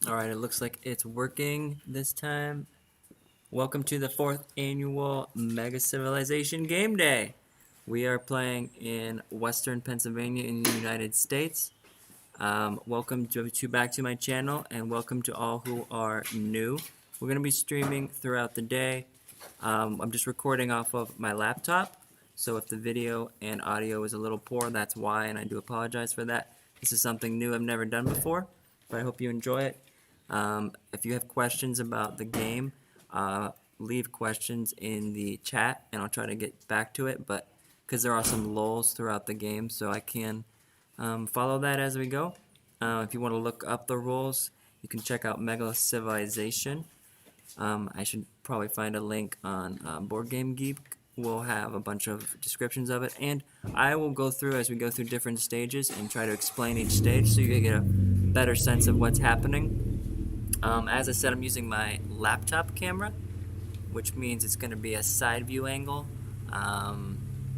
Alright, it looks like it's working this time. Welcome to the 4th annual MegaCivilization Game Day. We are playing in Western Pennsylvania in the United States. Welcome back to my channel, and welcome to all who are new. We're going to be streaming throughout the day. I'm just recording off of my laptop, so if the video and audio is a little poor, that's why, and I do apologize for that. This is something new I've never done before, but I hope you enjoy it. If you have questions about the game, leave questions in the chat, and I'll try to get back to it, but because there are some lulls throughout the game, so I can follow that as we go. If you want to look up the rules, you can check out MegaCivilization. I should probably find a link on Board Game Geek. We'll have a bunch of descriptions of it, and I will go through as we go through different stages and try to explain each stage so you can get a better sense of what's happening. As I said, I'm using my laptop camera, which means it's going to be a side view angle.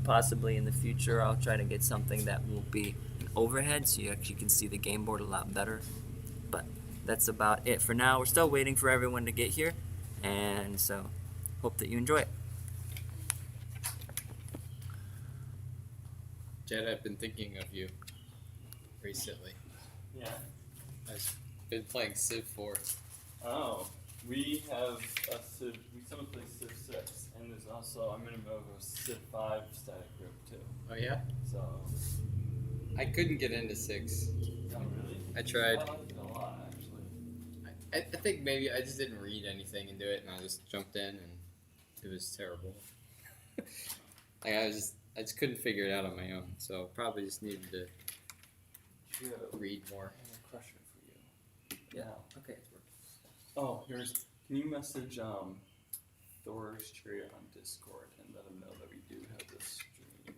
Possibly in the future I'll try to get something that will be an overhead so you actually can see the game board a lot better. But that's about it for now. We're still waiting for everyone to get here, and so hope that you enjoy it. Jed, I've been thinking of you recently. Yeah. I've been playing Civ 4. Oh, we have a Civ. We still play Civ 6, and there's also I'm in a Civ 5 static group too. Oh yeah? So. I couldn't get into 6. Oh really? I tried. like it a lot actually. I think maybe I just didn't read anything into it, and I just jumped in, and it was terrible. I just couldn't figure it out on my own, so probably just needed to read more. I have a question for you. Yeah. Now. Okay, it's working. Oh, can you message Thor's Cheerio on Discord and let him know that we do have this stream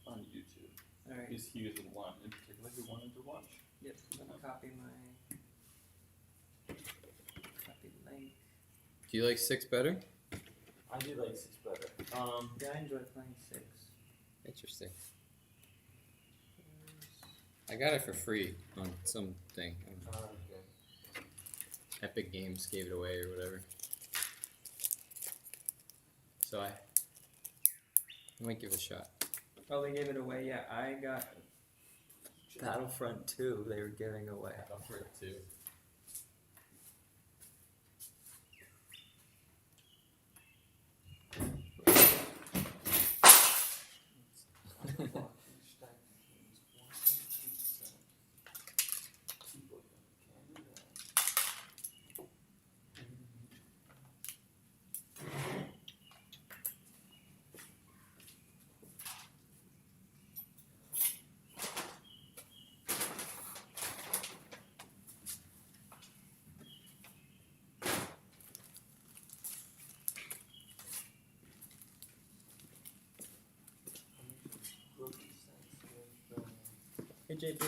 on YouTube? Alright. Because he was the one in particular who wanted to watch. Yep. Copy link. Do you like 6 better? I do like 6 better. Yeah, I enjoy playing 6. Interesting. I got it for free on something. Okay. Epic Games gave it away or whatever. So I might give it a shot. Oh, they gave it away. Yeah, I got Battlefront 2. They were giving away. Battlefront 2. Hey, JP.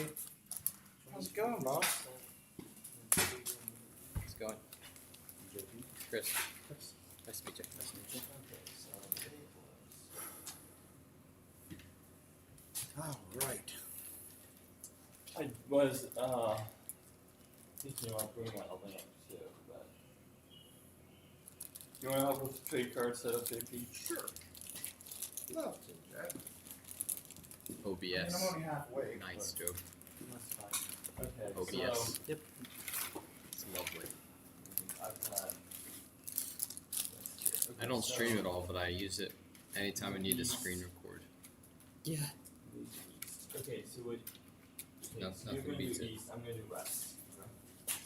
How's it going, boss? It's going. Chris. Nice to meet you. Nice to meet you. All right. I was thinking about bringing out a lamp too, but you want to help with the trade card setup, JP? Sure. Love to, Jack. OBS. I mean, I'm only halfway. Nice, but- Joe. That's fine. Okay. OBS. So Yep. It's lovely. I've got. I don't stream at all, but I use it anytime I need to screen record. Yeah. Okay, so what? No, so you're nothing going to beats do it. east. I'm going to do west. Okay.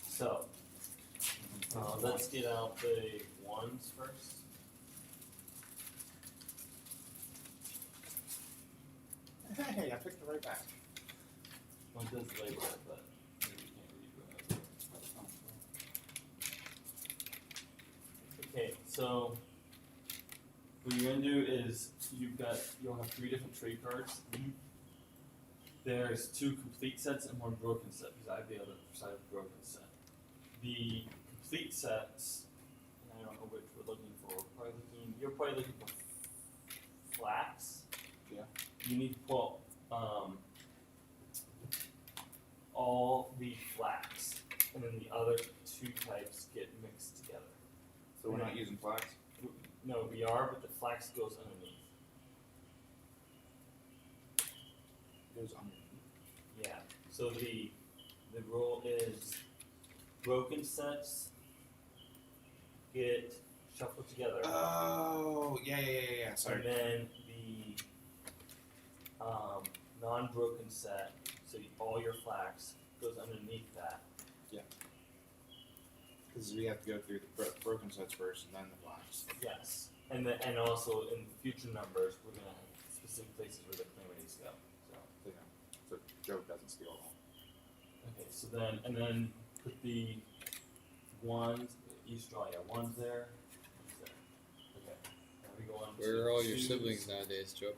So let's get out the ones first. Hey, I picked the right batch. Well, it does label it, but maybe you can't read it. Okay, so what you're gonna do is you'll have 3 different trade cards. There's 2 complete sets and 1 broken set because I have the other side of the broken set. The complete sets, and I don't know which we're looking for. You're probably looking for flax. Yeah. You need to pull all the flax, and then the other two types get mixed together. So we're not using flax? No, we are, but the flax goes underneath. Goes underneath. Yeah. So the rule is broken sets get shuffled together. Oh, yeah. Sorry. And then the non-broken set, so all your flax goes underneath that. Because we have to go through the broken sets first and then the flax. Yes. And also in future numbers, we're gonna have specific places where the calamities go. So. So Joe doesn't steal all. Okay, so then put the ones, each draw, one's there, one's there. Okay, now we go on to Where are all your twos. siblings nowadays, Joe?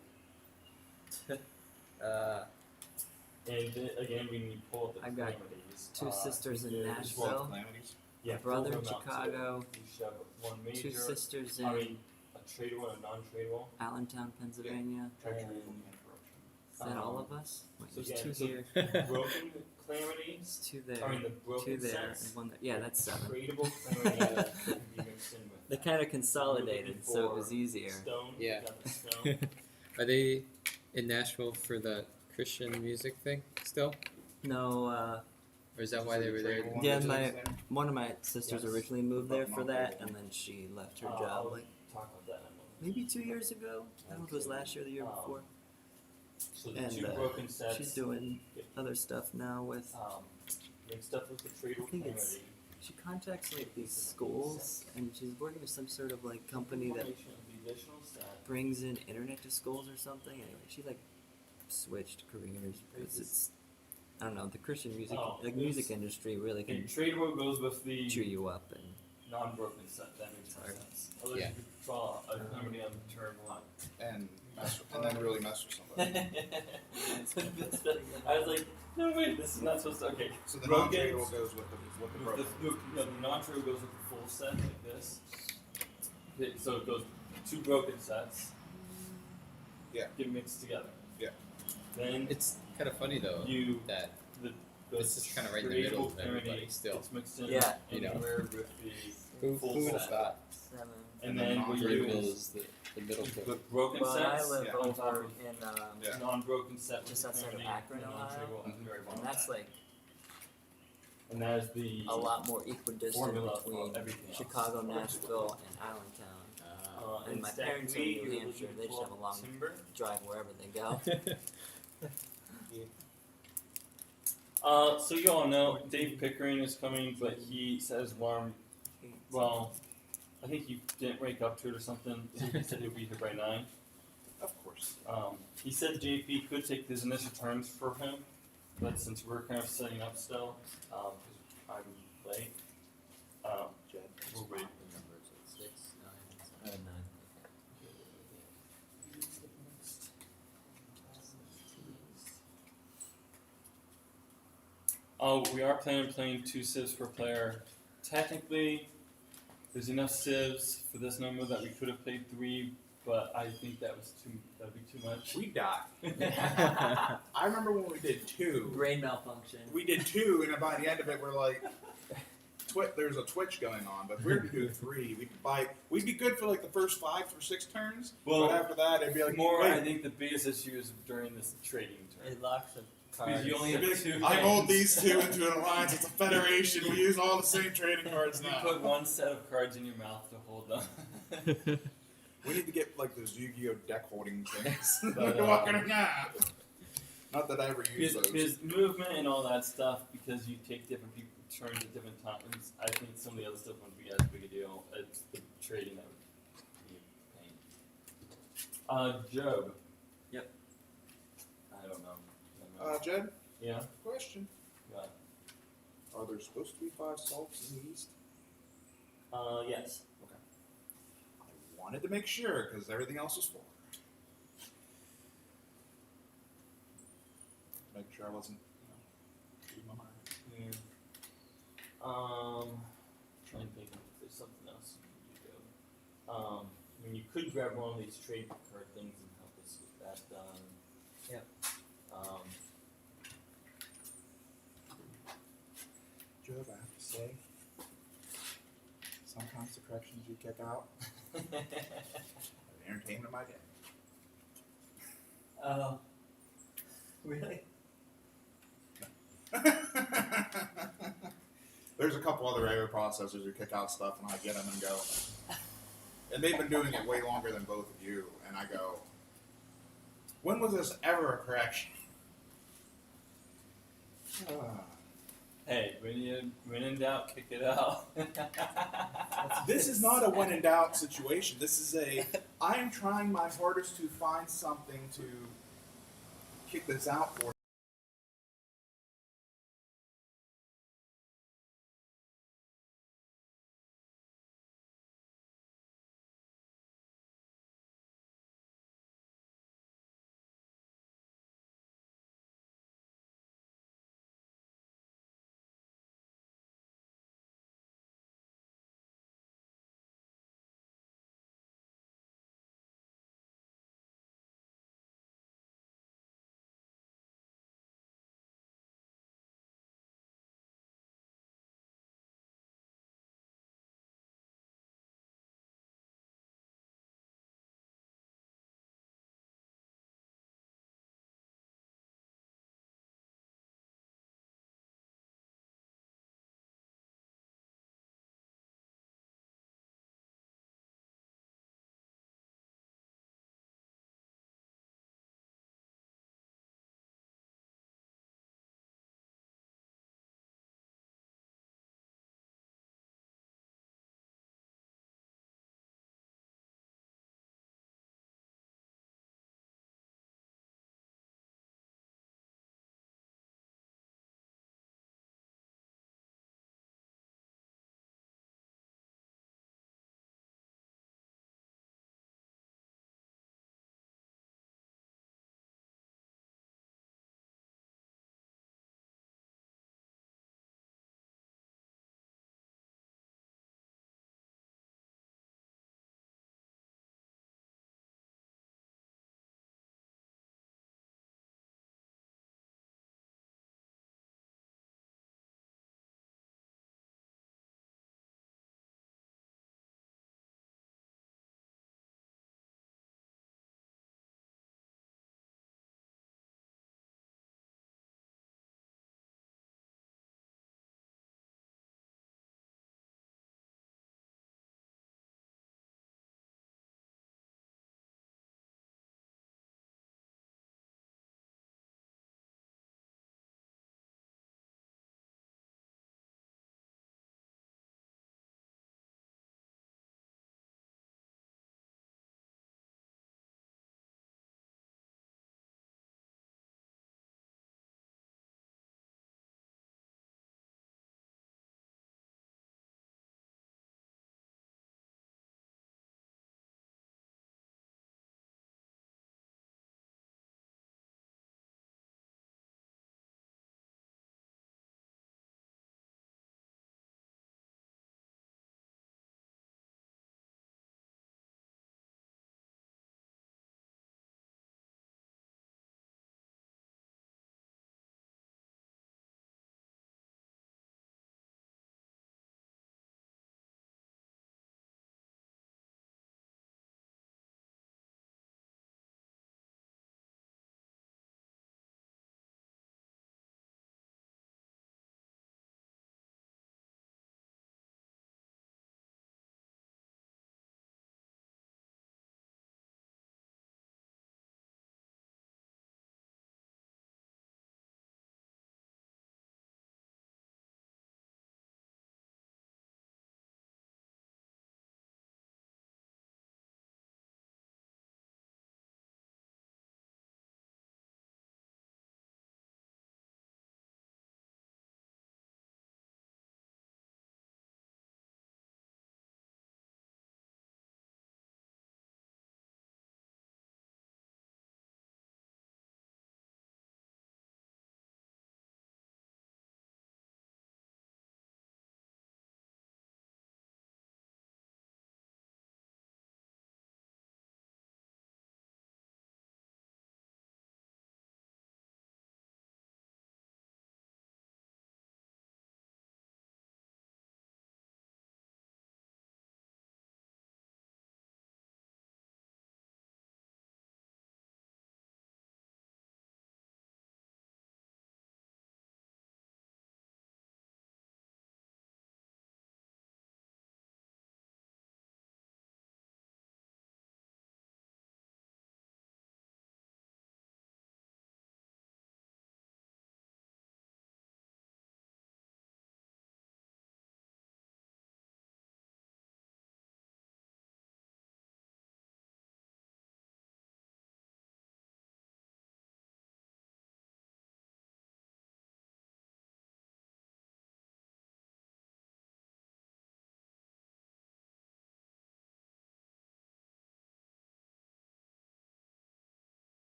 And then, again, we need to pull up the I've got calamities. two sisters in there's Nashville. Calamities? Yeah, a brother pull in them out, so Chicago, we should have one major, two sisters in I mean, a tradable and a non-tradable. Allentown, Pennsylvania. And, Is that all of us? Wait, so there's again, two here. broken calamities, There's two there. I mean the Two broken there sets, and one there. Yeah, that's 7. tradable calamities that can be mixed in with They that. kind of consolidated, so it was For easier. Stone, we Yeah. got the stone. Are they in Nashville for the Christian music thing still? No, Or is that why they were there? Yeah, one of my sisters Yes. originally moved But there for not that, really. and then she left her I'll job like talk about that in a moment. maybe 2 years ago. I don't know if it was last year or the year before. So the And two broken sets. she's doing other stuff now with. Mixed up with the tradable I think it's- calamity. She contacts like these schools, and she's working with some sort of like company that Formation of the additional set. brings in internet to schools or something. Anyway, she like switched careers because it's I don't know, the Christian music music industry really Okay, can tradable goes with the chew you up and non-broken set. That makes more Sorry. sense. Otherwise, Yeah. you could draw a calamity on turn one. And then really mess with somebody. I was like, no wait, this is not supposed to. Okay. So the Broken- non-tradable goes with the broken. The non-tradable goes with the full set like this. Okay, so it goes 2 broken sets. Yeah. Get mixed together. Yeah. Then It's kind of funny though you that the this is kind of right in the middle of tradable everybody calamity still. gets mixed in Yeah. You know. anywhere with the full Who set. thought? 7. And And then then what you Tradable do is the middle is point. the broken Well, I sets live yeah. on top over of in Yeah. non-broken set Just with the outside of calamity, Akron, and Ohio. non-tradable at the very bottom and of that's that. like And that is the a lot more equidistant formula for between everything else. Chicago, Nashville, and Allentown. And my instead parents are in we New were Hampshire. looking They just for have a long timber. drive wherever they go. So you all know Dave Pickering is coming, but he set his alarm. Well, I think he didn't wake up to it or something. He said he'll be here by 9. Of course. He said JP could take his initial turns for him, but since we're kind of setting up still, because I'm late, Jed. we'll wait. Oh, we are planning on playing 2 civs per player. Technically, there's enough civs for this number that we could have played 3, but I think that'd be too much. We died. I remember when we did 2. Brain malfunction. We did 2, and by the end of it, we're like, there's a twitch going on. But if we were to do 3, we'd be good for like the first 5 or 6 turns. Well, but after that, it'd be like more, wait, I think the biggest issue is during this trading turn. It locks the Because cards. you only it'd have be 2 like, I mold hands. these 2 into an alliance. It's a federation. We use all the same trading cards You now. put one set of cards in your mouth to hold them. We need to get like those Yu-Gi-Oh deck holding things. But, We're walking around. Not that I ever use those. His movement and all that stuff, because you take different people turns at different times, I think some of the other stuff wouldn't be as big a deal. It's the trading that would be a pain. Job. Yep. I don't know. Jed, Yeah? question. What? Are there supposed to be 5 salts in the east? Yes. I wanted to make sure because everything else was 4. Make sure I wasn't, reading my mind. Yeah. Trying to think if there's something else you could do. I mean, you could grab one of these trade card things and help us with that done. Yep. Job, I have to say, sometimes the corrections you kick out are the entertainment of my day. Oh. Really? There's a couple other error processors who kick out stuff, and I get them and go. And they've been doing it way longer than both of you, and I go, when was this ever a correction? Hey, when in doubt, kick it out. This is not a when in doubt situation. This is I am trying my hardest to find something to kick this out for.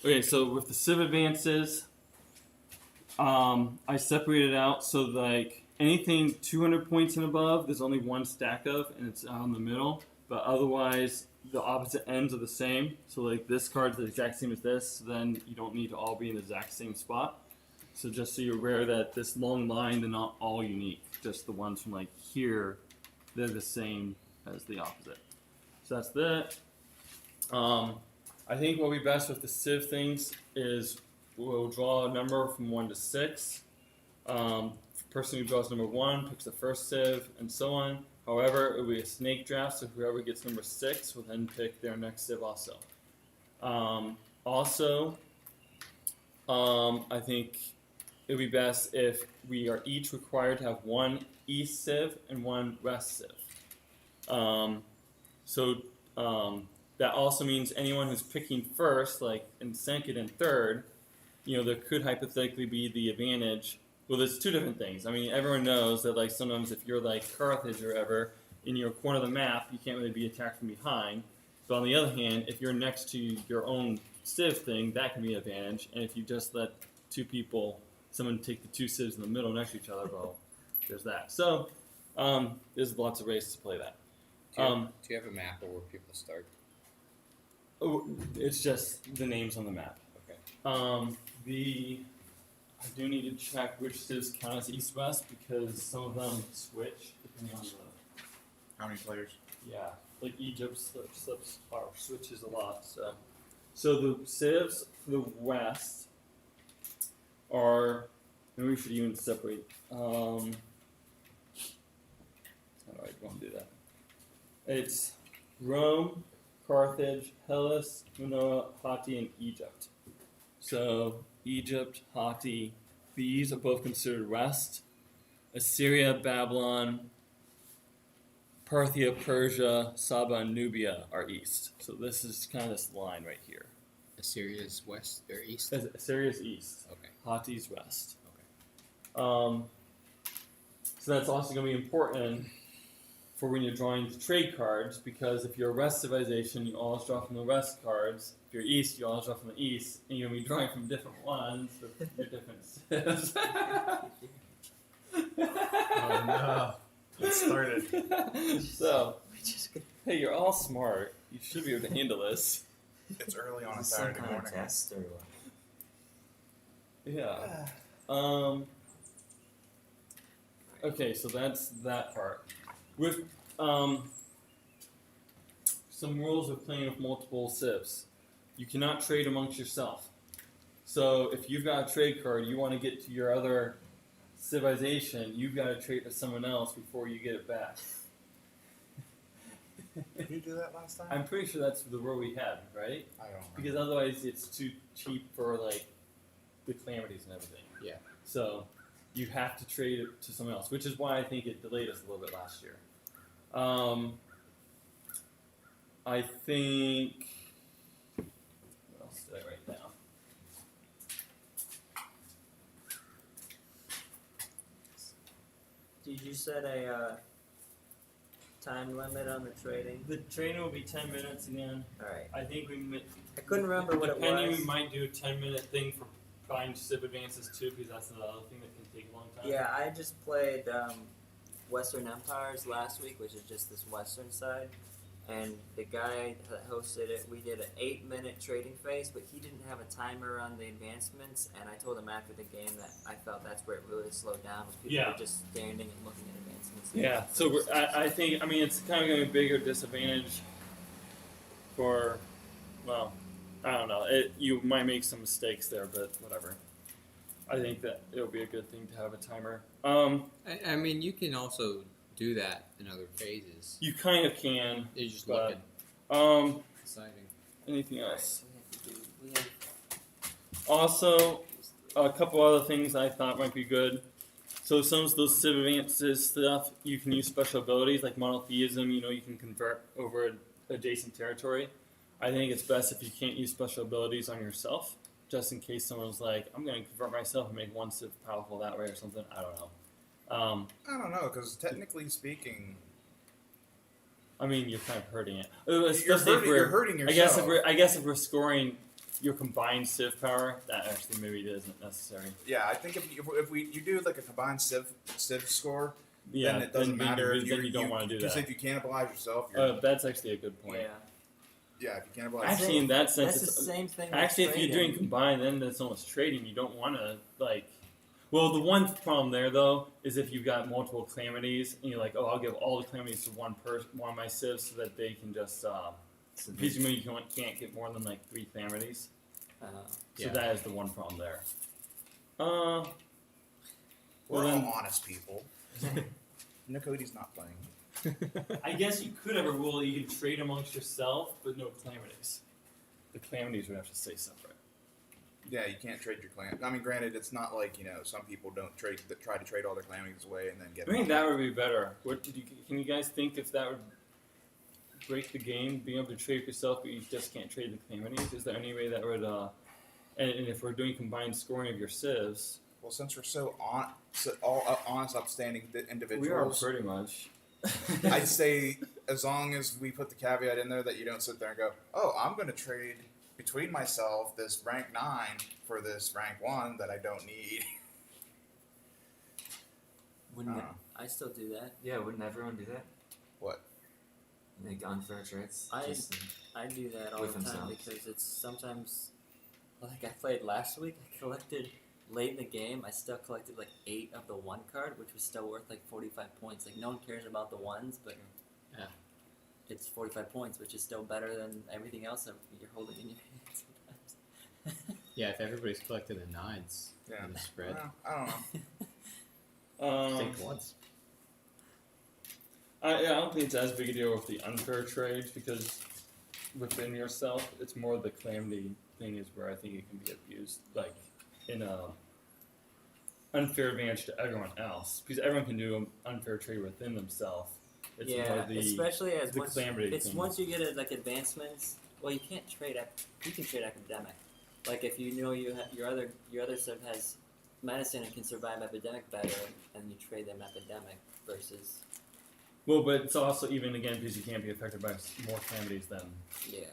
Okay, so with the Civ advances, I separated out so like anything 200 points and above, there's only one stack of, and it's out in the middle. But otherwise, the opposite ends are the same. So like this card's the exact same as this, so then you don't need to all be in the exact same spot. So just so you're aware that this long line, they're not all unique. Just the ones from like here, they're the same as the opposite. So that's that. I think what will be best with the Civ things is we'll draw a number from 1 to 6. The person who draws number 1 picks the first Civ, and so on. However, it will be a snake draft, so whoever gets number 6 will then pick their next Civ also. I think it would be best if we are each required to have one East Civ and one West Civ. That also means anyone who's picking first, like in second and third, there could hypothetically be the advantage. Well, there's two different things. I mean, everyone knows that like sometimes if you're like Carthage or whatever, in your corner of the map, you can't really be attacked from behind. But on the other hand, if you're next to your own Civ thing, that can be an advantage. And if you just let someone take the two Civs in the middle next to each other, well, there's that. So there's lots of ways to play that. Do you have a map of where people start? It's just the names on the map. Okay. I do need to check which civs count as east-west because some of them switch depending on the. How many players? Yeah, like Egypt switches a lot. So the civs for the west are. Maybe we should even separate. How do I want to do that? It's Rome, Carthage, Hellas, Minoa, Hatti, and Egypt. So Egypt, Hatti, these are both considered west. Assyria, Babylon, Parthia, Persia, Saba, and Nubia are east. So this is kind of this line right here. Assyria's west or east? Assyria's east. Okay. Hatti's west. Okay. So that's also going to be important for when you're drawing the trade cards, because if you're a West civilization, you always draw from the West cards. If you're East, you always draw from the East, and you're going to be drawing from different ones with your different civs. Oh no. It started. So, hey, you're all smart. You should be able to handle this. It's early on a Is this some Saturday kind morning. of test or what? Yeah. Okay, so that's that part. With some rules of playing with multiple civs. You cannot trade amongst yourself. So if you've got a trade card, you want to get to your other civilization, you've got to trade with someone else before you get it back. Did you do that last time? I'm pretty sure that's the rule we had, right? I don't know. Because otherwise it's too cheap for like the calamities and everything. Yeah. So you have to trade it to someone else, which is why I think it delayed us a little bit last year. I think. What else did I write down? Did you set a time limit on the trading? The training will be 10 minutes again. Alright. I think I couldn't remember what it depending, was. we might do a 10-minute thing for buying Civ advances too, because that's the other thing that can take a long time. Yeah, I just played Western Empires last week, which is just this western side. And the guy that hosted it, we did an 8-minute trading phase, but he didn't have a timer on the advancements. And I told him after the game that I felt that's where it really slowed down, was people were just standing and looking at advancements. Yeah, so I think, it's kind of going to be a bigger disadvantage for, well, I don't know. You might make some mistakes there, but whatever. I think that it'll be a good thing to have a timer. I mean, you can also do that in other phases. You kind of can. You're just But, looking, deciding. anything else? We have Also, a couple other things I thought might be good. So some of those Civ advances stuff, you can use special abilities like monotheism. You can convert over adjacent territory. I think it's best if you can't use special abilities on yourself, just in case someone's like, I'm going to convert myself and make one Civ powerful that way or something. I don't know. I don't know, because technically speaking, I mean, you're kind of hurting it. you're hurting yourself. I guess if we're scoring your combined civ power, that actually maybe isn't necessary. Yeah, I think if you do like a combined civ score, Yeah, then it doesn't matter if then you don't want to do because that. if you cannibalize yourself, you're, That's actually a good point. Yeah. yeah, if you cannibalize Actually, in that sense, That's the it's, same thing. actually, with if you're trading. doing combined, then that's almost trading. You don't want to like. Well, the one problem there though is if you've got multiple calamities and you're like, oh, I'll give all the calamities to one of my civs so that they can just. Presumably, you can't get more than like 3 calamities. So Yeah. that is the one problem there. We're well then, all honest people. Nicode's not playing. I guess you could have a rule that you can trade amongst yourself, but no calamities. The calamities would have to stay separate. Yeah, you can't trade your clan. I mean, granted, it's not like some people don't trade that try to trade all their calamities away and then get. I think that would be better. Can you guys think if that would break the game, being able to trade yourself, but you just can't trade the calamities? Is there any way that would? And if we're doing combined scoring of your civs, Well, since we're so honest, upstanding individuals, we are pretty much. I'd say as long as we put the caveat in there that you don't sit there and go, "Oh, I'm going to trade between myself this rank 9 for this rank 1 that I don't need." Wouldn't I still do that? Yeah, wouldn't everyone do that? What? Make unfair trades? I do that all With the time themselves. because it's sometimes like I played last week. I collected late in the game. I still collected like 8 of the 1 card, which was still worth like 45 points. Like no one cares about the 1s, but Yeah. it's 45 points, which is still better than everything else that you're holding in your hand sometimes. Yeah, if everybody's collected the 9s Yeah. in the spread, Well, I don't know. take once. I don't think it's as big a deal with the unfair trades because within yourself, it's more the calamity thing is where I think it can be abused, like in a unfair advantage to everyone else because everyone can do an unfair trade within themselves. It's more Yeah, the especially as the once, calamity it's thing. once you get like advancements. Well, you can't trade. You can trade academic. Like if you know your other sub has medicine and can survive epidemic better, and you trade them epidemic versus Well, but it's also even again because you can't be affected by more calamities than, yeah.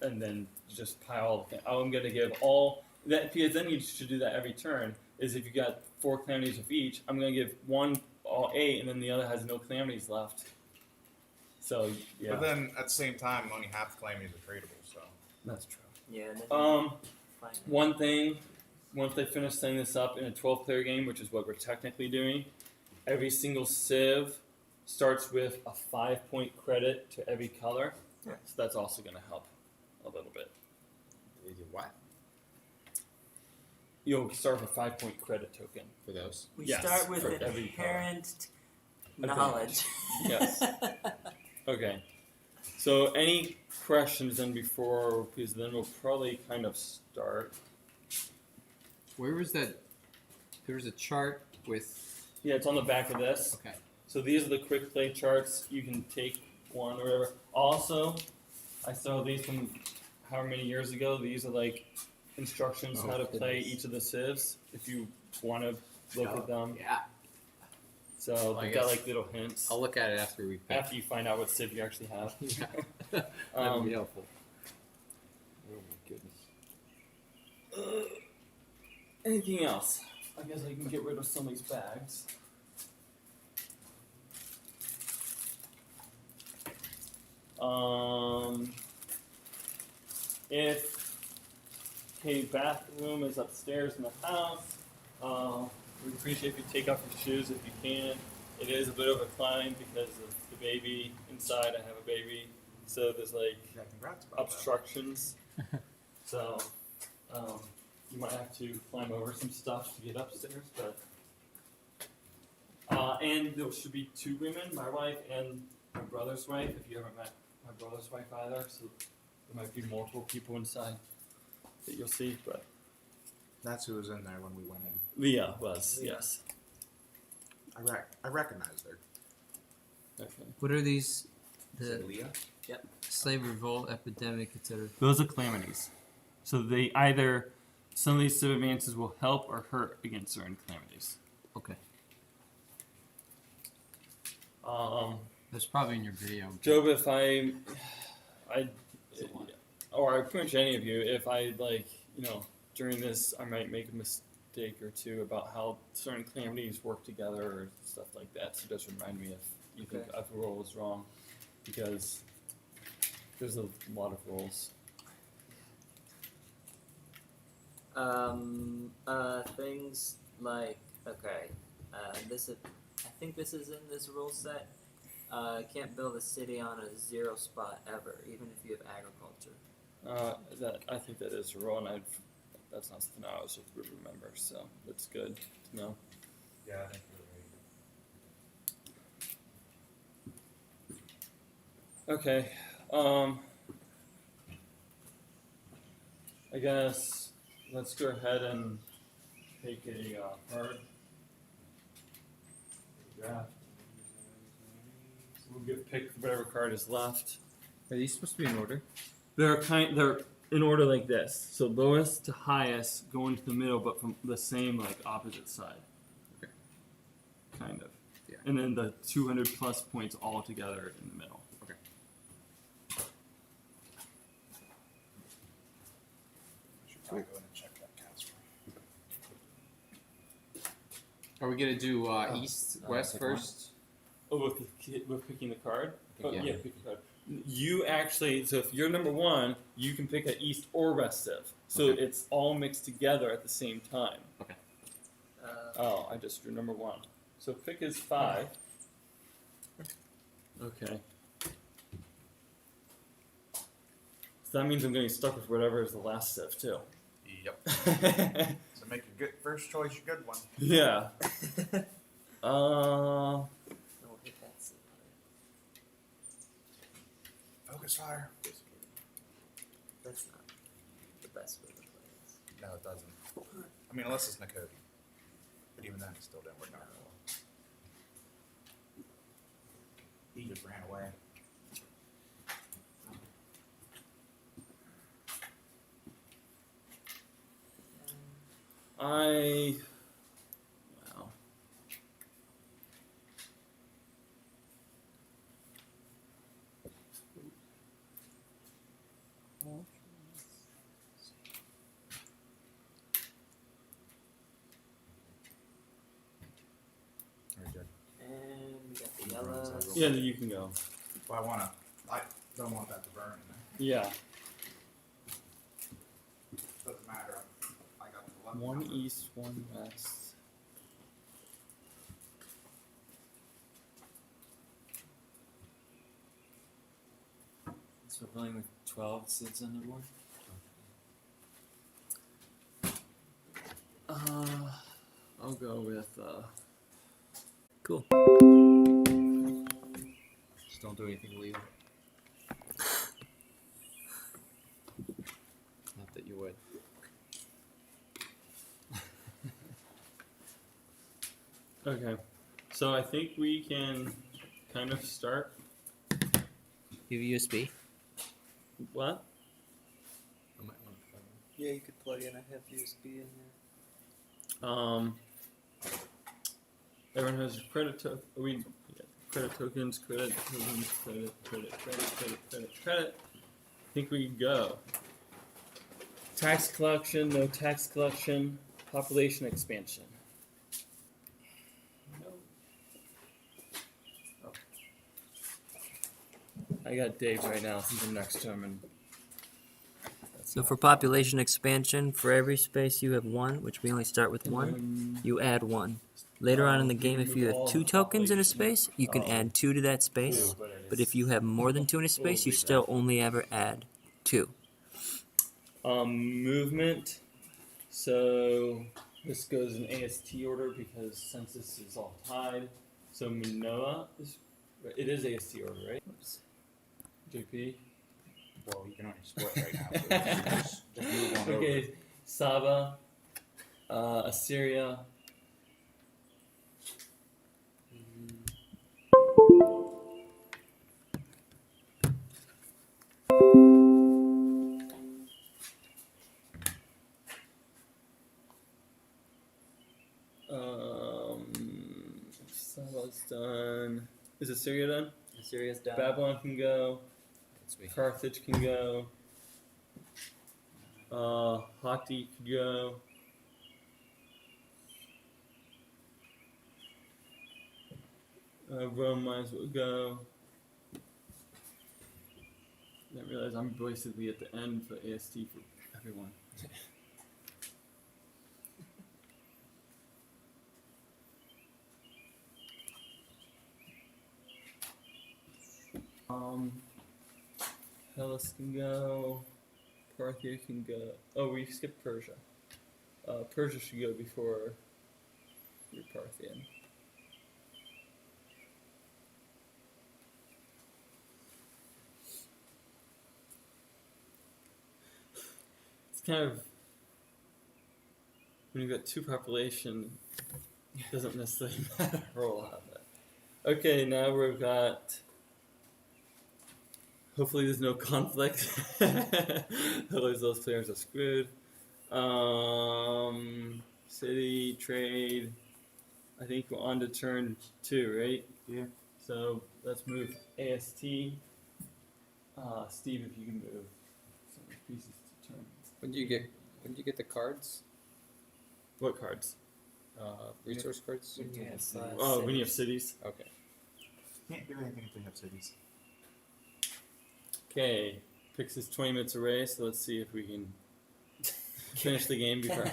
and then you just pile. Oh, I'm gonna give all that because then you should do that every turn. Is if you got 4 calamities of each, I'm gonna give one all 8, and then the other has no calamities left. So yeah, But then at the same time, only half the calamities are tradable. So that's true. Yeah. And then fine. One thing, once they finish setting this up in a 12-player game, which is what we're technically doing, every single civ starts with a 5-point credit to every color. Yeah. So that's also going to help a little bit. They do what You'll start with a 5-point credit token. for those? We Yes, start with for every inherent Advantage. knowledge. Yes. Okay. So any questions then before, because then we'll probably kind of start. Where was that? There was a chart with. Yeah, it's on the back of this. Okay. So these are the quick play charts. You can take one or whatever. Also, I saw these from however many years ago. These are like instructions Oh, how to play goodness. each of the civs if you want to look at them. Yeah. So Well, I they've got guess like little hints I'll look at it after we pick. after you find out what civ you actually have. Yeah. That would be helpful. Oh my goodness. Anything else? I guess I can get rid of some of these bags. If Katie's bathroom is upstairs in the house, we'd appreciate if you take off your shoes if you can. It is a bit of a climb because of the baby inside. I have a baby, so there's like yeah, congrats about that. obstructions. So you might have to climb over some stuff to get upstairs, but and there should be 2 women, my wife and my brother's wife. If you haven't met my brother's wife either, so there might be multiple people inside that you'll see. But That's who was in there when we went in. Leah was, Leah. yes. I recognized her. Okay. What are these? Is it The Leah? slave revolt, epidemic, etc. Those are calamities. So they either some of these civ advances will help or hurt against certain calamities. Okay, Um, that's probably in your video. Job, if I Is it one? or pretty much any of you, if I during this, I might make a mistake or two about how certain calamities work together or stuff like that. So just remind me if you think Okay. a rule is wrong, because there's a lot of rules. Things like this is, I think this is in this rule set. Can't build a city on a 0 spot ever, even if you have agriculture. That I think that is a rule, and that's not something I always would remember. So that's good to know. Yeah, I think you're right. Okay. I guess let's go ahead and take a card. Yeah. So we'll pick whatever card is left. Are these supposed to be in order? They're in order like this. So lowest to highest going to the middle, but from the same opposite side. Okay. Kind of. Yeah. And then the 200 plus points all together in the middle. Okay. I should probably go in and check that cast. Are we gonna do east, west pick one. first? Oh, with picking the card? Oh, Yeah. yeah, pick the card. You actually, so if you're number one, you can pick a east or west civ. So Okay. it's all mixed together at the same time. Uh, Oh, I just drew number one. So pick is 5. Okay. So that means I'm getting stuck with whatever is the last civ, too. Yep. So make your good first choice your good one. Yeah. no, hit that city. Focus fire. That's not the best way to play this. No, it doesn't. I mean, unless it's Nakoti. But even then, it still didn't work out well. He just ran away. Wow. Very good. And we got the yellow. Yeah, you can go. Well, I don't want that to burn in there. Yeah. Doesn't matter. I got the left One number. east, one west. So we're playing with 12 cids on the board? I'll go with Cool. Just don't do anything illegal. Not that you would. okay. So I think we can kind of start. You have USB? What? I might want to plug in. Yeah, you could plug in. I have USB in there. Everyone has credit credit tokens, credit tokens, credit. I think we can go. Tax collection, no tax collection, population expansion. No. I got Dave right now for next term, and So for population expansion, for every space you have 1, which we only start with 1, you add 1. Later on in the game, if you have 2 tokens in a space, you can add 2 to that space. But if you have more than 2 in a space, you still only ever add 2. movement. So this goes in AST order because census is all tied. So Manoa is AST order, right? JP. Well, you can only split right now. So just move on Okay, over. Saba, Assyria. Saba's done. Is Assyria done? Assyria's done. Babylon can go. That's me. Carthage can go. Hati could go. Rome might as well go. Didn't realize I'm basically at the end for AST for everyone. Hellas can go. Parthia can go. Oh, we skipped Persia. Persia should go before your Parthian. It's kind of when you've got two population, it doesn't necessarily matter a whole lot. Okay, now we've got. Hopefully, there's no conflict. Otherwise, those players are screwed. City, trade. I think we're on to turn 2, right? Yeah. So let's move AST. Steve, if you can move some pieces to turn. When do you get the cards? What cards? Resource cards? When you have, Oh, when you have cities. Okay. Can't do anything if we have cities. Okay, picks is 20 minutes away, so let's see if we can finish the game before.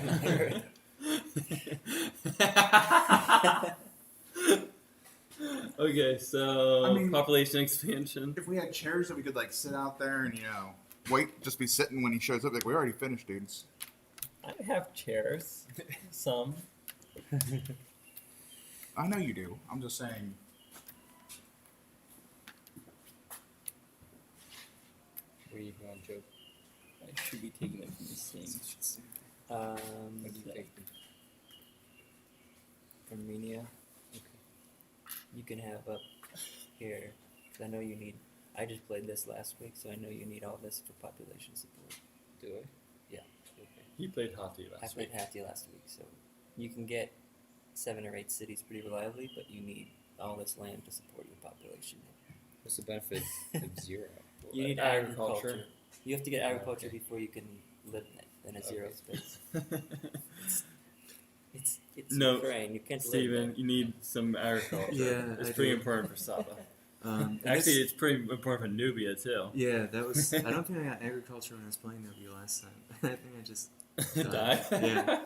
Okay, so I mean- population expansion. If we had chairs that we could like sit out there and wait, just be sitting when he shows up. Like we already finished, dudes. I have chairs, some. I know you do. I'm just saying. Where do you want, Joe? I should be taking it from the same. What do you think? Armenia. Okay. You can have up here. 'Cause I know you need. I just played this last week, so I know you need all this for population support. Do I? Yeah. Okay. He played Hati I last played week. Hati last week, so you can get 7 or 8 cities pretty reliably, but you need all this land to support your population. What's the benefit of 0? You need Agriculture. agriculture. You have to get agriculture Okay. before you can live in a zero space. It's No, Ukraine. You can't Steven, live you need some agriculture. Yeah, it's I pretty do. important for Saba. And Actually, this- it's pretty important for Nubia too. yeah, that was. I don't think I got agriculture when I was playing Nubia last time. I think I just. Die. Yeah.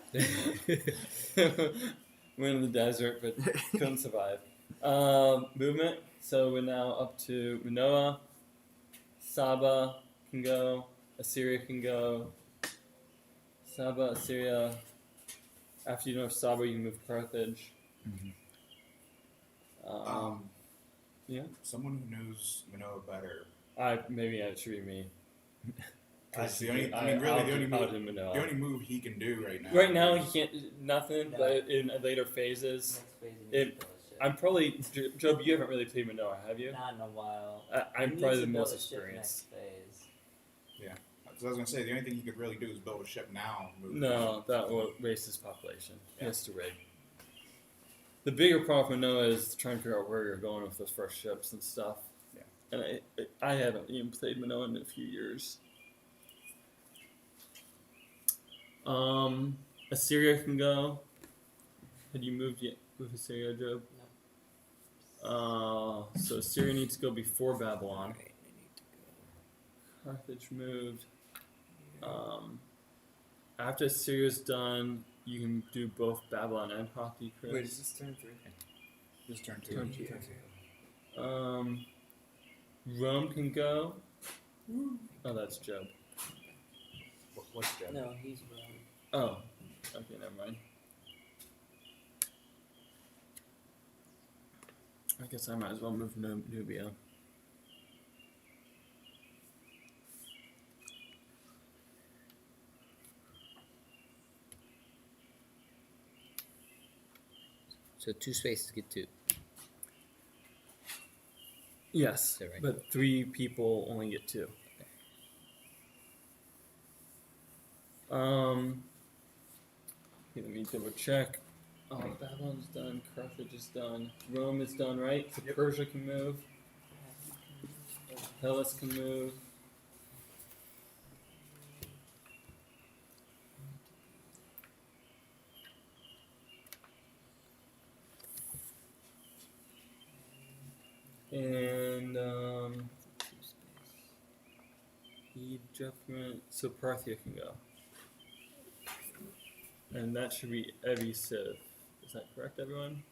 Went in the desert, but couldn't survive. Movement. So we're now up to Manoa. Saba can go. Assyria can go. Saba, Assyria. After you know Saba, you can move Carthage. Yeah. Someone who knows Manoa better. Maybe it should be me. That's the only. I I'll mean, really, the do- only I'll move. do Manoa. The only move he can do right now. Right now, he can't nothing, No. but in later phases, Next phase you It- need to build a ship. I'm probably Job. You haven't really played Manoa, have you? Not in a while. I'm You need probably to the build most a ship experienced. Next phase. Because I was gonna say the only thing he could really do is build a ship now. Move No, that will waste his population. He has to raid. The bigger problem with Manoa is trying to figure out where you're going with those first ships and stuff. Yeah. And I haven't even played Manoa in a few years. Assyria can go. Had you moved yet with Assyria, Job? No. So Assyria needs to go before Babylon. Right, I need to go. Carthage moved. After Assyria's done, you can do both Babylon and Hati. Chris. Wait, is this turn 3? Just turn 2. Turn 2. Rome can go. Oh, that's Job. What's Joe? No, he's wrong. Oh, okay, never mind. I guess I might as well move Nubia. So 2 spaces get 2. Yes, Is that right? but 3 people only get 2. Okay, let me double check. Babylon's done. Carthage is done. Rome is done, right? So Persia can move. Hellas can move. And Egypt, so Parthia can go. And that should be MegaCiv. Is that correct, everyone?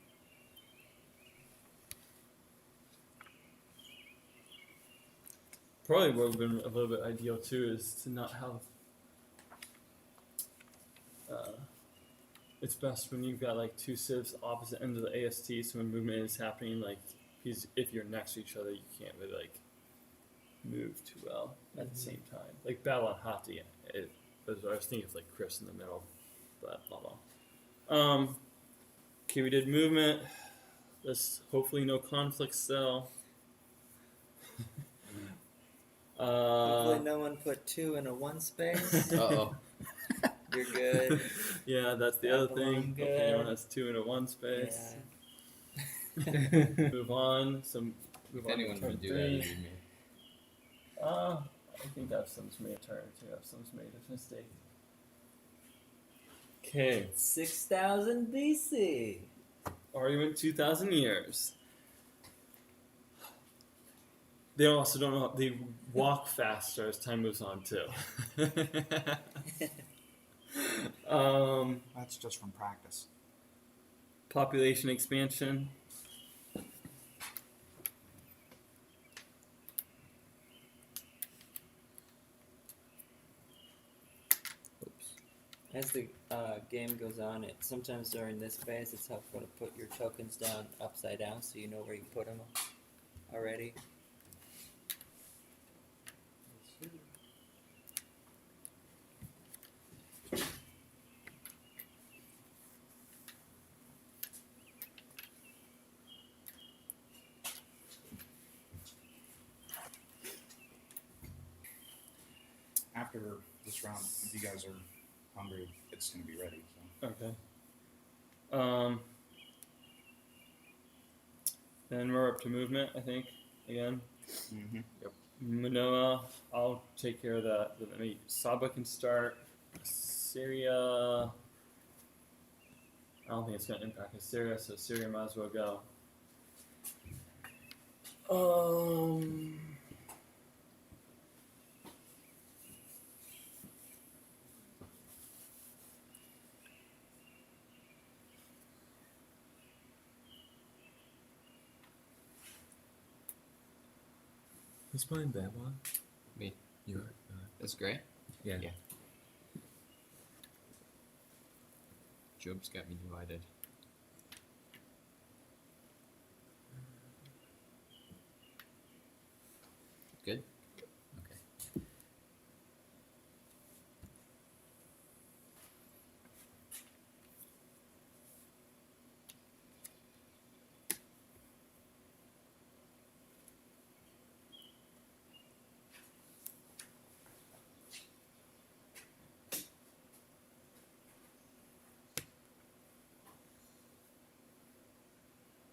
Probably what would have been a little bit ideal too is to not have. It's best when you've got like two civs opposite ends of the AST, so when movement is happening, like if you're next to each other, you can't really like move too well at the same time. Like Battle on Hati, I was thinking of like Chris in the middle, but blah blah. Okay, we did movement. There's hopefully no conflict still. Hopefully no one put 2 in a 1 space. Uh-oh. You're good. Yeah, that's the other thing. Good. Okay, no one has 2 in a 1 space. Yeah. Move on. If anyone would do that, it'd be me. I think Epsom's made a turn too. Epsom's made a mistake. Okay. 6,000 BC. Argument 2,000 years. They also don't know. They walk faster as time moves on too. That's just from practice. Population expansion. As the game goes on, sometimes during this phase, it's helpful to put your tokens down upside down so you know where you put them already. After this round, if you guys are hungry, it's going to be ready. So. Okay. Then we're up to movement, I think, again. Mm-hmm. Yep. Manoa, I'll take care of that. Let me. Saba can start. Syria. I don't think it's going to impact Syria, so Syria might as well go. Who's playing Babylon? Me. You are. That's great. Yeah. Yeah. Job's got me divided. Good? Okay.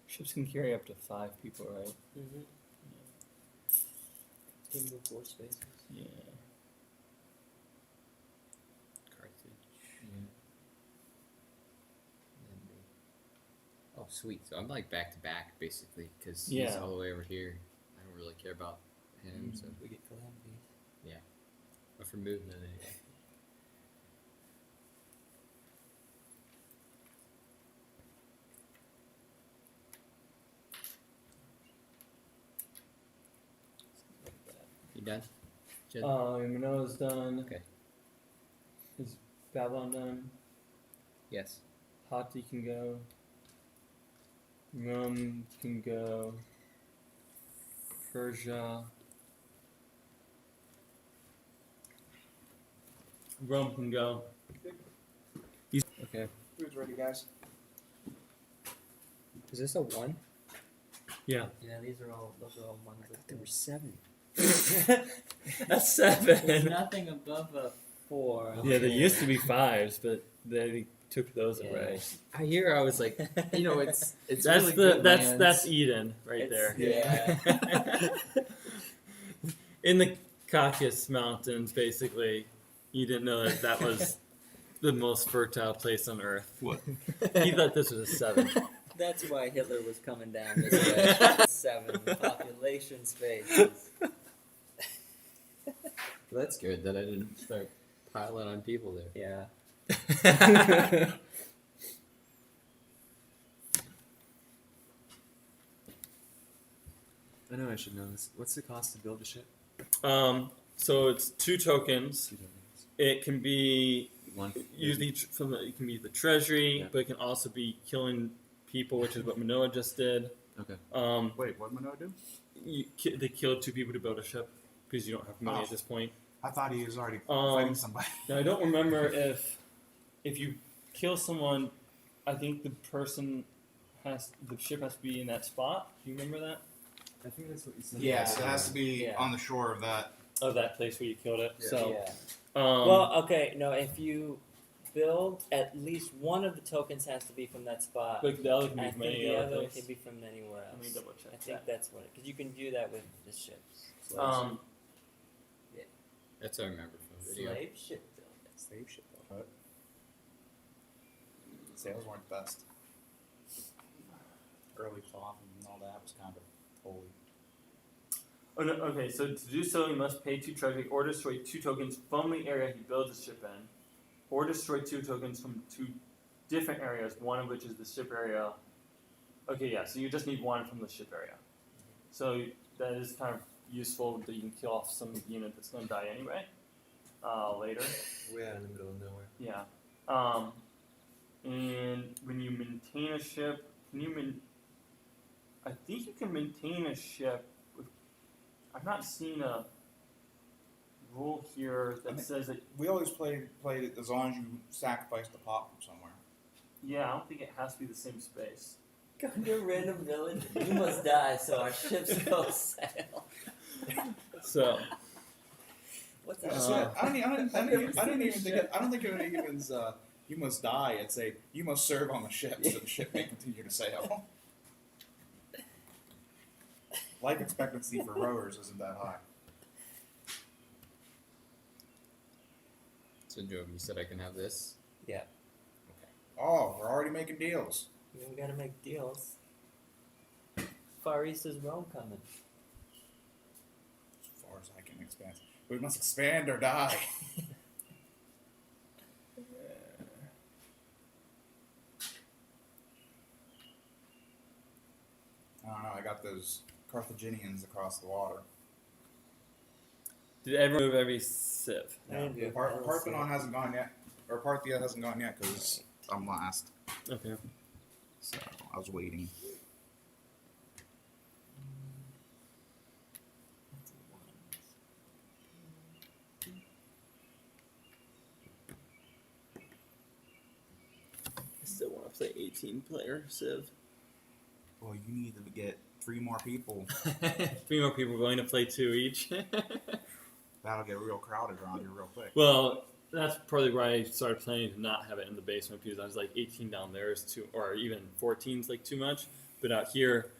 Ships can carry up to 5 people, right? Mm-hmm. Can move 4 spaces. Yeah. Carthage. Oh, sweet. So I'm like back to back, basically, because he's Yeah. all the way over here. I don't really care about him, so. We get calamities. But for movement, anyway. You done? Jed? Manoa's done. Okay. Is Babylon done? Yes. Hati can go. Rome can go. Persia. Rome can go. Okay. Food's ready, guys. Is this a 1? Yeah. Yeah, those are all ones. There were 7. That's There's 7. nothing above a 4. Yeah, there used to be 5s, but they took those Yeah. away. I hear. I was like, you know, it's That's really the good that's lands. Eden right It's- there. In the Caucasus Mountains, basically, you didn't know that was the most fertile place on Earth. What? He thought this was a 7. That's why Hitler was coming down this way. 7 population spaces. That's good that I didn't start piling on people there. Yeah. I know I should know this. What's the cost to build a ship? So it's 2 tokens. 2 tokens. It can be One. usually it can be the treasury, Yeah. but it can also be killing people, which is what Manoa just did. Okay. Wait, what Manoa do? They killed 2 people to build a ship because you don't have money Oh. at this point. I thought he was already Um, fighting somebody. Now I don't remember if you kill someone, I think the ship has to be in that spot. Do you remember that? I think that's what you said. Yes, it has to be Yeah. on the shore of that. Of that place where you killed it. Yeah. So, Yeah. um, Well, okay, no, if you build, at least one of the tokens has to be from that spot. like the other can I be think from any the other other place. can be from anywhere else. Let me double check I think that. that's what because you can do that with the ships. That's what I remember from the video. Slave ship building. Slave ship. Sales weren't the best. Early cloth and all that was kind of holy. Oh, no, okay, so to do so, you must pay 2 treasury or destroy 2 tokens from the area he builds a ship in, or destroy 2 tokens from 2 different areas, one of which is the ship area. Okay, yeah, so you just need 1 from the ship area. So that is kind of useful that you can kill off some unit that's going to die anyway later. Way out in the middle of nowhere. Yeah. And when you maintain a ship, I think you can maintain a ship. I've not seen a rule here that says that. We always played it as long as you sacrifice the pop from somewhere. Yeah, I don't think it has to be the same space. Go to a random village. You must die, so our ships go sail. So What's That's that? it. I don't think it even you must die. It's you must serve on the ship so the ship may continue to sail. Life expectancy for rowers isn't that high. So, Joe, you said I can have this? Yeah. Oh, we're already making deals. We gotta make deals. Far East is Rome coming. As far as I can expand. We must expand or die. I don't know. I got those Carthaginians across the water. did everyone move every civ? I didn't do Parthenon hasn't gone yet, or Parthia hasn't gone yet because I'm last. Okay. So I was waiting. I still want to play 18-player civ. Well, you need to get 3 more people. 3 more people willing to play 2 each. That'll get real crowded around here real quick. Well, that's probably why I started planning to not have it in the basement because I was like 18 down there is too, or even 14 is like too much. But out here,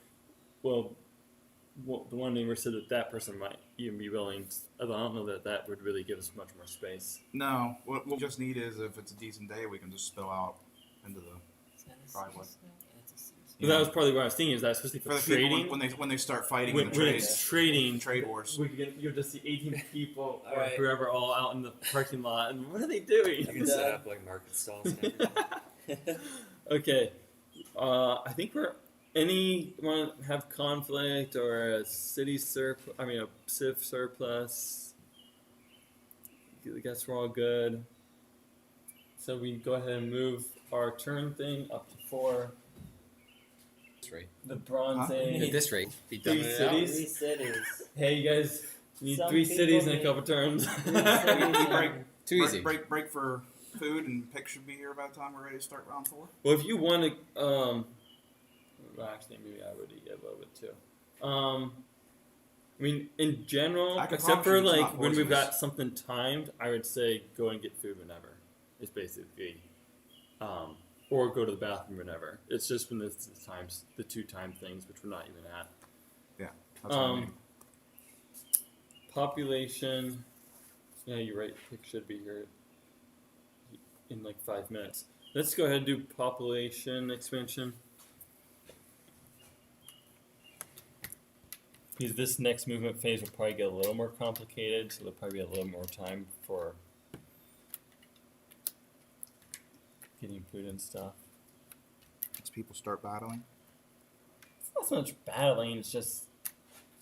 well, the one neighbor said that person might even be willing. I don't know that would really give us much more space. No, what we just need is if it's a decent day, we can just spill out into the. Driveway. But that was probably what I was thinking is that especially For for the people trading. when they start fighting When in the trade, it's trading, trade wars. we could get you'll just see 18 people or Alright. whoever all out in the parking lot, and what are they doing? You can set up like market stalls and everything. Okay, I think we're anyone have conflict or a city surplus. I mean a civ surplus. I guess we're all good. So we can go ahead and move our turn thing up to 4. This rate. The bronze Huh? thing. At this rate, be done 3 with it out. cities. 3 cities. Hey, you guys need Some 3 cities in a people couple turns. break, Too easy. break for food, and Pick should be here by the time we're ready to start round 4. Well, if you want to, well, actually, maybe I would eat a little bit too. I mean, in general, I can except promise for you it's like not when we've poisonous. got something timed, I would say go and get food whenever. It's basically, or go to the bathroom whenever. It's just when it's the 2 time things, which we're not even at. Yeah, that's what I mean. Population. Yeah, you're right. Pick should be here in like 5 minutes. Let's go ahead and do population expansion. because this next movement phase will probably get a little more complicated, so there'll probably be a little more time for getting food and stuff. As people start battling. It's not so much battling, it's just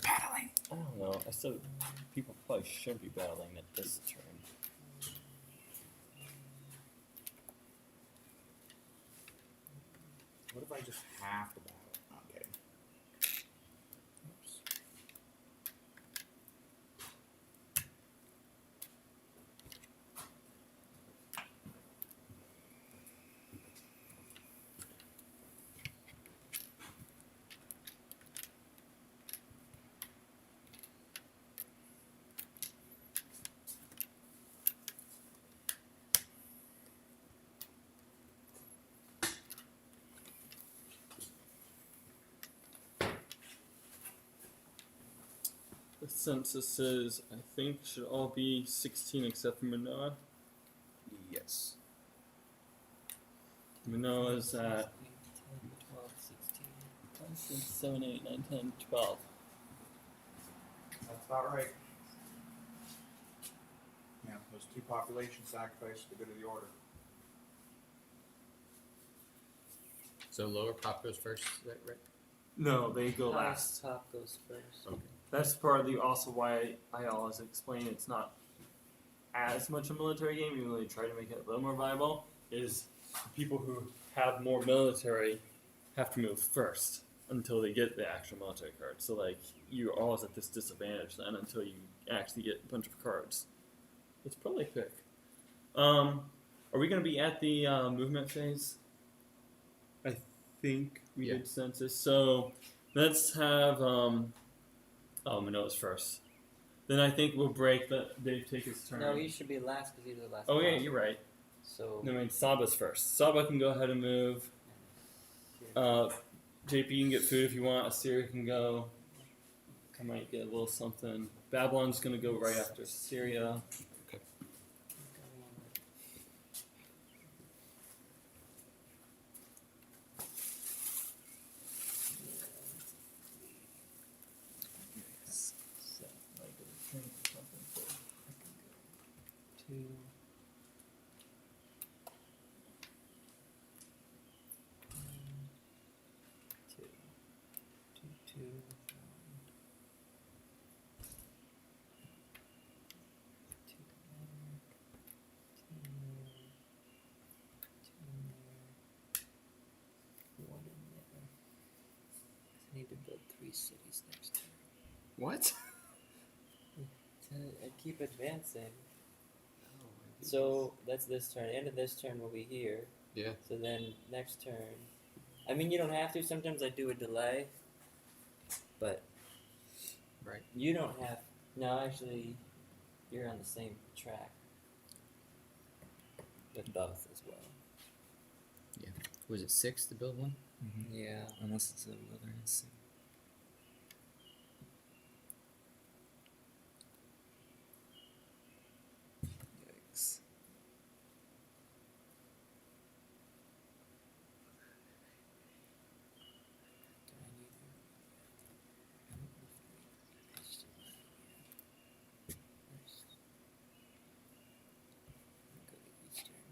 Battling. I don't know. I still people probably shouldn't be battling at this turn. What if I just have to battle? No, I'm kidding. The censuses, I think, should all be 16 except for Manoa. Yes. Manoa's at 10, 12, 16. 5, 6, 7, 8, 9, 10, 12. That's about right. Yeah, those 2 population sacrifices to go to the order. So lower pop goes first, is that right? No, they go last. Top goes first. Okay. That's partly also why I always explain it's not as much a military game, even though they try to make it a little more viable, is people who have more military have to move first until they get the actual military card. So like you're always at this disadvantage then until you actually get a bunch of cards. It's probably quick. Are we gonna be at the movement phase? I think we Yeah. did census. So let's have Manoa's first. Then I think we'll break that Dave take his turn. No, he should be last because he's the last. Oh yeah, one. you're right. So. No, I mean Saba's first. Saba can go ahead and move. JP, you can get food if you want. Assyria can go. I might get a little something. Babylon's gonna go right after Syria. So, I might get a drink or something for Two. Two. Two. Two. One in there. I need to build 3 cities next turn. What? I keep advancing. So that's this turn. End of this turn will be here. Yeah. So then next turn. I mean, you don't have to. Sometimes I do a delay. But. Right. You don't have. No, actually, you're on the same track. With both as well. Was it 6 to build one? Yeah. Unless it's a wilderness. Yikes. Do I need to? I don't know if I still have it. First. Go to Eastern.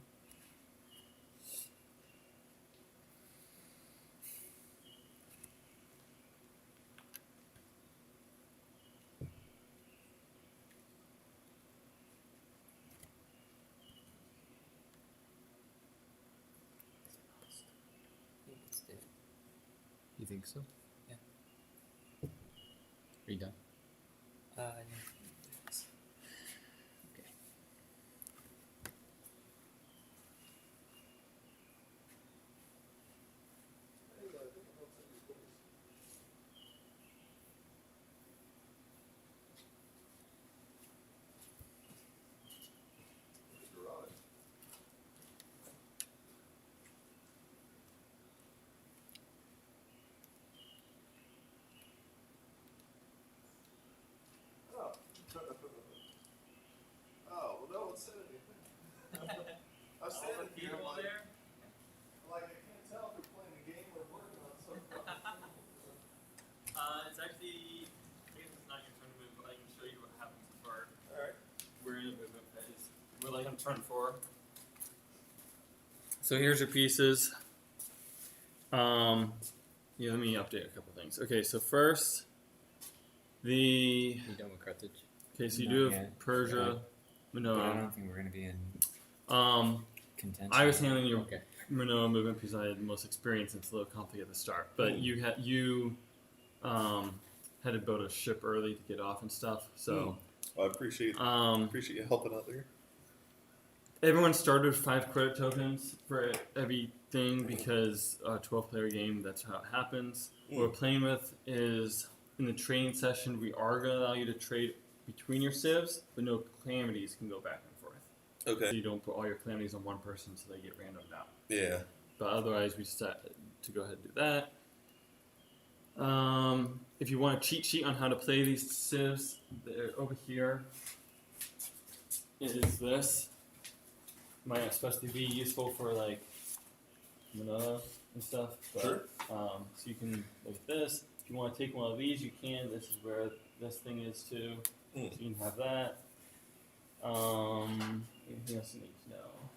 I think it's dead. You think so? Yeah. Are you done? Yeah. Okay. Oh, well, no one said anything. I was standing here, like, I can't tell if we're playing a game or working on something. It's actually we're like on turn 4. So here's your pieces. Yeah, let me update a couple things. Okay, so first, You done with Carthage? okay, so you Not do have yet. Persia, But I Minoa. don't think we're gonna be in contention. I was handling your Okay. Minoa movement because I had the most experience and it's a little complicated at the start. But you had had to build a ship early to get off and stuff. So I appreciate you helping out there. everyone started with 5 credit tokens for everything because a 12-player game, that's how it happens. What we're playing with is, in the training session, we are going to allow you to trade between your civs, but no calamities can go back and forth. Okay. So you don't put all your calamities on one person so they get randomed out. Yeah. But otherwise, we just had to go ahead and do that. If you want a cheat sheet on how to play these civs, they're over here. It is this. Might not supposed to be useful for like Manoa and stuff, but Sure. so you can look at this. If you want to take one of these, you can. This is where this thing is too. So you can have that. Anything else you need to know?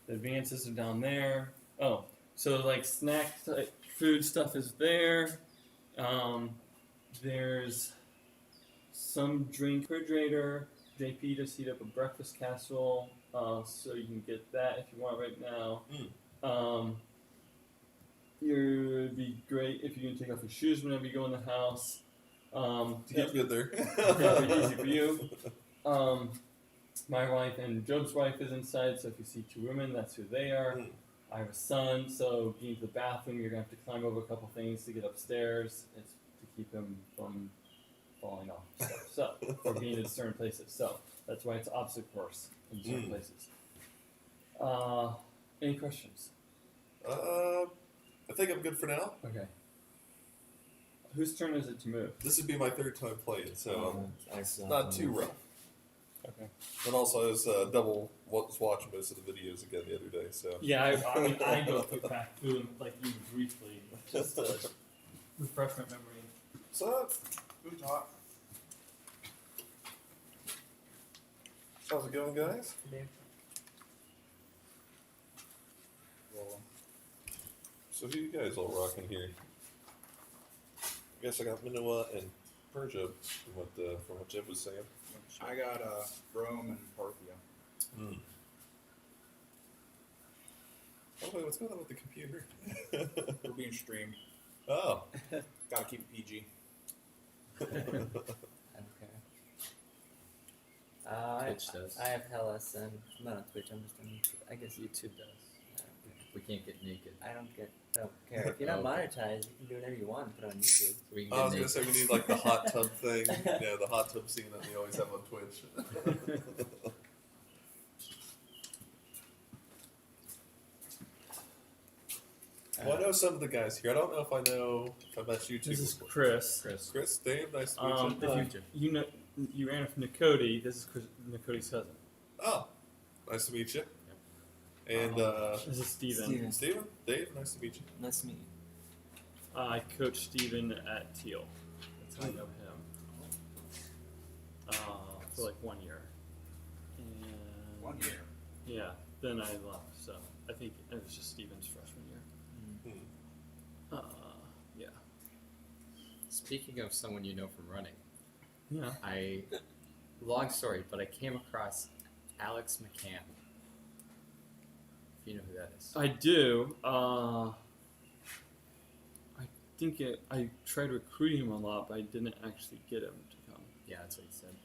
The advances are down there. Oh, so like snack type food stuff is there. There's some drink refrigerator. JP just heat up a breakfast casserole, so you can get that if you want right now. It'd be great if you can take off your shoes whenever you go in the house. He's good there. Pretty easy for you. My wife and Job's wife is inside, so if you see 2 women, that's who they are. I have a son, so getting to the bathroom, you're going to have to climb over a couple things to get upstairs. It's to keep him from falling off stuff, so, or being in certain places. So that's why it's opposite course in certain places. Any questions? I think I'm good for now. Okay. Whose turn is it to move? This would be my 3rd time playing, so I still not have too one. rough. Okay. And also, I was was watching most of the videos again the other day, so. Yeah, I mean, I go back through them like you briefly, just to refresh my memory. So, Who taught? how's it going, guys? So who you guys all rocking here? I guess I got Minoa and Persia from what Jim was saying. I got Rome and Parthia. Oh wait, what's going on with the computer? We're being streamed. Oh. Gotta keep it PG. Okay. Twitch does. I have Hellas and I'm not on Twitch. I'm just on YouTube. I guess YouTube does. We can't get naked. I don't care. If you're not monetized, you can do whatever you want and put it on YouTube. We can I get was gonna naked. say we need like the hot tub thing. Yeah, the hot tub scene that we always have on Twitch. Well, I know some of the guys here. I don't know if I met you two. This is before. Chris. Chris, Dave, nice to meet you. You know, you ran with Nikoti. This is Nikoti's cousin. Oh, nice to meet you. And This is Steven. Steven, Dave, nice to meet you. Nice to meet you. I coached Steven at Teal. That's how I know him. For like 1 year. And 1 year. Yeah, then I left, so I think it was just Steven's freshman year. Yeah. Speaking of someone you know from running, Yeah. long story, but I came across Alex McCann. If you know who that is. I do. I tried recruiting him a lot, but I didn't actually get him to come. Yeah, that's what he said.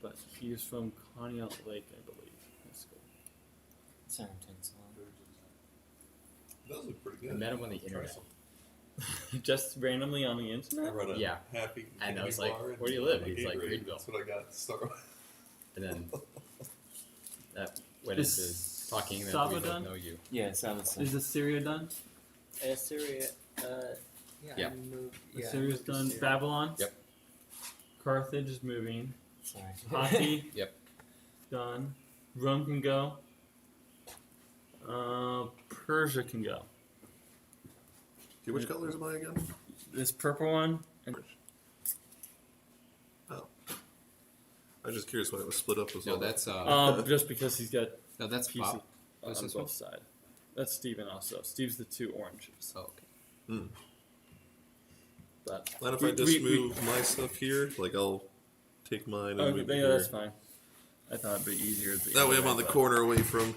But he was from Conneaut Lake, I believe. That's good. Sorry, I'm taking so long. Those look pretty I good. met him on the internet. Just randomly on the I internet? run a Yeah. happy And I was candy like, bar and "Where do you live?" a He's like, Gatorade. "Greenville." That's what I got to start with. And then that went Is into talking that Saba we both done? know you. Yeah, so Is Assyria done? Assyria, Yeah. I moved. Assyria's done. Assyria. Babylon? Yep. Carthage is moving. Sorry. Hockey? Yep. Done. Rome can go. Persia can go. Okay, which colors am I again? This purple one. Oh. I was just curious why it was split up. No, that's Just because he's got no, that's PC Bob. on What's this both one? side. That's Steven also. Steve's the 2 oranges. Oh, okay. But Mind if I just move my stuff here? Like I'll take mine and Okay, move it yeah, here. that's fine. I thought it'd be easier. That way I'm on the corner away from.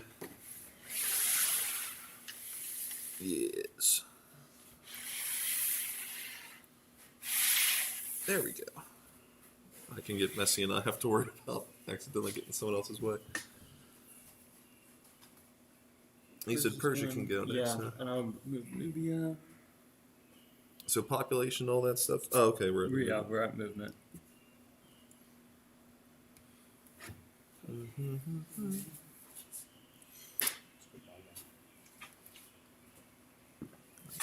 Yes. There we go. I can get messy and not have to worry about accidentally getting someone else's way. He said Persia can go next. Yeah, Huh? and I'll move maybe. So population, all that stuff. Oh, okay, we're at Yeah, we're at movement.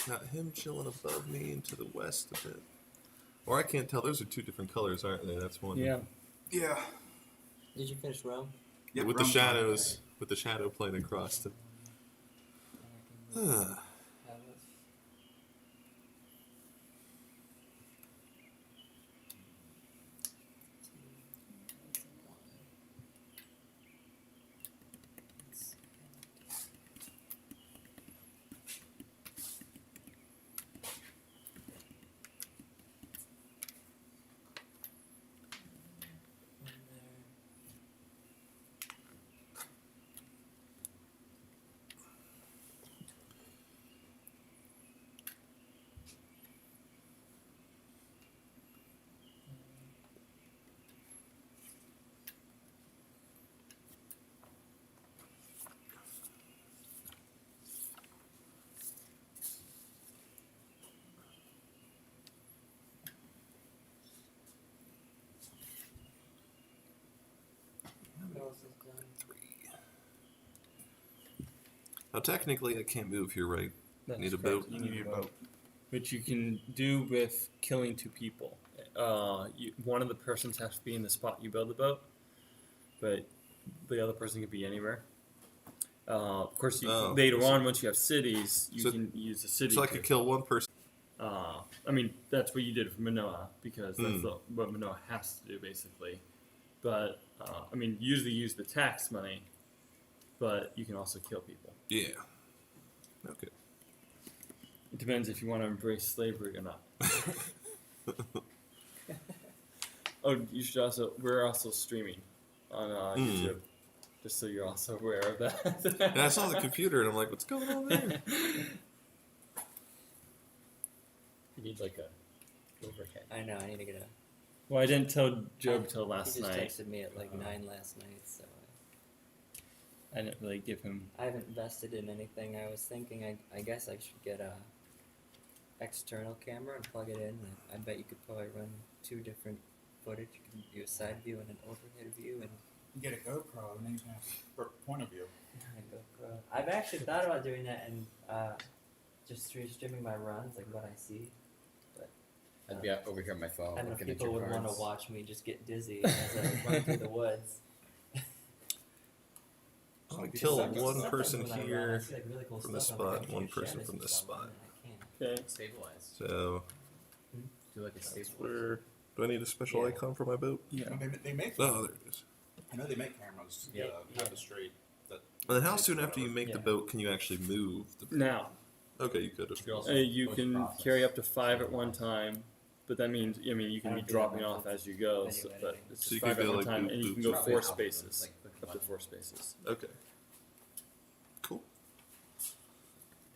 Got him chilling above me and to the west a bit. Or I can't tell. Those are 2 different colors, aren't they? That's one. Yeah. Yeah. Did you finish Rome? Yep, With the Rome's shadows, with the shadow playing across it. Huh. Now technically I can't move here, right? That's Need a correct. boat? You need a boat. Which you can do with killing 2 people. One of the persons has to be in the spot you build the boat, but the other person can be anywhere. Of course, later on, once you have cities, you can use the city. So I could kill one person. I mean, that's what you did for Manoa, because that's what Manoa has to do, basically. But, I mean, usually use the tax money, but you can also kill people. Yeah. Okay. It depends if you want to embrace slavery or not. Oh, you should also, we're also streaming on YouTube, just so you're also aware of that. And I saw the computer and I'm like, what's going on there? You need like a overhead. I know. I need to get a. Well, I didn't tell Job till last He just night. texted me at like 9 last night, so I didn't really give him. I haven't invested in anything. I was thinking I guess I should get a external camera and plug it in. I bet you could probably run 2 different footage. You can do a side view and an overhead view and You get a GoPro and then you can have point of view. a GoPro. I've actually thought about doing that and just streaming my runs, like what I see. I'd be over here on my phone I don't know if looking at people your would want to cards. watch me just get dizzy as I run through the woods. So I Because kill sometimes one when person I run, I here see, like, really cool from this stuff, and I'm spot, like, I one can't share person this from with this someone, spot. and I can't. Okay. Stabilize. So, Do like a stabilize. where do I need a special Yeah. icon for my boat? Yeah. They make. Oh, there it is. I know they make cameras. Yeah. Have a straight. That. And then how soon after you make the Yeah. boat can you actually move? Now, Okay, you could. You're also you can post-process. carry up to 5 at one time, but that means you can I be don't do dropping that off much as you go. video So, editing. but it's So just you can 5 at go one like time, boop, and you boop, can go Probably 4 half of them, spaces, like, click up to one. 4 spaces. Okay. Cool.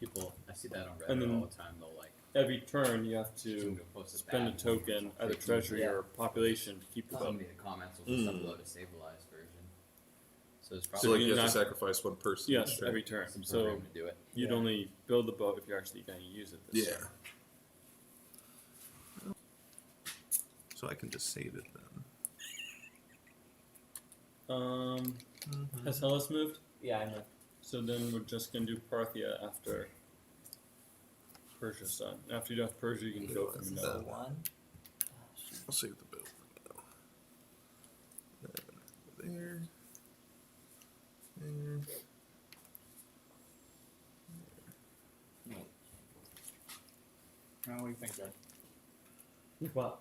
People, I see that on And Reddit then- all the time. They'll like Every turn, you have someone to will post a spend a bad token, one, either fake treasury Yeah. or population, to keep the boat. Somebody in the comments will just upload a stabilized version. So it's So probably like you you're have to not- sacrifice one person. Yes, each turn. every turn. some So program to do it. you'd Yeah. only build the boat if you're actually going to use it. This Yeah. turn. So I can just save it then. Has Hellas moved? Yeah, I know. So then we're just gonna do Parthia after Persia's done. After you do Persia, you can go This from is Minoa. the One. I'll save the boat for now. Then there. There. Now, what do you think, Joe? What?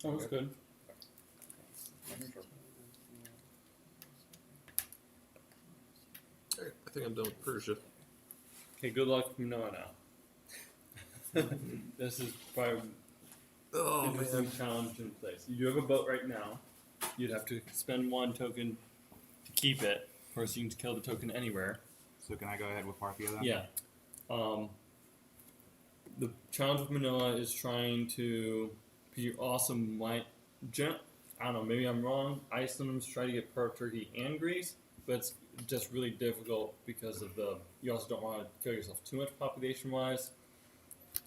Oh, that's good. Alright, I think I'm done with Persia. Okay, good luck from Noah now. This is probably Oh interesting challenge in place. You have a boat right now. You'd have to spend 1 token to keep it. Of course, you can kill the token anywhere. So can I go ahead with Parthia then? Yeah. The challenge with Manila is trying to be awesome. I don't know. Maybe I'm wrong. Icelanders try to get part of Turkey and Greece, but it's just really difficult because of the. You also don't want to kill yourself too much population-wise.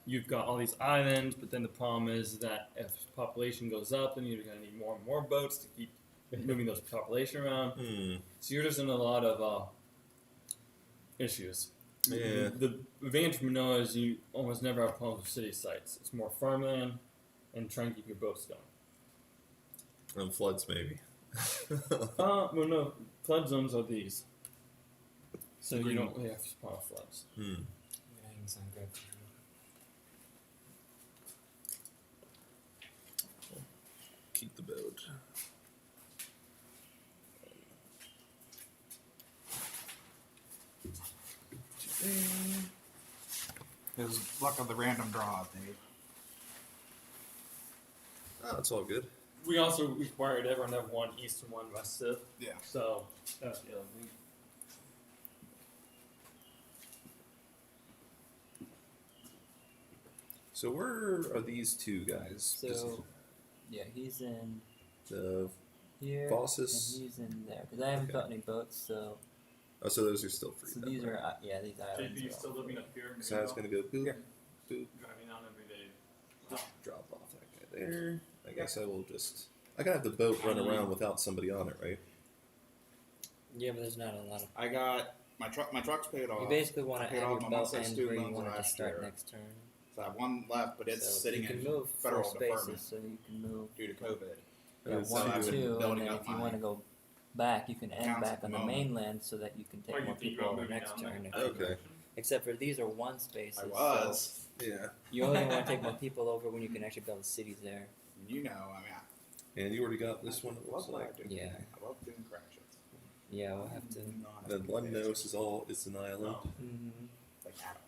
You've got all these islands, but then the problem is that if population goes up, then you're going to need more and more boats to keep moving those population around. So you're just in a lot of issues. Yeah. The advantage of Manoa is you almost never have problems with city sites. It's more farmland and trying to keep your boats going. And floods, maybe. Well, no, flood zones are these. So you don't really have to spawn floods. Keep the boat. It was luck of the random draw, Dave. Oh, it's all good. We also required everyone to have 1 east and 1 west civ. Yeah. So, So where are these two guys? So, yeah, he's in The here, Bosses. and he's in there. Because I haven't Okay. built any boats, so so those are still free. so then, these right? are these islands. JP, you are still all living free. up here? So that's gonna go boop, Yeah. boop. Driving on every day. Drop off that guy there. I guess I will just. I can have the boat run around without somebody on it, right? Yeah, but there's not a lot of. I got my truck. My truck's paid off. You basically want to paid have off your my boat Mustang end student where you loans want it to last start year. next turn. So I have 1 left, but it's So sitting you can in move 4 federal spaces, deferment so you can move. due to COVID. Yeah, Is- 1 I've and been 2, and building then up if you my want to go back, you can end accounts back at the on the moment. mainland so that you can take Or you more think people about over moving next down turn. there? Okay. Except for these are 1 spaces. I was. Yeah. So you only want to take more people over when you can actually build cities there. You know, I mean, And you already got this one. It looks love what I like. do. Yeah. I love doing crashes. Yeah, we'll have to. Then Lemnos is all. It's an island. No. Mm-hmm. Like Adam.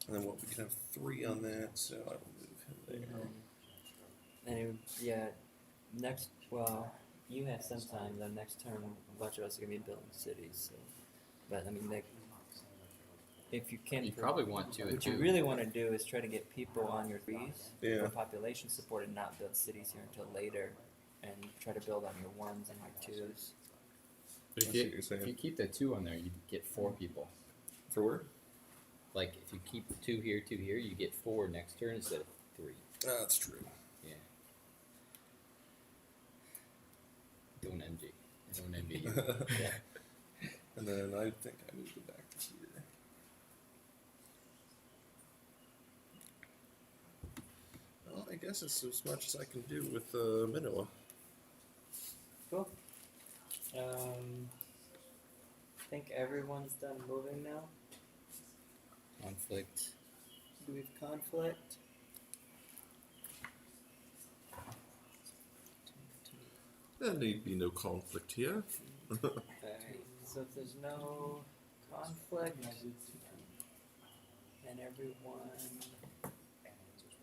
And then what? We can have 3 on that, so I will move him there. And it would, yeah, well, you have some time. The next turn, a bunch of us are gonna be building cities. So, but I mean, if you can, You probably want 2 and what 2. you really want to do is try to get people on your trees Yeah. for population support and not build cities here until later, and try to build on your 1s and your 2s. But I if see you, what you're saying. if you keep the 2 on there, you get 4 people. For where? Like if you keep 2 here, 2 here, you get 4 next turn instead of 3. That's true. Yeah. Don't envy. Don't envy you. Yeah. And then I think I moved it back to here. Well, I guess it's as much as I can do with Minoa. Cool. I think everyone's done moving now. Conflict. Do we have conflict? There need be no conflict here. Alright, so if there's no conflict, and everyone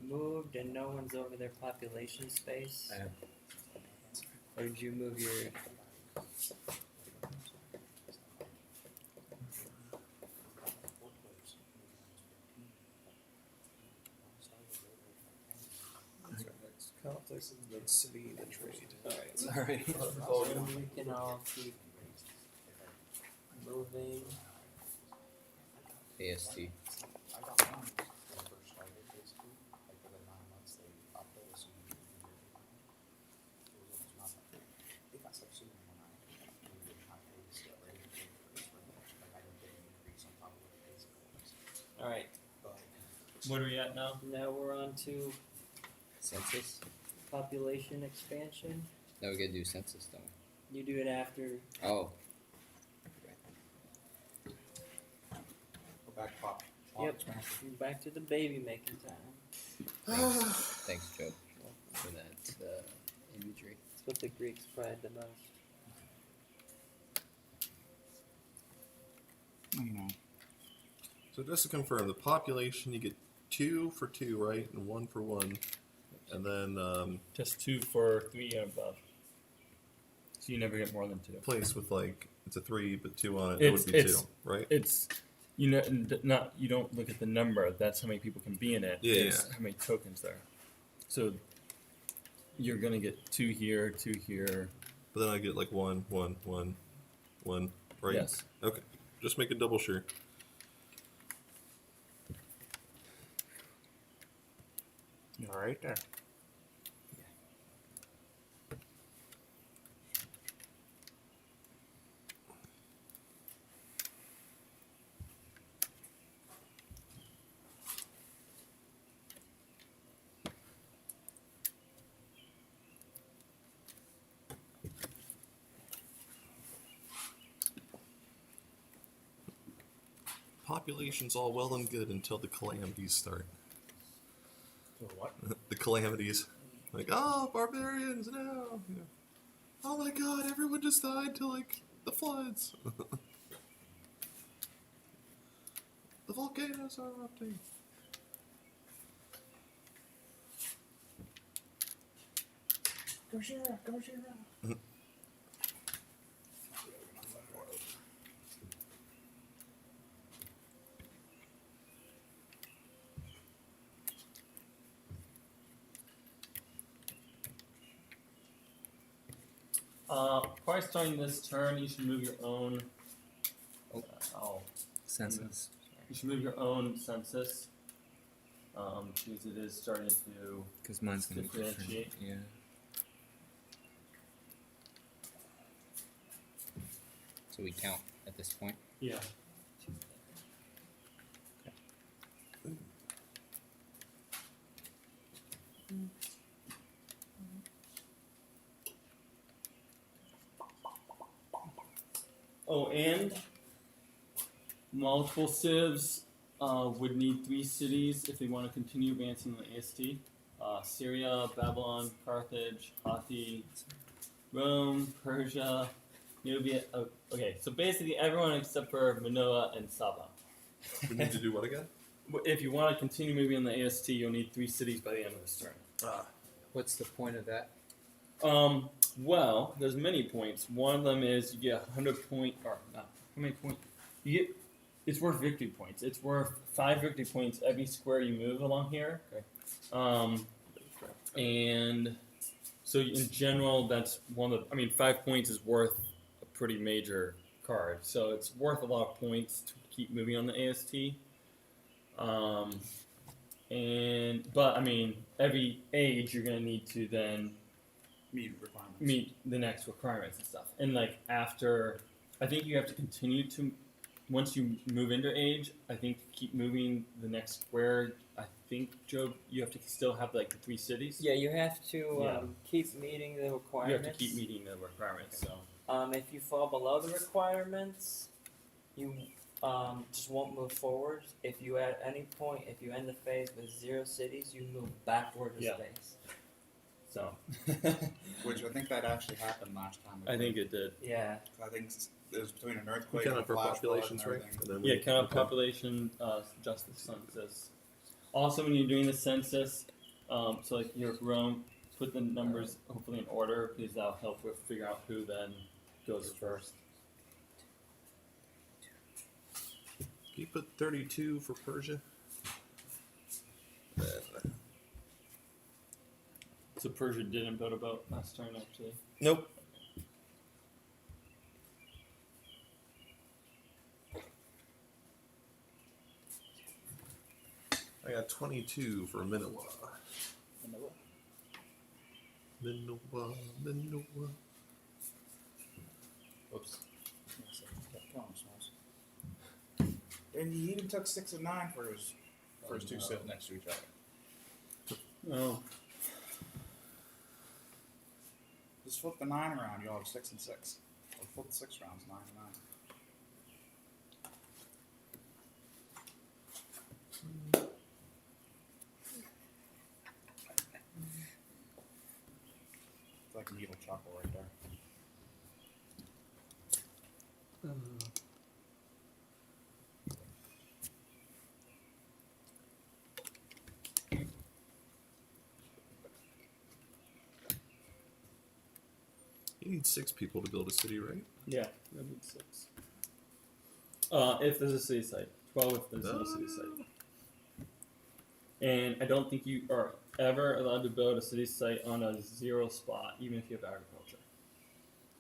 moved and no one's over their population space, I have or did you move your... Conflicts and then city and trade. Alright. Sorry. Oh, So we can all keep moving. AST. Alright, What are we at now? now we're on to Census. population expansion. Now we gotta do census, don't You do it after. Oh. Go back pop. Yep. Back to the baby making time. Thanks, Joe, for that imagery. That's what the Greeks pride the most. You know. So just to confirm, the population you get 2 for 2, right, and 1 for 1, and then Just 2 for 3 and above. So you never get more than 2. place with like it's a 3 but 2 on it. It's- It would be it's- 2, right? It's you don't look at the number. That's how many people can be in it. Yeah, It's how many tokens there. So you're gonna get 2 here, 2 here. But then I get like 1, 1, 1, 1, right? Yes. Okay. Just making double sure. All right there. Population's all well and good until the calamities start. So what? The calamities. Like, oh, barbarians now. Yeah. Oh my god, everyone just died to like the floods. The volcanoes are erupting. Go Shira, go Shira. Probably starting this turn, you should move your own. Census. You should move your own census. Because it is starting to. Because mine's gonna be different. Differentiate. Yeah. So we count at this point. Yeah. Oh, and multiple civs would need 3 cities if they want to continue advancing the AST. Syria, Babylon, Carthage, Hatti, Rome, Persia, Nubia. Oh, okay, so basically everyone except for Manoa and Saba. We need to do what again? If you want to continue moving on the AST, you'll need 3 cities by the end of this turn. What's the point of that? Well, there's many points. One of them is you get 100 point, or not, how many points? You get, it's worth victory points. It's worth 5 victory points every square you move along here. Okay. And so in general, that's one of, 5 points is worth a pretty major card. So it's worth a lot of points to keep moving on the AST. But every age you're gonna need to then meet the next requirements and stuff. And like after, I think you have to continue to, once you move into age, I think to keep moving the next square, I think, Joe, you have to still have like the 3 cities. Yeah, you have to Yeah. keep meeting the You requirements. have to keep meeting the requirements. So If you fall below the requirements, you just won't move forward. If you at any point, if you end the phase with 0 cities, you move backward a Yeah. space. So Which I think that actually happened last time. I think it did. Yeah. I think it was between an We earthquake count and up a our flash flood populations, and right? everything. And then Yeah, we- count up okay. population, justice census. Also, when you're doing the census, so like your Rome, put the numbers hopefully in order because that'll help with figure out who then goes first. Can you put 32 for Persia? So Persia didn't build a boat last turn, actually. Nope. I got 22 for Minowa. Minowa. Whoops. And he even took 6 and 9 for his 2 sit next to each other. Oh, The Just flip the 9 around. You'll have 6 and 6. Or flip the 6 rounds, 9 and 9. It's like an evil chuckle right there. You need 6 people to build a city, right? Yeah, that'd be 6. If there's a city site. 12 if there's no city site. And I don't think you are ever allowed to build a city site on a 0 spot, even if you have agriculture.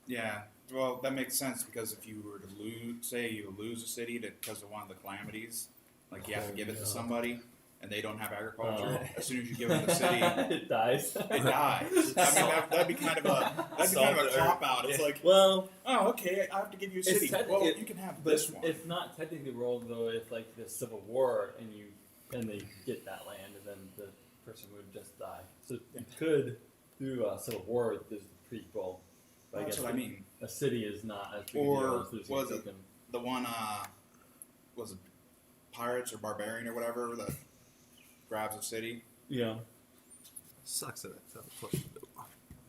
Yeah, well, that makes sense because if you were to lose, say you lose a city because of one of the calamities, like you have to give it to somebody and they don't have agriculture, as soon as you give them the city, it dies. it dies. I mean, that'd be kind of a cop out. It's like, Well, oh, okay, I have to give you a city. Well, you can have this one. It's not technically rolled though. If like there's civil war and they get that land, and then the person would just die. So you could do a civil war. There's the prequel. But I That's guess what I mean. A city is not as big a Or deal as losing was a it token. the one? Was it pirates or barbarian or whatever that grabs a city? Yeah. Sucks that I found a question.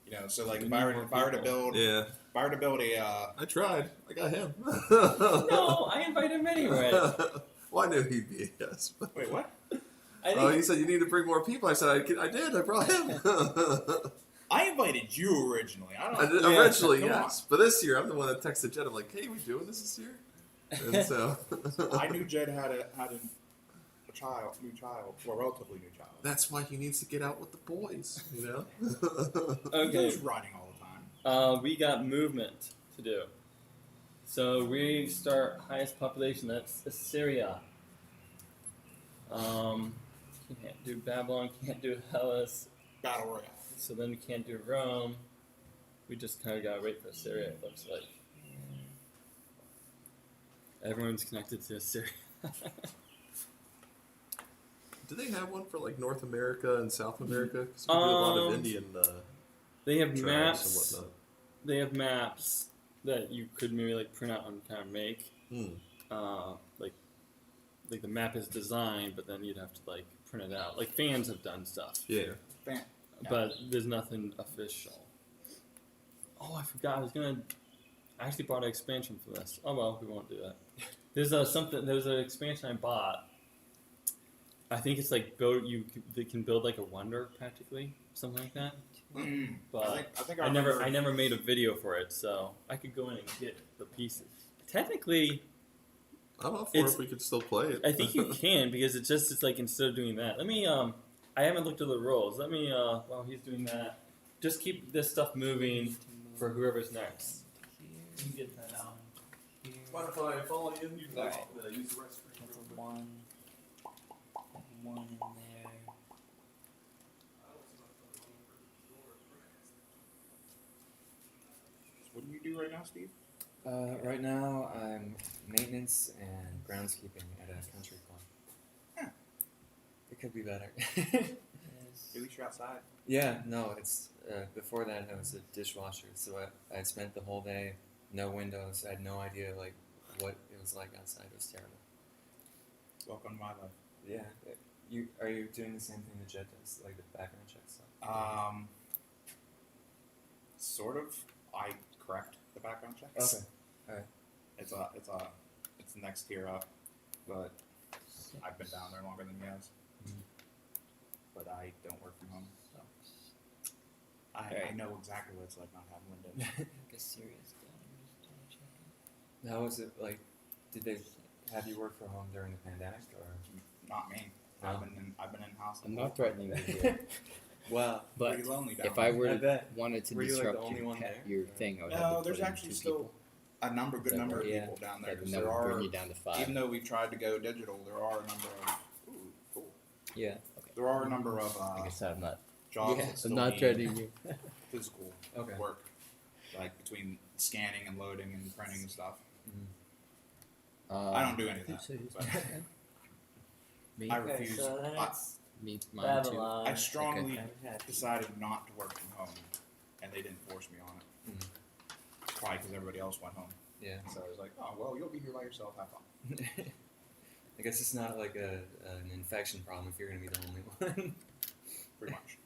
You know, so like We if need I were more to people. build, Yeah, if I were to build a, I tried. I got him. No, I invited him anyway. Well, I knew he'd be a yes. But... wait, what? I Oh, think he said you need to bring more people. I said I did. I brought him. I invited you originally. I don't. I did, Yeah, eventually, come yes. But this year, I'm the one that texted Jed. I'm like, hey, we doing this year? And so I knew Jed had a new child, well, relatively new child. that's why he needs to get out with the boys. You know. okay. He's riding all the time. We got movement to do. So we start highest population. That's Assyria. Can't do Babylon. Can't do Hellas. Battle Royale. So then we can't do Rome. We just kind of gotta wait for Assyria. It looks like everyone's connected to Assyria. Do they have one for like North America and South America? Because we do a lot of Indian They have tribes maps. and whatnot. They have maps that you could maybe like print out and kind of make. Like the map is designed, but then you'd have to like print it out. Like fans have done stuff, Yeah. Bam. but there's nothing official. Oh, I forgot. I actually bought an expansion for this. Oh well, we won't do that. There's There's an expansion I bought. I think it's like they can build like a wonder practically, something like that. But I think I remember- never made a video for it, so I could go in and get the pieces. Technically, I'm up for if we could still play it. I think you can because it's like instead of doing that. Let me I haven't looked at the rules. Let me while he's doing that, just keep this stuff moving for whoever's next. You get that out. Mind if I follow you? Use the Alright. use the restroom. That's a one in there. What do you do right now, Steve? Right now, I'm maintenance and groundskeeping at a country club. Huh. It could be better. At least you're outside. Yeah, no, it's before that I was a dishwasher, so I spent the whole day, no windows. I had no idea like what it was like outside. It was terrible. Welcome to my life. Yeah, are you doing the same thing that Jet does, like the background check stuff? Sort of. I correct the background checks. Okay. Alright. It's the next tier up, but I've been down there longer than he has. Mhm. But I don't work from home, so I Alright. know exactly what it's like not having windows. How was it like? Did they have you work from home during the pandemic, or? Not me. No. I've been in house. I'm not threatening you here, Wow. but Pretty lonely down if I there. were I to bet. wanted to Were you, like, the disrupt only one there? your thing, I would have No, to there's put in actually 2 still people. a good That number of would- people down there. That 'cause would there never bring are, you down to 5. even though we've tried to go digital, there are a number of Yeah. Okay. there are a number of I guess I'm not. jobs Yeah, that still I'm not need threatening you. physical Okay. work, like between scanning and loading and printing and stuff. I don't do any of that. But Me? I Okay, refuse. so that's Me, mine too. Babylon. I strongly Okay. decided not to work from home and they didn't force me on it. Mm. Probably because everybody else went home. Yeah. So I was like, oh well, you'll be here by yourself. Have fun. I guess it's not like an infection problem if you're gonna be the only one. Pretty much.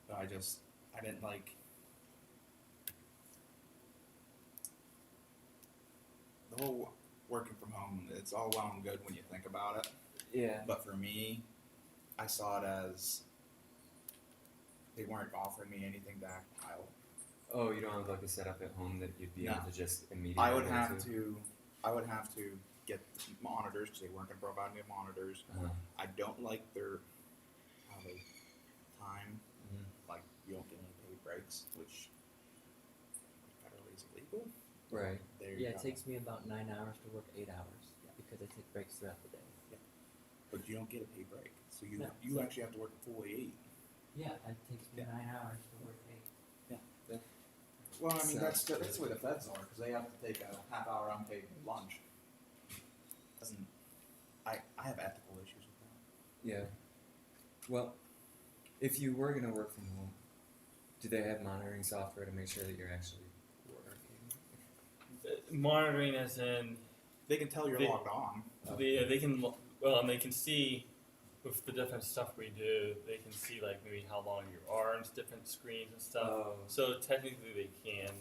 So I didn't like the whole working from home. It's all well and good when you think about it, Yeah. but for me, I saw it as they weren't offering me anything to act pile. Oh, you don't have like a setup at home that you'd be No. able to just immediately. I would go have to get monitors because they weren't going to provide me monitors. Uh-huh. I don't like their how they time. Mhm. Like you don't get any paid breaks, which federally is illegal. Right. There you Yeah, go. it takes me about 9 hours to work 8 hours because I take breaks throughout the day. But you don't get a paid break, so you No. actually have to work a full 8. Yeah, it takes me Yeah. 9 hours to work 8. Well, I mean So- that's the way the feds are because they have to take a half-hour unpaid lunch. Doesn't I have ethical issues with that. Yeah. Well, if you were gonna work from home, do they have monitoring software to make sure that you're actually working? Monitoring as in They can tell you're They- logged on. they can and they can see with the different stuff we do. They can see like maybe how long you are on different screens and stuff. Oh. So technically they can.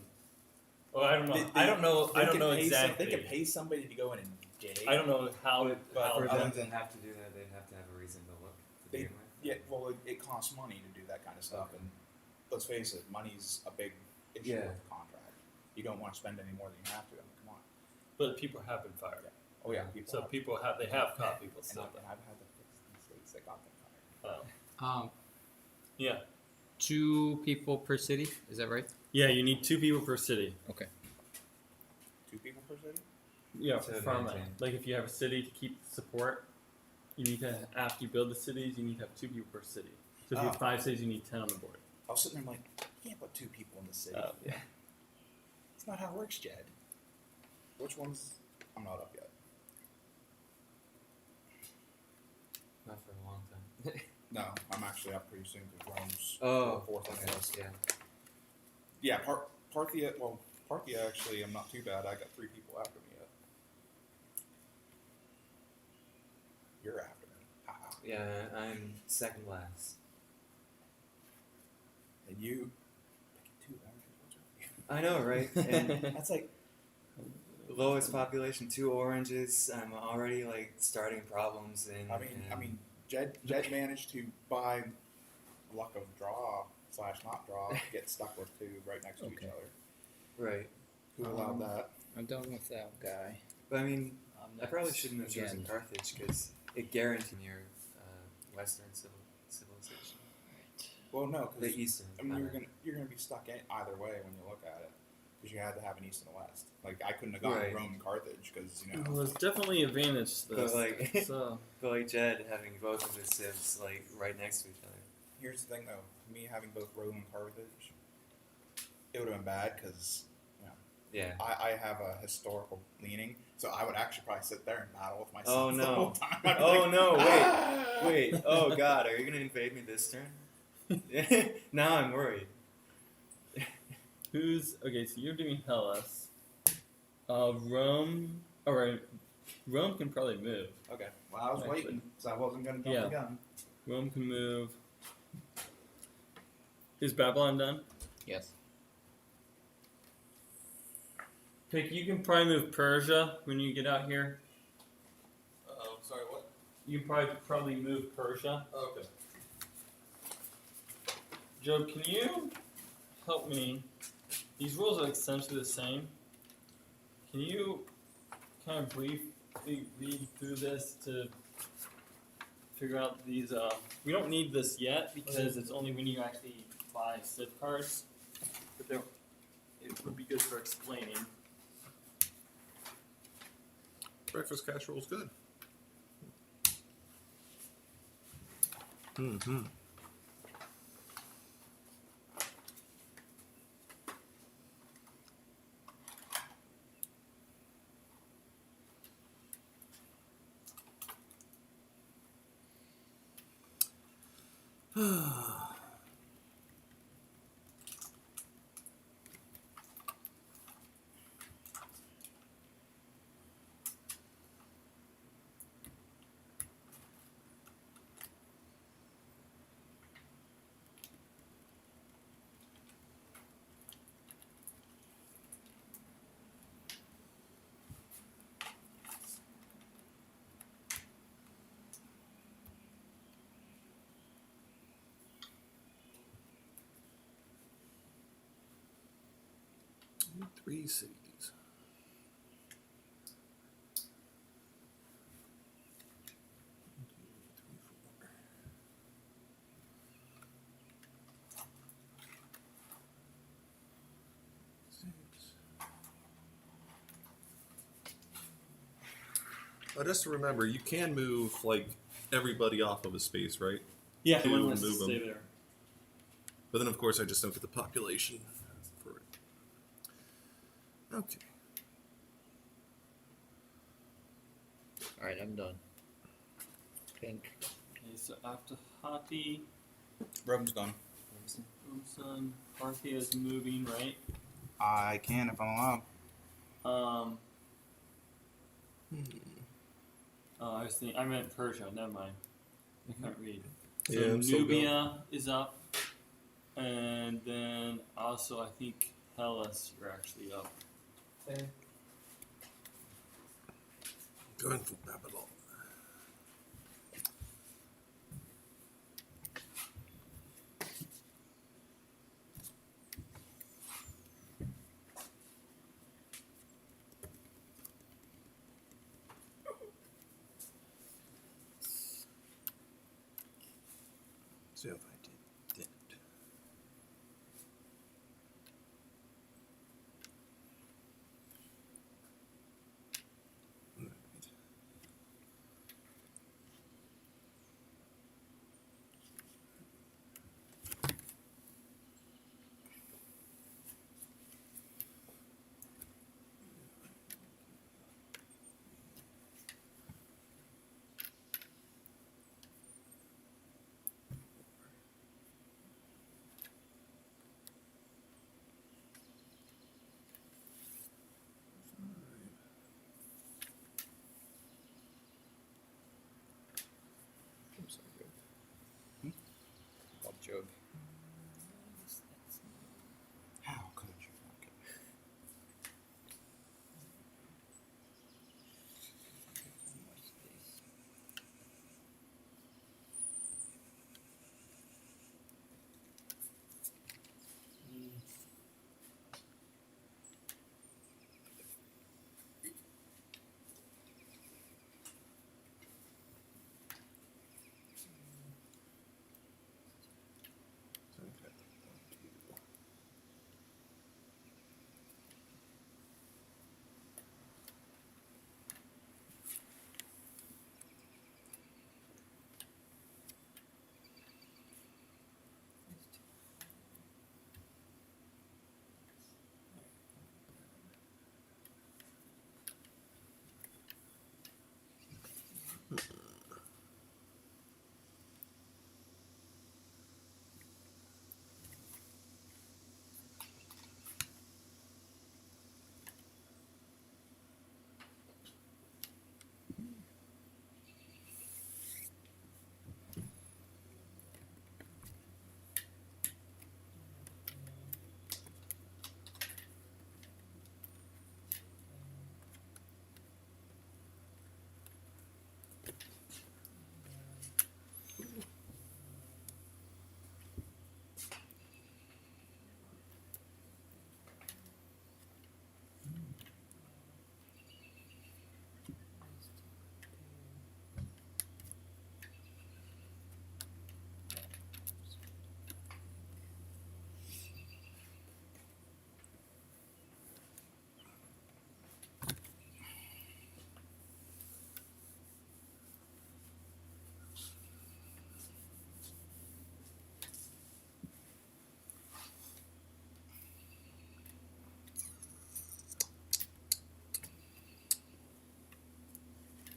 Well, I don't know. They- I don't know. They I don't can know pay exactly. They could pay somebody to go in and gauge. I don't know how. But how for other them to than- have to do that, they'd have to have a reason to look. To They- begin with. Yeah, well, it costs money to do that kind of stuff, Okay. and let's face it, money's a big issue Yeah. with the contract. You don't want to spend any more than you have to. I mean, come on. But people have been fired. Oh yeah, people. So have, people have caught people and still. I've had to fix mistakes that got them fired. Yeah. 2 people per city. Is that right? Yeah. You need 2 people per city. Okay. 2 people per city. Yeah, To for farmland. maintain. Like if you have a city to keep support, you need to after you build the cities, you need to have 2 people per city. So if you have 5 cities, you need 10 on the board. I was sitting there like, you can't put 2 people in the city. Yeah. It's not how it works, Jed. Which ones? I'm not up yet. Not for a long time. No, I'm actually up pretty soon because Rome's Oh, fourth on okay. the list. Yeah. Yeah, Parthia. Well, Parthia actually, I'm not too bad. I got 3 people after me yet. You're after me. Haha. Yeah, I'm second last. And you picking 2 oranges. What's wrong with you? I know, right? And That's like lowest population, 2 oranges. I'm already like starting problems. And I mean, Jed managed to buy luck of draw / not draw, get stuck with 2 right next to each Okay. other. right. Who allowed that? I'm done with that guy. But I mean, I probably next shouldn't have chosen again. Carthage because it guaranteed your Western civilization. Well, no, The because Eastern. I mean, rather. you're gonna be stuck in either way when you look at it, because you had to have an East and a West. Like I couldn't have gone Right. Rome and Carthage because you know. Well, there's definitely advantage to this. But, like- so But like Jed having both of his civs like right next to each other. Here's the thing, though. Me having both Rome and Carthage, it would have been bad because Yeah. I have a historical leaning, so I would actually probably sit there and battle with myself Oh, the no. whole time. I'd be Oh like, no! "Ah!" Wait. Oh God! Are you gonna invade me this turn? Now I'm worried. who's okay? So you're doing Hellas. Rome. All right. Rome can probably move. Okay. Well, I was Actually. waiting, so I wasn't gonna jump Yeah. the gun. Rome can move. Is Babylon done? Yes. Pick. You can probably move Persia when you get out here. Sorry, what? You can probably move Persia. Okay. Joe, can you help me? These rules are essentially the same. Can you kind of briefly read through this to figure out these? We don't need this yet because it's only when you actually buy Civ cards. But it would be good for explaining. Breakfast casserole is good. Mm-hmm. 3 cities. Just to remember, you can move like everybody off of a space, right? Yeah, To one has to move stay them. there. But then, of course, I just don't get the population for it. Okay. All right, I'm done. Pink. Okay, so after Hathi, Rome's done. Umsun, Parthia is moving, right? I can if I'm allowed. Oh, I was thinking. I meant Persia. Never mind. I can't read. So Yeah, I'm still going. Nubia is up, and then also I think Hellas are actually up. Going for Babylon. See if I did it. I'm so good. Bob Job. How could you? Okay.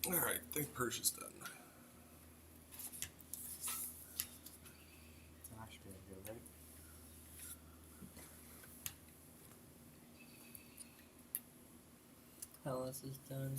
All right, I think Persia's done. else is done.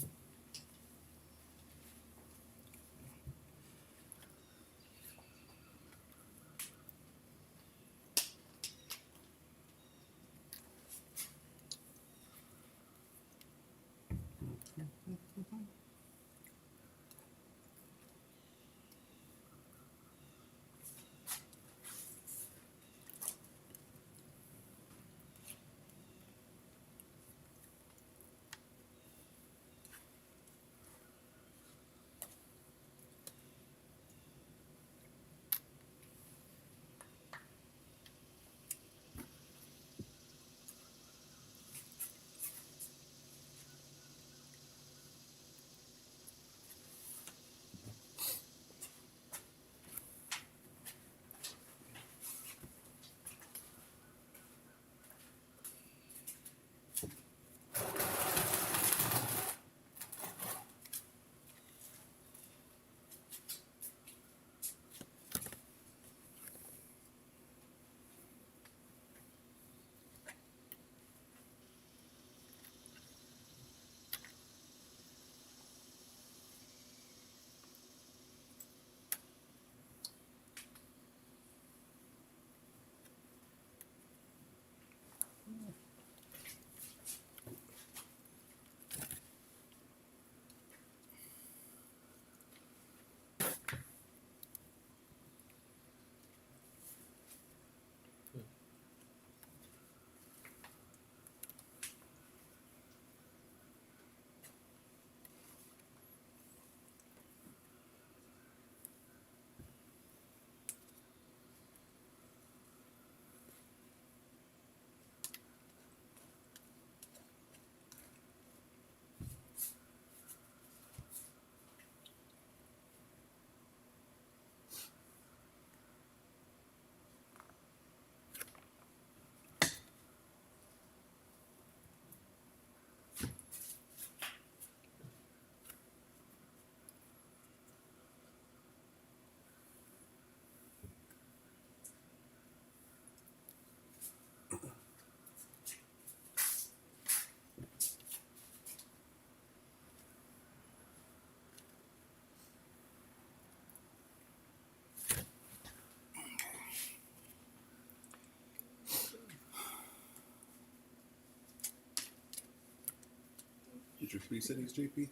Get your 3 cities, JP.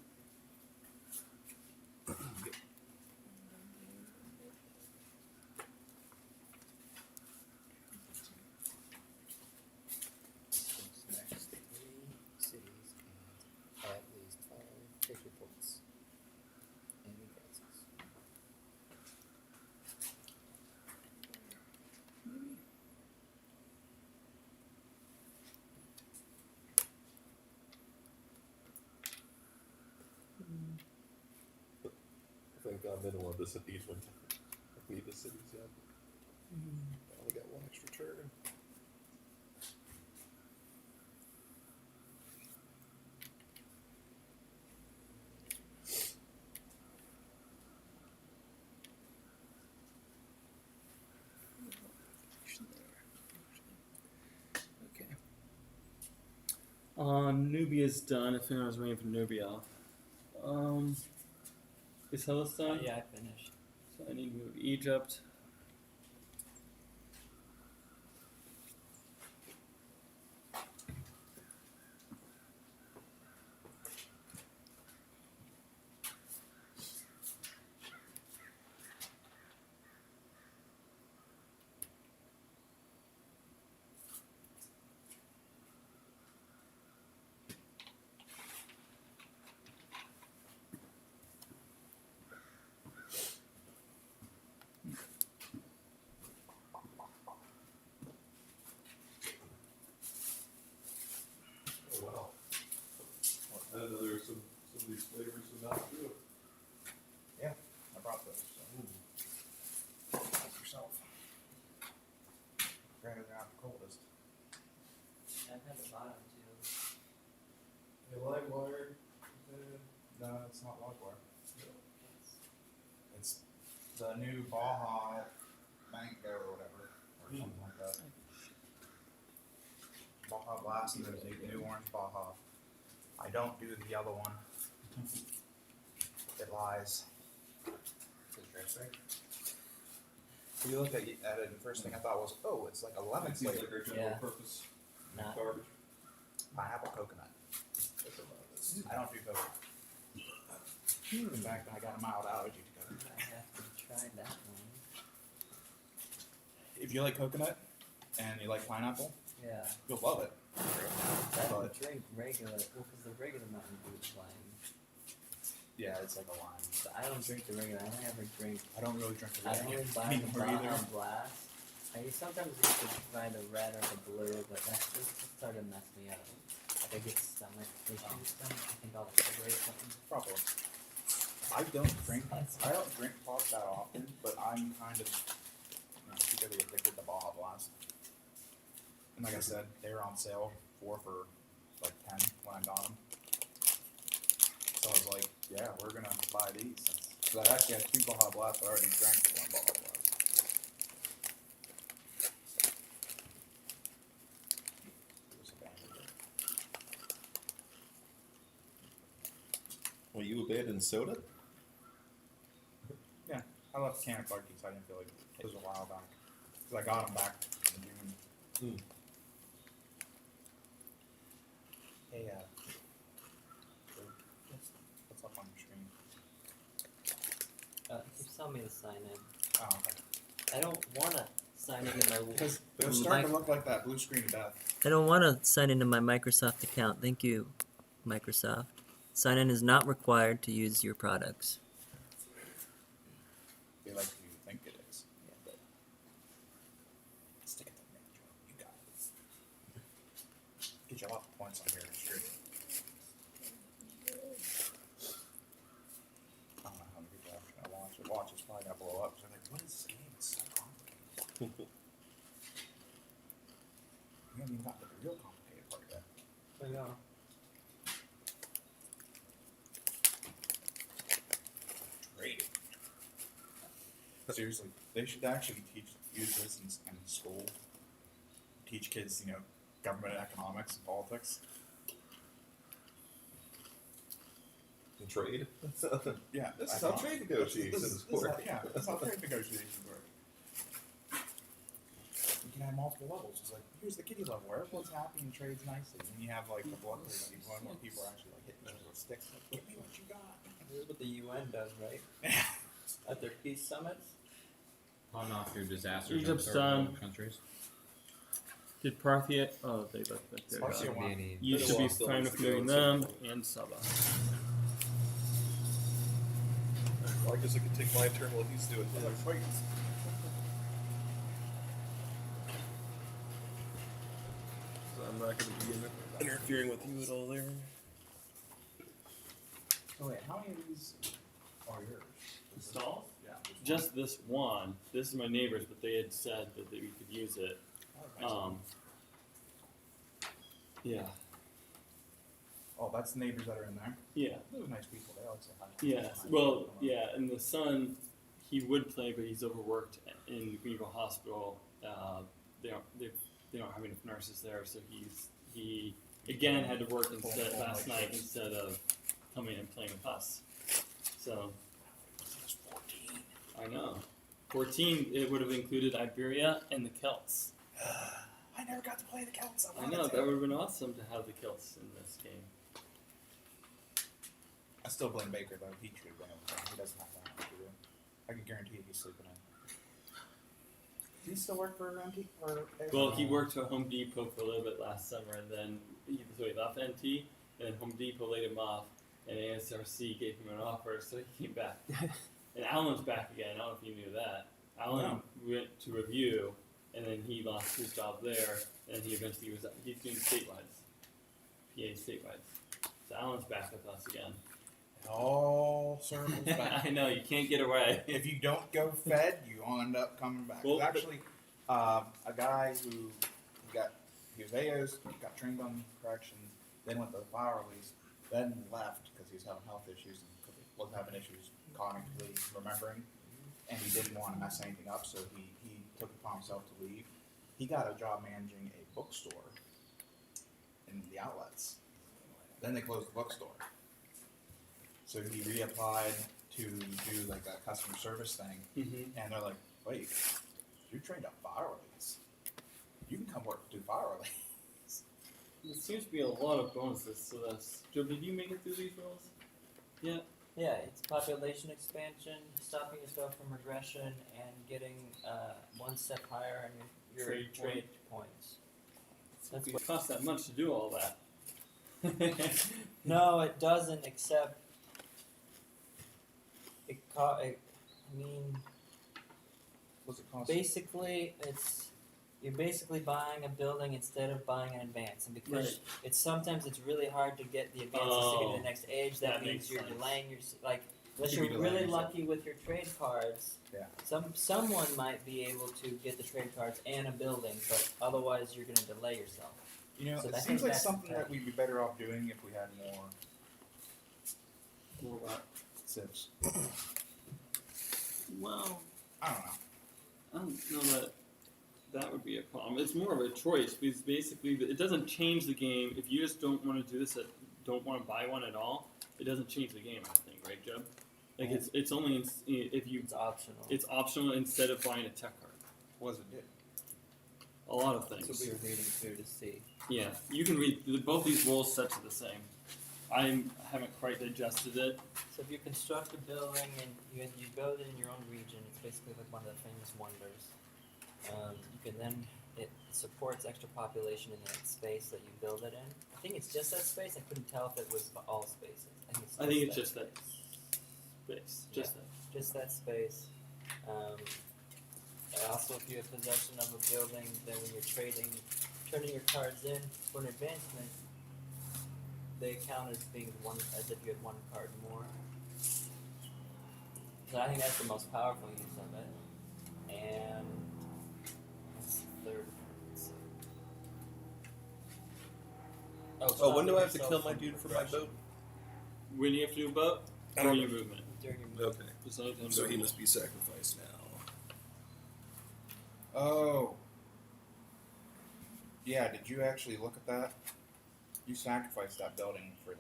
Next 3 cities and at least 5 victory points and advances. Thank God Minowa doesn't need one. I need the cities yet. I only got 1 extra turn. Okay. Nubia's done. If anyone's waiting for Nubia. Is Hellas done? Yeah, I finished. So I need to move Egypt. Oh wow. I didn't know there were some of these flavors in Mountain Dew. Yeah, I brought those. So. Help yourself. Granted, they're not the coldest. I had the bottom too. Hey, LimeWire. No, it's not Logware. It's the new Baja Mango or whatever, or something like that. Baja Blast, and there's a new orange Baja. I don't do the other one. It lies. If you look at it, the first thing I thought was, oh, it's like a lemon Seems flavor. like our general Yeah. purpose Not. garbage. Pineapple coconut. That's about this. I don't do coconut. In fact, I got a mild allergy to coconut. I have to try that one. If you like coconut and you like pineapple, Yeah. you'll love it. I don't drink regular, well, because the regular Mountain Dew is lime. Yeah, it's like a lime. But I don't drink the regular. I only ever drink. I don't really drink the I red only buy the anymore either. Baja Blast. I sometimes used to buy the red or the blue, but that's just started to mess me up. Like I get stomach issues. I think I'll sugar or something. Probably. I don't drink pop that often, but I'm kind of secretly addicted to Baja Blast. And like I said, they were on sale for like 10 when I got them. So I was like, yeah, we're gonna buy these. So I actually had 2 Baja Blasts, but I already drank 1 Baja Blast. Well, you abandoned soda? I left a can of Clarkies. I didn't feel like it was a while back. Because I got them back in June. Hey, what's up on your screen? Just tell me to sign in. Oh, okay. I don't want to sign in my. Because it was starting to look like that blue screen of death. I don't want to sign into my Microsoft account. Thank you, Microsoft. Sign in is not required to use your products. They like you think it is. Yeah, but stick it to the main job. You got it. Get you a lot of points on your stream. I don't know how many people are actually gonna watch it. Watch it's probably gonna blow up. So they're like, what is this game? It's so complicated. We haven't even got to the real complicated part yet. I know. Trading. Seriously, they should actually use this in school. Teach kids, government economics and politics. And trade? Yeah, This is how trade negotiations work. That's how trade negotiations work. You can have multiple levels. It's like, here's the kiddie level where everyone's happy and trades nicely. And then you have like the bloodthirsty people, and when people are actually like hitting each other with sticks. Like, give me what you got. This is what the UN does, right? At their peace summits. On off your disasters in Egypt's third done. world countries. Did Parthia? Oh, they left back there. Parthia Shouldn't be won. any- You should be fine with doing them and Saba. Well, I guess I could take my turn while he's doing his. So I'm not going to be interfering with you at all there. Oh wait, how many of these are yours? Stalls? Yeah. Just this one. This is my neighbor's, but they had said that we could use it. Yeah. Oh, that's the neighbors that are in there. Yeah. Those are nice people. They always say hi. Yeah. Well, yeah, and the son, he would play, but he's overworked in Greenville Hospital. They don't have enough nurses there, so he again had to work instead last night instead of coming and playing with us. So There's 14. I know. 14, it would have included Iberia and the Celts. I never got to play the Celts. I know, that would have been awesome to have the Celts in this game. I still blame Baker though. He should have been able to. He doesn't have that much to do. I can guarantee he's sleeping in. Does he still work for NT? Well, he worked for Home Depot for a little bit last summer, and then he left NT, and then Home Depot laid him off, and ASRC gave him an offer, so he came back. And Alan's back again. I don't know if you knew that. Alan went to review, and then he lost his job there, and he eventually he's doing statewide, PA statewide. So Alan's back with us again. It all circles back. I know, you can't get away. If you don't go Fed, you end up coming back. Well, Actually, a guy who he was AOs, got trained on corrections, then went to the file release, then left because he was having health issues and wasn't having issues cognitively remembering, and he didn't want to mess anything up, so he took it upon himself to leave. He got a job managing a bookstore in the outlets. Then they closed the bookstore. So he reapplied to do like that customer service thing, Mm-hmm. and they're like, "Wait, you're trained on fire relays. You can come work do fire relays." There seems to be a lot of bonuses to this. Joe, did you make it through these roles? Yeah. Yeah, it's population expansion, stopping yourself from regression, and getting one step higher on your Trade points. That's what costs that much to do all that. No, it doesn't. Except I mean, What's it cost? basically, you're basically buying a building instead of buying an advance, and because sometimes it's really hard to get the advances to get to the next age. That, that means makes you're sense. delaying your unless You you're could be delaying really yourself. lucky with your trade cards. Yeah. Someone might be able to get the trade cards and a building, but otherwise you're going to delay yourself. You know, So it I seems think like that's something fair. that we'd be better off doing if we had more More what? civs. Well, I don't know. I don't know that that would be a problem. It's more of a choice because basically it doesn't change the game. If you just don't want to do this, don't want to buy one at all, it doesn't change the game. I think, right, Jeb? Like it's only if you It's optional. it's optional instead of buying a tech card. What does it do? A lot of That's things. what we were reading through to see. Yeah, you can read both these rule sets are the same. I haven't quite digested it. So if you construct a building and you build it in your own region, it's basically like one of the famous wonders. You can then it supports extra population in that space that you build it in. I think it's just that space. I couldn't tell if it was all spaces. I think it's that just that space. space. Just Just that space. Also, if you have possession of a building, then when you're turning your cards in for an advancement, they count as being one, as if you had one card more. So I think that's the most powerful use of it. And what's the third? Let's see. Oh, when do I have to stopping kill yourself my from dude for my progression boat? when you have to do a boat, I during don't your movement. during your movement. Okay. Just anything So he during- must be sacrificed now. Oh. Yeah, did you actually look at that? You sacrificed that building for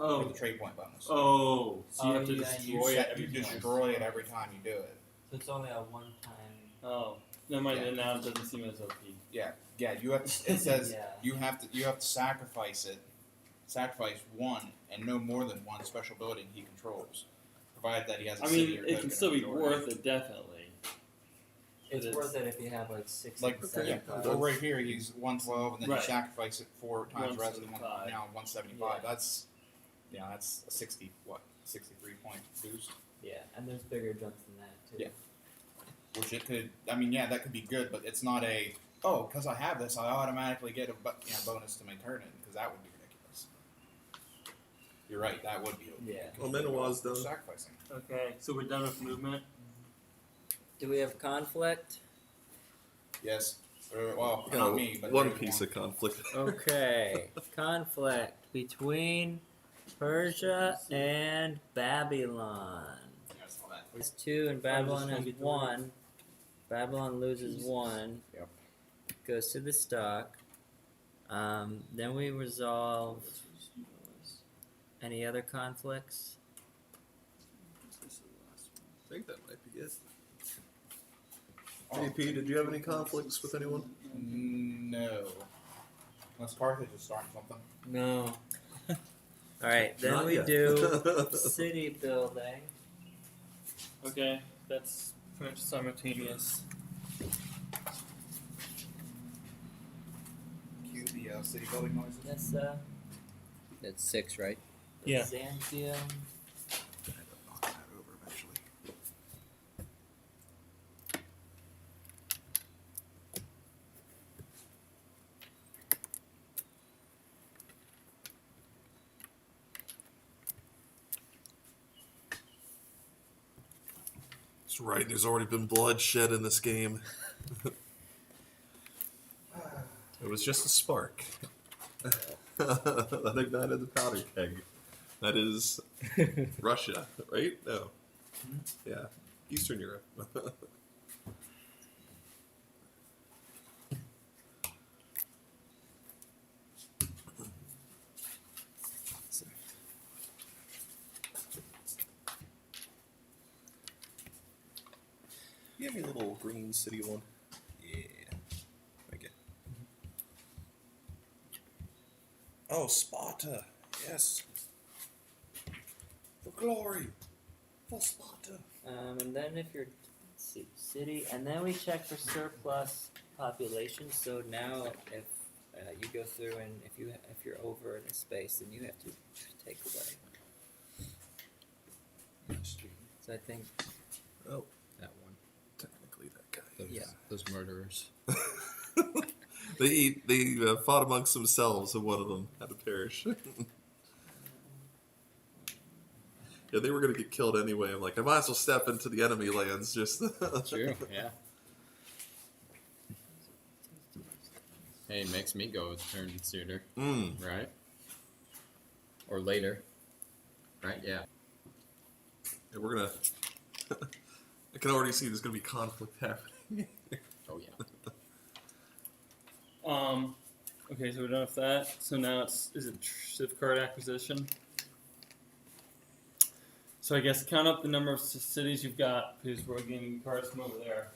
Oh, the trade point bonus. oh, so you have to yeah, destroy you it every you time. destroy it every time you do it. So it's only a one-time. Oh, never mind. Yeah. Now it doesn't seem as OP. Yeah, you have to, it says Yeah. you have to sacrifice it. Sacrifice one and no more than one special building he controls, provided that he has a I city mean, or it can token still of be authority. worth it, definitely. It's But worth it if you have like 6 Like and 7 yeah, cards. well, right here he's 112, and then Right. you sacrifice it 4 times the rest of them. 175. Now 175. Yeah. That's a 63 point boost. Yeah, and there's bigger jumps than that too. Yeah. Which it could. I mean, yeah, that could be good, but it's not a because I have this, I automatically get a bonus to my turn in because that would be ridiculous. You're right. That would be. Yeah. Well, Minowa's done. Sacrificing. Okay, so we're done with movement. Do we have conflict? Yes. Well, Yeah, not me, but one there's piece of conflict. Okay. Conflict between Persia and Babylon. Yeah, I saw that. It's 2 and Babylon has 1. Babylon loses Jesus. 1. Yep. Goes to the stock. Then we resolve any other conflicts. I think that might be it. Oh. AP, did you have any conflicts with anyone? No. Unless Carthage is starting something. No. Alright, then Not we yet. do city building. Okay, that's pretty much simultaneous. Cue the city building noises. That's 6, right? Yeah. Byzantium. I have to knock that over eventually. That's right, there's already been bloodshed in this game. It was just a spark. That ignited the powder keg. That is Russia, right? No. Yeah, Eastern Europe. You have your little green city one. Yeah. Okay. Oh, Sparta. Yes. For glory. For Sparta. And then if you're, let's see, city, and then we check for surplus population. So now, if you go through and if you're over in a space, then you have to take away. So I think Oh, That one. technically that guy. Those, Yeah. Those murderers. They fought amongst themselves, and one of them had to perish. Yeah, they were gonna get killed anyway. I'm like, I might as well step into the enemy lands. Just True, yeah. Hey, it makes me go a turn sooner, right? Or later. Right, yeah. Yeah, we're gonna. I can already see there's gonna be conflict happening. Oh, yeah. Okay, so we're done with that. So now is it Civ card acquisition? So I guess count up the number of cities you've got, because we're getting cards from over there.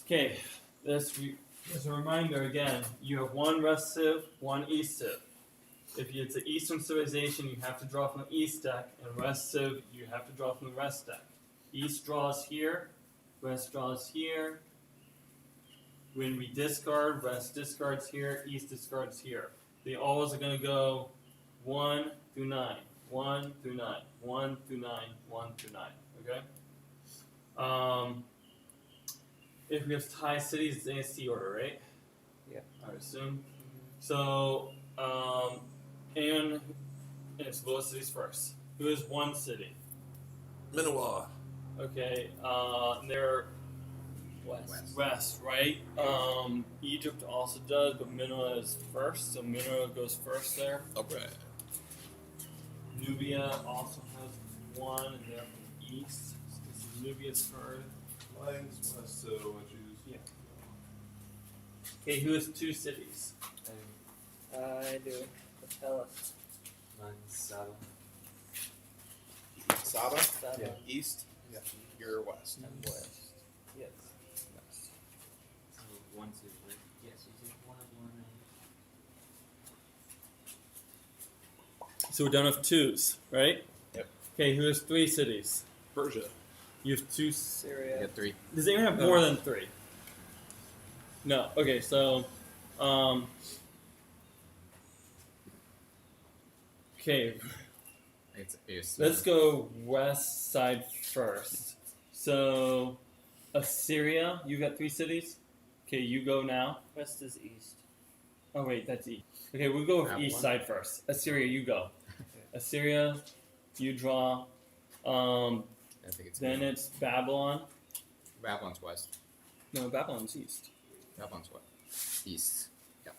Okay, as a reminder again, you have one West Civ, one East Civ. If it's an Eastern Civilization, you have to draw from the East deck, and West Civ, you have to draw from the West deck. East draws here, West draws here. When we discard, West discards here, East discards here. They always are going to go 1 through 9, 1 through 9, 1 through 9, 1 through 9. Okay? If we have tie cities, it's AST order, right? Yeah. I would assume. So, and it's lowest cities first. Who is one city? Minowa. Okay, they're west, right? Egypt also does, but Minoa is first, so Minoa goes first there. Alright. Nubia also has one, and they're from the east. So this is Nubia's first. Mine's west, so I choose. Yeah. Okay, who has two cities? I do. Tell us. Mine's Saba. Saba, Seven. east. Yeah. You're west. And west. Yes. So 1, 2, 3. Yes, you take 1, 1, So we're done with twos, right? Yep. Okay, who has three cities? Persia. You have two. I Syria. got 3. Does anyone have more than three? No. Okay, so, okay, It's let's go west side first. So, Assyria, you got three cities. Okay, you go now. West is east. Oh wait, that's east. Okay, we'll go with That east one. side first. Assyria, you go. Assyria, you draw. I think it's Then it's Babylon. Babylon's west. No, Babylon's east. Babylon's west. East.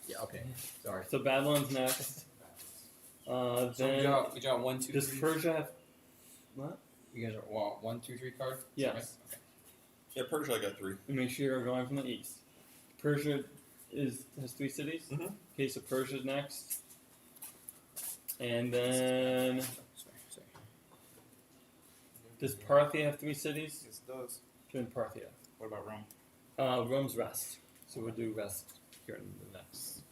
Yeah, okay. Sorry. So Babylon's next. So Then we draw 1, 2, does 3. Persia have what? You guys are 1, 2, 3 card? Is that Yes. right? Okay. Yeah, Persia, I got 3. And make sure you're going from the east. Persia has three cities. Mhm. Okay, so Persia's next. And then Sorry. does Parthia have three cities? Yes, it does. Then Parthia. What about Rome? Rome's rest. So we'll do rest here in the next.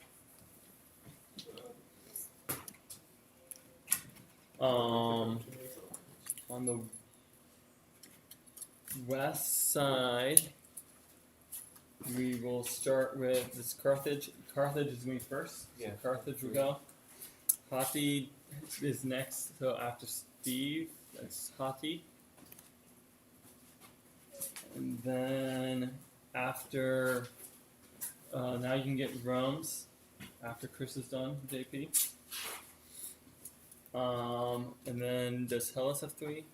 On the west side, we will start with this Carthage. Carthage is going first. So Yeah. Carthage will go. Hatti is next. So after Steve, that's Hatti. And then after, now you can get Rome's. After Chris is done, JP. And then does Hellas have three?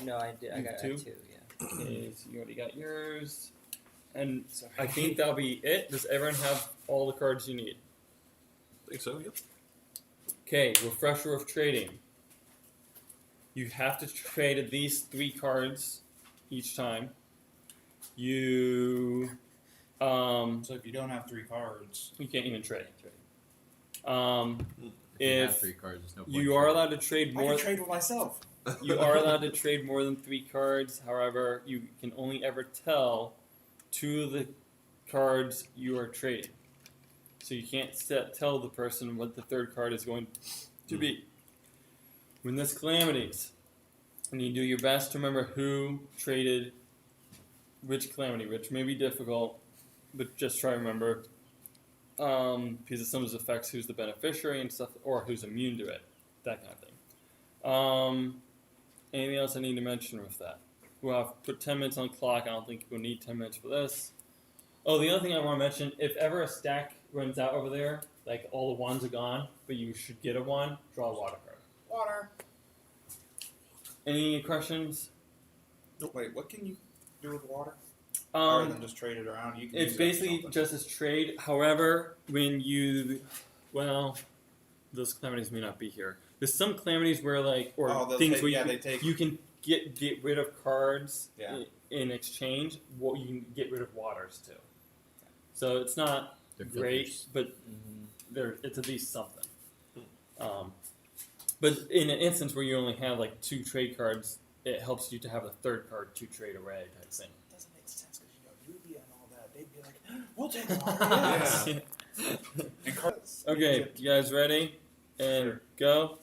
No, I did. I You got two? two. Yeah. Okay, so you already got yours. And I think that'll be it. Does everyone have all the cards you need? I think so, yep. Okay, refresher of trading. You have to trade at least 3 cards each time. You So if you don't have 3 cards, you can't even trade. If you have If 3 cards, there's no point. you are allowed to trade I more. can trade with myself. You are allowed to trade more than 3 cards. However, you can only ever tell 2 of the cards you are trading. So you can't tell the person what the 3rd card is going to be. When there's calamities, and you do your best to remember who traded which calamity, which may be difficult, but just try to remember. Because of some of its effects, who's the beneficiary and stuff, or who's immune to it, that kind of thing. Anything else I need to mention with that? We'll have put 10 minutes on the clock. I don't think we'll need 10 minutes for this. Oh, the other thing I want to mention, if ever a stack runs out over there, like all the ones are gone, but you should get a 1, draw a water card. Water. Any questions? Wait, what can you do with water? Other than just trade it around, you can. It's use that for basically something. just as trade. However, when you, well, those calamities may not be here. There's some calamities where or they'll things take- where yeah, you, they take- you can get rid of cards Yeah. in exchange. What you can get rid of waters too. So it's not They're great, filters. but it's at least something. But in an instance where you only have 2 trade cards, it helps you to have a 3rd card to trade array type thing. It doesn't make sense because Rubia and all that, they'd be like, we'll take water. Yeah. And cards. Okay, you guys ready? And go.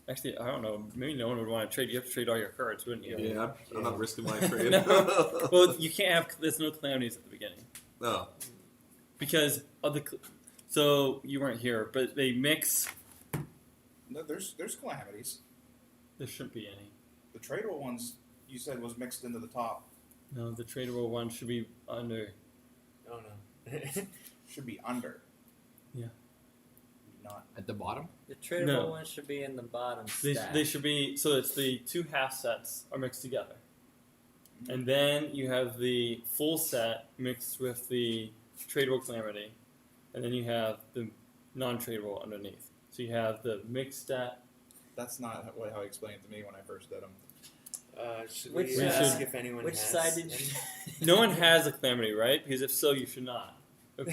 Actually, I don't know. Maybe no one would want to trade. You have to trade all your cards, wouldn't you? Yeah, I'm not risking my trade. No. Well, you can't have. There's no calamities at the beginning No. because of the. So you weren't here, but they mix. No, there's calamities. There shouldn't be any. The tradable ones you said was mixed into the top. No, the tradable one should be under. Oh no. Should be under. Yeah. Not. At the bottom? The tradable No. one should be in the bottom They, stack. they should be. So it's the 2 half sets are mixed together, and then you have the full set mixed with the tradable calamity, and then you have the non-tradable underneath. So you have the mixed set. That's not how he explained it to me when I first did them. Should Which, we ask should- if anyone Which has side did any? you? No one has a calamity, right? Because if so, you should not.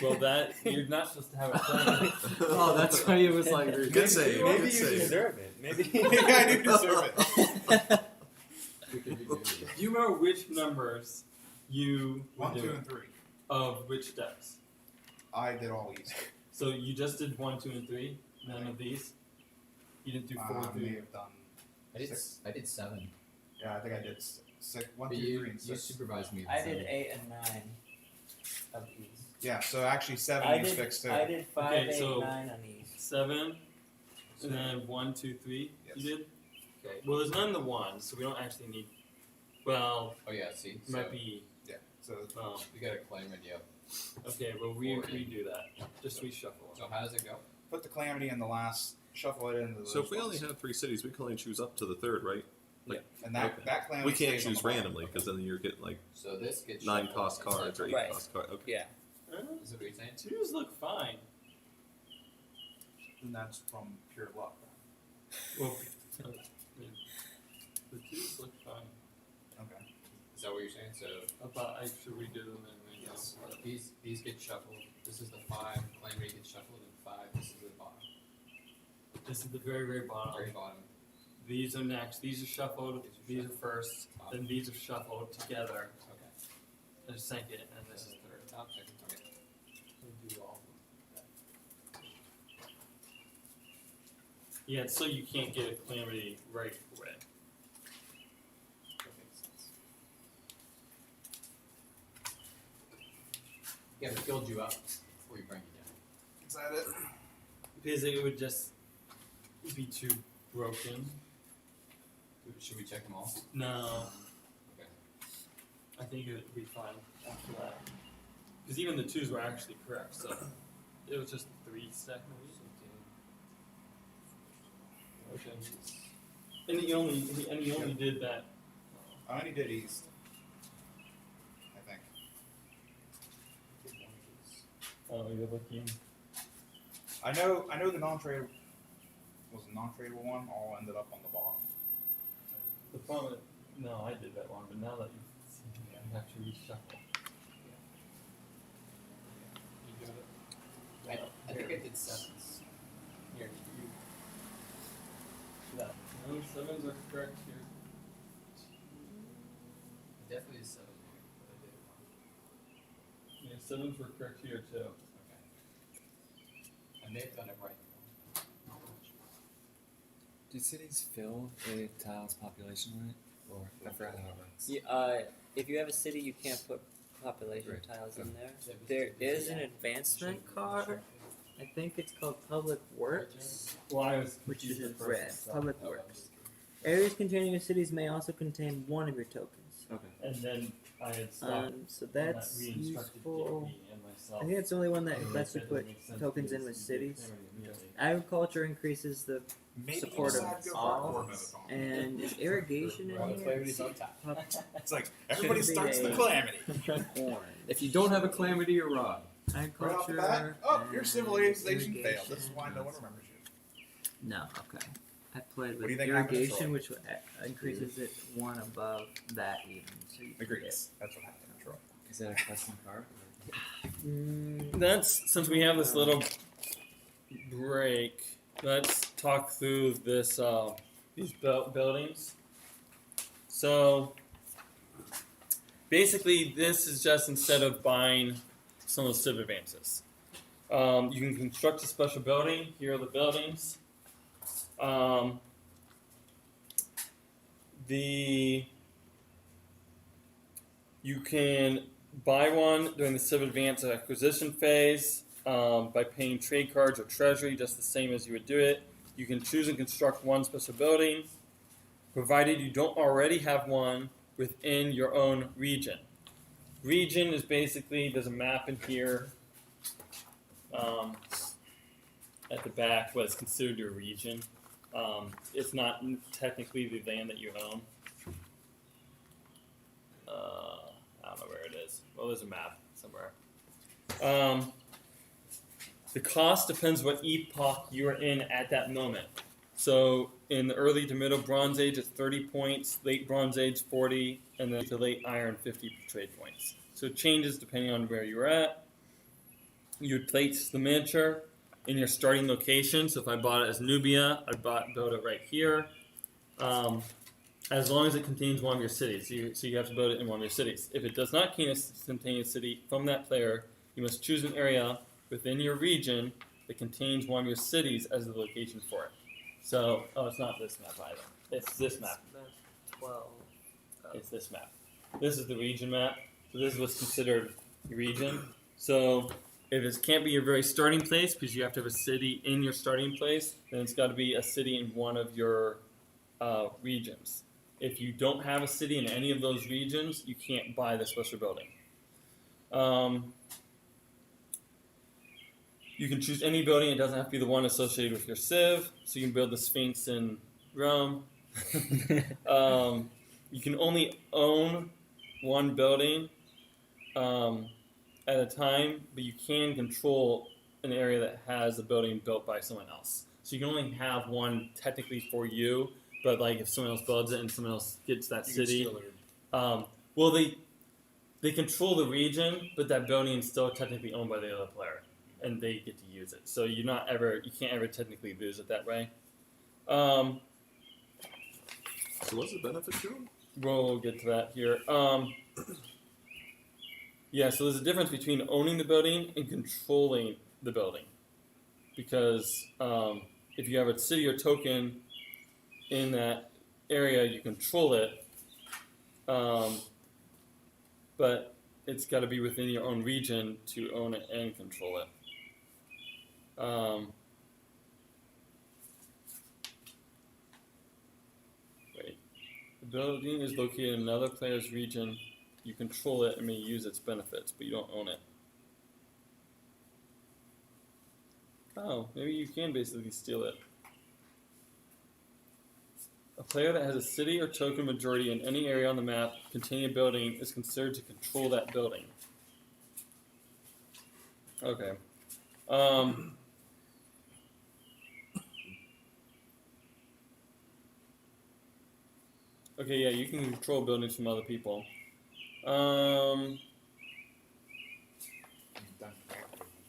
Well, that you're not supposed to have a calamity. Oh, that's why it was like. Good save. Maybe Good you save. deserve it. Maybe. Maybe I do deserve it. Do you remember which numbers you were 1, 2, doing and 3. of which decks? I did all these. So you just did 1, 2, and 3. None of these. You didn't do 4, I 3. may have done. I did 7. Yeah, I think I did 6, 1, But 2, you, 3, and you 6. supervised me. I did 8 and 9 of these. Yeah, so actually 7 I is did. fixed too. I did 5, Okay, 8, so- 9 on these. 7, and then 1, 2, 3. Yes. You did. Okay. Well, there's none in the ones, so we don't actually need. Well, Oh, yeah, see? it So might be. Yeah, so we got a calamity up. Okay, well redo that. Just reshuffle. So how does it go? put the calamity in the last, shuffle it into the. So if we only have 3 cities, we can only choose up to the 3rd, right? and that okay. that calamity We can't stays on choose the bottom. randomly because then you're getting So this gets 9 shuffled cost instead cards of- or 8 Right. cost cards. Okay. Yeah. Is that what you're saying? Twos look fine. And that's from pure luck. Well, I mean, the twos look fine. Okay. Is that what you're saying? So About I should redo them and then yes, these get shuffled. This is the 5. Calamity gets shuffled, and 5. This is the bottom. This is the very very bottom. Very bottom. These are next. These are shuffled. These are first. Then these are shuffled together. Okay. And second, and this is third. Top second. Okay. We'll do all of them. Yeah, so you can't get a calamity right away. That makes sense. Yeah, but build you up before you bring you down. Is that it? Because it would just be too broken. Should we check them all? No, Okay. I think it would be fine after that. Because even the twos were actually correct, so it was just 3 stack maybe. Okay. And he only did that. I only did east. I think. Oh, you're looking. I know the non-tradable was a non-tradable one. All ended up on the bottom. The problem. No, I did that one, but now that you've seen it, I have to reshuffle. You got it. I think I did 7s. Here, you Sevens are correct here. Definitely a 7 here, but I did it wrong. Yeah, sevens were correct here too. Okay. I may have done it right. Do cities fill a tile's population limit? Or I forgot how it works. If you have a city, you can't put population Right. tiles in there. Yeah, but There it's- is an advancement card. I think it's called Public Works, Well, I was which is confused in at first, red. so- Public Oh, Works. Areas containing your cities may also contain one of your tokens. Okay. And then I had stopped. So on that that's re-instructed useful. JP and myself. I think that's the only one that And lets you that put doesn't make sense tokens in because with you get cities. clarity immediately. Agriculture increases the Maybe Support you of decide to go all. for a marathon. and is irrigation in Well, here? clarity's on top. It's like everybody Should be starts the a- calamity. Orange. If you don't have a calamity, you're wrong. Right off the Agriculture. bat, oh, your and civilization failed. This is irrigation. why no one remembers you. No, okay. I played What with do you think happened to irrigation, Troy? which increases it one above that even. So you can Agrees. That's what happened to Troy. Is that a custom card? get- That's since we have this little break. Let's talk through this these buildings. So basically, this is just instead of buying some of the civ advances, you can construct a special building. Here are the buildings. You can buy one during the civ advance acquisition phase by paying trade cards or treasury, just the same as you would do it. You can choose and construct one special building, provided you don't already have one within your own region. Region is basically, there's a map in here at the back, what is considered your region. It's not technically the land that you own. I don't know where it is. Well, there's a map somewhere. The cost depends what epoch you are in at that moment. So in the early to middle Bronze Age, it's 30 points. Late Bronze Age, 40, and then to late Iron, 50 trade points. So it changes depending on where you're at. You would place the miniature in your starting location. So if I bought it as Nubia, I'd build it right here. As long as it contains one of your cities. So you have to build it in one of your cities. If it does not contain a city from that player, you must choose an area within your region that contains one of your cities as the location for it. So, it's not this map either. It's this map. About 12. It's this map. This is the region map. So this is what's considered your region. So if it can't be your very starting place because you have to have a city in your starting place, then it's got to be a city in one of your regions. If you don't have a city in any of those regions, you can't buy the special building. You can choose any building. It doesn't have to be the one associated with your civ. So you can build the Sphinx in Rome. You can only own one building at a time, but you can control an area that has a building built by someone else. So you can only have one technically for you, but like if someone else builds it and someone else gets that You can city, steal their- well they control the region, but that building is still technically owned by the other player, and they get to use it. So you can't ever technically lose it that way. So what's the benefit to him? We'll get to that here. Yeah, so there's a difference between owning the building and controlling the building. Because if you have a city or token in that area, you control it. But it's got to be within your own region to own it and control it. Wait. The building is located in another player's region. You control it and may use its benefits, but you don't own it. Oh, maybe you can basically steal it. A player that has a city or token majority in any area on the map containing a building is considered to control that building. Okay. Okay, yeah, you can control buildings from other people.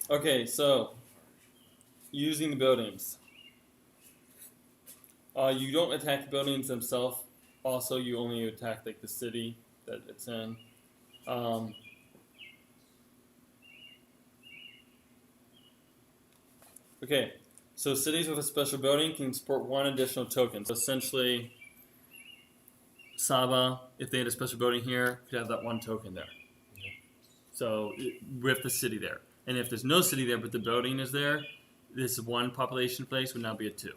Okay, so using the buildings. You don't attack the buildings themselves. Also, you only attack like the city that it's in. Okay, so cities with a special building can support one additional token. So essentially, Saba, if they had a special building here, could have that one token there. So with the city there, and if there's no city there but the building is there, this one population place would now be a 2.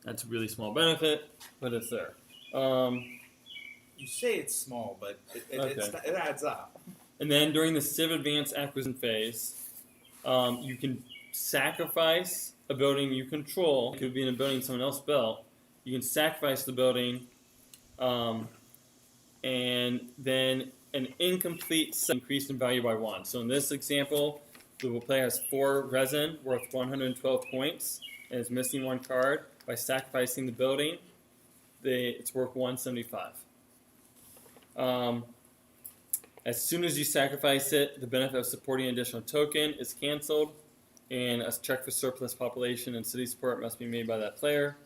That's a really small benefit, but it's there. You say it's small, but it adds up. And then during the Civ Advanced Acquisition phase, you can sacrifice a building you control. It could be in a building someone else built. You can sacrifice the building, and then an incomplete set increased in value by 1. So in this example, the player has 4 resin worth 112 points and is missing 1 card. By sacrificing the building, it's worth 175. As soon as you sacrifice it, the benefit of supporting an additional token is canceled, and a check for surplus population and city support must be made by that player.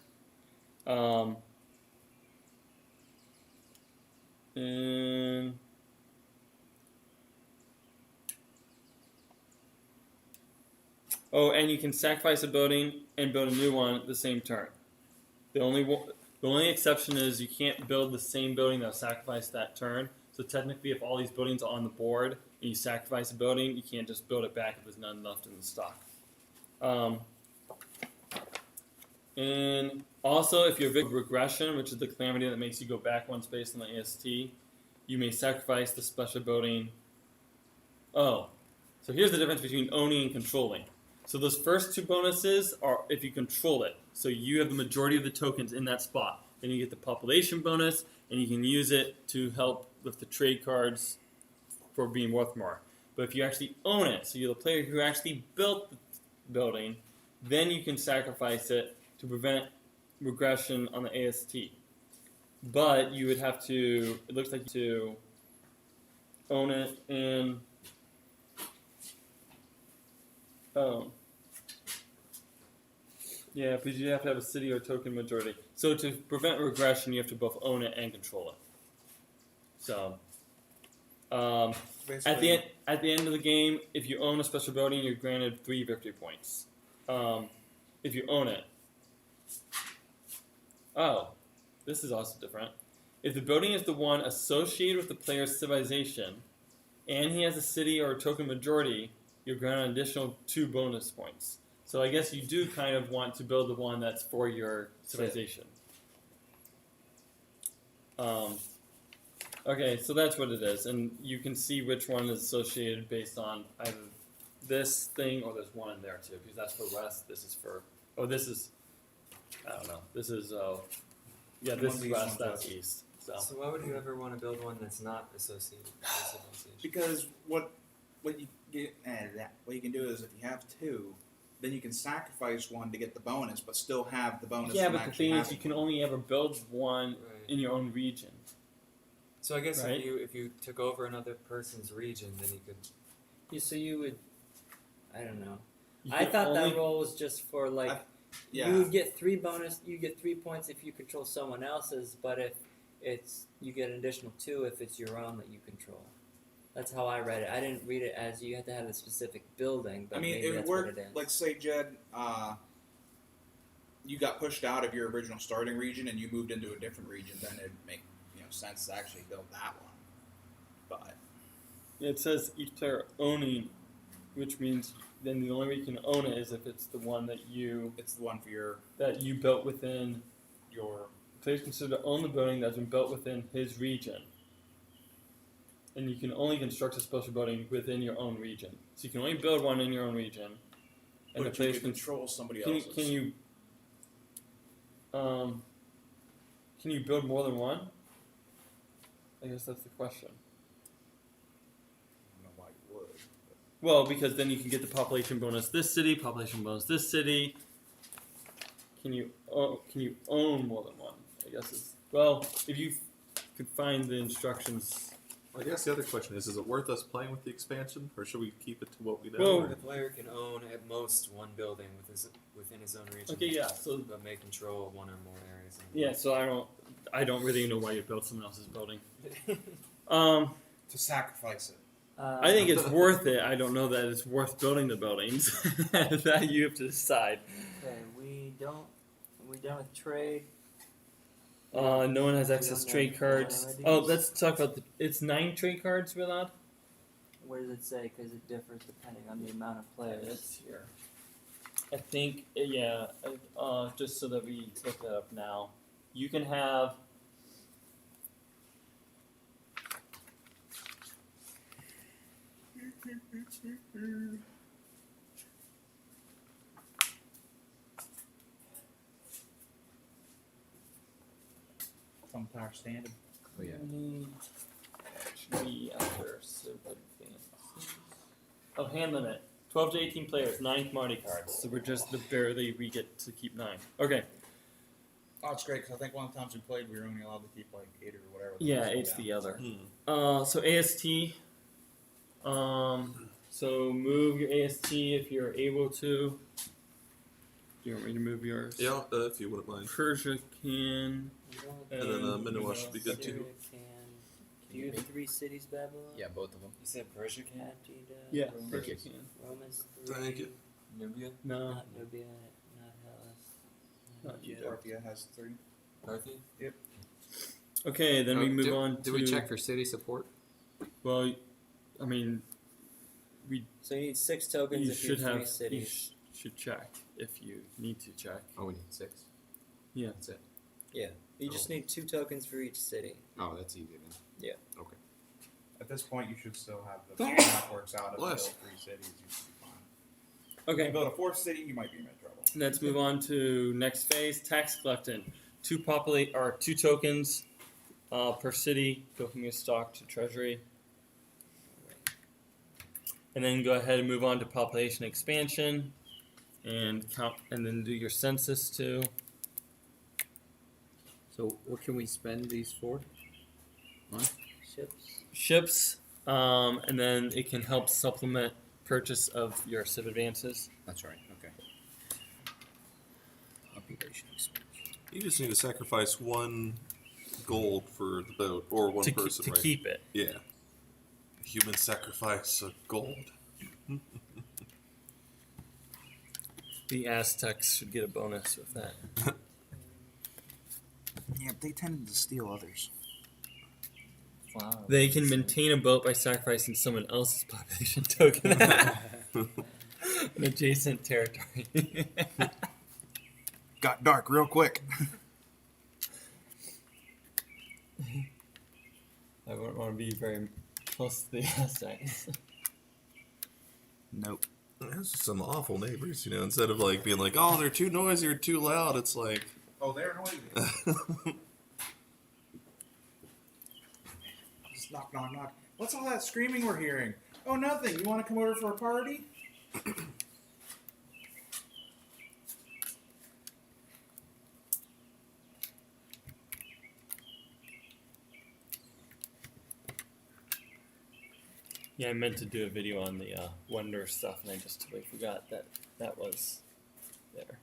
And you can sacrifice a building and build a new one the same turn. The only exception is you can't build the same building that was sacrificed that turn. So technically, if all these buildings are on the board and you sacrifice a building, you can't just build it back if there's none left in the stock. And also, if you have regression, which is the calamity that makes you go back 1 space in the AST, you may sacrifice the special building. Oh, so here's the difference between owning and controlling. So those first 2 bonuses are if you control it. So you have the majority of the tokens in that spot. Then you get the population bonus, and you can use it to help with the trade cards for being worth more. But if you actually own it, so you're the player who actually built the building, then you can sacrifice it to prevent regression on the AST. But you would have to, it looks like to own it and yeah, because you have to have a city or token majority. So to prevent regression, you have to both own it and control it. So at the end of the game, if you own a special building, you're granted 3 victory points. If you own it. Oh, this is also different. If the building is the one associated with the player's civilization, and he has a city or a token majority, you're granted an additional 2 bonus points. So I guess you do kind of want to build the one that's for your civilization. Okay, so that's what it is. And you can see which one is associated based on either this thing or there's one in there too. Because that's for west, this is for... Oh, this is... I don't know. This is... yeah, this is west, that's east. So why would you ever want to build one that's not associated with civilization? Because what you can do is if you have 2, then you can sacrifice 1 to get the bonus, but still have the bonus. yeah, from but the actually thing is, having you can one. only ever build one in your own region. So I guess Right. if you took over another person's region, then you could. So you would, I don't know. You I can thought only- that role was just for like Yeah. you would get 3 bonus. You get 3 points if you control someone else's, but if it's you get an additional 2 if it's your own that you control. That's how I read it. I didn't read it as you had to have a specific building, but I mean, maybe it that's worked. what it is. Like, say, Jed, you got pushed out of your original starting region and you moved into a different region. Then it'd make sense to actually build that one. But It says each player owning, which means then the only way you can own it is if it's the one that you it's the one for your built within your. Players consider to own the building that's been built within his region. And you can only construct a special building within your own region. So you can only build one in your own region. And the but you players can control somebody can, else's. can you build more than one? I guess that's the question. I don't know why you would. Well, because then you can get the population bonus this city, population bonus this city. Can you own more than one? I guess it's well, if you could find the instructions I guess the other question is it worth us playing with the expansion, or should we keep it to what we know? Well, or- The player can own at most one building within his own region. Okay, yeah. So But may control one or more areas. yeah, so I don't really know why you built someone else's building. To sacrifice it. I think it's worth it. I don't know that it's worth building the buildings. That you have to decide. Okay, we done with trade. No one has We access don't trade have cards. already. Oh, let's talk about it's 9 trade cards we're allowed. Where does it say? Because it differs depending on the amount of players. It's here. I think just so that we look that up now, you can have. Umpire standard. Oh yeah. Be after civil advances. Oh, hand limit. 12 to 18 players, 9 commodity cards. So we're just barely we get to keep 9. Okay. Oh, it's great because I think one of the times we played, we were only allowed to keep like 8 or whatever. Yeah, first one 8's down. the other. Hmm. So AST. So move your AST if you're able to. Do you want me to move yours? Yeah, if you wouldn't mind. Persia can. And then Minowa should be good too. Syria can. Do you have 3 cities, Babylon? Yeah, both of them. You said Persia can? Attida, Yeah, Rome, Persia Thank you. can. Romans 3. Thank you. Nubia? No. Not Nubia, not Hellas. Not yet. Parthia has 3. Parthia? Okay, then we move do, on to. Do we check for city support? Well, I mean, So you need 6 tokens you if you should have 3 have. cities. You should check if you need to check. Oh, we need 6. Yeah. That's it. You just need 2 tokens for each city. Oh, that's easy then. At this point, you should still have the map works out. If you build Bless. 3 cities, you should be fine. If Okay. you build a 4th city, you might be in trouble. Let's move on to next phase, tax collecting. 2 tokens per city. Go from your stock to treasury. And then go ahead and move on to population expansion, and count, and then do your census too. So, what can we spend these for? Ships. Ships, and then it can help supplement purchase of your civ advances. That's right. Okay. Population expansion. You just need to sacrifice 1 gold for the boat, or 1 person, to right? keep it. Yeah. Human sacrifice of gold. The Aztecs should get a bonus with that. Yeah, but they tended to steal others. Wow. They can maintain a boat by sacrificing someone else's population token. An adjacent territory. Got dark real quick. I wouldn't want to be very close to the Aztecs. Nope. That's just some awful neighbors, you know. Instead of like being like, oh, they're too noisy or too loud, it's like, Oh, they're noisy. Just knock, knock, knock. What's all that screaming we're hearing? Oh, nothing. You want to come over for a party? Yeah, I meant to do a video on the Wonder stuff, and I just totally forgot that that was there.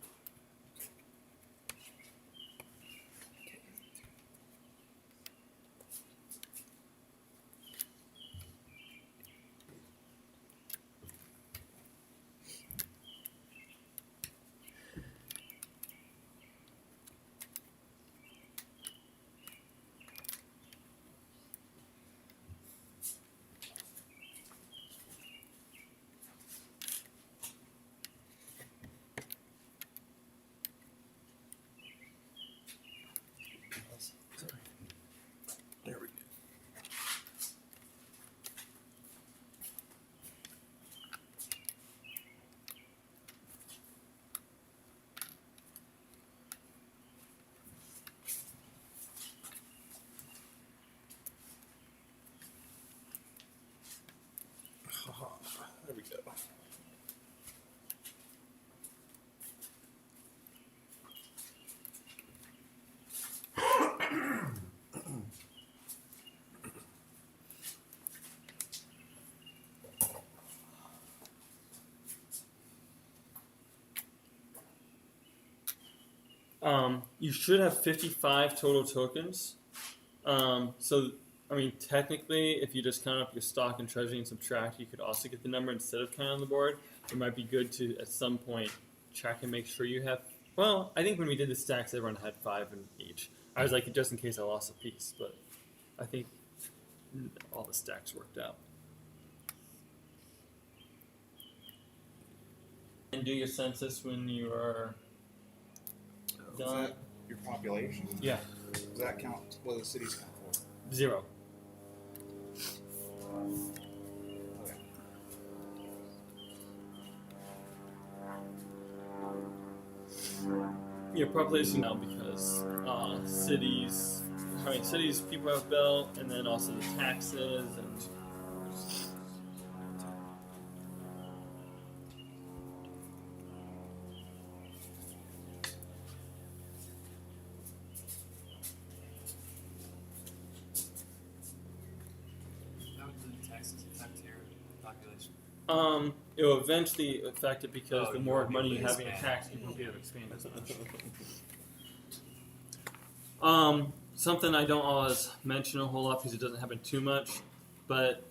You should have 55 total tokens. So, I mean, technically, if you just count up your stock and treasury and subtract, you could also get the number instead of counting on the board. It might be good to, at some point, check and make sure you have. Well, I think when we did the stacks, everyone had 5 in each. I was like, just in case I lost a piece, but I think all the stacks worked out. And do your census when you are Is done. that your population? Yeah, Does that count? What do the cities count for? 0. Okay. Your population now because cities, how many cities people have built, and then also the taxes and. How do the taxes affect your population? It will eventually affect it because Oh, the you more won't be money you able to have in your expand. tax, you won't be able to expand as much. Something I don't always mention a whole lot because it doesn't happen too much, but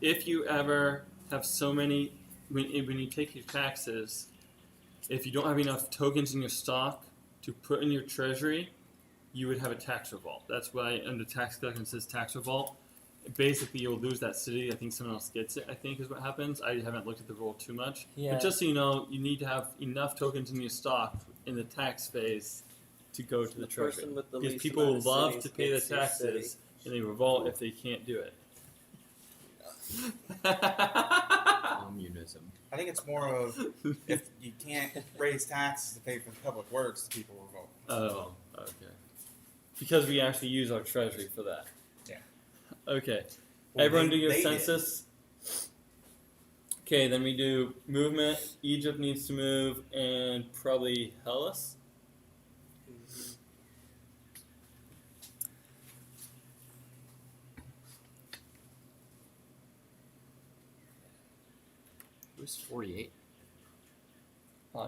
if you ever have so many, when you take your taxes, if you don't have enough tokens in your stock to put in your treasury, you would have a tax revolt. That's why under tax collection it says tax revolt. Basically, you'll lose that city. I think someone else gets it, I think is what happens. I haven't looked at the rule too much. Yeah. But just so you know, you need to have enough tokens in your stock in the tax phase to go to the treasury. person with the Because least people amount of love cities to pay the gets your city. taxes and they revolt if they can't do it. Communism. I think it's more of if you can't raise taxes to pay for the public works, the people revolt. Oh, okay. Because we actually use our treasury for that. Yeah. Okay. Well, Everyone do your they did. census. Okay, then we do movement. Egypt needs to move, and probably Hellas. It was 48.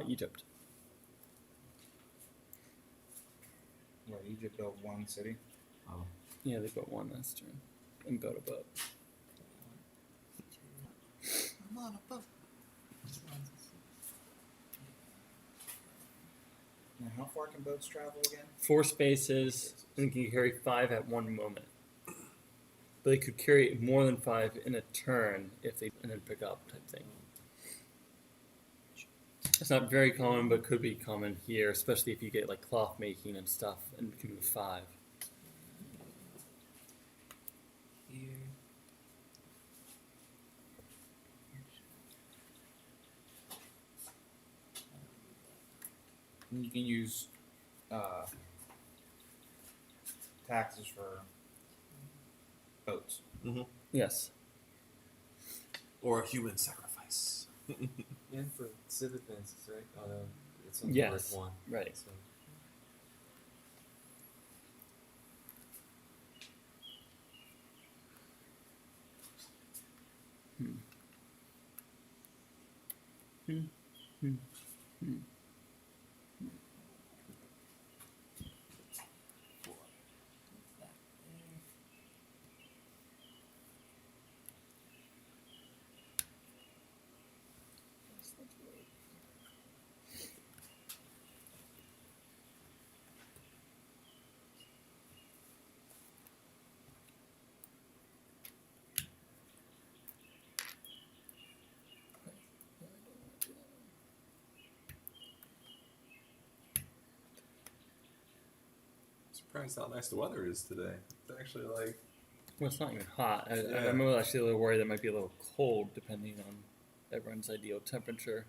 Egypt. What, Egypt built one city? Oh. Yeah, they built one last turn and built a boat. I'm on a boat. Now, how far can boats travel again? 4 spaces, and can carry 5 at one moment. But they could carry more than 5 in a turn if they and then pick up type thing. It's not very common, but could be common here, especially if you get like cloth making and stuff, and can move 5. Here. And you can use taxes for boats. Yes. Or a human sacrifice. And for civ advances, right? Although it's only Yes. worth 1. Right. So. Surprised how nice the weather is today. It's actually like Well, it's not even hot. I Yeah. I'm actually a little worried that it might be a little cold depending on everyone's ideal temperature.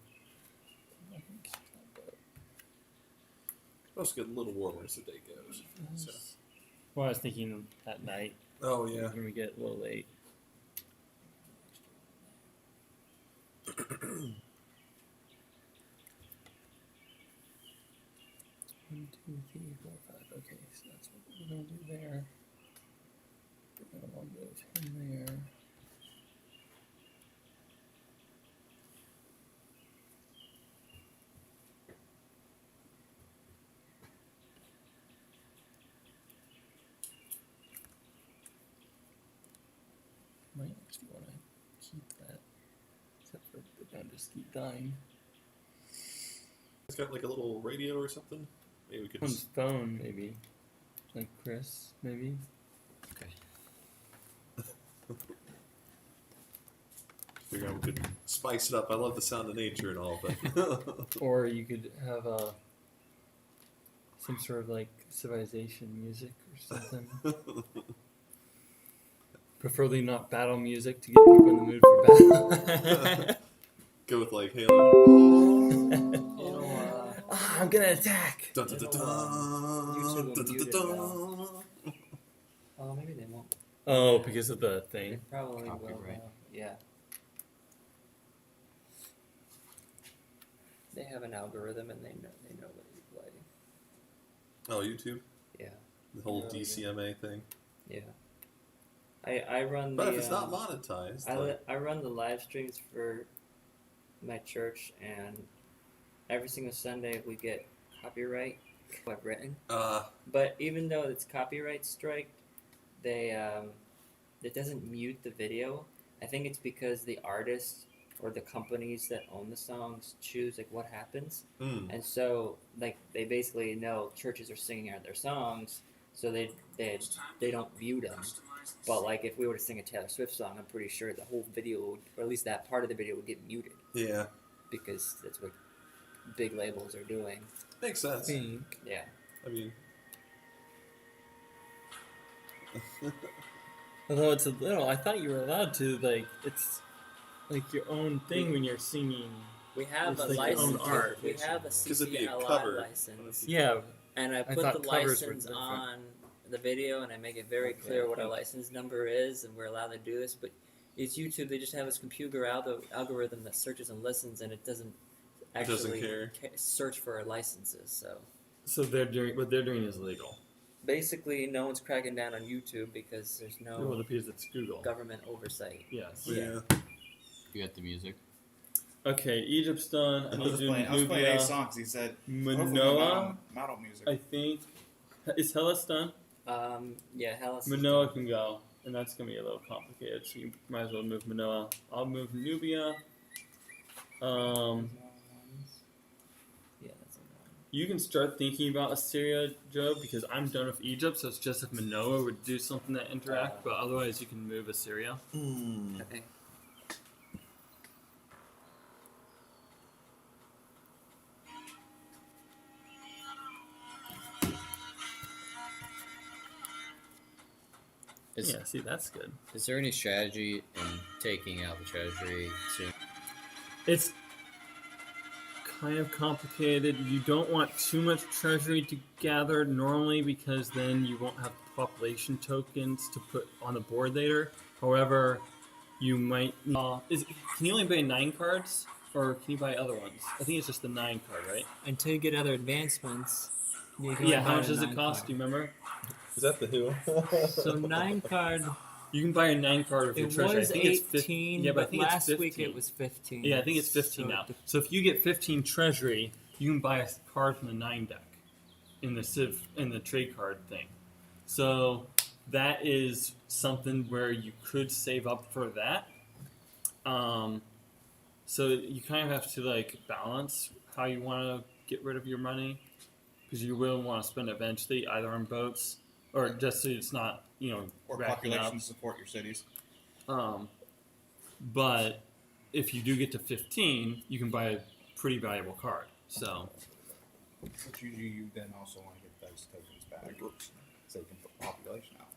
supposed to get a little warmer as the day goes. So. Well, I was thinking at night Oh yeah. when we get a little late. 1, 2, 3, 4, 5. Okay, so that's what we're gonna do there. We're gonna move him there. keep dying. It's got like a little radio or something. Maybe we could On just. his phone, maybe. Like Chris, maybe. Figure out we could spice it up. I love the sound of nature and all, but Or you could have some sort of like civilization music or something. Preferably not battle music to get people in the mood for battle. go with like Halo. I'm gonna attack. Dun, dun, dun, YouTube dun, will mute it dun, now. Oh, maybe they won't. Oh, because of the They thing. probably will. Copyright. Yeah. They have an algorithm and they know what you play. Oh, YouTube. Yeah. The whole Oh, yeah. DCMA thing. Yeah. I run But the if it's not monetized, I run the live streams for my church, and every single Sunday we get copyright I've written. But even though it's copyright strike, they it doesn't mute the video. I think it's because the artists or the companies that own the songs choose like what happens, and so like they basically know churches are singing out their songs, so they don't mute them. But like if we were to sing a Taylor Swift song, I'm pretty sure the whole video, would, or at least that part of the video, would get muted yeah, because that's what big labels are doing. makes sense. Yeah. I mean, Although it's a little, I thought you were allowed to like it's like your own thing when you're singing. We have It's a like your own license. art. We have a 'Cause it'd be a CCLI cover. license. Yeah, And I I put thought the covers were license different. on the video, and I make it very clear what our license number is, and we're allowed to do this. But it's YouTube; they just have this computer algorithm that searches and listens, and it doesn't actually care. search for our licenses. So so what they're doing is legal. basically, no one's cracking down on YouTube because there's Well, no it appears it's Google. government oversight. Yes. yeah. You got the music. Okay, Egypt's done. I I need was to playing, do I was playing a Nubia. song 'cause he said Manoa, model music. I think. Is Hellas done? Yeah, Hellas. is Manoa done. can go, and that's gonna be a little complicated. So you might as well move Manoa. I'll move Nubia. Yeah, that's a no. You can start thinking about Assyria, Joe, because I'm done with Egypt. So it's just if Manoa would do something that interact, but otherwise you can move Assyria. Okay. Is, Yeah, see, that's good. is there any strategy in taking out the treasury soon? It's kind of complicated. You don't want too much treasury to gather normally because then you won't have population tokens to put on the board later. However, you might. Can you only buy 9 cards, or can you buy other ones? I think it's just the 9 card, right? Until you get other advancements. You can Yeah. only How buy much a does it 9 cost? card. Do you remember? Is that the who? So 9 card. You can buy a 9 card with your It treasury. was I think it's 18, Yeah, but I but think it's last 15. week it was 15. Yeah, I think it's 15 So now. So if you get 15 treasury, you can buy a card from the 9 deck in the trade card thing. So that is something where you could save up for that. So you kind of have to like balance how you want to get rid of your money, because you will want to spend eventually either on boats or just so it's not or racking population up. to support your cities. But if you do get to 15, you can buy a pretty valuable card. So Which usually you then also want to get those tokens back, so you can put population out.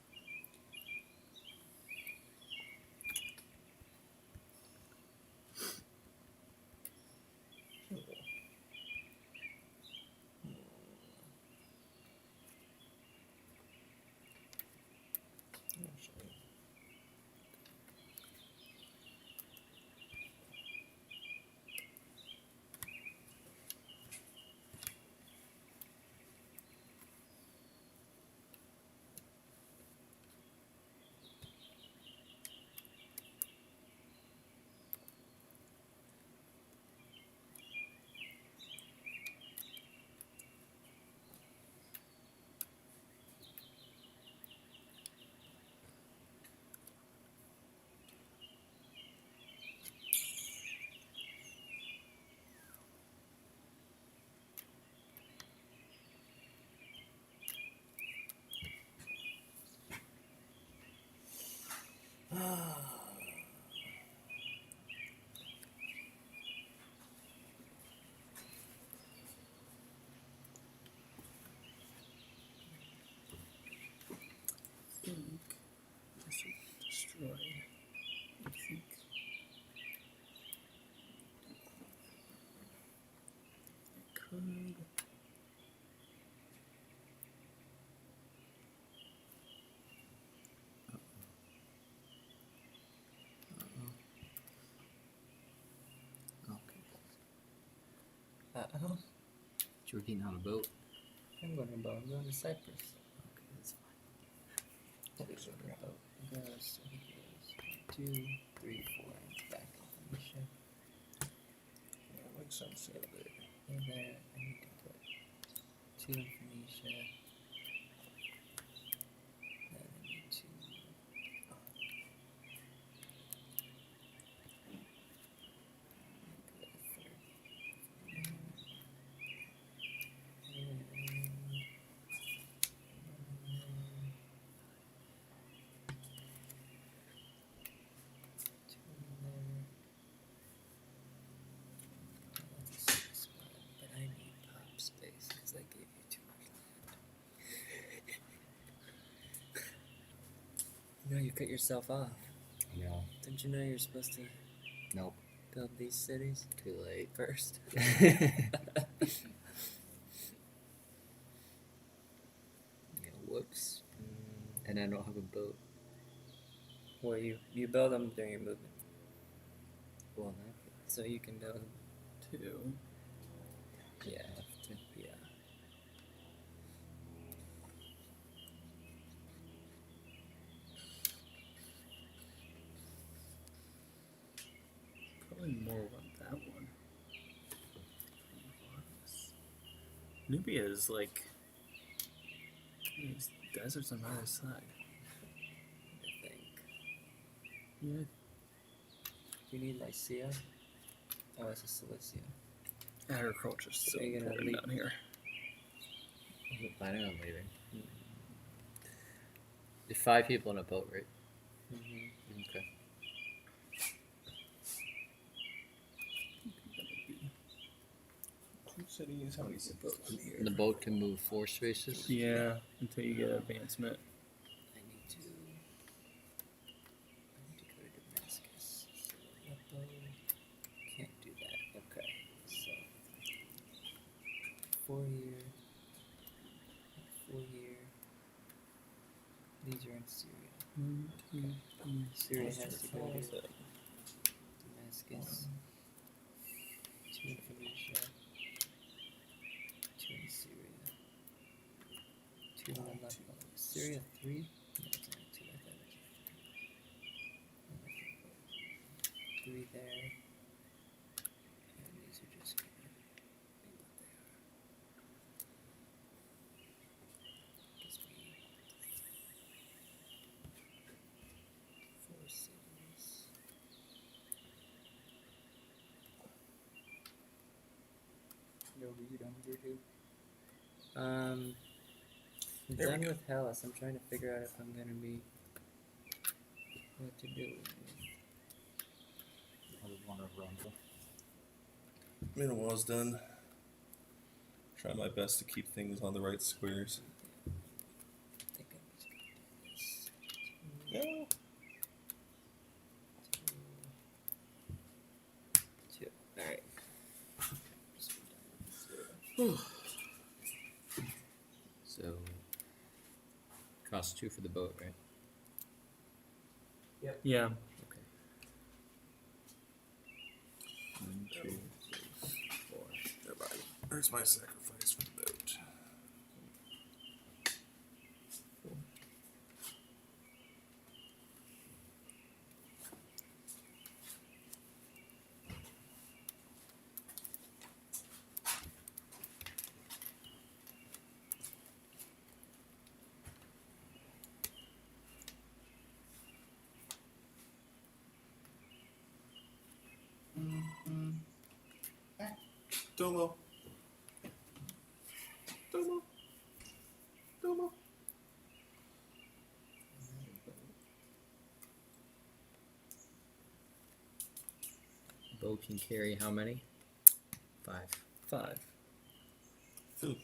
could. Okay. Uh-oh. You're getting on a boat. I'm going to boat. I'm going to Cyprus. Okay, that's fine. Please go to boat. Goes, so he goes 2, 3, 4, and back to Phoenicia. Yeah, makes sense. And there, I need to put 2 in Phoenicia. Then I need to. Put a third. But I need pop space because I gave you too much land. You know, you cut yourself off. No. Didn't you know you're supposed to Nope. build these cities Too late. first? Yeah, whoops. And I don't have a boat. Well, you build them during your movement, Well, so you can build. 2. Yeah, have to. yeah. Probably more want that one. Nubia is like these deserts on the other side. I think. Yeah. You need Lycia. Oh, it's a Cilicia. Agriculture's so Are you gonna important leave? down here. I wasn't planning on leaving. There's 5 people in a boat, right? Mm-hmm. Okay. Two cities. How many cities in here? The boat can move 4 spaces. Yeah, until you get advancement. I need to go to Damascus. So Aleppo. Can't do that. Okay. So 4 year. 4 year. These are in Syria. Syria has to go to Damascus. 2 in Phoenicia. 2 in Syria. 2 in Aleppo. Syria 3? No, it's only 2. I thought it was 3 there. And these are just gonna be what they are. Gives me 4 cities. Yo, were you done with your 2? I'm There we done go. with Hellas. I'm trying to figure out if I'm gonna be what to do with I was wondering if Minua's done. Try my best to keep things on the right squares. I think I'm just gonna do this. Yeah. 2. Alright. Just be done with this. So, cost 2 for the boat, right? Yeah. Okay. 1, 2, 3, 4. There's my sacrifice for the boat. Domo. Domo. Domo. Boat can carry how many? 5. 5. Oop.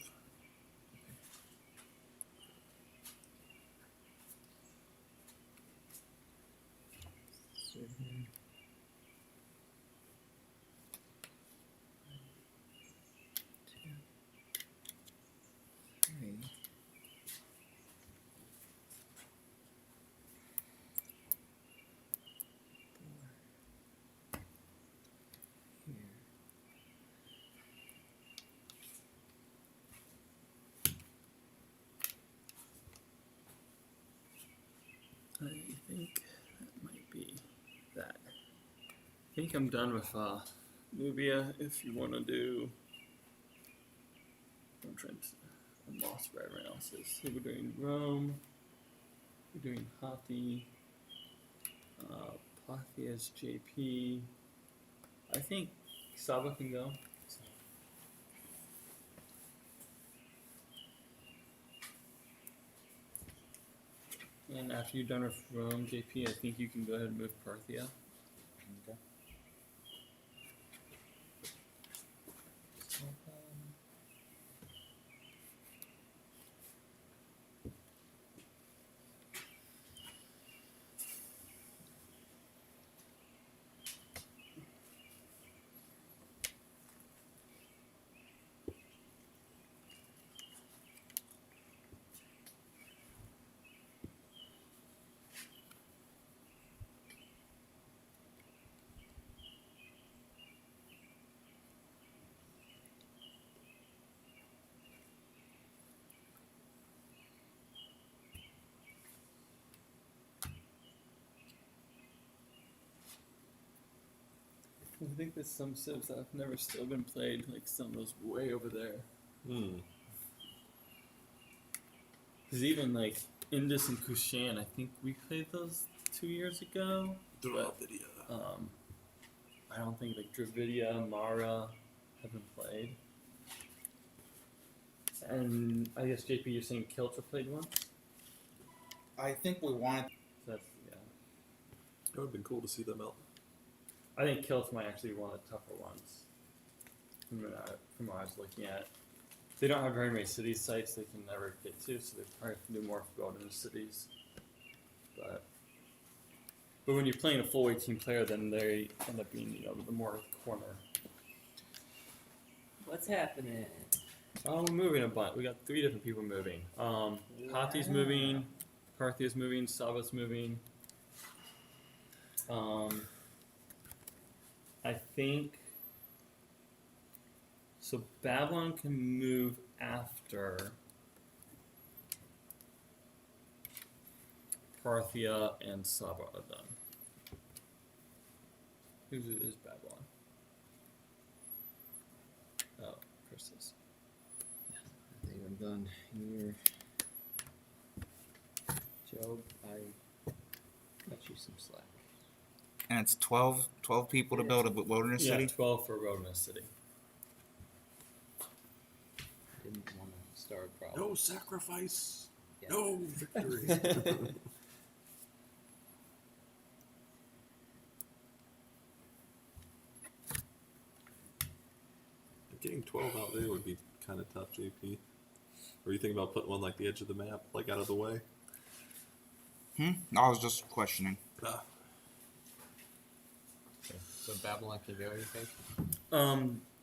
think that might be that. I think I'm done with Nubia. If you want to do, I'm lost where everyone else is. So we're doing Rome. We're doing Hati. Parthia's JP. I think Saba can go. And after you're done with Rome, JP, I think you can go ahead and move Parthia. Okay. I think there's some civs that have never still been played, like some of those way over there. Hmm. Because even like Indus and Kushan, I think we played those 2 years ago. Dravidia. I don't think like Dravidia, Mara have been played. And I guess JP, you're saying Kiltra played once? I think we wanted. So that's, yeah. It would have been cool to see them out. I think Kiltra might actually be one of the tougher ones. From what I was looking at. They don't have very many city sites they can never get to, so they probably have to do more wilderness cities. But when you're playing a full 18 player, then they end up being, the more corner. What's happening? Oh, we're moving a bunch. We got 3 different people moving. Hati's moving, Parthia's moving, Sava's moving. I think so. Babylon can move after Parthia and Saba are done. Who is Babylon? Oh, Chris is. I think I'm done here. Job, I got you some slack. And it's 12 people to build a wilderness Yeah, city. 12 for Wilderness City. Didn't want to start a problem. No sacrifice. Yeah. No victory. Getting 12 out there would be kind of tough, JP. Or you think about putting one like the edge of the map, like out of the way? I was just questioning. Ah. Okay. So Babylon can go, you think?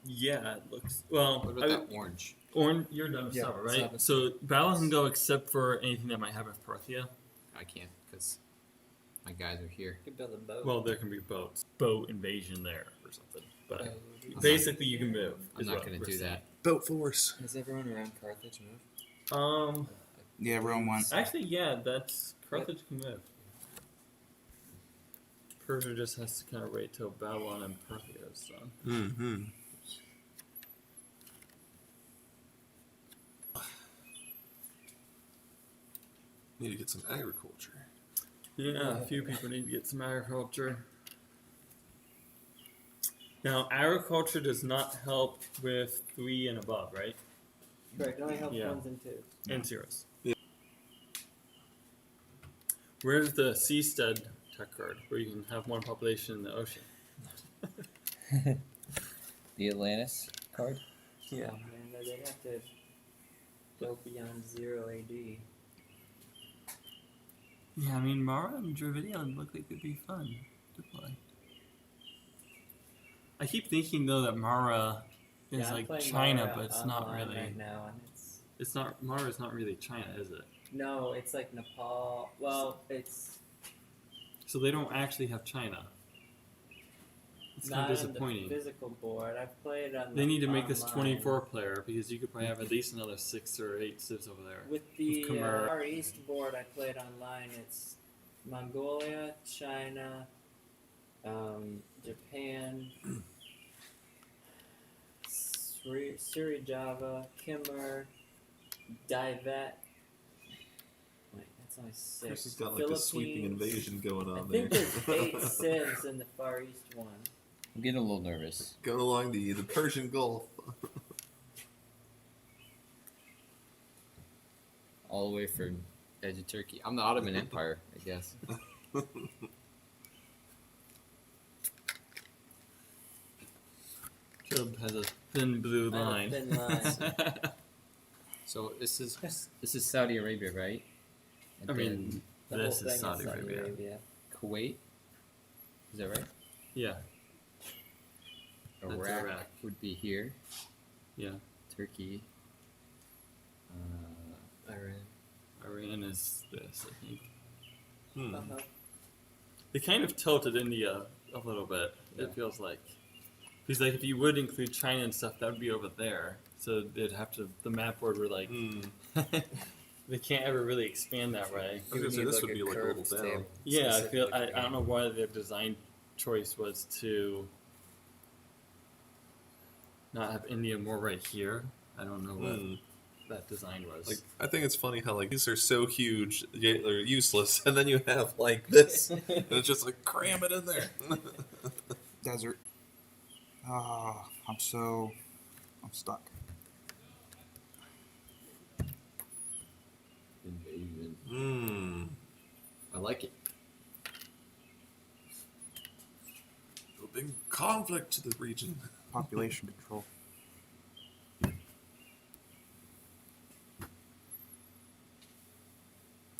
Yeah, it looks well. What about that orange? Orin, you're done with Yeah, Saba, right? Saba. So Babylon can go except for anything that might happen with Parthia. I can't because my guys are here. You could build a boat. Well, there can be boat invasion there or something. But Boat. basically, you can move. I'm is not what going we're to do saying. that. Boat force. Has everyone around Carthage moved? Yeah, Rome went. Actually, yeah, that's Carthage can move. Persia just has to kind of wait till Babylon and Parthia is done. Mm-hmm. Need to get some agriculture. Yeah, a few people need to get some agriculture. Now, agriculture does not help with 3 and above, right? Correct. It only helps Yeah. 1s and 2s. And zeros. Yeah. Where's the seastead tech card where you can have one population in the ocean? The Atlantis card? Yeah. Oh, man, they'd have to go beyond 0 AD. Yeah, I mean, Mara and Dravidia look like they'd be fun to play. I keep thinking though that Mara is Yeah, I'm like playing China, Mara but it's not online really. right now, and It's not Mara's not really China, is it? no, it's like Nepal. Well, it's So they don't actually have China. It's kind not of on the disappointing. physical board. I've played on. They the need to make this online. 24 player because you could probably have at least another 6 or 8 civs over there. With the Khmer. Far East board I played online, it's Mongolia, China, Japan, Java, Khmer, Divet. Wait, that's only Of course, 6. he's got like a sweeping Philippines. invasion going I on think there. there's 8 civs in the Far East one. I'm getting a little nervous. Going along the Persian Gulf. All the way from edge of Turkey. I'm the Ottoman Empire, I guess. Caleb has a thin blue I have a line. thin line. So this is Saudi Arabia, right? And I then mean, The this whole is thing Saudi is Saudi Arabia. Arabia. Kuwait. Is that right? Yeah, That's Iraq, Iraq. would be here. yeah. Turkey. Iran. Iran is this, I think. Hmm. Uh-huh. They kind of tilted India a little bit. Yeah. It feels like, because like if you would include China and stuff, that would be over there. So they'd have to. The map board were like, Hmm. they can't ever really expand that way. I was gonna say this would be like a little down. Yeah, I don't know why their design choice was to not have India more right here. I don't know what Hmm. that design was. Like, I think it's funny how like these are so huge yet they're useless, and then you have like this, and it's just like cram it in there. Desert. I'm stuck. Invasion. Hmm. I like it. A big conflict to the region. Population control.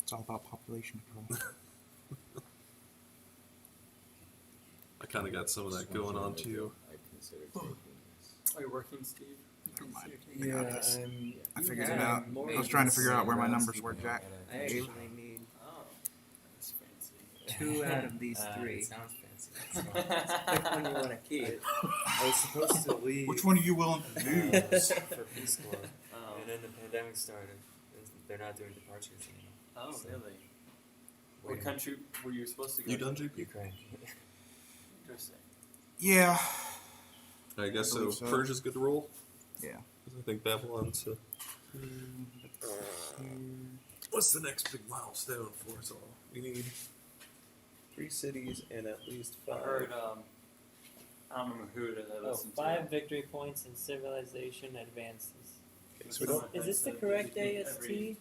It's all about population control. I kind of got some of that going on too. I consider taking this. Are you working, Steve? Never mind. Yeah, got this. I you figured it have out. more I was trying to figure out where my Around numbers Steve were, now, Jack. I I actually actually need Oh, that's fancy. 2 out of these 3. It sounds fancy. It's Pick one you want to keep. I was supposed to leave. Which one are you willing to do? For Peace Corps, Oh, and then the pandemic started. and They're not doing departures anymore. oh So, really? What waiting. country were you supposed to go You to? done, JP? Ukraine. Interesting. Yeah. I guess I so. believe so. Persia's good to roll. Yeah. 'Cause I think Babylon's. What's the next big milestone for us all? We need 3 cities and at least I 5. heard, I don't remember who it is I Oh, listened 5 victory points and civilization advances. Okay, so we don't. Is this the correct AST?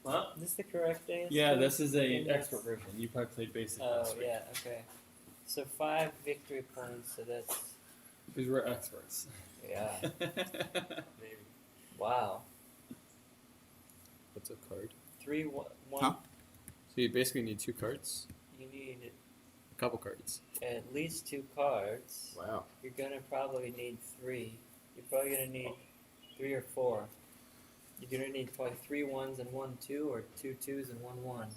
What? Is this the correct AST? Yeah, this is a And that's- expert version. You probably played basic Oh, last week. yeah, okay. So 5 victory points, so that's. Because we're experts. Yeah. Maybe. Wow. What's a card? 3, 1. Huh? So you basically need 2 cards. You need A couple cards. at least 2 cards. Wow. You're gonna probably need 3. You're probably gonna need 3 or 4. You're gonna need probably 3 1s and 1 2, or 2 2s and 1 1.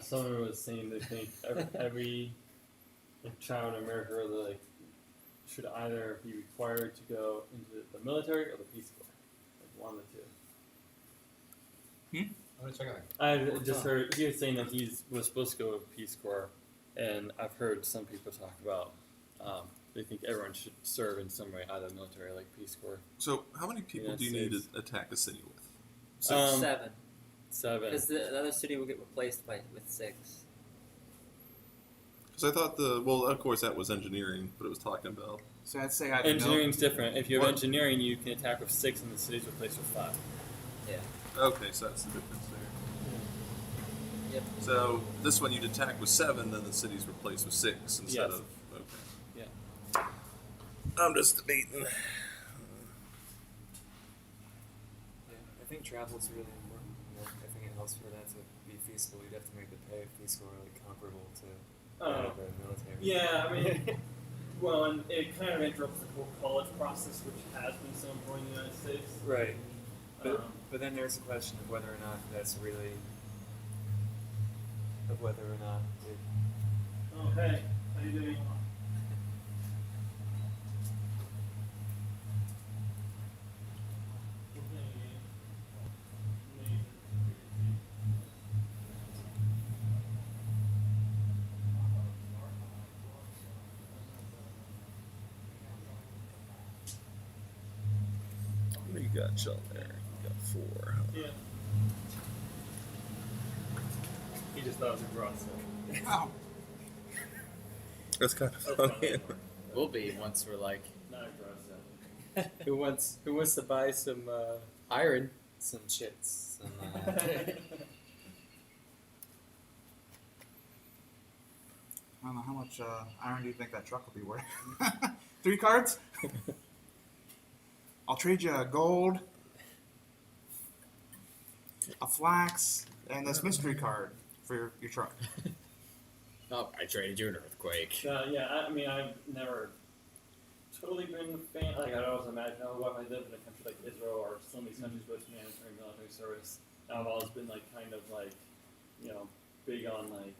Someone was saying they think every child in America really, like, should either be required to go into the military or the Peace Corps. Like one of the 2. I'm gonna check it out. I just heard he was saying that he was supposed to go to Peace Corps, and I've heard some people talk about they think everyone should serve in some way, either military or like Peace Corps. So, how many people do you need United to attack a city with? 7. 7. Because the other city will get replaced with 6. Because I thought well, of course that was engineering, but it was talking about. So I'd say I Engineering's different. If you have What? engineering, you can attack with 6, and the city's replaced with 5. Yeah. Okay, so that's the difference there. Yep. So this one you'd attack with 7, then the city's replaced with 6 instead Yes. of. Okay. Yeah. I'm just debating. Yeah, I think travel is really important. You know, I think it helps for that to be feasible. You'd have to make the pay of Peace Corps like comparable to that of the military. Yeah, I mean, well, and it kind of interrupts the whole college process, which has been so important in the United States. Right. But Um, but then there's a question of whether or not that's really of whether or not it Oh, hey, how you doing? you got y'all there? You got 4. Yeah. He just thought it was aggressive. Oh, That's kind of That's funny. funny. We'll be once we're like, Not aggressive. who wants to buy some iron? Some chits. Some, I don't know how much iron do you think that truck will be worth? 3 cards? I'll trade you a gold, a flax, and this mystery card for your truck. Oh, I traded you an earthquake. Yeah, I mean, I've never totally been a fan. Like, I always imagine, oh, what if I lived in a country like Israel or some of these countries with mandatory military service? And I've always been, like, kind of, like, you know, big on, like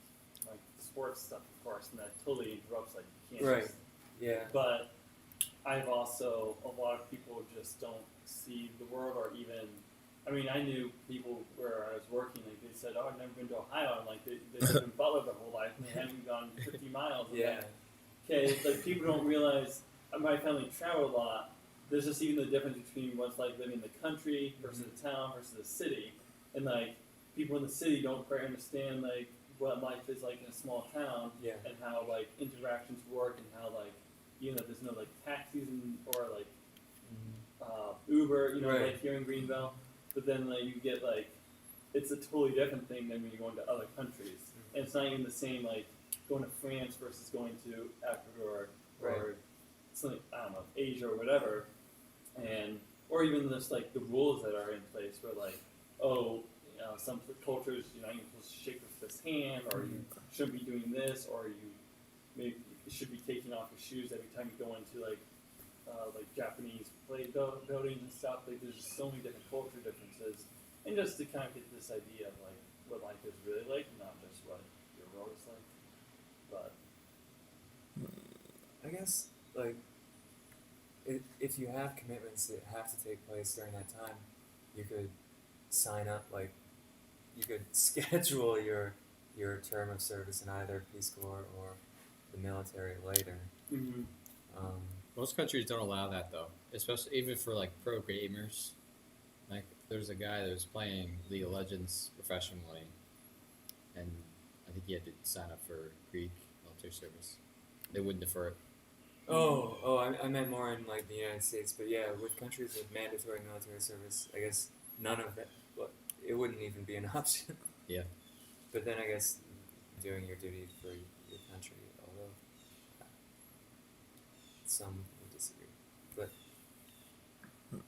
sports stuff, of course, and that totally interrupts, like, you can't Right. just. yeah. But I've also, a lot of people just don't see the world or even. I mean, I knew people where I was working, like, they said, oh, I've never been to Ohio. And, like, they lived in Butler their whole life and they hadn't gone 50 miles. And Yeah. okay, it's like people don't realize. My family traveled a lot. There's just even the difference between what's like living in the country versus the town versus the city, and like people in the city don't quite understand like what life is like in a small town Yeah. and how like interactions work and how like even though there's no like taxis or like Uber, you know, Right. like here in Greenville, but then like you get like it's a totally different thing than when you go into other countries, and it's not even the same like going to France versus going to Ecuador or Right. something, I don't know, Asia or whatever, and or even just like the rules that are in place where like, oh, you know, some cultures you're not even supposed to shake this hand, or you shouldn't be doing this, or you maybe should be taking off your shoes every time you go into like Japanese buildings and stuff. Like there's just so many different culture differences, and just to kind of get this idea of like what life is really like, not just what your world is like, but. I guess, like, if you have commitments that have to take place during that time, you could sign up, like, you could schedule your term of service in either Peace Corps or the military later. Mm-hmm. Most countries don't allow that though, especially even for like pro gamers. Like there's a guy that was playing League of Legends professionally, and I think he had to sign up for Greek military service. They wouldn't defer it. I meant more in, like, the United States, but yeah, with countries with mandatory military service, I guess none of that, well, it wouldn't even be an option. Yeah. But then I guess doing your duty for your country, although some would disagree. But I'm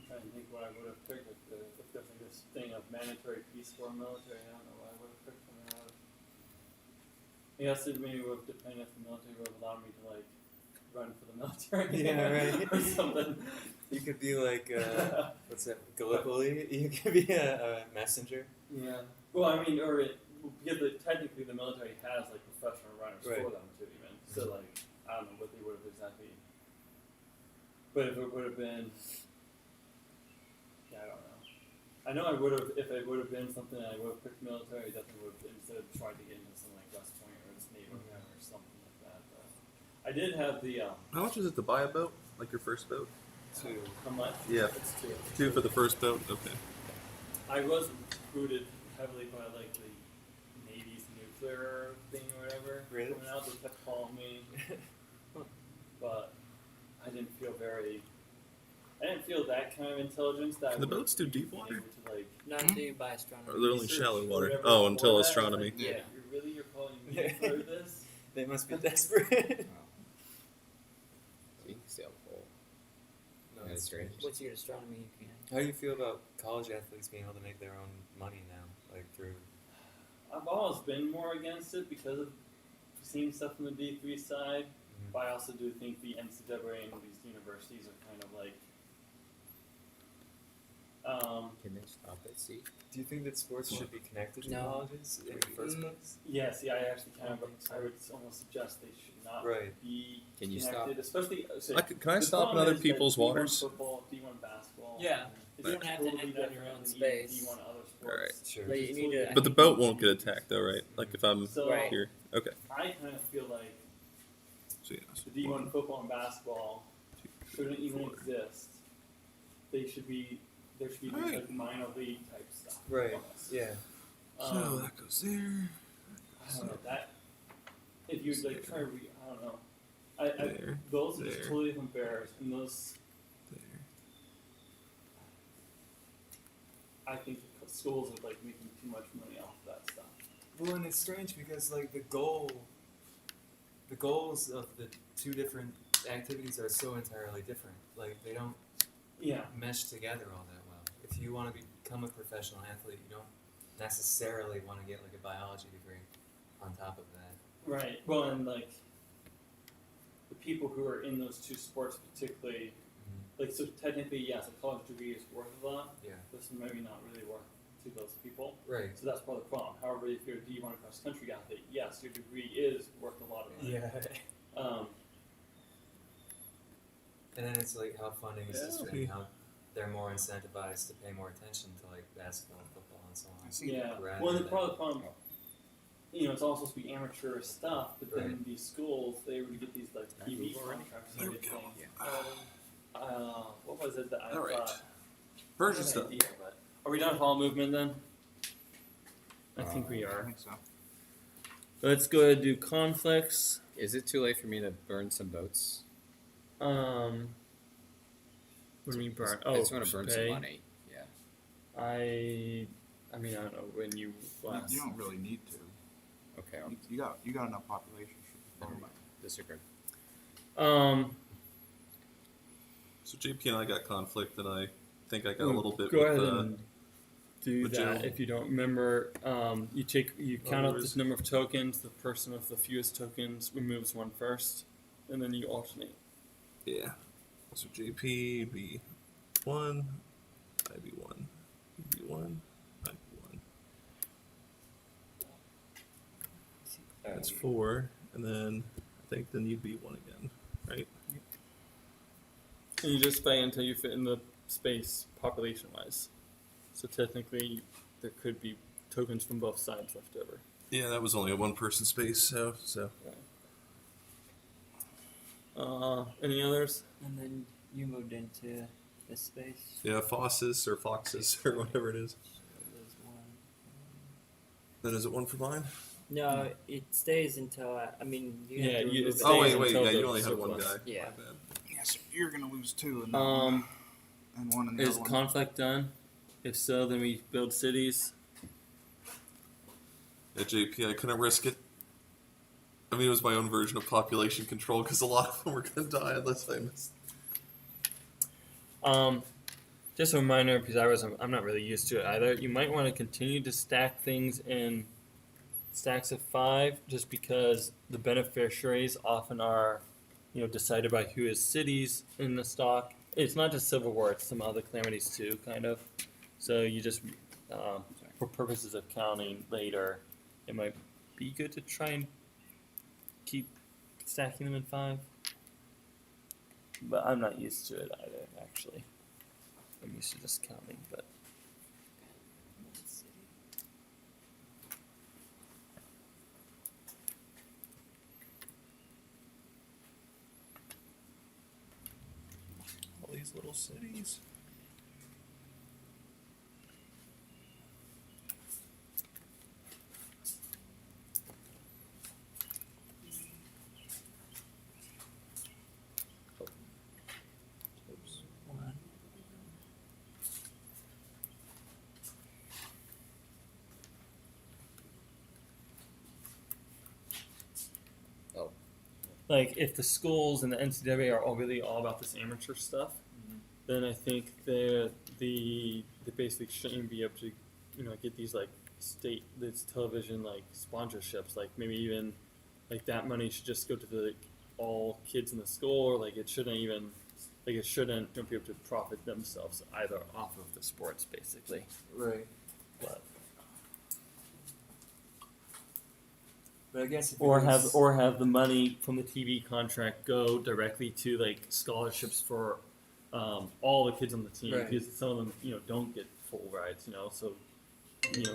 trying to think what I would have picked if there's like this thing of mandatory Peace Corps military. I don't know what I would have picked coming out of. I guess it maybe would have depended if the military would have allowed me to like run for the military. Yeah, right. or something. you could be like, what's that, Gallipoli? You could be a messenger. Yeah. Well, I mean, because technically the military has like professional runners Right. for them too, even. So like, I don't know what they would have exactly. But if it would have been, yeah, I don't know. I know I would have if it would have been something I would have picked military. I definitely would have instead of tried to get into something like West Point or just Navy or something like that. But I did have the How much is it to buy a boat? Like your first boat? how much? Yeah. It's two. 2 for the first boat? Okay. I was recruited heavily by like the Navy's nuclear thing or whatever. Really? Coming out, they kept calling me, but I didn't feel that kind of intelligence. That Can the I would boats do deep be water? able to, like, Not until you buy astronomy. Or they're only research shallow water? whatever Oh, before until that. I was astronomy. like, Yeah. You're calling me for this? They must be desperate. So you can sail the whole. No, Yeah, that's it's strange. strange. Once you get astronomy, you can. How do you feel about college athletes being able to make their own money now, like through? I've always been more against it because of seeing stuff from the D3 side, but I also do think the NCAA and these universities are kind of like. Can they stop at sea? Do you think that sports should be connected to No. colleges in the first Mm. place? Yeah, see, I actually kind of, I think so. I would almost suggest they should not Right. be Can you connected, stop? especially. So Can I the stop in problem other is that people's D1 waters? Football, D1 basketball. Yeah. is You don't have to totally end on your different own than space. D1 other sports. Alright. Sure. But you need to. But the boat won't get attacked though, right? Like if I'm So Right. here. Okay. I kind of feel like So yeah. the D1 football and basketball shouldn't even exist. There should be these, like minor league type stuff. Right. almost. Yeah. So that goes there. I don't know that. If you like try to I don't know. There, Those are just there. totally different bears, and those There. I think the schools are like making too much money off that stuff. Well, and it's strange because like the goals of the two different activities are so entirely different. Like they don't Yeah. mesh together all that well. If you want to become a professional athlete, you don't necessarily want to get like a biology degree on top of that. Right. Well, and like the people who are in those two sports, particularly, like so technically, yes, a college degree is worth a lot. Yeah. But it's maybe not really worth to those people. Right. So that's part of the problem. However, if you're a D1 cross country athlete, yes, your degree is worth a lot of money. Yeah. And then it's like how funding is distributed, how they're more incentivized to pay more attention to like basketball, football, and so on. I see. Yeah. Rather Well, the than- problem, it's all supposed to be amateur stuff, but then Right. these schools, they would get these like TV contracts and There we everything. go. What was it that I All right. thought? Persian I had stuff. an idea, but are we done with all movement then? I think we I are. think so. Let's go ahead and do conflicts. Is it too late for me to burn some boats? What do you mean burn? I just want to burn some pay. money. Yeah. I mean, I don't know when you last. You don't really need to. Okay. You got enough population. Never mind. Disregard. So JP and I got conflict, and I think I got a little bit Go with ahead and do with that. Jill. If you don't remember, you count out Others. the number of tokens. The person with the fewest tokens removes one first, and then you alternate. yeah. So JP be 1, I be 1, you be 1, I be 1. That's 4, and then I think then you'd be 1 again, right? And you just play until you fit in the space population-wise. So technically, there could be tokens from both sides left over. Yeah, that was only a 1-person space, so Any others? And then you moved into this space. yeah, foxes or whatever it is. There's one. Then is it 1 for mine? No, it stays until I mean you Yeah, have to you- remove it it. Oh stays wait, until yeah, the you only have 1 surplus. guy. Yeah. My bad. Yeah, so you're gonna lose 2 in that one, and 1 in the Is other one. conflict done? If so, then we build cities. At JP, I couldn't risk it. I mean, it was my own version of population control because a lot of them were going to die unless I missed. Just a reminder, because I'm not really used to it either. You might want to continue to stack things in stacks of 5, just because the beneficiaries often are, decided by who has cities in the stock. It's not just Civil War; it's some other calamities too, kind of. So you just, for purposes of counting later, it might be good to try and keep stacking them in 5. But I'm not used to it either, actually. I'm used to just counting, but All these little cities. like if the schools and the NCAA are all really all about this amateur stuff, then I think they basically shouldn't be able to get these like this television like sponsorships, like maybe even like that money should just go to the all kids in the school, or like it shouldn't be able to profit themselves either off of the sports basically. Right. But I guess if it Or was- have the money from the TV contract go directly to like scholarships for all the kids on the team, Right. because some of them don't get full rides, so I don't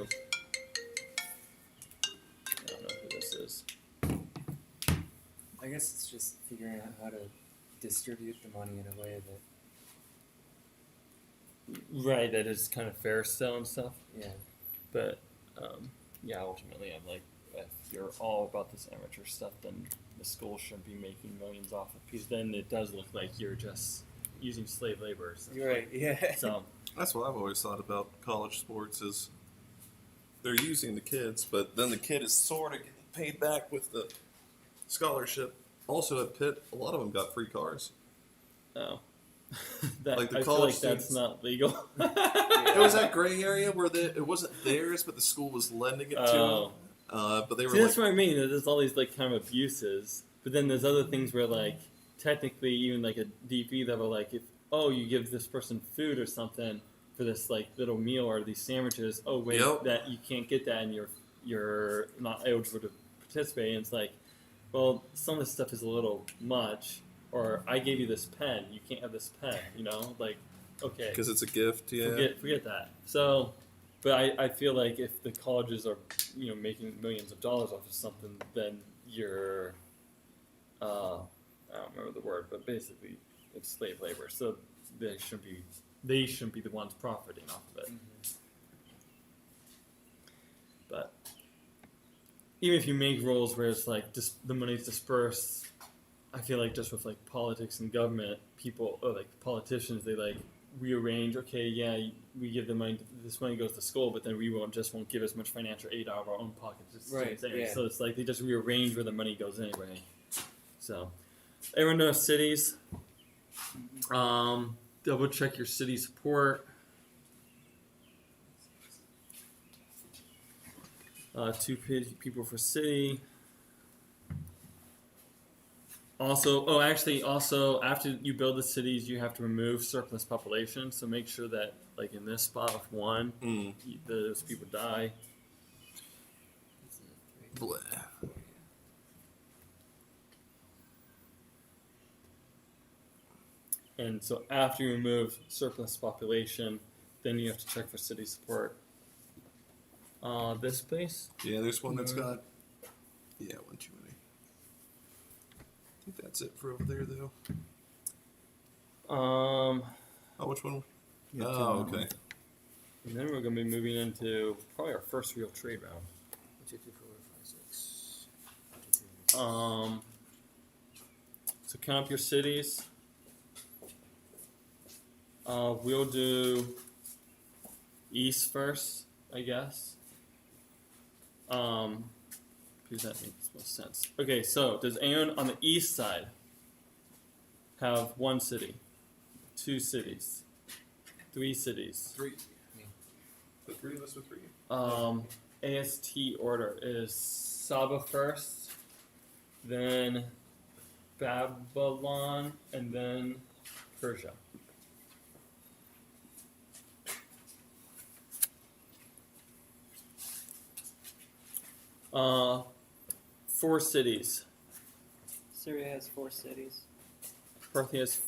know who this is. I guess it's just figuring out how to distribute the money in a way that Right, that is kind of fair still and stuff. yeah. But yeah, ultimately, I'm like, if you're all about this amateur stuff, then the school shouldn't be making millions off it, because then it does look like you're just using slave labor. Or something. You're right. Yeah. So That's what I've always thought about college sports is they're using the kids, but then the kid is sort of getting paid back with the scholarship. Also at Pitt, a lot of them got free cars. no, that Like the I feel college like that's students. not legal. It was that gray area where it wasn't theirs, but the school was lending it to them. But they were See, that's like, what I mean. There's all these like kind of abuses, but then there's other things where like technically even like a DP level, like if you give this person food or something for this like little meal or these sandwiches, oh wait, Yep. that you can't get that and you're not eligible to participate. And it's like, well, some of this stuff is a little much, or I gave you this pen, you can't have this pen, like okay. because it's a gift. Yeah. Forget that. So, but I feel like if the colleges are, making millions of dollars off of something, then you're, I don't remember the word, but basically it's slave labor. So they shouldn't be the ones profiting off of it. But even if you make rules where it's like just the money's dispersed, I feel like just with like politics and government, people or like politicians, they like rearrange. Okay, yeah, we give the money. This money goes to school, but then we won't give as much financial aid out of our own pockets. It's the same Right, thing. yeah. So it's like they just rearrange where the money goes anyway. So everyone knows cities. Double check your city support. 2 people for city. Also, after you build the cities, you have to remove surplus population. So make sure that, like in this spot with 1, those people die. Bleh. And so after you remove surplus population, then you have to check for city support. This place? Yeah, there's one that's got. Yeah, one too many. I think that's it for over there, though. Oh, which one? Oh, okay. And then we're going to be moving into probably our first real trade round. 1, 2, 3, 4, 5, 6. So count up your cities. We'll do east first, I guess. Because that makes most sense. Okay, so does anyone on the east side have 1 city, 2 cities, 3 cities? 3. The 3 of us with 3. AST order is Saba first, then Babylon, and then Persia. Uh, 4 cities. Syria has 4 cities. Parthia has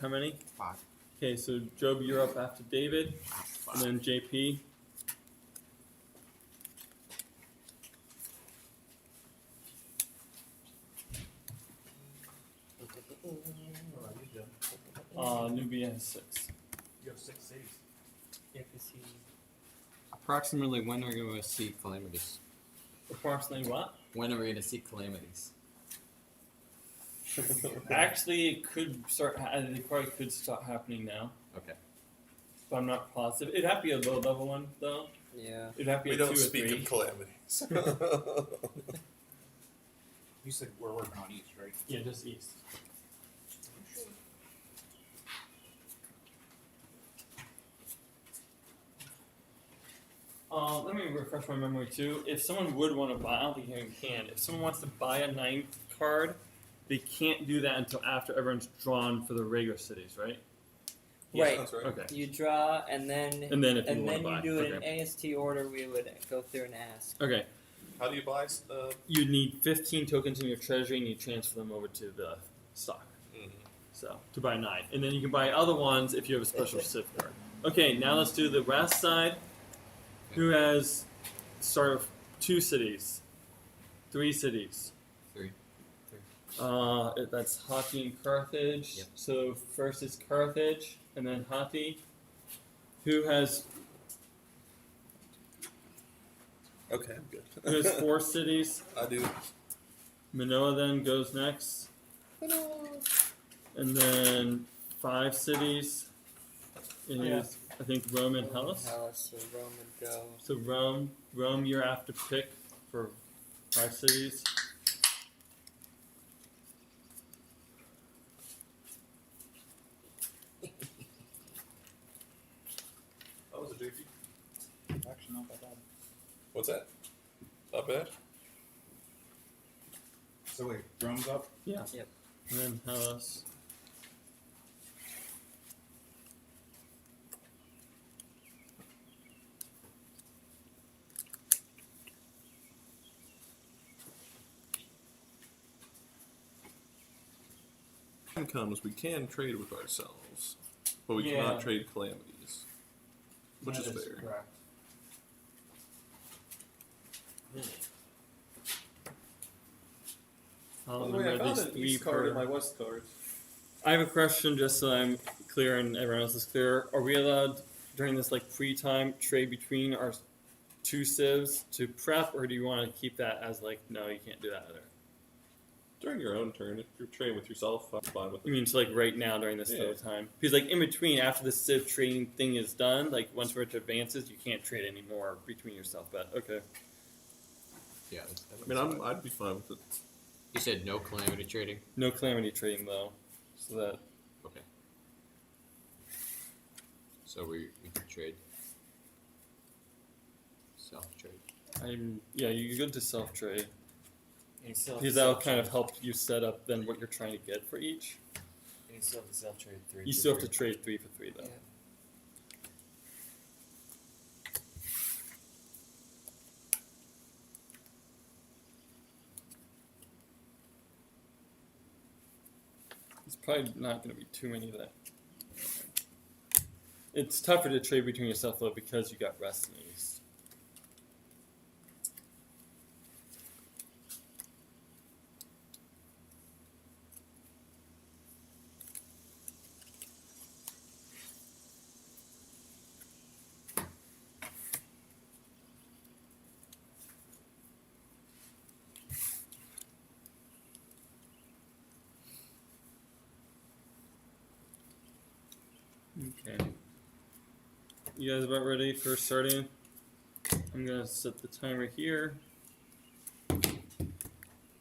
how many? 5. Okay, so Job, you're up after David, and then JP. Nubia has 6. You have 6 cities. Yeah, 'cause he. Approximately when are we going to see calamities? Approximately what? When are we going to see calamities? Actually, it could start. They probably could start happening now, Okay. but I'm not positive. It'd have to be a low level one, though. Yeah. It'd have to be We a 2 don't or speak 3. of calamities. You said we're working on east, right? Yeah, just east. Let me refresh my memory too. If someone would want to buy, I don't think anyone can. If someone wants to buy a 9th card, they can't do that until after everyone's drawn for the regular cities, right? Right. That's right. Okay. You draw, and then And then if you and want then to you buy, do it okay. in AST order. We would go through and ask. Okay. How do you buy? You need 15 tokens in your treasury, and you transfer them over to the stock. Mhm. So to buy 9, and then you can buy other ones if you have a special Civ card. Okay, now let's do the west side. Who has start with 2 cities, 3 cities? 3. That's Hati and Carthage. Yep. So first is Carthage, and then Hati. Who has Okay, I'm good. who has 4 cities? I do. Manoa then goes next, and then 5 cities is I think Rome and Hellas. Hellas, so Rome would go. So Rome, you're have to pick for 5 cities. That was a JP. Actually, not that bad. What's that? Not bad. So wait, Rome's up. Yeah. Yep. And then Hellas. Time comes, we can trade with ourselves, but we Yeah. cannot trade calamities, which That is fair. correct. I'll remember these 3 per. west card. I have a question just so I'm clear and everyone else is clear. Are we allowed during this like free time trade between our 2 civs to prep, or do you want to keep that as like no, you can't do that either? During your own turn, if you're trading with yourself, I'm fine with I it. mean, so like right now during this Yeah. time, because like in between after the civ trading thing is done, like once we're to advances, you can't trade anymore between yourself. But okay, Yeah. I mean, I'd be fine with it. You said no calamity trading. no calamity trading though, so that Okay. So we can trade. Self trade. you're good to self trade. And you still have Because to that'll self kind of trade. help you set up then what you're trying to get for each. And you still have to self trade 3. You for still have to 3. trade 3 for 3 though. Yeah. It's probably not going to be too many of that. It's tougher to trade between yourself though because you got rest in the east. Okay. You guys about ready for starting? I'm gonna set the timer here.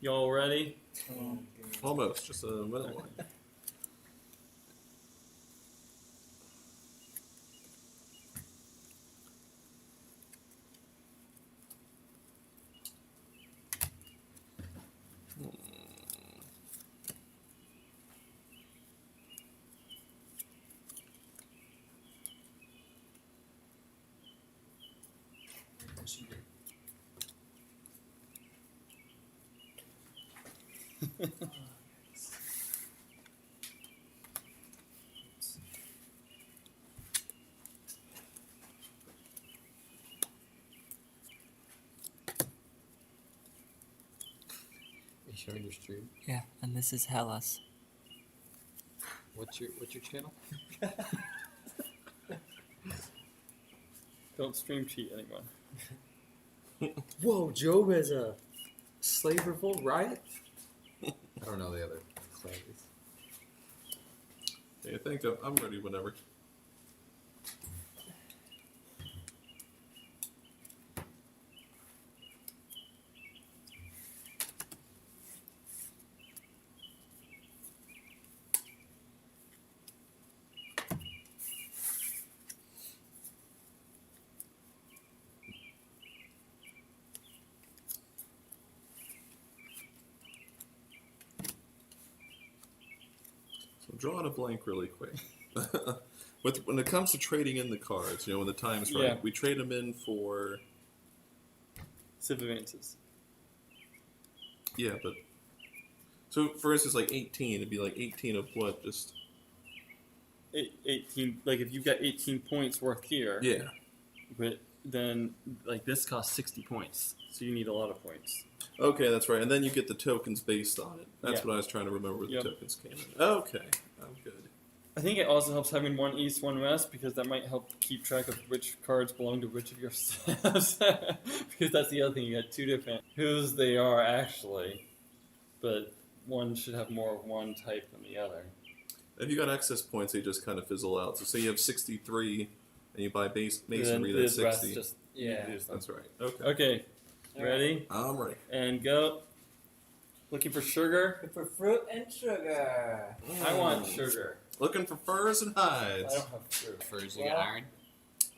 Y'all ready? Almost, just a minute long. Are you showing your stream? Yeah, and this is Hellas. What's your channel? Don't stream cheat anyone. Whoa, Job has a slave revolt riot? I don't know the other calamities. Hey, I think I'm ready whenever. So drawing a blank really quick. When it comes to trading in the cards, when the time's right, Yeah. we trade them in for Civ advances. yeah, but so for instance, like 18, it'd be like 18 of what? Just 18. Like if you've got 18 points worth here, yeah, but then like this costs 60 points, so you need a lot of points. Okay, that's right. And then you get the tokens based on it. That's Yeah. what I was trying to remember where Yep. the tokens came in. Okay, I'm good. I think it also helps having one east, one west, because that might help keep track of which cards belong to which of your staffs. Because that's the other thing, you had two different whose they are actually, but one should have more of one type than the other. If you got excess points, they just kind of fizzle out. So say you have 63 and you buy base Then masonry, the that's rest 60. just Yeah. use them. That's right. Okay. Okay, Alright. ready? I'm ready. And go. Looking for sugar? Good for fruit and sugar. I want sugar. Looking for furs and I hides. don't have fruit. Furs, you Yeah. get iron.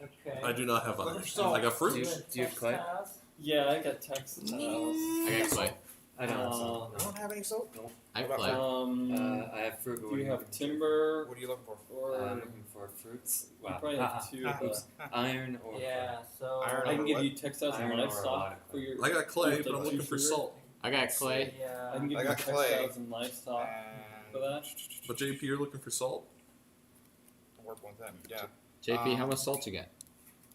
Okay. I do not have Looking iron. for salt. I got fruit. Do you have clay? Textiles? Yeah, I got textiles. I got clay. I don't have salt. I don't have any salt. I have What clay. I have fruit. But Do what you are have looking timber? What are you looking for? Or I'm looking for fruits. you Wow. probably have two of the. Oops. Iron or Yeah, so. Iron I can give what? you textiles and Iron or a lot livestock of for your. I got clay, Like but I'm two looking for sugar? salt. I got clay. Yeah. I can give I you got clay. textiles and livestock for And that. But JP, you're looking for salt? I'll work with them. Yeah. JP, how much salt you got?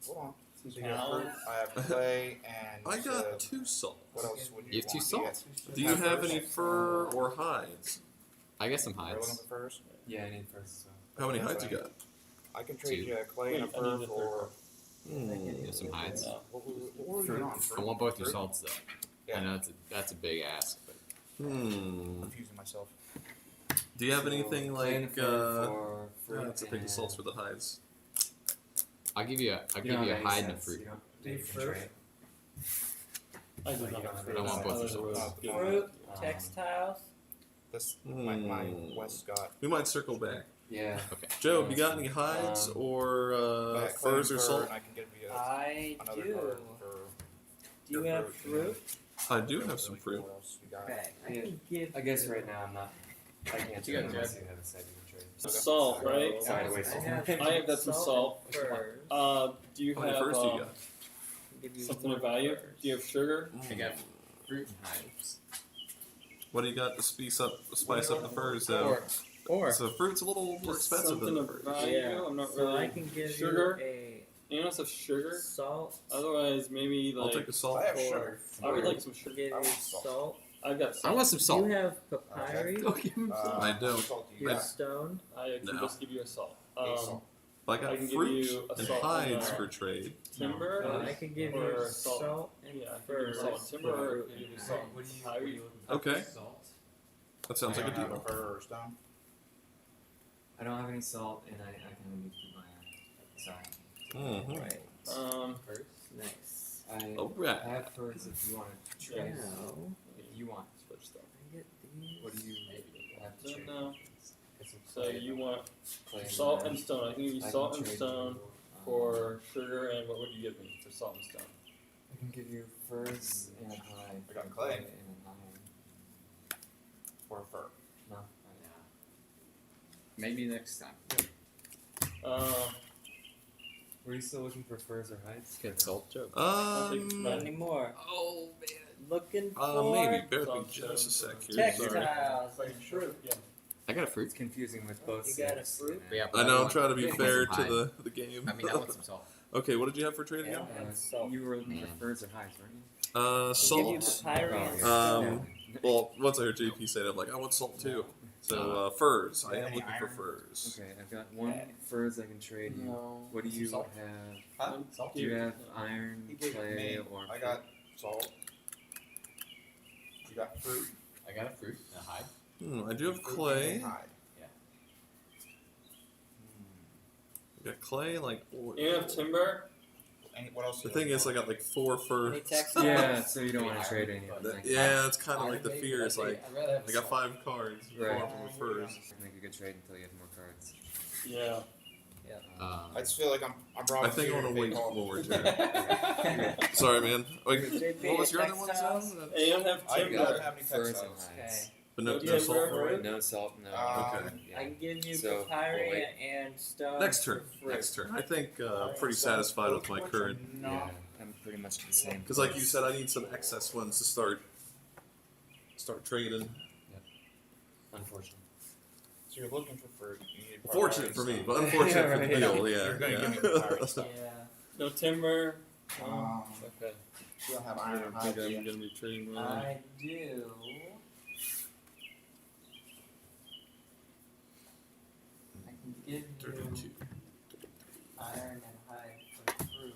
Hold on. Some So you got cows. fruit. I have clay and. I got 2 salt. What else would you You have two want? salt? Do you have any fur or hides? I got some Are you looking hides. for furs? Yeah, I need first. So. How many That's hides you fine. got? I can trade Two. you a clay and a Wait, I fur need the for. You have some hides. Yeah. What were you on? I Fruit? want both your Fruit? salts though. Yeah. I know that's a big ask, but Hmm. Confusing myself. Do you have So, anything clay and like, fur for fruit that's a pick of and- salts for the hides. I'll give you don't a have any hide and a sense. fruit. You don't, Do you you can fruit? trade. I do Like, not you don't have have fruit. I want both Others your are salts. really- Fruit, Um, textiles. This my Hmm. West got. We might circle back. Yeah. Okay. Joe, you got any hides or I got clay furs and or fur, salt? and I can give you I another do. card for. Do you your have fruit? I do have some fruit. What else you got? Okay, I Yeah. can give. I guess right now I'm not. I can't You do got it Jack? unless you have a second trade. Salt, right? Sorry to waste I your have, time. I have got some salt. and furs. Do you How many have furs do you got? Give you something of one value? furs. Do you have sugar? I got fruit and hides. What do you got to spice up the furs though? Or So fruit's a little more Just expensive than something the of furs. value. Yeah. I'm not So really. I can give sugar. you a Anyone else have sugar? salt. Otherwise, maybe I'll like take the salt. I have for sugar. I would fruit. like some sugar. Give I you want salt. salt. I've got I salt. want some salt. You have papyri. Go give him salt. I don't. Salt do You you have got? stone. I can No. just give you a salt. A salt. I I got can give fruit you a and salt hides and for trade. timber. I can give or you salt. salt and Yeah, I can give you furs. salt and timber, or for give you fruit. salt and papyri. Okay, that sounds I like a don't have deal. a fur or stone. I don't have any salt, and I kind of need to keep my sorry. Mhm. Right. First. Nice. I Alright. have furs if you want to trade. Now, If you want. Switch stuff. I get these. What do you have to Don't trade? know. Get some So clay you and want clay and salt then and stone. I can give you I can salt and trade stone you, for sugar, and what would you give me for salt and stone? I can give you furs and a hide. I got and clay. and an iron. Or fur. No. Maybe next time. Were you still looking for furs or hides? Good salt joke. Not anymore. Oh man. Looking for Maybe. Bear with me Salt, just a stone, sec here. Sorry. textiles and fruit. Yeah. I got a It's fruit. confusing with both. You got a sides, fruit? you know. Yeah, I know. I'm want- trying to be I want fair some to hide. the game. I mean, I want some salt. Okay, what did you have for trade again? And salt. You were looking for Man. furs or hides, weren't you? Give you Salt. papyri and Oh, stone. Well, once I heard JP say that, I'm like, I want salt too. So furs. I am Any looking for iron? furs. Okay, I've got one furs I can trade you. No. What do you Salt. have? Huh? Salt. Do you have iron, He gave clay, me. or I got salt. You got fruit. I got a fruit and a hide. I do have Fruit clay. and hide. I got clay, like. You have timber. What else? The you thing looking is, for? I got like 4 Any furs. textiles? Yeah, so you don't want to trade any of them. Yeah, that's kind of like the fear. It's like I got 5 cards, 4 Right. of them are furs. Make a good trade until you have more cards. Yeah. I just feel like I'm robbing. I think I want to Peter wait Pan. one more turn. Sorry, man. Wait, JP, what was your other one? textiles? Sam? And you have I timber. don't have any Furs and textiles. Okay. hides. But no, Yeah, no salt fur, for it? No salt, no. Okay. Yeah. I can give you So, papyri wait. and stone. Next turn. for fruit. Next turn. I think pretty satisfied with my current. Yeah, I'm pretty much the same. Because, like you said, I need some excess ones to start trading. Unfortunately. So you're looking for fruit. You need Fortunate for papyri me, and but stone. unfortunate Yeah, for the right. deal. Yeah. You're gonna yeah. give me papyri and stone. Yeah. No timber. Okay. You don't have I iron don't hide, think do you? I'm gonna be trading one. I do. I can give you 32. iron and hide for fruit.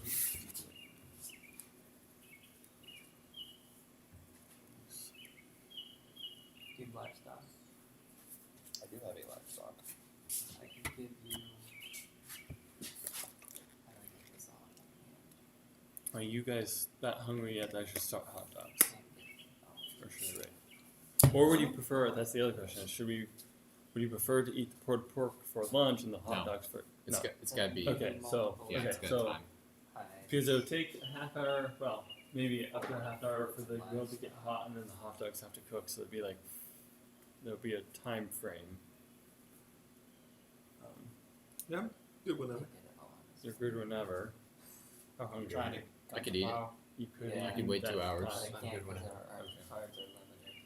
Do livestock. I do have a livestock. I can give you. How do I get this on? Are you guys that hungry yet that I should start hot dogs? Or should I wait? Or would you prefer, that's the other question, would you prefer to eat the pulled pork for lunch and the hot No. dogs for, It's no. got it's got to be. Okay, so, Yeah, okay, it's got so, time. Hide. because it would take a half hour, well, maybe up to a half hour for the grill to get hot and then the hot dogs have to cook, so it'd be like, there'll be a time frame. Yeah, good whenever. You're good whenever. How hungry are Trying you? to. I could eat it. Wow. You could, Yeah, you I could wait that 2 hours. time. I I'm can't good because whenever. our Okay. cards are limited.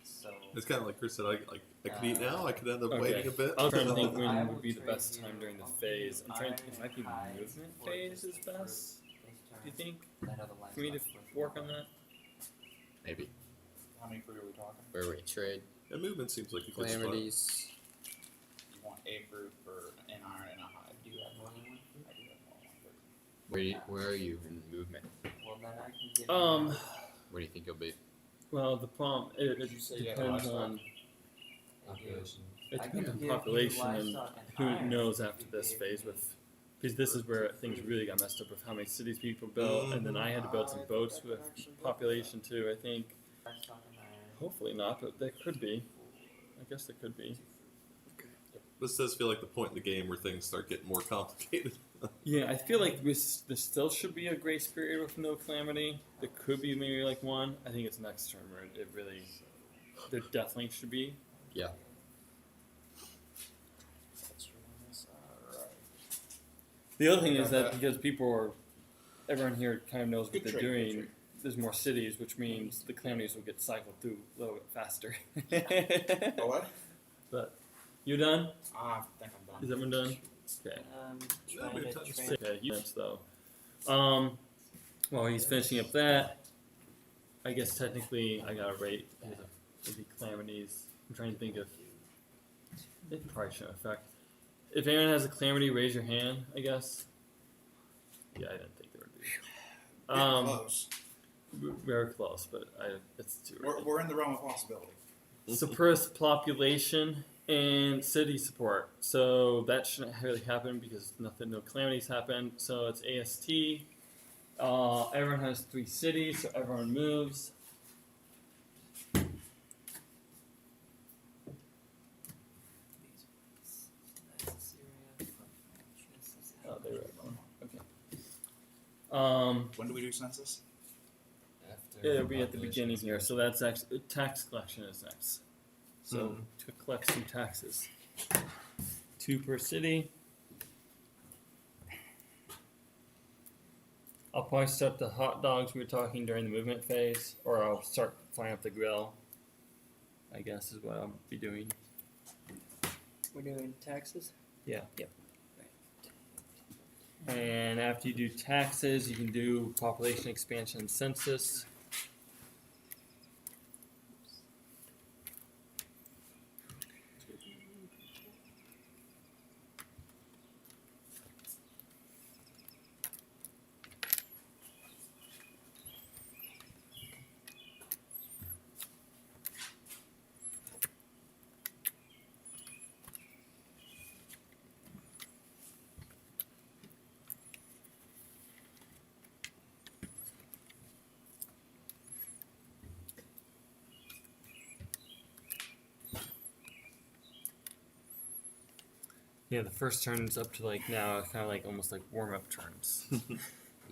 So. It's kind of like Chris said. I could eat now. I could end up Okay. waiting a bit. I was trying to think I when will would be the trade best you time during the a phase. I'm trying to think, it iron might be and hide movement for phase just is the best. first Do you think? turn. I know the For me to livestock's worth work more. on that? Maybe. How many fruit are we talking? Where we trade And movement seems like a good spot. calamities. You want a fruit for an iron and a hide. Do you have more than one fruit? I do have more than one fruit. Where are you in movement? Well, then I can give Where do you think you'll be? Well, the problem it Did you say you had depends livestock? on Population. it I depends can on give you population and livestock and who iron knows if after you this gave phase me with because this is where things really got messed up with how many cities people built, and then I had to build some boats with population too. I think livestock and iron. hopefully not, but there could be. I guess there could be. This does feel like the point in the game where things start getting more complicated. Yeah, I feel like there still should be a grace period with no calamity. There could be maybe like one. I think it's next turn where it really, there definitely should be. Yeah. That's true on this. Alright. The other thing is Got that because people are, everyone here kind of knows what Good they're trade, good doing. trade. There's more cities, which means the calamities will get cycled through a little bit faster. Oh, what? But you done? I think I'm done. Is everyone done? Okay. Yeah, we have time to train. Okay, you went though. While he's finishing up that, I guess technically I gotta rate the calamities. I'm trying to think of. It probably shouldn't affect. If anyone has a calamity, raise your hand. I guess. Yeah, I didn't think there would be. Getting close. Very close, but it's too early. We're in the realm of possibility. Suppressed population and city support. So that shouldn't really happen because no calamities happen. So it's AST. Everyone has 3 cities, so everyone moves. Oh, they were wrong. Okay. When do we do census? After It'll be at the population. beginning here. So that's actually tax collection is next. So to collect some taxes. 2 per city. I'll probably start the hot dogs we were talking during the movement phase, or I'll start firing up the grill. I guess is what I'll be doing. We're doing taxes. Yeah. Yep. And after you do taxes, you can do population expansion and census. Yeah, the first turn's up to like now, kind of like almost like warm up turns.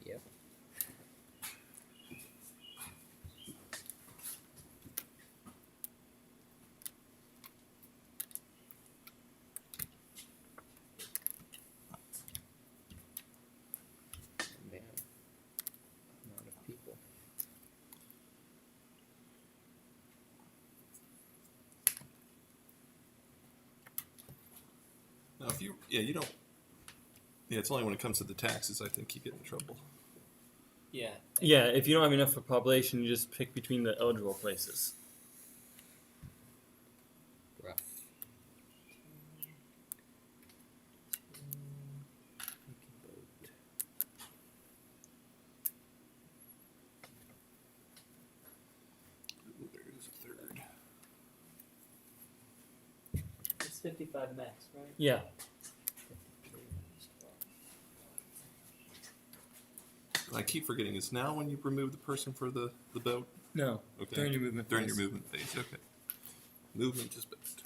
Yep. Man, amount of people. Now, if you don't. Yeah, it's only when it comes to the taxes I think you get in trouble. Yeah. Yeah, if you don't have enough for population, you just pick between the eligible places. Rough. Ooh, there's a third. It's 55 max, right? Yeah. I keep forgetting. It's now when you remove the person for the boat? No. Okay. During your movement During phase. your movement phase, okay. Movement is best.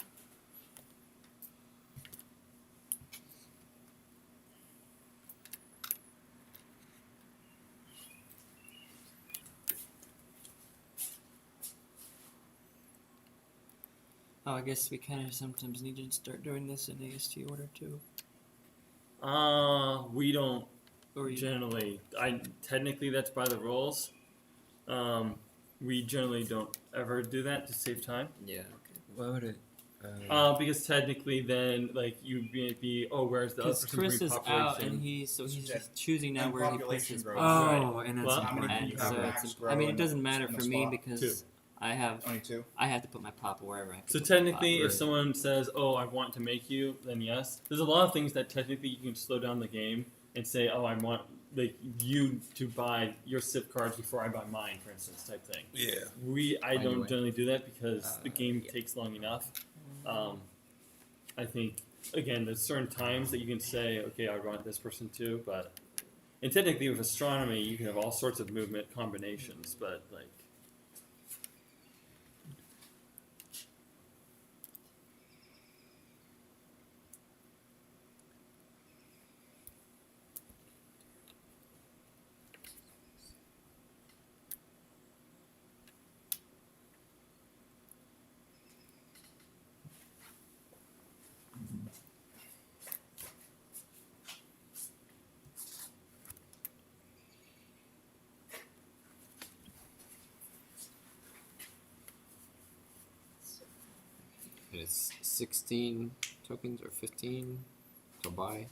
Oh, I guess we kind of sometimes need to start doing this in AST order too. We don't Or you generally. Technically that's by the rules. We generally don't ever do that to save time. Yeah. Okay. Why would it? Because technically, then like you'd be where's the other Because person's Chris is out, repopulation? and he's just choosing now And where he puts population his. growth. Oh, and that's Well, how many important. do you have So max it's, grow I mean, in it doesn't the- matter in the for me spot? because Two. I have 22. I have to put my pop wherever I. So put my technically, pop. if someone says, "Oh, I want to make you," then yes. There's a lot of things that technically you can slow down the game and say, "Oh, I want like you to buy your SIP cards before I buy mine," for instance, type thing. Yeah. I don't Anyway. generally do that because the game Yeah. takes long enough. I think again, there's certain times that you can say, "Okay, I want this person too," but and technically with astronomy, you can have all sorts of movement combinations, but like. And it's 16 tokens or 15 to buy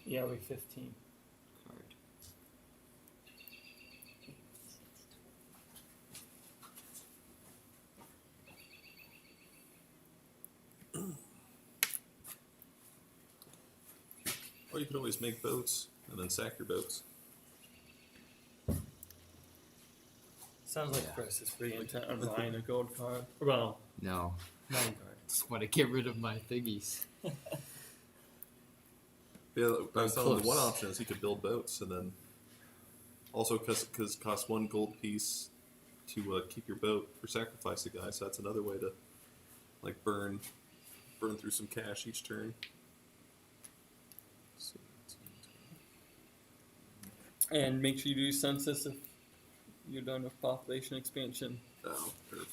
Yeah, we're 15. card. Or you could always make boats and then sack your boats. Sounds like Yeah. Chris is pretty intent on buying a gold card. Well, No, 9 card. just want to get rid of my thingies. Yeah, I was telling him Close. one option is he could build boats and then also because it costs 1 gold piece to keep your boat for sacrifice a guy, so that's another way to like burn through some cash each turn. And make sure you do census if you're done with population expansion. Oh, perfect.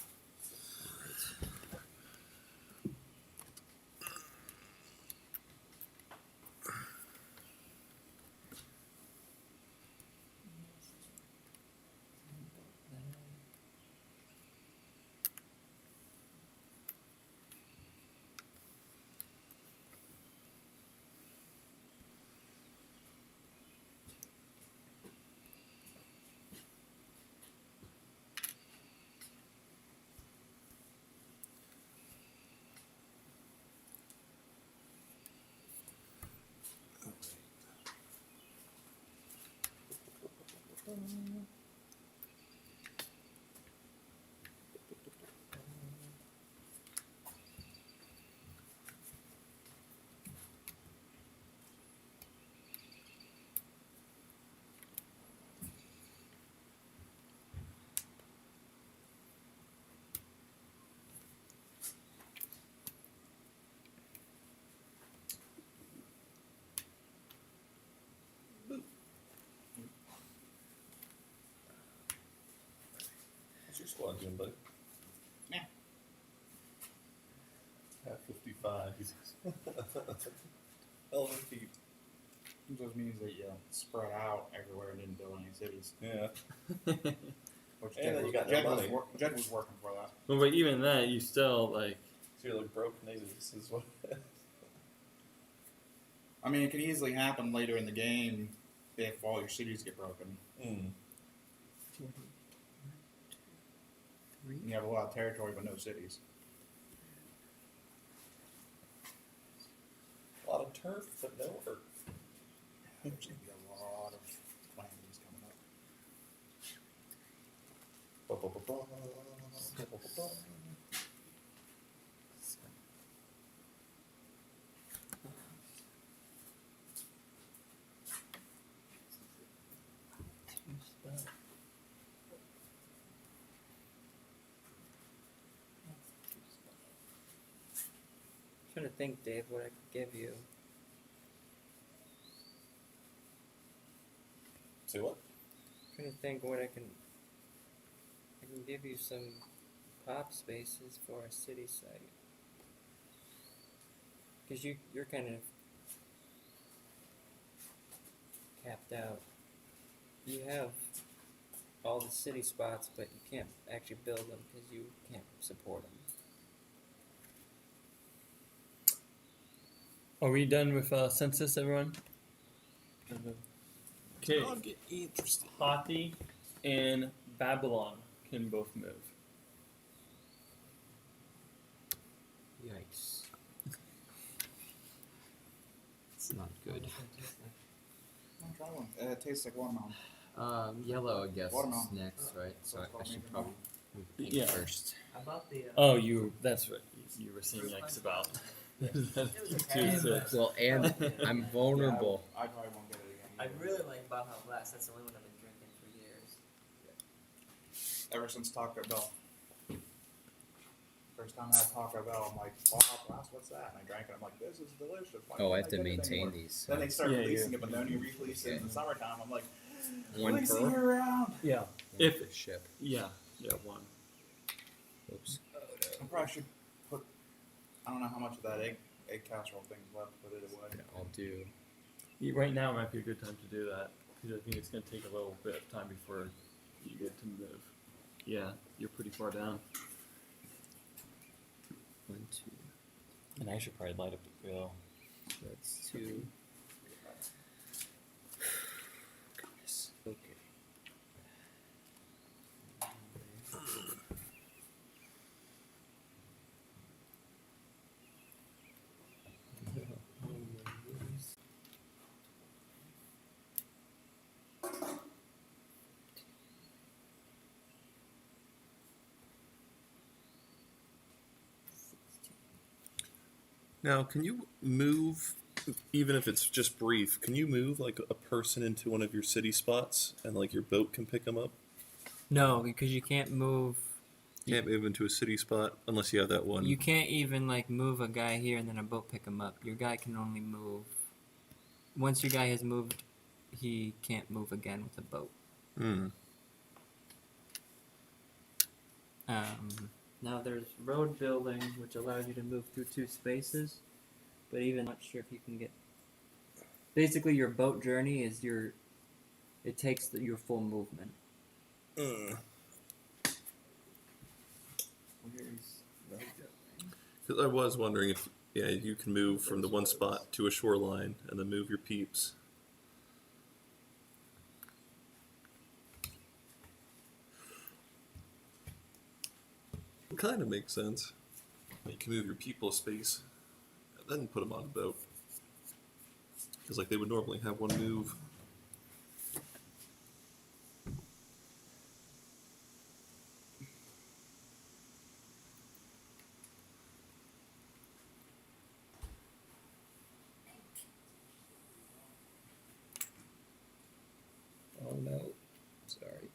What's your squad doing, buddy? Yeah. At 55. Elven feet. It just means that you spread out everywhere and didn't build any cities. Yeah. Which And then you got no Jed was, money. Jed was working for that. Well, but even that, you still like. So you're like broke natives is what. I mean, it can easily happen later in the game if all your cities get broken. Mm. You have a lot of territory but no cities. A lot of turf, but no earth. There's going to be a lot of calamities coming up. Trying to think, Dave, what I could give you. Say what? Trying to think what I can give you some pop spaces for a city site. Because you're kind of capped out. You have all the city spots, but you can't actually build them because you can't support them. Are we done with census, everyone? Okay. I'll get interested. Hati and Babylon can both move. Yikes. It's not good. I'm trying. It tastes like watermelon. Yellow, I guess, Watermelon. is next, right? So That's I called should maybe probably move pink Yeah. first. How about the? Oh, that's what you were saying yikes about. Two, six. Well, and I'm vulnerable. I probably won't get it again. I really like Baja Blast. That's the only one I've been drinking for years. Ever since Taco Bell. First time I had Taco Bell, I'm like, Baja Blast, what's that? And I drank it. I'm like, this is delicious. Why Oh, can't I have to get it maintain anymore? these. Then they start Yeah, releasing yeah. a Benoni release in Okay. the summertime. I'm like, One release it per? year round. Yeah. One If per ship. yeah, one. Oops. I probably should put, I don't know how much of that egg casserole thing's left, put it away. I'll do. Right now might be a good time to do that because I think it's going to take a little bit of time before you get to move. Yeah, you're pretty far down. 1, 2. And I should probably light up the grill. So that's 2. Goodness. Okay. Now, can you move, even if it's just brief, can you move like a person into one of your city spots and like your boat can pick them up? No, because you can't move. You can't move into a city spot unless you have that one. You can't even like move a guy here and then a boat pick him up. Your guy can only move. Once your guy has moved, he can't move again with a boat. Hmm. Now there's road building, which allows you to move through 2 spaces, but even not sure if you can get. Basically, your boat journey is it takes your full movement. Where's road building? Because I was wondering if, yeah, you can move from the one spot to a shoreline and then move your peeps. It kind of makes sense. You can move your people a space and then put them on a boat. Because like they would normally have one move. Oh no. Sorry.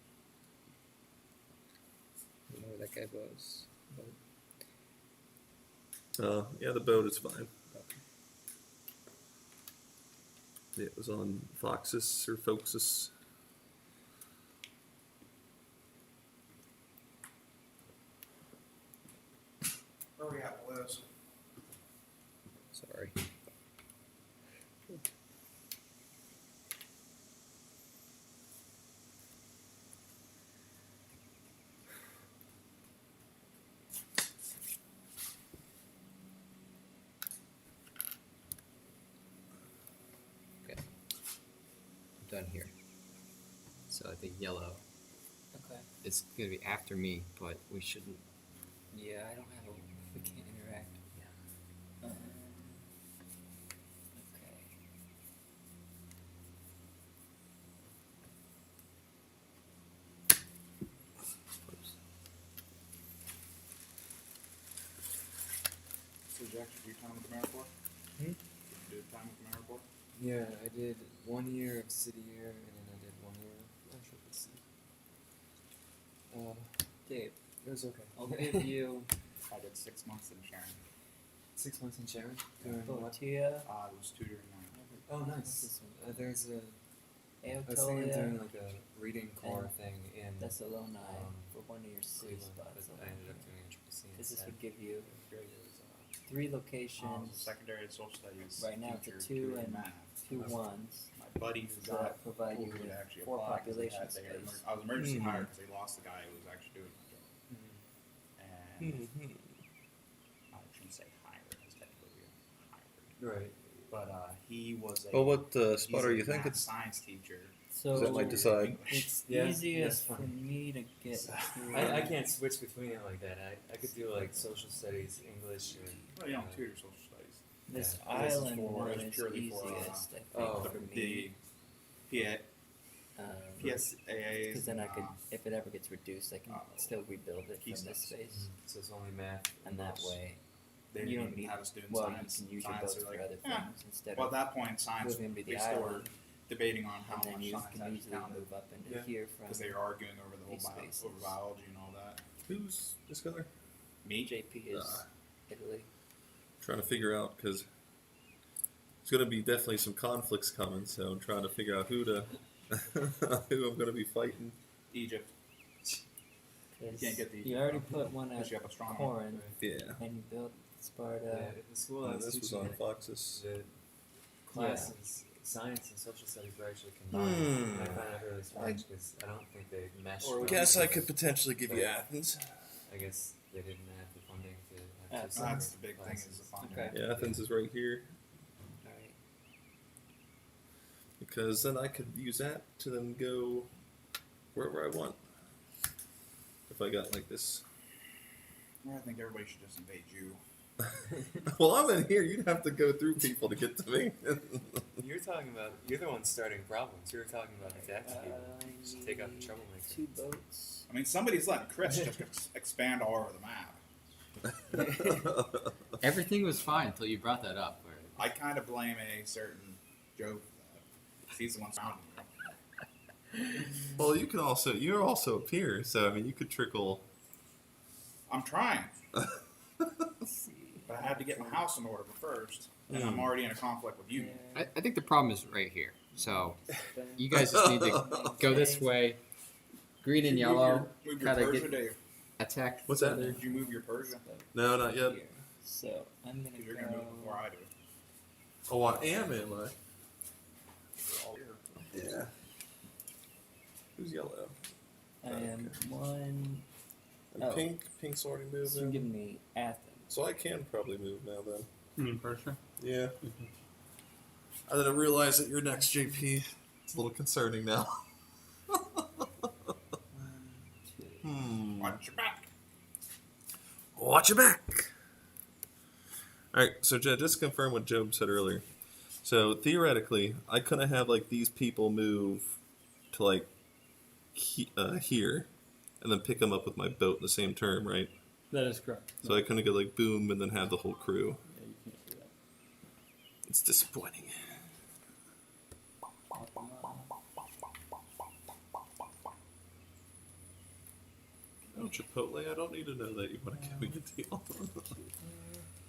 I don't know where that guy was. Yeah, the boat is fine. Yeah, it was on Foxus or Foxus. Where are we at, Liz? Sorry. done here. So I think yellow. Okay. It's gonna be after me, but we shouldn't. Yeah, I don't have a. We can't interact. Okay. So did you actually do time with the AmeriCorps? Hmm? Did you do time with the AmeriCorps? Yeah, I did 1 year of city year, and then I did 1 year of triple C. Dave, It was okay. I'll give you I did 6 months in Sharon. 6 months in Sharon. Doing what? Botia, I was tutoring now. Oh, What's nice. this one? There's a. I was thinking of Aotolia, doing like a reading core thing in Thessaloniki um, for one of your city Cleveland, but spots. I ended up doing a triple C Because this instead. would give you Great. It was, 3 I was a locations, secondary social studies. Right now it's a teacher 2 tutoring and math. 2 My- ones. My buddy who So got that provide you who would with actually 4 apply 'cause they population had- they had space. I was emergency Mhm. hired because they lost the guy who was actually doing the job. And I shouldn't say hired because technically we hired. Right. But he was a. Well, what he's spot a are you thinking? math science teacher. So That might decide. it's Yeah, easiest that's for fine. me to get So- to. I can't switch between it like that. I could do like social studies, English, or. Well, you don't tutor social studies. This Yeah. This is island for- one it's is purely for, easiest, I think, oh, for me. The Because PSAAs. then I could, if it ever gets reduced, I can still rebuild it from Keystones. this space, So it's only math. and that English. way, They you didn't don't even need. have us doing Well, science. you can use your Science boats are for like, other eh. things instead Well, at of that point, science moving to the they still were island, debating on how and then much you science can had to easily count move up into Yeah. here from because they were arguing over the whole these spaces. over biology and all that. Who's this guy? Me? JP is Italy. Trying to figure out because there's going to be definitely some conflicts coming. So I'm trying to figure out who to who I'm going to be fighting. Egypt. 'Cause can't get the you already put one Unless at you have a strong one. Corinth, Yeah. and you built Sparta. Yeah, the school I And was this was teaching on at, Fox's. the classes, science and social studies were actually combined. Hmm. And I find that really strange because I don't think they meshed. Or well. Guess I could potentially give you Athens. I guess they didn't have the funding to have That's- two That's the separate big thing is classes. the funding. Okay. Yeah, Athens is right here Alright. because then I could use that to then go wherever I want. If I got like this. Well, I think everybody should just invade you. Well, I'm in here. You'd have to go through people to get to me. You're talking about. You're the one starting problems. You were talking about attacking people. Just take out the troublemaker. 2 boats. I mean, somebody's letting Chris just expand all over the map. Everything was fine until you brought that up. Where I kind of blame a certain Joe for that. He's the one founding you. Well, you can also. You're also a peer, so I mean, you could trickle. I'm trying, Let's see. but I had to get my house in order first, and I'm already in a conflict with you. I think the problem is right here. So you guys just need to go this way. Green and yellow Move your kinda Persia, get Dave. attack. What's that? Did you move your Persia? No, not yet. Here. So I'm gonna Because you're go. going to move before I do. Oh, I am I? All here. Yeah. Who's yellow? I am 1. And Oh. pink. Pink's already moved. So you're giving me Athens. So I can probably move now then. You mean Persia? Yeah. I didn't realize that you're next, JP. It's a little concerning now. 1, 2. Hmm. Watch your back. Watch your back. All right. So just confirm what Job said earlier. So theoretically, I couldn't have like these people move to like here, and then pick them up with my boat in the same term, right? That is correct. So I couldn't go like boom and then have the whole crew. Yeah, you can't do that. It's disappointing. Oh, Chipotle, I don't need to know that you want to give me a deal.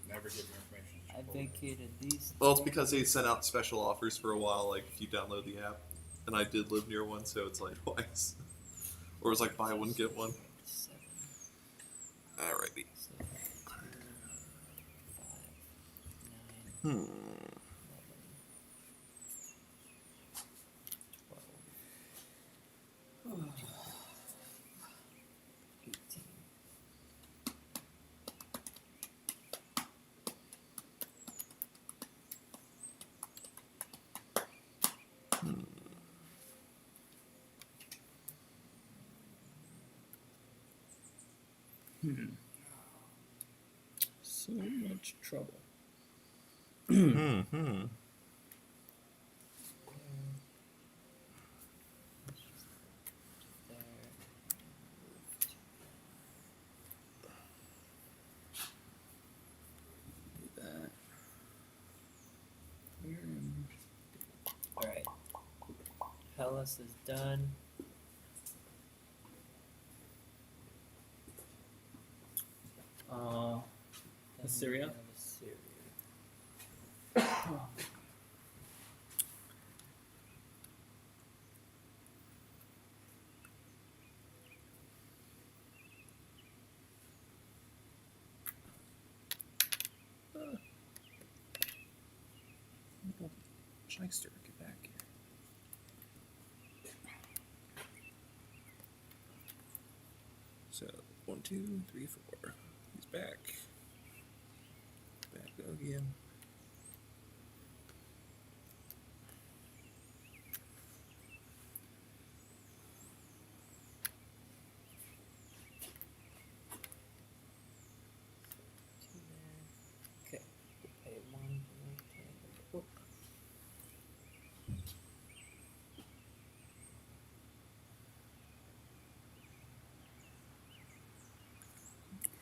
Never give your information. to I Chipotle. vacated these. Well, it's because they sent out special offers for a while, like if you download the app. And I did live near one, so it's like twice. Or it's like buy one, get one. 7, Alrighty. 7, 5, 9, Hmm. 11, 12, 18. So much trouble. Hmm. There. Do that. Alright. Hellas is done. Then we Assyria? have Assyria. Shyster, get back here. So 1, 2, 3, 4. He's back. Back again. Two there. Okay. We'll pay one. Whoop.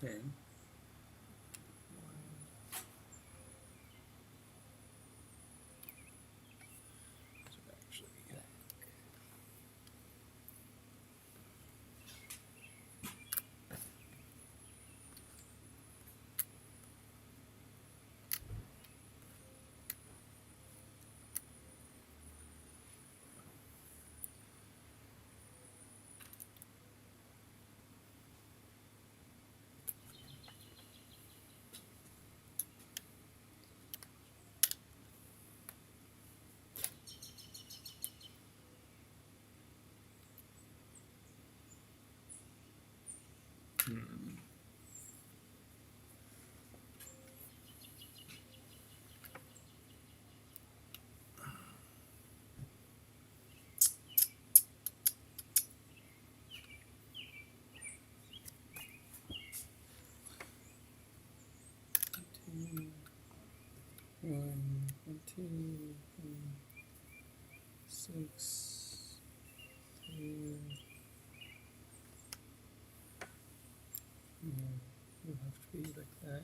Okay. So actually, One, two, 6, 2. It'll have to be like that.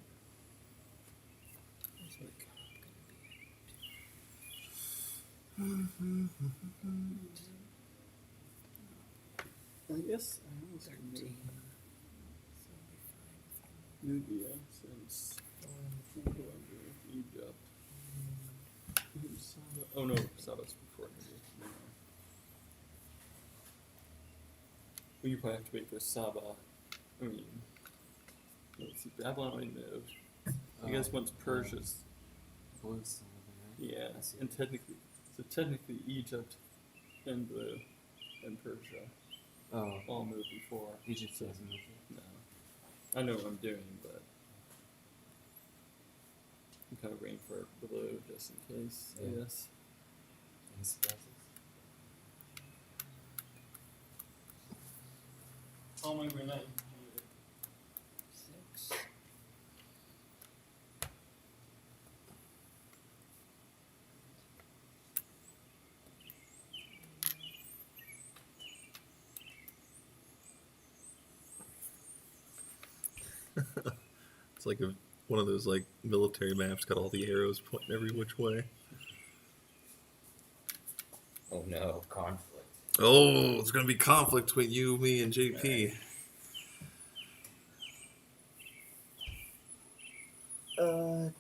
Where's my comp gonna be? I guess I always remember 13. Nubia since England or Egypt. Saba. Oh no, Saba's before Nubia. No. Well, you probably have to wait for Saba. I mean, let's see, Babylon already moved. I guess once Persia's. Blue's still living, right? Yeah, I see. and technically Egypt and Blue and Persia Oh, all moved before. Egypt hasn't moved yet. No. I know what I'm doing, but I'm kind of waiting for Blue just in case, Yeah. I guess. Any surprises? Oh my god. 6. it's like one of those like military maps, got all the arrows pointing every which way. Oh no, conflict. Oh, it's gonna be conflict between you, me, and JP.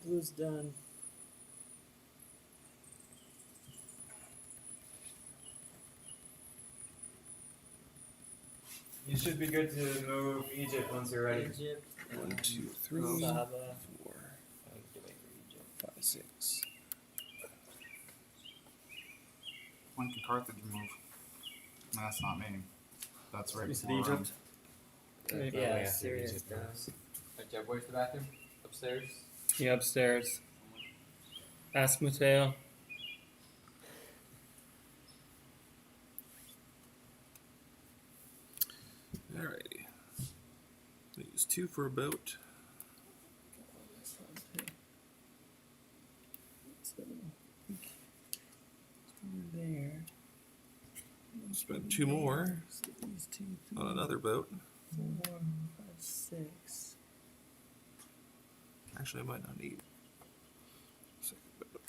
Blue's done. You should be good to move Egypt once you're ready. Egypt. 1, 2, 3, Saba. 4, I need to wait for Egypt. 5, 6. When can Carthage move? No, that's not me. That's right You said before Egypt? Maybe. Yeah, after Syria's Egypt done. moves. Alright, Jeb, where's the bathroom? Upstairs? Yeah, upstairs. Ask Mateo. Alrighty. Use 2 for a boat. So, there. Spend 2 more So these 2, 3, on another boat. 4, 5, 6. Actually, I might not need a second boat.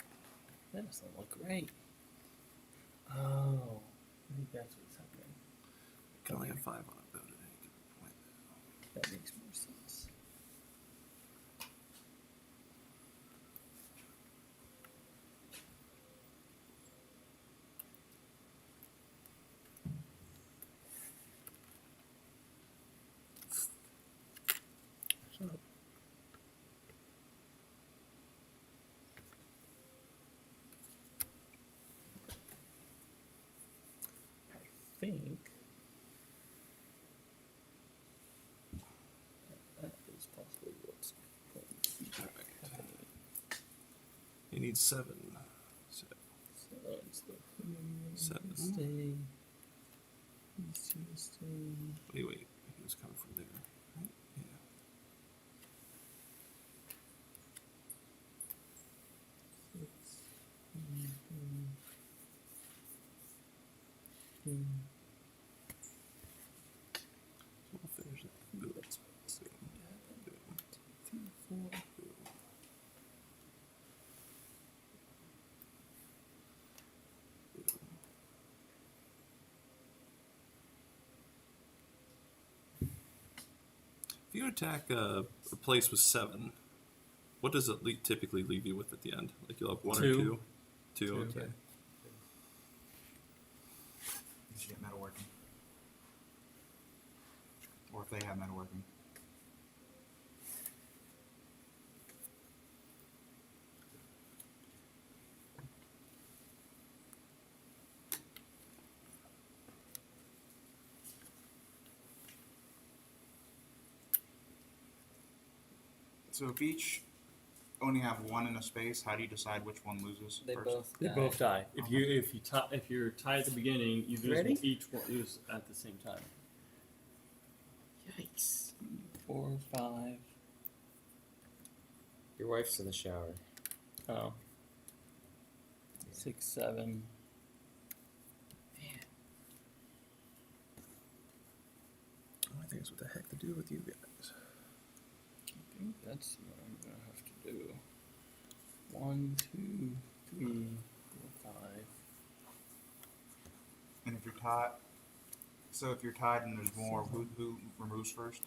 That doesn't look right. Oh, I think that's what's happening. I can only have 5 on a boat at any given point. That makes more sense. Shut up. I think that is possibly what's going to be happening. You need 7. So, So it's the 7. stay. These two will stay. Wait. He was coming from there. Right? Yeah. Six. Two. So we'll finish that boat. That's what's going to happen. 2, 3, 4. If you attack a place with 7, what does it typically leave you with at the end? Like you'll have 1 or 2. 2? 2, 2, okay. yeah. You should get metalworking. Or if they have metalworking. So if each only have 1 in a space, how do you decide which one loses They first? both They die. both die. If you're tied at the beginning, you lose Ready? each one lose at the same time. Yikes. 4, 5. Your wife's in the shower. Oh. 6, 7. I think it's what the heck to do with you guys. I think that's what I'm going to have to do. 1, 2, 3, 4, 5. And if you're tied, so if you're tied and there's more, who removes first?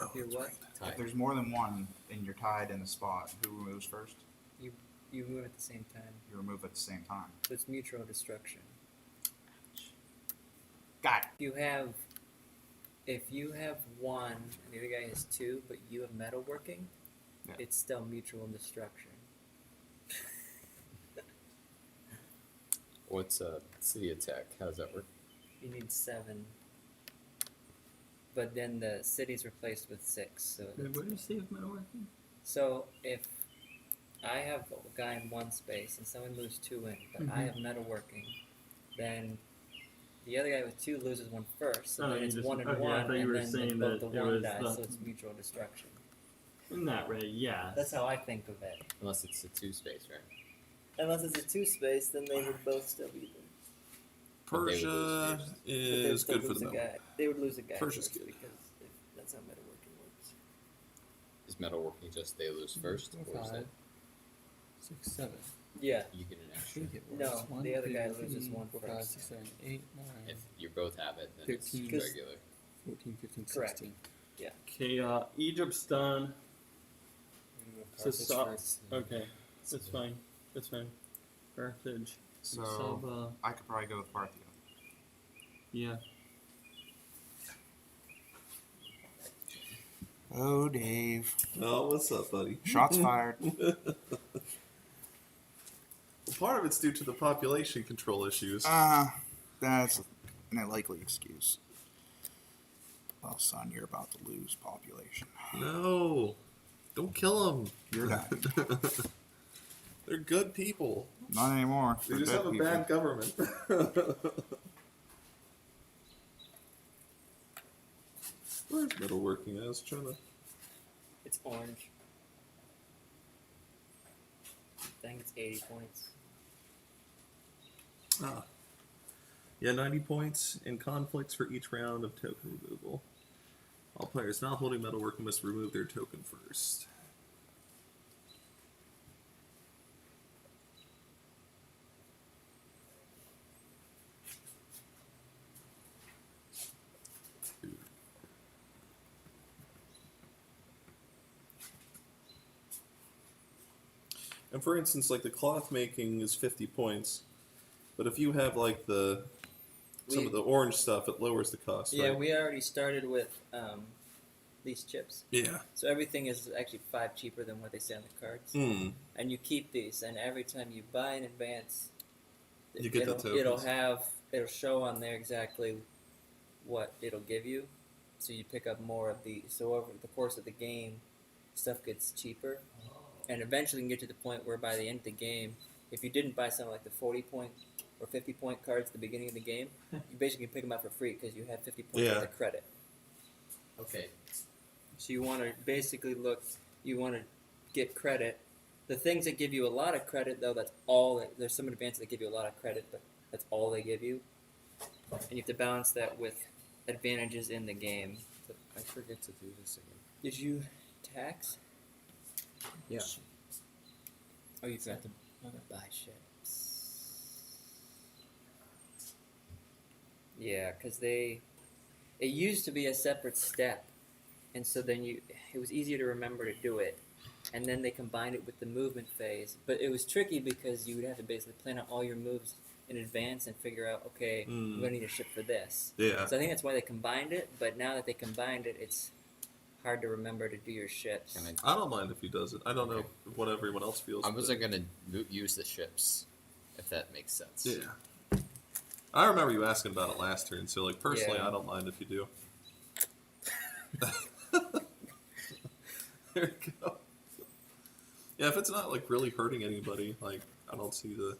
Oh, You're that's what? right. If Tied. there's more than 1 and you're tied in a spot, who removes first? You move at the same time. You remove at the same time. So it's mutual destruction. Got it. If you have 1 and the other guy has 2, but you have metalworking, Yeah. it's still mutual destruction. What's a city attack? How does that work? You need 7. But then the city's replaced with 6. So Wait, where do you see if metalworking? so if I have a guy in 1 space and someone moves 2 in, but I have metalworking, then the other guy with 2 loses 1 first. So Oh, then you it's just- 1 and okay, I 1, thought you and were then saying both that the it 1 was dies, the- so it's mutual destruction. In that way, yeah. That's how I think of it. Unless it's a 2 space, right? Unless it's a 2 space, then they would both still be there. But they would lose Persia first. But they would is still good for lose the a middle. guy. They would lose a guy Persia's first good. because that's how metalworking works. Is metalworking just they lose first, 4, or is 5, it 6, 7. Yeah. you get an extra? Should get worse. No, 1, the other 2, guy loses 3, 1 4, 5, first. 6, 7, 8, 9, If you both have it, then 13. it's regular. 14, 15, Correct. 16. Okay, Egypt's done. I'm gonna move So Carthage stop. first. Okay, that's fine. That's fine. Carthage. So Saba. I could probably go with Parthia. Yeah. Oh, Dave. Oh, what's up, buddy? Shots fired. Part of it's due to the population control issues. That's an likely excuse. Well, son, you're about to lose population. No, don't kill them. You're dying. They're good people. Not anymore. They They're just dead have a people. bad government. Where's metalworking? I was trying to. It's orange. I think it's 80 points. Ah. Yeah, 90 points in conflicts for each round of token removal. All players not holding metalworking must remove their token first. And for instance, like the cloth making is 50 points, but if you have like some of the orange stuff, it lowers the cost. Yeah, right? we already started with these chips. Yeah. So everything is actually 5 cheaper than what they say on the cards. Hmm. And you keep these, and every time you buy in advance, You get the it'll tokens. it'll show on there exactly what it'll give you. So you pick up more of these. So over the course of the game, stuff gets cheaper, and eventually you can get to the point where by the end of the game, if you didn't buy something like the 40-point or 50-point cards at the beginning of the game, you basically pick them up for free because you have 50 points Yeah. worth of credit. Okay. So you want to basically you want to get credit. The things that give you a lot of credit, though, there's some advances that give you a lot of credit, but that's all they give you. And you have to balance that with advantages in the game. I forget to do this again. Did you tax? Yeah. Oh, you forgot to buy ships. Yeah, because it used to be a separate step, and so then it was easier to remember to do it, and then they combined it with the movement phase. But it was tricky because you would have to basically plan out all your moves in advance and figure out, okay, I'm gonna need a ship for this. Yeah. So I think that's why they combined it. But now that they combined it, it's hard to remember to do your ships. Can I don't mind if he does it. I don't know what everyone else feels. I but- wasn't gonna use the ships, if that makes sense. Yeah. I remember you asking about it last turn, so like personally, Yeah. I don't mind if you do. There you go. Yeah, if it's not like really hurting anybody, like I don't see the.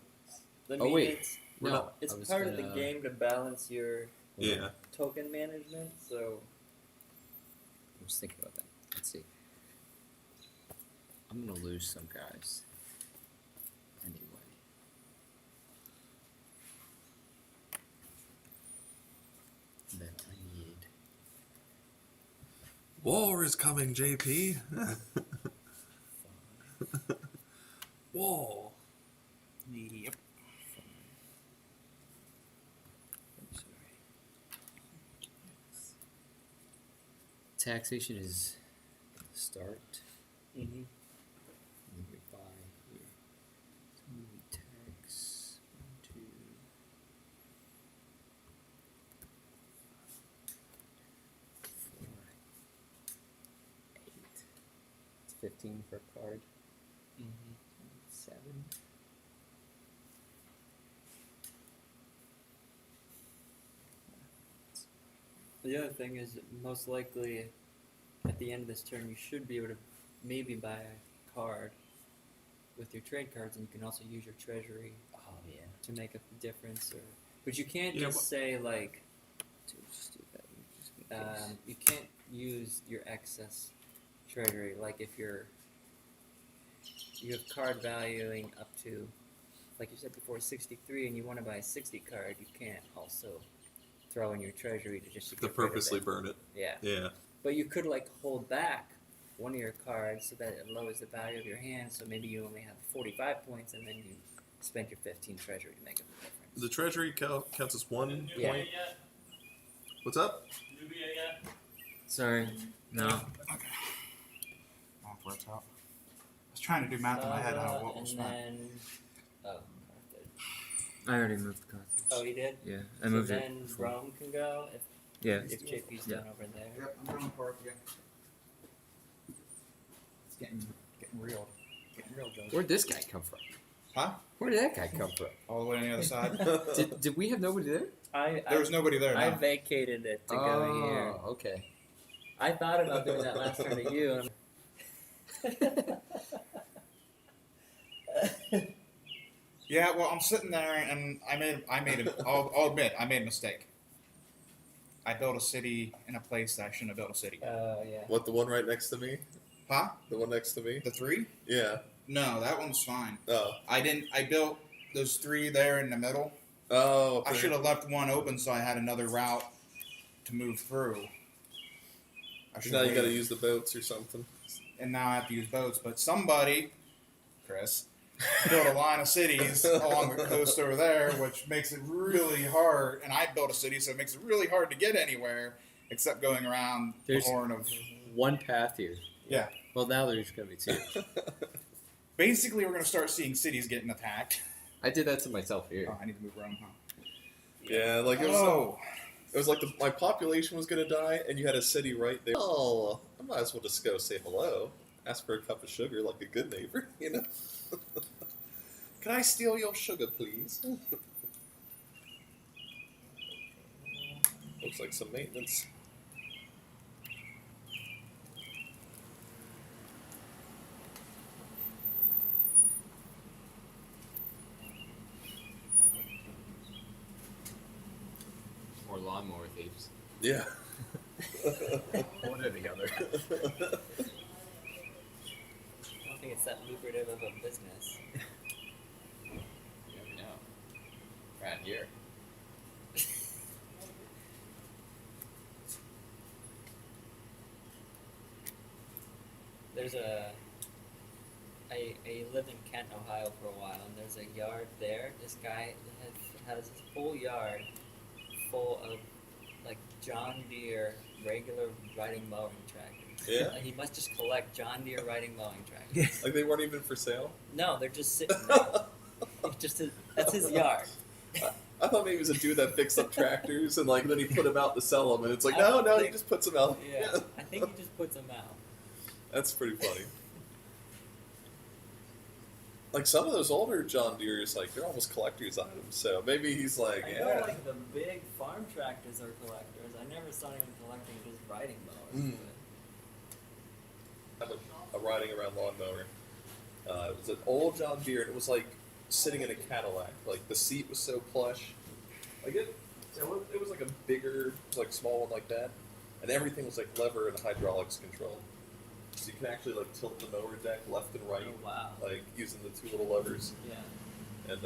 I Oh, mean, wait. We're No, not- it's I was part of the gonna- game to balance your Yeah. token management. So I was thinking about that. Let's see. I'm gonna lose some guys. Anyway. Then I need. War is coming, JP. War. Yep. I'm sorry. Taxation is start. mm-hmm. And we buy here. So we tax 1, 2. 4, 8. It's 15 per card. 7. The other thing is that most likely at the end of this turn you should be able to maybe buy a card with your trade cards, and you can also use your treasury Oh yeah. to make up the difference. But you can't Yeah, just say like Just do that. Just in case. you can't use your excess treasury. Like if you have card valuing up to, like you said before, 63, and you want to buy a 60 card, you can't also throw in your treasury to just To get rid of purposely it. burn it. Yeah. Yeah. But you could like hold back one of your cards so that it lowers the value of your hand. So maybe you only have 45 points, and then you spend your 15 treasury to make up the difference. The treasury counts as 1 Yeah. point. What's up? Nubia yet? Sorry. No. Okay. Math works out. I was trying to do math in my head. Lava, What was and math? then Carthage. I already moved the Carthage. Oh, you did. Yeah, I So moved then it. before. Rome can go Yeah. if JP's done over there. Yep, I'm doing part again. It's getting real. Getting real, Joe. Where'd this guy come from? Huh? Where did that guy come from? All the way on the other side. Did we have nobody there? There was nobody there I now. vacated it to go here. Okay. I thought about doing that last turn to you. And Yeah, well, I'm sitting there and I'll admit, I made a mistake. I built a city in a place that I shouldn't have built a city. Yeah. What, the one right next to me? Huh? The one next to me? The 3? Yeah. No, that one's fine. Oh. I built those 3 there in the middle. Oh. I should have left one open so I had another route to move through. Now you got to use the boats or something. And now I have to use boats. But somebody, Chris, built a line of cities along the coast over there, which makes it really hard. And I built a city, so it makes it really hard to get anywhere except going around There's- the Horn of... One path here. Yeah. Well, now there's going to be 2. Basically, we're going to start seeing cities getting attacked. I did that to myself here. Oh, I need to move around, huh? Yeah, like it was like my population was gonna die, and you had a city right there. Oh, I might as well just go say hello, ask for a cup of sugar like a good neighbor, you know. Can I steal your sugar, please? Looks like some maintenance. Or lawnmower thieves. Yeah. One or the other. I don't think it's that lucrative of a business. You never know. Around here. There's I lived in Kent, Ohio for a while, and there's a yard there. This guy has his whole yard full of like John Deere regular riding mowing tractors. Yeah. Like, he must just collect John Deere riding mowing tractors. Like they weren't even for sale. No, they're just sitting there. That's his yard. I thought maybe it was a dude that fixed up tractors and like then he put them out to sell them, and it's like no, he just puts them out. Yeah, I think he just puts them out. That's pretty funny. Like some of those older John Deere's, like they're almost collector's items. So maybe he's like, I yeah. know like the big farm tractors are collectors. I never saw anyone collecting just riding mowers. I have a riding around lawnmower. It was an old John Deere, and it was like sitting in a Cadillac. Like the seat was so plush. Like it was like a bigger, like small one like that, and everything was like lever and hydraulics control. So you can actually like tilt the mower deck left and right, Oh, wow. like using the 2 little levers. Yeah. And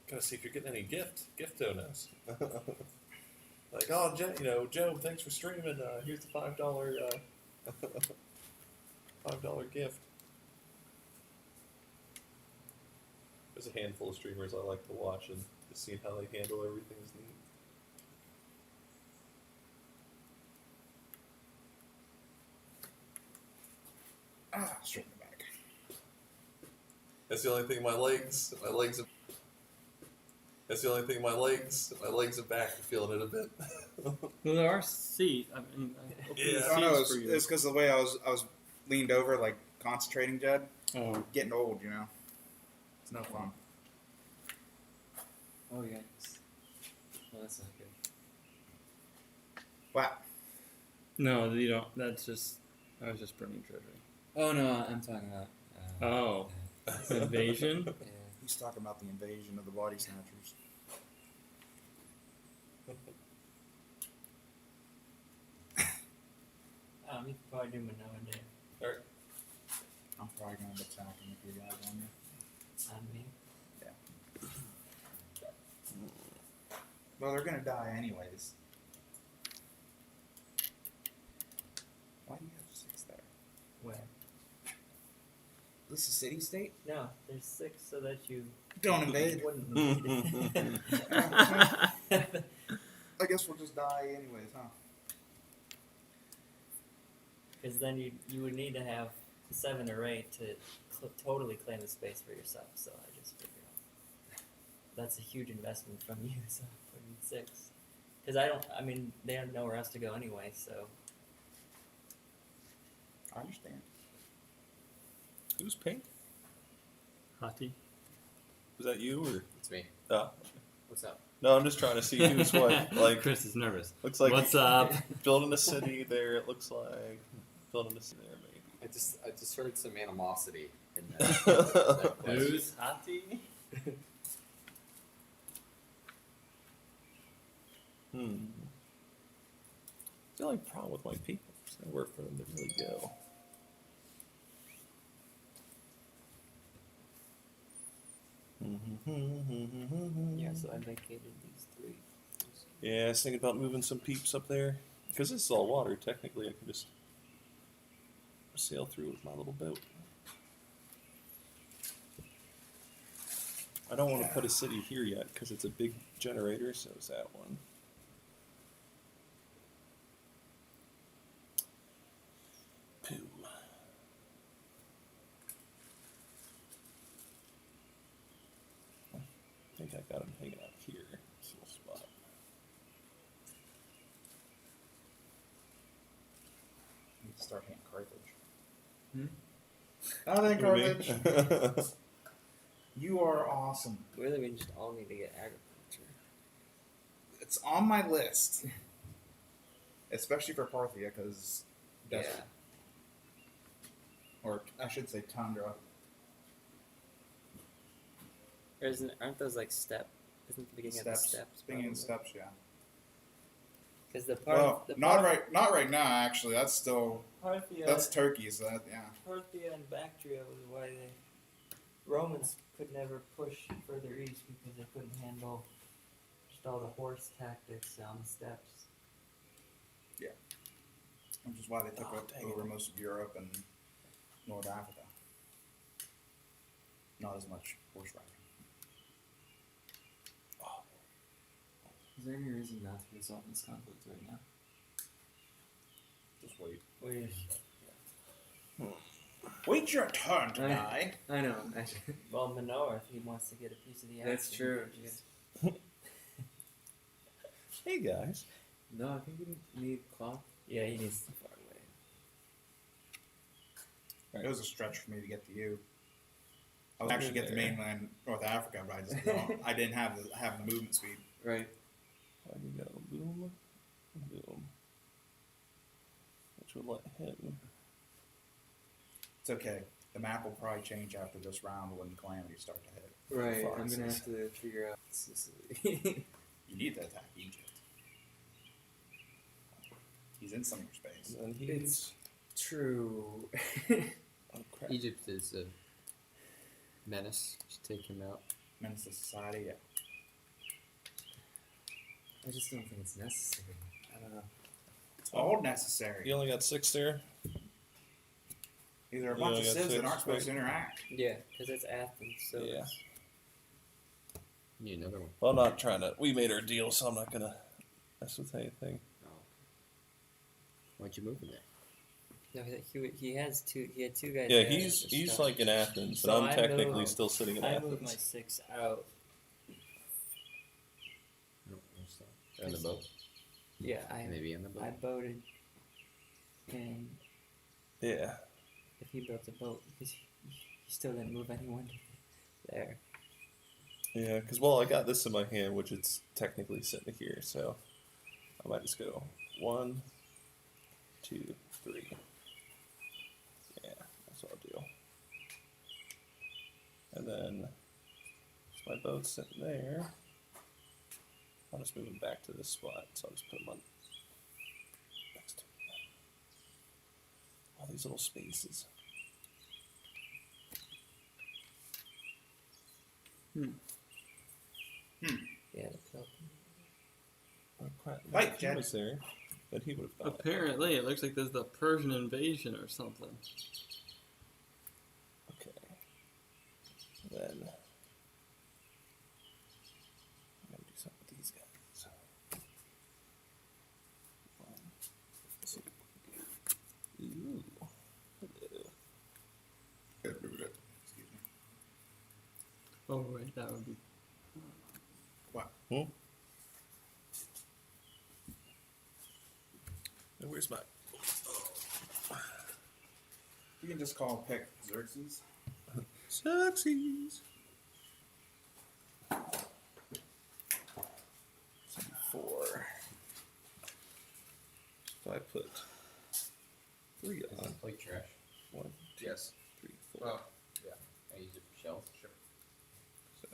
gotta see if you're getting any gift donuts. Like, oh, Joe, thanks for streaming. Here's the $5 $5 gift. There's a handful of streamers I like to watch, and just seeing how they handle everything is neat. Straight in the back. That's the only thing my legs are. That's the only thing my legs and back are feeling it a bit. Well, there are seats. I mean, Yeah. I don't know. seats for you. It's because the way I was leaned over, like concentrating, Jed. Oh. Getting old, you know. It's no fun. Oh yeah. Well, that's not good. Wow. No, you don't. That's just. I was just bringing treasure. Oh no, I'm talking about. Oh, invasion. Yeah. He's talking about the invasion of the body snatchers. You could probably do Manoa Day I'm probably gonna end up attacking if you guys on you. on me. Well, they're gonna die anyways. Why do you have 6 there? Where? This is city state? No, there's 6 so that you Don't invade. wouldn't need it. I guess we'll just die anyways, huh? Because then you would need to have 7 or 8 to totally claim the space for yourself. So I just figured that's a huge investment from you. So I need 6. Because I mean, they have nowhere else to go anyway. So I understand. Who's pink? Hottie. Was that you or? It's me. Oh. What's up? No, I'm just trying to see who's what. Like, Chris is nervous. looks like What's up? building a city there. It looks like building a city there, maybe. I just heard some animosity in that. that question. Who's Hottie? The only problem with my people is nowhere for them to really go. Yeah, so I vacated these 3. Yeah, I was thinking about moving some peeps up there. Because this is all water, technically I could just sail through with my little boat. I don't want to put a city here yet because it's a big generator, so is that one. Poo. I think I got him hanging out here, this little spot. Need to start hitting Carthage. Hmm? Nothing, Maybe. Carthage. You are awesome. Really, we just all need to get agriculture. It's on my list, especially for Parthia, because desert, or I should say tundra. Aren't those like step? Isn't the beginning of the steps? Beginning of steps, yeah. Because the part. Well, the not right now. Actually, that's still Parthia, that's Turkey. So that, yeah. Parthia and Bactria was why the Romans could never push further east because they couldn't handle just all the horse tactics on the steppes. Which is why they took over most of Europe and North Africa. Not as much horse riding. Is there any reason not to resolve this conflict right now? Just wait. Wait. Wait your turn to I- die. I know. Well, Manoa, if he wants to get a piece of the action. That's true. Hey guys. No, I think we need cloth. Yeah, he needs to far away. It was a stretch for me to get to you. I was actually get to mainland North Africa, but I didn't have the movement speed. Right. Why do you go? Boom. Boom. Which would let him. It's okay. The map will probably change after this round when the calamities start to hit. Right. I'm Foxes. gonna have to figure out Sicily. You need to attack Egypt. He's in some of your space. And he's. It's true. Oh crap. Egypt is a menace. Just take him out. Menace to society, yeah. I just don't think it's necessary. I don't know. It's all necessary. You only got 6 there? These are a You bunch only of got civs that 6, aren't supposed to right? interact. Yeah, because it's Athens, so Yeah. it's- Need another one. Well, I'm not trying to. We made our deal, so I'm not gonna mess with anything. Oh. Why'd you move in there? No, he has 2. He had 2 guys. Yeah, there he's at the he's start. like in Athens, So and I'm I technically moved- still sitting in I Athens. moved my 6 out. No, where's that? On the boat? Yeah, I Maybe on the boat. I boated, and Yeah. if he built a boat, because he still didn't move anyone there. Yeah, because, well, I got this in my hand, which it's technically sitting here, so I might just go 1, 2, 3. Yeah, that's what I'll do. And then, so my boat's sitting there. I'll just move him back to this spot, so I'll just put him on next to him. All these little spaces. Yeah, the Pelton. Oh, crap. Fight, He Jed. was there, but he would have died. Apparently, it looks like there's the Persian invasion or something. Okay. Then I'm gonna do something with these guys. Let's see. Ooh. Hello. Excuse me. Oh, right, that would be. And where's my? You can just call pick Xerxes. Xerxes. 4. So I put 3 Is on. this plate trash? 1, 2, Yes. 3, 4. Oh, yeah. I use it for shells. Sure.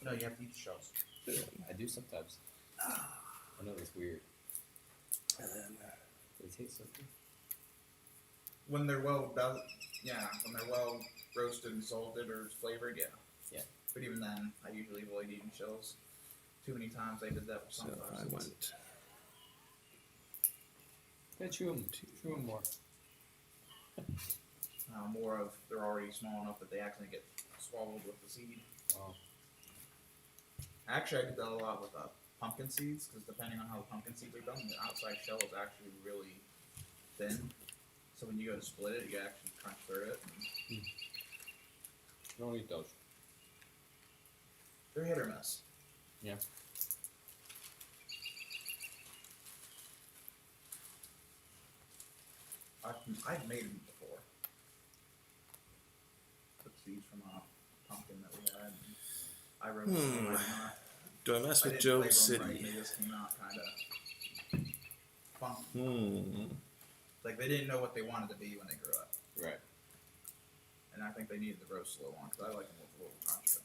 No, you have to eat the shells. Then I do sometimes. I know that's weird. And then They taste something. When they're when they're well roasted and salted or flavored, yeah. Yeah. But even then, I usually avoid eating shells. Too many times I did that with so sunflower I seeds. went Yeah, chew them more. More of they're already small enough that they actually get swallowed with the seed. Oh. Actually, I did that a lot with pumpkin seeds because depending on how the pumpkin seeds are done, the outside shell is actually really thin. So when you go to split it, you actually crunch through it. Don't eat those. They're hit or miss. Yeah. I've made them before. Took seeds from a pumpkin that we had. And I roasted them. do I mess I with didn't Joe flavor 'em right, City? they just came out kind of funky. Like they didn't know what they wanted to be when they grew up. Right. And I think they needed the roast slow on because I like them with a little crunch to them.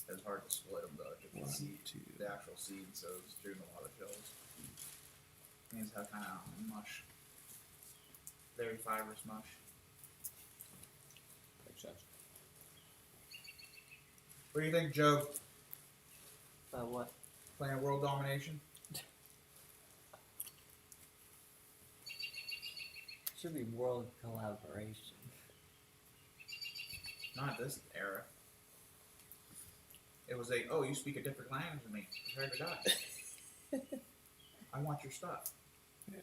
It's hard to split them though. If you see the actual seed, so it's doing a lot of shells. These have kind of mush, very fibrous mush. Makes sense. What do you think, Joe? What? Playing World Domination? Should be world collaboration. Not this era. It was you speak a different language than me. Prepare to die. I want your stuff. Yeah.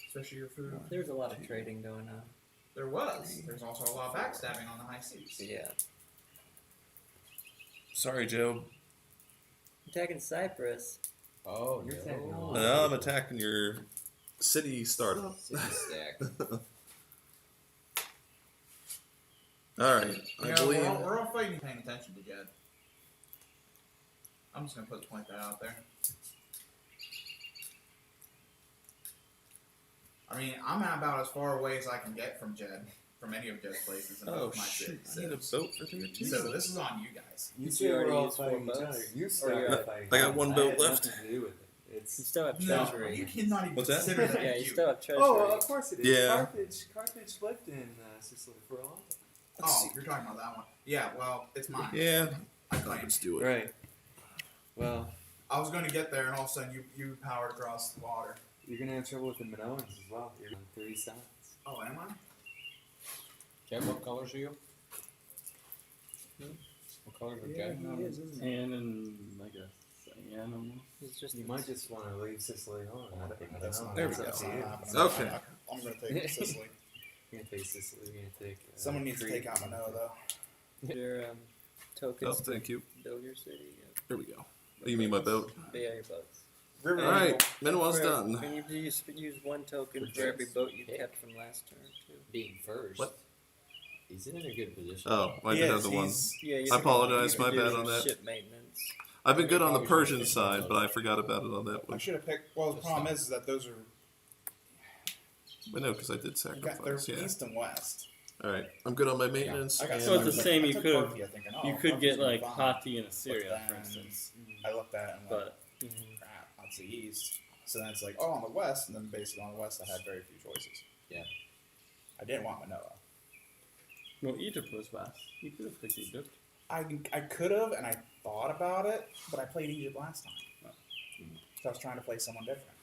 Especially your food. There's a lot of trading going on. There was. There's also a lot of backstabbing on the high seas. Yeah. Sorry, Joe. Attacking Cyprus. Oh, You're no. taking all- Now I'm attacking your city startup. City stack. All right, I believe. We're all fighting paying attention to Jed. I'm just going to point that out there. I mean, I'm about as far away as I can get from Jed, from any of Jed's places in Oh both my shoot! cities. I need a boat for there too. So this is on you guys. You Did two you were already all use 4 fighting each boats? other. You Or started you- fighting. I got one I boat had left. nothing to do with it. You It's still have No, treasury. you cannot even What's that? consider that. Yeah, a you feud. still have treasury. oh, of course it is. Yeah. Carthage lived in Sicily for a long time. Oh, you're talking about that one. Yeah, well, it's mine. Yeah, I claim. let's do it. Right. Well, I was going to get there, and all of a sudden you powered across the water. you're gonna have trouble with the Minoans as well. You're on 3 sides. Oh, am I? Jen, what colors are you? What colors are Jen? Tan and like a cyan almost. It's just You might just want to leave Sicily on. I don't That's know. not There we That's go. up to you. Okay. I'm going to take Sicily. You're gonna take Sicily. You're gonna take. Someone needs to Crete. take out Manoa, though. your Oh, tokens to thank you. build your city. There we go. You mean my boat? Yeah, your boats. All right, Minoa's For- done. And you use 1 token For for every checks. boat you Okay. kept from last turn too. Being first. What? He's in a good position. Oh, I did have the one. Yeah, you I can- apologize, you my can do bad your on that. Ship maintenance. I've been good on the Probably should've Persian picked side, those. but I forgot about it on that I one. should have picked. Well, the problem is that those are. I know because I did They're sacrifice. Yeah. east and west. All right, I'm good on my maintenance. I got and So it's the some- same I you took could've- Parthia thinking, oh, You could Parthia's get gonna like be fine. Hati and Assyria, But for then instance. I looked at it and went, But crap, that's the east. So then it's like, oh, on the west, and then basically on the west, I had very few choices. Yeah. I didn't want Manoa. well, Egypt was west. You could have picked Egypt. I could have, and I thought about it, but I played Egypt last time. So I was trying to play someone different.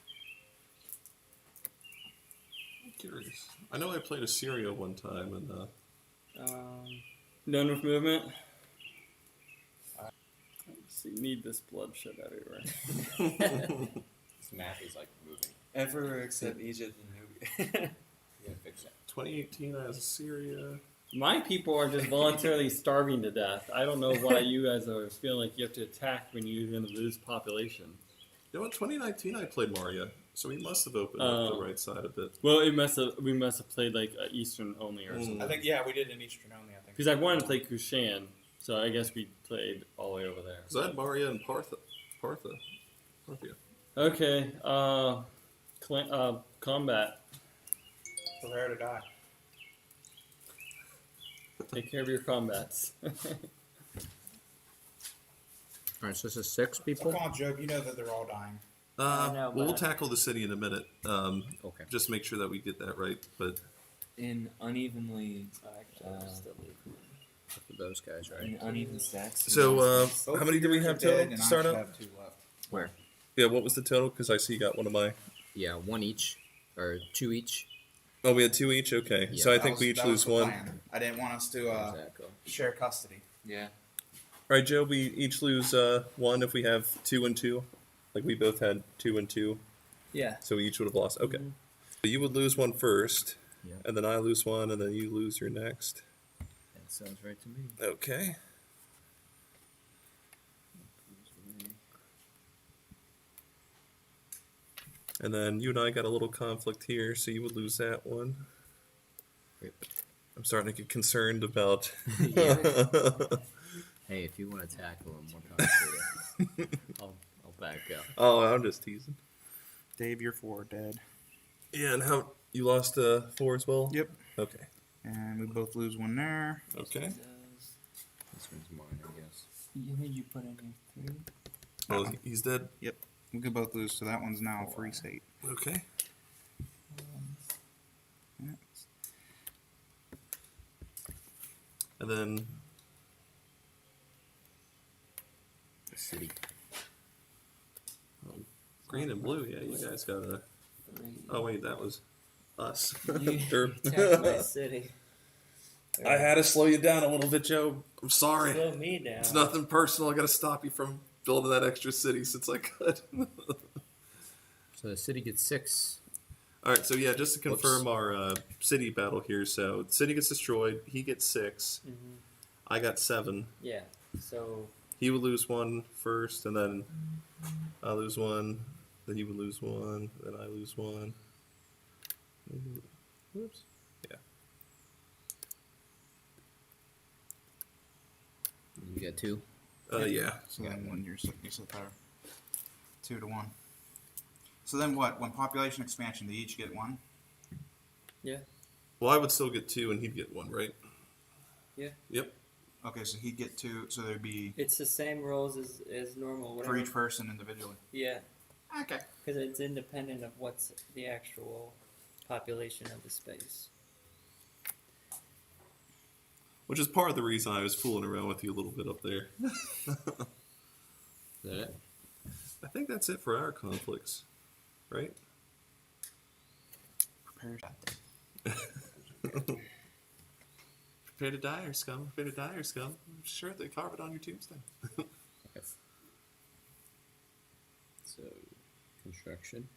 I'm curious. I know I played Assyria one time, and Done with movement. So you need this bloodshed everywhere. This map is like moving. Everywhere except Egypt and Nubia. You gotta fix that. 2018 I was Assyria. My people are just voluntarily starving to death. I don't know why you guys are feeling like you have to attack when you're going to lose population. You know what? 2019 I played Maria, so he must have opened up the Oh. right side a bit. Well, we must have played like Eastern only or something. I think, yeah, we did an Eastern only, I think. Because I wanted to play Kushan, so I guess we played all the way over there. Because I had Maria and Parthia. Okay, combat. Prepare to die. Take care of your combats. Alright, so this is 6 So come on, Job, you know that they're all dying. know, we'll but- tackle the city in a minute. Okay. Just make sure that we get that right. But In unevenly, Actually, I'll still leave one. For those guys, right? in uneven stacks. so, Both how many do we yours are have dead, total? and I Start should up. have 2 left. Yeah, what was the total? Because I see you got one of my. Yeah, 1 each or 2 each. Oh, we had 2 each. Okay, Yeah. so I That think was- we each that was lose the one. plan. I didn't want us to How's that go? share custody. Yeah. All right, Joe. We each lose 1 if we have 2 and 2. Like we both had 2 and 2, Yeah. so we each would have lost. Okay, Mhm. so you would lose one first, Yeah. and then I lose one, and then you lose your next. That sounds right to me. Okay. And then you and I got a little conflict here, so you would lose that one. Yep. I'm starting to get concerned about. Yeah. Hey, if you want to tackle him, more complicated. I'll back up. Oh, I'm just teasing. Dave, you're 4 dead. Yeah, and how you lost 4 as well? Yep. Okay. And we both lose 1 there. Okay. This one's mine, I guess. You put in your 3. Well, he's dead. We could both lose, so that one's now free state. Okay. Yeah. And then The city. green and blue. Yeah, you guys got a. 3. Oh wait, that was us. You Or- attacked my city. I had to slow you down a little bit, Joe. I'm sorry. Slow me down. It's nothing personal. I got to stop you from building that extra city since I could. So the city gets 6. All right, so yeah, just to confirm Whoops. our city battle here. So the city gets destroyed. He gets 6. Mhm. I got 7. Yeah. So He would lose 1 first, and then I lose 1. Then you would lose 1. Then I lose 1. Whoops. Yeah. You got 2. Yeah. So then when you're split there. 2 to 1. So then what? When population expansion, they each get 1? Well, I would still get 2, and he'd get 1, right? Yeah. Yep. Okay, so he'd get 2, so there'd be it's the same rules as normal. for Whatever. each person individually. Yeah, Okay. because it's independent of what's the actual population of the space. Which is part of the reason I was fooling around with you a little bit up there. Is that it? I think that's it for our conflicts, right? Prepare Prepare to die or scum. Prepare to die or scum. I'm sure they carve it on your tombstone. Okay. So, construction.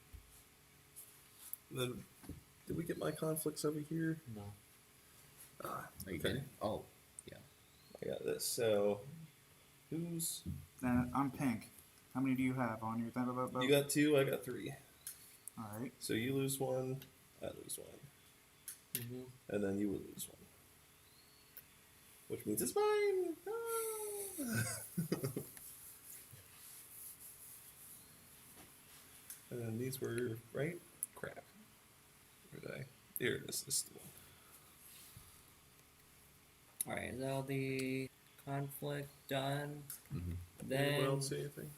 Then, did we get my conflicts over here? No. Ah, Oh, you okay. did? Oh, I got this. So, who's... Then I'm pink. How many do you have on your thing? You got 2, I got 3. All right. So you lose 1, I lose 1. Mm-hmm. And then you would lose 1. Which means it's mine! Ah! And then these were, right? Crap. Where did I... Here it is. This is the one. All right, is all the conflict done? Mhm. Then, Anyone else say anything?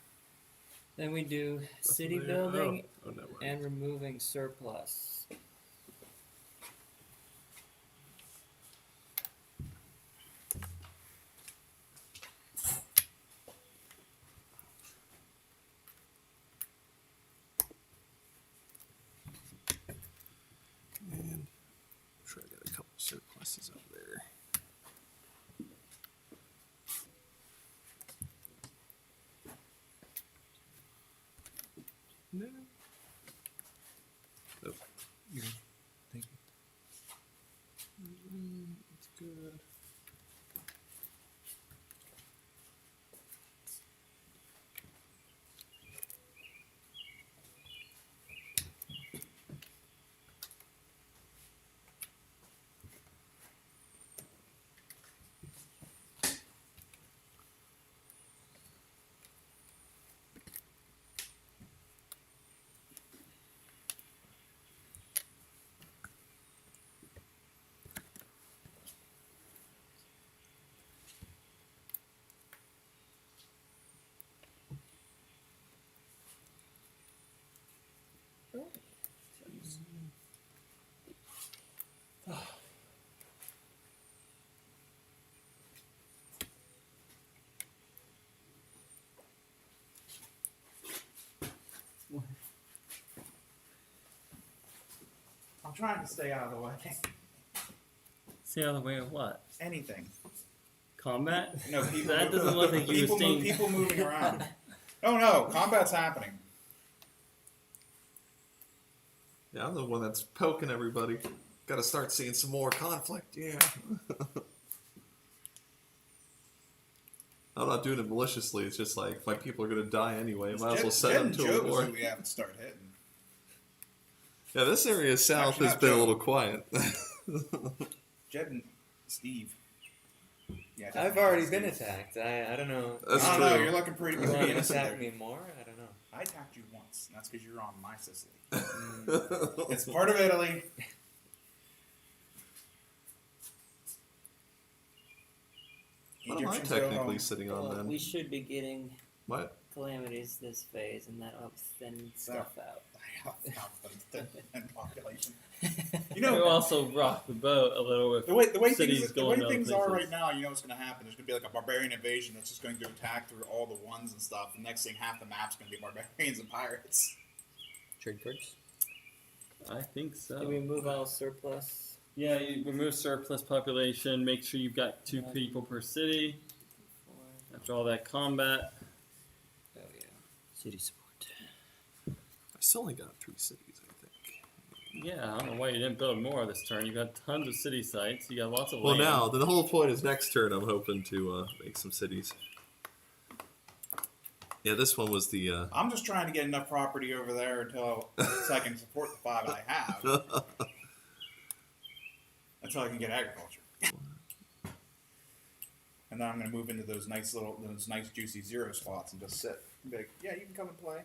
then we do city Nothing there? building Oh, never mind. and removing surplus. And I'm sure I got a couple surpluses up there. No. Nope. Thank you. That's good. I'm trying to stay out of the way. Stay out of the way of what? Anything. Combat? No, people. That doesn't look like you were staying. People moving around. Oh no, combat's happening. Yeah, I'm the one that's poking everybody. Got to start seeing some more conflict. Yeah. I'm not doing it maliciously. It's just like my people are going to die anyway. Might as well set them to a war. We have to start hitting. Yeah, this area south Actually, has not been a Joe. little quiet. Jed and Steve. Yeah, I've definitely already Steve. been attacked. I don't know. That's I don't know. true. You're looking pretty You want to innocent attack there. me more? I don't know. I attacked you once, and that's because you're on my Sicily. It's part of Italy. What am I Egyptians go technically home. sitting on Well, then? we should be getting What? calamities this phase, and that'll help thin stuff out. And population. You also rock the boat a little with The way cities things, going the way other things are places. right now, you know what's going to happen. There's going to be like a barbarian invasion that's just going to attack through all the ones and stuff. The next thing, half the map's going to be barbarians and pirates. Trade cards. I think so. Did we move all surplus? Yeah, you remove surplus population. Make sure you've got 2 people per city. After all that combat. Oh yeah. City support. I still only got 3 cities, I think. Yeah, I don't know why you didn't build more this turn. You got tons of city sites. You got lots of Well, land. now, the whole point is next turn I'm hoping to make some cities. Yeah, this one was the... I'm just trying to get enough property over there so I can support the 5 I have. Until I can get agriculture. And then I'm going to move into those nice juicy 0 spots and just sit. And be like, yeah, you can come and play.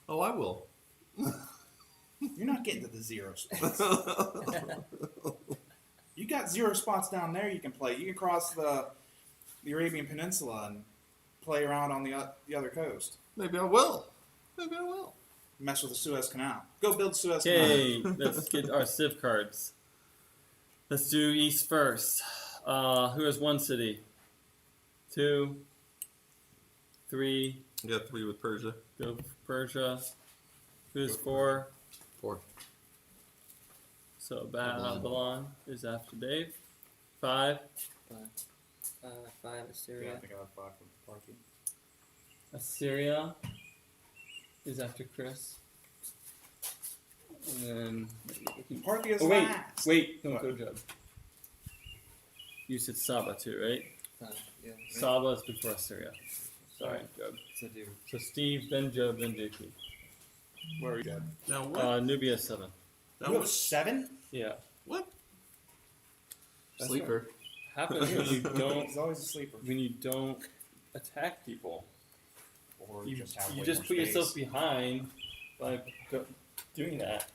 Oh, I will. You're not getting to the 0 spots. You got 0 spots down there you can play. You can cross the Arabian Peninsula and play around on the other coast. Maybe I will. Maybe I will. Mess with the Suez Canal. Go build Suez Canal. Okay, let's get our civ cards. Let's do east first. Who has 1 city? 2, 3. I got 3 with Persia. Go for Persia. Who has 4? 4. So Babylon is after Dave. 5. 5 Yeah, Assyria. I think I have 5 for Parky. Assyria is after Chris. And then Parky is oh wait, last. wait, don't What? go Jub. You said Saba too, right? Yeah. Saba is before Assyria. Sorry, Jub. So do So Steve, then Jub, then JP. Where are you at? Now what? Nubia 7. Now You have what? 7? Yeah. What? That's Sleeper. Happens when you don't He's always a sleeper. attack people. Or You just have way just more put space. yourself behind by doing that.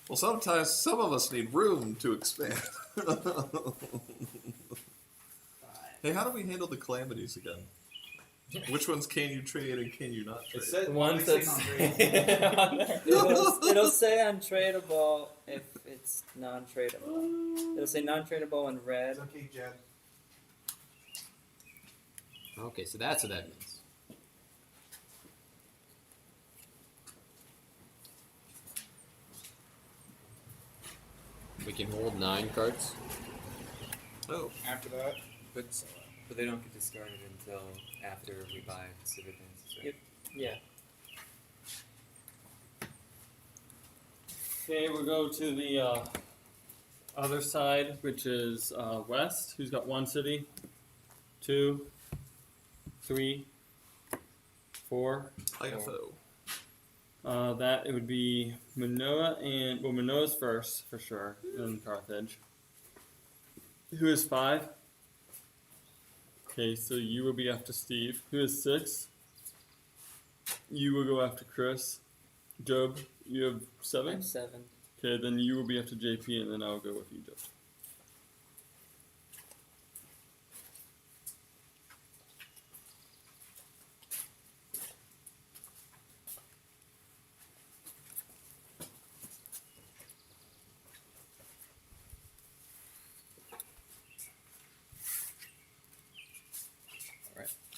Well, sometimes some of us need room to expand. Hey, how do we handle the calamities again? Which ones can you trade and can you not trade? It said The ones only that's sitting on green. It'll say untradeable if it's non-tradable. It'll say non-tradable in red. It's okay, Jed. Okay, so that's what that means. We can hold 9 cards. Oh, After that, But they don't get discarded until after we buy civ advances, right? Yep. Yeah. Okay, we'll go to the other side, which is west. Who's got 1 city? 2, 3, 4. IFO. That it would be Manoa and Manoa's first for sure, then Carthage. Who is 5? Okay, so you will be after Steve. Who is 6? You will go after Chris. Job, you have 7? I'm 7. Okay, then you will be after JP, and then I'll go with Egypt.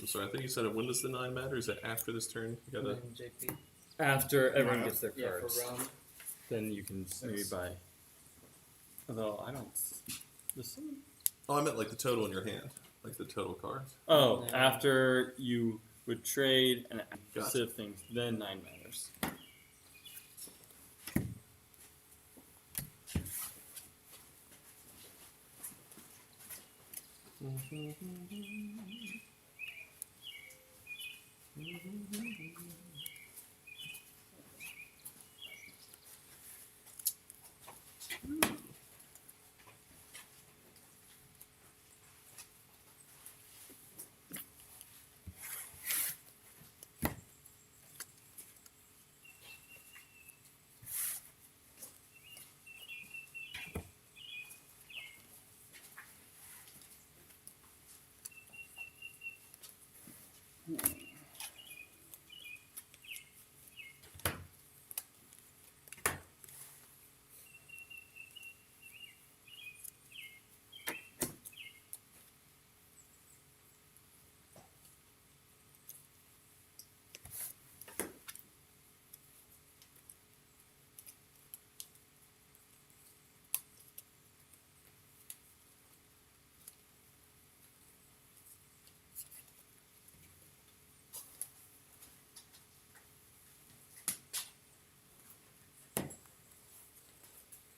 I'm sorry, I think you said it. When does the 9 matter? Is that after this turn? You gotta. JP. After everyone Right. gets their Yeah, cards. for Rome. then you can maybe buy. Although I don't. Does someone? Oh, I meant like the total in your hand, like the total cards. Oh, No. after you would trade and Gotcha. civ things, then 9 matters.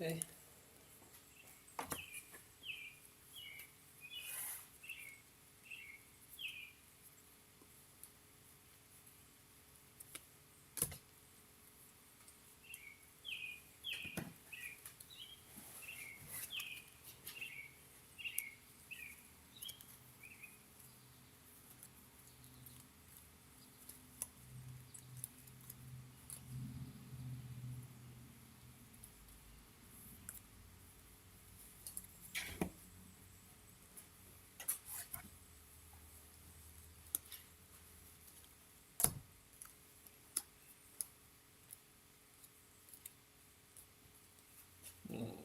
Okay.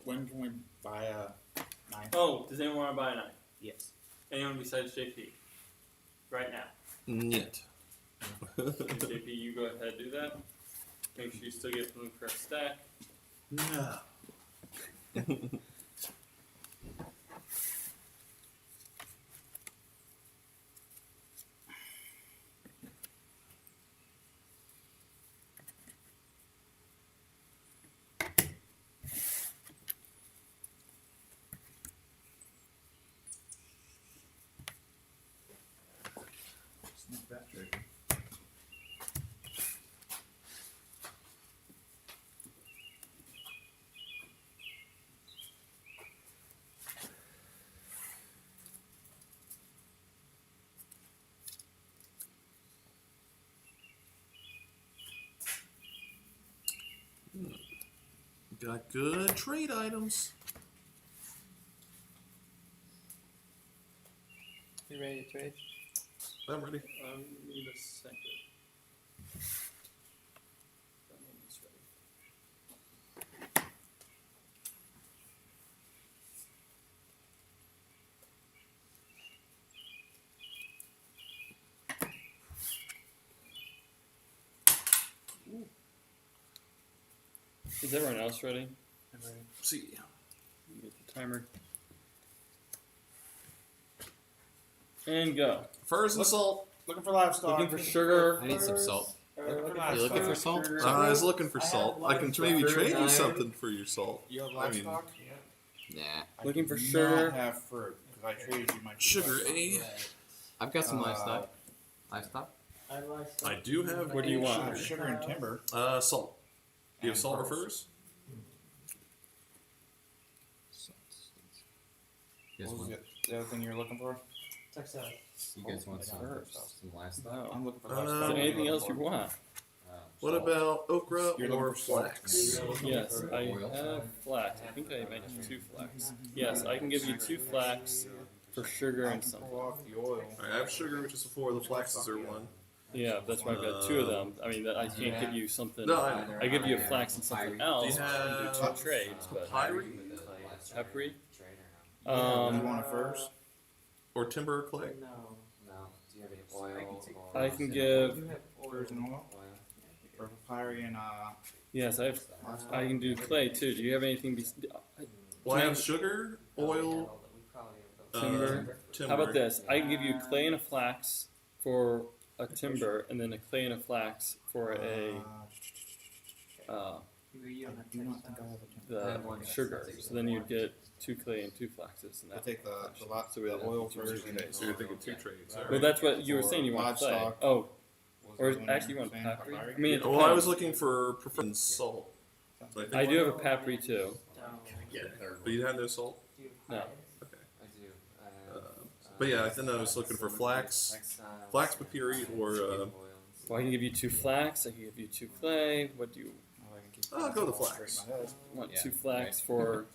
When can we buy a knife? Oh, does anyone want to buy a knife? Yes. Anyone besides JP? Right now. Niet. JP, you go ahead and do that. Make sure you still get from the correct stack. No. Sneak that trick. Got good trade items. You ready to trade? I'm ready. Need a second. That one is ready. Is everyone else ready? I'm ready. See. You get the timer. And go. Furs and salt. Looking for livestock. Looking for sugar. I need some salt. Looking for You looking for salt? Sugar. I was looking for I have salt. I can livestock. maybe Furs trade and you iron. something for your salt. You have I mean, livestock? Nah. I Looking do for not sugar. have fruit because I traded you my Sugar, livestock. eh? I've got some Uh, livestock. Livestock? I do have. What do you want? Sugar and timber. Salt. Do you have And salt or pearls. furs? You guys What was want, the other thing you were looking for? you guys want some, Furs. some livestock? No. I'm looking for Uh, livestock. Is there What are you anything looking else you for? want? What Salt. about okra You're or looking for salt. flax? Yes, I Oil. have flax. I think I might have 2 flax. Yes, I can give you 2 flax for sugar I and can something. pull off the oil. Alright, I have sugar, which is 4. The flaxes are 1. Yeah, that's why I've got 2 of them. I mean, I can't give you something. No, I know. I give you a flax and something else. Do you I can do 2 have trades, but papyri peppery. You want a furs? or timber or clay? No. Do you have any oil? I can give Furs and oil? Or papyri and Yes, I can do clay too. Do you have anything? Well, I have sugar, oil, Timber. timber. How about this? I can give you clay and a flax for a timber, and then a clay and a flax for a You don't have I do not think I have a the temper. sugar. So then you'd get 2 clay and 2 flaxes. And I'll that. take So we the would oil have two first. trades. So you're thinking 2 trades. All Well, right. that's what you were saying. You want clay. Livestock. Oh, or Was the actually, you one want saying papri? papyri? I mean, it Well, I was depends. looking for preferred salt. So I do have a papri too. Yeah, third But you had no salt? No. I do. But yeah, then I was looking for flax, flax papyri, or Well, I can give you 2 flax. I can give you 2 clay. What do you Oh, I can keep I'll go the straight flax. in my head. want? Yeah, 2 flax right. for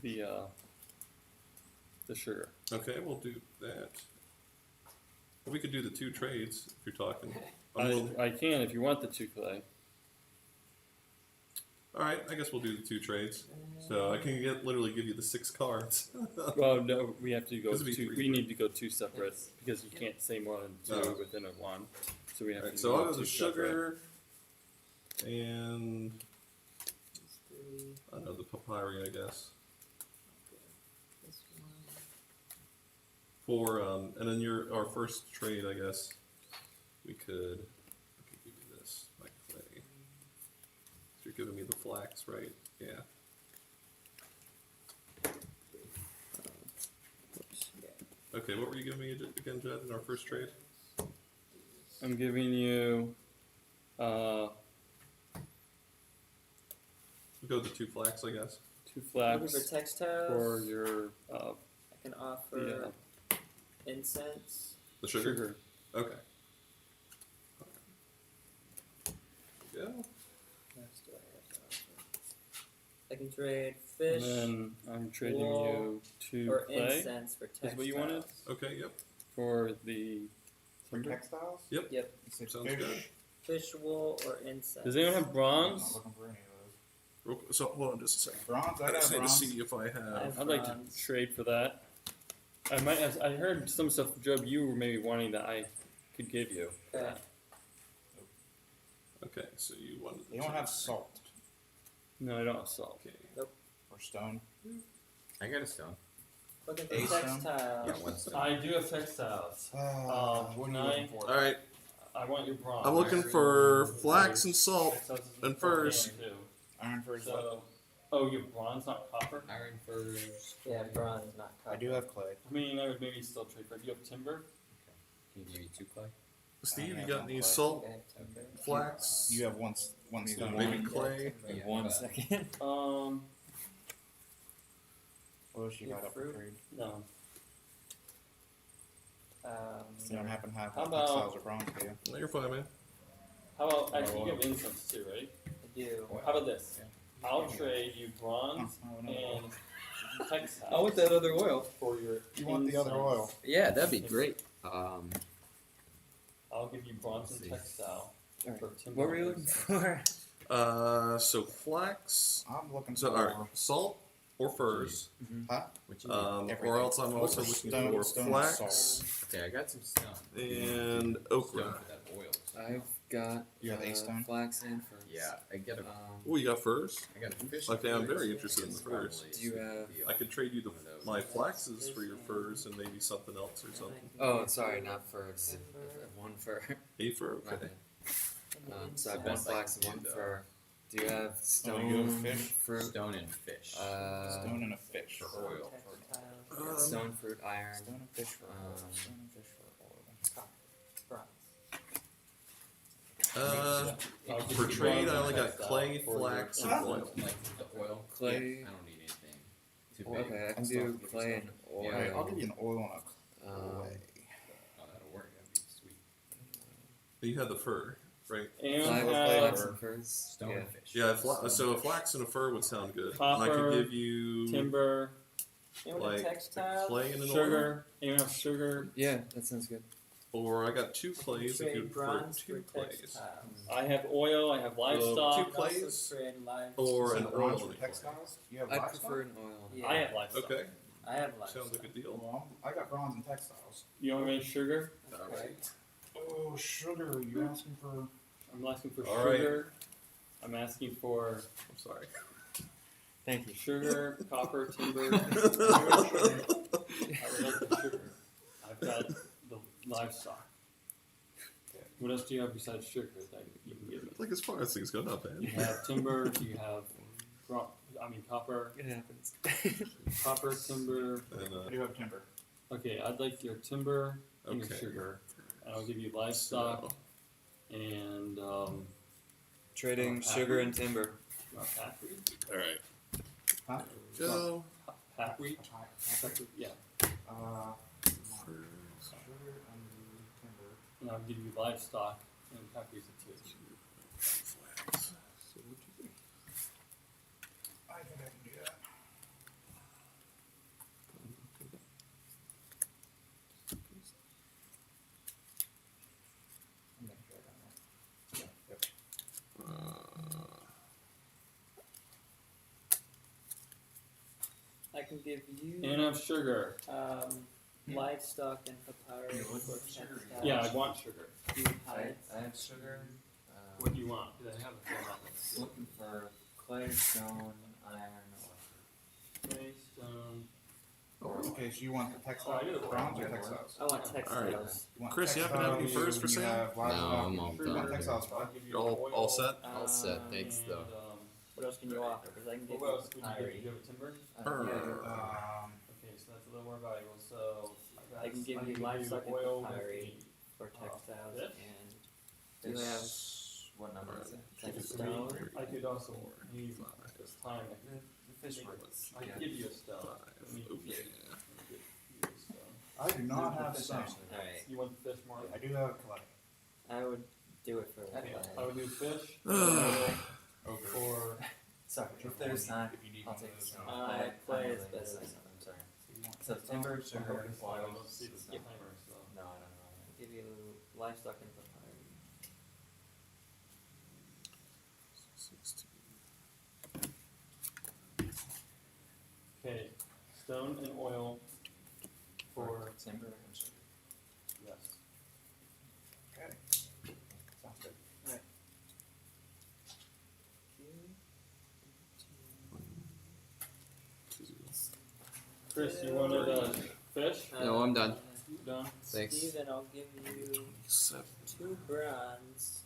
the sugar. okay, we'll do that. We could do the 2 trades if you're talking. I'm willing- I can if you want the 2 clay. all right, I guess we'll do the 2 trades. So I can literally give you the 6 cards. Well, no, we have to go This would be 2. 3. We need to go 2 separate because you can't say more than 2 No. within a one. So we have Alright, to so I'll go go 2 the sugar and I don't know the papyri, I guess. For and then our first trade, I guess we could give you this, my clay. So you're giving me the flax, right? Yeah. Okay, what were you giving me again, Jed, in our first trade? I'm giving you. We'll go with the 2 flax, I guess. 2 Looking flax for textiles. for your I can offer incense. The sugar? sugar. Okay. Yeah. What else do I have to offer? I can trade And fish then I'm trading wool, you 2 or clay incense for textiles. Is what you wanted? Okay, yep. for the For timber. textiles? Yep. Yep. You said Sounds fish? good. Fish wool or incense. Does anyone have I'm not bronze? looking for any of those. So hold on just a second. Bronze? I I got just need to bronze. see if I have. I'd like to Bronze. trade for that. I heard some stuff, Job, you were maybe wanting that I could give you. Okay. Okay, so you wanted. They don't have salt No, I don't have salt. Okay. or stone. I got a stone. Looking for A stone? textiles. Yeah, one stone. I do have textiles. What are you looking for? All right. I want your bronze. I'm looking for flax and salt. Textiles is and important furs. too. Iron furs. what? So, oh, you have bronze, not copper. Iron furs. Yeah, bronze, not I copper. do have clay. I mean, I would maybe still trade for. Do you have timber? Can you give me 2 clay? Steve, I you have got one any clay. salt, Okay, okay. flax? You have one stone. Maybe clay. Yeah, One but- second. What else you got up for Fruit? trade? No. You don't happen to have How about- textiles or bronze, do you? No, you're fine, man. How about actually you have incense too, right? I do. How about this? I'll trade you bronze Oh, no. and textiles. Oh, with that other oil. for your. You want the other incense. oil? Yeah, that'd be great. I'll give you bronze and Let's see. textile. Alright. For timber What were you and looking incense. for? So flax. I'm looking So for all right, salt or furs. huh? what you need? Everything. Or else I'm also What's looking for stone and flax salt? Okay, I got some stone. and Stone okra. for that oil. I've got You have A-stone? flax and furs. Yeah, I get a. Oh, you got furs? I got a fish. Okay, I'm furs. very interested in the furs. Probably Do you have- the, I could trade you one of those. my flaxes for your furs and maybe something else or something. Oh, sorry, not furs. One fur. A fur? My Okay. bad. So I've got Sounds like flax and you one do, though. fur. Do you have stone, you have fish? fruit? Stone and fish. Stone and a fish. for oil. Textiles. Stone, fruit, iron. Stone and fish for oil. Um, Stone and fish for oil. Bronze. Uh, I'll give for you trade, bronze I and only got textile clay, for your flax, and incense. oil. Like the oil. Clay. Yeah, I don't need anything too big. Okay, I can I'll still do give you clay some. and Yeah, oil. Alright, I'll give you an oil and a clay. Oh, that'll work. That'd be sweet. You had the fur, right? And Flax, have flax and furs. Stone Yeah. and fish. Yeah, so a flax and a fur would sound good. And I Copper, could give you timber, Anyone like have textiles? clay and an oil. sugar. Anyone have sugar? Yeah, that sounds good. Or I got 2 clays if you Trade prefer bronze 2 for clays. textiles. I have oil. I have livestock. two You can also clays trade livestock. Or an So oil bronze and for a clay. textiles? You have I livestock? prefer an oil. Yeah. I have livestock. Okay, I have livestock. sounds like a deal. Well, I got bronze and textiles. You want any sugar? Okay. Oh, sugar. You asking for? I'm asking for All right. sugar. I'm asking for I'm sorry. Thank you. sugar, copper, timber. I would like the sugar. I've got the livestock. What else do you have besides sugar that you can give me? Like, as far as things go, not You bad. have timber. You have copper. It happens. Copper, timber. And, I do have timber. Okay, I'd like your timber and your Okay. sugar. And I'll give you livestock and Trading sugar and timber. packweed. all right. Huh? Go. Packweed? Yeah. Sugar and timber. And I'll give you livestock and packweed too. Flags. So what'd you think? I think I can do that. I'm gonna try that. Yeah. Yep. I can give you And I have sugar. livestock and papyrus You're for looking for textiles. sugar? Yeah, I want sugar. Do hides. I have sugar. What do you want? Because I have a fair amount. Looking for clay, stone, iron, Clay, stone. Okay, so you want the textile Oh, I do. bronze or textiles? I want textiles. You want Chris, you happen to have any textiles, furs for you sale? have livestock, No, I'm all you want done. textiles, I'll bud. give you You're all oil, set? All set, thanks and, though. What else can you offer? Because I can give What you else would you give? Do papyri. you have a timber? Okay, so that's a little more valuable. So I can give you give livestock and oil papyri with for textiles this? and you have what number is it? like a the stone. I could also use this time. The fish markets. I could give you a stone. I mean, Okay. give you a stone. I do not have Fish stone. actually. Alright, You want the fish more? I do have clay. I would do it for Okay, that. I would do fish. Okay. Or Sorry, if there's time, If you need I'll one take of this those, one. clay I'm is really better excited. than- I'm sorry. you want So timber, I sugar, don't oil. see the Yep. timer, so. No, I don't know. I'll give you livestock and papyri. 16. Okay, stone and oil for timber and sugar. yes. Okay. Sounds good. Chris, you wanted fish? No, I'm done. Done. Thanks. Steven, I'll give you 7. 2 bronze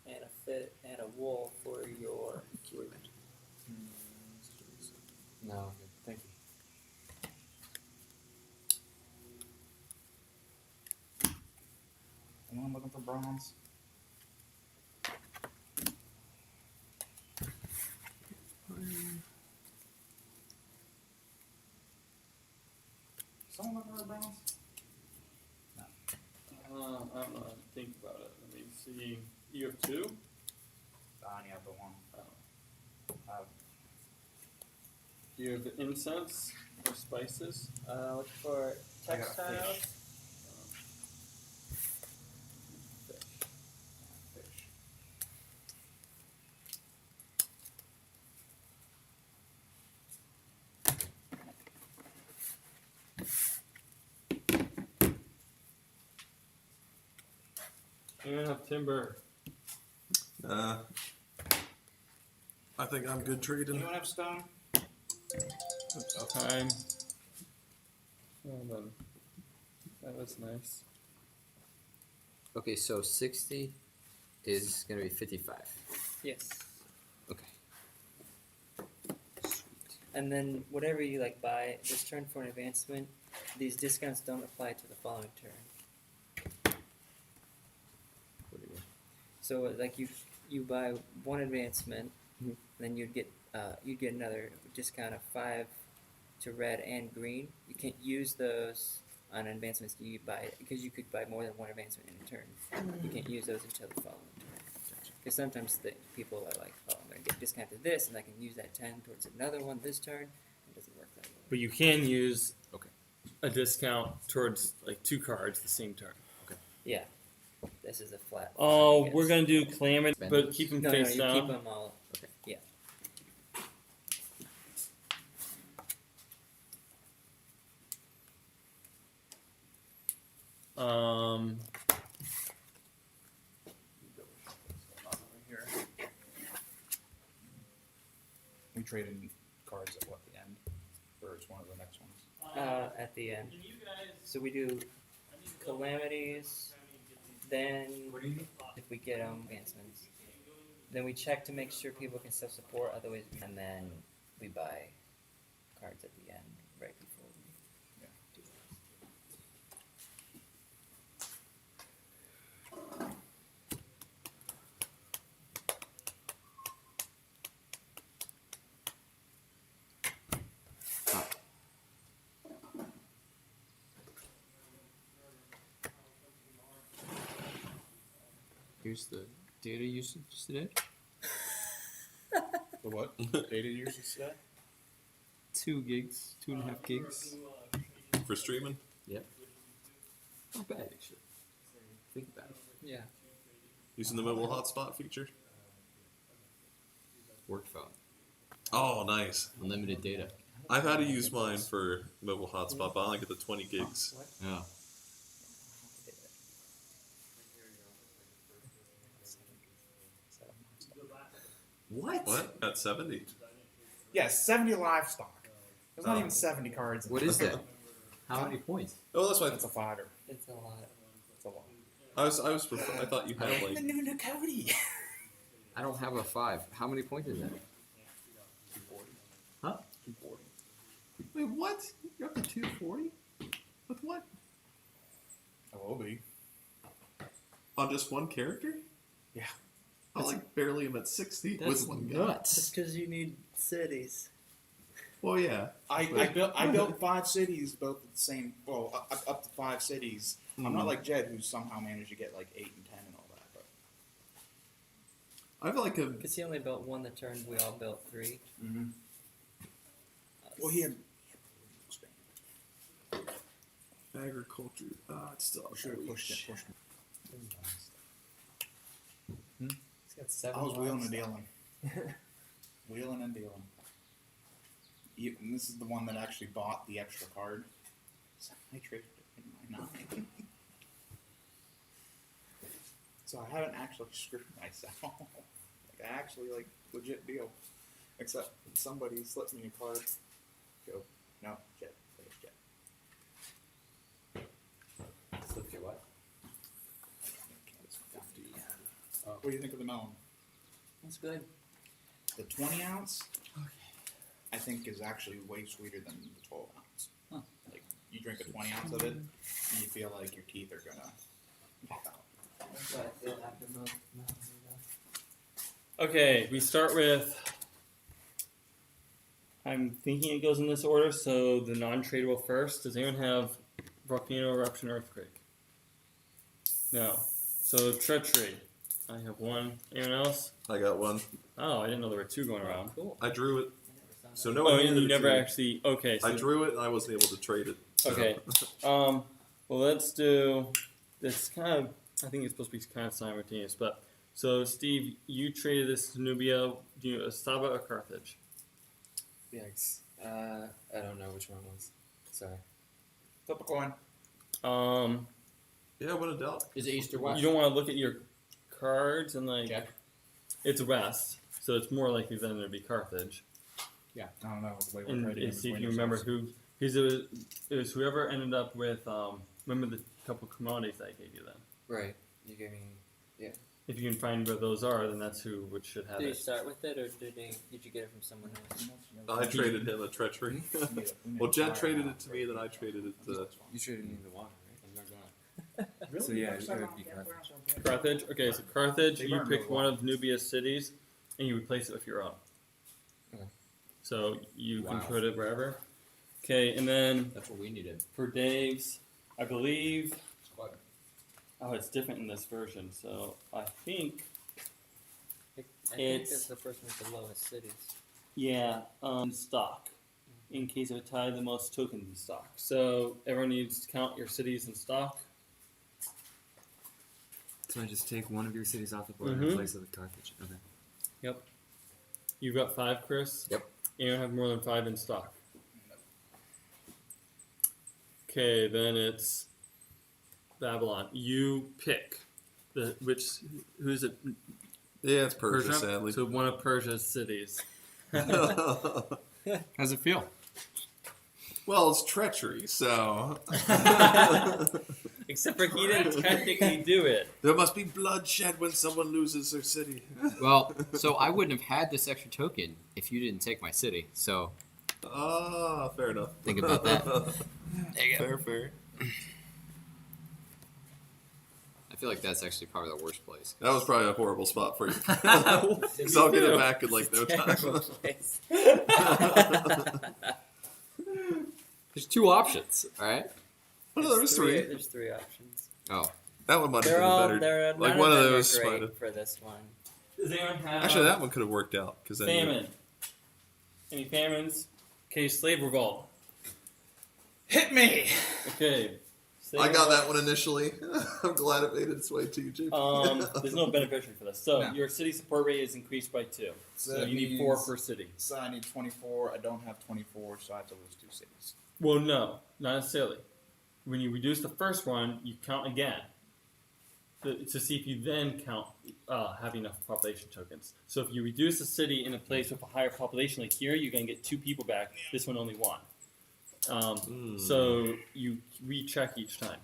and a fit and a wool for your No, good. Thank you. Anyone looking for bronze? Someone looking for bronze? I don't know. Think about it. Let me see. You have 2? I only have the one. Do you have incense or spices? look for I got a textiles. Fish. You don't have timber. I think I'm good trading. Anyone have stone? Time. Hold on. That was nice. Okay, so 60 is gonna be 55. Yes. Okay. And then whatever you like buy this turn for an advancement, these discounts don't apply to the following turn. What do you mean? So like you buy one advancement, then you'd get another discount of 5 to red and green. You can't use those on advancements you buy because you could buy more than one advancement in a turn. You can't use those until the following turn. Because sometimes people are like, oh, I'm going to get discounted this, and I can use that 10 towards another one this turn. It doesn't work that way. But you can use Okay. a discount towards like 2 cards the same turn. Yeah. This is a flat. Oh, I we're guess. gonna do calamity, but keep them No, face you down. keep them all. Okay. Yeah. trade in cards at what, the end? Or it's one of the next ones? At the end. So we do calamities, then if we get advancements, then we check to make sure people can self-support, otherwise, and then we buy cards at the end, right before we do Here's the data usage today. The what? Data usage today? 2 gigs, 2.5 gigs. For streaming? Not bad, actually. Think about it. Yeah. Using the mobile hotspot feature? Work phone. Oh, nice. Unlimited data. I've had to use mine for mobile hotspot, but I only get the 20 gigs. Yeah. What? Got 70. Yeah, 70 livestock. There's not even 70 cards. What is that? How many points? Oh, that's why It's a fighter. It's a lot. It's a lot. I thought you had The like. new Nakoti. I don't have a 5. How many points is that? 240. Huh? 240. Wait, what? You're up to 240? With what? I will be. On just one character? Yeah. I like barely am at 60 with one guy. nuts. because you need cities. Well, yeah. I built 5 cities, both at the same. Well, up to 5 cities. I'm not like Jed, who somehow managed to get like 8 and 10 and all that. But I've like a. Because he only built one that turned, we all built 3. well, he had. Agriculture. It's still. Should have pushed it. He's got 7 I was wheeling and livestock. dealing. Wheeling and dealing. And this is the one that actually bought the extra card. So I traded it in my 9. So I haven't actually screwed myself. Like, I actually, like, legit deal. Except somebody slipped me a card. Go, no, Jet. Say it's Jet. Slipped your what? What do you think of the melon? That's good. The 20 ounce, I think, is actually way sweeter than the 12 ounce. Huh. Like, you drink a 20 ounce of it, and you feel like your teeth are gonna pop out. That's what I feel after most. Okay, we start with. I'm thinking it goes in this order, so the non-tradable first. Does anyone have volcano eruption earthquake? No. So treachery. I have 1. Anyone else? I got one. Oh, I didn't know there were 2 going around. Cool. I drew it. So no Oh, one you handed it never to me. actually. Okay. So, I drew it and I wasn't able to trade it. So. Okay. Well, let's do. It's kind of. I think it's supposed to be kind of simultaneous, but so Steve, you traded this to Nubia. Do you Saba or Carthage? Yikes. I don't know which one it was. Sorry. Flip a coin. Yeah, what a doubt. Is it East or West? You don't want to look at your cards and like. Check. It's west, so it's more likely than it'd be Carthage. I don't know. The way we're And trading see if between you remember ourselves. who. Because it was whoever ended up with. Remember the couple commodities I gave you then. Right. You gave me. If you can find where those are, then that's who should have Did you it. start with it, or did you get it from someone else? I traded him a treachery. Well, Jed traded it to me, then I traded it to. You traded me the water, I'm not gonna. right? So yeah, it would be Carthage. Carthage. Okay, so Carthage, They you burned pick really one well. of Nubia's cities, and you replace it with your own. Okay. So you can Wow. put it wherever. Okay, and then That's what we needed. for Dave's, I believe. It's quite. Oh, it's different in this version. So I think, I think It's- that's the person with the lowest cities. yeah, stock. In case of a tie, the most tokens in stock. So everyone needs to count your cities in stock. So I just take one of your cities off the board and Mhm. replace it with Carthage. Okay. Yep. You've got 5, Chris? Yep. You don't have more than 5 in stock. Okay, then it's Babylon. You pick who's it? Yeah, it's Persia, sadly. So one of Persia's cities. How's it feel? Well, it's treachery, so Except for he didn't technically do it. there must be bloodshed when someone loses their city. Well, so I wouldn't have had this extra token if you didn't take my city. So Ah, fair enough. think about that. There you go. Fair. I feel like that's actually probably the worst place. That was probably a horrible spot for you. Because I'll get it back in like no Terrible time. place. There's two options, all right? Oh, there's three. There's three options. Oh, That one might have They're been all better. they're like none one of of them those are might great have. for this one. Does anyone have Actually, that one could have worked out because then famine? Any famines? Okay, slave revolt. Hit me! Okay. I got that one initially. I'm glad it made its way to you, JP. There's no beneficiary for this. So No. your city support rate is increased by 2. So that you need 4 means- per city. So I need 24. I don't have 24, so I have to lose 2 cities. Well, no, not necessarily. When you reduce the first one, you count again to see if you then count have enough population tokens. So if you reduce a city in a place with a higher population, like here, you're going to get 2 people back. This one only 1. So you recheck each time.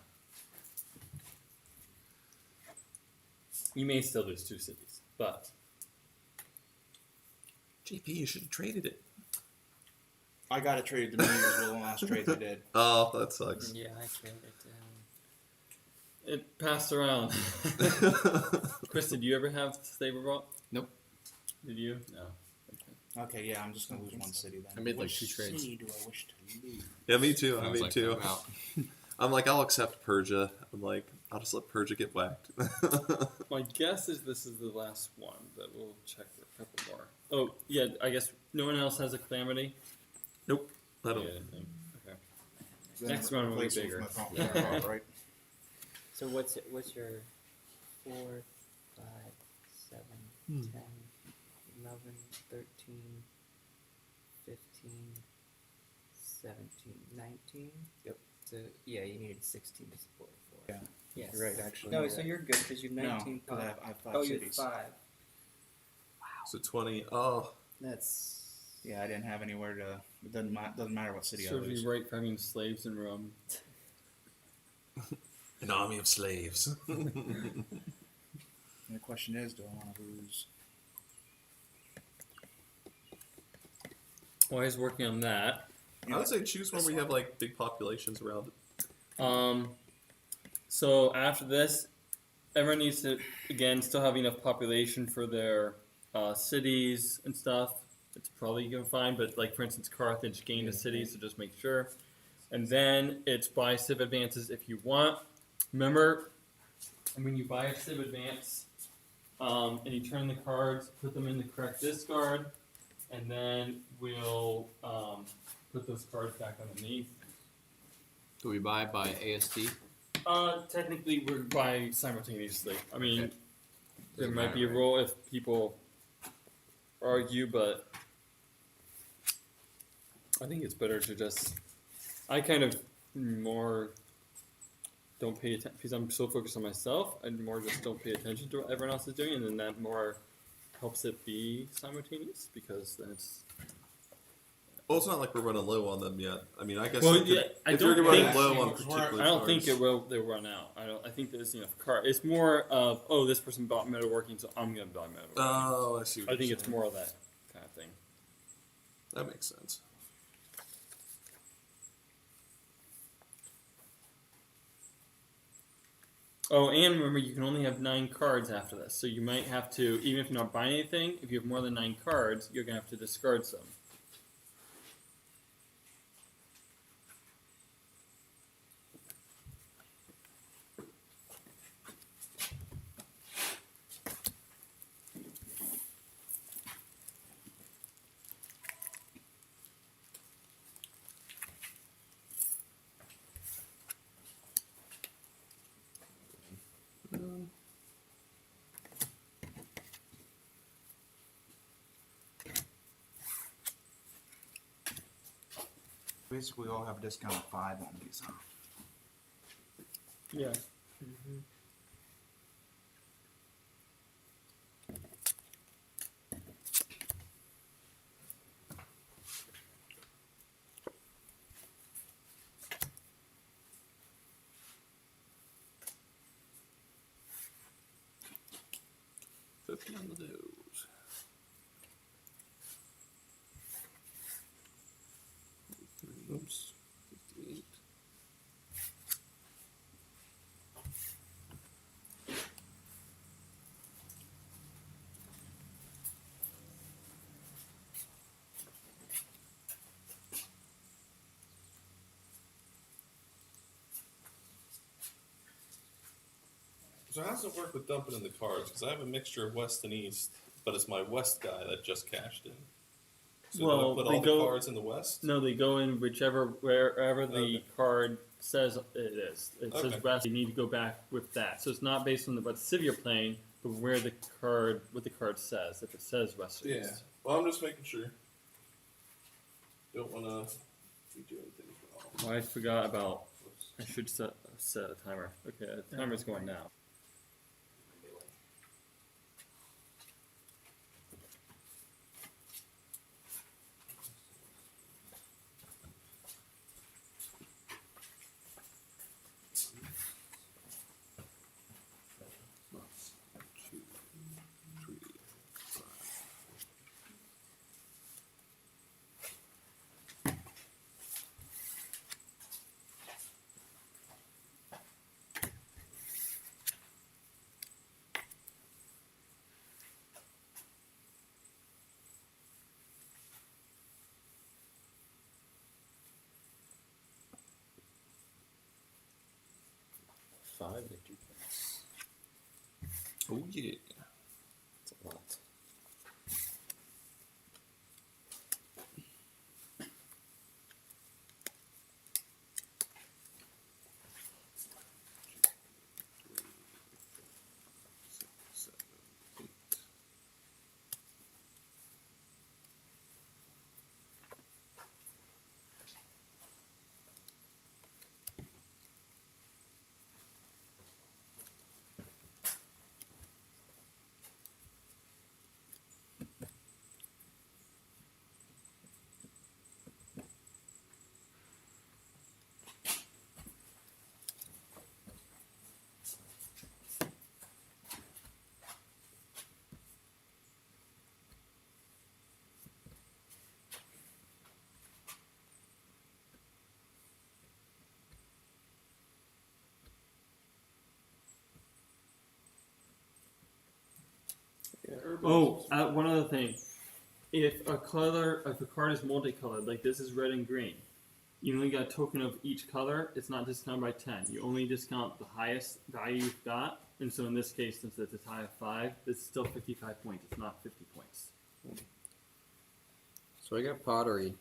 You may still lose 2 cities, but JP, you should have traded it. I got it traded to me as well the last trade they did. Oh, that sucks. Yeah, I traded it down. it passed around. Chris, did you ever have slave revolt? Nope. Did you? No. Okay, yeah, I'm just gonna lose 1 city then. I made, like, Which 2 trades. city do I wish to lose? Yeah, me too. I I was me like, too. I'm out. I'm like, I'll accept Persia. I'm like, I'll just let Persia get whacked. My guess is this is the last one, but we'll check for a couple more. Oh, yeah, I guess no one else has a calamity? I don't. Yeah, I didn't think. Okay. Then Next round will be replace it with bigger. my phone, right? So what's your 4, 5, 7, 10, 11, 13, 15, 17, 19? Yep. So yeah, you needed 16 to support 4. Yeah. Yes. You're right, actually. No, You're so right. you're good because you're 19. No, 'cause I have 5 oh, you're cities. 5. So 20. Oh, That's Yeah, I didn't have anywhere to. It doesn't matter what city I Serves lose. you right for having slaves in Rome. an army of slaves. And the question is, do I want to lose? While he's working on that, I would say choose one where you have like big populations around it. So after this, everyone needs to again still have enough population for their cities and stuff. It's probably you can find, but like for instance, Carthage gained a city, so just make sure. And then it's buy civ advances if you want. Remember, when you buy a civ advance, and you turn the cards, put them in the correct discard, and then we'll put those cards back underneath. Do we buy by AST? Technically, we're buying simultaneously. I mean, Okay. there Doesn't might be a matter, right? role if people argue, but I think it's better to just. I kind of more don't pay attention because I'm so focused on myself. I more just don't pay attention to what everyone else is doing, and then that more helps it be simultaneous because then it's. Well, it's not like we're running low on them yet. I mean, I guess Well, you could- yeah, I if you're don't running think- low on I particular I don't think cards. it will. They'll run out. I think there's enough card. It's more of this person bought metalworking, so I'm gonna buy metalworking. Oh, I see. What I think you're it's saying. more of that kind of thing. That makes sense. Oh, and remember, you can only have 9 cards after this, so you might have to, even if you're not buying anything, if you have more than 9 cards, you're gonna have to discard some. Basically, we all have a discount of 5 on these, huh? Yeah. 50 on the nose. Oops. 58. So how does it work with dumping in the cards? Because I have a mixture of West and East, but it's my West guy that just cashed in. So do Well, I put they all the go- cards in the West? No, they go in wherever the Okay. card says it is. It Okay. says West. You need to go back with that. So it's not based on what civ you're playing, but what the card says. If it says West or Yeah. East. Well, I'm just making sure. Don't want to be doing things wrong. Oh, I forgot about. I should set a timer. Okay, the timer's going now. Two, three, five. Five victory points. Oh yeah. That's a lot. Seven, eight. Yeah, Oh, one other thing. If a card is multicolored, like this is red and green, you only got a token of each color. It's not discounted by 10. You only discount the highest value you've got. And so in this case, since it's a tie of 5, it's still 55 points. It's not 50 points. So I got pottery,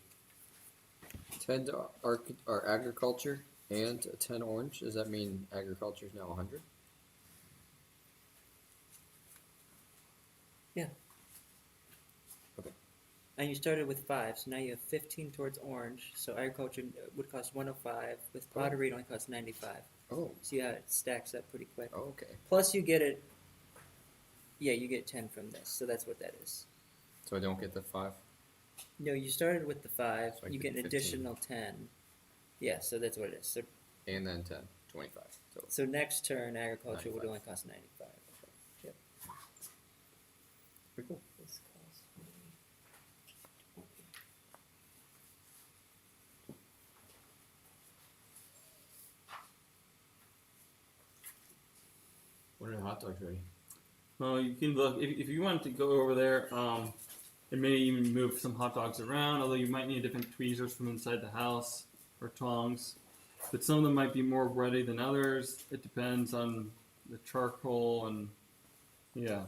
10 to or agriculture, and a 10 orange. Does that mean agriculture is now 100? And you started with 5, so now you have 15 towards orange. So agriculture would cost 105. With pottery, it only costs 95. Oh, See how it stacks up pretty quick. okay. Plus, you get it. Yeah, you get 10 from this, so that's what that is. So I don't get the 5? No, you started with the 5. So I You get get an 15. additional 10. Yeah, so that's what it is. So, And then 10, 25. so next turn, agriculture would 95. only cost 95. Yep. Pretty cool. This costs me 20. When are the hot dogs ready? Well, you can look if you want to go over there. And maybe even move some hot dogs around. Although you might need different tweezers from inside the house or tongs. But some of them might be more ready than others. It depends on the charcoal and yeah.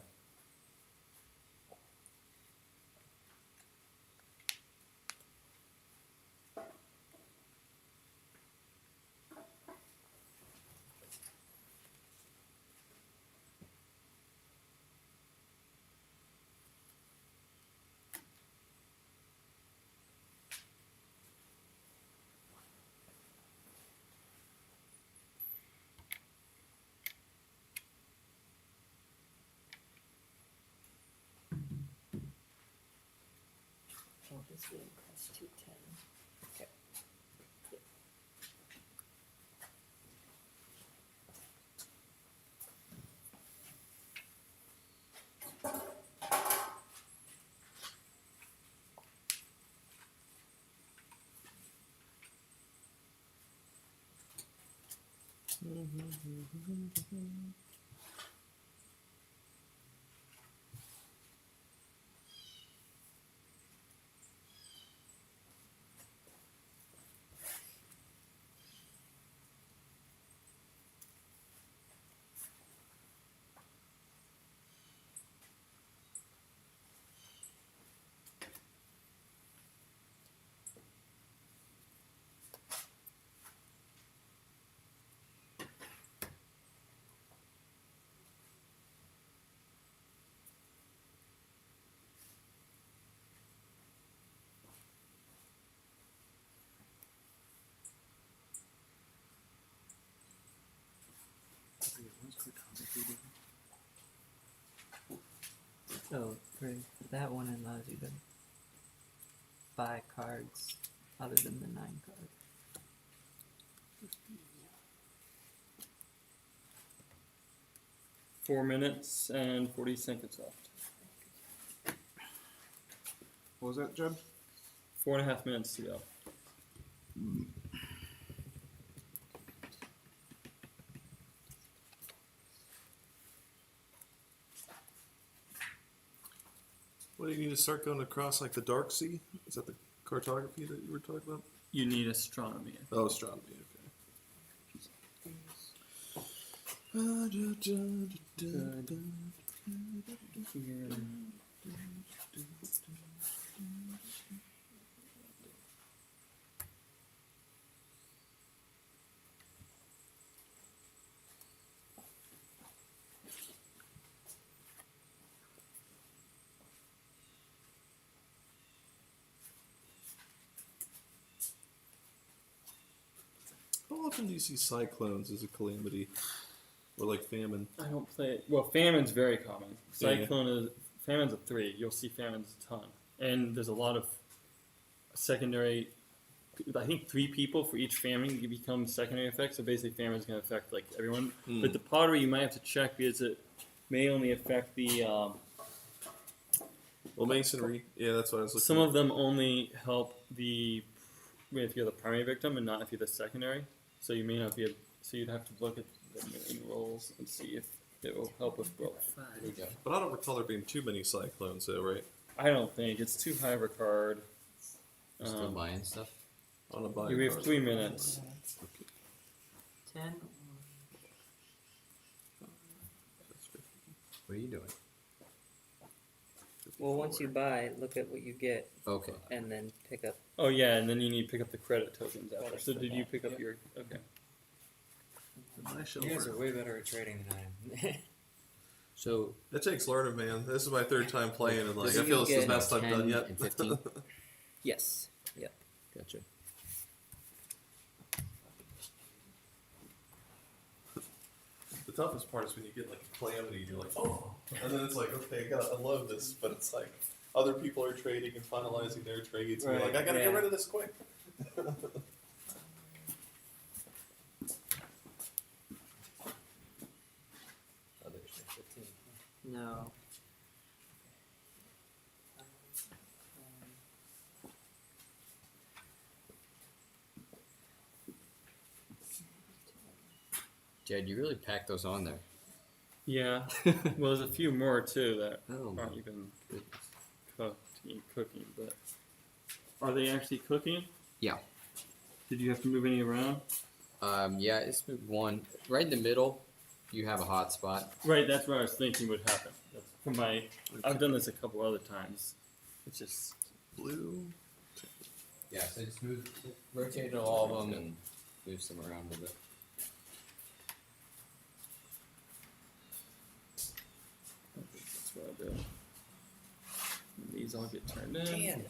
Oh, this one costs 210. Okay. So for that one, it allows you to buy cards other than the 9 cards. Four minutes and 40 seconds left. What was that, Jed? 4.5 minutes to go. What do you need to start going across like the Dark Sea? Is that the cartography that you were talking about? You need astronomy. Oh, astronomy. Here. How often do you see cyclones as a calamity, or like famine? I don't play it. Well, famine's very common. Yeah. Famine's a 3. You'll see famines a ton, and there's a lot of secondary. I think 3 people for each famine become secondary effects. So basically, famine's going to affect like everyone. Hmm. But the pottery you might have to check because it may only affect the. Well, masonry. Yeah, that's what I was looking. Some of them only help if you're the primary victim and not if you're the secondary. So you may not be. So you'd have to look at the main roles and see if it will help with both. There we go. But I don't recall there being too many cyclones, though, right? I don't think it's too high of a card. Still buying stuff. On a buy. We have 3 minutes. 10. What are you doing? Well, once you buy, look at what you get, Okay. and then pick up. Oh yeah, and then you need to pick up the credit tokens after. Credit So for did you that, pick up yep. your? Okay. My You guys are way better at trading than I am. So It takes learning, man. This is my 3rd time playing, and like So I feel you this is the get best I've 10 done yet. and 15. Yes. Yep. Gotcha. The toughest part is when you get like a calamity, you're like, oh, and then it's like, okay, I gotta unload this, but it's like other people are trading and finalizing their trades, and you're like, I gotta get yeah. rid of this quick. Oh, there's 15. No. Jed, you really packed those on there. Yeah. Well, there's a few more too that Oh my aren't even goodness. cooking, but are they actually cooking? Yeah. Did you have to move any around? Yeah, it's moved one. Right in the middle, you have a hot spot. Right. That's what I was thinking would happen. That's from my. I've done this a couple other times. It's just. Blue. Yeah, so just rotate all of them and move some around a bit. That's what I do. And these all get turned in.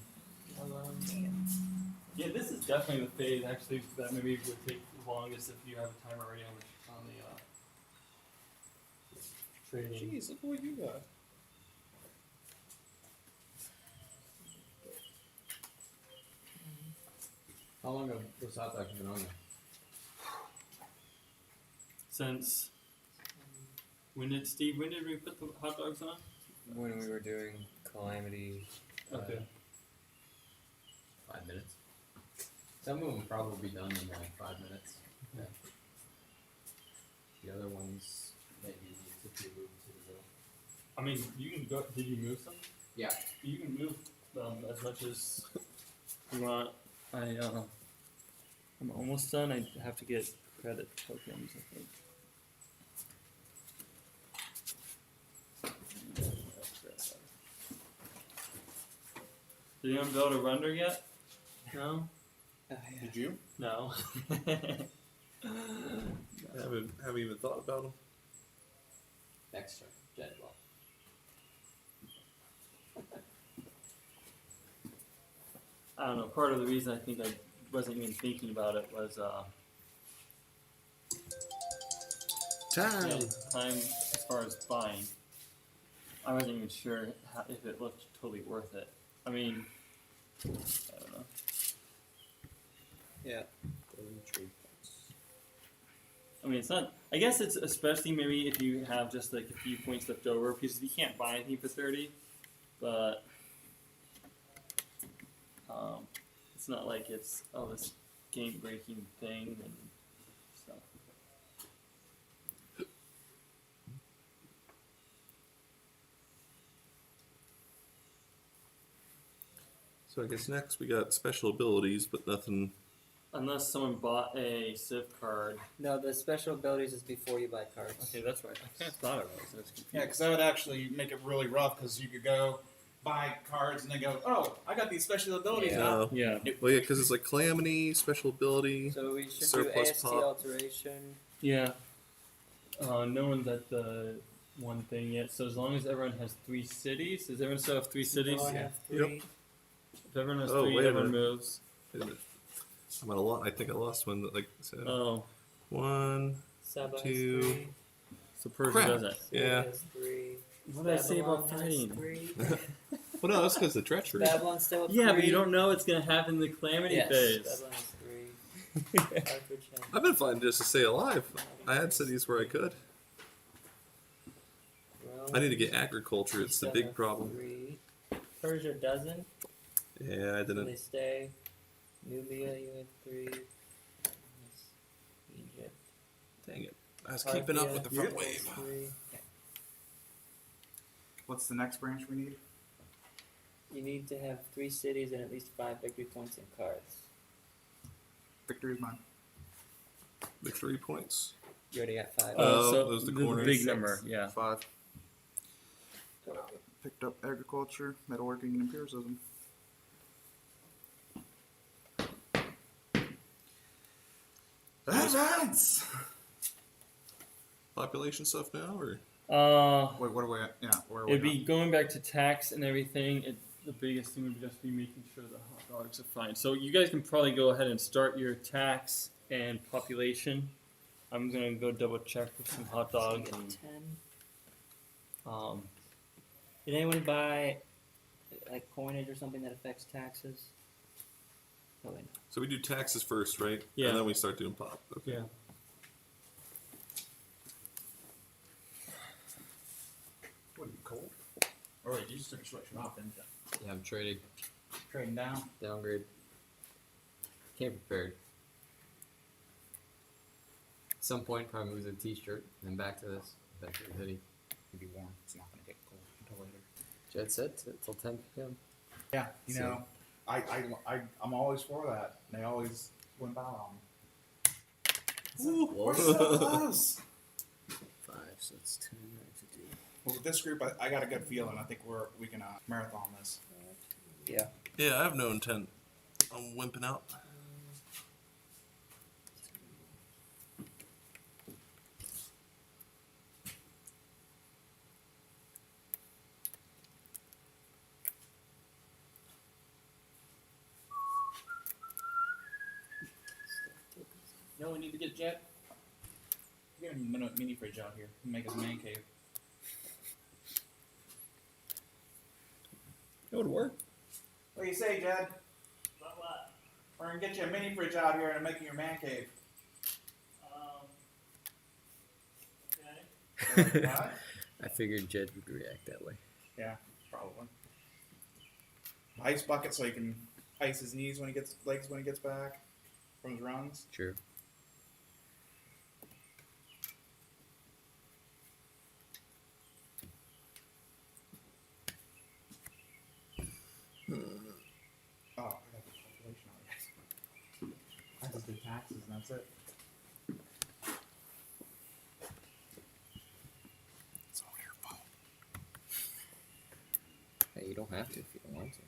Yeah, this is definitely the phase actually that maybe would take the longest if you have a timer already on the trading. Jeez, look what you got. How long have those hot dogs been on there? Since when did we put the hot dogs on? When we were doing Calamity. Okay. 5 minutes. Some of them will probably be done in like 5 minutes. Yeah. The other ones maybe need to be moved to the middle. I mean, you can go. Did you move some? Yeah. You can move as much as you want. I'm almost done. I have to get credit tokens, I think. Did anyone build a render yet? No? Did you? No. Haven't even thought about them. Next turn, Jed will. I don't know. Part of the reason I think I wasn't even thinking about it was Time. time as far as buying. I wasn't even sure if it looked totally worth it. I mean, I don't know. Yeah. I mean, it's not. I guess it's especially maybe if you have just like a few points left over, because you can't buy anything for 30. But it's not like it's this game-breaking thing and stuff. So I guess next we got special abilities, but nothing. Unless someone bought a Civ card. No, the special abilities is before you buy cards. Okay, that's right. I kind of thought it was. I was confused. Yeah, because that would actually make it really rough because you could go buy cards and then go, oh, I got these special abilities now. No. Yeah. Well, yeah, because it's like calamity, special ability. So we should Surplus do AST pop. alteration. Yeah. No one's at the one thing yet. So as long as everyone has 3 cities, does everyone still have 3 cities? No, I have 3. If everyone has Oh, 3, wait a everyone minute. moves. Wait a minute. I'm at a lot. I think I lost one. Like I said, Oh, 1, Saba has 2. 3. so Persia Crap. doesn't. Yeah. Has 3. What did I say about Babylon has fighting? 3. Well, no, that's because of treachery. Babylon still has 3. Yeah, but you don't know what's gonna happen in the calamity Yes, phase. Babylon has 3. Carthage has I've been fighting just to stay alive. I had cities where I could. Rome, I need to get agriculture. It's the still big have problem. 3. Persia doesn't. Yeah, I They didn't. stay. Nubia, you have 3. Egypt. Dang it. I was keeping up with the front wave. 3. What's the next branch we need? You need to have 3 cities and at least 5 victory points in cards. Victory's mine. Victory points. You already got 5. Oh, so those the the corners. big 6. number, yeah. 5. Picked up agriculture, metalworking, and empiricism. Advance! Population stuff now, or Wait, what are we at? Yeah, where are we It'd at? be going back to tax and everything. The biggest thing would just be making sure the hot dogs are fine. So you guys can probably go ahead and start your tax and population. I'm gonna go double check with some hot dog and 10. Did anyone buy like coinage or something that affects taxes? Probably not. so we do taxes first, right? Yeah. And then we start doing pop. Okay. yeah. What are you, cold? Or wait, you just took a switch off, didn't you? Yeah, I'm trading. Trading down. Downgrade. Came prepared. At some point, probably moves a t-shirt, then back to this. Back to the hoodie. It'll be warm. It's not going to get cold until later. Jed said till 10 p.m. Yeah, you So- know, I'm always for that. They always win out on me. We're so close. 5, so it's 10. Well, with this group, I got a good feeling. I think we can marathon this. Yeah. Yeah, I have no intent on wimping out. You know what we need to get, Jet? We got a mini fridge out here. Make us a man cave. It would work. What do you say, Jed? What? We're gonna get you a mini fridge out here and make you your man cave. Okay. What? I figured Jed would react that way. Yeah, probably. Ice bucket so he can ice his legs when he gets back from his runs. True. That's it. It's all your fault. Hey, you don't have to if you don't want to.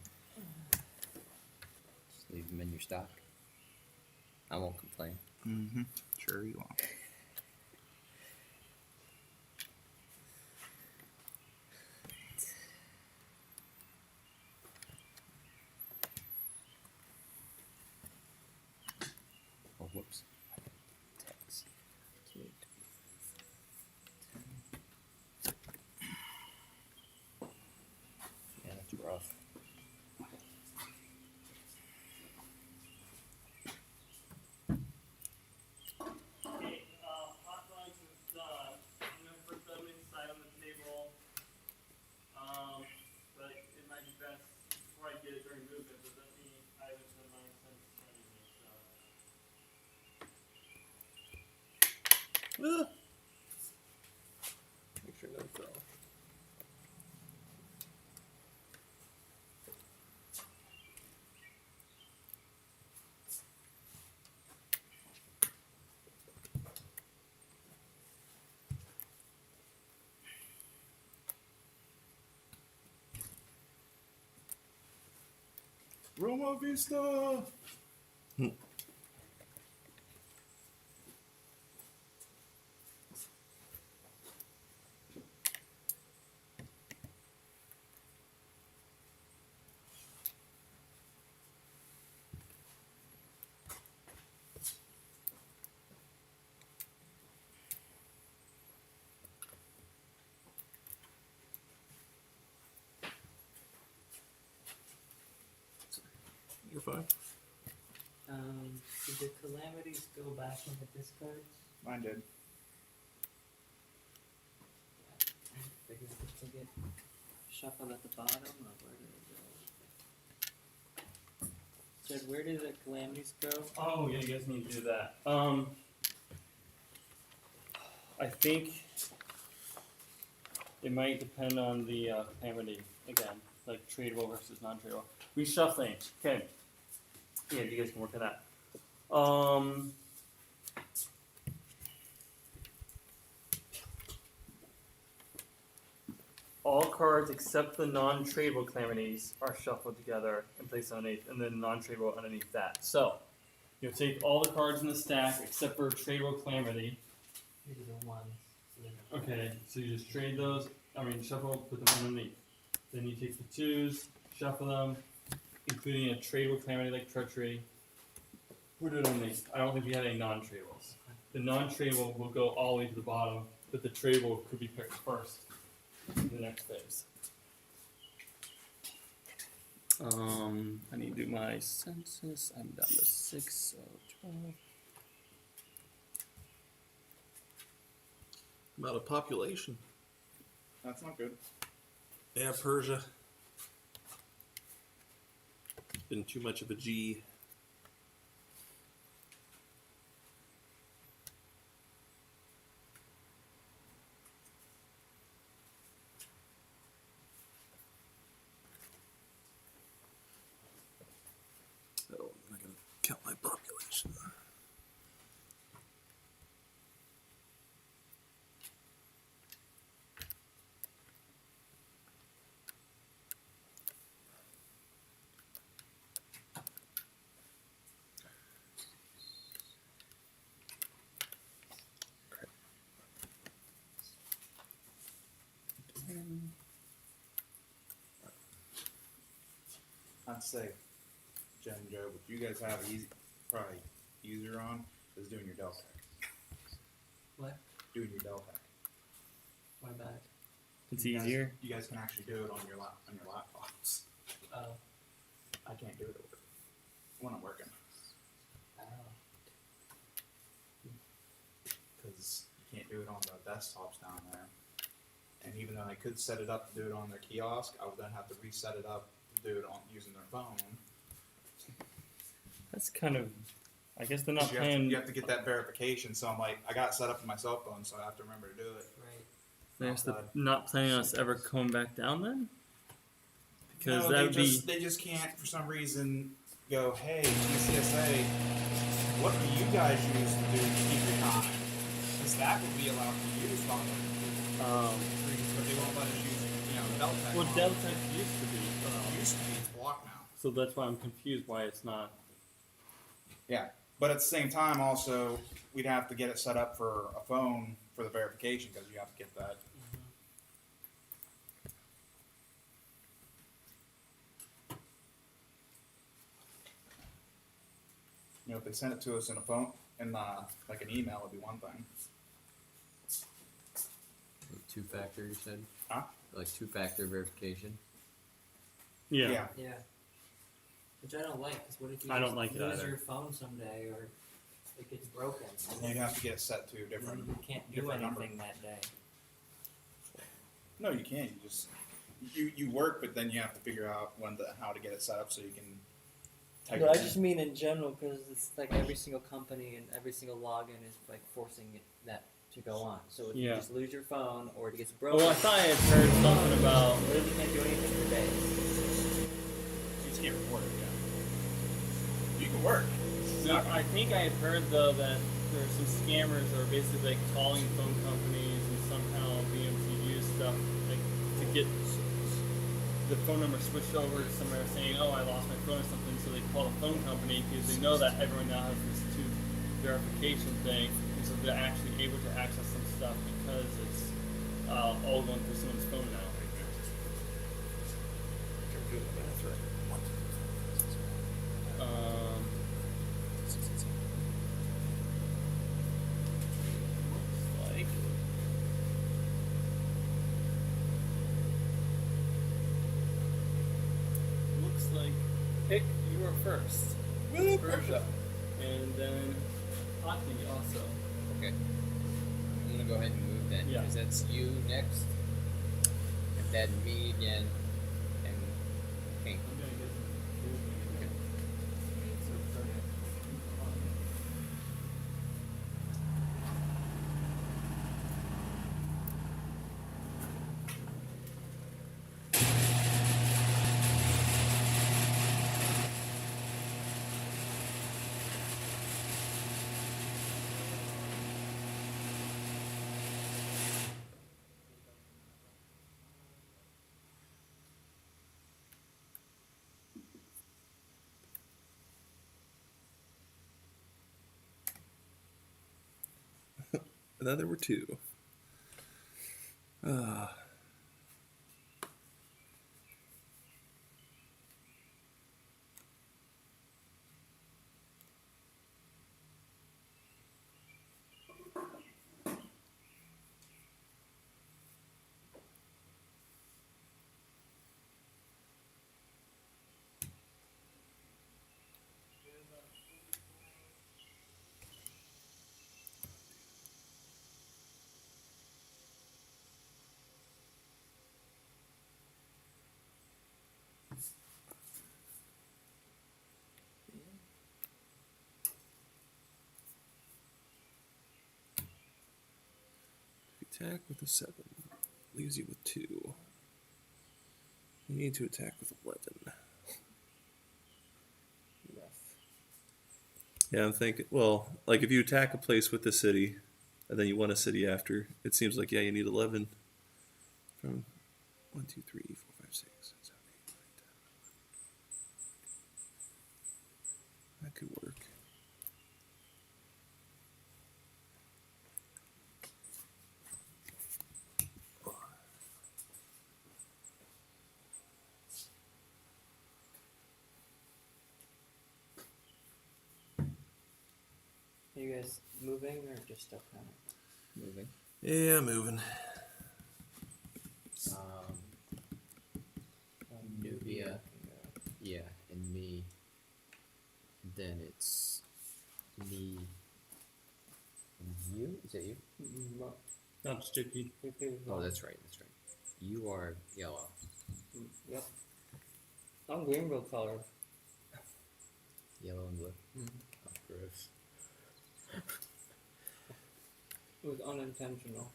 Just leave them in your stock. I won't complain. Mm-hmm. Sure you won't. Oh, whoops. Text. Yeah, that's rough. Okay, hot dogs is done. I'm gonna put them inside on the table. But it might be best before I get it during movement, but let me, I haven't done my sense anything, so. Make sure no fell. Roma Vista! You're fine. Did the calamities go back in the discards? Mine did. I figured they get shuffled at the bottom, or where did it go? Jed, where did the calamities go? Oh yeah, you guys need to do that. I think it might depend on the calamity again, like tradable versus non-tradable. Reshuffling. Okay. Yeah, you guys can work on that. All cards except the non-tradable calamities are shuffled together and placed underneath, and then non-tradable underneath that. So, you'll take all the cards in the stack except for tradable calamity. These are the ones. So they're not- Okay, so you just trade those. Shuffle, put them underneath. Then you take the twos, shuffle them, including a tradable calamity like treachery. Put it underneath. I don't think we had any non-tradables. The non-tradable will go all the way to the bottom, but the tradable could be picked first in the next phase. I need to do my census. I'm down to 6, so 12. I'm out of population. That's not good. Yeah, Persia. Been too much of a G. Oh, I'm not gonna count my population. I'd say, Jen and Joe, what you guys have easy, probably easier on is doing your Del Pack. What? Doing your Del Pack. What about it? It's You guys- easier. You guys can actually do it on your laptops. Oh. I can't do it when I'm working Oh. because you can't do it on the desktops down there. And even though I could set it up to do it on their kiosk, I would then have to reset it up to do it on using their phone. That's kind of. I guess they're not You playing. have to get that verification. So I'm like, I got it set up on my cell phone, so I have to remember to do it. Right. They're not planning on us ever coming back down then? Because No, that they would just, they just can't for some reason go, hey, GCSA, What do you guys use to keep your time? Because that would be allowed to use phone numbers. But they won't let us use, Deltec. Well, Deltec used to be. It used to be. It's blocked now. So that's why I'm confused why it's not. Yeah, but at the same time, also, we'd have to get it set up for a phone for the verification because you have to get that. If they send it to us in a phone, like an email, would be one thing. Like two-factor, you said? Huh? Like two-factor verification? Yeah. Yeah. Which I don't like, because what if you I don't just like it lose either. your phone someday or it gets broken? And then you'd have to get it set to And different. then you can't do different number. anything that day. No, you can't. You just you work, but then you have to figure out how to get it set up so you can type No, I it in. just mean in general, because it's like every single company and every single login is like forcing that to go on. So if you Yeah. just lose your phone or it gets broken, Well, I thought I had heard something about. you literally can't do anything for days. You just can't report it. Yeah. You can work. No, I think I had heard though that there are some scammers that are basically like calling phone companies and somehow being able to use stuff like to get the phone number switched over to somewhere saying, "Oh, I lost my phone" or something. So they call the phone company because they know that everyone now has this two verification thing, and so they're actually able to access some stuff because it's all going through someone's phone now. Looks like pick you are first. Woo, Persia. And then Hockey also. Okay. I'm gonna go ahead and move then, Yeah. because that's you next, and then me again, and Pink. I'm gonna get some And then there were two. Attack with a 7 leaves you with 2. You need to attack with 11. Yeah, I'm thinking. Well, like if you attack a place with the city, and then you won a city after, it seems like you need 11. From 1, 2, 3, 4, 5, 6, 7, 8, 9, 10. That could work. Are you guys moving or just still kind of? Moving. Yeah, moving. Nubia. Yeah, and me. Then it's me and you. Is that you? not stupid. Oh, that's right. That's right. You are yellow. Yep. I'm rainbow colored. Yellow and blue. Mhm. Oh, gross. It was unintentional.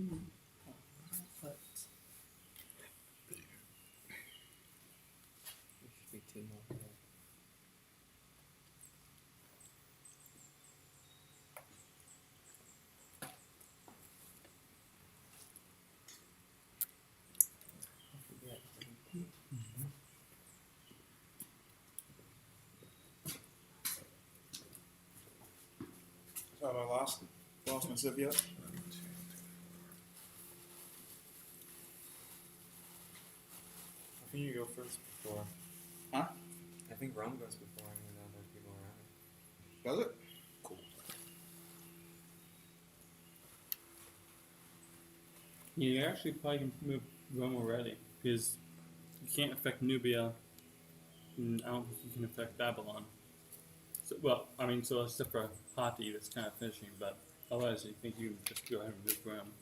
There should be two more here. I forget. So have I lost my civ yet? I think you go first before. Huh? I think Rome goes before any of the other people around. Does it? Cool. You actually probably can move Rome already because you can't affect Nubia, and I don't think you can affect Babylon. So, well, I mean, so except for Hati, that's kind of finishing, but otherwise, I think you can just go ahead and move Rome.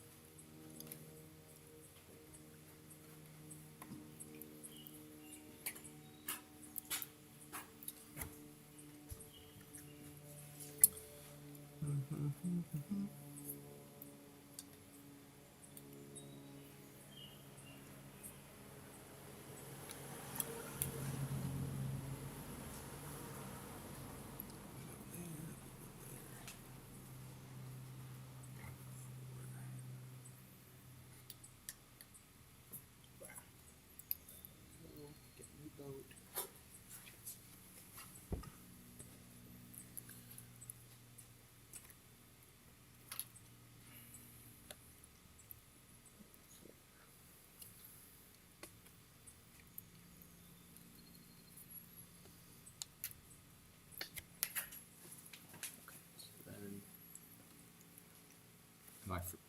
Then,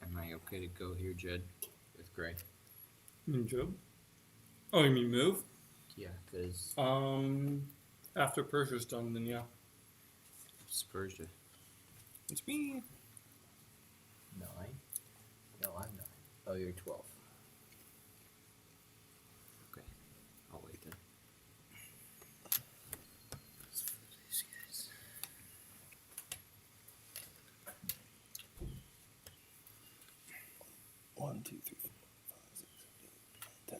am I okay to go here, Jed? With Gray? You mean Job? Oh, you mean move? Yeah, because After Persia's done, then yeah. Persia. It's me. 9? No, I'm 9. Oh, you're 12. Okay, I'll wait then. These guys. One, two, three, 4, 5, 6, 7, 8, 9, 10.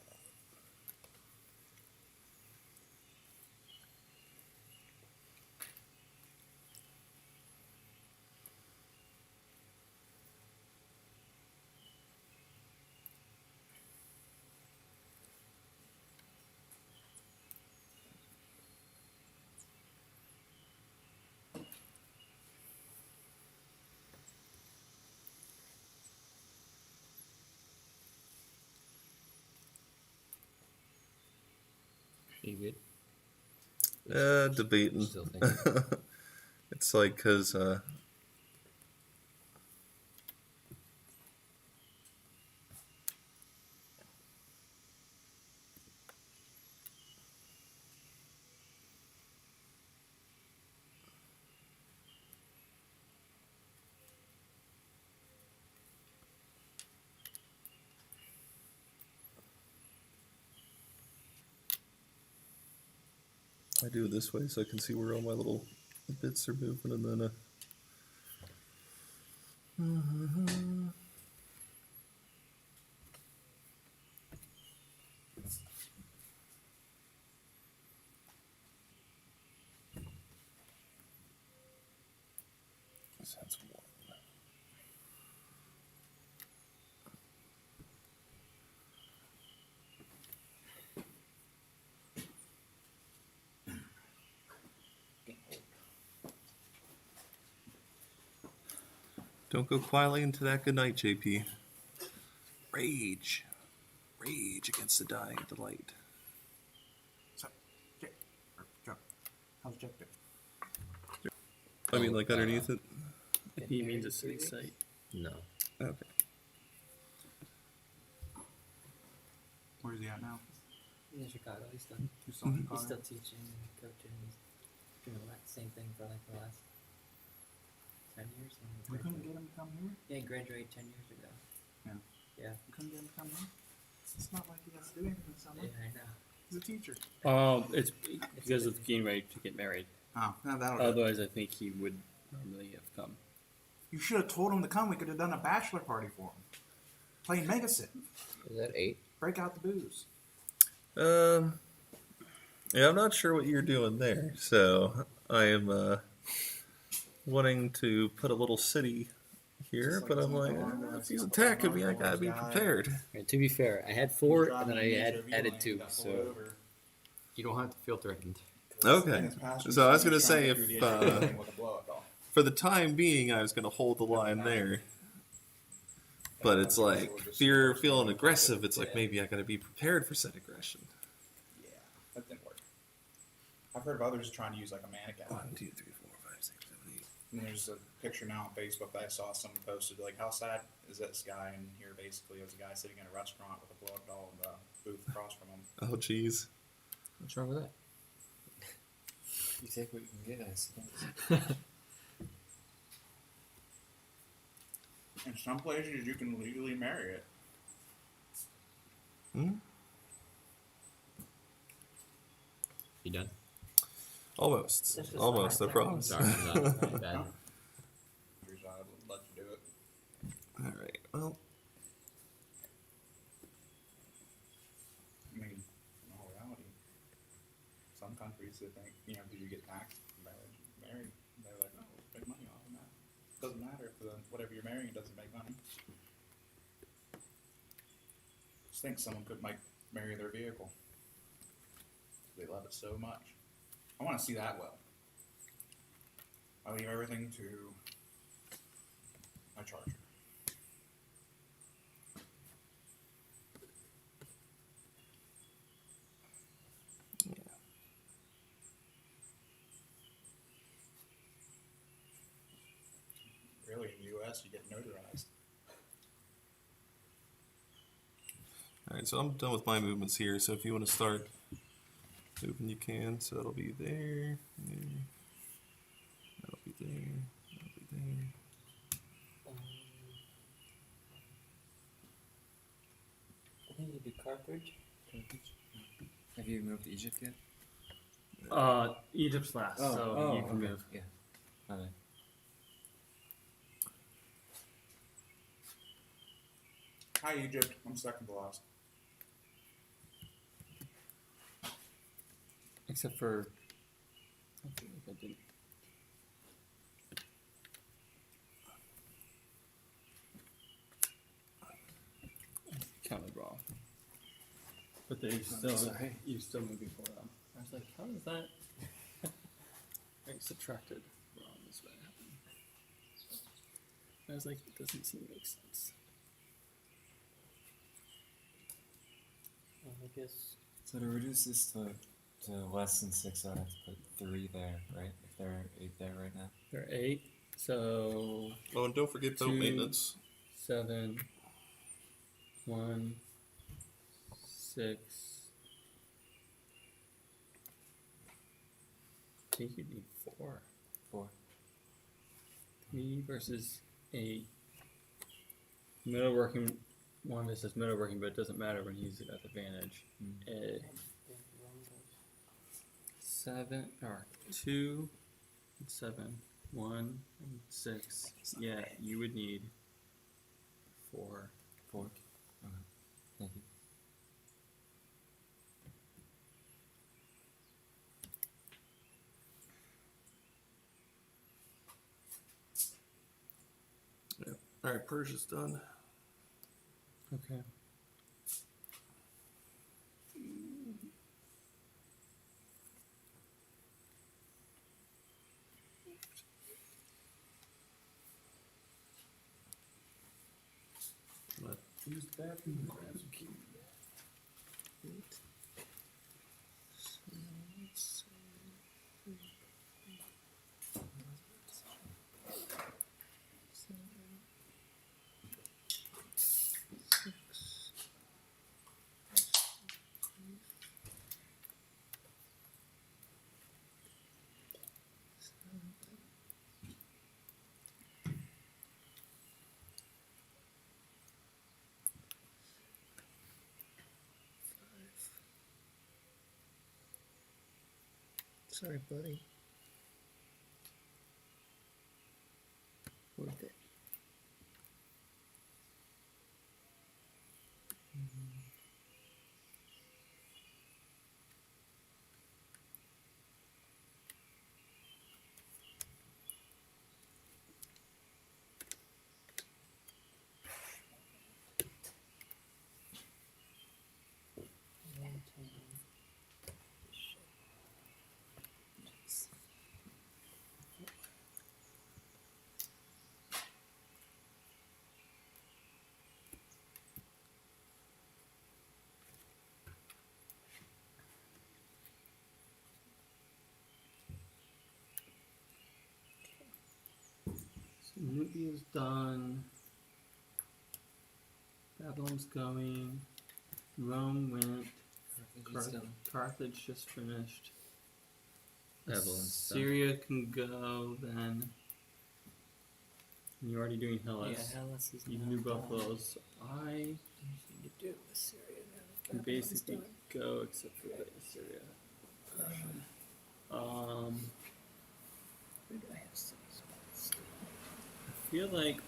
You good? Debating. Still thinking. It's like, because, I do it this way so I can see where all my little bits are moving, and then, that's one. Don't go quietly into that good night, JP. Rage. Rage against the dying of the light. So, Jack, how's Jack doing? I mean, like underneath it? If he means a city site. No. Okay. Where's he at now? He's in Chicago. He's still, He's still in he's Chicago? still teaching and coaching. He's doing the same thing for like the last 10 years. We couldn't get him to come here? Yeah, he graduated 10 years ago. We couldn't get him to come here? It's not like he has to do anything this summer. Yeah, I know. He's a teacher. It's because of getting ready to get married. Oh, no, that'll do. Otherwise, I think he would normally have come. You should have told him to come. We could have done a bachelor party for him. playing MegaCiv. Is that 8? Break out the booze. Yeah, I'm not sure what you're doing there. So I am wanting to put a little city here, Just like but I'm someone like, from Argo, if it's he's a attacking me, I Argo gotta be guy. prepared. Right, to be fair, I had He was 4 driving and then a I nature of added Eagle 2, and got pulled so over. you don't have to feel threatened. Okay. In his passenger So I was seat, gonna he's trying say to get through if the edge of the lane with a blow-up doll. for the time being, I was gonna hold the line there. But it's like, if you're feeling aggressive, it's like maybe I gotta be prepared for said aggression. Yeah, that didn't work. I've heard of others trying to use like a mannequin. 1, 2, 3, 4, 5, 6, 7, 8. And there's a picture now on Facebook that I saw someone posted, like, how sad is this guy? And here basically is a guy sitting in a restaurant with a blow-up doll in the booth across from him. Oh, jeez. What's wrong with that? You take what you can get, I suppose. In some places, you can legally marry it. Hmm? You done? Almost. This is Almost, I fine. promise. Sorry, not my bad. Here's how I would let you do it. Alright, well, I mean, in all reality, some countries they think, you know, because you get taxed for married, they're like, no, let's make money off of that. Doesn't matter if whatever you're marrying doesn't make money. Just think someone might marry their vehicle. They love it so much. I want to see that well. I leave everything to my charger. Really, in the U.S., you get notarized. alright, so I'm done with my movements here, so if you want to start moving, you can. So that'll be there, that'll be there, that'll be there. I think you do Carthage. Have you moved to Egypt yet? Egypt's last, so you can okay. move. Yeah. My bad. Hi, Egypt. I'm second to last. Except for. I feel like I didn't. Counted wrong. But they still sorry. you still moving forward. I was like, how is that? I subtracted wrong is what happened. I was like, it doesn't seem to make sense. I guess. So to reduce this to less than 6, I'd have to put 3 there, right? If there are 8 there right now. They're 8, so Oh, and don't forget boat 2, maintenance. 7, 1, 6. I think you need 4. 4. 3 versus 8. Middleworking, one of it says middleworking, but it doesn't matter when you use it at advantage. 7 or 2, 7, 1, and 6. Yeah, you would need 4. 4. Okay. Thank you. Alright, Persia's done. Okay. Use the bathroom. Sorry, buddy. Worth it. Nubia's done. Babylon's going. Rome went. Carthage just finished. Babylon's done. Syria can go then. And you're already doing Hellas. Yeah, Hellas is You not knew done. both those. I You just need to do it with Syria now. can Babylon's basically done. go except for Syria. Where do I have city spots? I feel like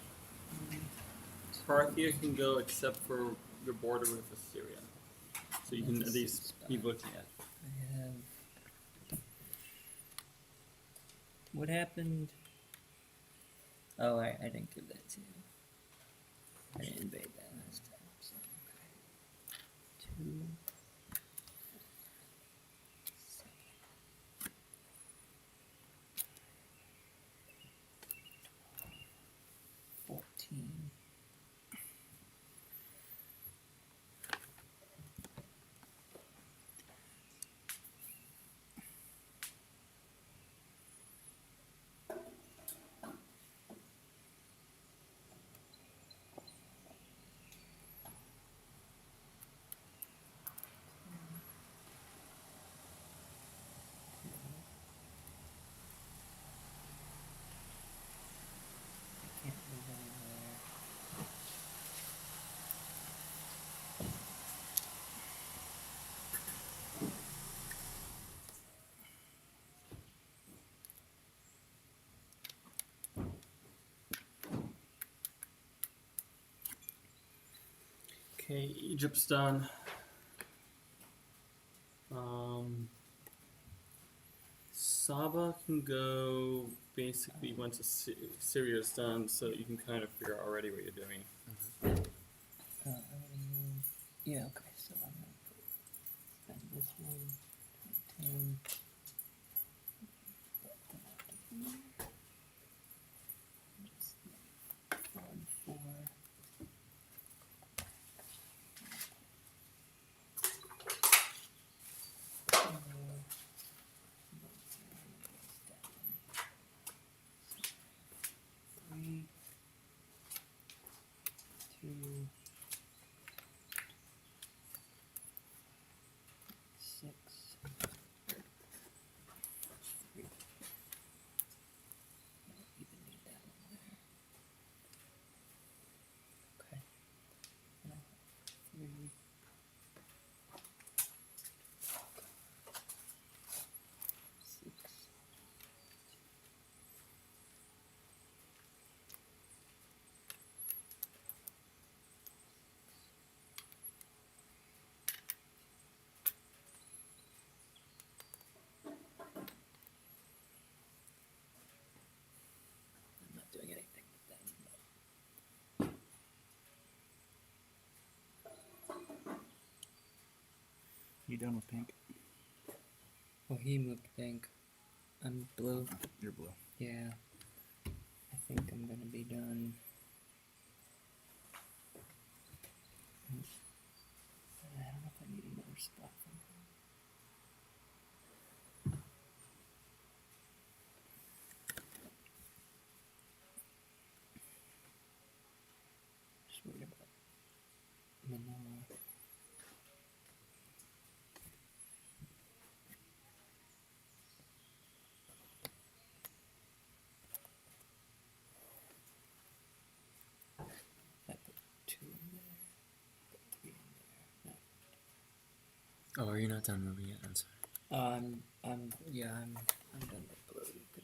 Parthia can go except for your border with Assyria. So you can at least be looking at. I have. What happened? Oh, I didn't give that to you. I didn't invade that last time. So, okay. 2. 14. I can't move anywhere. Okay, Egypt's done. Saba can go basically once Syria's done, so you can kind of figure out already what you're doing. I'm gonna move. Yeah, okay, so I'm gonna spend this one. 10. Put them out to here. Just 1, 4. Three, 2, 6, 3. I don't even need that one there. Okay. Now, 3. 6. I'm not doing anything with them. You done with pink? Well, he moved pink. I'm blue. You're blue. Yeah. I think I'm gonna be done. I don't know if I need another spot from him. Just worried about Manila. I put 2 in there. Put 3 in there. No. Oh, are you not done moving yet? I'm sorry. I'm done with blue. You can.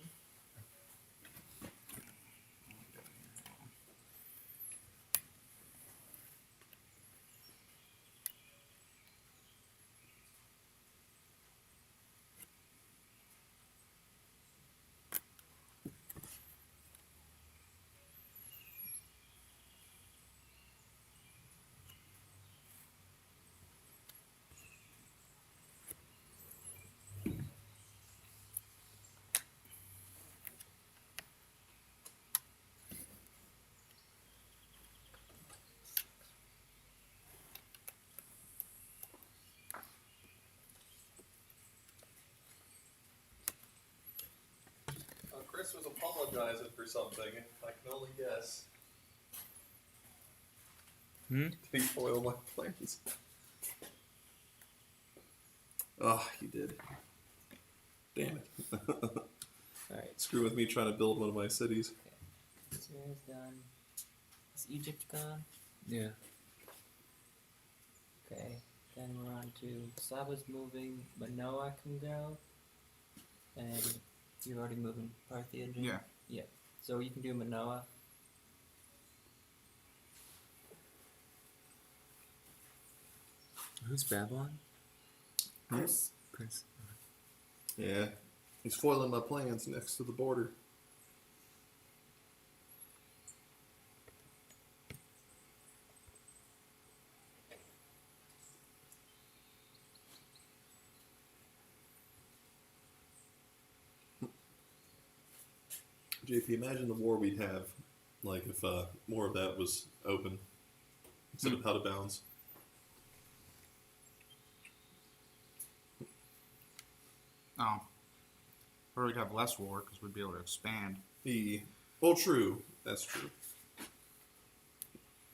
Chris was apologizing for something. I can only guess. Did he foil my plans? Oh, he did. Damn it. Alright, Screw with me trying to build one of my cities. Syria's done. Is Egypt gone? Yeah. Okay, then we're on to Saba's moving, Manoa can go. And you're already moving Parthia, Jim? Yeah. So you can do Manoa. Who's Babylon? Chris. Chris. Yeah. He's foiling my plans next to the border. JP, imagine the war we'd have, like if more of that was open instead of out of bounds. Oh. Or we'd have less war because we'd be able to expand. Well, true. That's true.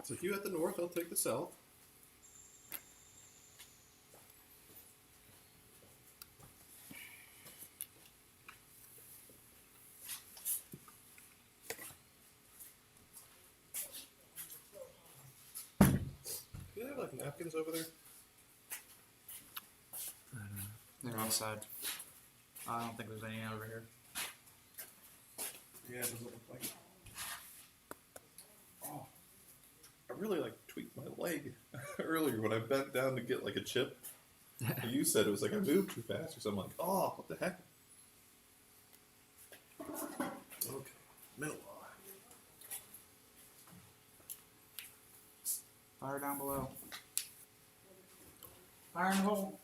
So if you at the north, I'll take the south. Do you have like napkins over there? I don't know. They're outside. I don't think there's any over here. Yeah, it doesn't look like it. Oh, I really like tweaked my leg earlier when I bent down to get like a chip. You said it was like I moved too fast or something. Like, oh, what the heck? Okay, middle. Fire down below. Fire in the hole.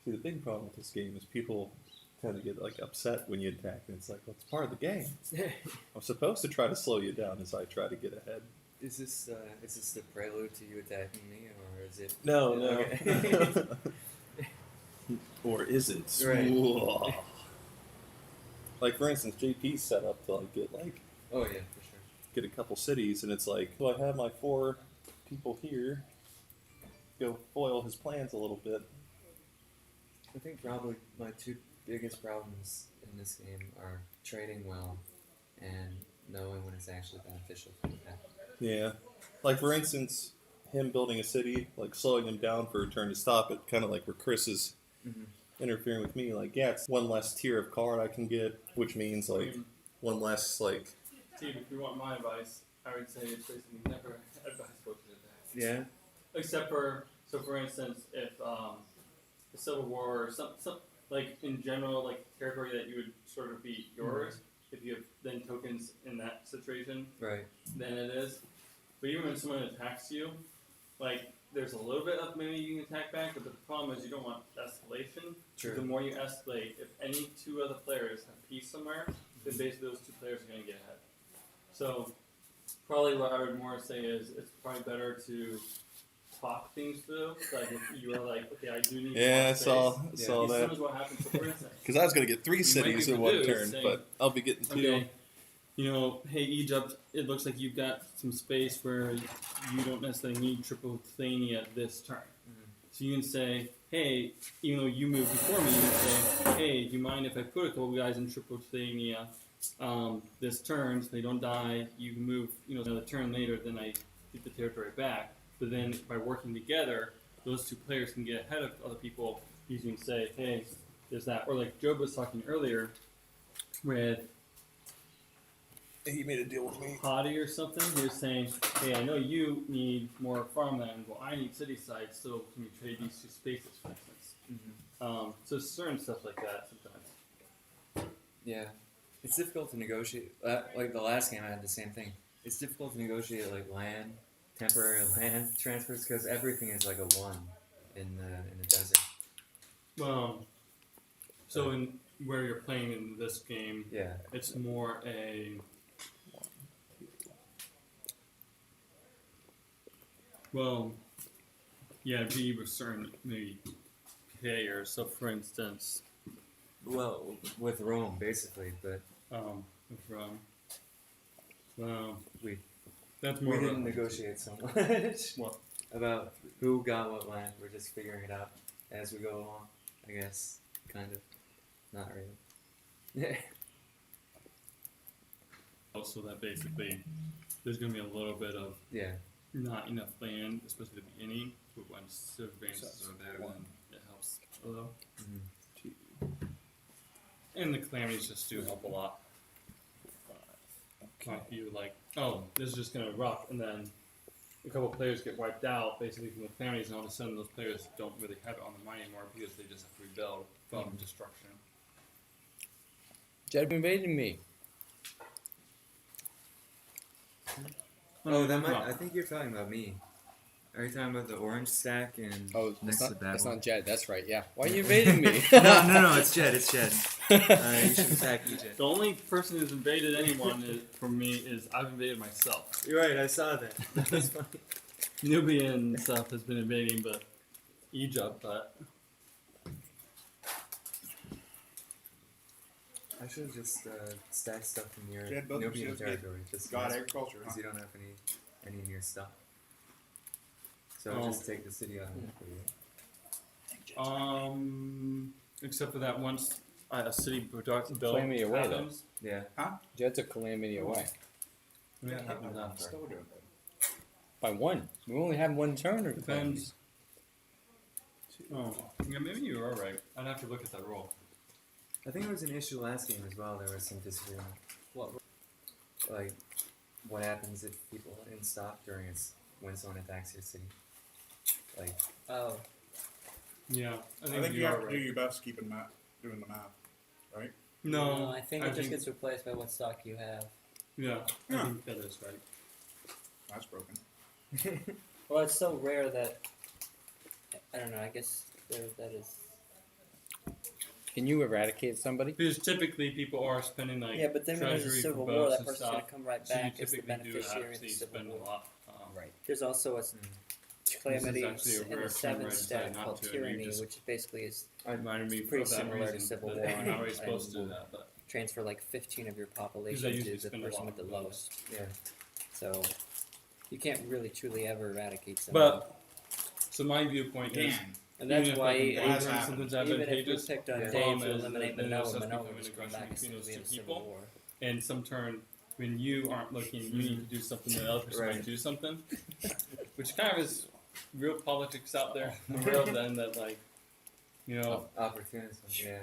See, the big problem with this game is people tend to get like upset when you attack, and it's like, well, it's part of the game. I'm supposed to try to slow you down as I try to get ahead. Is this the prelude to you attacking me, or is it? No, Okay. Or is it? Right. Whoa. Like for instance, JP's set up to like get Oh yeah, for sure. a couple cities, and it's like, so I have my 4 people here. Go foil his plans a little bit. I think probably my 2 biggest problems in this game are trading well and knowing when it's actually beneficial for the pack. Yeah. Like for instance, him building a city, like slowing him down for a turn to stop it, kind of like where Chris is interfering with me. Like, yeah, it's 1 less tier of card I can get, which means like 1 less like. Steve, if you want my advice, I would say it's basically never advise folks to attack. Yeah. Except for, so for instance, if the Civil War or some like in general, like territory that you would sort of be yours, if you have then tokens in that situation, Right. then it is. But even when someone attacks you, like there's a little bit of maybe you can attack back, but the problem is you don't want escalation. True. The more you escalate, if any 2 other players have peace somewhere, then basically those 2 players are going to get ahead. So probably what I would more say is it's probably better to talk things through. Like if you are like, okay, I do need Yeah, I more saw space. saw As soon that. as what happens, so for instance, Because I was gonna get 3 might cities be in able to 1 do is turn, say, but I'll be getting 2. okay, you know, hey Egypt, it looks like you've got some space where you don't necessarily need Tripolitania this turn. So you can say, hey, even though you moved before me, you can say, hey, do you mind if I put a couple guys in Tripolitania this turn so they don't die? You can move, you know, another turn later, then I get the territory back. But then by working together, those 2 players can get ahead of other people. You can say, hey, there's that. Or like Job was talking earlier with He made a deal with me. Potty or something. He was saying, hey, I know you need more farmland. Well, I need city sites, so can we trade these 2 spaces, for instance? So certain stuff like that sometimes. Yeah. It's difficult to negotiate. Like the last game, I had the same thing. It's difficult to negotiate like temporary land transfers because everything is like a 1 in the desert. So in where you're playing in this game, Yeah. it's more a be with certain maybe players. So for instance, Well, with Rome, basically, but from well, we that's more we of a- didn't negotiate so much What? about who got what land. We're just figuring it out as we go along. I guess, kind of, not really. Yeah. Also, that basically there's going to be a little bit of Yeah. not enough land, especially at the beginning. But once the advances are there, then it helps a little. Mhm. And the calamities just do help a lot. If you like, oh, this is just going to erupt, and then a couple players get wiped out basically from the calamities, and all of a sudden those players don't really have it on the mind anymore because they just have to rebuild from destruction. Jed invading me. Oh, that might. No. I think you're talking about me. Are you talking about the orange stack and Oh, next to Babel? that's not Jed. That's right. Yeah. Why are you invading me? no, it's Jed. It's Jed. You should attack you, Jed. The only person who's invaded anyone for me is I've invaded myself. You're right. I saw that. That's funny. Nubia and stuff has been invading, but Egypt, but I should have just stacked stuff in your Jed, both Nubian of you territory, just God because agriculture, huh? you don't have any in your stuff. So I'll Oh. just take the city out of it for you. except for that once a city built Calamity away, though. happens, Yeah. Jed's a calamity away. yeah, it happens after. Still doing good. By one. We only have one turn. Or Depends. Oh, yeah, maybe you are right. I'd have to look at that roll. I think it was an issue last game as well. There was some disagreement. What? Like, what happens if people in stock when someone attacks your city? Like, Oh, Yeah, I think you have to do your best keeping doing the math, right? No, I think it just gets replaced by what stock you have. Yeah, I Yeah. think that is right. That's broken. Well, it's so rare that I don't know. I guess that is. Can you eradicate somebody? Because typically people are spending like Yeah, but then when there's a treasury civil for war, boats that and person's stuff. gonna come right So you back as the typically do beneficiary of actually the civil spend a war. lot. Right. There's also a calamity actually a in rare the turn seventh where I decided stack not called to, and you tyranny, just- which basically is Reminded me pretty of that similar to reason Civil that War, you're not really supposed to do and that, but transfer like 15 of your population usually to the spend a person lot with the on lowest. yeah. So you can't really truly ever eradicate someone. but so my viewpoint is Again, and that's even if, why like, it has Abraham happened. something's even if we advantageous, picked on Yeah. Dave Problem to is eliminate that then Manoa, there's Manoa become would just an come back aggression as soon between as we those had a two civil people. war. and some turn when you aren't looking, you need to do something, the other person Right. might do something, which kind of is real politics out there in the world. Then that like, you know, Opportunism. Yeah.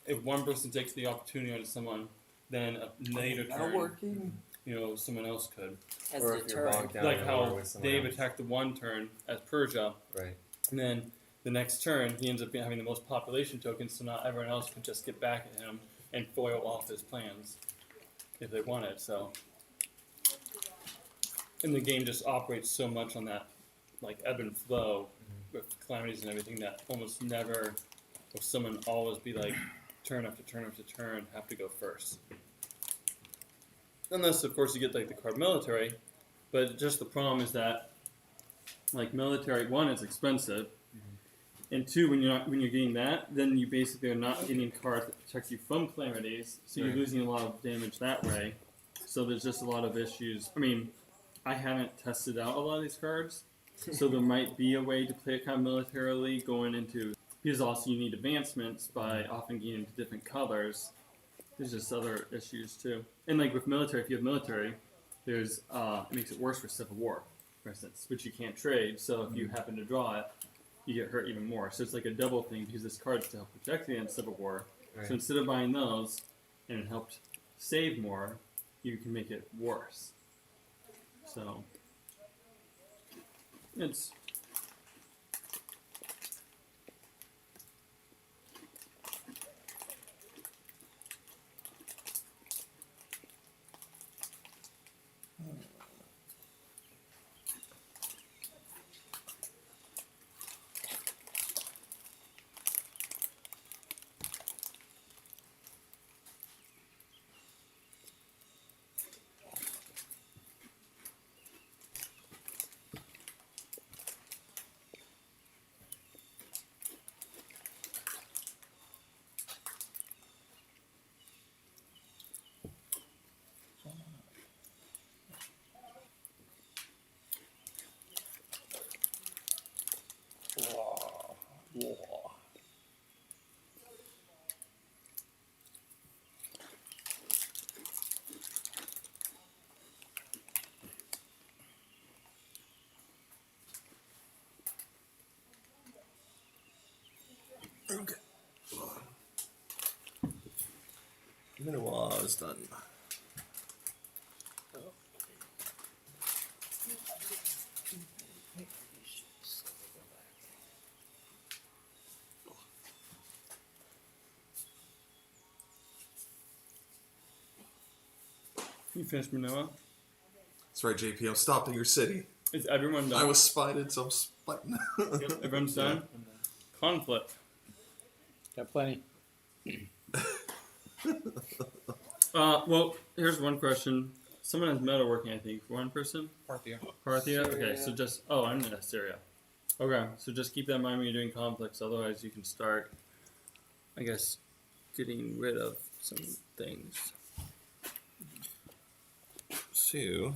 if one person takes the opportunity on someone, then a later turn, working. you know, someone else could. As Or a if you're deterrent. bogged down Like in a war how with someone Dave else. attacked the one turn as Persia, Right. and then the next turn he ends up having the most population tokens, so not everyone else can just get back at him and foil off his plans if they wanted. So, and the game just operates so much on that like ebb and flow with calamities and everything that almost never will someone always be like turn after turn after turn have to go first. Unless of course you get like the card military, but just the problem is that like military, one, it's expensive, and two, when you're getting that, then you basically are not getting cards that protect you from calamities, so you're Right. losing a lot of damage that way. So there's just a lot of issues. I mean, I haven't tested out a lot of these cards, so there might be a way to play it kind of militarily going into, because also you need advancements by often getting into different colors. There's just other issues too. And like with military, if you have military, there's it makes it worse for civil war, for instance, which you can't trade. So if you happen to draw it, you get hurt even more. So it's like a double thing because this card's to help protect you against civil war. Right. So instead of buying those and it helped save more, you can make it worse. So it's Whoa. Okay. Minoir is done. You finished Manoa? That's right, JP. I'm stopping your city. Is everyone done? I was spited, so I'm spiting. Everyone's done? Conflict. Got plenty. Well, here's one question. Someone has metalworking, I think. One person? Parthia. Parthia? Okay, Syria. so just... Oh, I'm in Syria. Okay, so just keep that in mind when you're doing conflicts. Otherwise, you can start, I guess, getting rid of some things. So,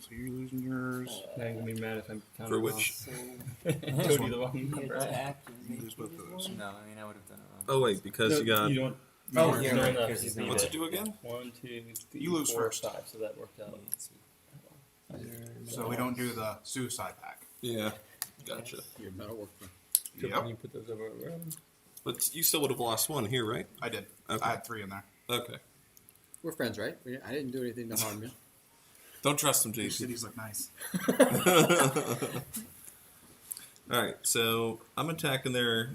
So you're losing yours. Now you're going to be mad if I'm counting for which? Cody the wrong number. You lose both of those. No, I mean I would have done it wrong. Oh wait, because you got. You don't... Oh, you yeah, don't right, know because if he's you not need What's it. it do again? 1, 2, 3, You lose 4, first. 5, so that worked out. So we don't do the suicide pack. Yeah, gotcha. Your metal work. Can Yep, you put those over around? But you still would have lost one here, right? I did. Okay. I had 3 in there. Okay. We're friends, right? I didn't do anything to harm you. Don't trust him, Your JP. cities look nice. Alright, so I'm attacking there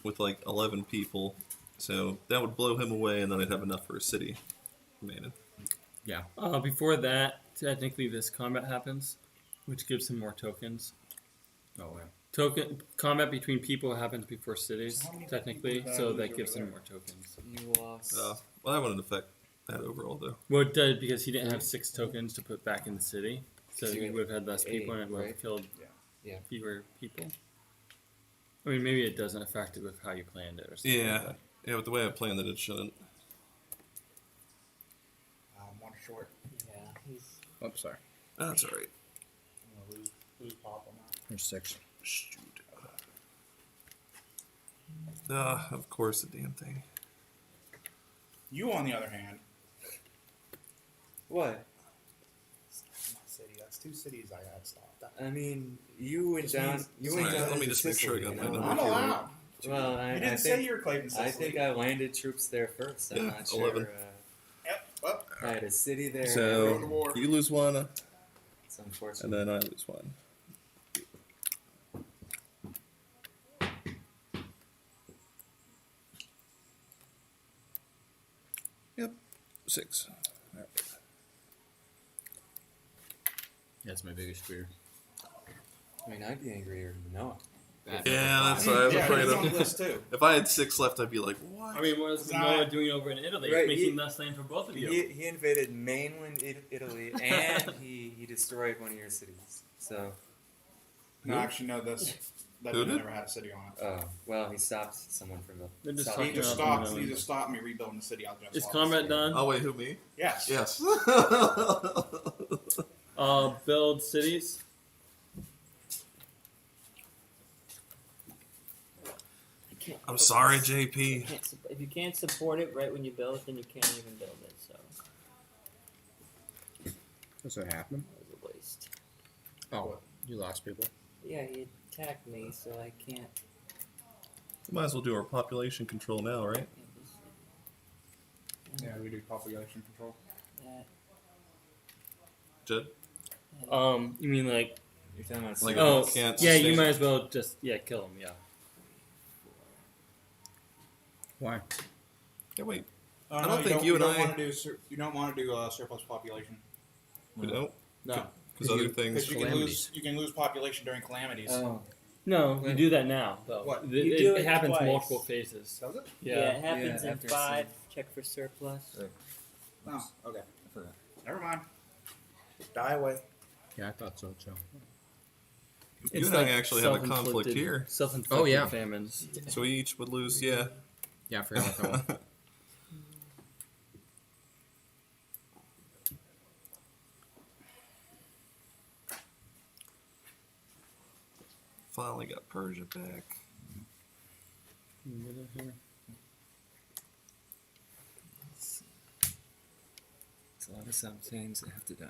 with like 11 people. So that would blow him away, and then I'd have enough for a city. Man. Yeah. Before that, technically this combat happens, which gives him more tokens. Oh, yeah. Token combat between people happens before cities, So how many technically, people so lose that over gives him there? more tokens. You lost. Well, that wouldn't affect that overall, though. Well, it did because he didn't have 6 tokens to put back in the city, so So you he had would have had less people and it 8, would have right? killed Yeah. fewer people. I mean, maybe it doesn't affect it with how you planned it or something. Yeah. Yeah, but the way I planned it, it shouldn't. One short. Yeah, he's I'm sorry. That's alright. I'm gonna lose pop on that. There's 6. Shoot. Of course, the damn thing. You, on the other hand, What? not city. That's 2 cities I got stopped. I mean, you went This down. means- You went Alright, down. let me into just make sure I Sicily, got you my know? number. I'm allowed. Well, You I didn't say think you were claiming Sicily. I think I landed troops there first. I'm Yeah, not sure. 11. Yep. Well, I had a city there. Go to So, war. you lose one, It's unfortunate. and then I lose one. Yep, 6. Alright. That's my biggest fear. I mean, I'd be angrier than Noah. Yeah, that's what I was yeah, afraid he's on the of. list too. If I had 6 left, I'd be like, what? I mean, what is It's Manoa not- doing over in Italy? Right, He's making he- less land for both of you. He invaded mainland Italy and he destroyed one of your cities. So, No, actually, no. This that Who did? never had a city on it. oh well, he stopped someone from the. They're just stopped- He talking just about stopped. Manoa. He just stopped me rebuilding the city. I just Is lost. combat done? Oh, wait, who, me? Yes. Yes. Build cities. I'm sorry, JP. If you can't support it right when you build it, then you can't even build it. So What's that happening? it was a waste. Oh, you lost people. Yeah, he attacked me, so I can't. Might as well do our population control now, right? Yeah, we do population control. Jed? You mean like? You're talking about. Like, Oh, can't yeah. You sustain- might as well just kill him. Yeah. Why? Yeah, wait. Oh, I no, don't think you and don't I- want to do. You don't want to do surplus population We don't? No. Because other things. because you can Calamities. lose population during calamities. Oh, No, you Wait. do that now though. What? It, You do it it happens twice. multiple phases. Does it? Yeah, Yeah. it happens Yeah, in after 5. Check for surplus. Oh, okay. I forgot. Never mind. Die away. Yeah, I thought so too. You and I actually have a conflict self-inflicted- here. Self-inflicted Oh, yeah. famines. So we each would lose, yeah. Yeah, I forgot about that one. finally got Persia back. Get it here. It's a lot of some things that have to die.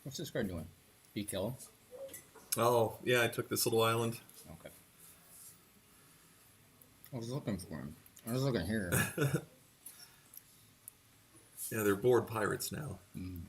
What's this card doing? Be kill? Oh, yeah, I took this little island. Okay. I was looking for him. I was looking here. Yeah, they're bored pirates now. Mm.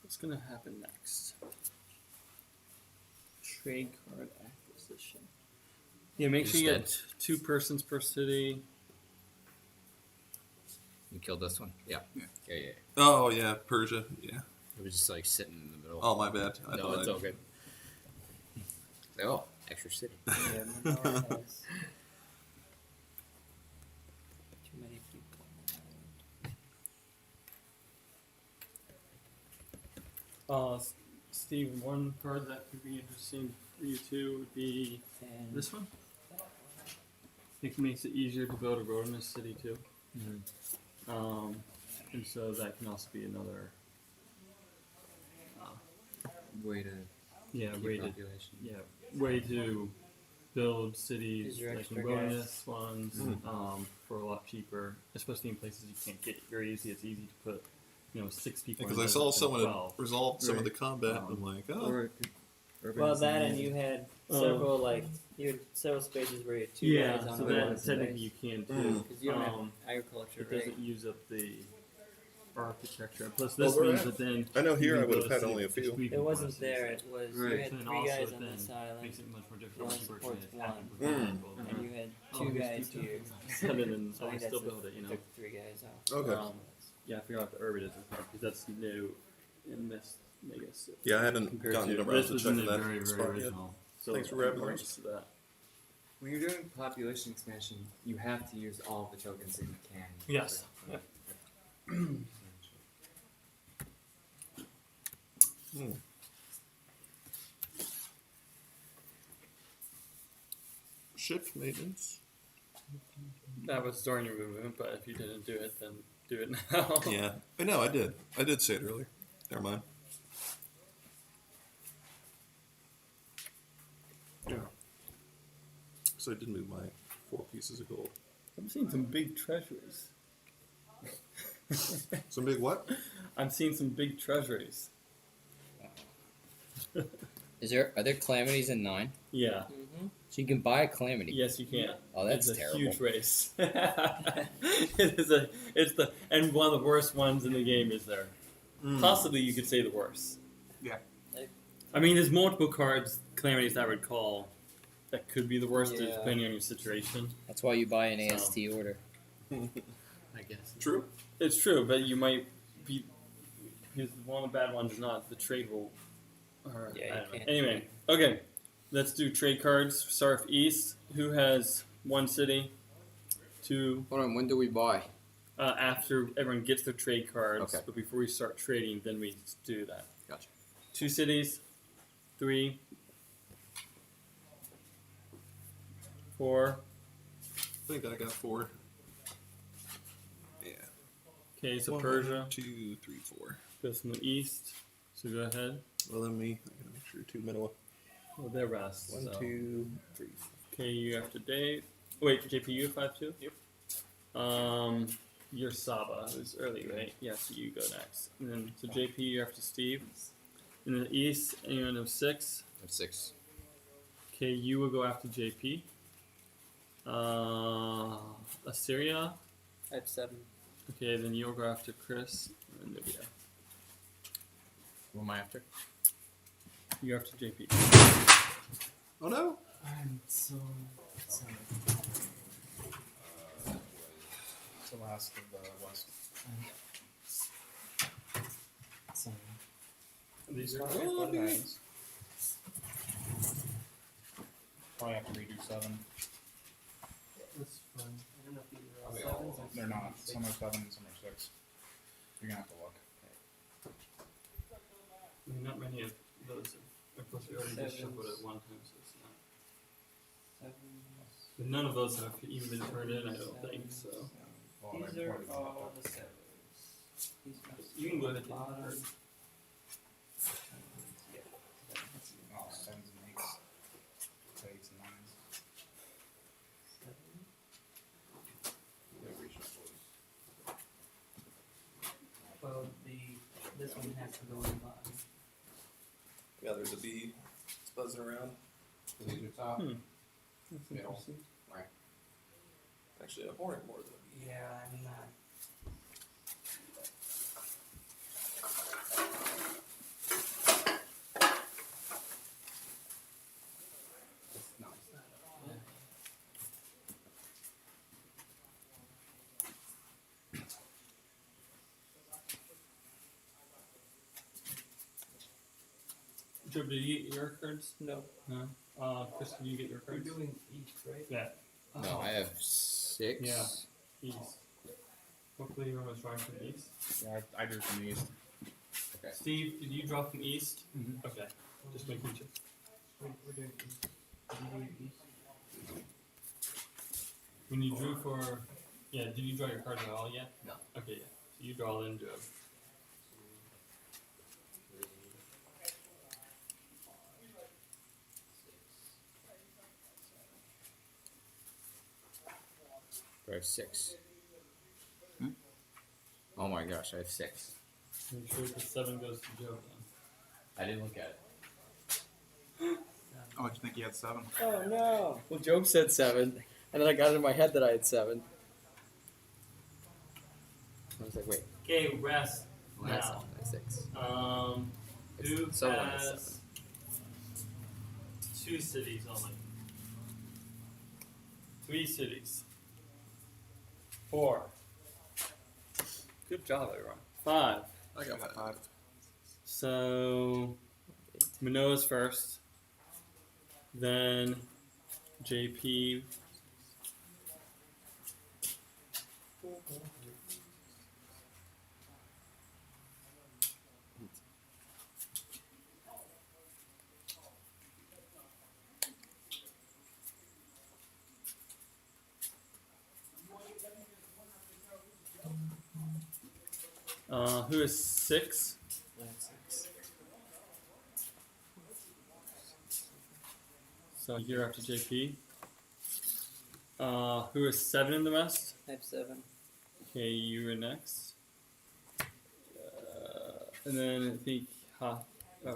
What's gonna happen next? Trade card acquisition. Yeah, make sure you get 2 persons per city. You killed this one? Yeah. Yeah. Oh, yeah, Persia. Yeah. It was just like sitting in the middle. Oh, my bad. I no, thought it's I- all good. Oh, extra city. Yeah, Manila has too many people. Steve, one card that could be interesting for you too would be And this one. I think it makes it easier to build a road in this city too. And so that can also be another Way to way to population. way to build cities Use your like extra bonus ones for a lot cheaper, especially in places you can't get very easy. It's easy to put 6 people. Because in I there saw than someone had 12. resolved some of the Right. combat. I'm like, oh. Or urban well, that and design. you had Oh. several you had several spaces where you had 2 Yeah, guys on so the that one technically you space. can too. Because you don't have Um, agriculture, It right? doesn't use up the architecture. Plus, this Well, we're means at- that then I know here you I can would build have had city only a with just few. 3 It people wasn't versus- there. It was Right. you had And 3 also guys on then this island, Makes it much more difficult One to supports virtually one. attack with Mm. people. and you had Oh, 2 here's guys 2 here. tokens. And then So I I still guess build it, Took 3 guys out. Okay. Yeah, I figure out the urbanism part because that's new in this MegaCiv. Yeah, I hadn't Compared gotten to around this to was in checking the that very, very spot yet. original. So Thanks for grabbing I'm those. used to that. When you're doing population expansion, you have to use all the tokens that you can. Yes. Yep. Ship maintenance. That was during your movement, but if you didn't do it, then do it now. Yeah. I know, I did. I did say it earlier. Never mind. Yeah. So I did move my 4 pieces of gold. I'm seeing some big treasuries. Some big what? I'm seeing some big treasuries. Are there calamities in 9? Yeah. Mm-hmm. So you can buy a calamity. Yes, you can. Oh, that's it's a terrible. huge race. And one of the worst ones in the game is there. Possibly you could say the worst. Yeah. I mean, there's multiple cards, calamities that I would call that could be the worst, Yeah. depending on your situation. That's why you buy an So- AST order. I guess. True. It's true, but you might be. Because one of the bad ones is not the trade rule. Or, Yeah, you I don't know. can't. Anyway, okay. Let's do trade cards. Start with East. Who has 1 city? 2. Hold on, when do we buy? After everyone gets their trade cards, Okay. but before we start trading, then we do that. Gotcha. 2 cities. 3. 4. I think I got 4. Yeah. Okay, so 1, Persia 2, 3, 4. goes from the east. So go ahead. Well, then me. I gotta make sure 2 Minoa. Well, their rest. 1, so. 2, 3. Okay, you after Dave. Wait, JP, you have 5 too? Yep. You're Saba, who's early, right? Yeah, so you go next. And then, so JP, you're after Steve. In the east, anyone have 6? That's 6. Okay, you will go after JP. Assyria. I have 7. Okay, then you'll go after Chris and Nubia. Who am I after? You're after JP. Oh no! I'm so sorry. It's the last of the West. Sorry. These are Probably have to redo 7. That's fine. I don't know if these are all Are they all sevens or They're not. sixes. Some are 7 and some are 6. You're gonna have to look. I mean, not many of those. Of course, we already just shuffled it one time, so it's not. Sevens. But none of those have even been turned in, I don't think. So Well, These they're are probably gonna all have the sevens. These must you be can go the ahead and take bottom. the card. Yeah. Sevens. to. Oh, 7s and 8s. 8s and 9s. Seven. Well, this one has to go in the bottom. Yeah, there's a bee. It's buzzing around. So these are top. Hmm. Middle. Right. Actually, a hornet more than a bee. Yeah, I'm not. No. Joe, did you get your cards? No. No. Chris, did you get your We're cards? doing east, right? Yeah. No, I have 6. Yeah. East. Hopefully everyone was drawing from east. Yeah, I drew from the East. Okay. Steve, did you draw from east? Mhm. Okay. Just making sure. We're doing east. Are you doing east? When you drew for, yeah, did you draw your cards at all yet? No. Okay, yeah. So you draw then, Joe. 2, 3, 4, 5, 6, 7. I have 6. Oh my gosh, I have 6. Make sure the 7 goes to Joe then. I didn't look at it. Oh, did you think you had 7? Oh no! Well, Job said 7, and then I got it in my head that I had 7. I was like, wait, Okay, rest well, that's now. not my 6. Who Someone has has 2 cities only? 3 cities. 4. Good job, everyone. 5. I got 5. So Manoa's first. Then JP. Who is 6? That's 6. So you're after JP. Who is 7 in the West? I have 7. Okay, you are next. And then I think Oh, yeah,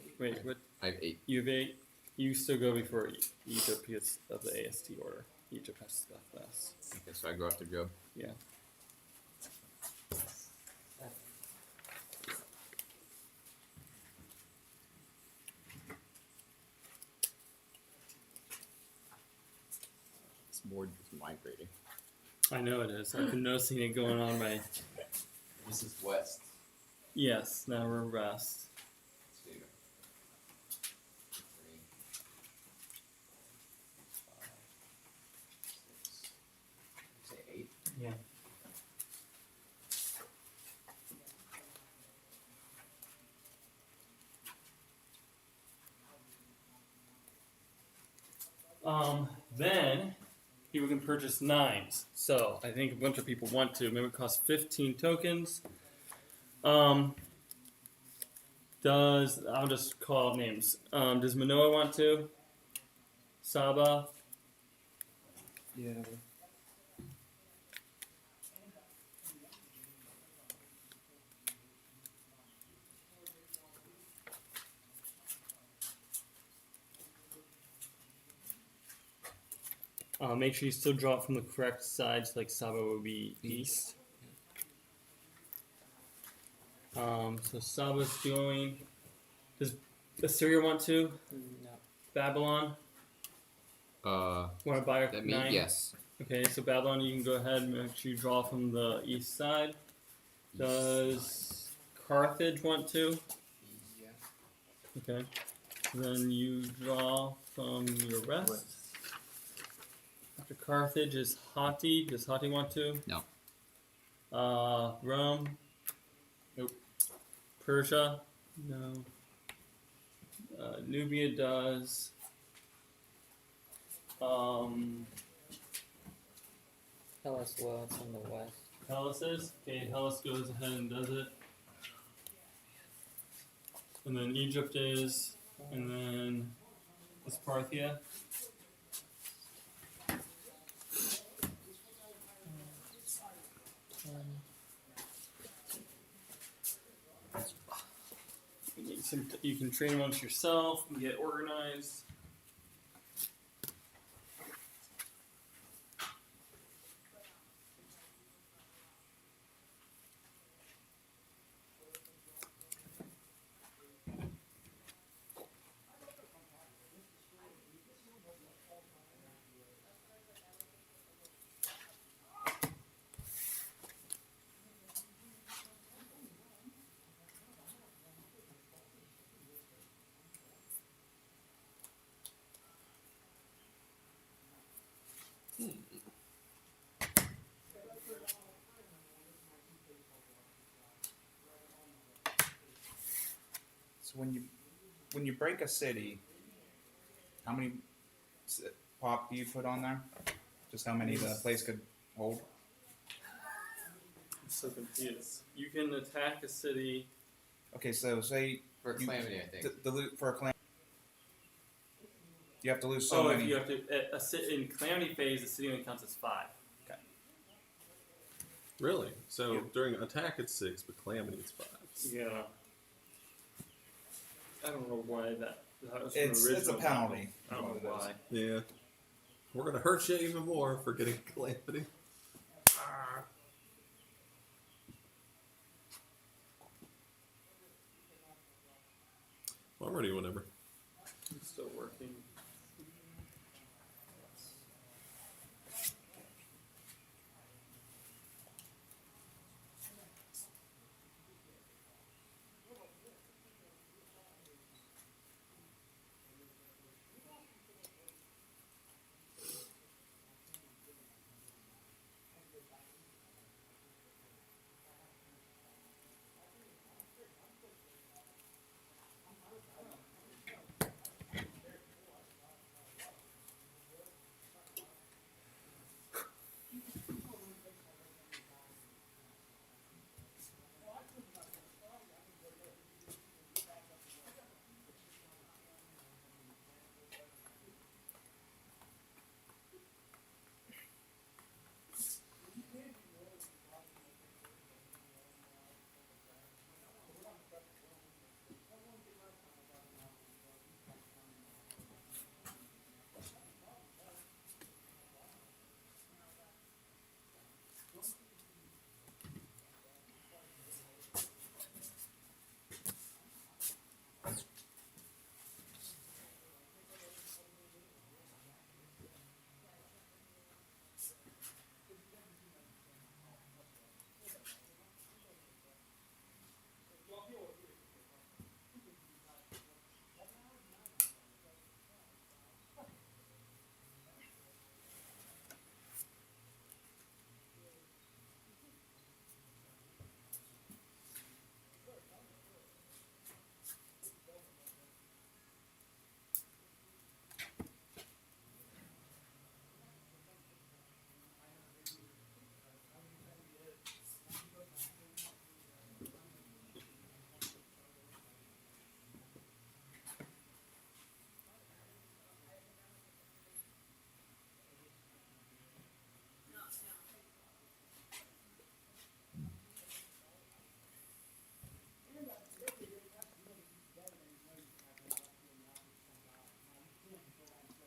8. wait, what? I have 8. You have 8. You still go before Egypt because of the AST order. Egypt has to go last. Okay, so I go after Job. Yeah. This board is migrating. I know it is. I've been noticing it going on my. This is west. Yes, now we're west. 2, 3, 5, 6. Say 8. Yeah. Then people can purchase 9s. So I think a bunch of people want to. Maybe it costs 15 tokens. I'll just call out names. Does Manoa want to? Saba? Yeah. Make sure you still draw it from the correct side, so like Saba would be east. So Saba's going. Does Assyria want to? No. Babylon? Want to buy a That 9? means yes. Okay, so Babylon, you can go ahead and make sure you draw from the east side. Does Carthage want to? Yeah. Okay. Then you draw from your rest. After Carthage is Hatti. Does Hatti want to? No. Rome? Nope. Persia? No. Nubia does. Hellas will. It's in the west. Hellas is? Okay, Hellas goes ahead and does it. And then Egypt is. And then is Parthia. You can train amongst yourself and get organized. So when you break a city, how many pop do you put on there? Just how many the place could hold? I'm so confused. You can attack a city. Okay, so say For a calamity, I think. for a clan, you have to lose so many. If you have to in calamity phase, the city only counts as 5. Really? So Yeah. during attack it's 6, but calamity it's 5. Yeah. I don't know why that was from It's a original penalty. I don't know why. Yeah. We're gonna hurt you even more for getting calamity. Well, I'm ready whenever. It's still working.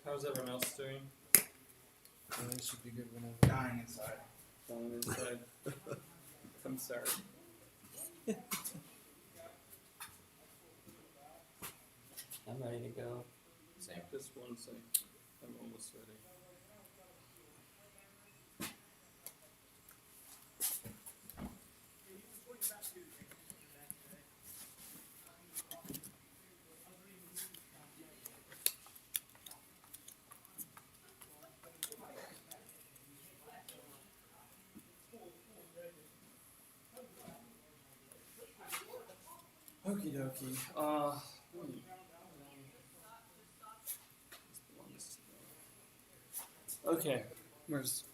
How's everyone else doing? It should be good whenever. Dying inside. Falling inside. I'm sorry. I'm ready to go. Same. Just one sec. I'm almost ready. Okie dokie. Okay, where's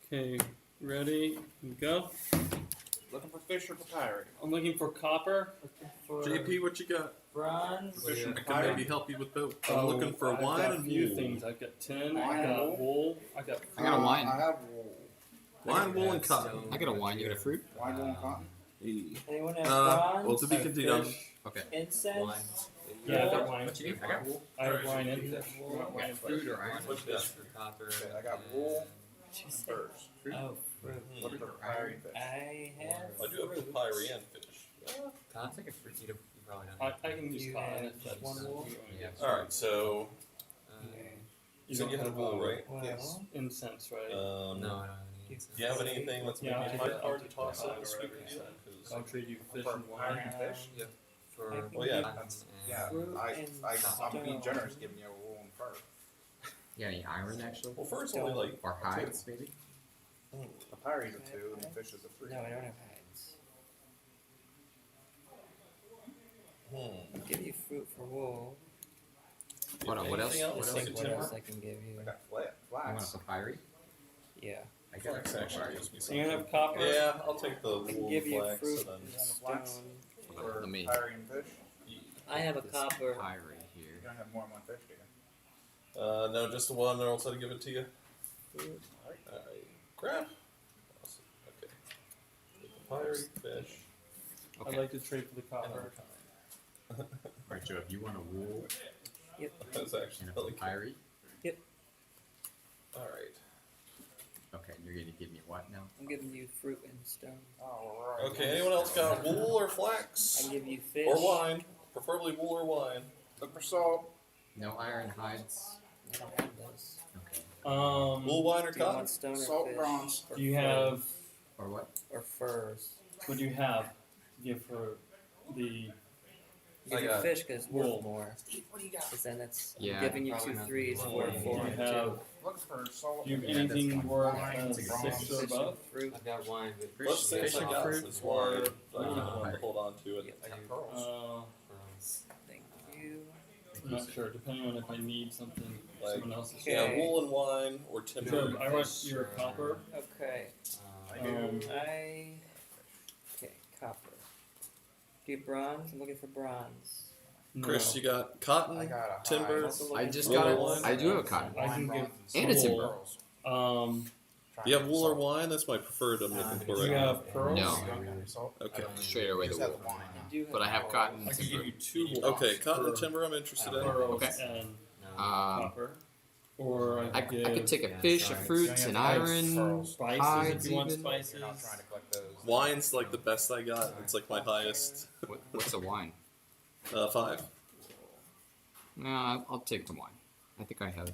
Okay, ready and go. Looking for fish or papyri? I'm looking for copper. For JP, what you got? bronze. Fish or I can papyri? maybe help you with both. I'm looking for I've wine got and a few wool. things. I've got tin. Wine I and got wool. I got. I got a wine. I have wool. Wine, wool, and cotton. I got a wine. You got a fruit? Wine, wool, and cotton. Hey. Anyone have bronze? Well, to be I have continued. fish. Okay. Incense. Yeah, I got wine. What you need? I got wool. I have Alright. wine and You got fish. wool? You want wine and Fruit fish? or iron? What you got? For copper. Okay, I got wool Did you and say? furs. Oh, fruit. Looking for papyri and fish. I have. I do have fruit. papyri and fish. Cotton? You probably I, don't. I can use You cotton have if that's one wool? Yeah. Alright, so You so don't you had have wool, right? Well, Yes. incense, right? No, I don't have any. You- Do you have anything that's maybe Yeah, in I'll my take card that. to toss I'll out take or that. whatever you said? 'Cause- I'll trade you fish For and papyri wine. and fish? For I can Well, yeah. cotton Yeah, Fruit and I'm being stone. generous giving you a wool and fur. Yeah, any iron actually? Well, first only like Or hides maybe? Papyri is a 2 and fish is a 3. No, I don't have hides. Hmm. I'll give you fruit for wool. Hold on, what else? Anything What Let's else? see what else I can give you. I got I want flax. a papyri. Yeah. I Flax got a actually papyri. gives me So you something. have copper? Yeah, I'll take the I can wool give and you flax fruit and and Flax? stone. For Let me- papyri and fish? I have a This copper. papyri You here. don't have more than one fish, do you? No, just the one, or else I'll give it to you. Fruit. Alright. Crap. Awesome. Okay. Papyri, fish, I'd Okay. like to trade for the and copper. Alright, Joe, if you want a wool That's actually and a really cool. papyri, Alright. okay, you're gonna give me what now? I'm giving you fruit and stone. Alright. Okay, anyone else got wool or I flax? can give you fish. Or wine? Preferably wool or wine. Look for salt. No iron hides. I don't have those. Okay. Wool, wine, or Do you cotton? want stone or Salt, fish? bronze. Or Do you fur? have, Or what? Or furs? what do you have? Give for the, Give I you got fish because it's wool. worth more. What do you got? Because then it's Yeah, I'm giving you probably 2 not threes the for wool. a 4 Do you and have- 2. Looking for salt. do you have Yeah, that's anything fine. worth Wine, 6 bronze, or above? Fruit. I've got wine, but Let's say Fish I and got fruit this wine. I or can wine. hold on to it. Yeah, I got do. pearls. bronze. Thank you. I'm not sure, depending on if I need something, Like- someone else's. Okay. Yeah, wool and wine or timber. So I want your copper. Okay. I Um, do. Okay, copper. Do you have bronze? I'm looking for bronze. Chris, no. you got cotton, I got a timber. hide. Also I looking just for Wool got or it. wine? I do have cotton. I can Wine, give bronze, and a salt, timber. pearls. Do you have wool or wine? That's my preferred I'm looking for Do right you now. have pearls? No. Salt. Okay. Straight away the Just have wool. the wine. I do have But I have pearls. cotton and I can give timber. you 2 wool. Okay, cotton and for timber I'm interested in. pearls Okay. and No. copper. Or I could could take a Yeah, fish, a sorry. fruit, You only an have to iron. pearls. spices hides if you want even. spices. You're not trying to collect those. Wine's like the best I got. It's like my highest. What's a wine? 5. No, I'll take the wine. I think I have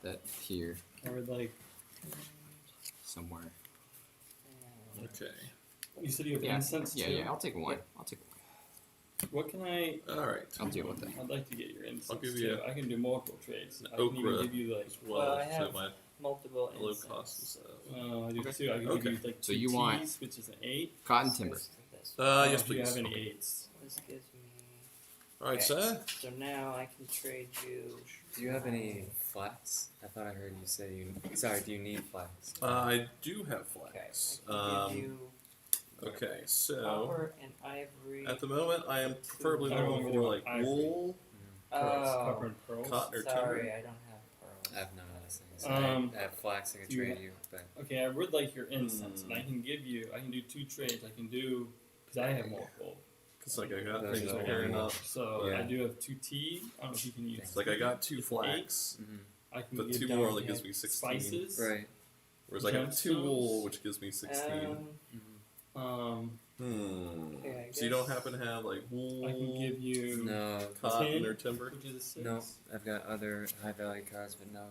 that here I would like. somewhere. Okay. You said you have Yeah, incense yeah, too. yeah. I'll take wine. I'll take wine. What can I? Alright. I'll deal with that. I'd like to get your incense I'll give too. you I can do multiple trades. an I can even okra. give you like. As well, Well, I so have my multiple low incense. cost and stuff. I do Okay. too. I can Okay. give you like So 2 you want- teas, which is an 8. Cotton timber. This- this. Yes, Do you please. have any 8s? This gives me. Alright, Okay. sir. So now I can trade you. Do you have any flax? I thought I heard you say you. Sorry, do you need flax? I do have Okay. flax. I can give you Okay, so copper and ivory. at the moment I am preferably I don't looking know for what like ivory. wool, Copper Oh, and pearls. cotton, or sorry, timber. I don't have pearls. I have none of those things. Um, I have flax I can do you trade ha- you, but Okay, I would like your incense, and I can give you. I can do 2 trades. I can do because I have multiple. Cause like I got Those things are pairing all- up. So Yeah. I do have 2 tea. I don't know if you can use. It's like I got 2 It's flax, I can but give 2 down more if only you gives have me 16. Spices. right. Whereas I got 2 Gemstones. wool, which gives me 16. Um, Okay, I So you don't guess- happen to have like wool, I can give you No, cotton, 10, or timber? which is a 6. no. I've got other high value cards, but no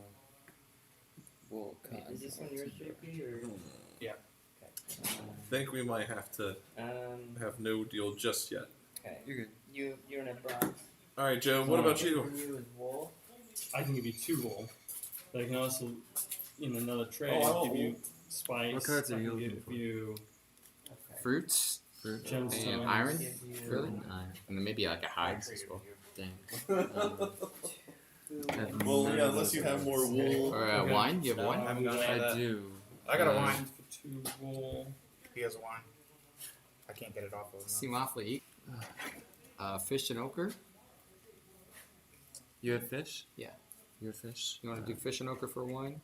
wool, Wait, cotton. is this or one yours, timber. JP, or? Yeah. Okay. I think we might have to have no deal just yet. Okay. You're good. You don't have bronze. All right, Joe. What about you? You is wool. I can give you 2 wool. But I can also, in another trade, Oh, I want give you wool. spice. What cards are I you can looking give for? you Okay. Fruits gemstones. and iron, Give you really, Nine. and then maybe like a hides as well. Dang. Have Well, none yeah, of unless those you have cards. more wool. Or Okay. wine. You have wine. I haven't got any of I that. do. I got a Uh, wine. For 2 wool. He has a wine. I can't get it off of him. Seem awfully eat. Fish and ochre. You have fish? Yeah. You have fish? You want to do fish and ochre for wine?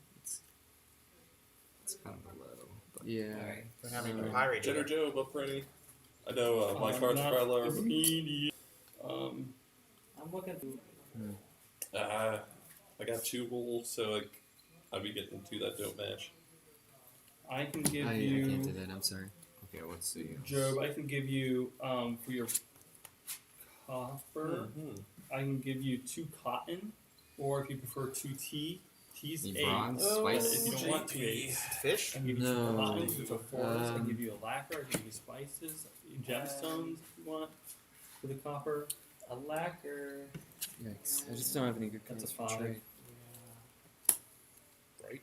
It's kind of low. But Yeah. Alright. Don't have any Um, papyri Jen or either. Joe, up for any? I know my cards are Not probably lower. immediate. I'm looking for. I got 2 wool, so like, I'd be getting 2 that don't match. I can give I you. can't do that. I'm sorry. okay, let's see. Job, I can give you for your copper. I can give you 2 cotton, or if you prefer 2 tea. Tea's Need 8. bronze, But spice. if you don't want 2 8s, Fish? I can give you No. 2 cotton, which are 4s. I can Um, give you a lacquer. I can give you spices, gemstones if you want for the copper. A lacquer. Yikes. I just don't have any good That's cards a for 5. trade. Right.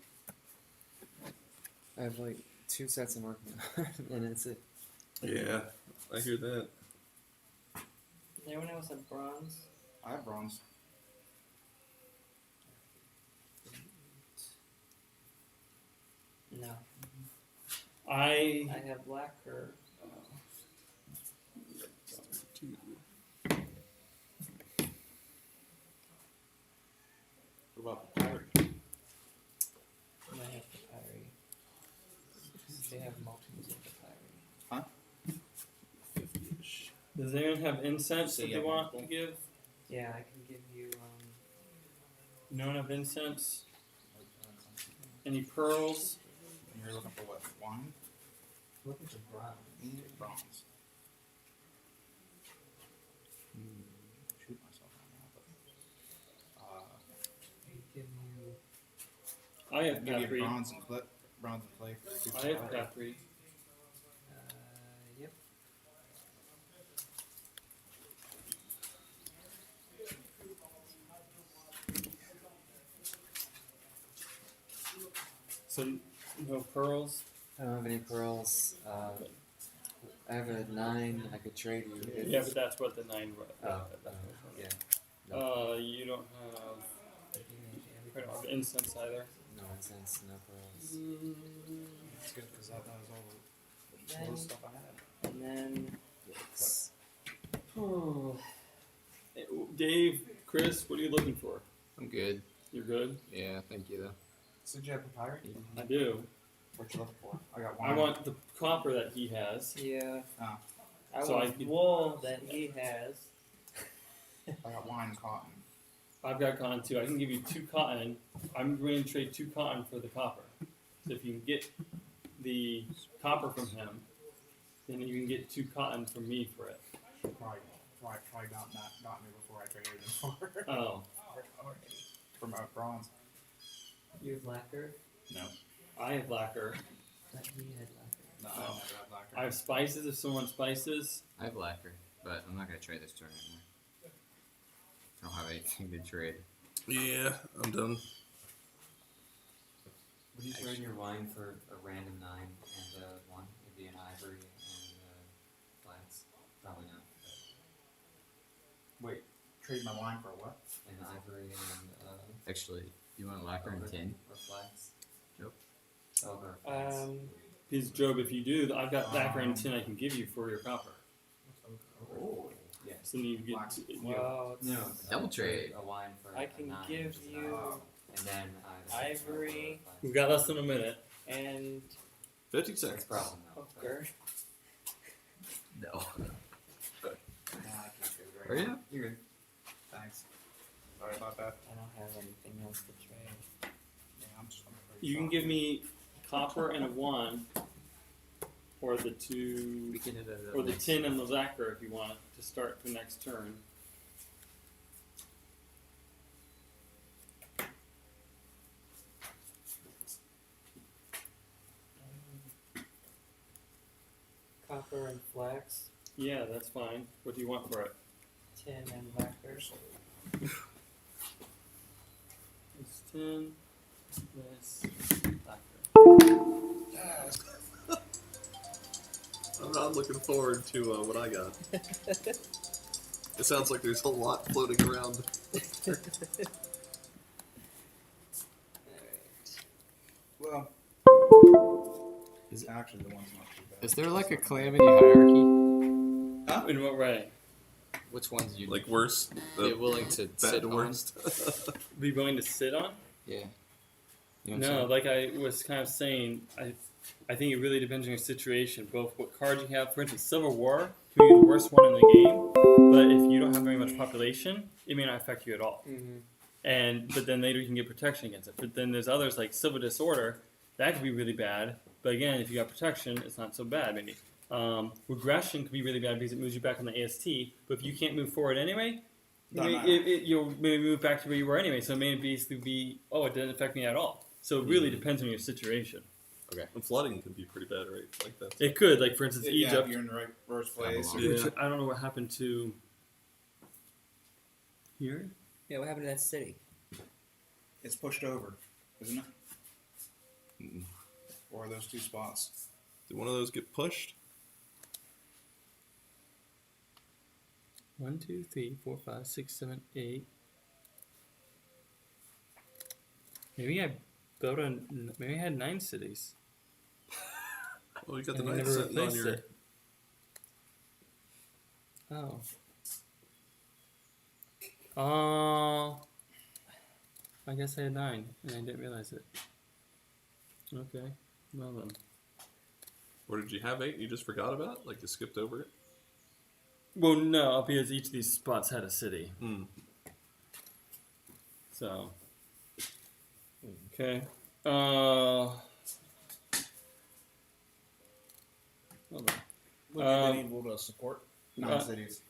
I have like 2 sets I'm working on, and that's it. Yeah, I hear that. Does anyone else have bronze? I have bronze. No. I I have lacquer. What about papyri? I have papyri. They have multiples of papyri. 50-ish. Does anyone have incense So that you they have want to multiple? give? Yeah, I can give you. No one have incense? Any pearls? And you're looking for what? Wine? Looking for bronze. Bronze. Shoot myself on that, but. I can give you. I have Give you papyri. bronze and clay for 2 I have papyri. papyri. Yep. So no pearls. I don't have any pearls. I have a 9 I could trade you. If, Yeah, but that's what the 9 was. Oh, yeah. You don't have incense either. No incense, no pearls. That's good because that was all the Then, cool stuff I had. and then. Yikes. Oh. Dave, Chris, what are you looking for? I'm good. You're good? Yeah, thank you though. So did you have papyri? I do. What you looking for? I got wine. I want the copper that he has. Yeah. Oh. I So I want could- wool that he has. I got wine and cotton. I've got cotton too. I can give you 2 cotton. I'm going to trade 2 cotton for the copper. So if you can get the copper from him, then you can get 2 cotton from me for it. Probably got me before I traded him for. Oh. From bronze. You have lacquer. No. I have lacquer. That he had lacquer. No, I never had lacquer. I have spices if someone wants spices. I have lacquer, but I'm not gonna trade this turn anymore. I don't have anything to trade. Yeah, I'm done. Would you trade your wine for a random 9 and a 1? It'd be an ivory and flats. Probably not. Wait, trade my wine for what? An ivory and Actually, you want a lacquer and tin? or flats. Nope. Silver. Or flats. Because Job, if you do, I've got lacquer and tin I can give you for your copper. Oh. Yeah. So then you get Black. Well, No. Double trade. A wine for I a can 9, give which is an you ivory. And then either ivory. silver or flats. We've got less than a minute. and 50 That's seconds. a problem though. ochre. No. Nah, I can't do it right Are now. you? You're good. Thanks. Sorry about that. I don't have anything else to trade. Yeah, I'm just gonna You can give me copper and a 1, or the two, We can hit it or the next. 10 and the Zachar if you want to start the next turn. Copper and flax, Yeah, that's fine. What do you want for it? tin and lacquers. It's 10. This. Lacquer. I'm not looking forward to what I got. It sounds like there's a lot floating around. Well, Is it- actually, the one's not too bad. Is there like a calamity hierarchy? Huh? In what way? Which ones you Like worse, be willing to bad sit to on? worst. Be willing to sit on? Yeah. You know what I'm No, saying? like I was kind of saying, I think it really depends on your situation, both what cards you have. For instance, Civil War can be the worst one in the game, but if you don't have very much population, it may not affect you at all. Mm-hmm. But then later you can get protection against it. But then there's others like Civil Disorder, that could be really bad. But again, if you got protection, it's not so bad maybe. Regression could be really bad because it moves you back on the AST. But if you can't move forward anyway, Doesn't matter. you'll maybe move back to where you were anyway. So it may basically be, oh, it doesn't affect me at all. So it really depends on your situation. And flooding can be pretty bad, right? Like that. It could, like for instance, Yeah, Egypt, you're in the right first place. Babylon. which Yeah. I don't know what happened to here. Yeah, what happened to that city? It's pushed over, isn't it? Mm-mm. Or are those two spots? Did one of those get pushed? 1, 2, 3, 4, 5, 6, 7, 8. Maybe I built a. Maybe I had 9 cities. Well, you got the And I knight never sitting on replaced your. it. Oh. Oh. I guess I had 9 and I didn't realize it. Okay. Well then. Or did you have 8 and you just forgot about it? Like you skipped over it? Well, no, because each of these spots had a city. Hmm. So. Okay. Hold on. Would you been able to support 9 cities?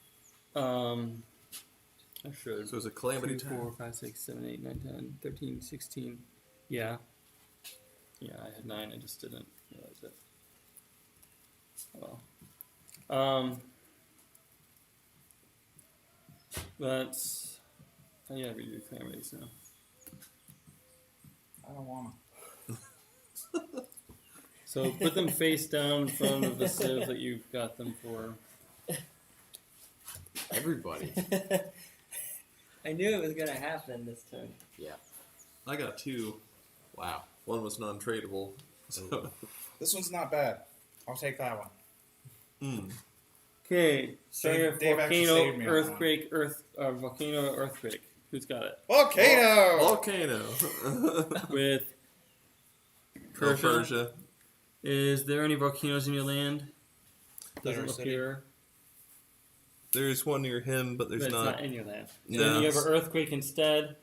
I should. So it's a calamity 2, time. 4, 5, 6, 7, 8, 9, 10, 13, 16. Yeah. Yeah, I had 9. I just didn't realize it. Well. Let's. Oh, yeah, we do calamities now. I don't want to. So put them face down in front of the civ that you've got them for. Everybody. I knew it was gonna happen this turn. I got 2. Wow. One was non-tradable. So. This one's not bad. I'll take that one. Hmm. Okay, starting with Dave actually volcano, saved me on earthquake, volcano, earthquake. Who's got it? Volcano! Volcano. With Persia. Persia. Persia. Is there any volcanoes in your land? Doesn't There, look city. here. There's one near him, but But there's it's not. not in your land. No. Then you have an earthquake instead.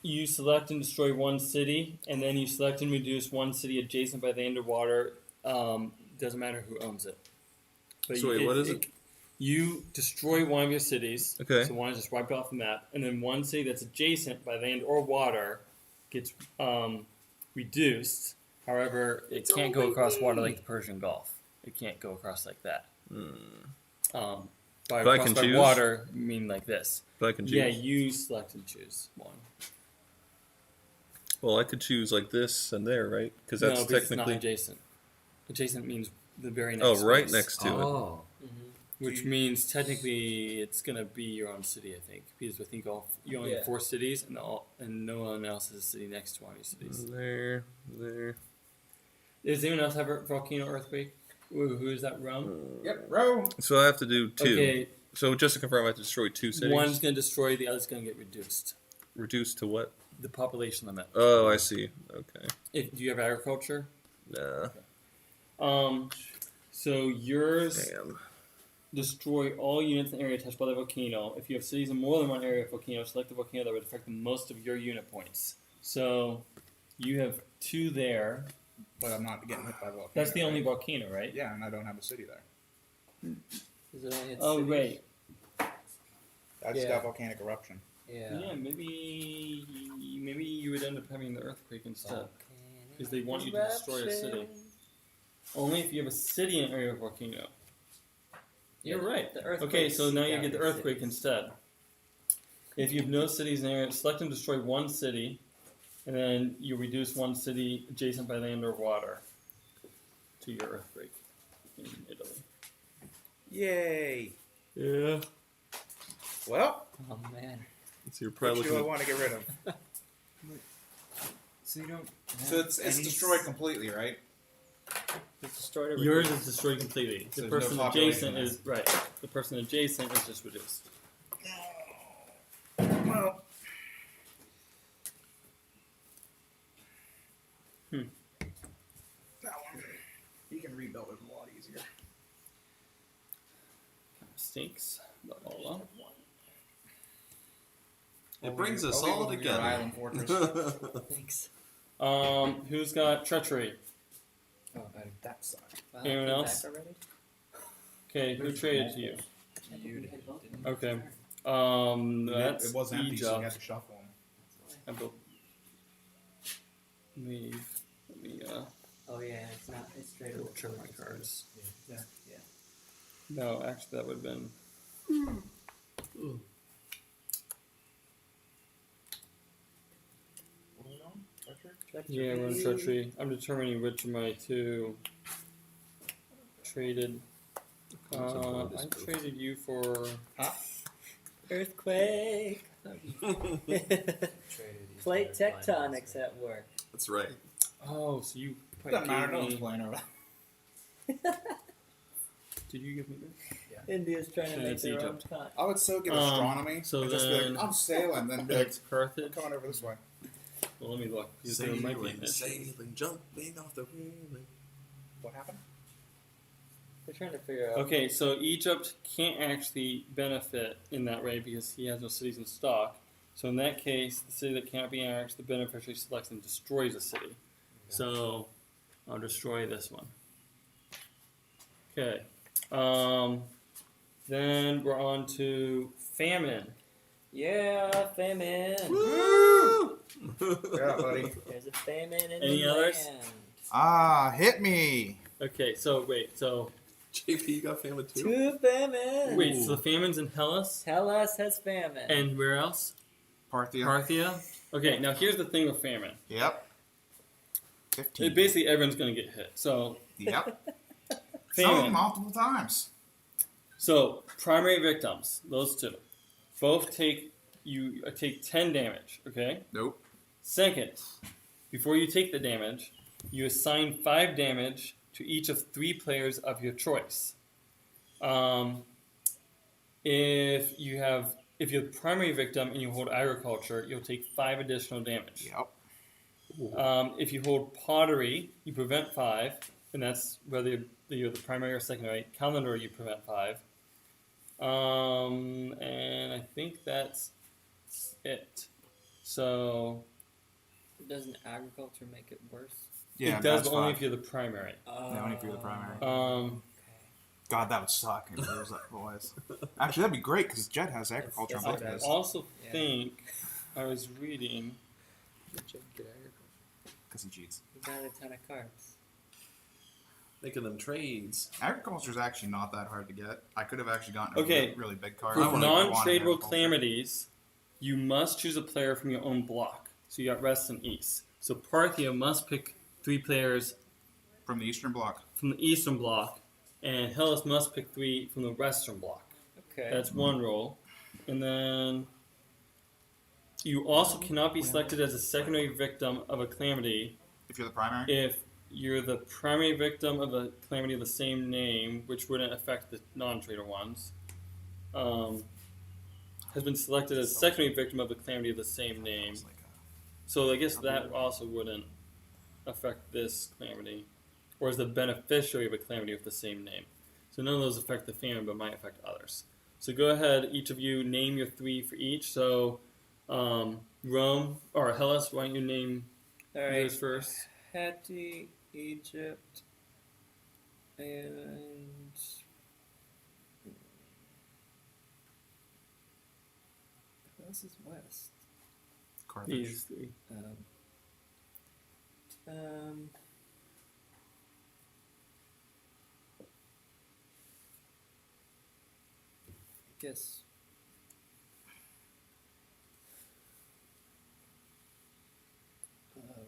You select and destroy one city, and then you select and reduce one city adjacent by the underwater. Doesn't matter who owns it. But So wait, what is it? You destroy one of your cities. Okay. So one is just wiped off the map, and then one city that's adjacent by land or water gets reduced. However, it can't go across water like the Persian Gulf. It can't go across like that. By But I across can by choose? water, I mean like this. But I can choose. Yeah, you select and choose one. Well, I could choose like this and there, right? Because No, that's because it's technically. not adjacent. Adjacent means the very next. Oh, right space. next to it. Oh. Which means technically it's gonna be your own city, I think, because I think you only have Yeah. 4 cities, and no one else has a city next to one of your cities. There. Does anyone else have a volcano earthquake? Who is that? Rome. Yep, bro. So I have to do 2. Okay, So just to confirm, I have to destroy 2 cities. one's gonna destroy, the other's gonna get reduced. Reduced to what? The population limit. Oh, I see. Okay. Do you have agriculture? Nah. So yours Damn. destroy all units in the area touched by the volcano. If you have cities in more than one area of volcano, select the volcano that would affect the most of your unit points. So you have 2 there. but I'm not getting hit by a volcano. That's the only right? volcano, right? Yeah, and I don't have a city there. Is it only Oh, wait. I just Yeah. got volcanic eruption. Yeah. Maybe you would end up having the earthquake instead. Because they want you to destroy a city. Eruption. Only if you have a city in an area of volcano. You're Yeah, right. The earthquake. Okay, so now you get the earthquake instead. If you have no cities in there, select and destroy one city, and then you reduce one city adjacent by land or water to your earthquake in Italy. Yay! Yeah. Well, Oh man. So you're probably which do I looking want to get rid of? So you don't. So it's destroyed completely, right? It's destroyed everything. Yours is destroyed completely. So The there's no person population adjacent there. is right. The person adjacent is just reduced. Well. That one. You can rebuild it a lot easier. Stinks. But oh well. It brings us I'll all leave your together. Island fortress. Thanks. Who's got treachery? Oh, That side. Wow, Anyone you else? back already? Okay, who traded to you? You did. Okay. That's It was empty, so you Egypt. had to shuffle them. I built. Leave. Let me Oh yeah, it's not. It's straight away. return my cards. Yeah. No, actually, that would have been. Yeah, we're on treachery. I'm determining which of my two traded. I traded you for. Earthquake. Plate tectonics at work. That's right. Oh, so you. Doesn't matter. gave No one's me- playing over. Did you give me this? India's trying to Yeah, make it's their own Egypt. con. I would still get Um, astronomy. so and just be then- like, I'm sailing, then be like, That's Carthage. come on over this way. Well, let me look. Because there might be an issue. Sailing, jumping off the railing. What happened? We're trying to figure out. Okay, so Egypt can't actually benefit in that way because he has no cities in stock. So in that case, the city that can't be annexed, the beneficiary selects and destroys a city. So I'll destroy this one. Okay. Then we're on to famine. Yeah, famine. Woo! Yeah, buddy. There's a famine in Any the others? Ah, hit me. Okay, so wait, so JP, you got famine too? Two famines. wait, so the famine's in Hellas, Hellas has famine. and where else? Parthia. Parthia. Okay, now here's the thing with famine. Yep. 15. Basically, everyone's going to get hit. So Yep. Some famine. multiple times. So primary victims, those two, both take 10 damage. Okay. Nope. Second, before you take the damage, you assign 5 damage to each of 3 players of your choice. If you're the primary victim and you hold agriculture, you'll take 5 additional damage. Yep. If you hold pottery, you prevent 5, and that's whether you're the primary or secondary. Calendar, you prevent 5. And I think that's it. So Doesn't agriculture make it worse? Yeah, it does, that's but only fine. if you're the primary. Yeah, only if you're the primary. Um, God, that would suck if there was that boys. Actually, that'd be great because Jet has agriculture on That's both of I what his. also Yeah. think I was reading. Get agriculture. Because he cheats. He got a ton of carbs. Making them trades. Agriculture is actually not that hard to get. I could have actually gotten a Okay. really big card. For I would've wanted non-tradable agriculture. calamities, you must choose a player from your own block. So you got West and East. So Parthia must pick 3 players From the Eastern Bloc. from the Eastern block, and Hellas must pick 3 from the Western block. Okay. That's one rule. And then you also cannot be selected as a secondary victim of a calamity If you're the primary. if you're the primary victim of a calamity of the same name, which wouldn't affect the non-trader ones. Has been selected as secondary victim of a calamity of the same name. It's like So I guess that also wouldn't affect this calamity, or is the beneficiary of a calamity with the same name. So none of those affect the famine, but might affect others. So go ahead, each of you name your 3 for each. So Rome or Hellas, why don't you name All right. yours first? Hattie Egypt, and who else is west? Carthage. These three. Um, I guess.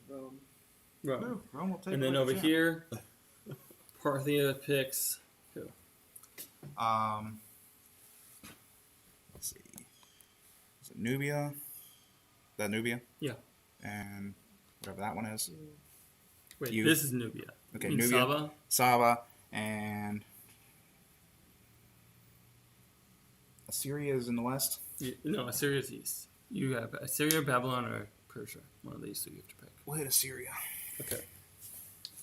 Rome. Rome. No, Rome will take And then like a over champ. here, Parthia picks. Let's see. Is it Nubia? That Nubia? Yeah. And whatever that one is. Wait, You- this is Nubia. Okay, You mean Nubia. Saba? Saba and Assyria is in the west. No, Assyria's east. You have Assyria, Babylon, or Persia. One of these two you have to pick. We'll hit Assyria. Okay.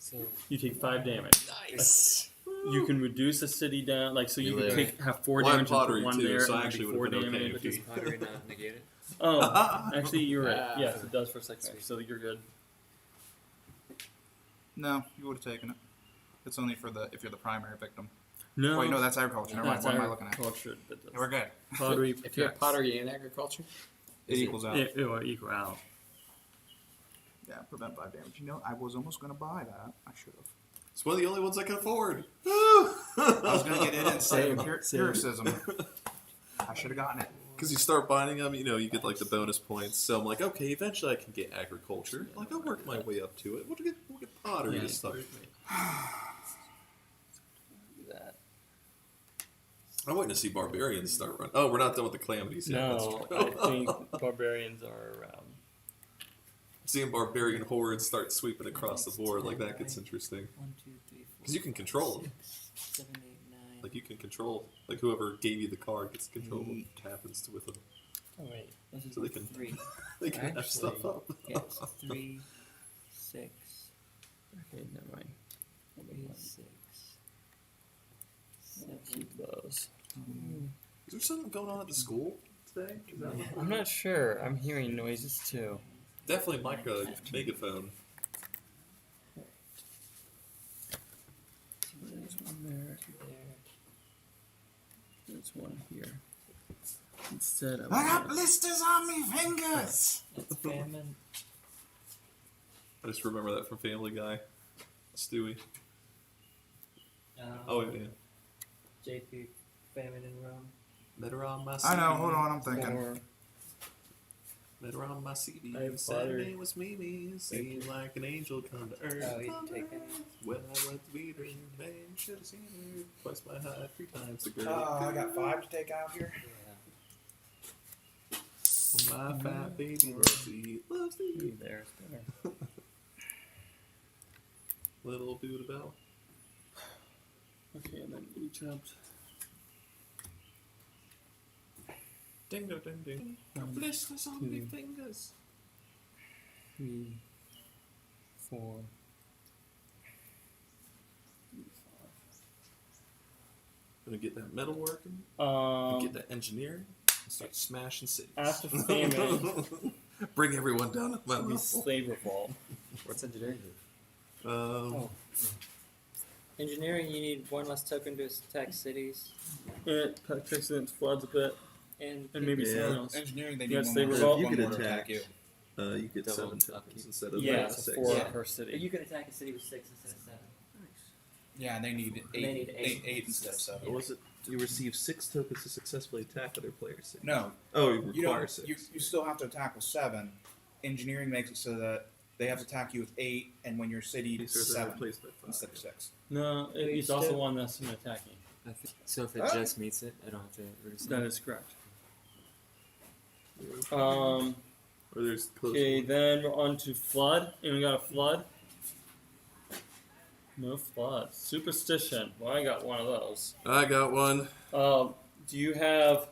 So You take 5 damage. Nice. You can reduce a city down, like so. You You can live. have 4 Well, I have damage and put pottery 1 too, there, so and I that'd be actually 4 would've been okay damage. but does pottery not negate it? Oh, actually, you're right. Yes, it does for second. So you're good. No, you would have taken it. It's only for the if you're the primary victim. No, Wait, no, that's agriculture. Never mind. that's What am I looking at? agriculture that does. We're good. Pottery. If you have protects. pottery and agriculture, It equals out. It will equal out. Yeah, prevent 5 damage. You know, I was almost going to buy that. I should have. It's one of the only ones I can afford. I was going to get it instead Same, of same. lyricism. I should have gotten it. Because you start buying them, you get like the bonus points. So I'm like, okay, eventually I can get agriculture. Like I'll work my way up to it. We'll get pottery and stuff. That. I'm waiting to see barbarians start running. Oh, we're not done with the calamities yet. No, That's I true. think barbarians are around. Seeing barbarian hordes start sweeping across the board, like that gets interesting. 1, 2, 3, 4. 'Cause you can control them. 6, 7, 8, 9. Like you can control, like whoever gave you the card gets to control what happens to with them. Oh wait, This is So they can- 3. They can have Actually, stuff up. Yeah, it's 3, 6, okay, never mind. 3, 6, I'll 7. keep those. Is there something going on at the school today? Is that what- I'm not sure. I'm hearing noises too. Definitely megaphone. There's one there. There. There's one here. Instead of. I got blisters on me fingers. It's famine. I just remember that from Family Guy. Stewie. Um, Oh yeah. JP, famine in Rome. Met her on my I know. Hold on. I'm thinking. Or Met her on my CD. I have Said her pottery. name was Mimi. Seemed like an angel come to earth. Oh, you didn't take any. When I went to meet her, man, should have seen her. Twice my height, 3 times the girl. I got 5 to take out here. Yeah. My fat baby loves to eat. Loves to eat. there's better. Little dude about. Okay, and then Egypt. Ding ding ding ding. One, Blisters on two. me fingers. 3, 4. Gonna get that metal working. Get that engineering. And start smashing cities. after famine, Bring everyone down to my we level. slave revolt. what's engineering do? Oh. Engineering, you need 1 less token to attack cities. It protects against floods a bit, And and maybe Yeah. something else. Engineering, they need Yes, one they more. revolt. You one could more to attack. you. You get Double 7 upkeep. tokens instead of Yeah, so it's 6. 4 Yeah. per city. You can attack a city with 6 instead of 7. Yeah, and they need 8. They need eight. 8 instead of 7. Or was it you receive 6 tokens to successfully attack other players' city? No, Oh, you you require don't. 6. You still have to attack with 7. Engineering makes it so that they have to attack you with 8, and when your city These is are 7 replaced by 5. instead of 6. No, Wait, he's still- also 1 less than attacking. I think, so if it Huh? just meets it, I don't have to reduce it. That is correct. Or there's close. Okay, then we're on to flood. And we got a flood. No flood. Superstition. Well, I got one of those. I got one. Do you have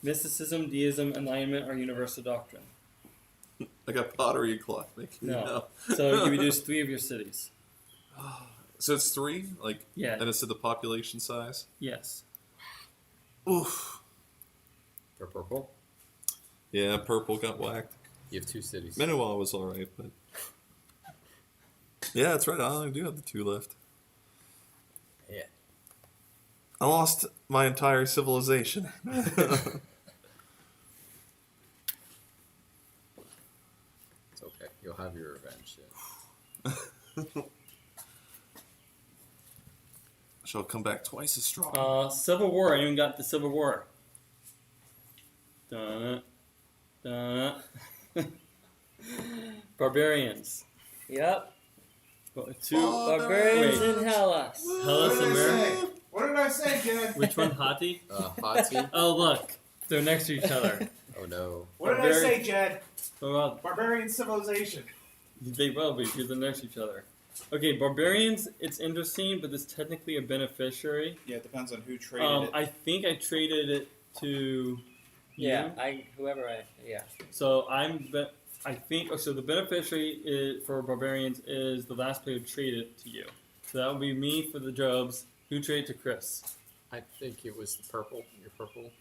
mysticism, deism, enlightenment, or universal doctrine? I got pottery and cloth making. No. So you reduce 3 of your cities. So it's 3, like, Yeah. and it's to the population size. Yes. Oof. For purple, Yeah, purple got whacked. you have 2 cities. Minowa was all right, but Yeah, that's right. I only do have the 2 left. Yeah. I lost my entire civilization. It's okay. You'll have your revenge soon. Shall come back twice as strong. Civil War. Anyone got the Civil War? Barbarians. Yep. Two. Barbarians Wait. in Hellas. Hellas America. What did I say, Jed? Which one, Hati? Hati. Oh, look. They're next to each other. Oh no. What did I say, Jed? Oh, well, Barbarian civilization. they will be because they're next to each other. Okay, barbarians, it's interesting, but it's technically a beneficiary. Yeah, it depends on who traded it. I think I traded it to Yeah, you. So I think so. The beneficiary for barbarians is the last player who traded it to you. So that would be me for the Jobs. Who traded to Chris? I think it was the purple. Your purple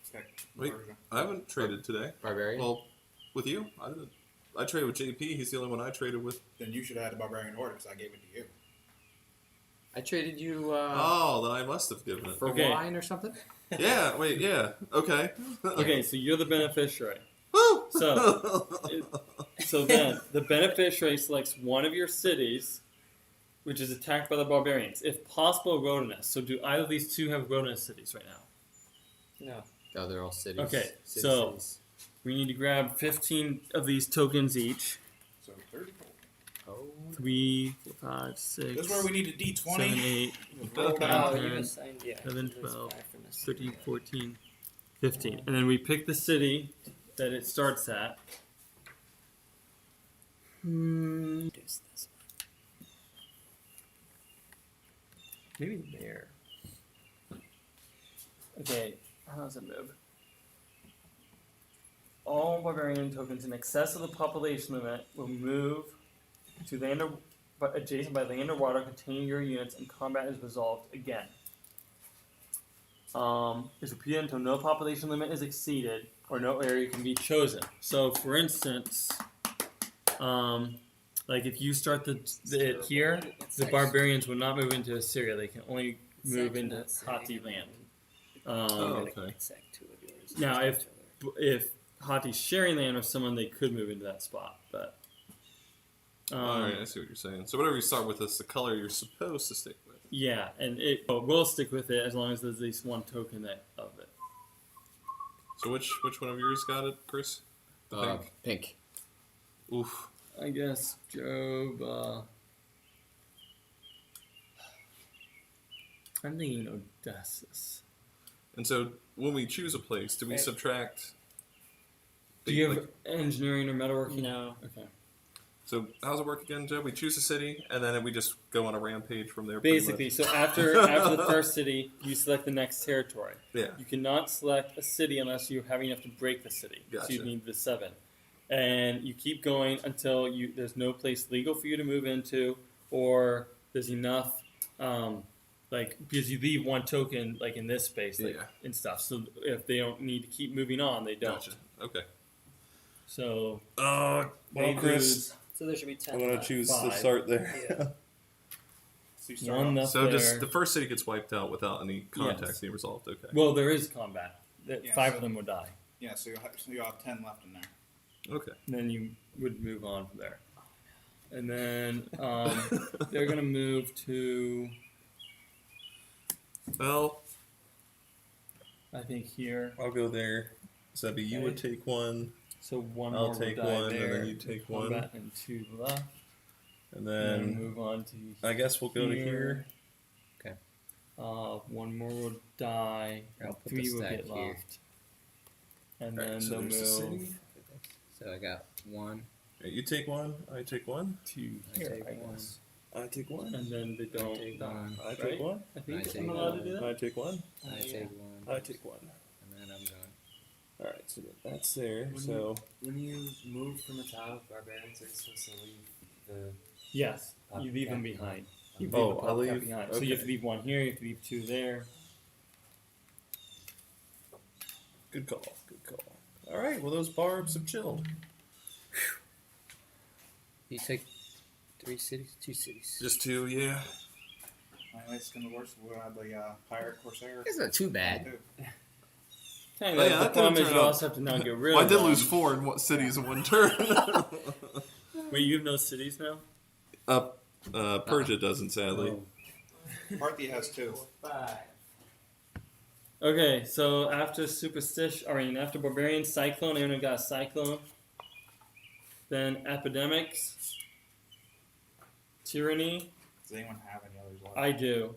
Wait, I haven't traded today. barbarian. Well, with you? I didn't. I traded with JP. He's the only one I traded with. Then you should have had the barbarian horde because I gave it to you. I traded you Oh, then I must have given it. for Okay. wine or something. Yeah, wait, yeah. Okay. Okay, so you're the beneficiary. Woo! So then the beneficiary selects one of your cities, which is attacked by the barbarians. If possible, wilderness. So do either of these two have wilderness cities right now? No. No, they're all cities. Okay, Cities, so- cities. We need to grab 15 of these tokens each. So 34. Oh. 3, 4, 5, 6, This is where we need a D20. 7, 8, Roll Oh, down. you 10, assigned, yeah. 11, it was 12, five from this. 13, 14, 15. And then we pick the city that it starts at. Reduce this. Maybe there. Okay, how does it move? All barbarian tokens in excess of the population limit will move to land or adjacent by land or water containing your units, and combat is resolved again. Is repeated until no population limit is exceeded or no area can be chosen. So, for instance, like if you start it here, the barbarians will not move into Assyria. They can only move into Hatti land. Oh, okay. Now, if Hati's sharing land with someone, they could move into that spot. But Alright, I see what you're saying. So whatever you start with is the color you're supposed to stick with. yeah, and it will stick with it as long as there's at least one token of it. So which one of yours got it, Chris? The pink? Pink. Oof. I guess Job. I'm thinking Odysseus. And so when we choose a place, do we subtract? Do you have engineering or metalworking? No. Okay. So how's it work again, Joe? We choose a city, and then we just go on a rampage from there. pretty Basically, much. so after the first city, you select the next territory. Yeah. You cannot select a city unless you're having enough to break the city. So you Gotcha. need the 7. And you keep going until there's no place legal for you to move into, or there's enough, because you leave one token, like in this space, like, Yeah. and stuff. So if they don't need to keep moving on, they don't. Gotcha. Okay. So Well, they lose So there should be 10. I'm gonna left. choose to to start there. Yeah. So you start one off- left So there. just the first city gets wiped out without any contacts Yes. being resolved. Okay. Well, there is combat. Yeah, 5 so- of them will die. Yeah, so you'll have 10 left in there. Okay. And then you would move on from there. And then they're going to move to, Well, I think, here. I'll go there. So that'd be you would take one, So one I'll more take will die one, and there. then you take one. Combat and 2 left. and And then move on to I guess we'll go to here. One more will die. I'll put 3 the will stack get here. left. And Alright, then so they'll there's the move city. So I got 1. Alright, you take one. I take one. to I here, take I one. guess. I take one. And then they don't take die. one. I right? take one. I think I take I'm allowed to one. do that. I take one. I take 1. I take one. And then I'm done. All right, so that's there. When So When you move from a tile of barbarians, are you supposed to leave the Yes, you leave them cap behind. behind? You leave Oh, the I pop cap leave- behind. So you have to okay. leave 1 here. You have to leave 2 there. good call. Good call. All right. Well, those barbs have chilled. You take 3 cities, 2 cities. Just 2, yeah. It's gonna be worse. We'll have the Pirate Corsair. It's not too bad. Kind Oh, of. yeah, The that problem could've is turned you out- also have to now get rid Well, I of did them. lose 4 in cities in one turn. Wait, you have no cities now? Persia doesn't, sadly. Parthia has 2. 5. Okay, so after Superstition, after Barbarian, Cyclone, anyone got a Cyclone? Then Epidemics, Tyranny, Does anyone have any others left? I do.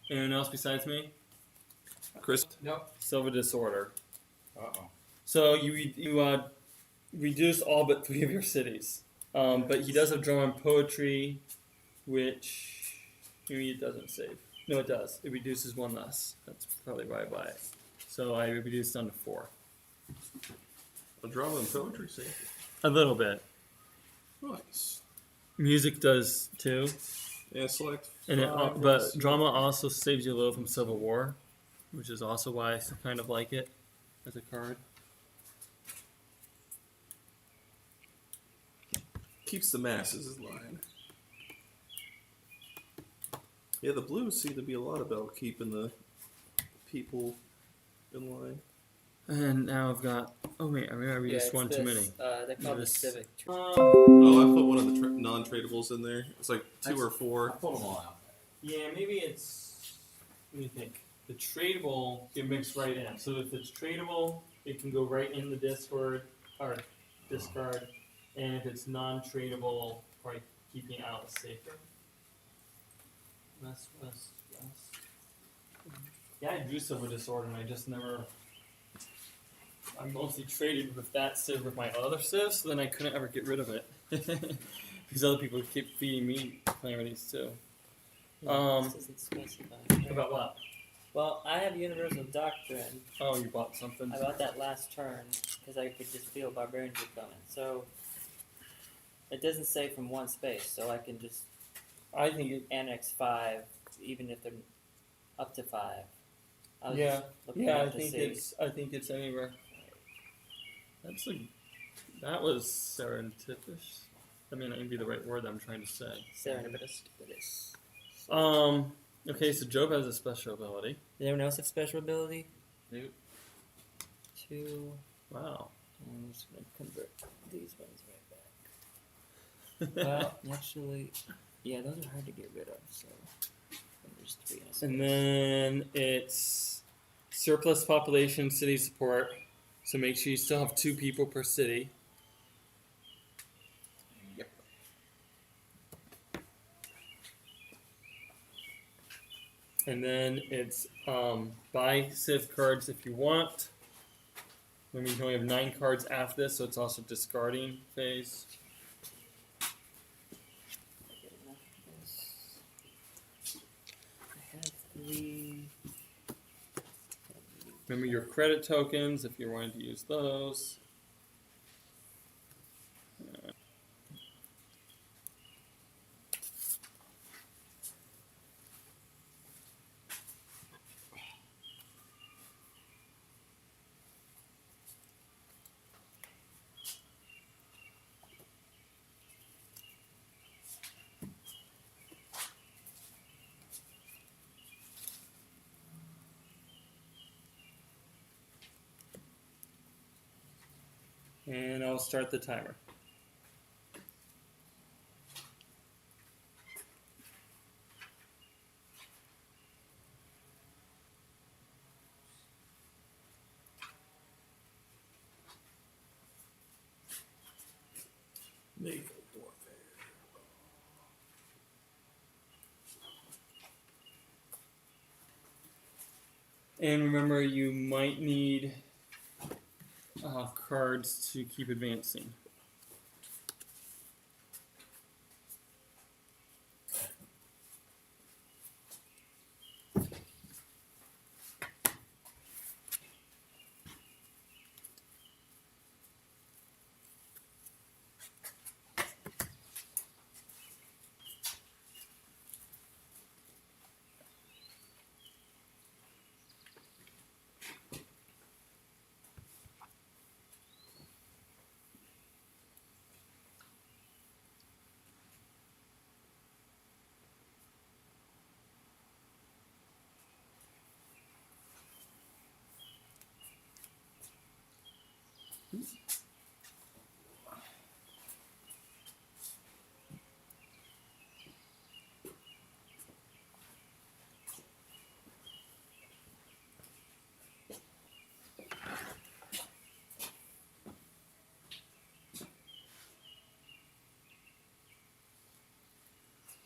Anyone else besides me? Chris? Silver Disorder. Uh-oh. So you reduce all but 3 of your cities. But he does have Drama and Poetry, which maybe it doesn't save. No, it does. It reduces 1 less. That's probably why I buy it. So I reduced down to 4. A drama and poetry, see? A little bit. Nice. Music does too. Yeah, select. And five, but yes. drama also saves you a little from Civil War, which is also why I kind of like it as a card. Keeps the masses in line. Yeah, the blues seem to be a lot about keeping the people in line. And now I've got. Oh wait, I reduced one too many. They call This- this Civic. Oh, I put one of the non-tradables in there. It's like 2 or 4. Pull them all out. Yeah, maybe it's. What do you think? The tradable get mixed right in. So if it's tradable, it can go right in the discard, and if it's non-tradable, probably keeping out is safer. Less. Yeah, I drew Silver Disorder, and I just never. I mostly traded with that civ with my other civ, so then I couldn't ever get rid of it. Because other people keep feeding me calamities too. This doesn't specify. About what? Well, I have Universal Doctrine. Oh, you bought something. I bought that last turn because I could just feel barbarians were coming. So it doesn't say from 1 space, so I can just I think it. annex 5, even if they're up to 5. I was Yeah, just looking yeah. up I to think see. it's. I think it's anywhere. That was serendipitous. That may not even be the right word I'm trying to say. Serendipitous. It is. Okay, so Job has a special ability. Does anyone else have special ability? Nope. 2. Wow. I'm just gonna convert these ones right back. Well, actually, yeah, those are hard to get rid of. So there's 3. And then it's surplus population, city support. So make sure you still have 2 people per city. Yep. And then it's buy Civ cards if you want. I mean, you can only have 9 cards after this, so it's also discarding phase. Get enough of this. I have 3. Remember your credit tokens if you're wanting to use those. And I'll start the timer. Naval And remember, you might need cards to keep advancing.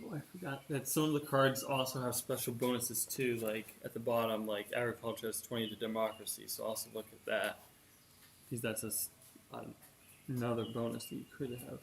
Oh, I forgot that some of the cards also have special bonuses too. Like at the bottom, like agriculture has 20 to democracy. So also look at that, because that's another bonus that you could have.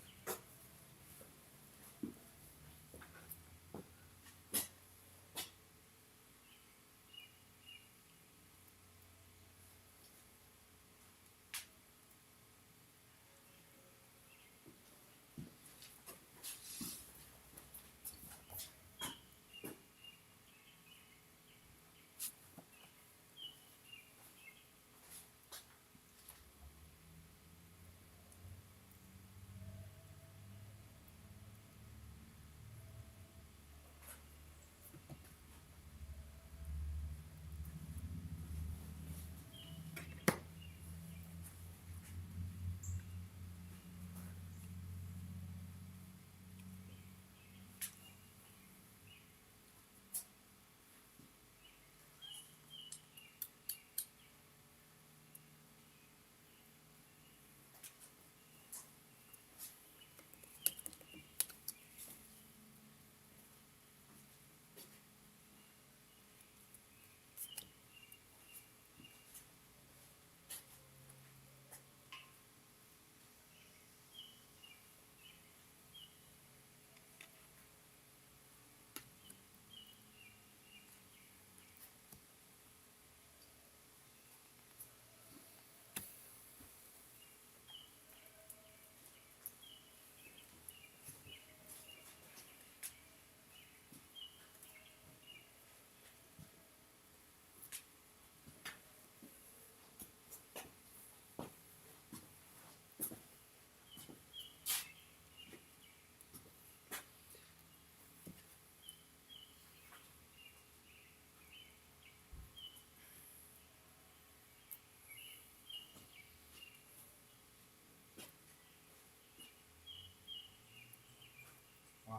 Wow.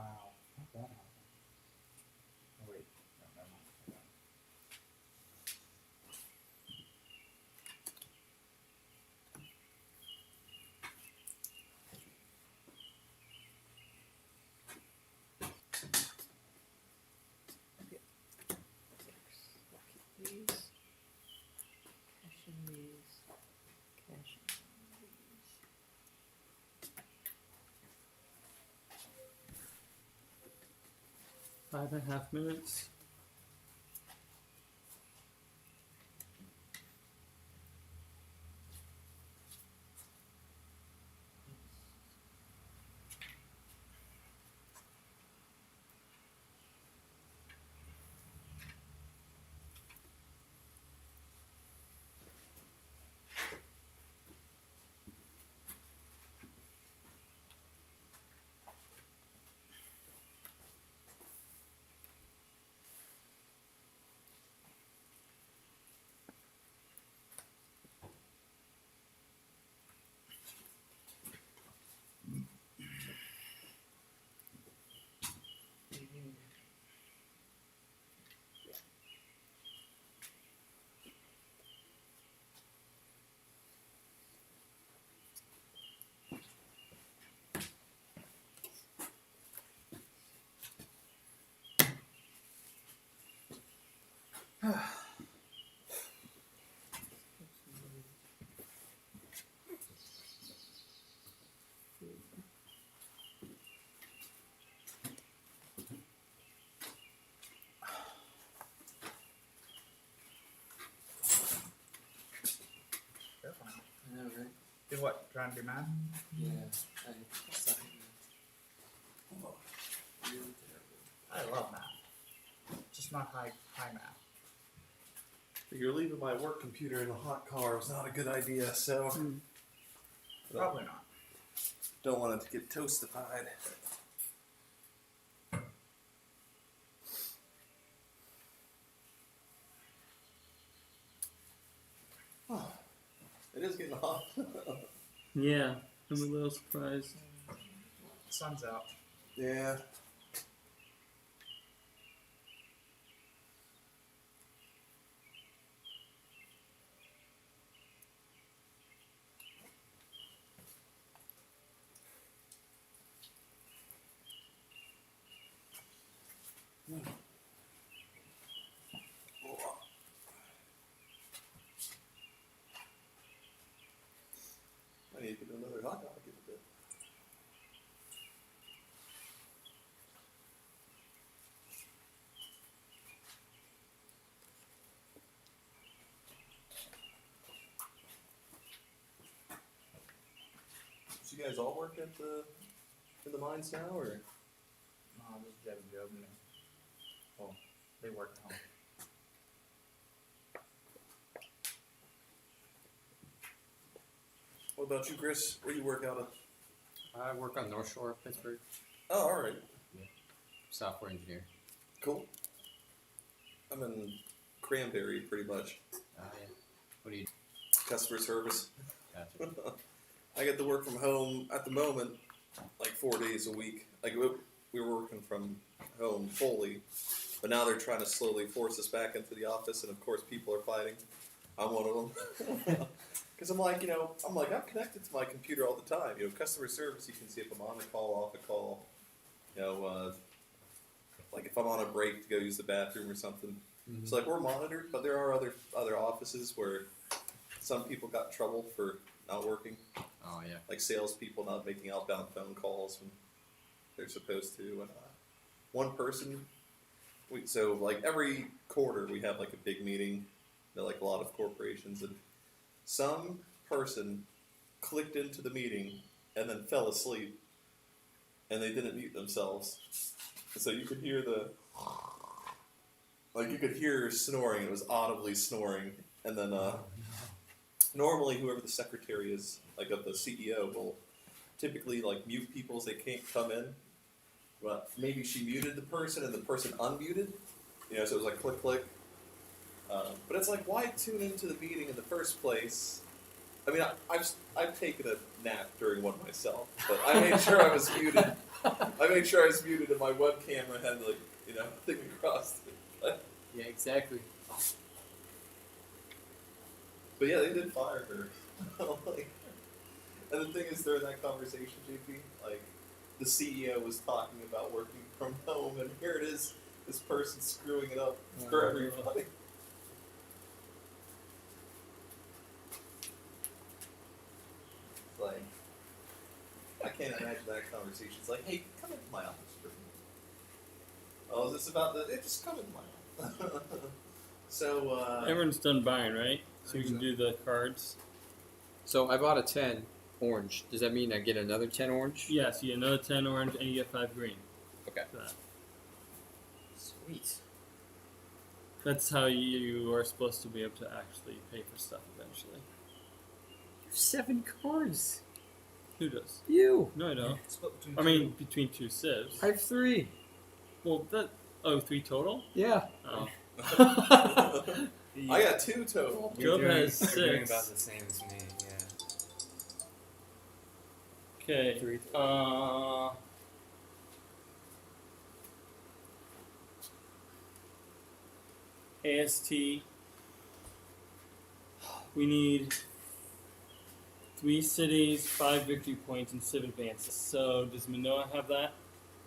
How'd that happen? Oh, wait. No, never mind. I got it. Keep these. Cash in these. Cash in these. 5.5 minutes. They're fine. I know, right? Did what? Trying to be mad? Yeah. I suck at math. Really terrible. I love math. Just not high math. You're leaving my work computer in a hot car is not a good idea, so Probably not. don't want it to get toastified. Oh, it is getting hot. Yeah, I'm a little surprised. Sun's out. Yeah. I need to get another hot dog in a bit. So you guys all work at in the mines now, or? No, this is Jeb and Job now. Well, they work at home. What about you, Chris? Where do you work out at? I work on North Shore of Pittsburgh. Oh, all right. Software engineer. Cool. I'm in Cranberry, pretty much. Yeah. What do you Customer service. Gotcha. I get to work from home at the moment, like 4 days a week. Like we were working from home fully, but now they're trying to slowly force us back into the office, and of course people are fighting. I'm one of them. Because I'm connected to my computer all the time. You know, customer service, you can see if I'm on a call, off a call. You know, like if I'm on a break to go use the bathroom or something. Mm-hmm. So like we're monitored, but there are other offices where some people got in trouble for not working. Oh yeah. Like salespeople not making outbound phone calls when they're supposed to. And one person, so like every quarter we have like a big meeting, like a lot of corporations, and some person clicked into the meeting and then fell asleep, and they didn't mute themselves, so you could hear you could hear snoring. It was audibly snoring, and then normally whoever the secretary is, like of the CEO, will typically like mute people as they can't come in. But maybe she muted the person and the person unmuted, you know, so it was like click click. But it's like, why tune into the meeting in the first place? I mean, I've taken a nap during one myself, but I made sure I was muted. I made sure I was muted, and my webcam had thing across it. Yeah, exactly. But yeah, they did fire her. And the thing is, during that conversation, JP, like the CEO was talking about working from home, and here it is, this person screwing it up for everybody. Like, I can't imagine that conversation. It's like, hey, come into my office for a minute. Oh, is this about the? Hey, just come into my office. So, Everyone's done buying, right? So we can do the cards. So I bought a 10 orange. Does that mean I get another 10 orange? Yes, you get another 10 orange and you get 5 green. Okay. For that. Sweet. That's how you are supposed to be able to actually pay for stuff eventually. You have 7 cards. Who does? You. No, I don't. Split between I mean, between 2 civs. I have 3. Well, that. Oh, 3 total? Yeah. Oh. I got 2 total. Job has You're doing 6. about the same as me, yeah. Okay. 3. AST. We need 3 cities, 5 victory points, and civ advances. So does Manoa have that?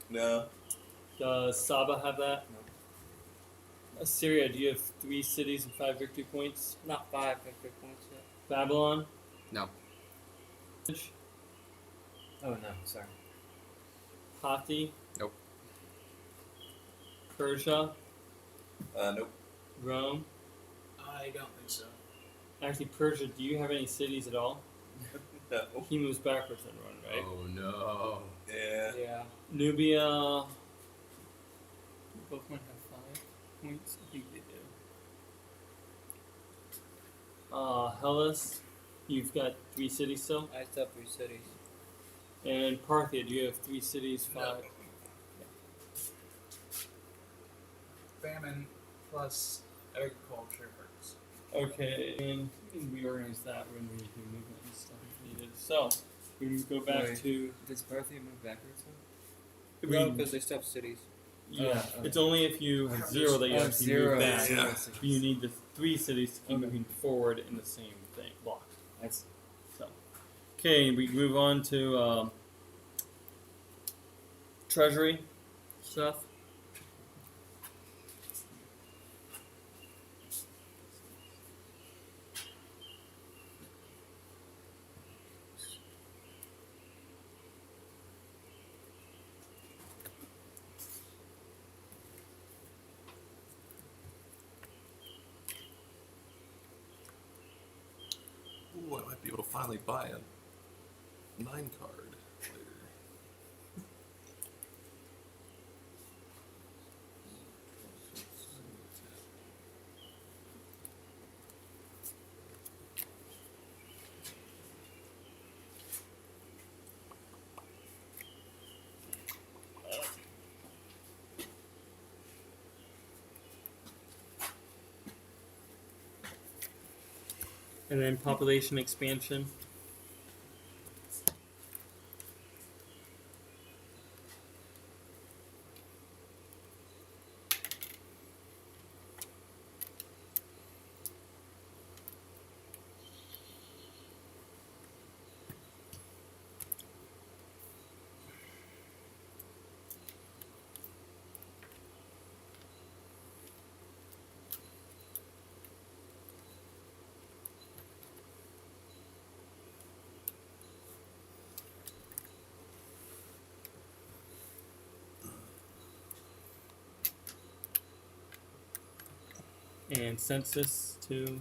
No. Does Saba have that? No. Assyria, do you have 3 cities and 5 victory points? Not 5 victory points yet. Babylon? No. Oh, no, sorry. Hatti? Nope. Persia? Nope. Rome? I don't think so. Actually, Persia, do you have any cities at all? No. He moves backwards in one, right? Oh no. Yeah. Yeah. Nubia. Both might have 5 points. I think they do. Hellas. You've got 3 cities still. I still have 3 cities. And Parthia, do you have 3 cities, 5? Famine plus agriculture hurts. Okay, and reorganize that when we do movement and stuff if needed. good. So we go back Wait. to Does Parthia move backwards? No, because they stopped cities. yeah. Oh, It's only if you have 0 that you Oh, actually zero. move back. Zero Yeah. cities. You need the 3 cities to keep Okay. moving forward in the same thing block. That's So, okay, we move on to treasury stuff. Ooh, I might be able to finally buy a 9 card later. And then population expansion. And census to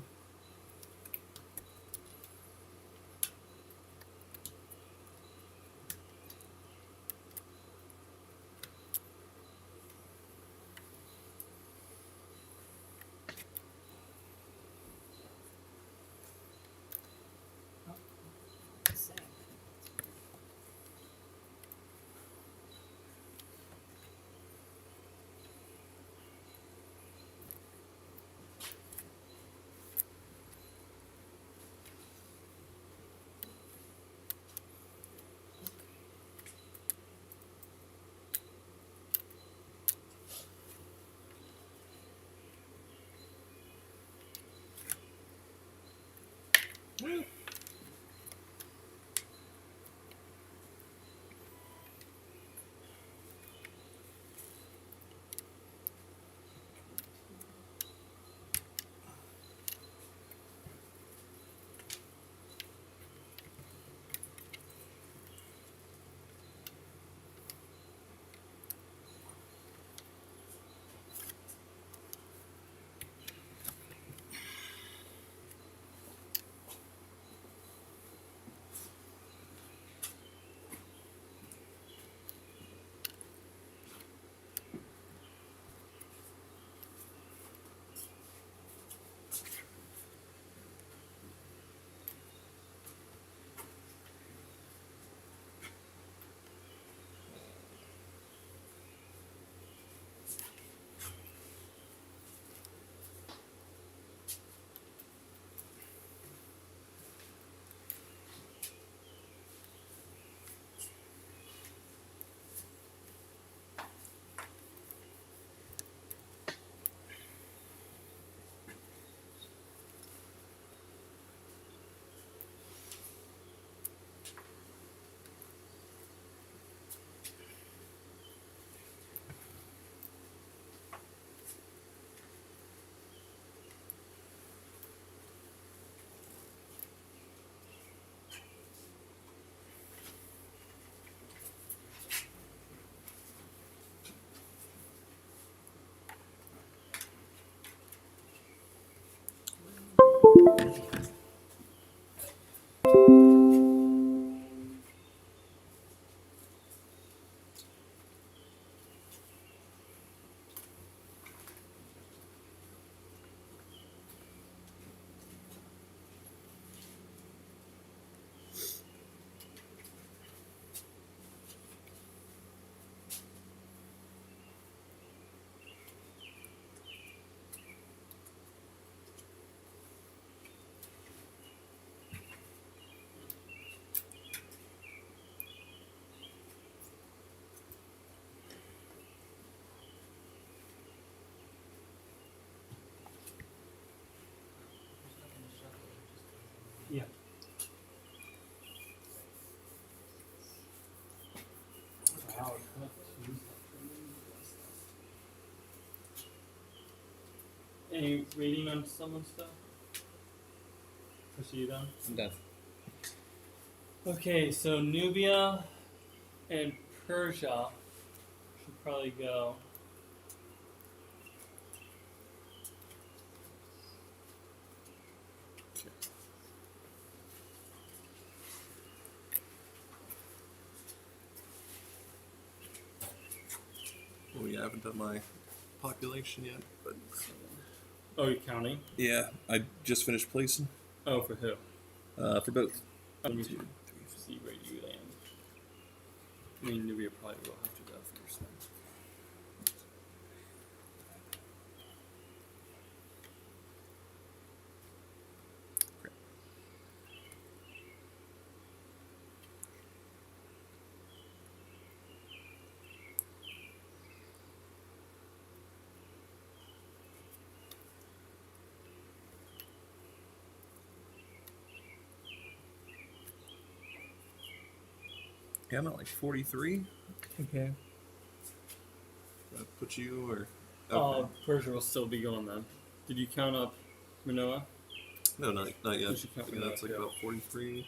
Any rating on someone's stuff? Proceed on. I'm done. Okay, so Nubia and Persia should probably go. Oh yeah, I haven't done my population yet, but Oh, you're counting? yeah, I just finished placing Oh, for who? for both. Let me 2, 3, 4. see where you land. I mean, Nubia probably will have to go first then. Yeah, I'm at like 43. Okay. That put you or Persia will still be going then. Did you count up Manoa? no, not You yet. should count Yeah, Manoa that's like too. about 43.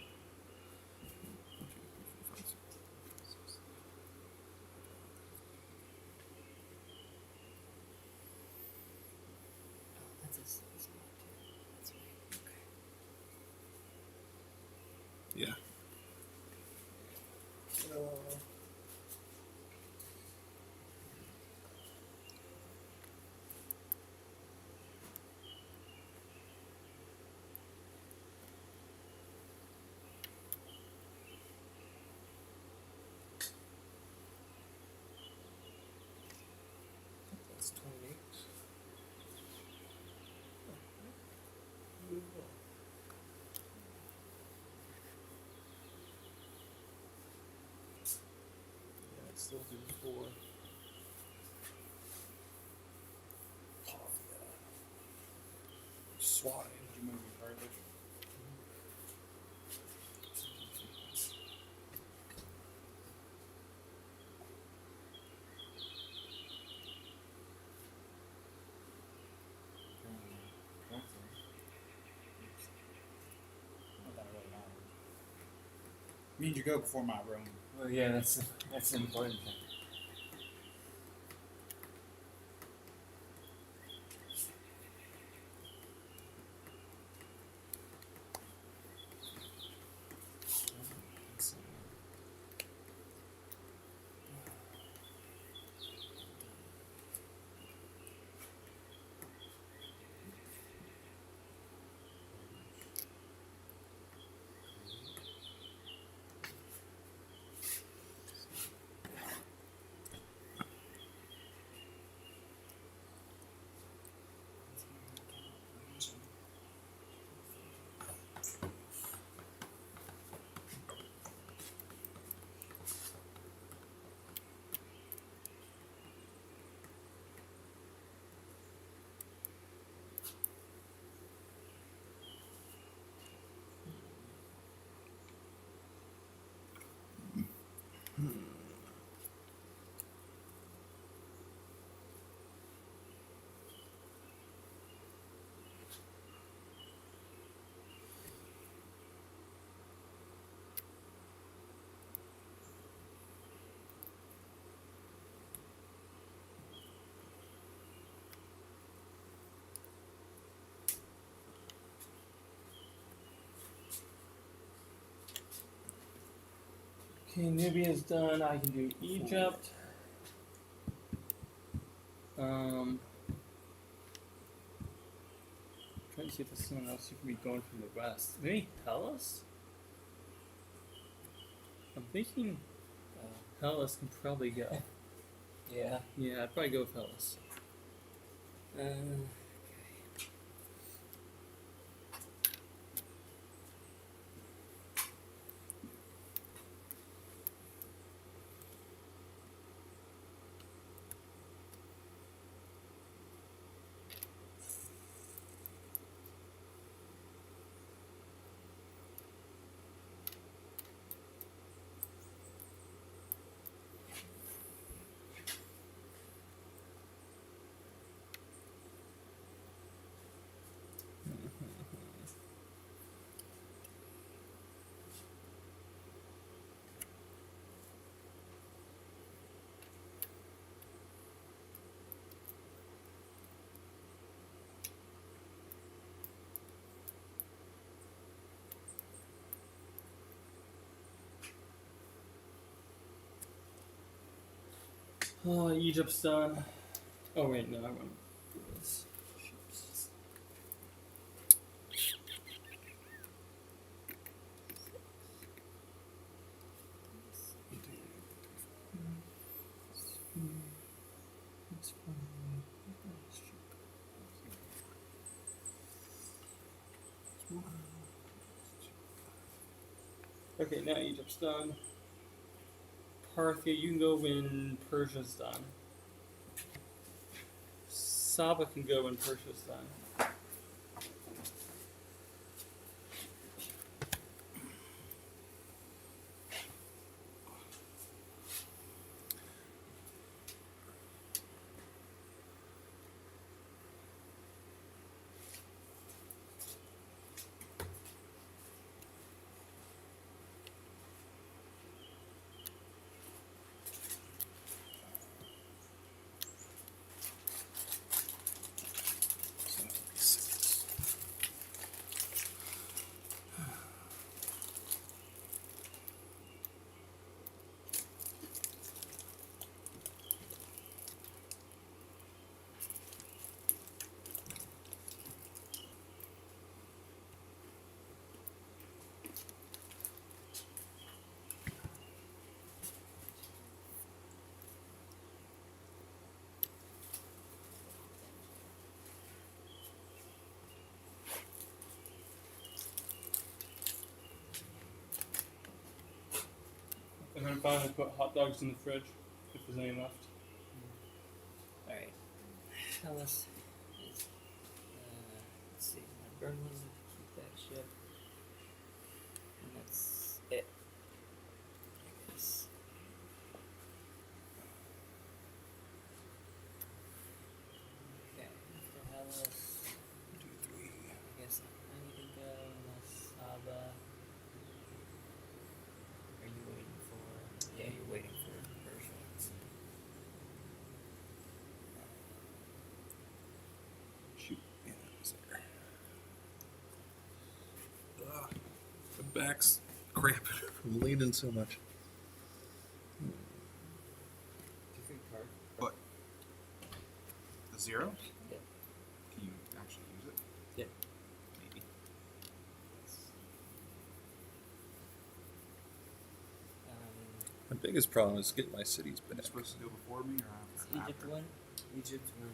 That's a spot too. That's right. Okay. Yeah. That's 28. Yeah, it's still due for swatting. Did you move your further? Not that it really matters. Means you go before my room. Well, yeah, that's an important thing. Okay, Nubia's done. I can do Egypt. Trying to see if there's someone else who can be going from the west. Maybe Hellas? I'm thinking Hellas can probably go. Yeah. Yeah, I'd probably go with Hellas. Oh, Egypt's done. Oh wait, no, I want to do this. Ships. Okay, now Egypt's done. Parthia, you can go when Persia's done. Saba can go when Persia's done. And then finally put hot dogs in the fridge if there's any left. Alright. Hellas is, let's see, my burn one, keep that ship. And that's it. I guess. Okay, after Hellas, I guess I need to go unless Saba. Are you waiting for? Yeah, you're waiting for Persia. Shoot. Yeah, it's there. My back's cramping from leaning so much. Do you think card? What? The 0? Yeah. Can you actually use it? Yeah. Maybe. My biggest problem is getting my cities Are you back. supposed to go before me or Does after? Egypt After? win? Egypt win.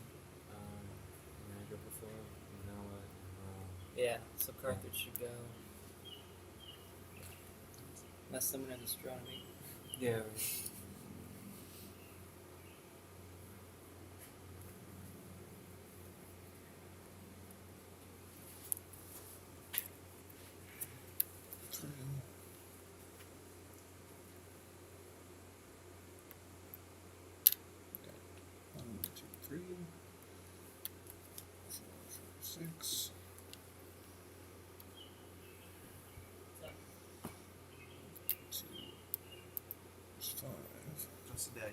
And I go before. And now what? Yeah, so Carthage should go. Unless someone has astronomy. Yeah. One, two, three. 6. Two. It's 5. Just a day.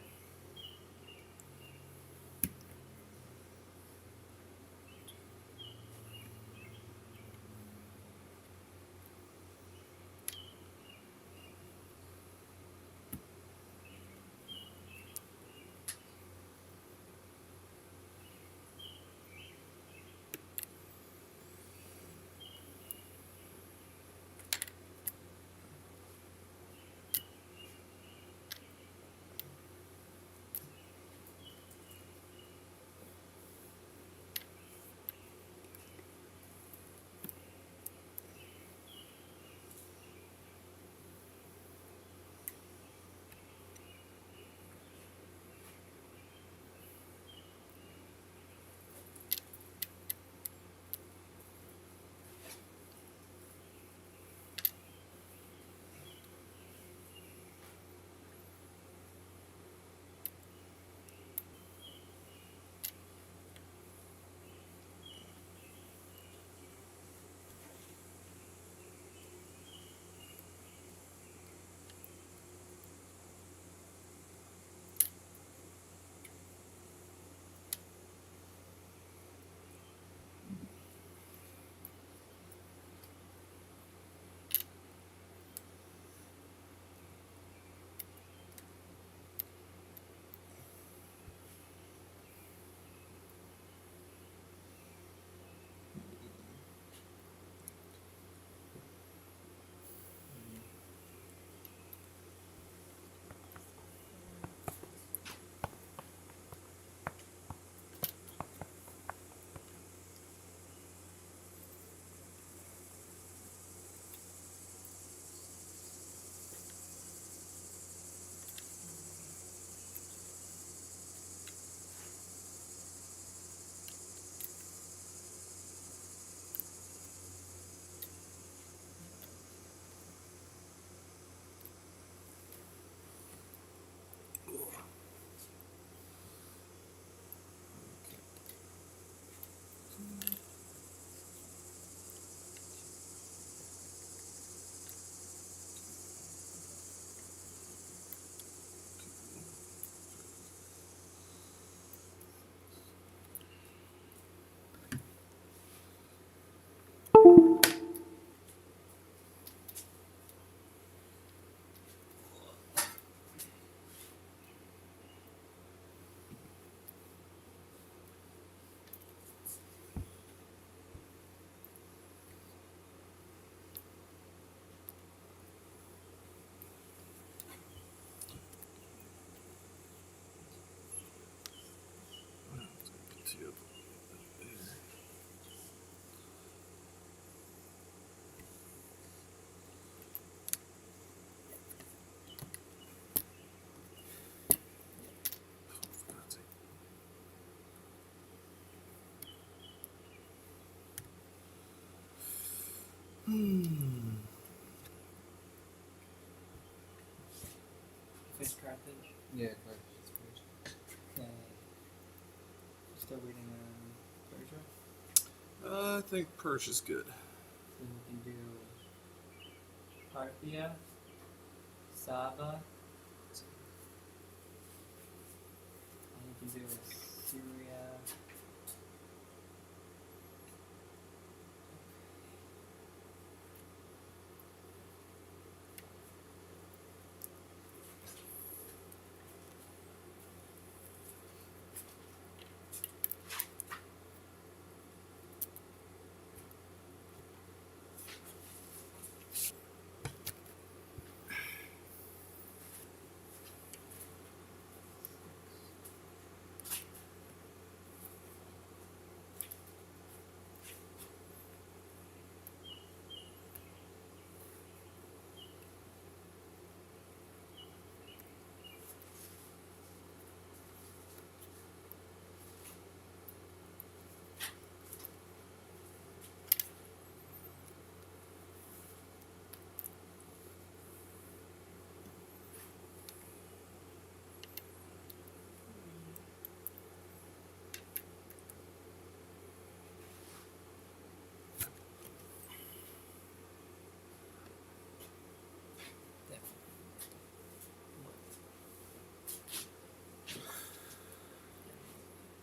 Finish Carthage. Yeah, Carthage is finished. Okay. Still reading Persia. I think Persia's good. Then we can do Parthia, Saba, and we can do Syria.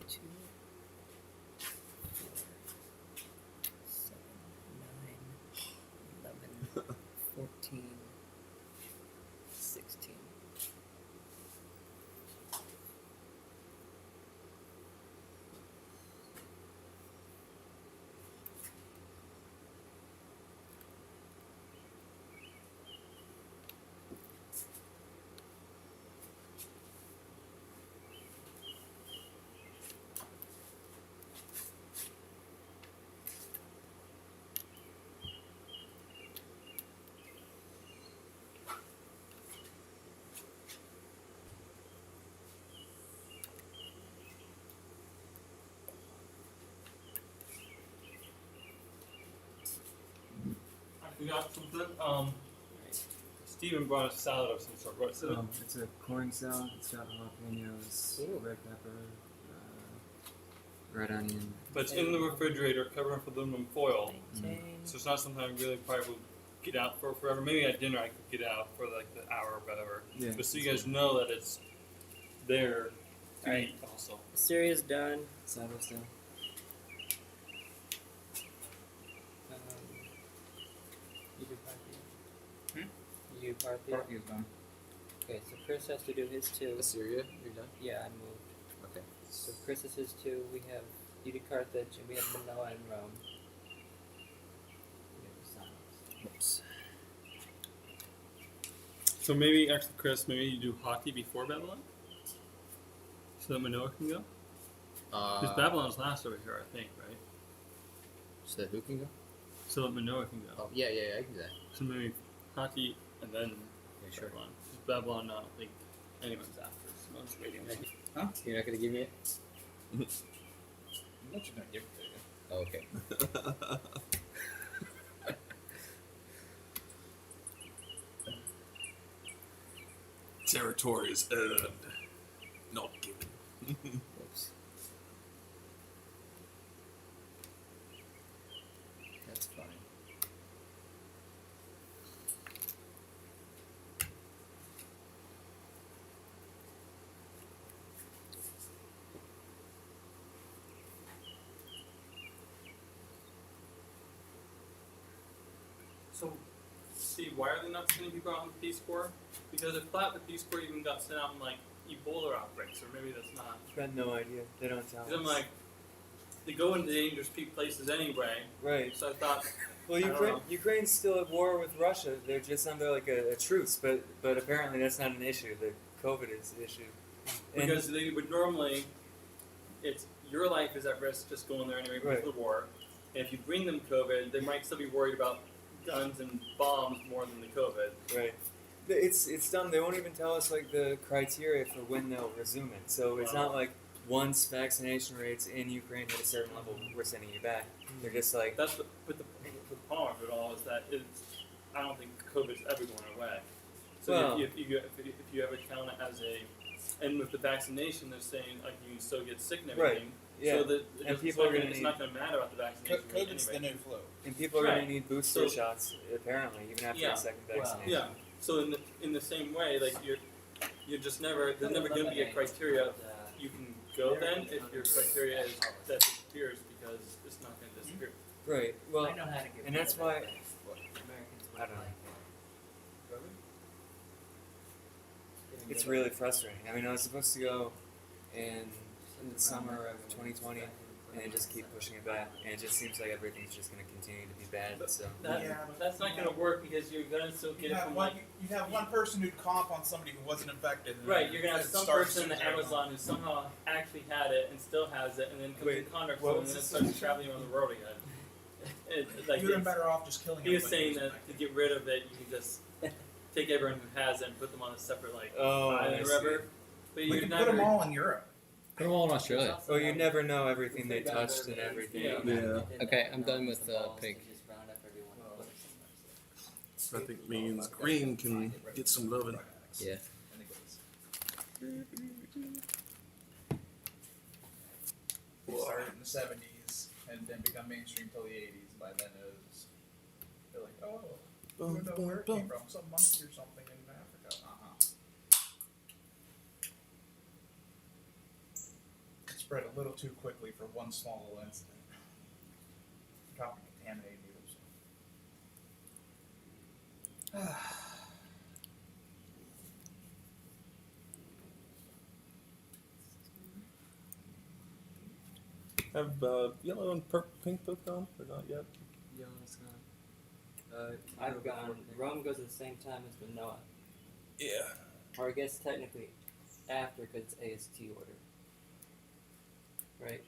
Two, 4, 7, 9, 11, 14, 16. I forgot something. Steven brought a salad of some sort. What's it? It's a corn salad. It's got jalapenos, Ooh. red pepper, red onion. But it's in the refrigerator, covered with aluminum foil. 19. So it's not something I really probably would get out for forever. Maybe at dinner I could get out for like the hour or whatever. Yeah. But so you guys know that it's there to Alright. eat also. Syria's done. Saddle's done. You do Parthia. Hmm? You do Parthia. Parthia's done. Okay, so Chris has to do his 2. Assyria, you're done? Yeah, I moved. Okay. So Chris is his 2. We have you do Carthage, and we have Manila and Rome. We have the Samos. Oops. So maybe, actually, Chris, maybe you do Haughty before Babylon? So that Manoah can go? Because Babylon's last over here, I think, right? So who can go? So that Manoah can go. Oh, yeah, I can do that. So maybe Haughty and then Yeah, sure. Babylon. 'Cause Babylon, I don't think anyone's after. Someone's waiting. Huh? You're not going to give me it? I'm not just gonna give it to you. Oh, okay. Territory is earned, not given. Oops. That's fine. So, Steve, why are they not sending people out on the Peace Corps? Because if flat, the Peace Corps even got sent out in like Ebola outbreaks, or maybe that's not. I've got no idea. They don't tell us. Because I'm like, they go into dangerous places anyway. Right. So I thought, Well, I don't know. Ukraine's still at war with Russia. They're just under like a truce, but apparently that's not an issue. The COVID is the issue. And- because they would normally, it's your life is at risk just going there anyway because Right. of the war. And if you bring them COVID, they might still be worried about guns and bombs more than the COVID. Right. It's dumb. They won't even tell us like the criteria for when they'll resume it. So it's not like once vaccination rates in Ukraine hit a certain level, we're sending you back. They're just like, That's the problem of it all is that I don't think COVID's ever going away. So Well- if you ever count it as a, and with the vaccination, they're saying like you can still get sick and Right. everything. Yeah. So that And people are gonna it's not going to matter about the vaccination rate COVID's the anyway. new flu. And people are Right. going to need booster So- shots, apparently, even after Yeah. a second Well, vaccination. Yeah. So in the same way, like you're just never there's never going to be a criteria. You can go then if your criteria is that disappears because it's not going to disappear. Right. Well, I know how to get and rid that's of why- that, but Americans I don't know. like it. it's really frustrating. I mean, I was supposed to go in the summer of 2020, and they just keep pushing it back, and it just seems like everything's just going to continue to be bad. So That's not going to work because you're going to still get it from You'd have one person who'd cough on somebody who wasn't infected. And right. You're going to have it some starts person in to- Amazon who somehow actually had it and still has it, and then comes in Wait, contact what with them and then was starts traveling on the road again. Like You'd have been it's- better off just killing he was everybody saying who's that to infected. get rid of it, you can just take everyone who has it and put them on a separate Oh, island I or see. whatever. But We you're could never. put them all in Europe. Put them all in Australia. Oh, you never know everything they touched and everything. Yeah. Yeah. Okay, I'm done with, pig. I think means green can get some loving. Yeah. It started in the 70s and then become mainstream till the 80s. By then it was they're like, oh, I don't know where it came from. Some monkey or something in Africa. It spread a little too quickly for one small little incident. Probably contaminated needles. Have yellow and pink both gone or not yet? Yellow's gone. I've gone. Rome goes at the same time as Manoa, Yeah. or I guess technically after because it's AST order, right?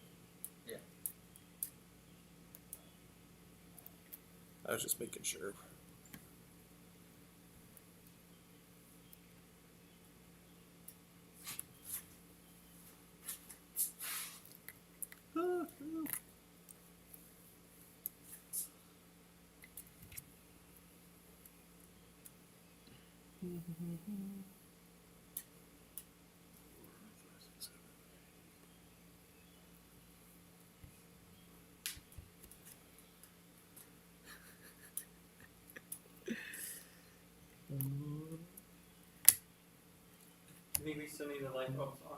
I was just making sure. I think we still need the light bulbs on.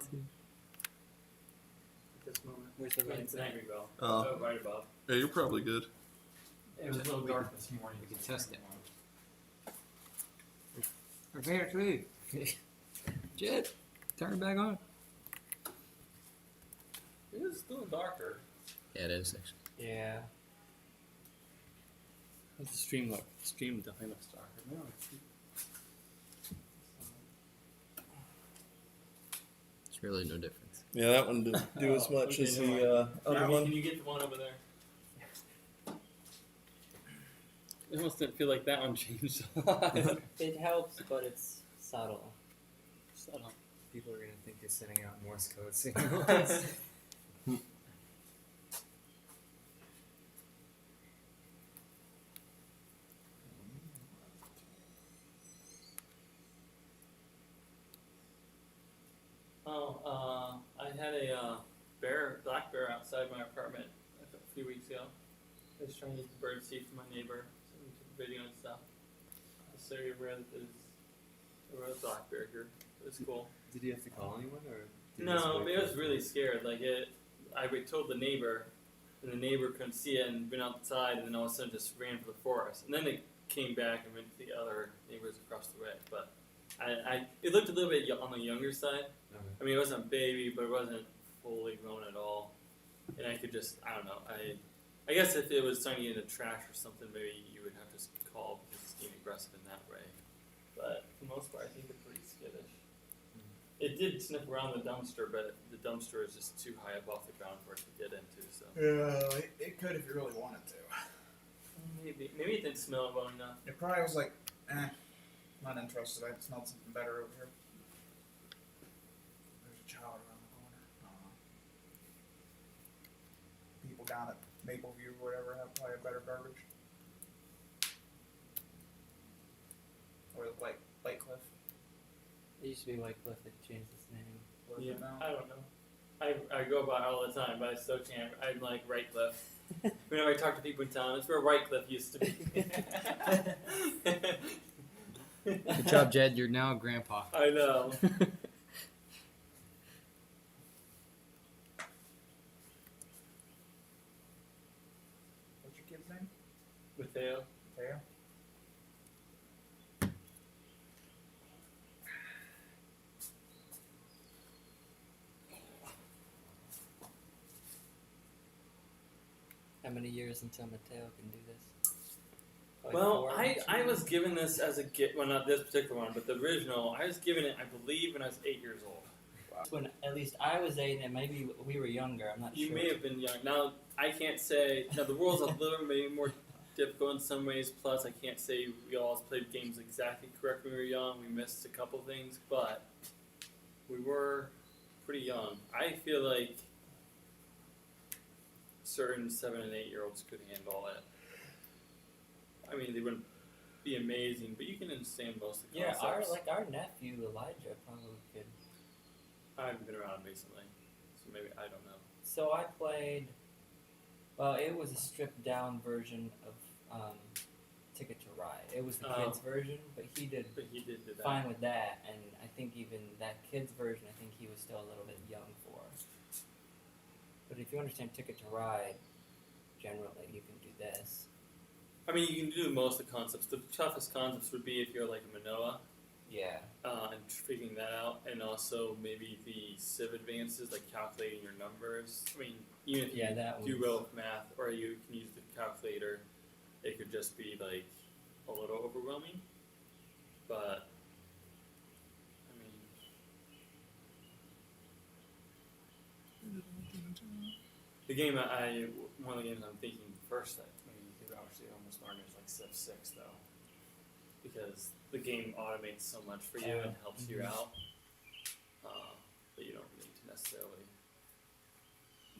At this moment. Where's the It's an angry bell. Oh. Right above. Yeah, you're probably good. It was a little dark this morning. We can test it. Prepare to leave. Jet, turn it back on. It is still darker. Yeah, it is actually. Yeah. How's the stream look? The stream definitely looks darker. No, It's really no difference. Yeah, that one didn't do as much Okay, as never the other Can one. you get the one over there? It almost didn't feel like that one changed a lot. It helps, but it's subtle. Subtle. People are going to think you're sending out Morse code signals. I had a black bear outside my apartment a few weeks ago. I was trying to get the bird seed from my neighbor, so we took a video and stuff. Just so you're aware that there was a black bear here. It was cool. Did you have to call anyone, or? Did you just No, wait but for it was really scared. Like I told the neighbor, and the neighbor couldn't see it and went outside, and then all of a sudden just ran for the forest. And then they came back and went to the other neighbors across the way. But it looked a little bit on the younger side. Okay. I mean, it wasn't a baby, but it wasn't fully grown at all. And I could just, I don't know. I guess if it was trying to get in the trash or something, maybe you would have to call because it's getting aggressive in that way. But for the most part, I think they're pretty skittish. It did sniff around the dumpster, but the dumpster is just too high up off the ground for it to get into. So Yeah, it could if you really wanted to. maybe it didn't smell it well enough. It probably was like, not interested. I smelled something better over here. There's a child around the corner. People down at Mapleview or whatever have probably have better garbage. Or like Cliff. It used to be Wycliffe that changed its name. What's Yeah, it now? I don't know. I go by it all the time, but I still can't. I'm like Rightcliffe. Whenever I talk to people in town, it's where Rightcliffe used to be. Good job, Jed. You're now a grandpa. I know. What's your kid's name? Mateo. Teo? How many years until Mateo can do this? Probably Well, 4, I 2? was given this as a gift. Well, not this particular one, but the original. I was given it, I believe, when I was 8 years old. When at least I was 8 and maybe we were younger. I'm not You sure. may have been young. Now, I can't say. Now, the world's a little maybe more difficult in some ways. Plus, I can't say we all played games exactly correctly when we were young. We missed a couple things, but we were pretty young. I feel like certain 7 and 8 year olds could handle it. I mean, they wouldn't be amazing, but you can understand most of the Yeah, concepts. our nephew Elijah probably could. I haven't been around recently, so maybe I don't know. So I played. Well, it was a stripped down version of Ticket to Ride. It was the kids version, but he did But he did do that. fine with that, and I think even that kids version, I think he was still a little bit young for. But if you understand Ticket to Ride, generally you can do this. I mean, you can do most of the concepts. The toughest concepts would be if you're like a Manoa, Yeah. and figuring that out, and also maybe the Civ advances, like calculating your numbers. I mean, even if Yeah, you that do one's- well with math, or you can use the calculator, it could just be like a little overwhelming. But I mean, the game one of the games I'm thinking first that maybe you could actually almost learn is like Civ 6 though, because the game automates so much for you and helps you out, that you don't need to necessarily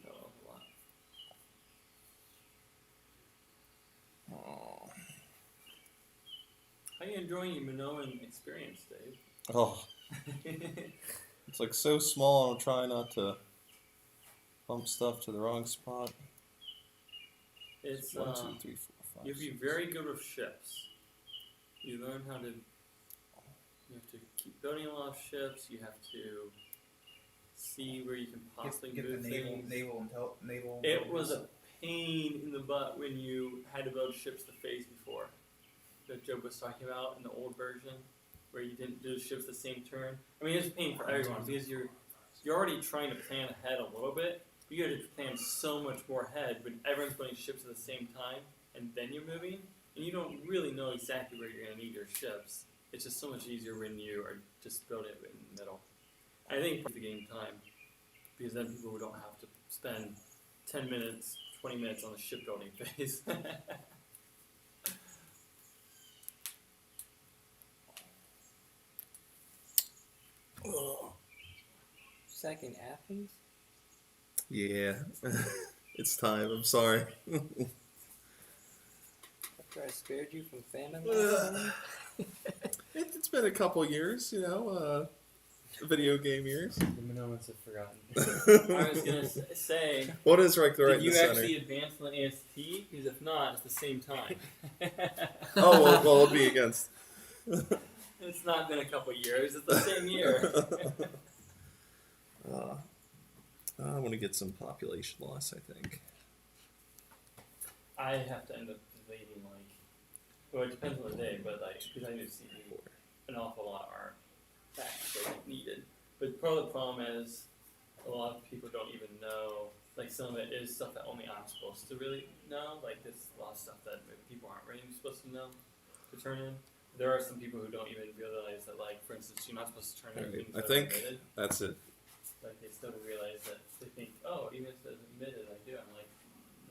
know a lot. How are you enjoying your Minoan experience, Dave? Oh, it's like so small. I'm trying not to bump stuff to the wrong spot. It's 1, 2, 3, 4, 5. you'd be very good with ships. You learn how to. You have to keep building a lot of ships. You have to see where you can possibly Get move the things. naval. It was a pain in the butt when you had to build ships the phase before that Joe was talking about in the old version, where you didn't do the ships the same turn. I mean, it's a pain for everyone because you're already trying to plan ahead a little bit. You got to plan so much more ahead when everyone's building ships at the same time, and then you're moving, and you don't really know exactly where you're going to need your ships. It's just so much easier when you are just building it in the middle. I think it's the game time, because then people don't have to spend 10 minutes, 20 minutes on the shipbuilding phase. Second Athens? Yeah, it's time. I'm sorry. After I spared you from famine last time? It's been a couple years, video game years. The Minoans have forgotten. I was going to say, What is right there did in the you center? actually advance on the AST? Because if not, it's the same time. Oh, well, it'll be against. It's not been a couple years, it's the same year. I want to get some population loss, I think. I have to end up deleting, well, it depends on the day, but because I do see an awful lot are actually needed. But part of the problem is a lot of people don't even know, some of it is stuff that only I'm supposed to really know. There's a lot of stuff that people aren't really supposed to know to turn in. There are some people who don't even realize that, for instance, you're not supposed to turn in Alright, things I that think- are admitted. That's it. They still don't realize that they think, oh, even if it's admitted, I do. I'm like,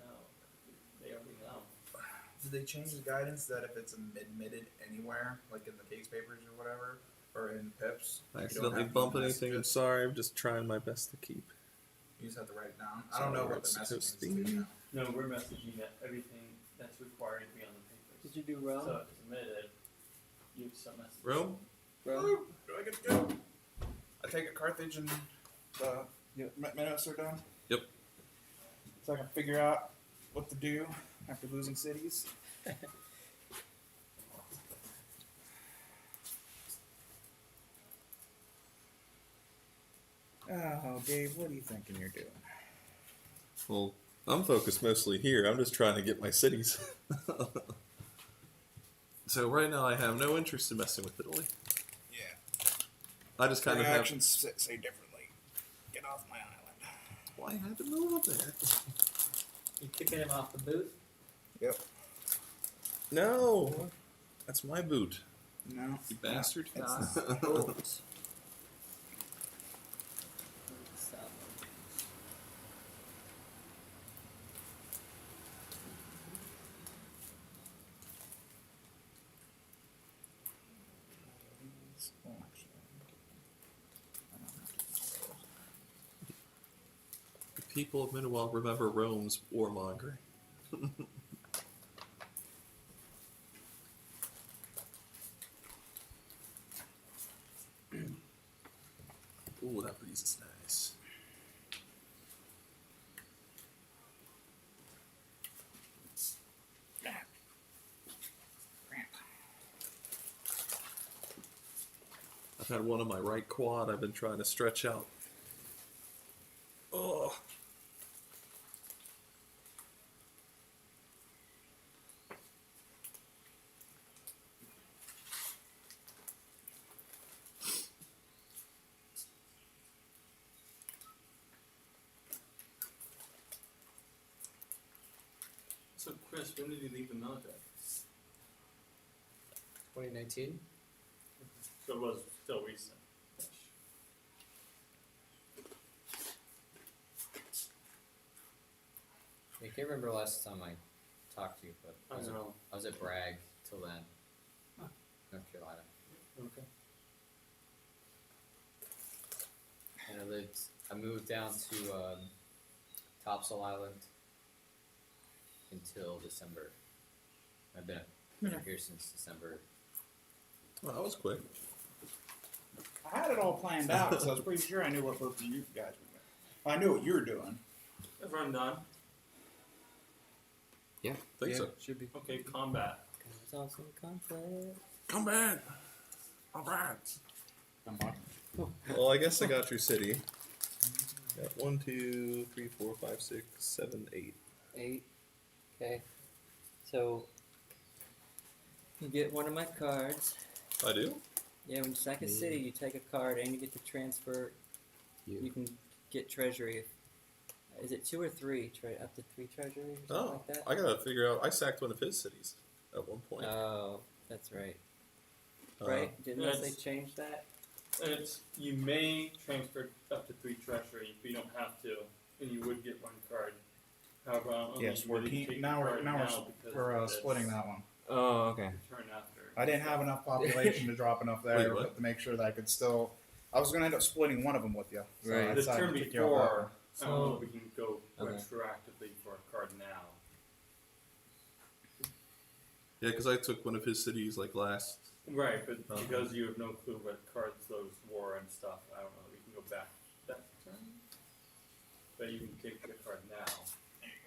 no, they already know. Did they change the guidance that if it's admitted anywhere, like in the case papers or whatever, or in pips, I you don't accidentally have to bump use anything. I'm messages? sorry. I'm just trying my best to keep. You just have to write it down. I don't know what the It's message is supposed to be. now. No, we're messaging that everything that's required to be on the papers. Did you do Rome? So if it's admitted, you have some message. Rome? bro. Do I get to go? I take a Carthage and the minutes are done. Yep. So I can figure out what to do after losing cities. Oh, Dave, what are you thinking you're doing? Well, I'm focused mostly here. I'm just trying to get my cities. So right now I have no interest in messing with Italy. Yeah. I just kind of Your have. actions say differently. Get off my island. Why have to move up there? You kicking him off the boot? Yep. No, that's my boot, No. you bastard. It's Boat. The people of Miniwell remember Rome's warmongering. Ooh, that breeze is nice. I've had one on my right quad I've been trying to stretch out. Oh. So, Chris, when did you leave the military? 2019? So it was still recent. I can't remember last time I talked to you, but I know. I was at Bragg till then. Huh. North Carolina. Okay. And I moved down to Topsail Island until December. I've been here since December. Well, that was quick. I had it all planned out because I was pretty sure I knew what purpose you guys were doing. I knew what you were doing. Everyone done? Think so. Should be. Okay, combat. There's also conflict. Come back. All right. I'm on. Well, I guess I got your city. Got 1, 2, 3, 4, 5, 6, 7, 8. 8. Okay. So you get one of my cards. I do? Yeah, when you sack a city, you take a card and you get to transfer. You can get treasury. Is it 2 or 3? Up to 3 treasury or something Oh, like that? I gotta figure out. I sacked one of his cities at one point. Oh, that's right. Uh, Right? Didn't Yes. they change that? It's you may transfer up to 3 treasury, but you don't have to, and you would get 1 card. However, only Yes, you we're really team, take now the we're card now because we're it's splitting that one. Oh, okay. Turn after. I didn't have enough population to drop enough there Wait, what? to make sure that I could still. I was going to end up splitting one of them with you. So Right. I The decided turn to kick you off that before, one. I don't know if we can go Okay. retroactively for a card now. Yeah, because I took one of his cities like last. Right, but Uh-huh. because you have no clue what cards those were and stuff, I don't know that we can go back that turn. But you can take the card now.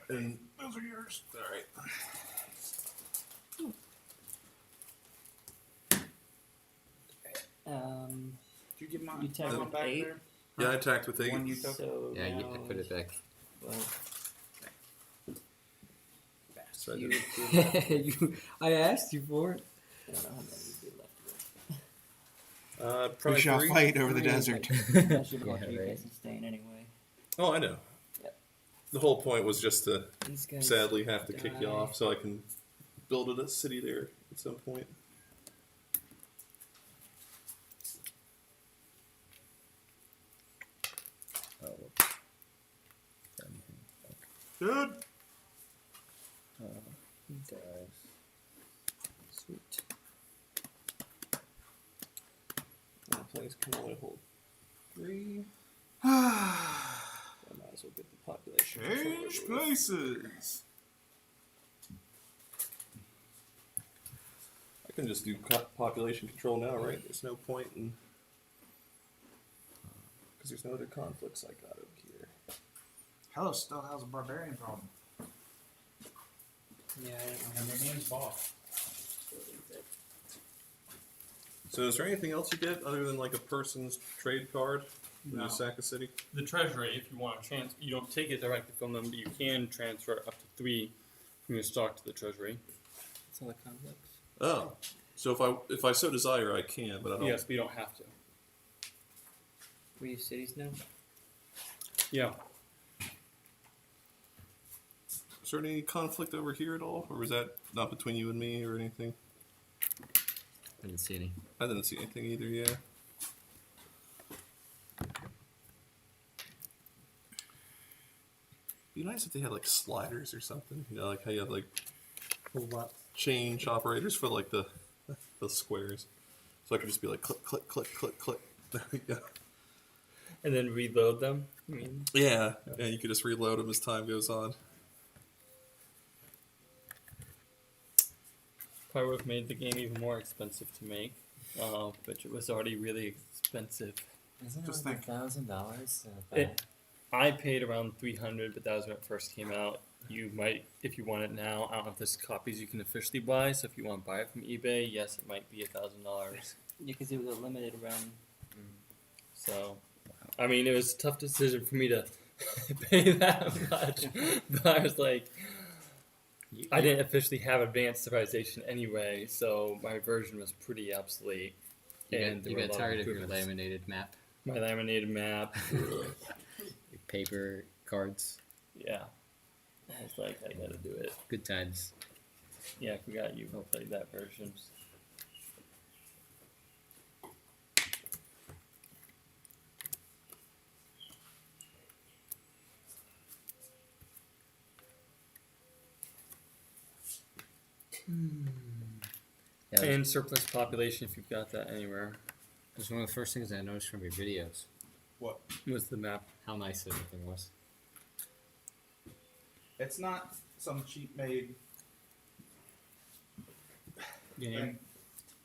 And Those are yours. all right. Did you give mine? You take mine with back 8? there? Yeah, I attacked with The 8. one you took. So Yeah, now, I put it back. well, So I you, did- I asked you for it. I don't know how many you'd be left with. probably We shall 3. fight over the Three, desert. That should Yeah, block you right. guys from staying anyway. Oh, I know. Yep. The whole point was just to These guys sadly have to kick you die. off so I can build a city there at some point. Good. Sweet. One place can only hold 3. I might as well get the population. control Change over with. places. I can just do population control now, right? There's no point in because there's no other conflicts I got over here. Hello still has a barbarian problem. Yeah, I don't know. And their name's Bob. So is there anything else you get other than like a person's trade card when No. you sack a city? The treasury, if you want to you don't take it directly from them, but you can transfer up to 3 from your stock to the treasury. That's all the conflicts. Oh, so if I so desire, I can, but I don't. Yes, but you don't have to. We use cities now? Yeah. Is there any conflict over here at all, or was that not between you and me or anything? I didn't see any. I didn't see anything either. Yeah. Be nice if they had like sliders or something. You know, like how you have like change operators for like the squares. So I could just be like click, click, click, click, click. There we go. And then reload them? I mean, Yeah, yeah. You could just reload them as time goes on. probably would have made the game even more expensive to make, which it was already really expensive. Isn't it Just like think. $1,000? I paid around $300, but that was when it first came out. You might, if you want it now, I don't know if there's copies you can officially buy. So if you want to buy it from eBay, yes, it might be $1,000. Yeah, because it was a limited run. So, I mean, it was a tough decision for me to pay that much. But I was like, I didn't officially have advanced civilization anyway, so my version was pretty obsolete. You And there got, were a you got lot tired of your improvements. laminated map, My laminated map. your paper cards. Yeah. I was like, I gotta do it. Good times. Yeah, I forgot you played that version. Yeah, And surplus population, if you've got that anywhere, that's one of the first things I noticed from your videos. What? was the map. How nice everything was. It's not some cheap made Game.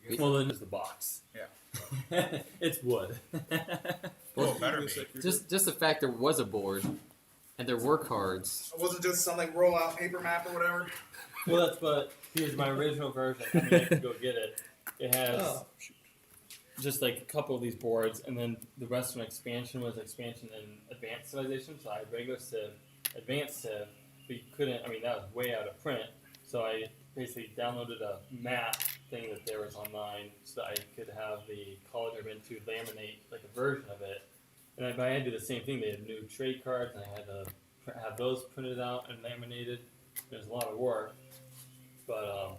thing. Well, then there's the box. Yeah. It's wood. Well, it better be. Just the fact there was a board, and there were cards. It wasn't just some like roll out paper map or whatever. Well, that's but here's my original version. I mean, you can go get it. It has just like a couple of these boards, and then the rest of my expansion was expansion in advanced civilization. So I had regular civ, advanced civ, but you couldn't. I mean, that was way out of print. So I basically downloaded a map thing that there was online, so that I could have the college I went to laminate like a version of it. And I had to do the same thing. They had new trade cards, and I had to have those printed out and laminated. There's a lot of work. But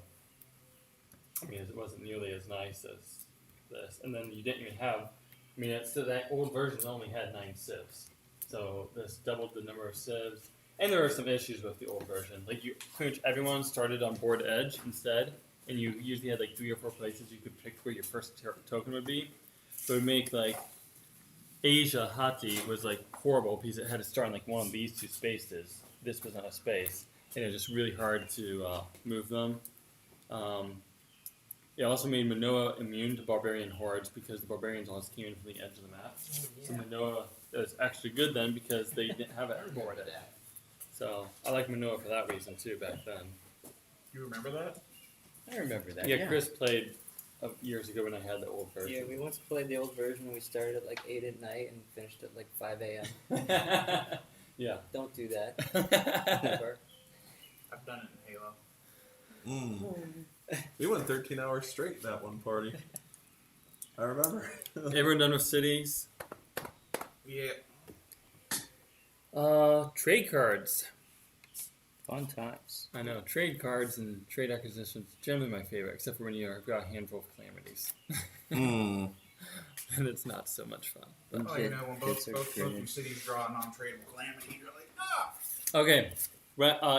I mean, it wasn't nearly as nice as this. And then you didn't even have. I mean, so that old version only had 9 civs, so this doubled the number of civs. And there were some issues with the old version. Like pretty much everyone started on board edge instead, and you usually had like 3 or 4 places you could pick where your first token would be. So it would make like Asia Hati was like horrible because it had to start in like one of these 2 spaces. This was not a space. And it was just really hard to move them. It also made Manoa immune to barbarian hordes because the barbarians always came in from the edge of the map. So Manoa was actually good then because they didn't have a horde. So I like Manoa for that reason too back then. You remember that? I remember that. Yeah, Chris played years ago when I had the old Yeah, version. we once played the old version. We started at like 8 at night and finished at like 5 a.m. Yeah. Don't do that. Ever. I've done it in Halo. We went 13 hours straight in that one party. I remember. Everyone done with cities? Yeah. Trade cards. Fun times. I know, trade cards and trade acquisitions generally my favorite, except for when you've got a handful of calamities. And it's not so much fun. But. Oh, you know, when both Kids are your creative. cities draw a non-tradable calamity, you're like, ah! Okay,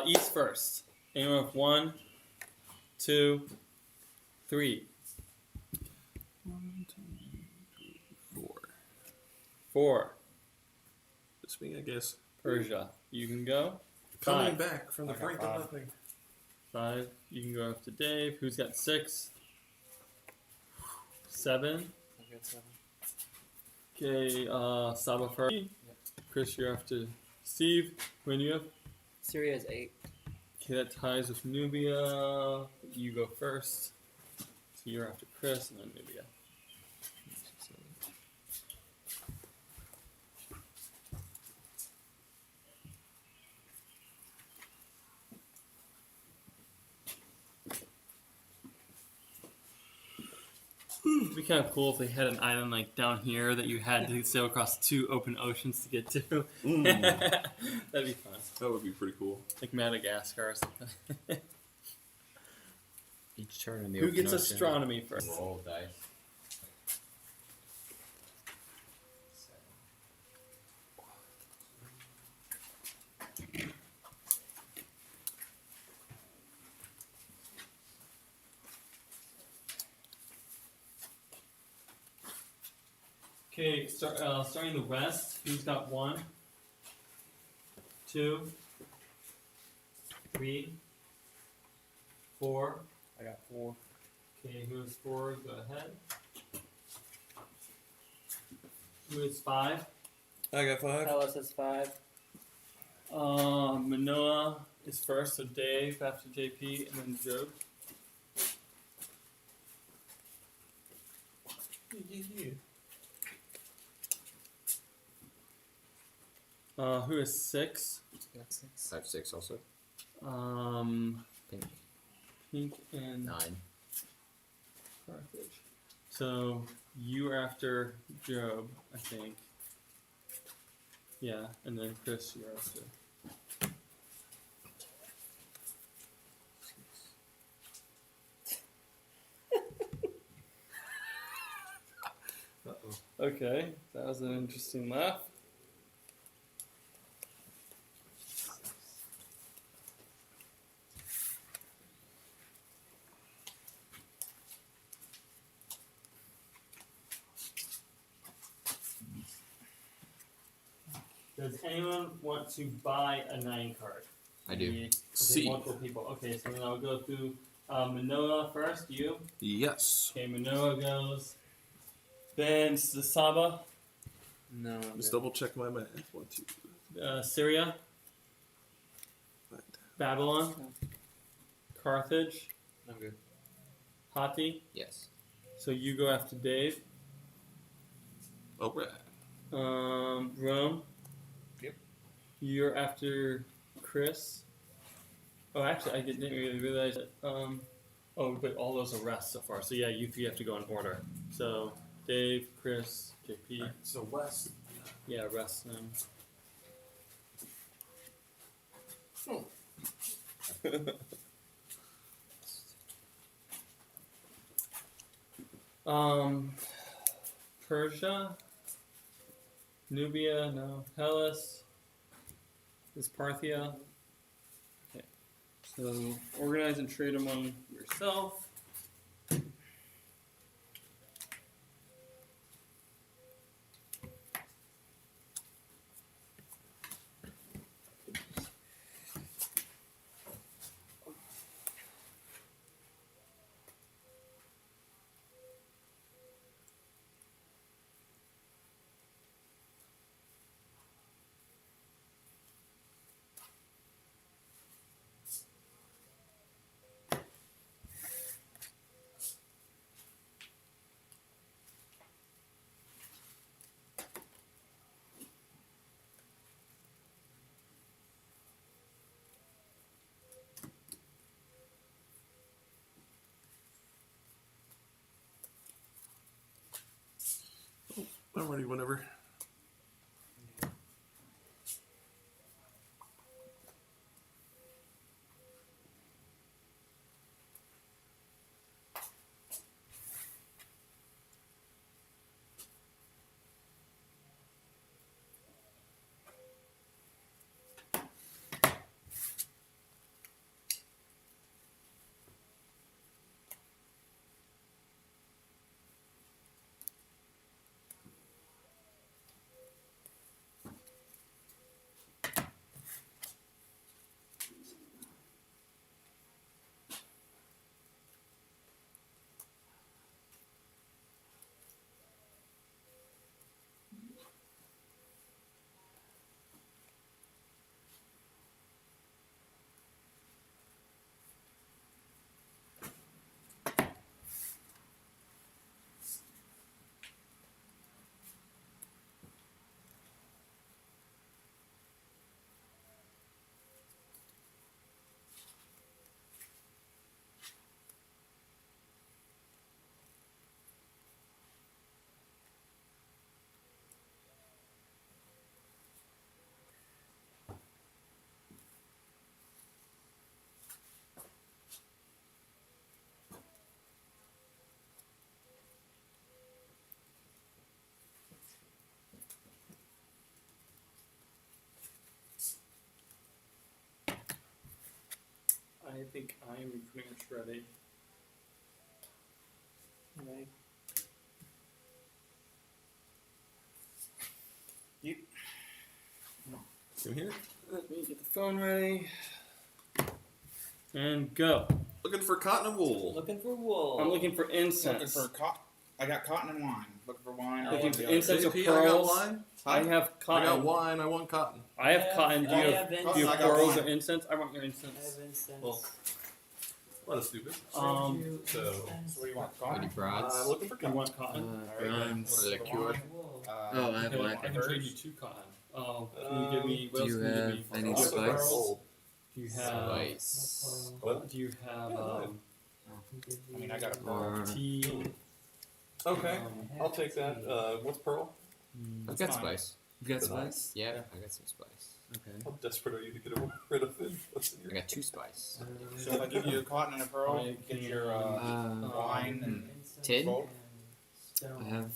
East first. Anyone with 1, 2, 3. 1, 2, 3, 4. 4. Just me, I guess. Persia. You can go. Coming 5. back from the I got brink of 5. nothing. 5. You can go up to Dave. Who's got 6? 7. I've got 7. Okay, Saba first. Chris, you're after Steve. When you have? Syria is 8. Okay, that ties with Nubia. You go first. So you're after Chris and then Nubia. It'd be kind of cool if they had an island like down here that you had to sail across 2 open oceans to get to. That'd be fun. That would be pretty cool. Like Madagascar or something. Each turn in the Who open gets ocean, astronomy first? roll dice. Okay, starting the west. Who's got 1, 2, 3, 4? I got 4. Okay, who is 4? Go ahead. Who is 5? I got 5. Hellas has 5. Manoa is first, so Dave after JP, and then Job. Who is 6? Got 6. I have 6 also. Pink. Pink and 9. Carthage. So you are after Job, I think. Yeah, and then Chris, you're after. Okay, that was an interesting laugh. Does anyone want to buy a 9 card? I do. Okay, C. multiple people. Okay, so then I'll go through Manoa first. You. Yes. Okay, Manoa goes. Then Saba, No, I'm Just good. double check my math. 1, 2, Syria, 5. Babylon, Carthage, I'm good. Hatti. Yes. So you go after Dave. All right. Rome. Yep. You're after Chris. Oh, actually, I didn't really realize it. Oh, but all those are rests so far. So yeah, you 3 have to go in order. So Dave, Chris, JP. Alright, so West. Yeah, rest them. Persia, Nubia, no, Hellas, is Parthia. Okay, so organize and trade among yourself. I'm ready whenever. I think I am pretty much ready. Right. In here? Let me get the phone ready. And go. Looking for cotton and wool. Looking for wool. I'm looking for Looking incense. for I got cotton and wine. Looking for wine. or Looking one for or the other. incense or JP, I got pearls. wine. I have I cotton. got wine. I want cotton. I have cotton. Do I you have have incense. do you I have got pearls wine. or incense? I want your I incense. have incense. Well, what a stupid. Um, So So, what do you want? Any Cotton? bronze? I'm looking for you cotton. want cotton? Bronze. Or the cure? Wool. Oh, I have Okay, lacquer. I can trade you 2 cotton. Can you give me? What Do else you can you give have me? any Also spice? pearls? Do you have? Spice. What? Do you have I mean, I got a Or tea? Okay, I'll take that. What's pearl? I've got fine. spice. you got Good night. spice? Yeah, I got some spice. Okay. How desperate are you to get rid of it? What's in I your... got 2 spice. So if I give you a cotton and a pearl, I get your wine and Tin? gold. I have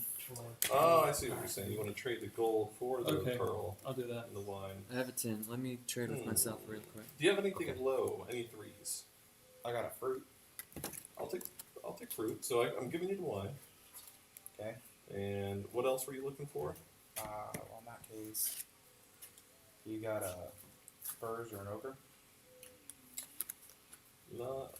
Oh, I see what you're saying. You want to trade the gold for the Okay. pearl I'll do that. and the wine. I have a tin. Let me trade with myself real quick. Do you have anything Okay. low? Any threes? I got a fruit. I'll take fruit. So I'm giving you the wine. Okay. And what else were you looking for? Well, in that case, you got a spurs or an ochre. Not.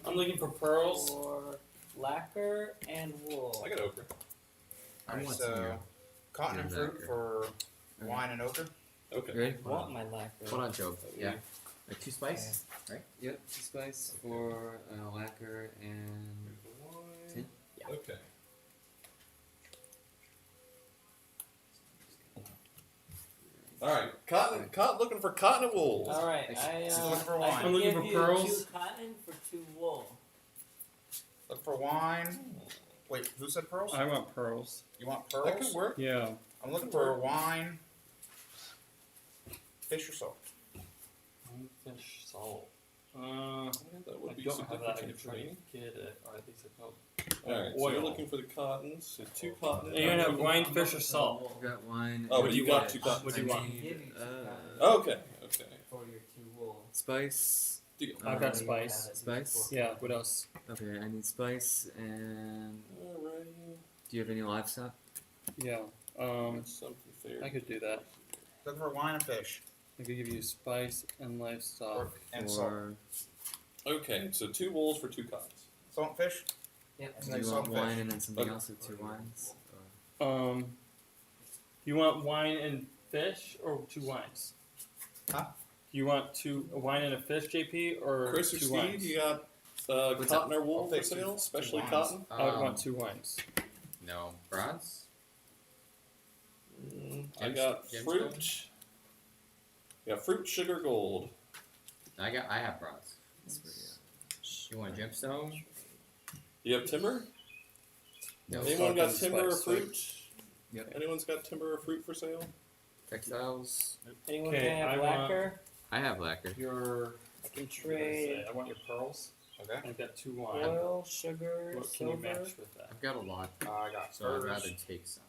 I'm looking for pearls. For lacquer and wool. I got ochre. I Alright, want so some cotton and Yeah, fruit lacquer. for Okay. wine and ochre. Okay. You ready? I want my lacquer. Hold on, Joe. Yeah. Like 2 spice? Yep. Spice for lacquer and tin. Yeah. Okay. All right, cotton. Looking for cotton and wool. All right, Just I look for I wine. can I'm looking give for you pearls. 2 cotton for 2 wool. Look for wine. Wait, who said pearls? I want pearls. You want That pearls? could work. Yeah. I'm looking for wine, fish or salt. Fish, salt. That I would be don't have that. I significant can for try me. to get it, or at least I hope. All right, so you're looking for the cottons. So 2 cotton. And you can have wine, fish, or salt. I've got wine. Oh, and but you want? got 2 cottons. What do you I want? need, Give you 2 cotton Okay. Okay. for your 2 wool. spice. Deal. I've got You have spice. it Spice? before. Yeah. What else? Okay, I need spice and. Alrighty. Do you have any livestock? Yeah. That's something fair. I could do that. Looking for wine and fish. I could give you spice and livestock. Or, and salt. Or Okay, so 2 wools for 2 cottons. Salt and fish? Yep. do Like you salt want and wine fish. and then something Okay. else with 2 wines? Or... You want wine and fish or 2 wines? Huh? You want a wine and a fish, JP, or Chris or 2 Steve, wines? you got What's cotton or wool I'll for take sale, 2 especially wines. cotton? I would want 2 wines. No. Bronze? I got Gemstone? fruit. Yeah, fruit, sugar, gold. I have bronze. You want a gemstone? You have timber? No. Anyone got Cotton, timber or spice, fruit? Yep. Anyone's got timber or fruit for sale? Textiles? Anyone Okay, can have I want- lacquer? I have lacquer. Your I can what did I trade say? I want your pearls. Okay. I've got 2 wine. oil, sugar, What can you silver. match with that? I've got a lot, I got so I'd spurs rather take some.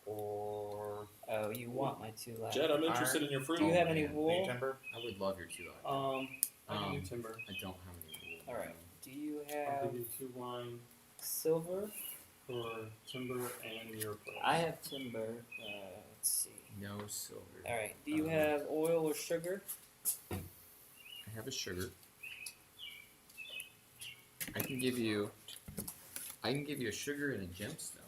or Oh, you want my 2 lacquer. Jed, I'm interested in your fruit. Do you have Oh, any man. wool? timber. I would love your 2 lacquer. I can do timber. I don't have any wool. Alright. Do you I'll have give you 2 wine silver? for timber and your pearls. I have timber. Let's see. No silver. Alright. Do you have oil or sugar? I have a sugar. I can give you a sugar and a gemstone.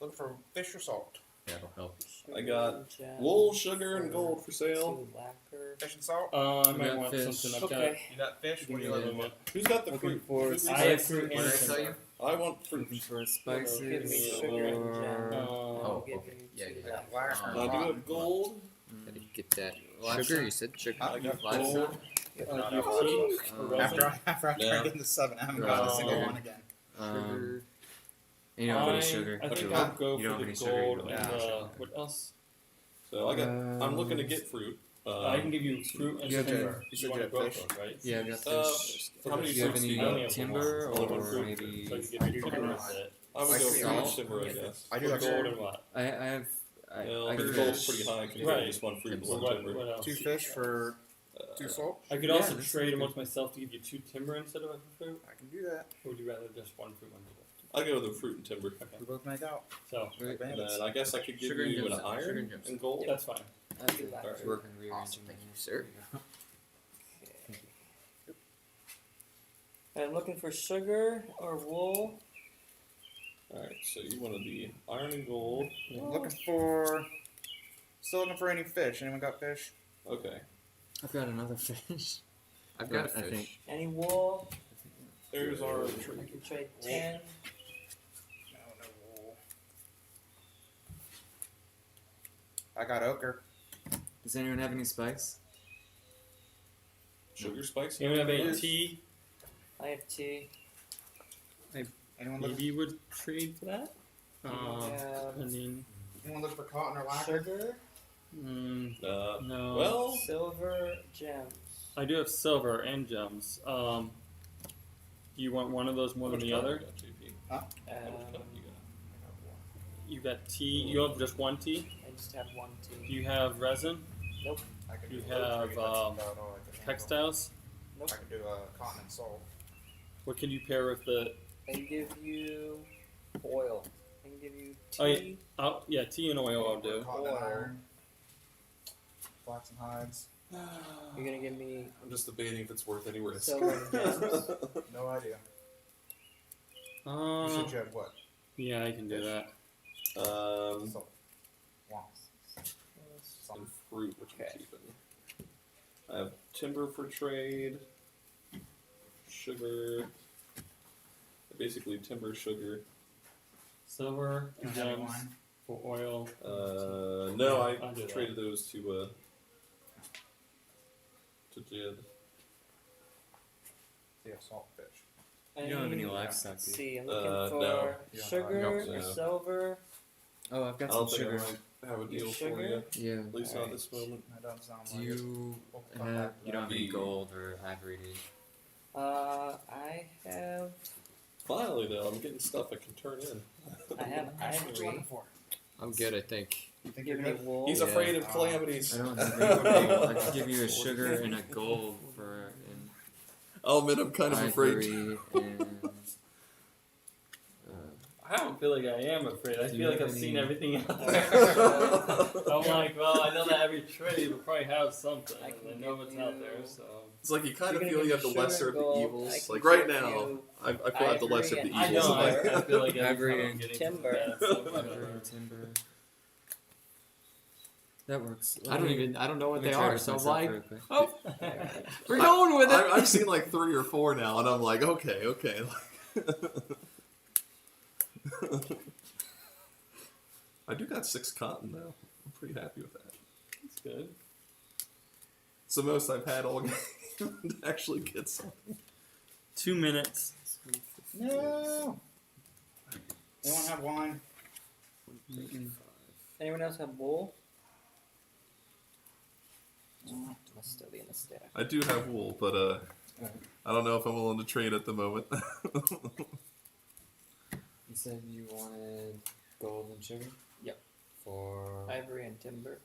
Look for fish or salt. That'll help. I got Gem, wool, sugar, and gold for sale. 2 lacquer. Fish and salt. I We might got want fish. something. I've Okay. You got fish. What do you Yeah. looking for? got. Who's got the Looking fruit? for Who's I got- have fruit What and did I tell timber. you? I want fruit. Looking for Give me spices sugar and or... jam. Oh, give okay. you Yeah, 2 yeah. lacquer. Lacquer. I do have gold. Gotta get that Livestock? sugar. You said sugar. I got Livestock? gold. You Not have enough. tea or resin? After I Yeah. get into 7, I haven't got a single Okay. one again. And you don't have any sugar. I think Okay. I'll go You don't for have the any sugar, gold you don't and have any sugar. what else? So I'm looking to get fruit. I can give you fruit and you have to- timber. you said want you to had go fish? for it, right? Yeah, I've got Uh, fish. how many Do you have fruits do any you I only got? have timber one. or fruit. maybe... So I can give I you do timber have with it. I would I go see. fruit and Salt? timber, I guess. I do have Gold sugar. and what? I have Well, I the could gold's fish. pretty high. Can you Right. get just one fruit and So one what, timber? what else? 2 fish for 2 salt. I could Yeah, also this is trade good. amongst myself to give you 2 timber instead of a fruit. I can do that. Or would you rather just 1 fruit, 1 timber? I'll go with the fruit and timber. Okay. We both make out. So Like And bandits. then I guess I could give Sugar and you an gems. Sugar iron and gems. and gold. that's fine. I'll do that. Alright. We're And rearranging Thank my you, sir. I'm looking for sugar or wool. Alright, so you want to be iron and gold. Still looking for any fish. Anyone got fish? Okay. I've got another fish. I've got a I fish. think. Any wool? There's our I tree. can trade 10. No wool. I got ochre. Does anyone have any spice? Sugar spice. You have any Yes. tea? I have tea. Anyone look? Maybe you would trade for that? You I have mean, Anyone look for cotton or lacquer? sugar, no. Well, silver, gems. I do have silver and gems. Do you want one of those more than the other? Um, You got tea. You have just 1 tea. I just have 1 Do tea. you have resin? I can You do ochre, have, that's about all I can handle. Textiles. I can do cotton and salt. What can you pair with the? I can give you oil. I can give you tea. Oh, yeah. Oh, yeah, tea and oil I'll do. Cotton and Oil. iron. Flax and hides. You're gonna give me I'm just debating if it's worth any risk. silver and gems. No idea. You said you had what? Yeah, I can do that. Salt. Wow. And fruit, which Okay. I'm keeping. I have timber for trade. Sugar. Basically, timber, sugar. Silver and Can I have gems wine? for oil. No, I'll I do that. traded those to Jed. Yeah, salt fish. You don't have any I- livestock, Let's do you? see, I'm looking No. for Yeah, sugar, no. silver. Oh, I've got I some don't think sugar. I might have a deal for Sugar? you. Yeah. At least not Alright. at this moment. That doesn't sound Do like it. you We'll come have? back to You don't that. have any gold or ivory, do you? I have Finally, though, I'm getting stuff I can turn in. I have What you ivory. looking for? I'm good, I think. You think Give you're me good? wool. He's Yeah. afraid of calamities. I don't have any gold. I could give you a sugar and a gold for an I'll admit I'm kind of afraid. ivory and. I don't feel like I am afraid. I Do you feel like have I've seen any- everything else. I'm like, well, I know that every trade will probably have something. I and can I know give what's out you- there, so. It's like you kind You're of gonna feel you give have me the lesser sugar of the and gold. I evils. can Like right give now, you I feel I have the lesser of ivory the and I know. evils. I feel like every Ivory time I'm and getting timber. bad stuff, Ivory and timber. That works. I don't know what Let me they try are, this so I'm myself like, real quick. oh, we're going with it. I've seen like 3 or 4 now, and I'm like, okay. I do got 6 cotton though. I'm pretty happy with that. It's good. It's the most I've had all game to actually get something. 2 minutes. No. Anyone have wine? Anyone else have wool? Must still be in the stack. I do have wool, but I don't know if I'm willing to trade at the moment. You said you wanted gold and sugar? Yep. For Ivory and timber.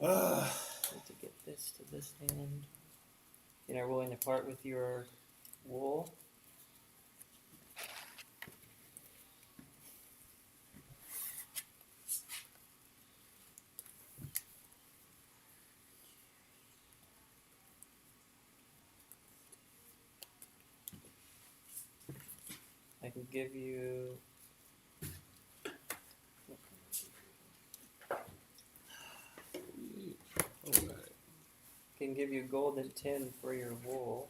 Need to get this to this end. You're not willing to part with your wool? I can give you. Can give you gold and tin for your wool.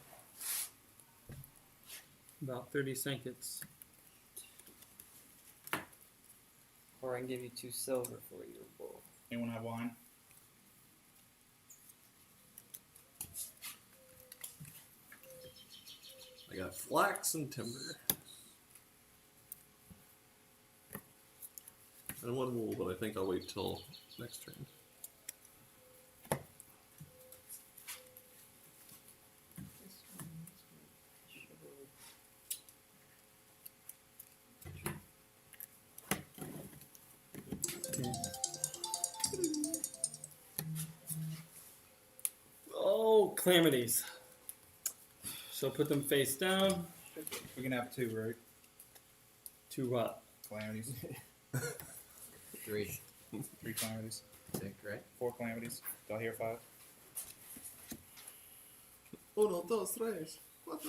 About 30 seconds. Or I can give you 2 silver for your wool. Anyone have wine? I got flax and timber. And one wool, but I think I'll wait till next turn. Oh, calamities. So put them face down. We can have 2, right? To what? Calamities. 3. 3 calamities. 6, right? 4 calamities. Do I hear 5? 1, 2, 3, 4.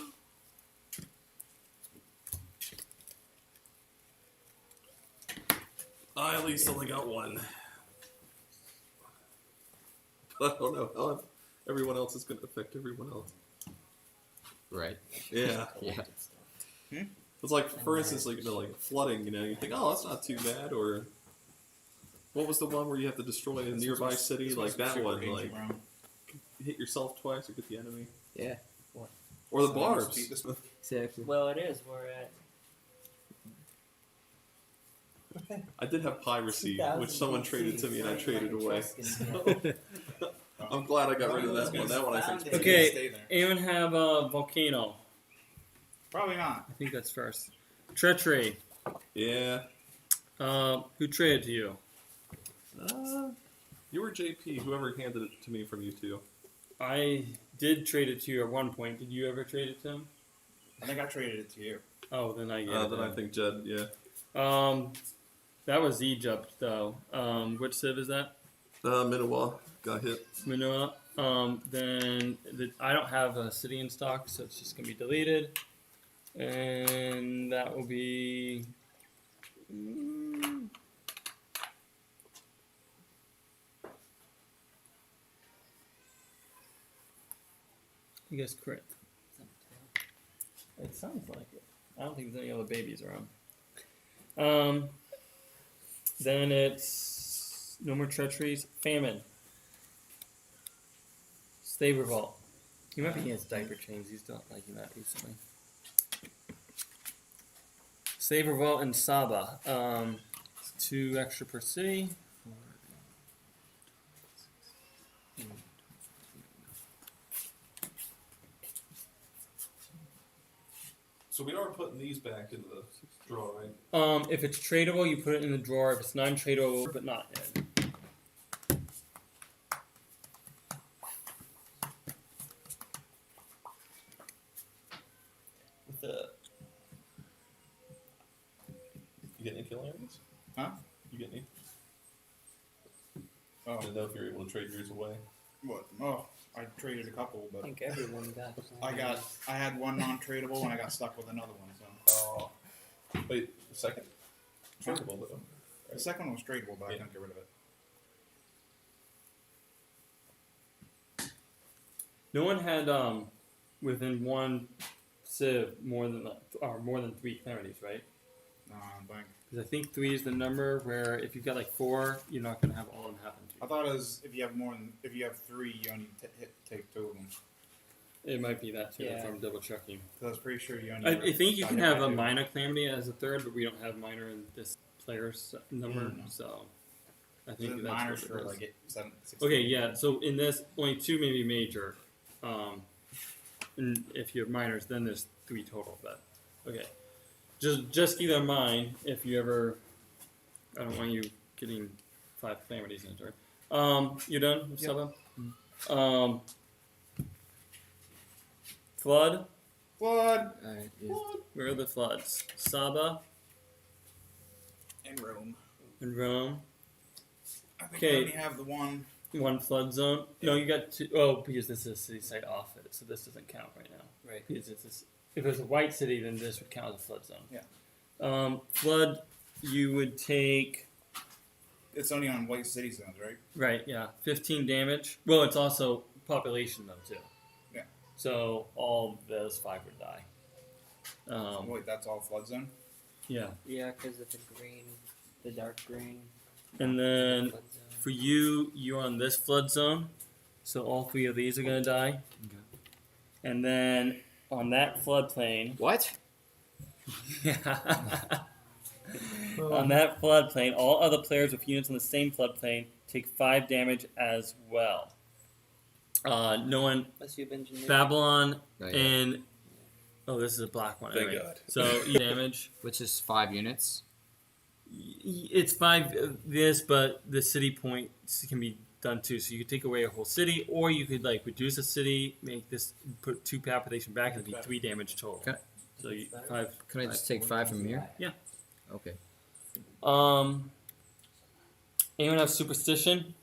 I at least only got 1. I don't know how everyone else is going to affect everyone else. Right. Yeah. Yeah. It's like, for instance, like flooding. You think, oh, that's not too bad. Or what was the one where you have to destroy a nearby city? Like that one, like hit yourself twice or get the enemy. Yeah. Or the barbs. Exactly. Well, it is. We're at. I did have piracy, which someone traded to me, and I traded away. I'm glad I got rid of that one. That one I think. Okay. Anyone have a volcano? Probably not. I think that's first. Treachery. Yeah. Who traded to you? You were JP. Whoever handed it to me from you two. I did trade it to you at one point. Did you ever trade it to him? I think I traded it to you. Oh, then I get it. Then I think Jed. Yeah. That was Egypt though. Which civ is that? Minowa got hit. Manoa. Then I don't have a city in stock, so it's just gonna be deleted, and that will be. I guess correct. It sounds like it. I don't think there's any other babies around. Then it's no more treacheries. Famine. Slave revolt. He might be against diaper chains. He's not liking that recently. Slave revolt in Saba. 2 extra per city. So we are putting these back in the drawer, right? If it's tradable, you put it in the drawer. If it's non-tradable, but not in. With the. You get any calamities? Huh? You get any? Oh. I didn't know if you were able to trade yours away. What? Oh, I traded a couple, I but think everyone got. I had one non-tradable and I got stuck with another one. So Oh. Wait, the second? Tradable, though. the second one was tradable, but I couldn't get rid of it. No one had within one civ more than 3 calamities, right? No, I don't think. Because I think 3 is the number where if you've got like 4, you're not going to have all of them happen to I you. thought it was if you have 3, you only take 2 of them. It might be that too. If Yeah. I'm double checking. So I was pretty sure you only. I think you got can hit have by a 2. minor calamity as a third, but we don't have minor in this player's number, Mm. so I So think the that's minors what for it is. like 16. Okay, yeah. So in this, only 2 may be major. And if you have minors, then there's 3 total. But okay, just keep that in mind if you ever. I don't want you getting 5 calamities in a turn. You done with Yep. Saba? Flood. Flood Alright, yeah. Where are the floods? Saba in Rome. and Rome. I think Okay. we only have the one. 1 flood zone. No, you got 2. Oh, because this is a city site off it, so this doesn't count right now. Right. Because if it was a white city, then this would count as a flood zone. Yeah. Flood, you would take It's only on white city zones, right? right, yeah, 15 damage. Well, it's also population though too. Yeah. So all those 5 would die. Wait, that's all flood zone. Yeah, because of the green, the dark green. And then flood zone. for you, you're on this flood zone, so all 3 of these are gonna die. Okay. And then on that floodplain, What? yeah. On that floodplain, all other players with units on the same floodplain take 5 damage as well. No one. Unless you've engineered. Babylon Oh, yeah. and this is a black one. Thank Anyway. God. So damage. Which is 5 units. It's 5 this, but the city points can be done too. So you could take away a whole city, or you could like reduce a city, make this put 2 population back, and it'd be 3 damage total. Okay. So you 5. Can I just take 5 from here? Yeah. Okay. Anyone have superstition?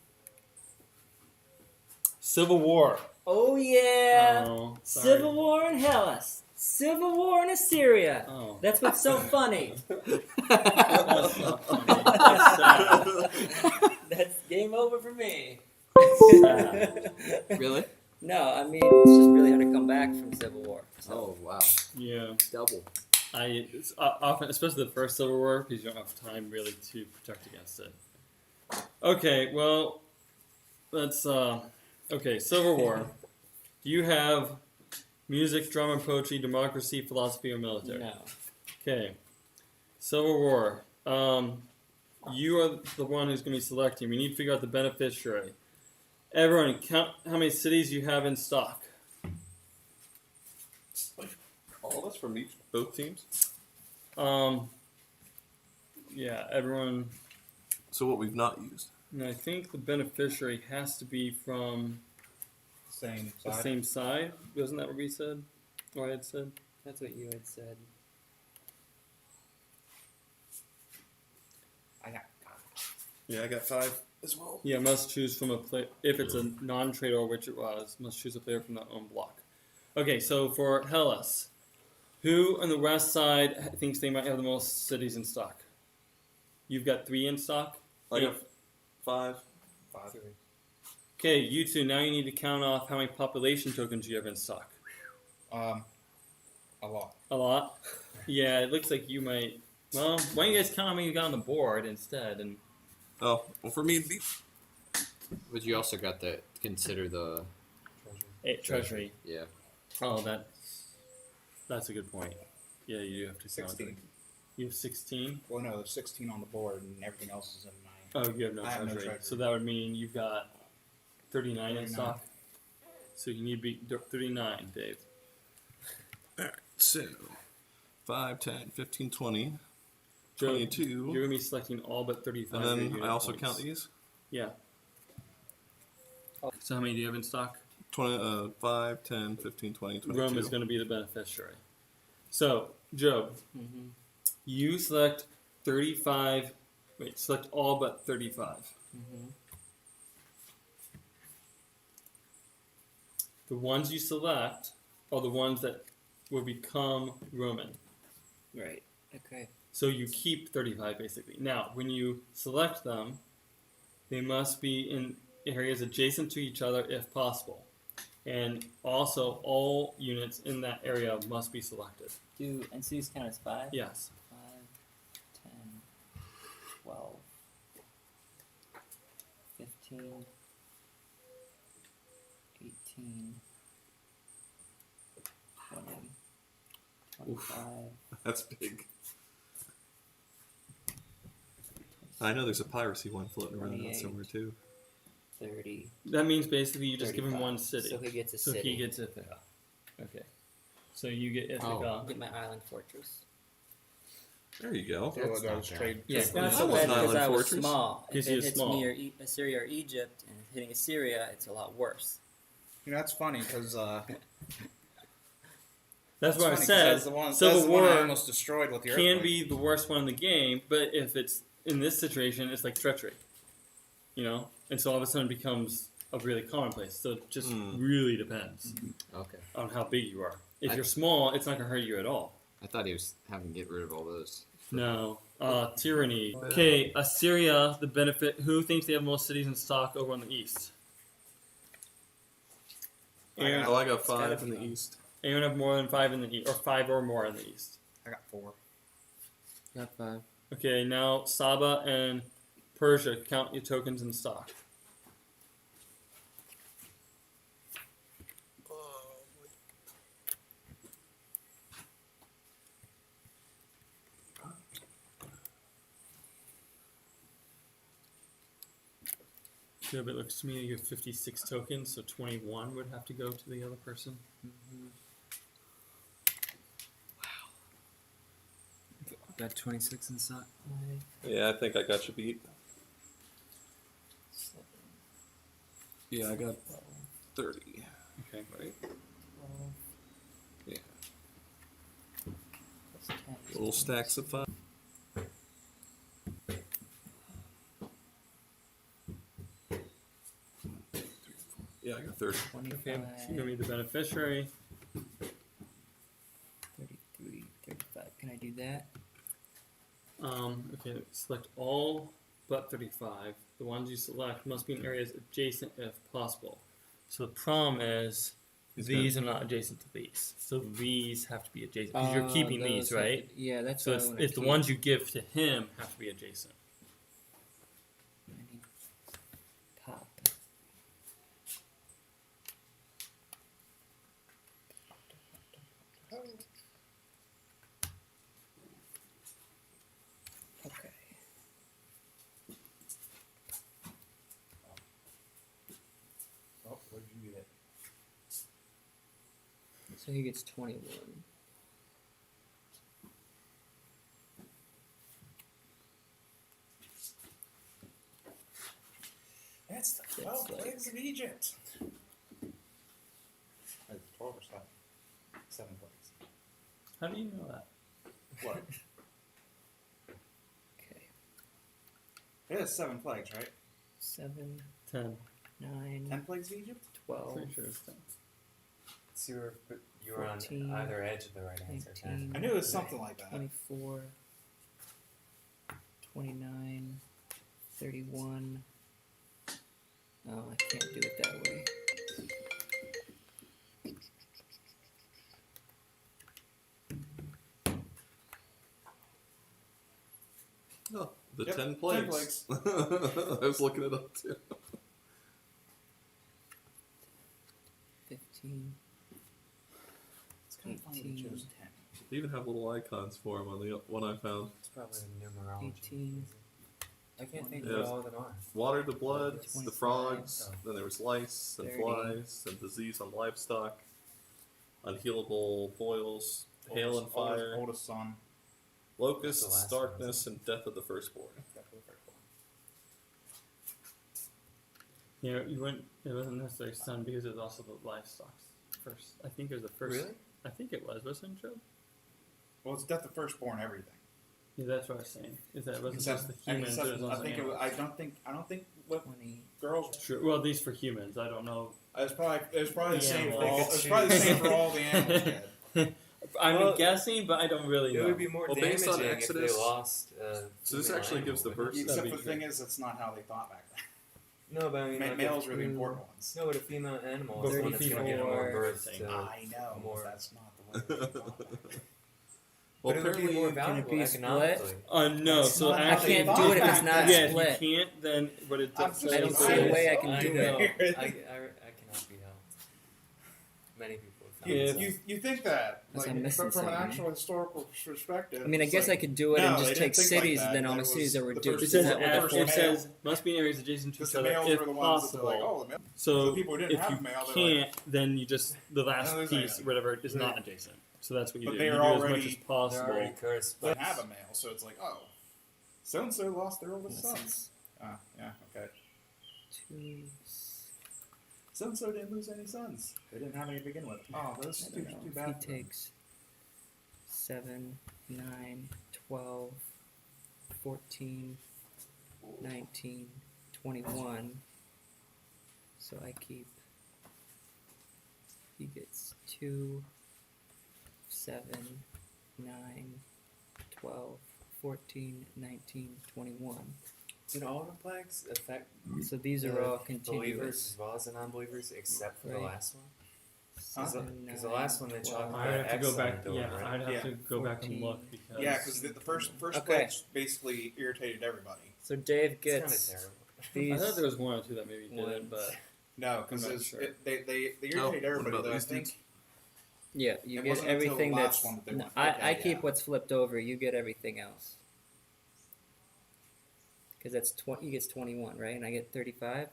Civil War. Oh yeah. Oh, sorry. Civil War in Hellas. Civil War in Assyria. Oh. That's what's so funny. That's not funny. That's sad. That's game over for me. Really? No, I mean it's just really hard to come back from Civil War. So. Oh, wow. Yeah. Double. It's often, especially the first Civil War, because you don't have time really to protect against it. Okay, well, let's. Okay, Civil War. Do you have music, drama, poetry, democracy, philosophy, or military? No. Okay. Civil War. You are the one who's going to be selecting. We need to figure out the beneficiary. Everyone, count how many cities you have in stock. All of us from both teams. Yeah, everyone. So what we've not used. And I think the beneficiary has to be from Same the side. same side. Wasn't that what we said? Or I had said? That's what you had said. I got Yeah, I got 5 as well. Yeah, must choose from a player. If it's a non-traitor, which it was, must choose a player from their own block. Okay, so for Hellas, who on the west side thinks they might have the most cities in stock? You've got 3 in stock? I got 5. 5. Okay, you two, now you need to count off how many population tokens you have in stock. A lot. A lot? Yeah, it looks like you might. Well, why don't you guys count how many you got on the board instead? And Oh, well, for me, it'd be But you also got to consider the treasury. Yeah. Oh, that's a good point. Yeah, you have to count 16. it. You have 16. Well, no, there's 16 on the board, and everything else is in my. Oh, you have no I have no treasury. treasury. So that would mean you've got 39 in 39. stock. So you need to be 39, Dave. Alright, so 5, 10, 15, 20, Joe, 22. You're going to be selecting all but 35. And of your then unit I also points. count these. Yeah. So how many do you have in stock? 5, 10, 15, 20, 22. Rome is going to be the beneficiary. So, Joe, Mm-hmm. you select 35. Wait, select all but 35. Mm-hmm. The ones you select are the ones that will become Roman. Right. Okay. So you keep 35 basically. Now, when you select them, they must be in areas adjacent to each other if possible. And also, all units in that area must be selected. Do NCs count as 5? Yes. 5, 10, 12, 15, 18, 20, 25. That's big. I know there's a piracy one floating around 28. somewhere too. 30. That means basically you just give him 35. one city. So he gets a So city. he gets Ithaca. Okay. So you get Ithaca. Oh. Get my island fortress. There you go. That's Well, not trade. Yeah. It's not That so was bad an because island I was fortress. small. If Because it he was hits small. me or Assyria or Egypt and hitting Assyria, it's a lot worse. You know, that's funny because That's what I that's said. the one, Civil that's the one I War almost destroyed with the can earthquake. be the worst one in the game, but if it's in this situation, it's like treachery. You know? And so all of a sudden it becomes a really commonplace. So it just really depends Okay. on how big you are. If I- you're small, it's not going to hurt you at all. I thought he was having to get rid of all those. No. Tyranny. Okay, Assyria, the benefit. Who thinks they have most cities in stock over on the east? Aaron, Oh, I got It's gotta 5 in be the on. east. anyone have more than 5 in the east? Or 5 or more in the east? I got 4. Got 5. Okay, now Saba and Persia, count your tokens in stock. Yeah, but it looks to me you have 56 tokens, so 21 would have to go to the other person. Got 26 inside. Yeah, I think I got you beat. 7, Yeah, I got 12, 30. Okay. Right? 12, Yeah. plus 10 is Little stacks of 5. Yeah, I got 30. 25, Okay, so you're gonna be the beneficiary. 33, 35. Can I do that? Okay, select all but 35. The ones you select must be in areas adjacent if possible. So the problem is He's these are not adjacent to these. So these have to be adjacent because you're keeping those these, have right? to- yeah, that's So what I want to it's the ones you give to him have to be adjacent. I need pop. Okay. Oh, what did you get? So he gets 21. That's the That's 12 like- plagues of Egypt. That's 12 or 7? 7 plagues. How do you know that? What? Okay. It is 7 plagues, right? 7, 10. 9, 10 plagues of Egypt? 12, Pretty sure it's 10. So you were on 14, either edge of the right answer. 19, I knew it was something like that. 24, 29, 31. Oh, I can't do it that way. Oh, the Yep, 10 10 plagues. I was looking it up too. 15. It's kind of funny they 18. chose 10. They even have little icons for him on the one I found. It's probably numerology. 18. I can't think Yeah. what all of them are. Water to blood, the 25. frogs, Oh. then there was lice and 30. flies and disease on livestock, unhealable boils, hail and fire, Oldest son. locusts, That's the last one, darkness, isn't and death of the firstborn. You know, it wasn't necessarily sun because it was also the livestock first. I think it was the first. Really? I think it wasn't it, Joe? Well, it's death of firstborn, everything. Yeah, that's what I was saying. Is that it wasn't Except- just the humans? except It was I also think animals. I don't think what 20. girls. True. Well, these for humans. I don't know. It was probably the Yeah, same for well, all. they It could was probably the choose. same for all the animals. Kid. I'm Well, guessing, but I don't really It know. would be more Well, based on damaging if Exodus- they lost. So this female actually gives the animal, verse. wouldn't That'd Except be for the true. thing is, that's not how they thought back then. it? No, but I mean, like Males if- were the important ones. No, but a female animal But is the one we that's going to get more 34. births. Everything. I know. more- That's not the way they thought back then. Well, But it would be apparently, more Can it valuable be economically. No. That's So not how I actually, can't they do it if thought it's back not then. yeah, split. if you can't, then what it I'm does just I don't says see a is- way I can do know. it. I cannot be helped. Many people have found Yeah, so. You think that, Unless like, I'm missing from an something. actual historical perspective. I mean, I it's guess like, I could do it and no, just they take didn't think like cities, that. and then all That my was cities are the reduced. It first- Is says, that what the first it male. says must be in areas adjacent to Because each the other males if were the ones that possible. they're like, oh, the male. So the people who didn't if have you male, they're like- can't, then you just the last there's piece, like- whatever, is they- not adjacent. So that's what you But do. they You are do as much already- as They're possible. already cursed. They But have a male, so it's like, oh, so and so lost their oldest son. Ah, yeah, okay. 2, So and so didn't lose any sons. They didn't have any to begin with. Oh, those I two don't know. too If bad. he for them. takes 7, 9, 12, 14, 19, 21. So I keep. He gets 2, 7, 9, 12, 14, 19, 21. did all the plagues affect So these the are all believers continuous. as well as the non-believers, except for the Right. last one? Seven, Because the last one they 9, chalked 12. I'd have to go back. Excellent door, Yeah, right? I'd have Yeah. to go back and 14. look because Yeah, because the first Okay. plague basically irritated everybody. So Dave It's kind of gets terrible. these. I thought there was one or two that maybe didn't, ones. but No, because I'm not sure. they irritate Oh, everybody. what about Though I these think dudes? Yeah, you It get wasn't until the everything last that's. one that they No, went, I okay, keep yeah. what's flipped over. You get everything else. Because that's he gets 21, right? And I get 35.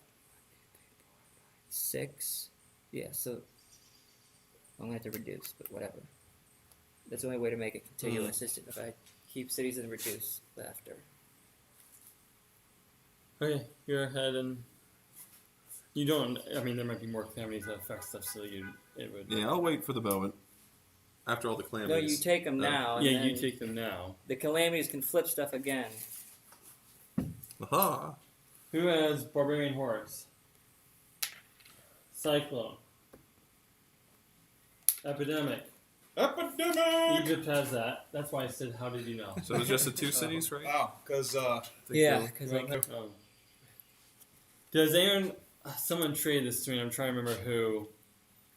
6. Yeah, so I'm gonna have to reduce, but whatever. That's the only way to make it contiguous. Is if I keep cities and reduce after. Okay, you're ahead, and you don't. I mean, there might be more calamities that affect stuff, so it would. Yeah, I'll wait for the moment. After all the No, calamities. you take them now. And Yeah, you then take them now. the calamities can flip stuff again. Aha! Who has barbarian hordes? Cyclone. Epidemic. Epidemic! Egypt has that. That's why I said, how did you know? So it was just the 2 cities, right? Oh, because Yeah, because Does anyone? Someone traded this to me. I'm trying to remember who.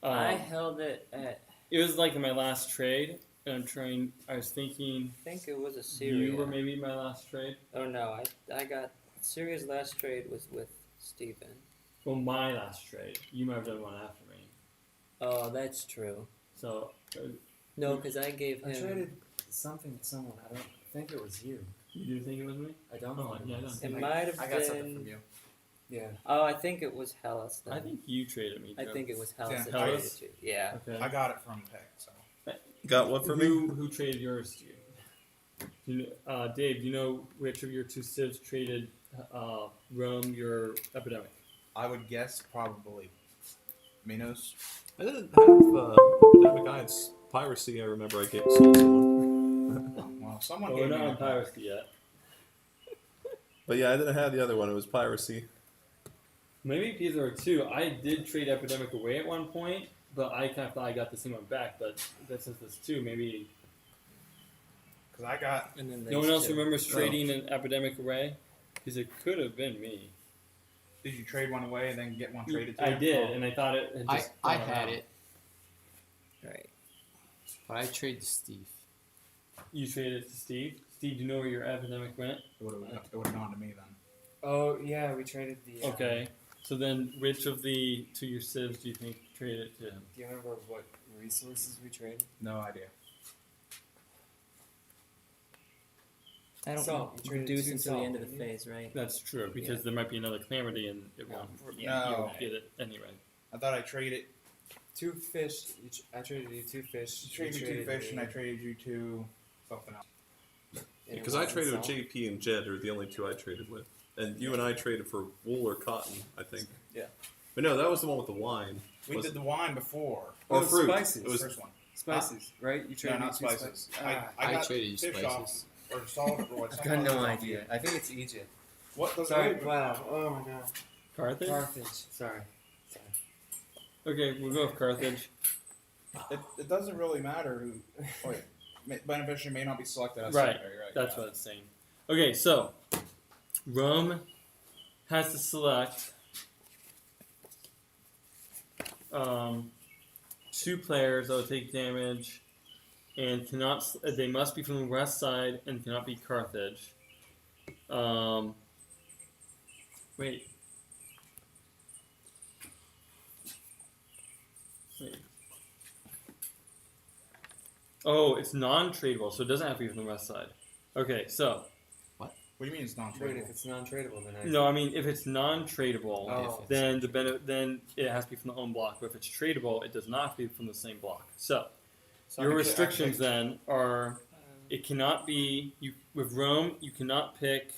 I held it at. It was like in my last trade, and I'm trying. I was thinking I think it was a Syria. you were maybe my last trade. Oh no, I got Syria's last trade was with Stephen. Well, my last trade. You might have done one after me. Oh, that's true. So No, because I gave I him. traded something to someone. I don't think it was you. you do think it was me? I don't Oh, know. yeah, I don't It think might have I got something been. from you. Yeah. Oh, I think it was Hellas. Then. I think you traded me. I Joe. think it was Hellas Yeah, that Hellas? traded to. Yeah. Okay. I got it from Peck, so. Got one for me? Who traded yours to you? Dave, do you know which of your 2 civs traded Rome your epidemic? I would guess probably Minos. I didn't have epidemic. I had piracy. I remember I sold someone. Well, someone Well, we're gave not me on the piracy yet. But yeah, I didn't have the other one. It was piracy. Maybe these are 2. I did trade epidemic away at one point, but I kind of thought I got the same one back. But since it's 2, maybe Because I got. And then no one else two. remembers trading an epidemic away, because it could have been me. Did you trade one away and then get one traded to I you? did, and I thought it. Had I just I gone had around. it, Right. but I traded to Steve. You traded it to Steve. Steve, do you know where your epidemic went? It would have gone to me then. Oh yeah, we traded the. Okay. So then, which of the 2 your civs do you think traded it to him? Do you remember what resources we traded? No idea. I don't Salt. You traded reduce 2 until the salt, end of the didn't you? phase, right? That's true, because there might be another calamity and it won't. Yeah. You No. won't get it anyway. I thought I traded. 2 fish. I traded you 2 fish. You traded me 2 fish and I traded you 2 something else. Because I traded with JP and Jed are the only 2 I traded with. And you and I traded for wool or cotton, I think. Yeah. But no, that was the one with the wine. We did the wine before. Or It was fruit. spices. It was First one. Spices, right? You No, traded not me 2 spices. Ah, I got traded you fish spices. off or salt or what? I've got no idea. I think it's Egypt. What does Sorry. it? Wow. Oh my god. Carthage? Carthage. Sorry. Okay, we'll go with Carthage. It doesn't really matter who. Wait, beneficiary may not be selected as Right, secondary, right? That's yeah. what it's saying. Okay, so Rome has to select 2 players that will take damage, and cannot. They must be from the west side and cannot be Carthage. Wait. Oh, it's non-tradable, so it doesn't have to be from the west side. Okay, so What do you mean it's Wait, non-tradable? if it's non-tradable, then I. no, I mean if it's non-tradable, Oh. then then it has to be from the home block. But if it's tradable, it does not have to be from the same block. So So I your can- restrictions then are: it cannot be with Rome. You cannot pick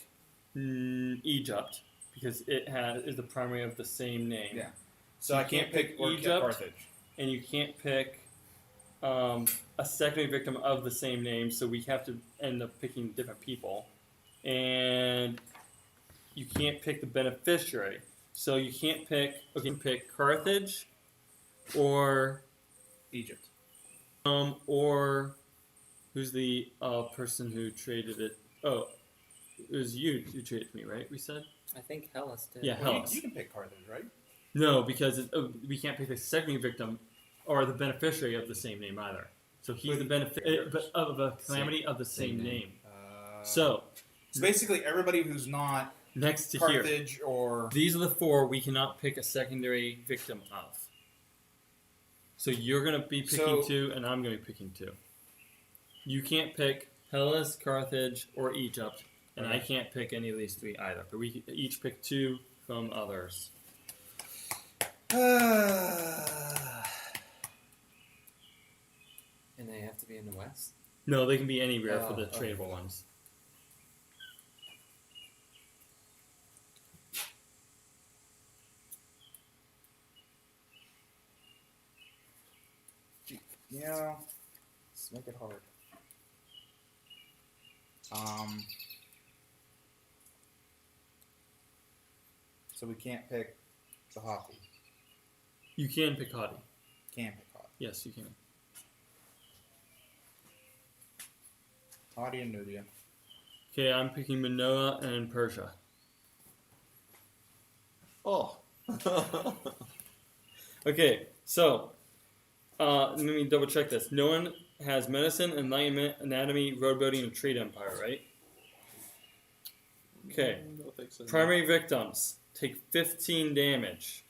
Egypt because it is the primary of the same name. Yeah. So I can't pick or Egypt. Carthage. And you can't pick a secondary victim of the same name, so we have to end up picking different people. And you can't pick the beneficiary, so you can't pick. Okay, you can pick Carthage, or Egypt. or who's the person who traded it? Oh, it was you who traded to me, right? We said I think Hellas did. Yeah. Well, Hellas. you can pick Carthage, right? no, because we can't pick the secondary victim or the beneficiary of the same name either. So he's the benefit of a calamity of the same name. So It's basically everybody who's not next to here, Carthage or these are the 4 we cannot pick a secondary victim of. So you're going to be picking So- 2, and I'm going to be picking 2. You can't pick Hellas, Carthage, or Egypt, and I can't pick any of these 3 either. But we each pick 2 from others. And they have to be in the West? No, they can be anywhere for Oh, the okay. tradable ones. Yeah. Let's make it hard. So we can't pick the hockey. You can pick Hadi. Can't pick hockey. Yes, you can. Hockey and Nubia. Okay, I'm picking Manoa and Persia. Oh. Okay, so let me double check this. No one has medicine, enlightenment, anatomy, road building, and trade empire, right? Okay. No, thanks, Primary victims take 15 damage.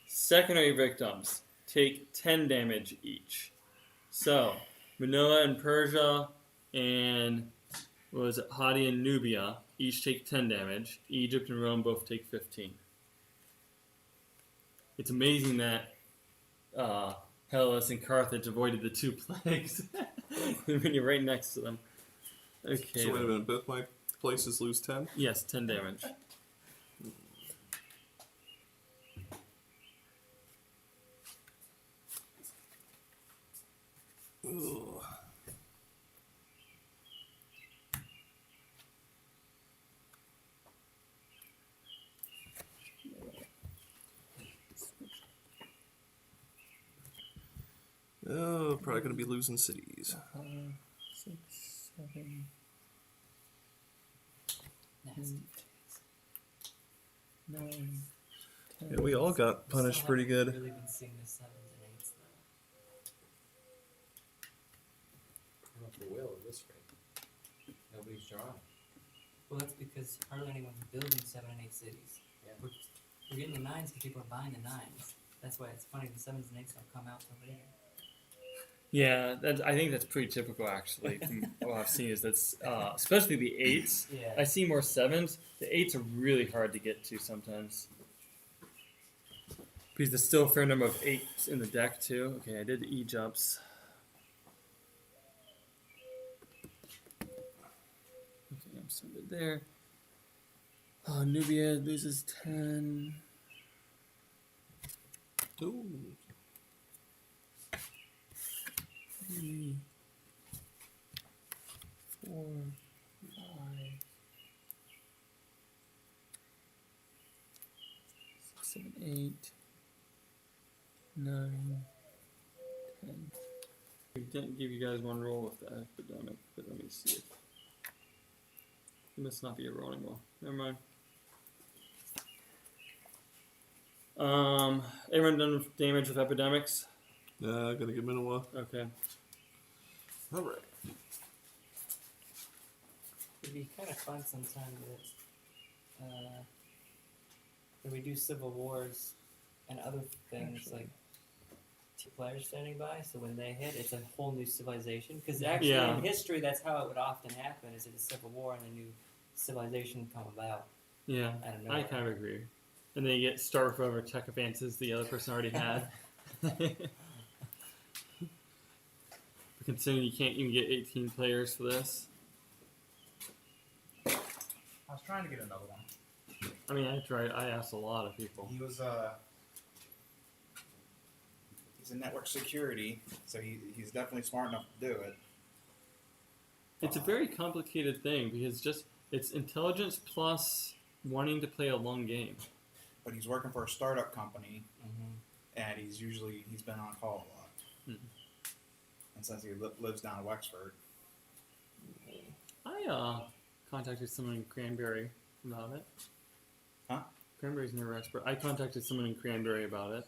Secondary victims take 10 damage each. So, Manoa and Persia and what was it, Hadi and Nubia each take 10 damage. Egypt and Rome both take 15. It's amazing that Hellas and Carthage avoided the 2 plagues when you're right next to them. Okay. So wait a minute, both my places lose 10? Yes, 10 damage. Ugh. Oh, probably going to be losing cities. 6, 7. Nasty. 9, 10. Yeah, we all got punished pretty good. Really been seeing the 7s and 8s though. I don't know if we will at this rate. Nobody's drawing. Well, that's because hardly anyone's building 7 and 8 cities. Yeah. We're getting the 9s because people are buying the 9s. That's why it's funny the 7s and 8s don't come out till later. Yeah, I think that's pretty typical actually. From what I've seen is that's especially the 8s. Yeah. I see more 7s. The 8s are really hard to get to sometimes. Because there's still a fair number of 8s in the deck too. Okay, I did the E jumps. Okay, I'm still good there. Oh, Nubia loses 10. Ooh. 3, 4, 5, 6, 7, 8, 9, 10. I didn't give you guys one roll with the epidemic, but let me see it. It must not be a rolling roll. Never mind. Everyone done with damage with epidemics? Yeah, gotta give Minowa. Okay. Alright. It'd be kind of fun sometime that when we do civil wars and other things like 2 players standing by, so when they hit, it's a whole new civilization. Because actually, Yeah. in history, that's how it would often happen: is it a civil war and a new civilization would come about Yeah, out of I nowhere. kind of agree. And then you get start with whatever tech advances the other person already had. But considering you can't even get 18 players for this, I was trying to get another one. I mean, I tried. I asked a lot of people. He was he's in network security, so he's definitely smart enough to do it. It's a very complicated thing because it's intelligence plus wanting to play a long game. But he's working for a startup company, Mm-hmm. and he's been on call a lot. Mhm. And since he lives down in Wexford, I contacted someone in Cranberry about it. Huh? Cranberry's near Wexford. I contacted someone in Cranberry about it.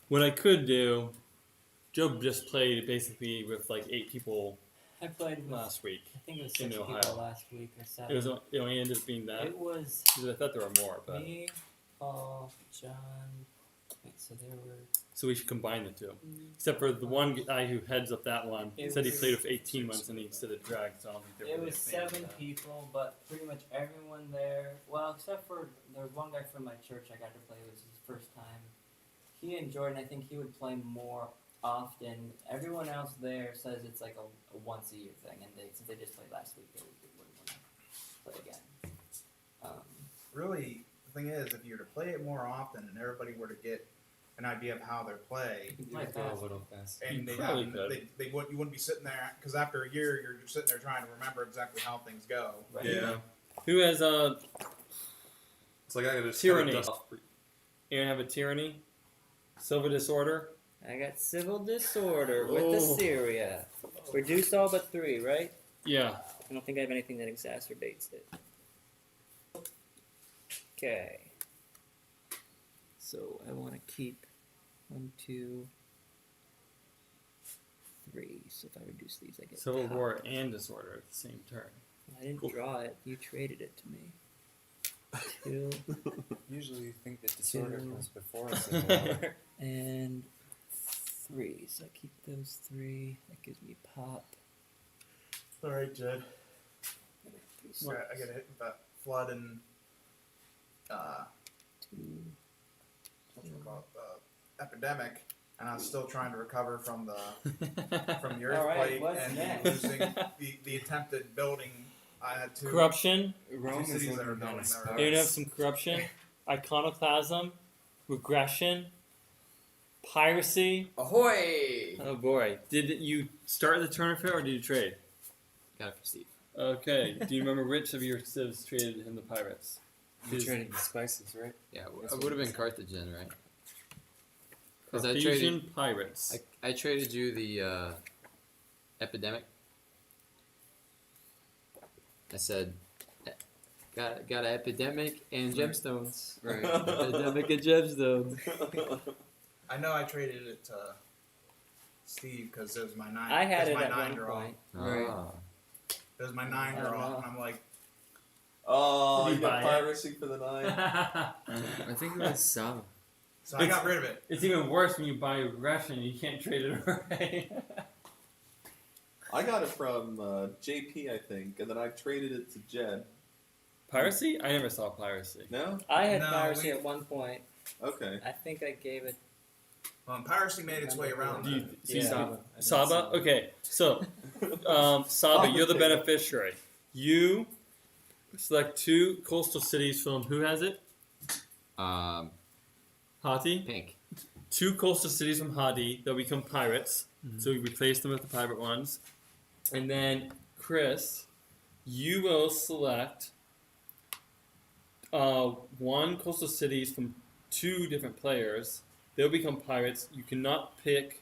What I could do, Joe just played basically with like 8 people I played with, last week. I think it was in 6 people Ohio. last week or 7. It only ended up being that. It was 'Cause I thought there were more, but me, Paul, John, Wait, so there were. So we should combine the two. Except for the one guy who heads up that one It said he was- played with 18 months and he instead of drag, so I don't think they're It really was a fan of 7 that. people, but pretty much everyone there. Well, except for there was one guy from my church I got to play. It was his first time. He enjoyed, and I think he would play more often. Everyone else there says it's like a once a year thing, and since they just played last week, they wouldn't want to play again. Really, the thing is, if you were to play it more often and everybody were to get an idea of how they're played, You You play could go a fast. little fast. and You they probably have, could. they wouldn't, you wouldn't be sitting there because after a year you're just sitting there trying to remember exactly how things go. Right. Yeah. Who has It's like I gotta just Tyranny. kinda dust off- Aaron have a tyranny? Civil disorder? I got civil disorder with Oh. Assyria. Reduce all but 3, right? Yeah. I don't think I have anything that exacerbates it. Okay. So I want to keep 1, 2, 3. So if I reduce these, I get Civil top. war and disorder at the same turn. I didn't Cool. draw it. You traded it to me. 2 Usually you think that disorder Two. comes before a civil war. and 3. So I keep those 3. That gives me pop. All right, Jed. Three, So I get hit with that flood and 2. epidemic, and I was still trying to recover from the from the All right, earthquake what's and next? losing the attempted building. I had two Corruption. Rome is cities that are looking kind building of their sparse. You're gonna have some corruption, iconoclasm, regression, piracy. Ahoy! Oh boy, did you start the turn or did you trade? Got it for Steve. Okay. Do you remember which of your civs traded him the pirates? You're trading the spices, right? Yeah, That's it what would have it been said. Carthage then, right? 'Cause I Cartesian pirates. I traded you the epidemic. I said, got an epidemic and gemstones. Right. Epidemic and gemstones. I know I traded it to Steve because it was my 9. I had it it was at my 9 one draw. point. Right. Ah. It was my 9 I draw, don't know. and I'm like, Oh, Did you you got buy it? piracy for the 9. I think it was some. so I got rid of it. It's even worse when you buy regression. You can't trade it away. I got it from JP, I think, and then I traded it to Jed. Piracy? I never saw piracy. No? I had No, piracy we- at one point. Okay. I think I gave it. Piracy made its way around. Do you the- see Yeah. Saba? I know Saba? Saba. Okay, so Saba, you're the beneficiary. You select 2 coastal cities from who has it? Hati. Pink. 2 coastal cities from Hadi that become pirates. So we replace them with the pirate ones. And then Chris, you will select 1 coastal cities from 2 different players. They'll become pirates. You cannot pick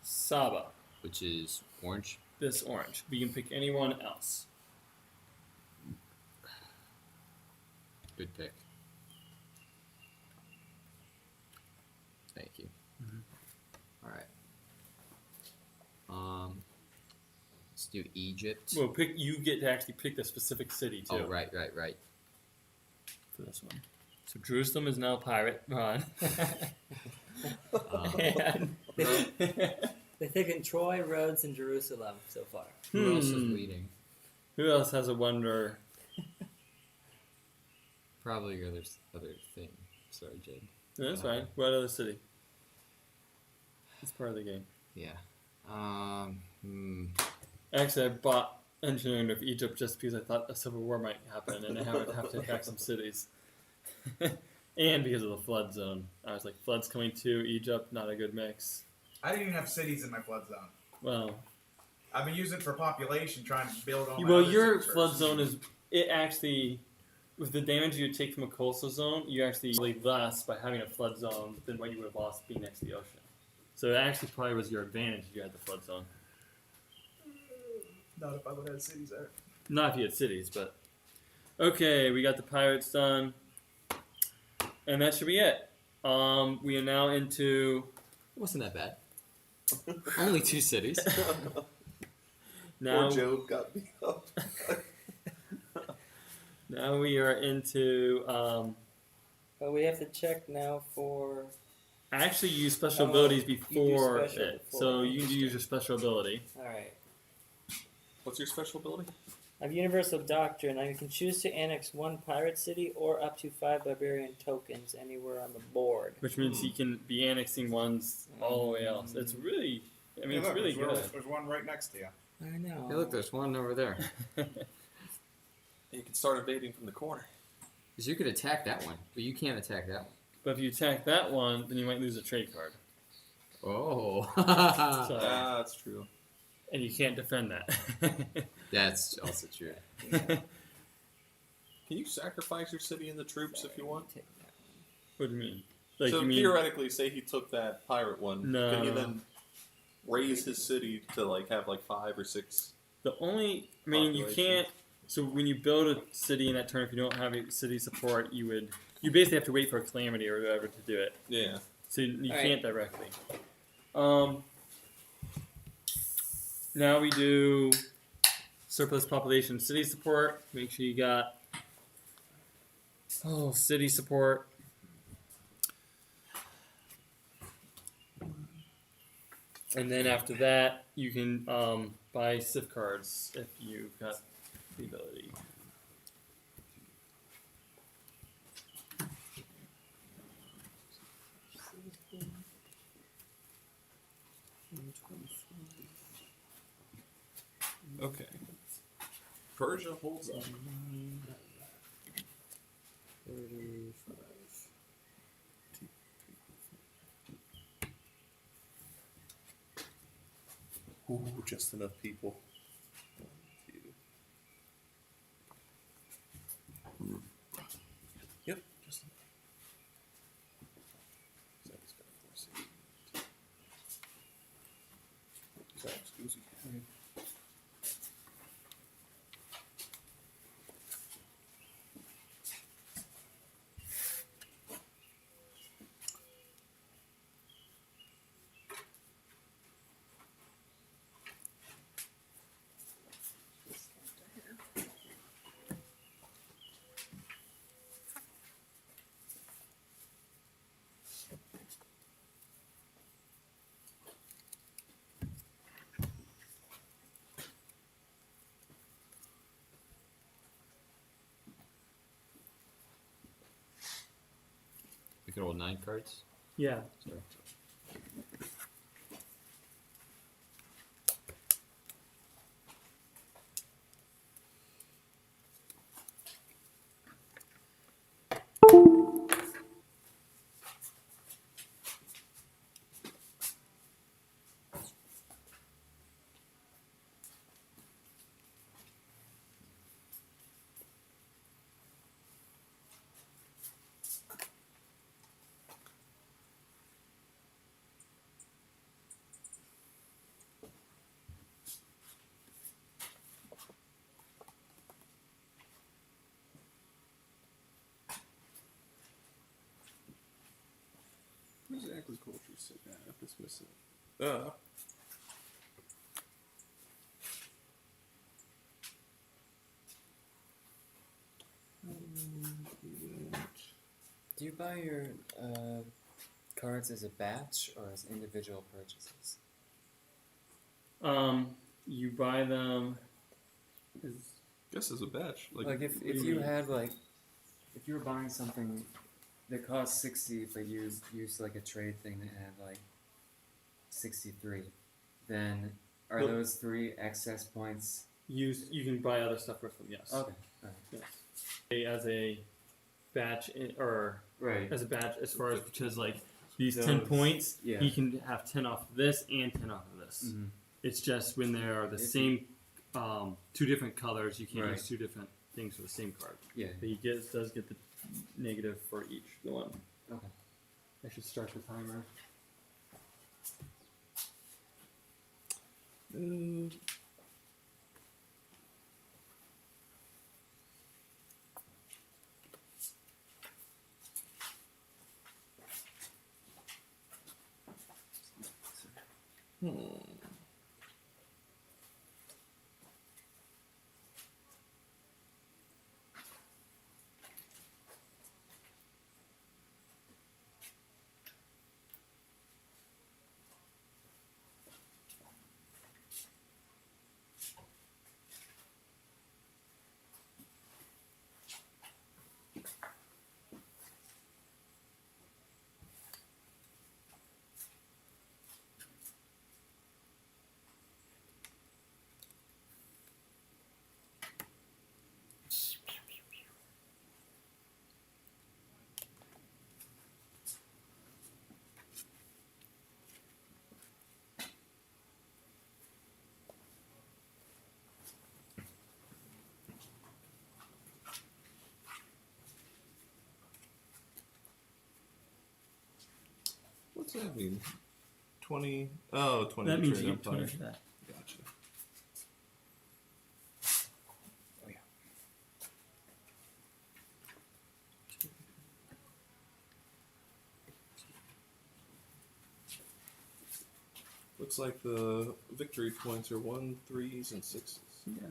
Saba, Which is orange. this orange. But you can pick anyone else. Good pick. Thank you. All right. Let's do Egypt. Well, you get to actually pick the specific city too Oh, right. for this one. So Jerusalem is now a pirate. Ron. And they've taken Troy, Rhodes, and Jerusalem so far. Who else is leading? Who else has a wonder? Probably your other thing. Sorry, Jed. No, that's fine. What other city? It's part of the game. Yeah. Actually, I bought Engineering of Egypt just because I thought a civil war might happen and I have to attack some cities. And because of the flood zone. I was like, flood's coming to Egypt, not a good mix. I didn't even have cities in my flood zone. Well, I've been using it for population, trying to build on. well, your flood zone is, it actually, with the damage you take from a coastal zone, you actually really less by having a flood zone than what you would have lost being next to the ocean. So it actually probably was your advantage if you had the flood zone. Not if I would have had cities there. Not if you had cities, but okay, we got the pirates done, and that should be it. We are now into It wasn't that bad. Only 2 cities. now. Poor Job got beat up. Now we are into But we have to check now for I actually use special Oh, abilities you do before special it, before. so you can use your special ability. All right. What's your special ability? I have Universal Doctrine. I can choose to annex 1 pirate city or up to 5 barbarian tokens anywhere on the board. Which means you can be annexing ones all the way else. It's really, I mean, Hey, look, it's really there's, good. there's one right next to you. I know. Hey, look, there's one over there. You can start evading from the corner. Because you could attack that one, but you can't attack that one. But if you attack that one, then you might lose a trade card. Oh. So, That's true. and you can't defend that. That's also true. Can you sacrifice your city and the troops if you want? Take that What do you mean? Like, So you mean, theoretically, say he took that pirate one, No. could he then raise his city to like have like 5 or 6? the only, I mean, you Population. can't, so when you build a city in that turn, if you don't have a city support, you basically have to wait for a calamity or whatever to do it. Yeah. So you All can't directly. Now we do surplus population city support. Make sure you got city support. And then after that, you can buy Civ cards if you've got the ability. Okay. Persia holds up. 35. Ooh, just enough people. Yep, just enough. Sorry, excuse me. We can roll 9 cards. Yeah. Sorry. Where's the agriculture sit at? It's missing. Do you buy your cards as a batch or as individual purchases? You buy them. Guess as a batch. Like if do you you mean? had like, if you were buying something that cost 60, but used like a trade thing that had like 63, then are Well- those 3 excess points? You can buy other stuff with them. Yes. Okay. Alright. Yes. As a batch or Right. as a batch as far as because like these 10 Those- points, yeah. he can have 10 off of this and 10 off of this. Mm-hmm. It's just when they are the If same, 2 different colors, you can't Right. use 2 different things for the same card. Yeah. But he does get the negative for each one. Okay. I should start the timer. What's that mean? 20. Oh, 20 That means trade you get 20 empire. for that. Gotcha. Oh, yeah. Looks like the victory points are 1s, 3s, and 6s. Yeah.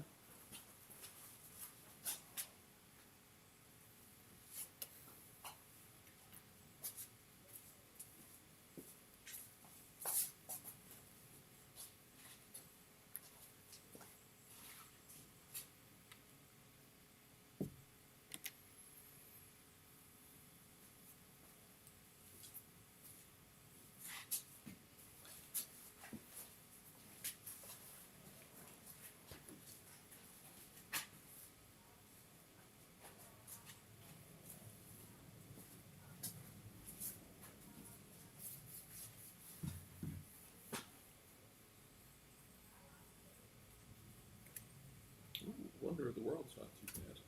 Ooh, Wonder of the World's not too bad.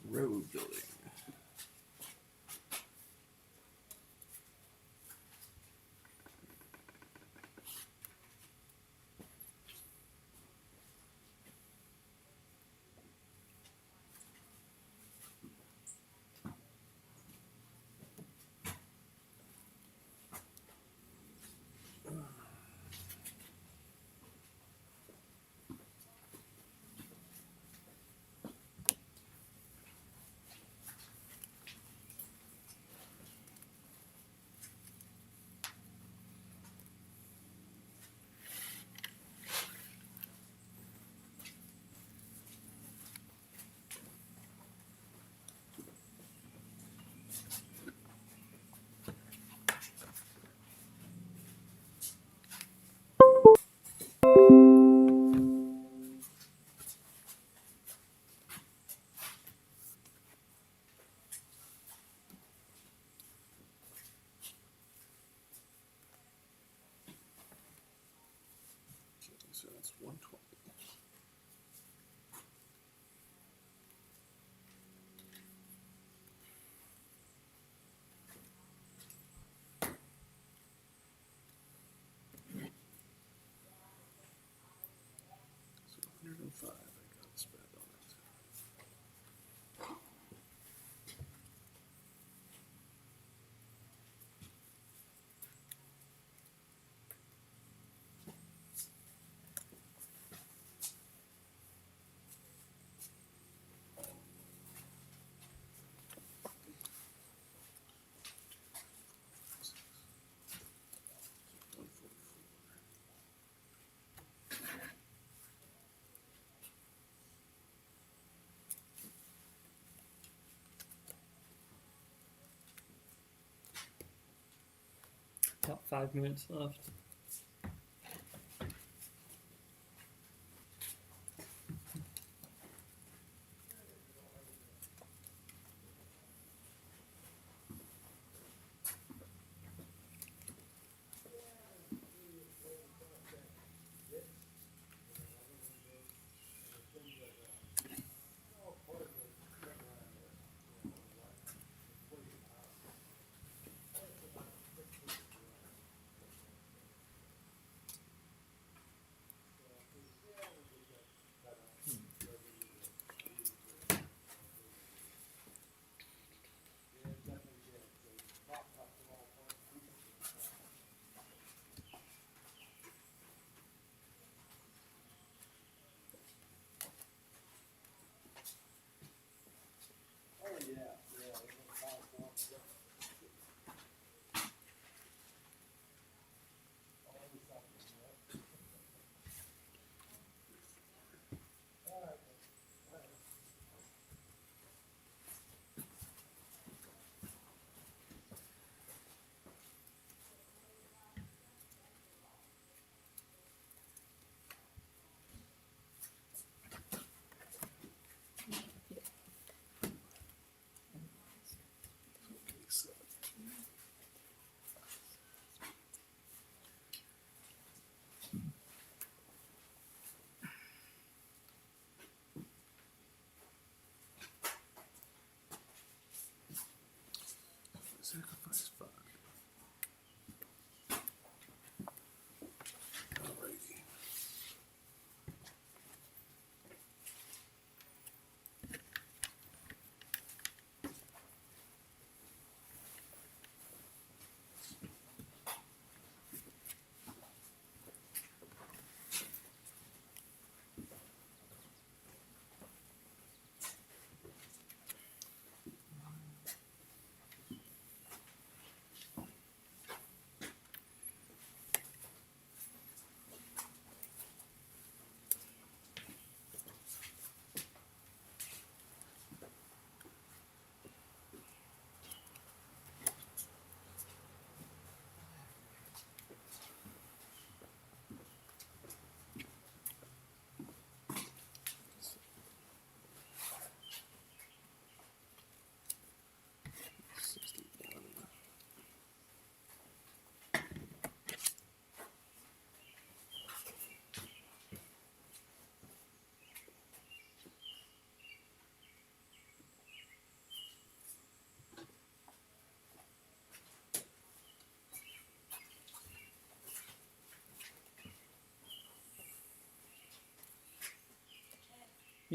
Road building. Okay, so that's 120. So 105 I got to spend on it. So 144. About 5 minutes left.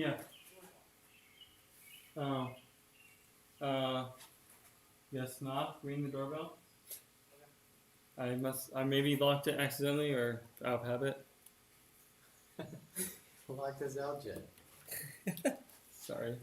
Yeah. Oh. Yes, knock. Ring the doorbell. I maybe locked it accidentally or out of habit. Locked us out, Jen. Sorry.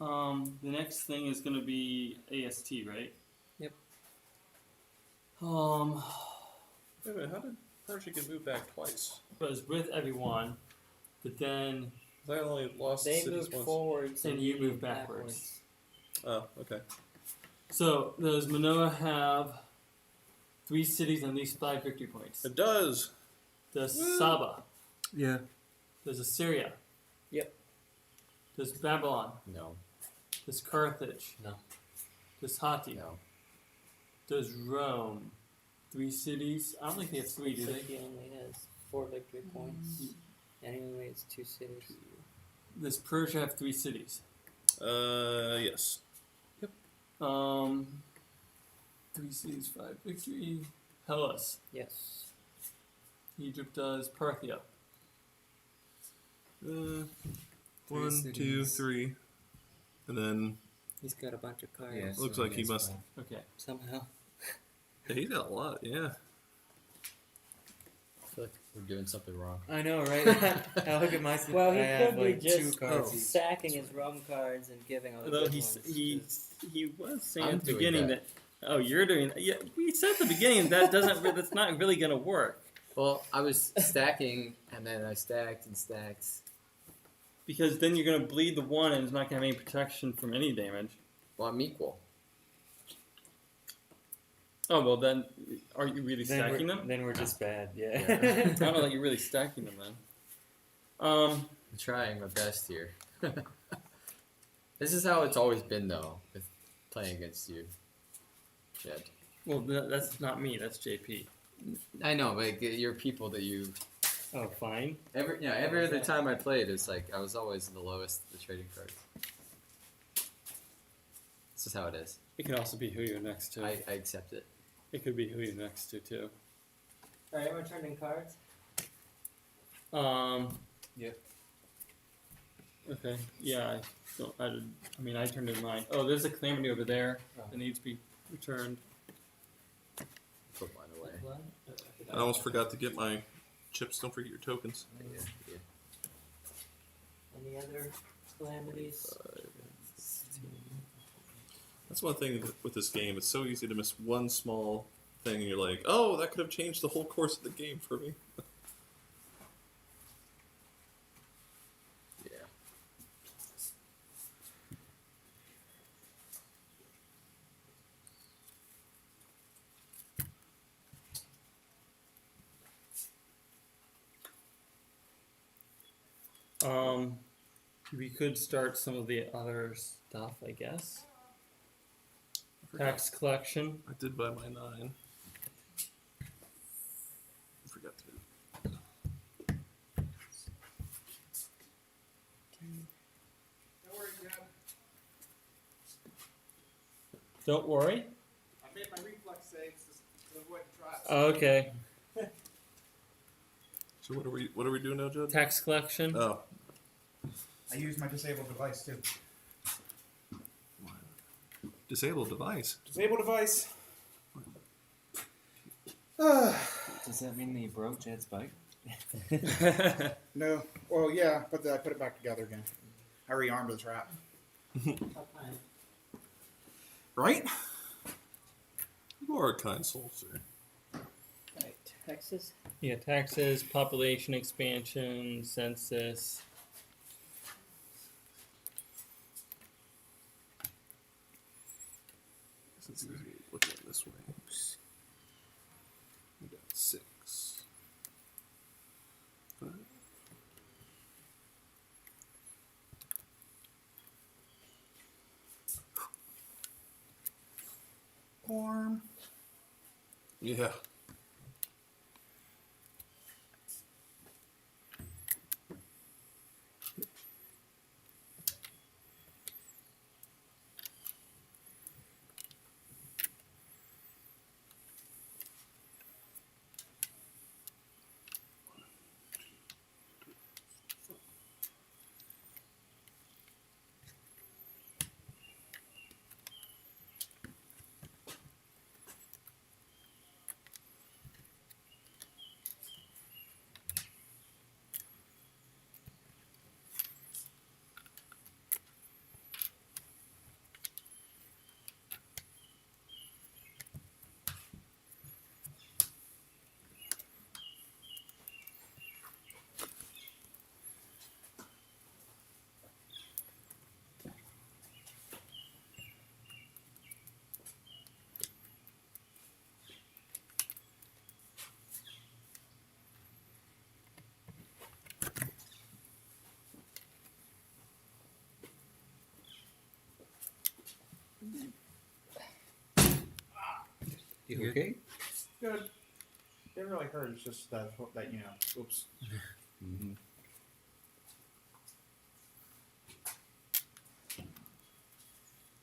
The next thing is gonna be AST, right? Yep. Wait a minute, how did Persia get moved back twice? It was with everyone, but then I only lost They cities moved once. forwards And you moved backwards. Oh, okay. So does Manoa have 3 cities and at least 5 victory points? It does. Does Woo. Saba? Yeah. Does Assyria? Yep. Does Babylon? No. Does Carthage? No. Does Hatti? No. Does Rome? 3 cities? I don't think they have 3, do Looks they? like he only has 4 victory points, and he only has 2 cities. Does Persia have 3 cities? Yes. 3 cities, 5 victory. Hellas. Yes. Egypt does. Parthia. 1, 2, cities. 3. And then, He's got a bunch of cards. Yeah, looks so like he it's must. fine. Okay. Somehow. Yeah, he's got a lot, yeah. I feel like we're doing something wrong. I know, right? I look at my. Well, he I have could be like just 2 cards each. stacking his rum cards and giving all the Although good he ones. he was saying I'm at the doing beginning that. that. Oh, you're doing. Yeah, we said at the beginning that that's not really gonna work Well, I was stacking, and then I stacked and stacked. because then you're gonna bleed the 1 and it's not gonna have any protection from any damage. Well, I'm equal. Oh well, then are you really Then stacking we're, them? then we're just bad. I Yeah. don't know that you're really stacking them then. I'm trying my best here. This is how it's always been, though, with playing against you, Jed. Well, that's not me. That's JP. I know, but you're people that you Oh, fine. every other time I played, it's like I was always the lowest the trading cards. This is how it is. It could also be who you're next to. I accept it. It could be who you're next to too. Are you returning cards? Yep. Okay. Yeah. I turned in mine. Oh, there's a calamity over there Oh. that needs to be returned. Put mine away. I almost forgot to get my chips. Don't forget your tokens. Yeah, yeah. Any other calamities? That's one thing with this game. It's so easy to miss one small thing, and you're like, "Oh, that could have changed the whole course of the game for me." We could start some of the other stuff, I guess. I forgot. Tax collection. I did buy my 9. I forgot to. Don't worry, Jeb. Don't worry. I made my reflex saves to avoid the traps. Okay. So what are we doing now, Judd? Tax collection. Oh, I used my disabled device too. disabled device. Disabled device. Does that mean that you broke Jed's bike? No. Well, yeah, but then I put it back together again. I rearmed the trap. Right? You are a kind soul, sir. Right, Texas. Yeah, taxes, population expansion, census. Since he's looking this way. We got 6. 5. Warm. Yeah. You okay? Good. Didn't really hurt. It's just that you know. Oops. Mm-hmm.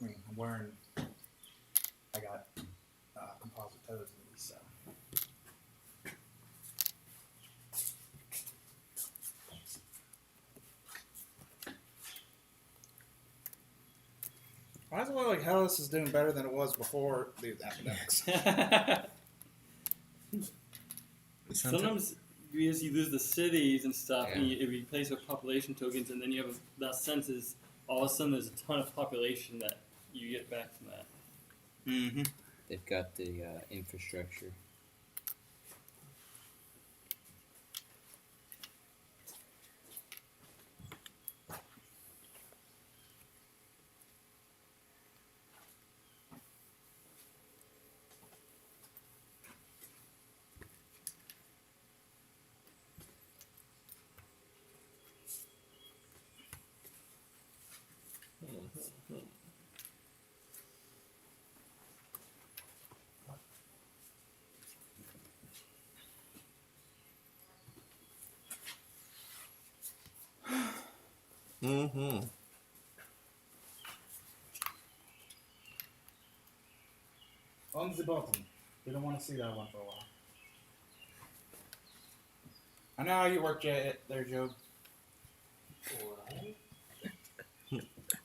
I mean, I'm wearing. I got composite toes in these, so. I was like, how this is doing better than it was before the epidemics. Sometimes because you lose the cities and stuff, Yeah. and you replace with population tokens, and then you have that census. All of a sudden, there's a ton of population that you get back from that. Mm-hmm. They've got the infrastructure. Mm-hmm. On the bottom. We don't want to see that one for a while. I know how you work there, Joe.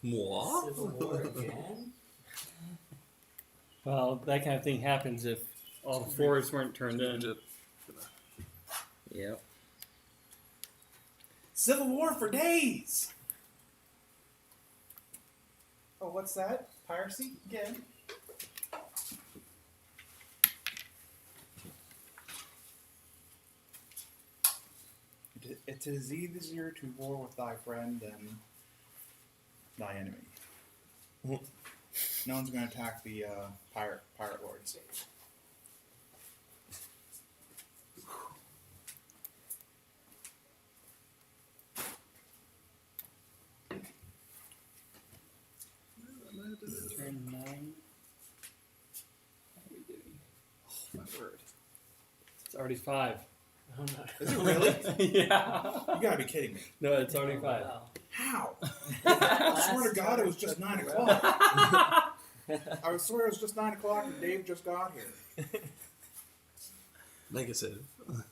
Moi? Civil War again? Well, that kind of thing happens if all the fours weren't turned in. Yep. Civil War for days! Oh, what's that? Piracy? Again? It is easier to war with thy friend than thy enemy. No one's going to attack the pirate lords. already 5. Oh no. Is it really? Yeah. You gotta be kidding me. No, it's already Oh, 5. wow. How? I swear to God, it was just 9 o'clock. I swear it was just 9 o'clock and Dave just got here. MegaCiv.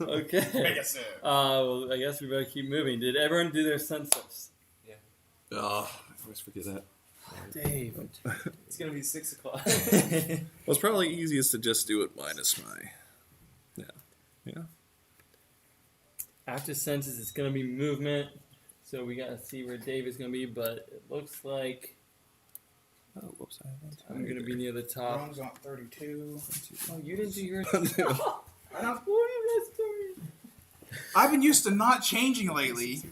Okay. MegaCiv. Well, I guess we better keep moving. Did everyone do their census? Oh, I always forget that. Dave. It's gonna be 6 o'clock. Well, it's probably easiest to just do it minus my. Yeah. After census, it's going to be movement. So we got to see where Dave is going to be, but it looks like Oh, whoops. I have I'm going to be near the top. Ron's on 32. Oh, you didn't do your. I don't. What is that story? I've been used to not changing lately.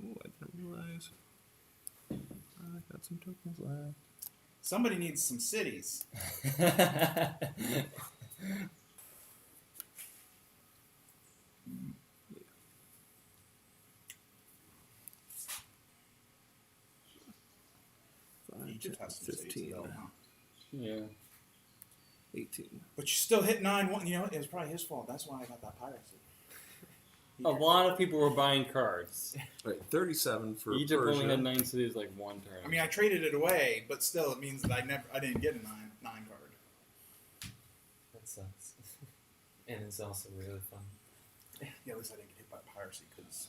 Oh, I didn't realize. I got some tokens left. Somebody needs some cities. 5, Egypt has some cities, 15, though, huh? Yeah. 18. But you still hit 9-1. You know, it was probably his fault. That's why I got that piracy. A lot of people were buying cards. Right, 37 for Egypt Persia. only had 9 cities like one turn. I mean, I traded it away, but still, it means that I didn't get a 9 card. That sucks. And it's also really fun. Yeah, at least I didn't get hit by piracy because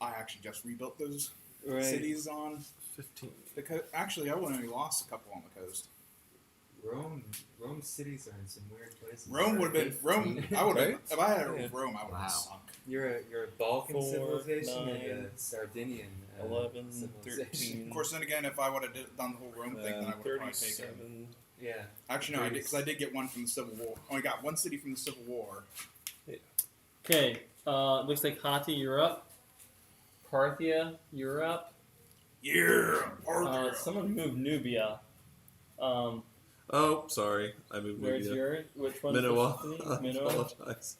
I actually just rebuilt those right. cities on 15. the coast. Actually, I only lost a couple on the coast. Rome cities are in some weird places. Rome would have been Rome. I would have Right? if I had Yeah. Rome. I would have Wow. sunk. You're a Balkan 4, civilization 9, and a Sardinian 11, civilization. 13. Of course, then again, if I would have done the whole Rome thing, then I would have probably taken. 37. Yeah. Actually, no, I did because I did get one from the Civil War. Only got one city from the Civil War. Okay, looks like Hati, you're up. Parthia, you're up. Yeah, Arthur. Someone moved Nubia. Oh, sorry. I moved Where's Nubia. your? Which one's Minoa. Persephone? I Minoa? apologize.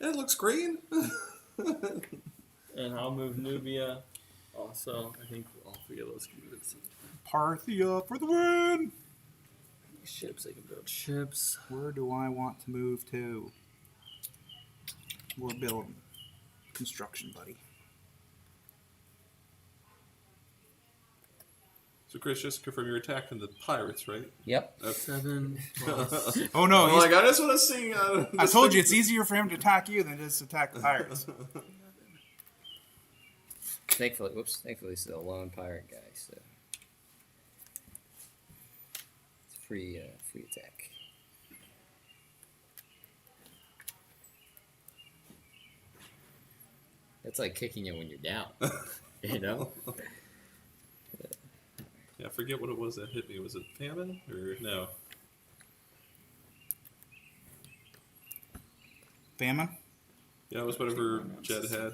It looks green. And I'll move Nubia. Also, I think all 3 of those can move at the same time. Parthia for the win. Ships, they can build ships. Where do I want to move to? We're building construction, buddy. So, Chris, just to confirm, you're attacking the pirates, right? Yep. Okay. 7. Oh no! I'm like, I just want to see. I told you it's easier for him to attack you than it is to attack the pirates. Thankfully, it's a lone pirate guy, so it's free attack. That's like kicking you when you're down, you know. Yeah, I forget what it was that hit me. Was it famine or no? Famine. Yeah, it was whatever Jed had.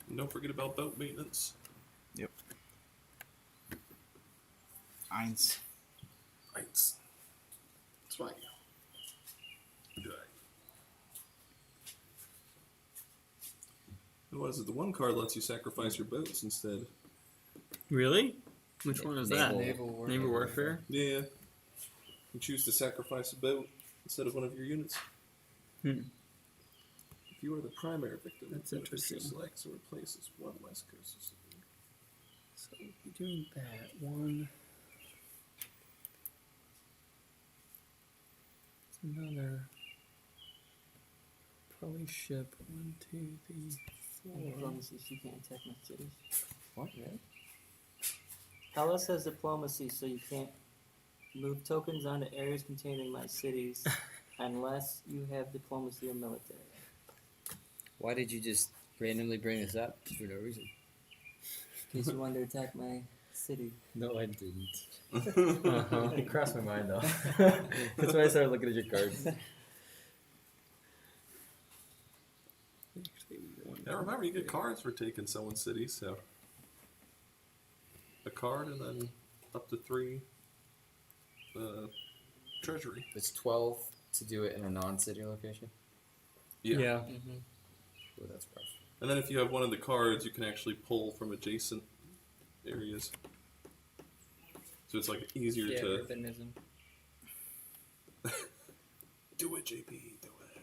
And don't forget about boat maintenance. Yep. Eins. Right. That's fine. Good. What is it? The one card lets you sacrifice your boats instead. Really? Which one is that? Naval. Naval warfare? Yeah. You choose to sacrifice a boat instead of one of your units. Hmm. If you are the primary victim, That's the beneficiary interesting. selects or replaces one West Coast. So we're doing that one. It's another. Probably ship 1, 2, 3, 4. Diplomacy, so you can't attack my cities. What? Really? Hellas has diplomacy, so you can't move tokens onto areas containing my cities unless you have diplomacy or military. Why did you just randomly bring this up for no reason? case you wanted to attack my city. No, I didn't. It crossed my mind though. That's why I started looking at your cards. Yeah, remember, you get cards for taking someone's city, so. A card and then up to 3 treasury. It's 12 to do it in a non-city location. Yeah. Oh, that's rough. And then if you have one of the cards, you can actually pull from adjacent areas. So it's like easier Yeah, to urbanism. do it, JP. Do it.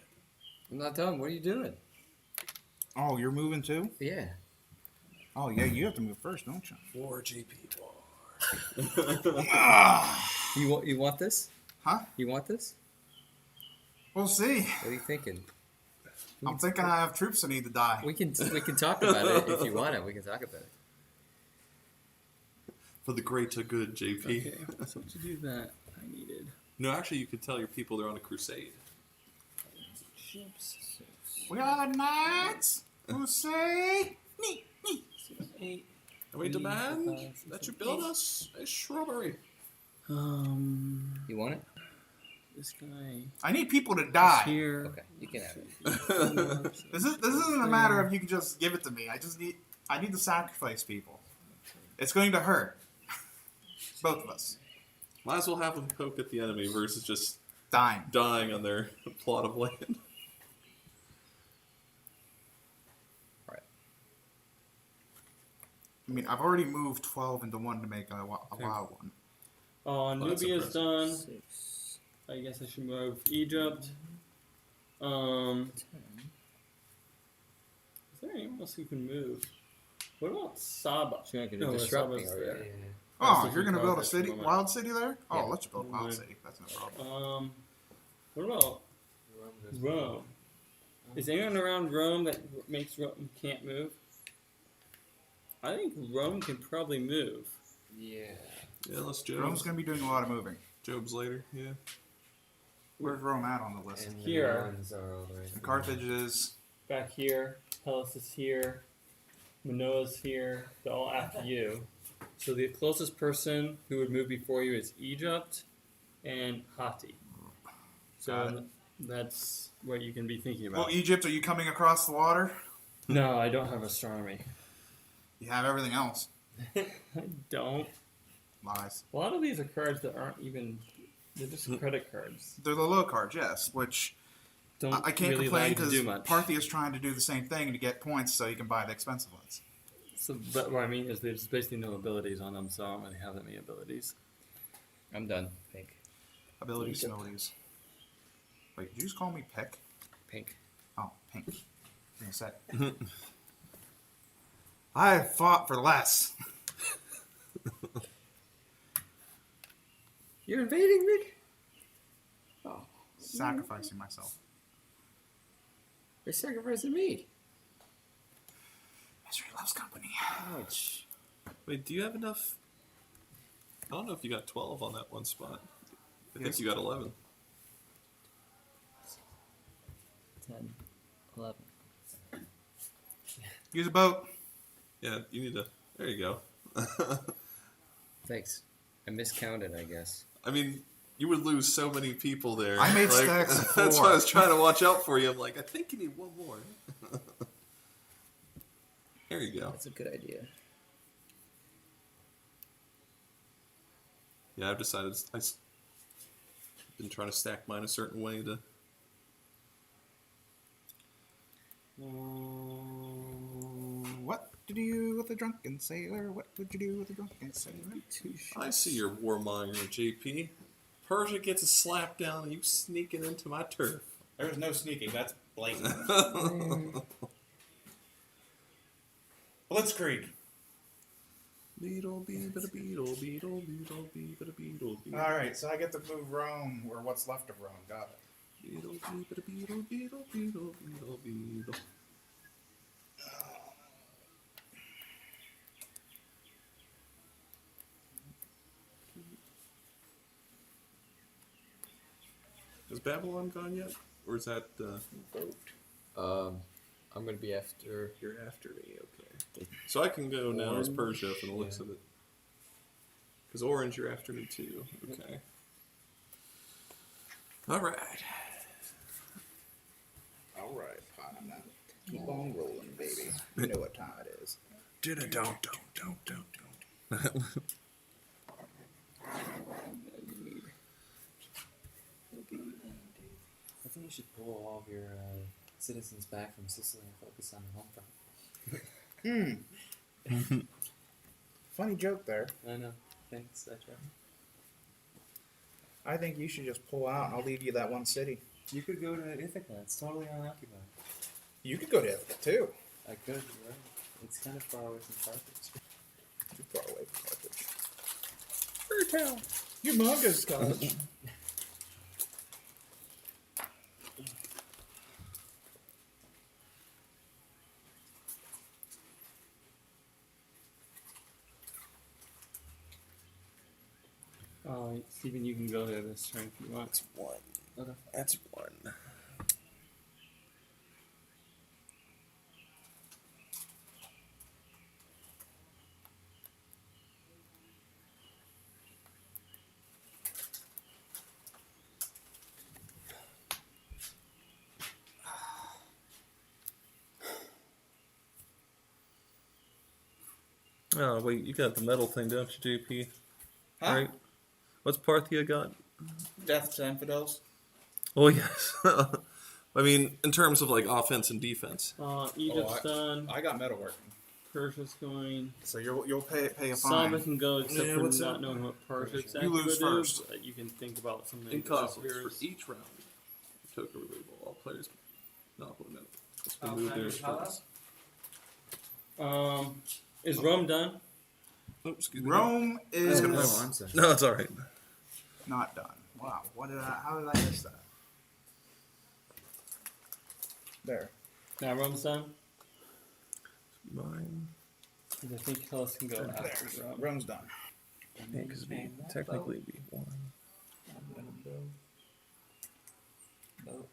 I'm not done. What are you doing? Oh, you're moving too? Yeah. Oh, yeah, you have to move first, don't you? War, JP. War. You want this? Huh? You want this? We'll see. What are you thinking? I'm thinking I have troops that need to die. We can talk about it if you want it. We can talk about it. For the greater good, JP. Okay, so to do that, I needed No, actually, you could tell your people they're on a crusade. ships. We are the knights who say... Nee, nee. 8. And we demand that you build us a shrubbery. You want it? This guy I need people to is die. here. Okay, you can have it. This isn't a matter of you can just give it to me. I need to sacrifice people. It's going to hurt. Both of us. Might as well have them poke at the enemy versus just Dying. dying on their plot of land. I mean, I've already moved 12 into 1 to make a wild one. that's Nubia's done. 6. I guess I should move Egypt. Is there anyone else who can move? What about Saba? So you're not going No, to disrupt me, Saba's are you? there. Oh, That's you're going to build a different city, project. wild city there? Oh, Yeah. let's build a wild Right. city. That's no problem. What about Rome goes Rome? Is anyone around Rome that makes Rome can't move? I think Rome can probably move. Yeah. Yeah, let's Rome's Job's. going to be doing a lot of moving. Job's later, yeah. Where's Rome at on the list? And the Here. Romans are all the way. And Carthage is... Back here, Hellas is here, Manoa's here. They're all after you. So the closest person who would move before you is Egypt and Hatti. Got So that's what you can be thinking Well, about. Egypt, are you coming across the water? No, I don't have astronomy. You have everything else. I don't. Lies. A lot of these are cards that aren't even. They're just credit cards. They're the low cards, yes, which Don't I can't really allow complain you to because do much. Parthia's trying to do the same thing to get points so you can buy the expensive ones. So, but what I mean is there's basically no abilities on them, so I don't really have that many abilities. I'm done. Pink. Abilities, abilities. Wait, did you just call me Peck? Pink. Oh, pink. Give me a sec. I fought for less. You're invading me? Oh, Sacrificing myself. you're sacrificing me. Misery loves company. Ouch. Wait, do you have enough? I don't know if you got 12 on that one spot. I Yes. think you got 11. 10. 11. Use a boat. Yeah, you need to. There you go. Thanks. I miscounted, I guess. I mean, you would lose so many people there. I made stacks of That's 4. why I was trying to watch out for you. I'm like, I think you need one more. There you go. That's a good idea. Yeah, I've decided I've been trying to stack mine a certain way to. What did you do with the drunken sailor? What would you do with the drunken sailor? I see your warmonger, JP. Persia gets a slap down and you sneaking into my turf. There's no sneaking. That's blatant. Blitzkrieg. Beetle, beetle, beetle, beetle, beetle, beetle, beetle, beetle. All right, so I get to move Rome, or what's left of Rome. Got it. Beetle, beetle, beetle, beetle, beetle, beetle, beetle. Is Babylon gone yet? Or is that, I'm gonna be after. You're after me, okay. So I can go now as Persia from the looks of it. Because Orange, you're after me too. Okay. Alright. All right, partner. Keep on rolling, baby. You know what time it is. Don't. I think you should pull all of your citizens back from Sicily and focus on the home front. Funny joke there. I know. Thanks, that's right. I think you should just pull out and I'll leave you that one city. You could go to Ithaca. It's totally unoccupied. You could go to Ithaca too. I could, you're right. It's kind of far away from Carthage. Too far away from Carthage. Town. Your manga's college. Steven, you can go there this turn if you want. That's one. Okay. That's one. Oh, wait, you got the metal thing, don't you, JP? Huh? Right? What's Parthia got? Death to infidels. Oh, yes. I mean, in terms of like offense and defense. Egypt's done. I got metalworking. Persia's going. So you'll pay a fine. Saba can go except Yeah, for what's not up? knowing what Persia's You lose actually do, first. but you can think about something. In that conflicts, disappears. for each round, token removal. All players not put metal. Let's remove their turns. Is Rome done? Oh, excuse me. Rome is I'm sorry. No, it's all right. not done. Wow. How did I miss that? There. Now Rome's done. Mine. 'Cause I think Hellas can go after There. Rome. Rome's done. Yeah, because we technically be one. Boat.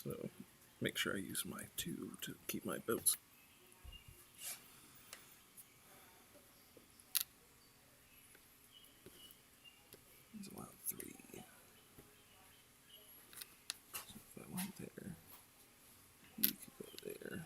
So make sure I use my 2 to keep my boats. It's allowed 3. So if I went there, you could go there.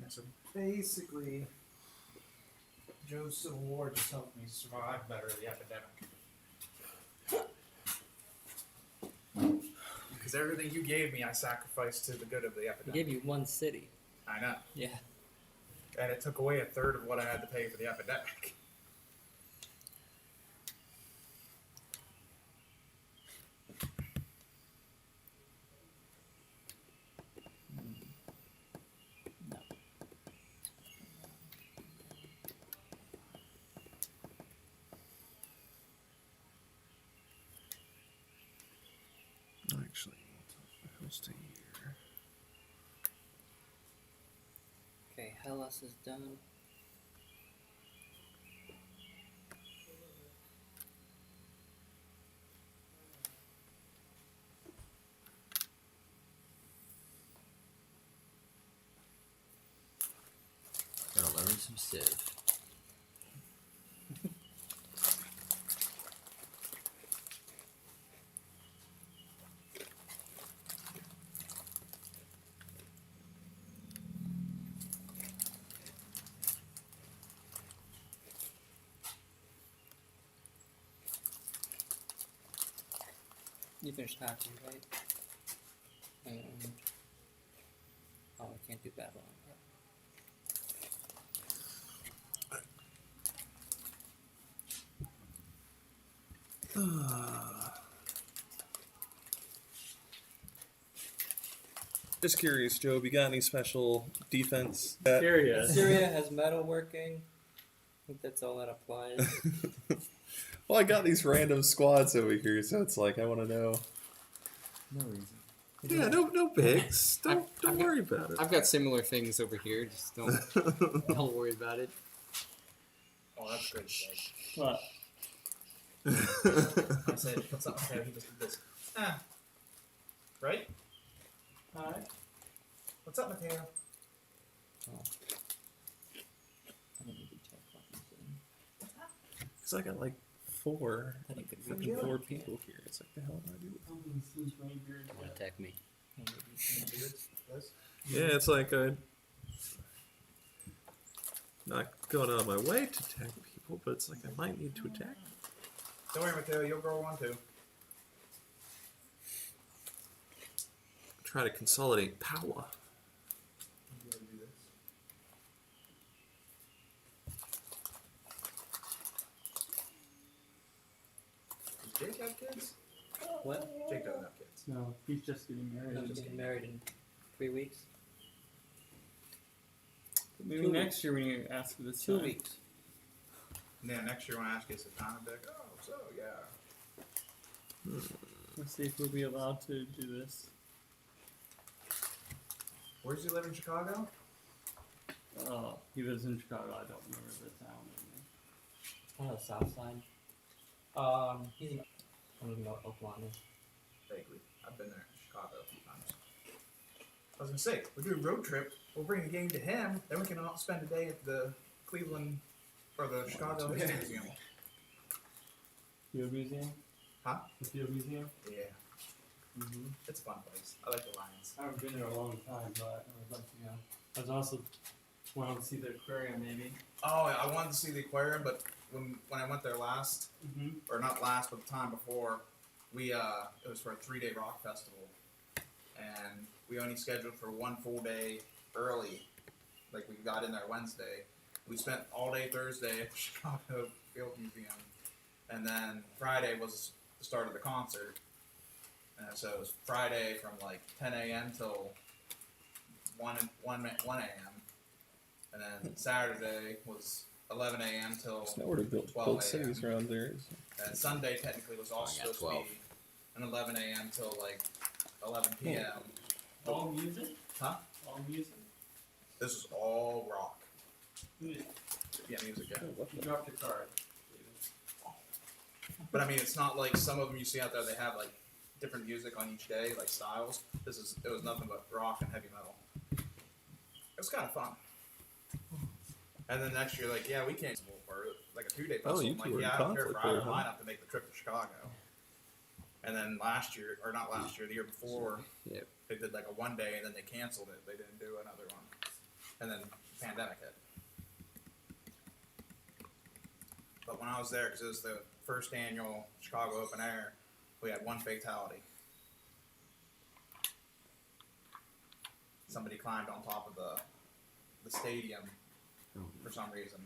So basically, Joe's Civil War just helped me survive better the epidemic. Because everything you gave me, I sacrificed to the good of the I epidemic. gave you one city. I know. Yeah. And it took away a third of what I had to pay for the epidemic. Actually, I'll stay here. Okay, Hellas is done. some Civ. You finished hockey, right? Oh, I can't do Babylon. Just curious, Joe, you got any special defense? That... Curious. Syria has metalworking. I think that's all that applies. Well, I got these random squads over here, so it's like I want to know. No reason. Yeah, no bigs. Don't I've got- worry about it. I've got similar things over here. Just don't worry about it. Oh, that's good. Like, What? I said, what's up, Mateo? He just did this. Ah. Right? Hi. What's up, Mateo? I don't need to check fucking thing. Because I got like four, I think it freaking really four can't. people here. It's like the hell do I do? Don't attack me. Yeah, it's like I'm not going out of my way to attack people, but it's like I might need to attack. Don't worry, Mateo. You'll grow one too. Try to consolidate power. You gotta do this. Does Jake have kids? What? Jake doesn't have kids. No, he's just getting married. I'm getting married in 3 weeks. Maybe 2 next year when you ask for this 2 time. weeks. And then next year when I ask you the time, I'll be like, oh, so yeah. Let's see if we'll be allowed to do this. Where does he live in Chicago? He lives in Chicago. I don't remember the town. On the south side. He's in, I don't even know what Oakland is. Vaguely. I've been there in Chicago a few times. I was gonna say, we do a road trip. We'll bring the game to him. Then we can all spend a day at the Cleveland or the Chicago History Museum. Field Museum? Huh? The Field Museum? Yeah, Mm-hmm. it's a fun place. I like the Lions. I haven't been there a long time, but I would like to go. I was also wanting to see the aquarium, maybe. Oh, I wanted to see the aquarium, but when I went there last, Mm-hmm. or not last, but the time before, we it was for a 3-day rock festival, and we only scheduled for one full day early. Like we got in there Wednesday. We spent all day Thursday at the Chicago Field Museum, and then Friday was the start of the concert. And so it was Friday from like 10 a.m. till 1 a.m. And then Saturday was 11 a.m. till There's nowhere to build 12 cities a.m. around there. And Sunday technically was also I got supposed to be an 11 a.m. till like 11 p.m. All music? Huh? All music? This is all rock. Music. Yeah, music, yeah. You dropped your card. But I mean, it's not like some of them you see out there, they have like different music on each day, like styles. It was nothing but rock and heavy metal. It was kind of fun. And then next year, like, yeah, we can't for like a 2-day festival. Oh, you I'm two like, were yeah, in I don't care if conflict I there, line huh? up to make the trip to Chicago. And then last year, or not last year, the year before, Yep. they did like a 1-day and then they canceled it. They didn't do another one. And then the pandemic hit. But when I was there, because it was the first annual Chicago Open Air, we had one fatality. Somebody climbed on top of the stadium for some reason,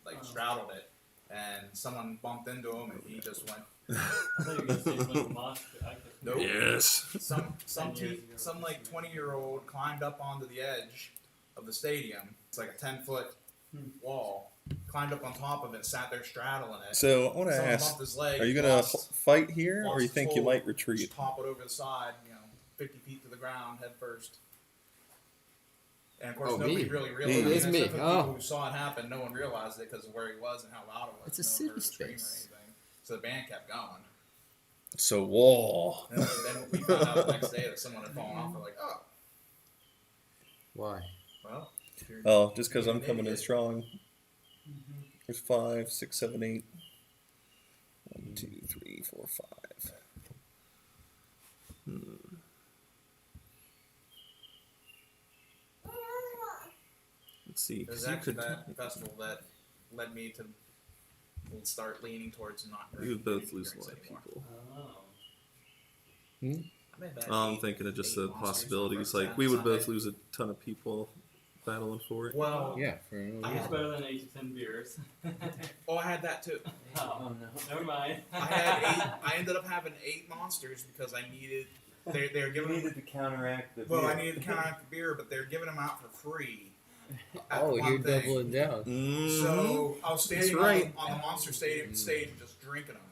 like straddled it, and someone bumped into him, and he just went. I thought you were going to say he went to Mosh, but I could. Nope. Yes. Some like 20-year-old climbed up onto the edge of the stadium. It's like a 10-foot wall. Climbed up on top of it, sat there straddling it. So I want to Someone ask: bumped his leg. are you gonna lost- fight here, or lost you his think you hold, might retreat? Just toppled over the side, 50 feet to the ground, head first. And of course, Oh, nobody me. really It realized is it. me. Except for the Oh. people who saw it happen, no one realized it because of where he was and how loud it was. It's a No one heard city the scream or space. anything. So the band kept going. So wall. And then we found out the next day that someone had fallen off. We're like, oh, Why? well, Oh, just because I'm coming in Maybe strong. There's 5, 6, 7, 8. 1, 2, 3, 4, 5. Let's see. It was 'Cause you actually could that festival that led me to start leaning towards not we drinking would both energy lose a drinks lot of anymore. people. Oh. I may have had I'm eight- thinking of just 8 the monsters possibilities. for Like we would both Sunday. lose a ton of people battling for it. Well, Yeah, for no I It's had- better than 8 to 10 beers. oh, I had that too. Oh, no. never mind. I had 8. I ended up having 8 monsters because I needed. They were You giving them. needed to counteract the Well, beer. I needed to counteract the beer, but they're giving them out for free. at Oh, the one you're thing. doubling down. So I was standing That's right. on the monster stage and just drinking them.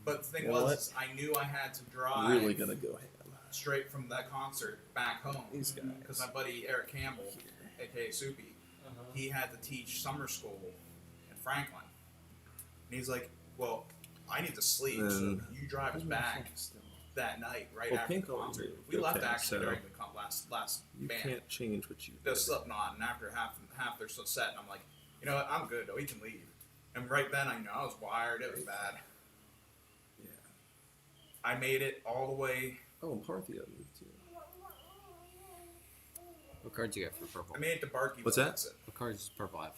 But the thing You know was, what? is I knew I had to drive Really gonna go ham. straight from that concert back home These guys. because my buddy Eric Campbell, aka Soupy, Uh-huh. he had to teach summer school in Franklin. And he's like, "Well, I need to sleep, so Then- you drive us back that night, right Well, after the Pink already concert." moved. We left Okay, actually so during the last You band. can't change what you They're did. Slipknot, and after half they're so set, and I'm like, you know what, I'm good. We can leave. And right then, I was wired. It was bad. Yeah. I made it all the way. Oh, and Parthia moved too. What cards you got for purple? I made it to Barkeyville. What's that? That's it. What cards does purple have?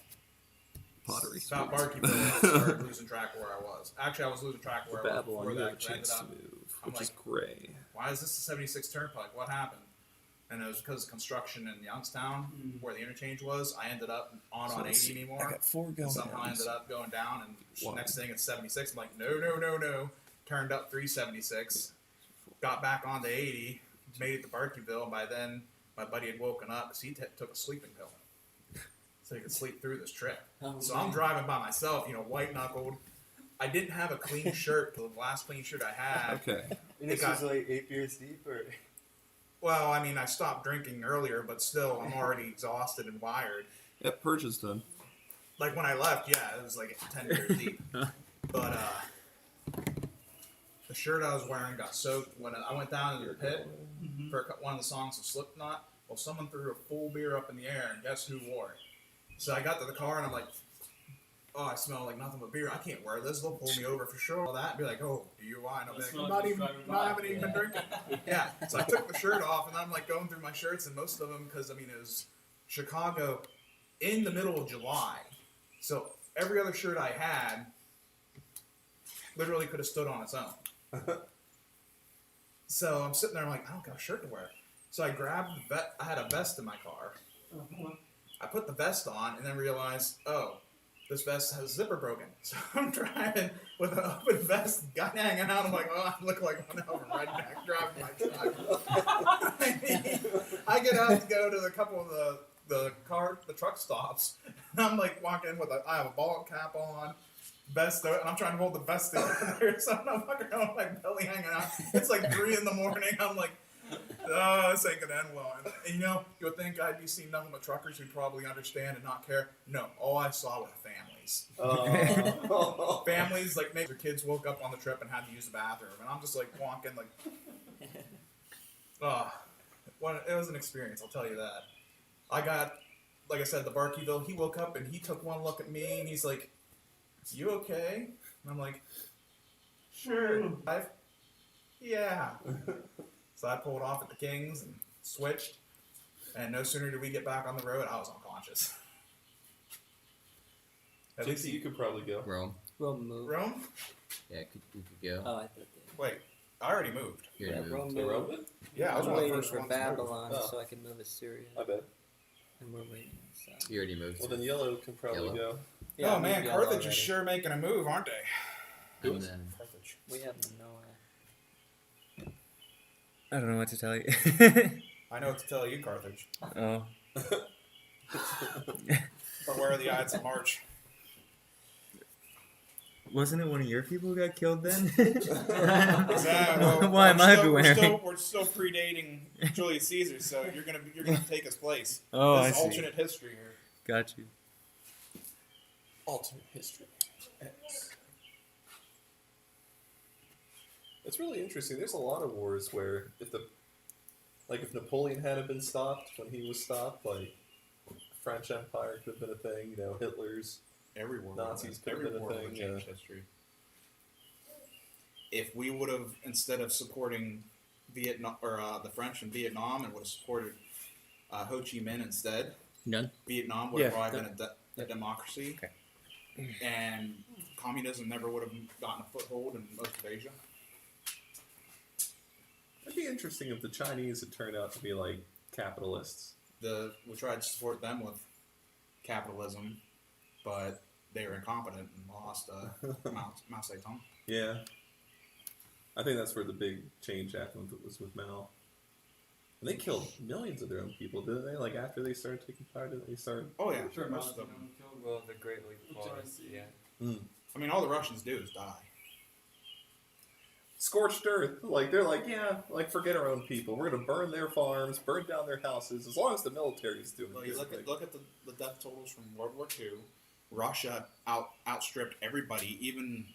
Pottery. It's about Barkeyville. I started losing track of where I was. Actually, I was losing track of For where I was Babylon, before you that. have a 'Cause I ended chance to up, move, I'm which is like- gray. why is this a 76 Turnpike? What happened? And it was because of construction in Youngstown, where the interchange was. I ended up on So let's 80 see. anymore. I got 4 And going. somehow I ended up going down, and One. next thing it's 76. I'm like, no. Turned up 376, got back onto 80, made it to Barkeyville, and by then my buddy had woken up because he took a sleeping pill so he could sleep through this trip. Oh, So I'm driving by myself, white knuckled. I didn't have a clean shirt. The last clean shirt I had. Okay. And this it was got- like 8 beers deep, or Well, I mean, I stopped drinking earlier, but still, I'm already exhausted and wired. That purge is done. Like when I left, yeah, it was like 10 beers deep. But the shirt I was wearing got soaked when I went down into the pit for one of the songs of Slipknot. Well, someone threw a full beer up in the air, and guess who wore it? So I got to the car, and I'm like, oh, I smell like nothing but beer. I can't wear this. They'll pull me over for sure. All that, and be like, oh, DUI. And I'll be like, I'm not even, I haven't even been drinking. Yeah. So I took the shirt off, and I'm like going through my shirts, and most of them, because, it was Chicago in the middle of July. So every other shirt I had literally could have stood on its own. So I'm sitting there, I'm like, I don't got a shirt to wear. So I grabbed I had a vest in my car. I put the vest on and then realized, oh, this vest has a zipper broken. So I'm driving with an open vest, got hanging out. I'm like, oh, I look like one hell of a redneck driving my truck. I get out to go to a couple of the truck stops. And I'm like walking with I have a ball cap on, vest, and I'm trying to hold the vest together. So I'm fucking around with my belly hanging out. It's like 3 in the morning. I'm like, oh, this ain't gonna end well. And you would think I'd be seeing nothing but truckers who'd probably understand and not care. No, all I saw were families. Families, like maybe their kids woke up on the trip and had to use the bathroom, and I'm just like walking like, it was an experience. I'll tell you that. I got, like I said, the Barkeyville. He woke up and he took one look at me and he's like, "You okay?" And I'm like, "Sure." Yeah. So I pulled off at the Kings and switched, and no sooner did we get back on the road, I was unconscious. At least JC, you could probably go. Rome. Rome moved. Rome? Yeah, we could go. Oh, I thought they. Wait, I already moved. You Yeah, already Rome moved. So moved. Rome did? Yeah, I was I'm one of the waiting first for ones to move. Babylon Oh. so I can move Assyria, I bet. and we're waiting. So. You already moved. Well, then Yellow can probably Yellow. go. Yeah, Oh man, maybe Carthage already. is sure making a move, aren't they? And then Carthage. We have no. I don't know what to tell you. I know what to tell you, Carthage. Oh, But where are the Ides of March? wasn't it one of your people who got killed then? Exactly. Well, Why am I we're wearing? We're still predating Julius Caesar, so you're gonna take his place. Oh, I This is see. alternate history here. Got you. Alternate history. It's really interesting. There's a lot of wars where if Napoleon hadn't been stopped when he was stopped, like French Empire could have been a thing. You know, Hitler's. Every war, Nazis could have every been a war would thing, have changed history. If we would have, instead of supporting Vietnam or the French in Vietnam, and would have supported Ho Chi Minh instead, Done. Vietnam would have Yeah, probably been a democracy, Okay. and communism never would have gotten a foothold in most of Asia. It'd be interesting if the Chinese had turned out to be like capitalists. We tried to support them with capitalism, but they were incompetent and lost Mao Zedong. Yeah. I think that's where the big change happened was with Mao. And they killed millions of their own people, didn't they? Like after they started taking power, didn't they start? Oh yeah, Sure, most of them. Well, the Great Leap Forest, yeah. I mean, all the Russians do is die. Scorched earth. Like they're like, yeah, like forget our own people. We're gonna burn their farms, burn down their houses, as long as the military's doing Well, it. you look at the death totals from World War II. Russia outstripped everybody, even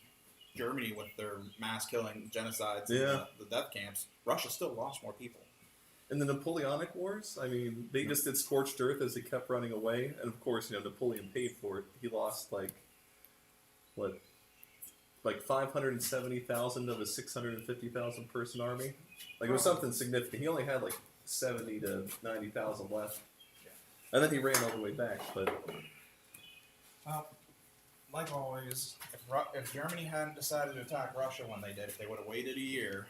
Germany with their mass killing genocides Yeah. and the death camps. Russia still lost more people. In the Napoleonic Wars, I mean, they just did scorched earth as they kept running away, and of course, you know, Napoleon paid for it. He lost like 570,000 of his 650,000 person army. Like it was something significant. He only had like 70 to 90,000 left, and then he ran all the way back. But Like always, if Germany hadn't decided to attack Russia when they did, if they would have waited a year,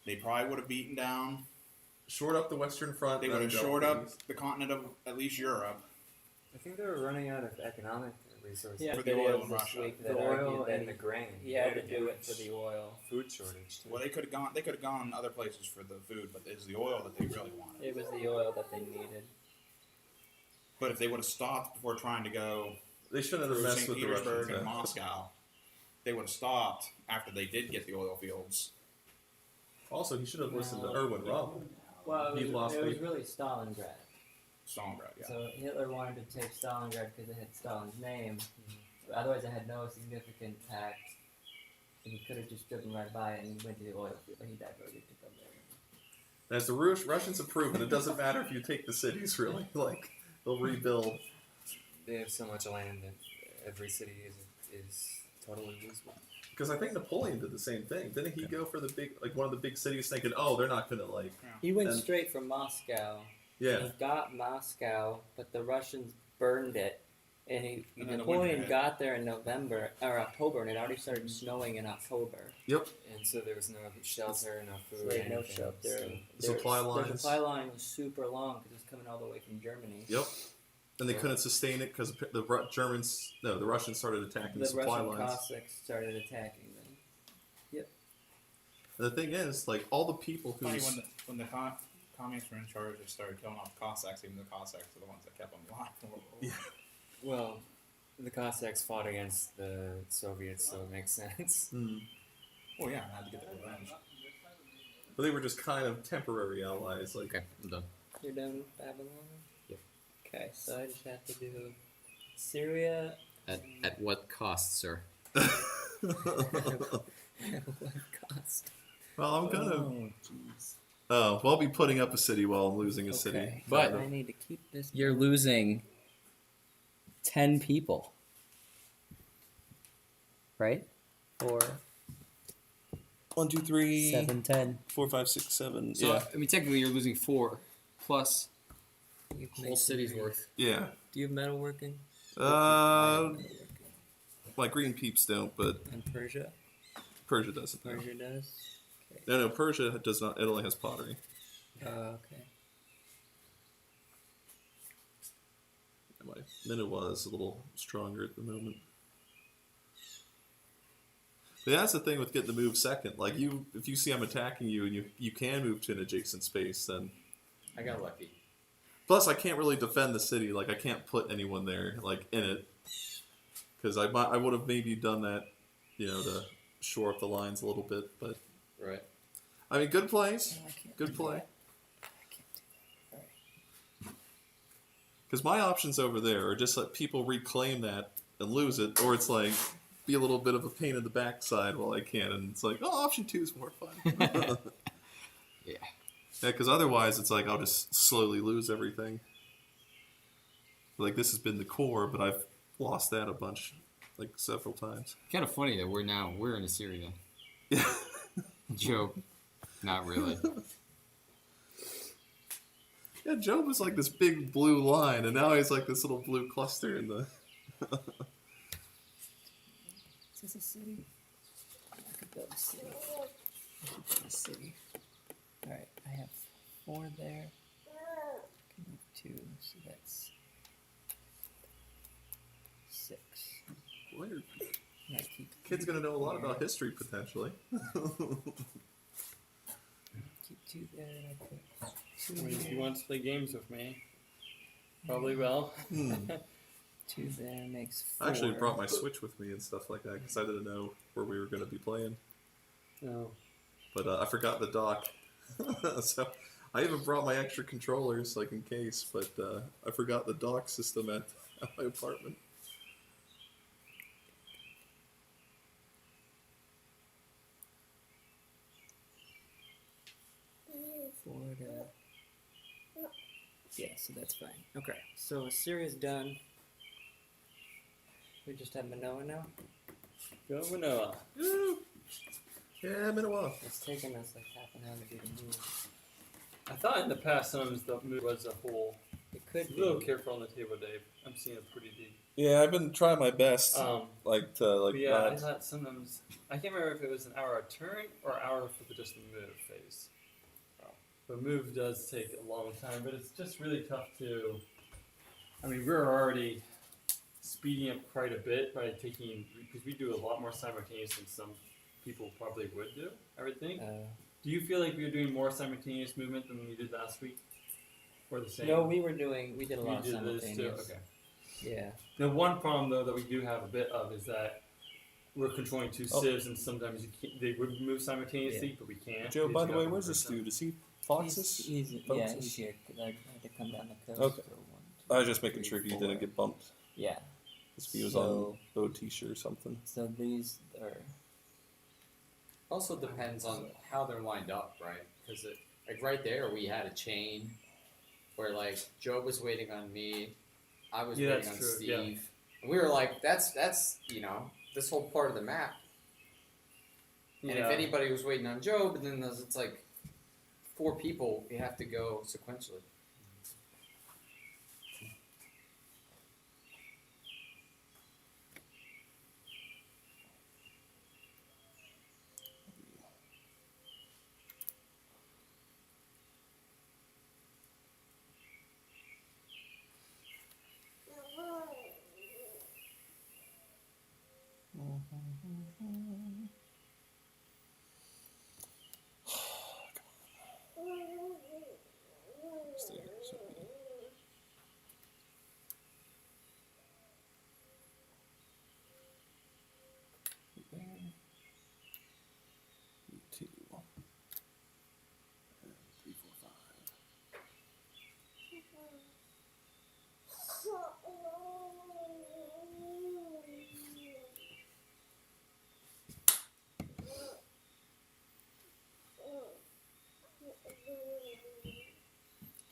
they probably would have beaten down. shored up the Western Front. They would have shored up the continent of at least Europe. I think they were running out of economic resources. Yeah, For the videos oil in this Russia. week The that oil argued that and the grain. he had to Yeah, do it for the oil. food shortage. Too. Well, they could have gone. They could have gone other places for the food, but it's the oil that they really wanted. It was the oil that they needed. But if they would have stopped before trying to go They shouldn't have through messed St. with the Petersburg Russians. and yeah. Moscow, they would have stopped after they did get the oil fields. Also, he should have listened to No. Erwin Rommel. Well, He lost it was people. really Stalingrad. Stalingrad, yeah. So Hitler wanted to take Stalingrad because it had Stalin's name. Otherwise, it had no significant impact. And he could have just driven right by it and went to the oil field. He diverted to come there. As the Russians have proven, it doesn't matter if you take the cities, really. Like, they'll rebuild. They have so much land that every city is totally usable. Because I think Napoleon did the same thing. Didn't he go for the big, like one of the big cities thinking, oh, they're not going to, like, He went And- straight from Moscow. yeah. He got Moscow, but the Russians burned it. And And then the winter Napoleon hit. got there in November or October, and it already started snowing in October. And so there was no shelter, no So food, they had no anything, shelter. so- The supply The lines. supply line was super long because it was coming all the way from Germany. Yep. And they couldn't sustain it because the Russians started attacking the The supply Russian lines. Cossacks started attacking them. And the thing is, like, all the people Funny who's... when the communists were in charge, they started killing off the Cossacks. Even the Cossacks are the ones that kept them alive. Yeah. Well, the Cossacks fought against the Soviets, so it makes sense. Hmm. Well, yeah, I had to get their revenge. But they were just kind of temporary allies. Like, Okay, I'm done. You're done with Babylon? Yep. Okay, so I just have to do Syria. At what cost, sir? What cost? well, I'm gonna... Oh, jeez. Oh, well, I'll be putting up a city while I'm losing a city. Okay, But- I need to keep this. You're losing 10 people. Right? Or 1, 2, 3, 7, 10. 4, 5, 6, 7. so, yeah. I mean, technically, you're losing 4 plus You can whole make city's some- worth. Yeah. Do you have metalworking? Uh, like green peeps don't, but And Persia? Persia doesn't. No. Persia does? No, Persia does not. It only has pottery. Okay. My Minowa is a little stronger at the moment. But that's the thing with getting to move second. Like if you see I'm attacking you and you can move to an adjacent space, then I got lucky. plus I can't really defend the city. Like I can't put anyone there like in it because I would have maybe done that, you know, to shore up the lines a little bit. But Right. I mean, good plays, good play. Because my options over there are just let people reclaim that and lose it, or it's like be a little bit of a pain in the backside while I can, and it's like, oh, option 2 is more fun. Yeah. Yeah, because otherwise it's like I'll just slowly lose everything. like this has been the core, but I've lost that a bunch, like several times. Kind of funny that we're in Assyria. Yeah. Joke. Not really. Yeah, Job was like this big blue line, and now he's like this little blue cluster in the. Is this a city? I could build a city. I could build a city. Alright, I have 4 there. I can move 2, so that's 6. Weird. And I keep Kid's gonna know a lot about history potentially. keep 2 there, and I put 2 I mean, if he here, wants to play games with me, probably will. 2 there makes 4. I actually brought my Switch with me and stuff like that because I didn't know where we were gonna be playing. No. But I forgot the dock, so I even brought my extra controllers like in case. But I forgot the dock system at my apartment. Florida. Yeah, so that's fine. Okay, so Assyria's done. We just have Manoa now. Go Manoa. Woo! Yeah, Minoa. It's taken us like half an hour to do the move. I thought in the past sometimes the move was a hole. It could Be be. a little careful on the table, Dave. I'm seeing it pretty deep. Yeah, I've been trying my best, But yeah, I not. thought sometimes I can't remember if it was an hour a turn or hour for just the move phase. The move does take a long time, but it's just really tough to. I mean, we're already speeding up quite a bit by taking because we do a lot more simultaneous than some people probably would do. I would think. Do you feel like we were doing more simultaneous movement than we did last week, or the same? No, we did a lot of We did this too. simultaneous. Okay. Yeah. The one problem though that we do have a bit of is that we're controlling 2 civs, and sometimes you can't, they would move simultaneously, but we can't. Joe, because by you the have way, one where's this person. dude? Is he Foxes? He's yeah, Foxes? he's here. 'Cause I had to come down the coast. Okay. For 1, 2, I was just making 3, sure he 4. didn't get bumped. Yeah. If he was So- on OT or something. So these are. Also depends on how they're lined up, right? Because like right there, we had a chain where like Joe was waiting on me, I was Yeah, waiting on that's true, Steve, yeah. and we were like, that's this whole part of the map. And if Yeah. anybody was waiting on Joe, but then it's like 4 people, we have to go sequentially. Stay here, so we- Two. And 3, 4, 5.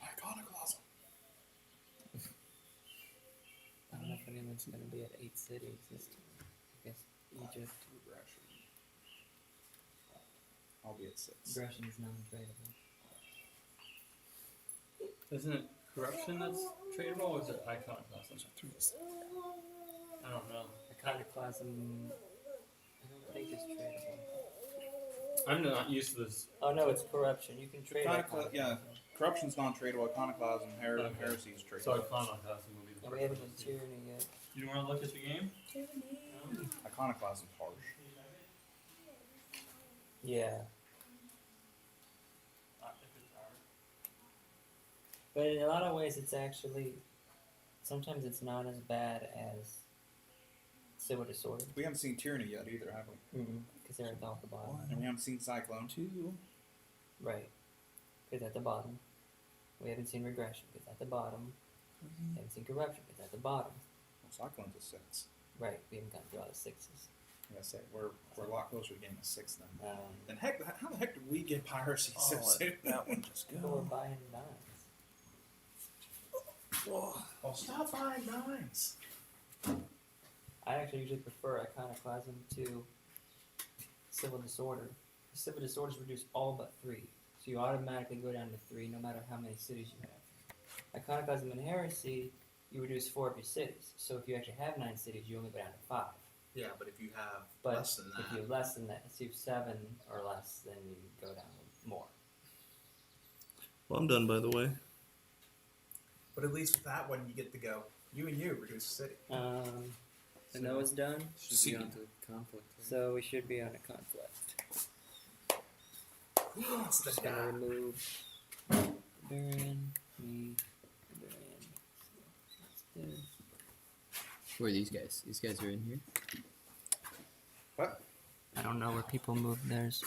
Iconoclasm. I don't know if anyone's going to be at 8 cities this time. I guess Egypt. I'll be at 6. Aggression is non-tradable. Isn't it corruption that's tradable, or is it iconoclasm? I don't know. Iconoclasm, I don't think it's tradable. I'm not used to this. Oh no, it's corruption. You can trade Iconoclasm, yeah. iconoclasm. Corruption's non-tradable. Iconoclasm, Okay. heresy is tradable. So iconoclasm will be the And first we haven't one. done tyranny yet. You want to look at the game? Iconoclasm's harsh. Yeah. But in a lot of ways, it's actually, sometimes it's not as bad as Civil Disorder. We haven't seen Tyranny yet either, have we? Because they're at the bottom. And we haven't seen Cyclone. 2. Right. Because at the bottom. We haven't seen regression because at the bottom. We haven't seen corruption because at the bottom. Well, Cyclone's a 6. Right. We haven't gone through all the 6s. Like I say, we're a lot closer to getting a 6 then. Um, And heck, how the heck did we get piracy so Oh, soon? that one just people are go. buying 9s. Oh, stop buying nines. I actually usually prefer iconoclasm to civil disorder. Civil disorders reduce all but 3, so you automatically go down to 3 no matter how many cities you have. Iconoclasm and heresy, you reduce 4 of your cities. So if you actually have 9 cities, you only go down to 5. Yeah, but if you have But less than if that, you have less than that, if you have 7 or less, then you go down more. Well, I'm done, by the way. but at least with that one, you get to go. You and you reduce the city. So Noah's done, Should See. be on to conflict. Right? so we should be on a conflict. Who wants the Just gonna die? remove Baron, me, Baron. So that's dead. Who are these guys? These guys are in here. I don't know where people move theirs.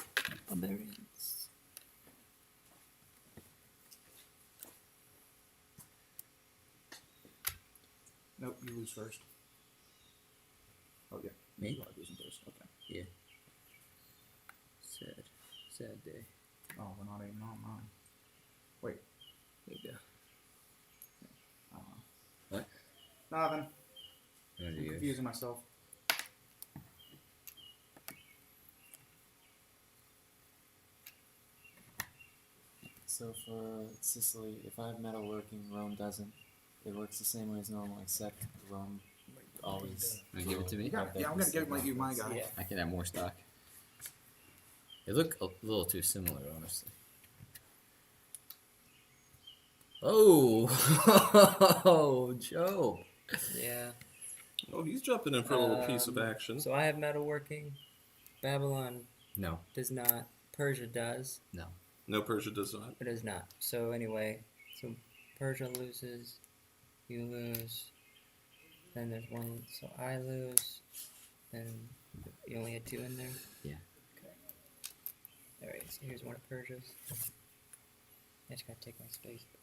Barbarians. Nope, you lose first. Oh yeah. Me? You are losing first. Okay. Sad day. Oh, we're not even on mine. Wait. There you go. What? Nothing. You wanna do I'm yours? confusing myself. So for Sicily, if I have metalworking, Rome doesn't. It works the same way as normal, except Rome always. Wanna give it to me? You got it. Yeah, I'm gonna give you my guy. Yeah. I can have more stock. They look a little too similar, honestly. Oh, Joe. Yeah. Oh, he's jumping in for a little piece of Um, action. So I have metalworking. Babylon No, does not. Persia does. No, Persia does not. It does not. So anyway, so Persia loses. You lose. Then there's one. So I lose. Then you only had 2 in there. Yeah. Okay. All right. So here's one of Persia's. I just gotta take my space back.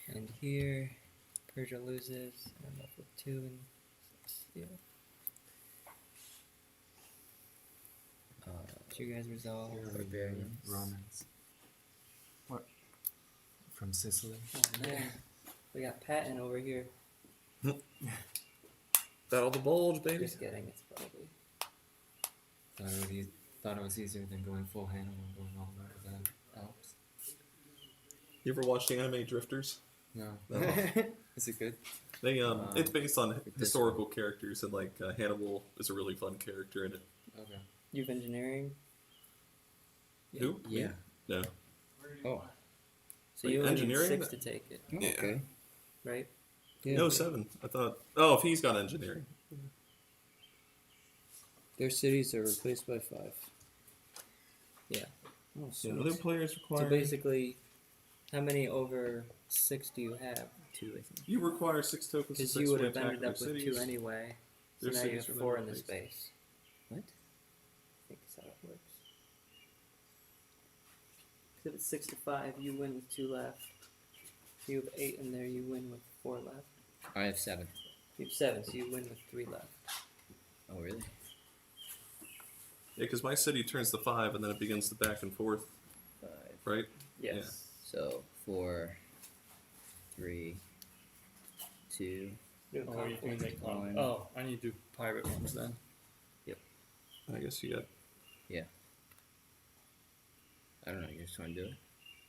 And here, Persia loses. And I'm left with 2 and steal. So you guys resolve. Barbarians. Romans. What? From Sicily. Oh man, we got Patton over here. Battle the Bulge, baby. Just kidding. It's probably. Thought it was easier than going full Hannibal and going all the way to the Alps. You ever watched the anime Drifters? No. No. Is it good? They it's based on this historical characters, and like Hannibal is a really fun character in it. Okay. You have engineering. Who? Yeah. No. Oh, So Wait, you only need engineering? 6 to take it, Yeah. okay. right? No, 7. I thought. Oh, if he's got engineering. Their cities are replaced by 5. Yeah. Oh, Yeah, other players require. So basically, how many over 6 do you have? 2, I think. you require 6 tokens. Because to you would successfully have ended attack up their with cities. 2 anyway. So Their now you cities have are 4 then in the replaced. space. What? I think that's how it works. 'Cause if it's 6 to 5, you win with 2 left. If you have 8 in there, you win with 4 left. I have 7. You have 7, so you win with 3 left. Oh, really? Yeah, because my city turns to 5, and then it begins to back and forth, 5. right? Yes. So 4, 3, 2. Do a Oh, you can conflict. make One. Oh, I need to do pirate ones then. I guess you got. I don't know. You just want to do it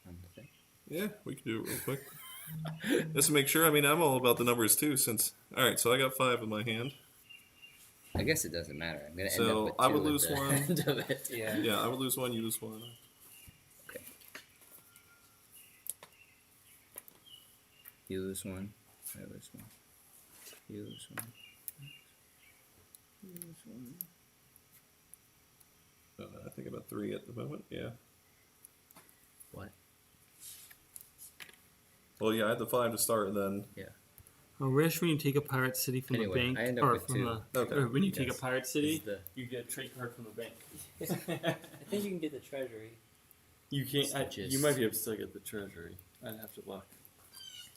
on the thing? Yeah, we can do it real quick. Just to make sure. I mean, I'm all about the numbers too. Since all right, so I got 5 in my hand. I guess it doesn't matter. I'm gonna end So, up with 2 I would at lose the one. end of it. Yeah. Yeah, I would lose 1. You lose 1. You lose 1. I lose 1. You lose 1. You lose 1. I think about 3 at the moment. Yeah. What? Well, yeah, I had the 5 to start, and then Oh, Rish, when you take a pirate city from Anyway, the bank, I end up or with from 2. the, Okay. or when you take Yes. a pirate city, Is the- you get a trade card from the bank. I think you can get the treasury. You can't. Stitches. You might be able to still get the treasury. I'd have to look.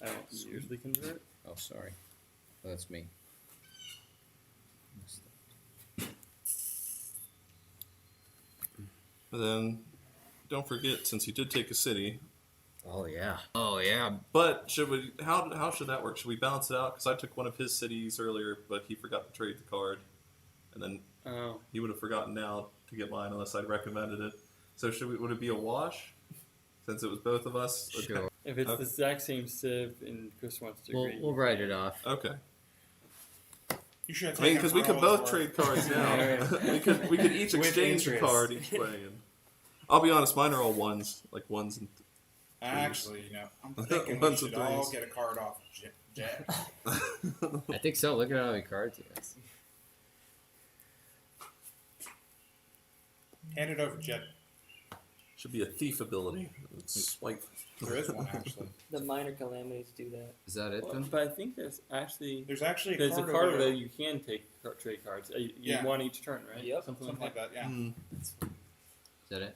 I don't usually convert. Oh, sorry. Oh, that's me. And then, don't forget, since you did take a city, Oh yeah. Oh yeah. But should we? How should that work? Should we balance it out? Because I took one of his cities earlier, but he forgot to trade the card, and then Oh. he would have forgotten now to get mine unless I'd recommended it. So should we? Would it be a wash? Since it was both of us. Okay. Sure. If it's Okay. the exact same civ and Chris wants to agree. We'll write it off. Okay. You should have I mean, taken because we for could all both it's trade worth. cards now. Yeah. we could each With exchange a interest. card each way. And I'll be honest, mine are all ones, like ones and. Actually, I'm thinking we Ones and should all threes. get a card off Jack. I think so. Look at how many cards he has. Hand it over, Jet. Should be a thief ability. Swipe. There is one actually. The minor calamities do that. Is that it then? But I think there's actually There's actually there's a card card over that there. you can take trade cards. You Yeah. one each turn, right? Yep. Something Something like like that. Yeah. Mm. Is that it?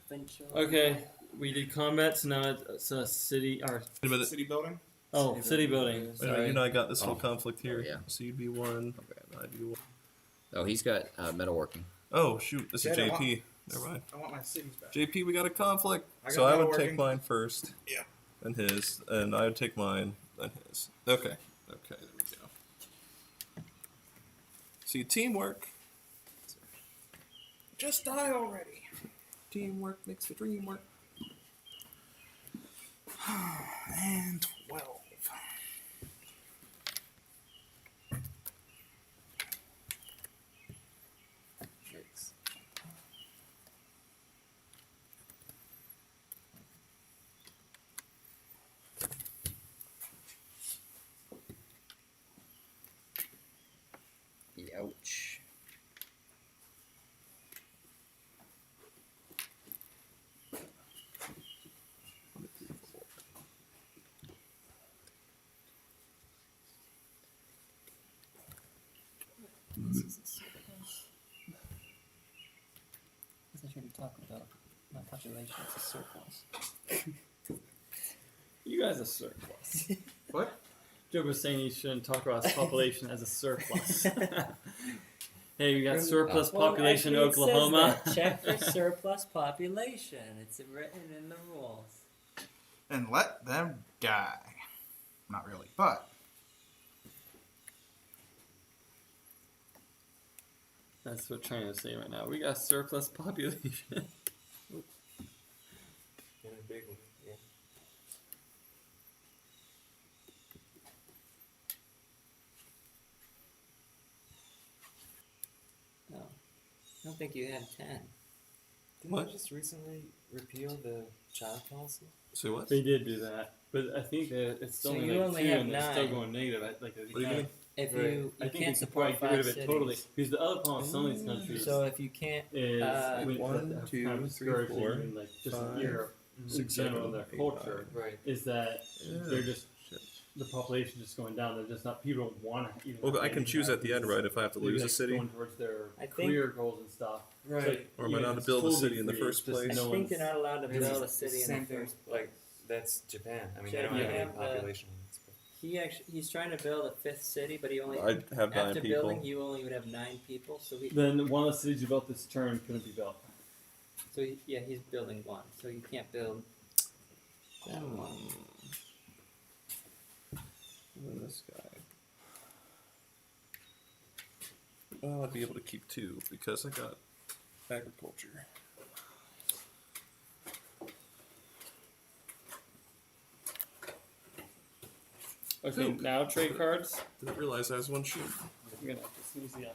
Eventually. that. Okay, we did combat, so now it's a city or Wait a minute. City building. city building. Wait a minute, Sorry. you know I got this Oh. whole conflict here. Oh, yeah. So you'd be one. I'd be one. Oh, he's got metalworking. Oh shoot, this is Yeah, JP. Never mind. I want my cities back. JP, we got a conflict. I got So I would take metalworking. mine first. Yeah. Then his, and I would take mine, then his. Okay. Okay, there we go. See, teamwork. Just die already. Teamwork makes the dream work. And 12. Ouch. I shouldn't talk about my population as a surplus. You guys are surplus. What? Joe was saying you shouldn't talk about his population as a surplus. Hey, we got surplus Well, population in actually, it says Oklahoma. that. Check for surplus population. It's written in the rules. And let them die. Not really, but That's what China's saying right now. We got surplus population. In a big one, yeah. No. I don't think you had 10. Didn't What? they just recently repeal the child policy? Say what? They did do that, but I think that it's still So only you like only 2 have and it's still 9. going negative. Like, What do you mean? If Right. you I think can't you could support probably get rid 5 of it cities. totally. Because the other problem with some of these countries So if you can't, is when one, that have two, kind of three, discouraging four, in, like just five, in Europe in 6, general 7, their 8, culture Right. is that Yeah. they're just Shit. the population just going down. They're just not people don't want to even. Well, have I can anything choose at the end, because right? If I have to they're, lose like, a city, going towards their I think- career goals and stuff. Right. or am I even allowed if to it's build a totally city in the free, first it's just place? no I think you're one's- not allowed to It's build a the city in same the thing, first place. like, that's Japan. I mean, Check, they don't you have any have the- population limits. But He's trying to build a 5th city, but he only I have 9 after people. building you only would have 9 people. So Then one of the cities you built this turn couldn't be built. he's building 1. So you can't build that one. And then this guy. Well, I'd be able to keep 2 because I got agriculture. Okay, Oop. now trade cards. Didn't realize I was one sheet. I'm gonna have to sneeze again.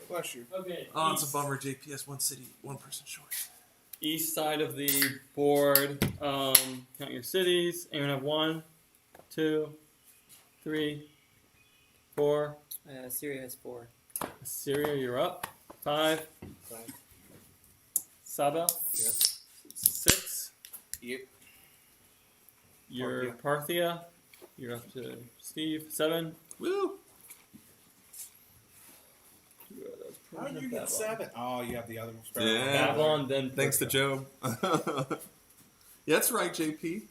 Bless you. Okay. Oh, it's a east- bummer. JPS 1 city, 1 person short. East side of the board. Count your cities. Anyone have 1, 2, 3, 4. Syria has 4. Syria, you're up. 5. Five. Saba. Yep. 6. Yep. You're Parthia. You're up to Steve. 7. Woo! How did you get 7? Oh, you have the other one. Yeah. Babylon, then Thanks to Persia. Joe. Yeah, that's right, JP.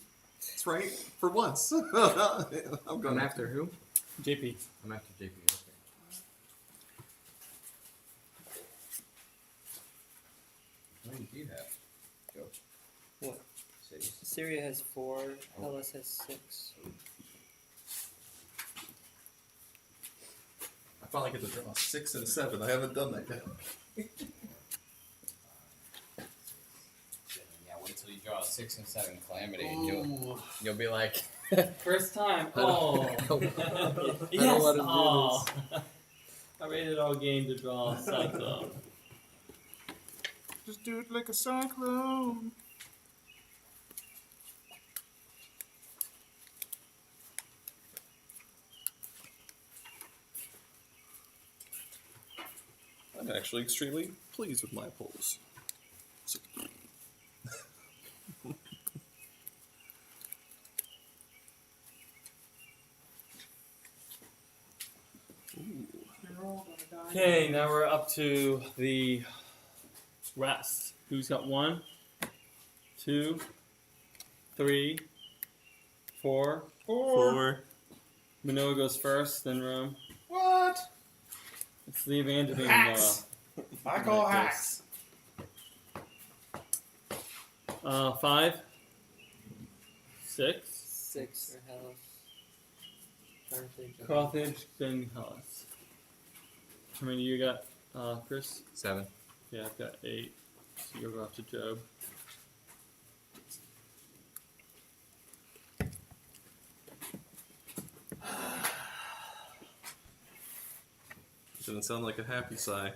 That's right. For once. I'm going I'm after who? JP. I'm after JP. Okay. How many do you have? go. What? Cities. Syria has 4. Hellas has 6. I finally get to draw 6 and 7. I haven't done that yet. Yeah, wait till you draw a 6 and 7 calamity, and you'll be like, First time. I don't- Oh. I don't Yes. wanna do Oh. I waited all game to draw a cyclone. Just do it like a cyclone. I'm actually extremely pleased with my polls. So- Okay, now we're up to the rest. Who's got 1, 2, 3, 4? 4. Manoa goes first, then Rome. What? Let's leave Andrew and Hacks. I call Like hacks. 5, 6, 6 for Hellas. Carthage. Carthage, then Hellas. How many you got, Chris? 7. Yeah, I've got 8. So you'll go after Job. Didn't sound like a happy sigh.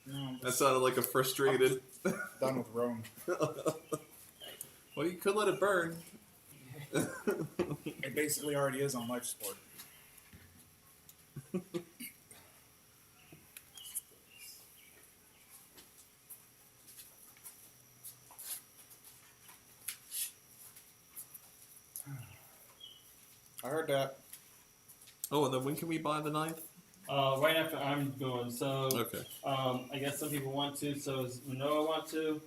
No, I'm That just sounded like a frustrated. done with Rome. Well, you could let it burn. It basically already is on life support. I heard that. Oh, and then when can we buy the 9th? Right after I'm going. So, Okay. I guess some people want to. So does Manoa want to?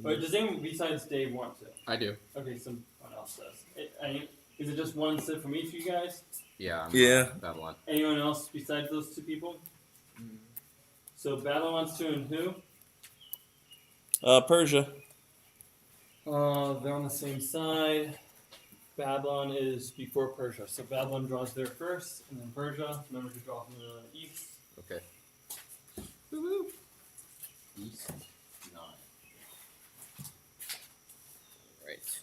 Or does anyone besides Dave want to? I do. Okay, someone else does. Is it just one sit from each of you guys? Yeah. I'm Yeah. Babylon. Anyone else besides those 2 people? So Babylon wants to, and who? Persia. They're on the same side. Babylon is before Persia. So Babylon draws there first, and then Persia. Remember to draw from the east. Okay. East 9. Right.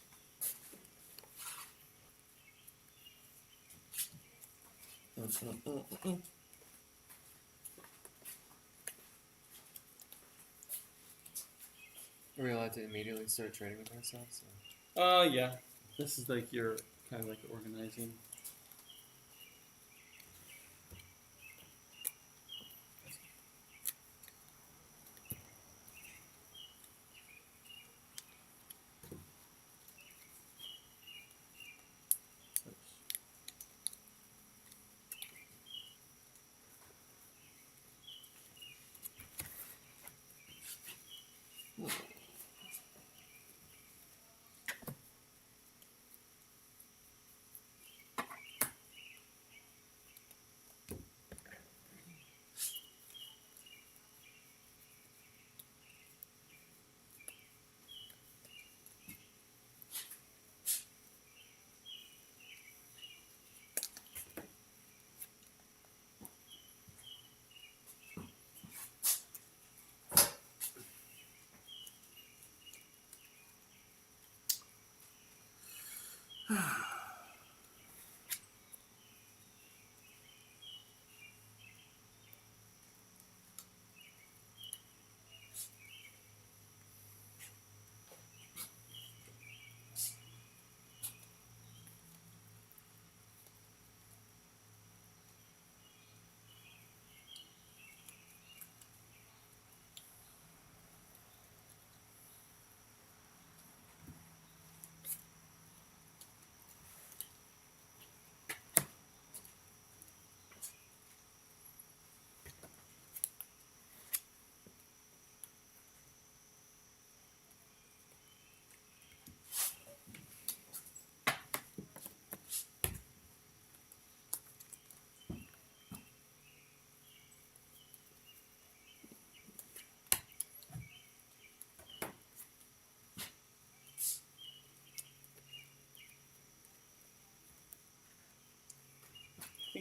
Are we allowed to immediately start trading with ourselves? Yeah. This is like your kind of like organizing.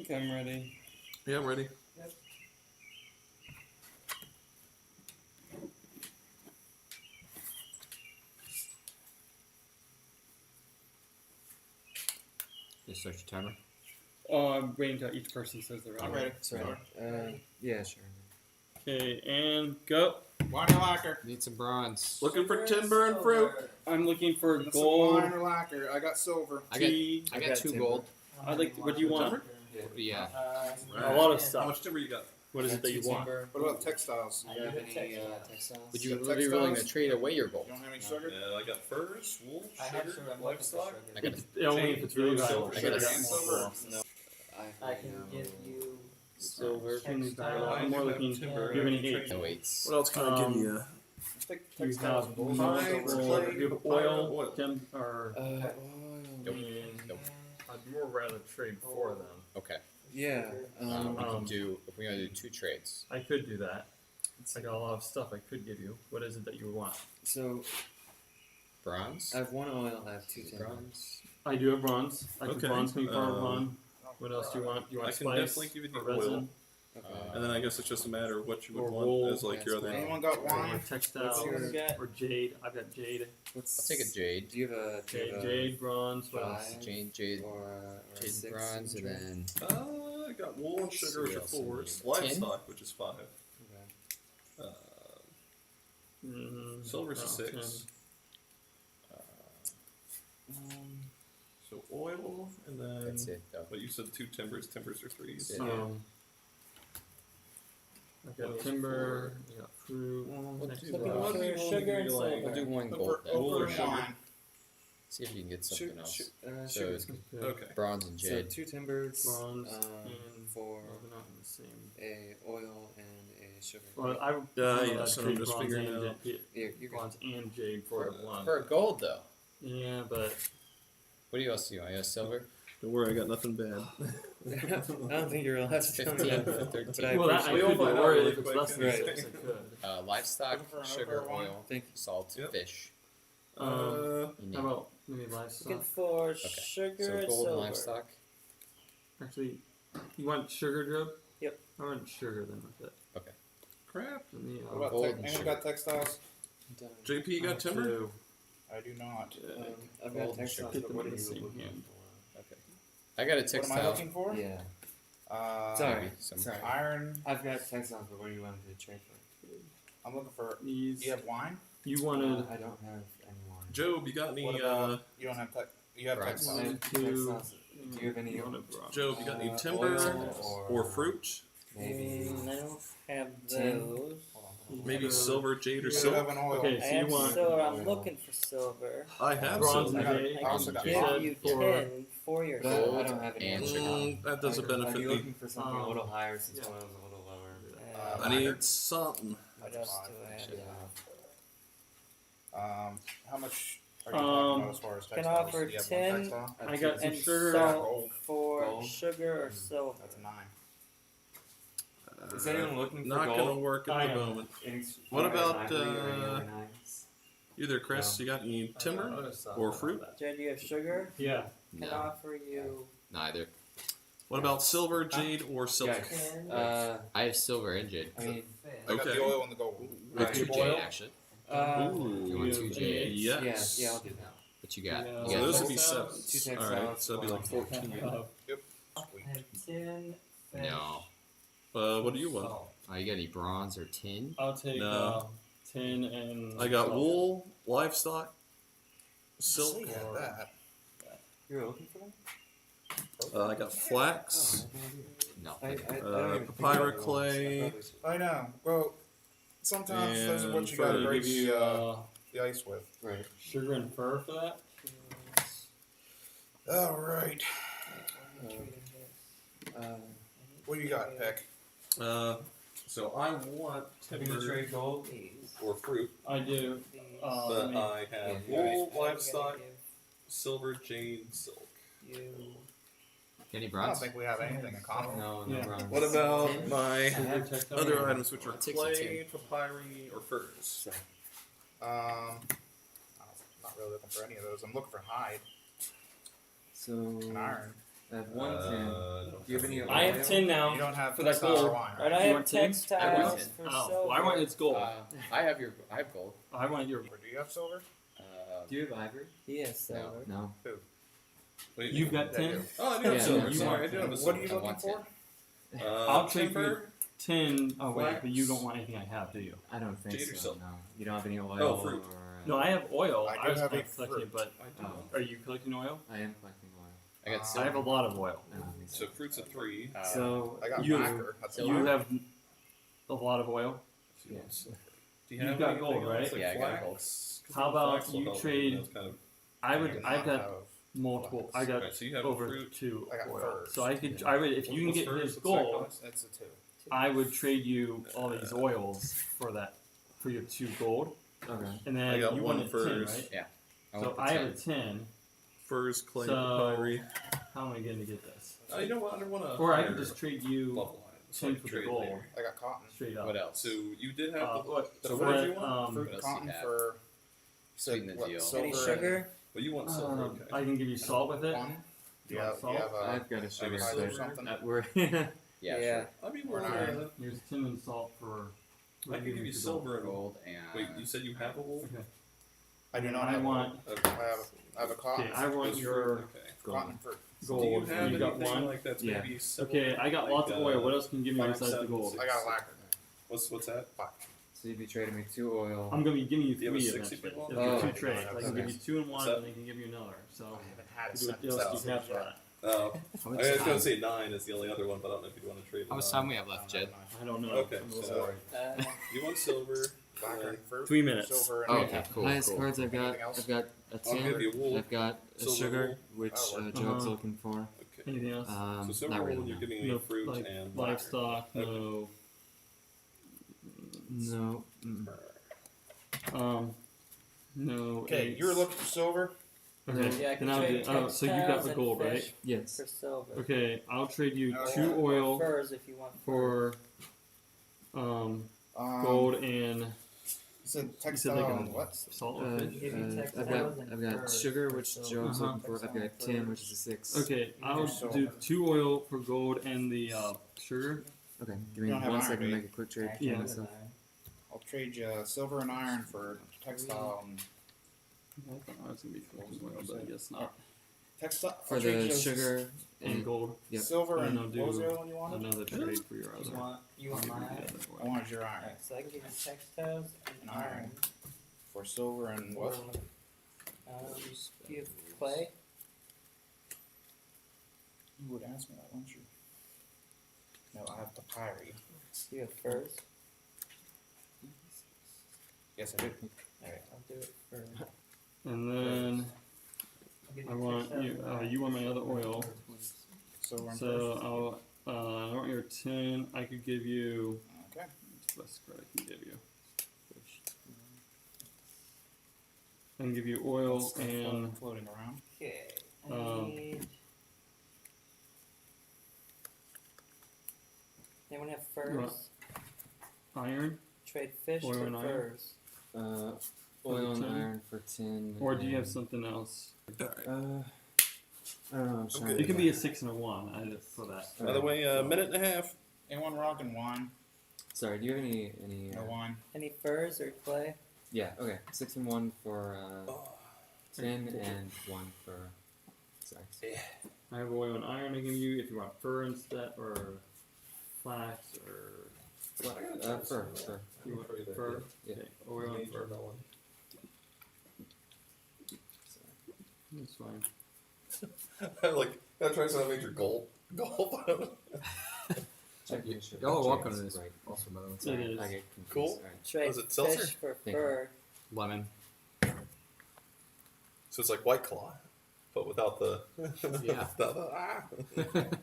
think I'm ready. Yeah, I'm ready. Just start your timer. Oh, I'm waiting until each person says they're I'm ready. Sorry. Yeah, sure. Okay, and go. Wine or lacquer? Need some bronze. Looking for timber and fruit. I'm looking for That's some gold. wine or lacquer. I got silver. I got tea. I got 2 timber. gold. I'd like. What do you want? Yeah. A lot of How stuff. much timber you got? What is it that you want? What about textiles? Do you have any textiles? Would you Yeah, be willing to textiles? trade away your gold? You don't have any sugar? Yeah, I got furs, wool, I have sugar, sugar. I'm looking for livestock. sugar. I got a It's only if it's really valuable. I got a Sugar and silver. I can give you Silver. textile. I'm more looking. timber. Do you have any eight? no weights. What else can I give you? Take You textiles. have Gold, pine, silver, or clay. you have Oil. oil, gem, or Nope. and Nope. I'd more rather trade for them. Okay. Yeah. We can do if we want to do 2 trades. I could do that. I got a lot of stuff I could give you. What is it that you would want? So Bronze. I have 1 oil. I have 2 timber. Bronze. I do have bronze. I Okay, can bronze can be part of um, one. What else do you want? You want I can spice definitely give you the or resin oil. Okay. And then I guess it's just a matter of what you would Or want wool. as like your other. That's Anyone got or wine? textiles What's or jade? I've got jade. What's I'll take a jade. Do you have a Jade, bronze. What else? 5 Jade, or a jade, 6 bronze, and timber? then I got wool and sugar, which are Let's see what else 4s. I need. Livestock, which is 5. Okay. Silver's a Oh, 6. So oil, and then. that's it though. But you said 2 timbers. Timbers are 3s. That's it. I've got timber. I got fruit. We'll do, Looking uh, for sugar and like- silver. we'll do 1 Look gold for then. ochre Wool or and sugar? wine. See if you can get something else. So Sugar. it's Okay. bronze and So jade. 2 timbers, Bronze and for Well, they're not in the same. a oil and a sugar. Well, I would yeah, so I'm just bronze figuring and out. jade, Yeah, you can. bronze and jade for one. For gold though. Yeah, but What do you else do? I got silver. Don't worry, I got nothing bad. I don't think you're allowed to tell me 15 that. for 13. But I well, that I appreciate could it. be find out worried really if it's quick. less than Right. 6. I could. Livestock, Looking for an sugar, ochre wine? oil, Thank you. salt, Yep. fish. Um, You need. How about maybe livestock? Looking for sugar So and gold and silver. livestock. Actually, you want sugar drip? Yep. I want sugar then with it. Crap. Let me, What about Gold and anyone sugar. got textiles? Done. JP, you got timber? So, I do not. I've Gold got and textiles, sugar. but what are Get you them in the looking same hand. I got a What am I textile. looking for? for? Yeah. Sorry. Maybe some- Sorry. Iron. I've got textiles, but what do you want me to trade for? I'm looking for. these. Do you have wine? You wanted I don't have any more. Job, you got any? What about, you don't have you have bronze. textiles. One, two. Textiles. Do you have any wanted bronze. Job, you got any oil timber or or fruit? maybe I don't have tin. those. Maybe Uh, silver, jade, or You should silver? have an oil. Okay, I so you have want silver. I'm oil. looking for silver. I have bronze silver. and I got- jade. I also got Give gold. you For- 10 for your But I gold. don't have any and more. sugar. That doesn't Are benefit you me. looking for something a little higher since yeah. oil's a little lower? I need something. What else do I have? How much are you Um, talking about as far as can textiles? offer Do you have 10. one textile? I got some And sugar. salt Gold. for Gold? sugar or silver. That's a 9. Is anyone looking for Not gold? gonna work at I the am. moment. Ex- What or about, ivory or any other knives? You there, Chris? You got any timber or fruit? Jed, do you have sugar? Yeah. Can No, offer you neither. What about silver, jade, or silver? Yikes. 10. I have silver and jade. I mean, I got Okay. the oil and the gold. I have right. 2 jade actually. You want 2 jade? Yes. Yeah, I'll do that. What you got? Yeah. You So got those would be Textiles. 7s. Two All right, textiles, so that'd be like 14. I have 10. no. What do you want? Oh, you got any bronze or tin? I'll take No. 10 and. I got salt. wool, livestock, silk. You got that. You're looking for them? I got flax. Oh, I have no idea. No. I don't even think papyra I have those. clay. I probably should- I know. Well, sometimes those are what you And got to fur. break Give you the ice with. Right. sugar and fur for that. All right. Uh, What do you got, Peck? So I want timber gold? or fruit, I do. but Me. I have Yeah, wool, livestock, silver, jade, silk. Any I don't bronze? think we have anything in common. No, Yeah. no bronze. What about my Sugar, textile, other items, which are I'll take some clay, papyri, or furs? I'm not really looking for any of those. I'm looking for hide So and iron. I have one tin. Do you have any I have oil? 10 now. You don't have For that textile gold. wine, Right, I You have want 10? textiles ten. for Oh, silver. well, I want its gold. I have gold. I want your. Or do you have silver? Do you have ivory? He has silver. No. Wait, You've got Yeah, I 10? do. Oh, I do have Yeah, silver. you Sorry, want I do have a What silver. are you I looking want for? I'll trade you timber. 10. Oh, wait, but you Flax. don't want anything I have, do you? I don't think Jade or so. silk? No. You don't have any oil Oh, fruit. or. No, I have oil. I do was have not a collecting it, fruit. but I do. Oh. are you collecting oil? I am collecting oil. I got I silver. have a lot of oil. I don't think So fruit's a 3. So I got You- lacquer. That's You lacquer. have a lot of oil. So you want silver. Do You've have got anything gold, right? else, like Yeah, I got flax? 'Cause How the about flax will you help, trade- that's kind of, I do would. not I've got have multiple. flax. I got right, so you have over fruit. 2 I got oil. furs. So I could. Yeah. I would. If you can What's get first? his What's gold, second? That's a 2. I would trade you all these oils for that. For your 2 gold, Okay. and I then got you one want a 10, first. right? I So want the I have 10. a 10. Furs, clay, So- papyri. How am I going to get this? You know what? I don't want to. Or I could just trade you level line. So 10 I can for the trade gold. later. I got cotton. Straight up. What else? So you did have the. What? So for what that, did you want? Fruit, else cotton you have? for. Sweeten the what, deal. silver Any and sugar? Well, you want silver. Okay. I can give you salt with it. 1. Do you Want have, salt? I've got a sugar. silver but or something? we're Yeah, Yeah. sure. I'd be Or willing an iron. to. Here's tin and salt for. I can give you silver and Gold and Wait, you said you have a wool? Okay. I do not I have want Okay. I have a cotton. Okay, I want Those your fruit, okay. Cotton fruit. gold. Do you have You got anything one. like that's Yeah. maybe similar? Okay, I got like, lots of oil. What else can you give me five, besides the seven, gold? six. I got lacquer. What's that? So you'd be trading me 2 oil. I'm gonna be giving you Do you have a 3 60 eventually. people? It'll be Oh, 2 okay. trades. I can give you 2 in one, What's that? and I can give you another. So I haven't had a what sentence. else do you have for that? Oh, How I much was going time? to say 9 is the only other one, but I don't know if you'd want to trade. How much it time on. we have left, Jed? I don't know. Okay, I'm a little so- worried. You want silver? Lacquer and fruit. 3 minutes. Silver and Oh, oil. okay, cool. Highest cool. cards I've got. Anything else? I've got a I'll give you tin. wool. I've got a Silver sugar, wool. which Oh, Joe's Uh-huh. looking for. Okay. Anything else? So silver Not wool, really. you're giving me No, fruit like and livestock. Okay. No. No. No. Okay, eggs. you were looking for silver. Okay. Yeah, I can then I'll trade do, oh, so you got textiles the and gold, fish right? Yes. for silver. Okay, I'll trade you Okay. 2 oil Furs if you want. for gold and You said you said textile like and what? salt Uh, or fish. Give you I've textiles got and I've got furs sugar, for which silver. Joe's Uh-huh. looking for. I've got tin, which is a 6. Okay, I'll silver. do 2 oil for gold and the sugar. Okay, give me You don't have 1 iron, second do to you? make a quick trade. Actually, Yeah. myself. I'll trade you silver and iron for textile and I thought I was gonna be collecting oil, but I guess not. textile. For I'll trade the you sugar And and gold. Yep. silver And and I'll what was do the other one you wanted? Another trade for your other. You want I'll give mine? you the other I oil. wanted your iron Alright, so I can give you textiles and And iron. iron. for silver and what? Do you have clay? You would ask me that, wouldn't you? No, I have papyri. Do you have furs? Yes, I do. Alright, I'll do it for. And then I'll give I want textiles you. and iron. You want my other oil. Silver and So I'll. I want your 10. I could give you. Okay. What's the best spread I can give you? I can give you oil and floating around. Okay. I Um, need. Anyone have furs? want- iron. Trade fish oil for and iron? furs. Oil and tin? iron for tin. Or do you have and, something else? I don't know. I'm trying It to can be a 6 and a 1. I just for that. By the way, a minute and a half. Anyone rocking wine? Sorry, do you have any No wine. Any furs or clay? Yeah, okay. 6 and 1 for tin and 1 for. Sorry. I have oil and iron I can give you if you want fur instead or flax or What? Fur. you want fur. Yeah. Okay, oil and fur. Sorry. That's fine. Like, gotta try some major gold. Check your sugar. Y'all are welcome Check to this. this. Right. Also, by the way. It is. I get confused. Cool. Alright. Trade Was it seltzer? fish for Thank you. fur. Lemon. So it's like White Claw, but without the. Yeah. without the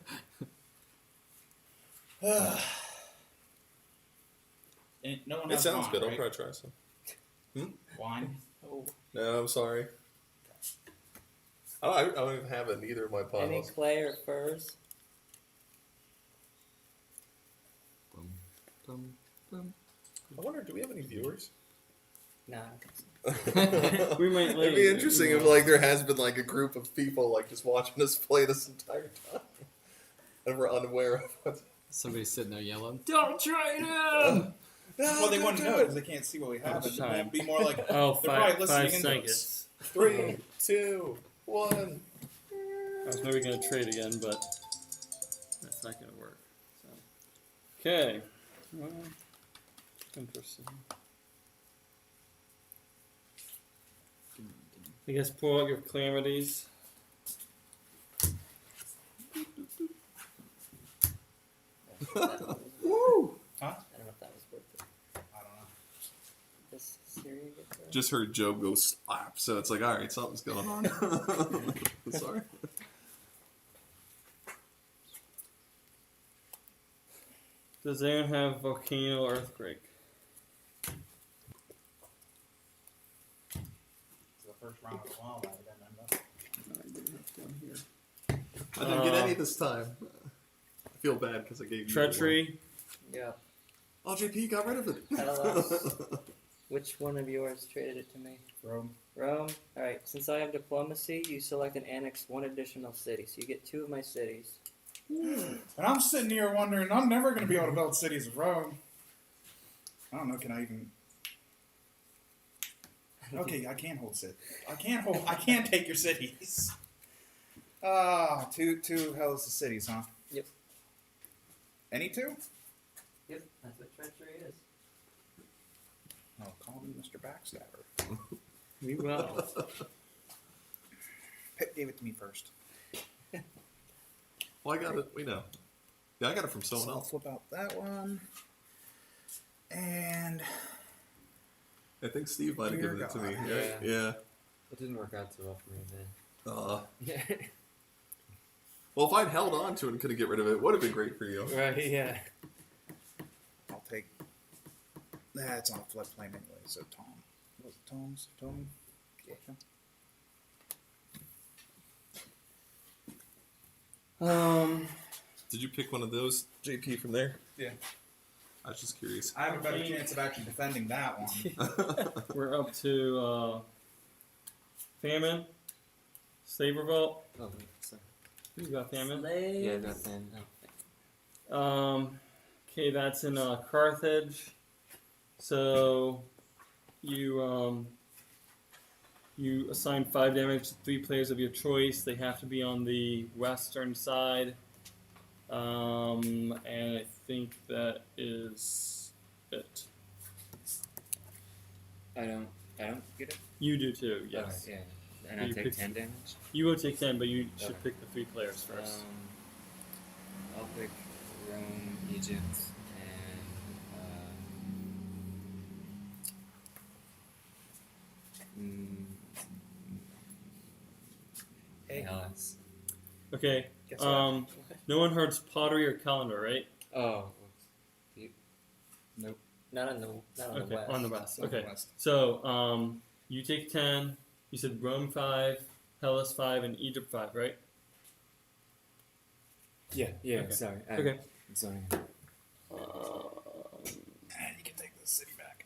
No one It has sounds wine, good. I'll right? probably try some. Wine. Oh. No, I'm sorry. I don't even have it in either of my Any piles. clay or furs? Boom. Boom. Boom. I wonder, do we have any viewers? No, I don't think so. We might It'd later, be interesting you if know. like there has been like a group of people like just watching us play this entire time, and we're unaware of what's. Somebody's sitting there yelling, "Don't trade him!" No, Well, they don't wouldn't do know it. because they can't see what we have. It'd Time. be more like Oh, they're probably five listening into seconds. 3, 2, 1. I was maybe gonna trade again, but that's not gonna work. So. Okay. Well, interesting. I guess pull out your calamities. Woo! I don't know if that was worth it. I don't know. This Syria get there? Just heard Joe go slap, so it's like, all right, something's going on. Sorry. Does anyone have volcano or earthquake? It's the first round of the wild. I didn't end up. I do have one here. I didn't get any this time. I feel bad because I gave you Treachery. Yeah. one. Oh, JP got rid of it. Hellas. Which one of yours traded it to me? Rome. Rome. All right. Since I have diplomacy, you select and annex one additional city. So you get 2 of my cities. And I'm sitting here wondering, I'm never going to be able to build cities of Rome. I don't know, can I even... Okay, I can't hold cities. I can't take your cities. Two Hellas cities, huh? Yep. Any two? Yep. That's what treachery is. Oh, call me Mr. Backstabber. We will. Pitt gave it to me first. Well, I got it. We know. Yeah, I got it from someone So I'll else. flip out that one. And I think Steve might have Dear given it to me. God. Right? Yeah. It didn't work out too well for me then. Yeah. Well, if I'd held on to it and could have get rid of it, it would have been great for you. Right. Yeah. I'll take... Nah, it's on a floodplain anyway, so Tom. Was it Tom's? Tom? Yeah. Did you pick one of those, JP, from there? Yeah. I was just curious. I have a better chance of actually defending that one. We're up to famine, slave revolt. Oh, wait, sorry. You got famine. Slaves. Yeah, I got them. Okay, that's in Carthage. So you you assign 5 damage to 3 players of your choice. They have to be on the western side. And I think that is it. I don't get it. You do too, yes. Alright, yeah. And I You take pick- 10 damage. You will take 10, but you should Okay. pick the 3 players first. I'll pick Rome, Egypt, and Hey. Hellas. Okay. Guess what? No one heard pottery or calendar, right? Oh, Not on the Okay, west. on the west. On the Okay. west. So, you take 10. You said Rome 5, Hellas 5, and Egypt 5, right? yeah. Okay. Sorry. Okay. I'm sorry. And you can take this city back.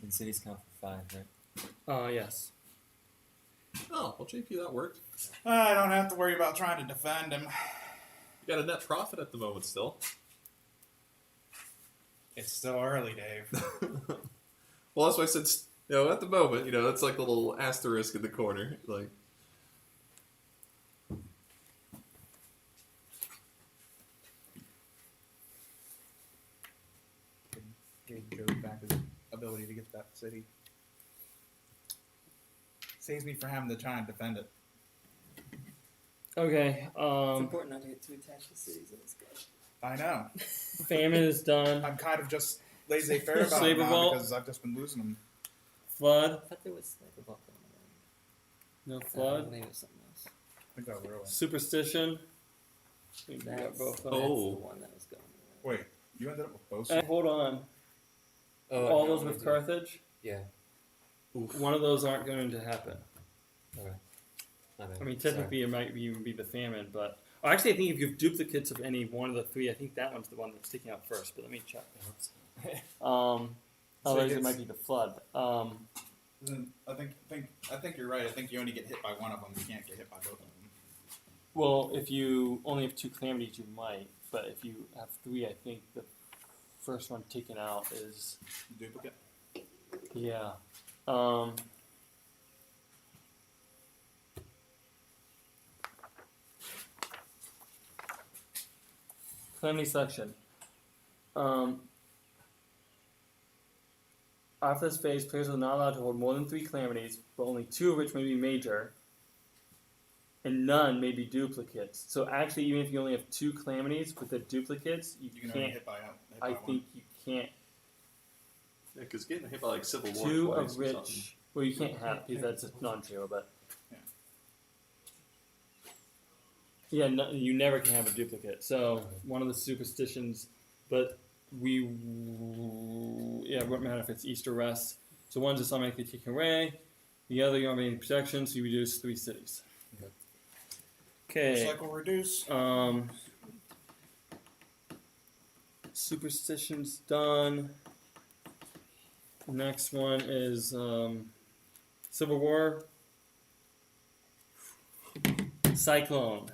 And cities count for 5, right? Yes. Oh, well, JP, that worked. I don't have to worry about trying to defend him. You got a net profit at the moment still. It's still early, Dave. Well, that's why I said, at the moment, that's like the little asterisk in the corner. Like, Gave Joe back his ability to get to that city. Saves me from having to try and defend it. Okay. It's important not to get too attached to cities in this game. I know. Famine is done. I'm kind of just laissez-faire about Slave it now revolt. because I've just been losing them. Flood. I thought there was like a volcano. No flood. Maybe it was something else. I think I really. Superstition. We got That's, both. that's Oh. the one that was going. Wait, you ended up with both? Hold on. Oh, All no, those with we do. Carthage. Yeah. One of those aren't going to happen. Okay. My bad. I mean, technically, it might even be the famine, but Actually, I think if you have duplicates of any one of the three, I think that one's the one that's sticking out first. But let me check. Otherwise, it it's- might be the flood. Then I think you're right. I think you only get hit by one of them. You can't get hit by both of them. Well, if you only have 2 calamities, you might. But if you have 3, I think the first one taken out is Duplicate. yeah. Calamity selection. After this phase, players are not allowed to hold more than 3 calamities, but only 2 of which may be major, and none may be duplicates. So actually, even if you only have 2 calamities with the duplicates, you You can only can't. hit by I one. think you can't. Yeah, because getting hit by like Civil War 2 twice of or something. which. Well, you can't have because that's just non-true, but. Yeah. Yeah, no, you never can have a duplicate. So one of the superstitions, but it wouldn't matter if it's east or west. So one's just automatically taken away. The other you don't have any protection, so you reduce 3 cities. Okay. Cycle reduce. Superstitions done. Next one is Civil War. Cyclone.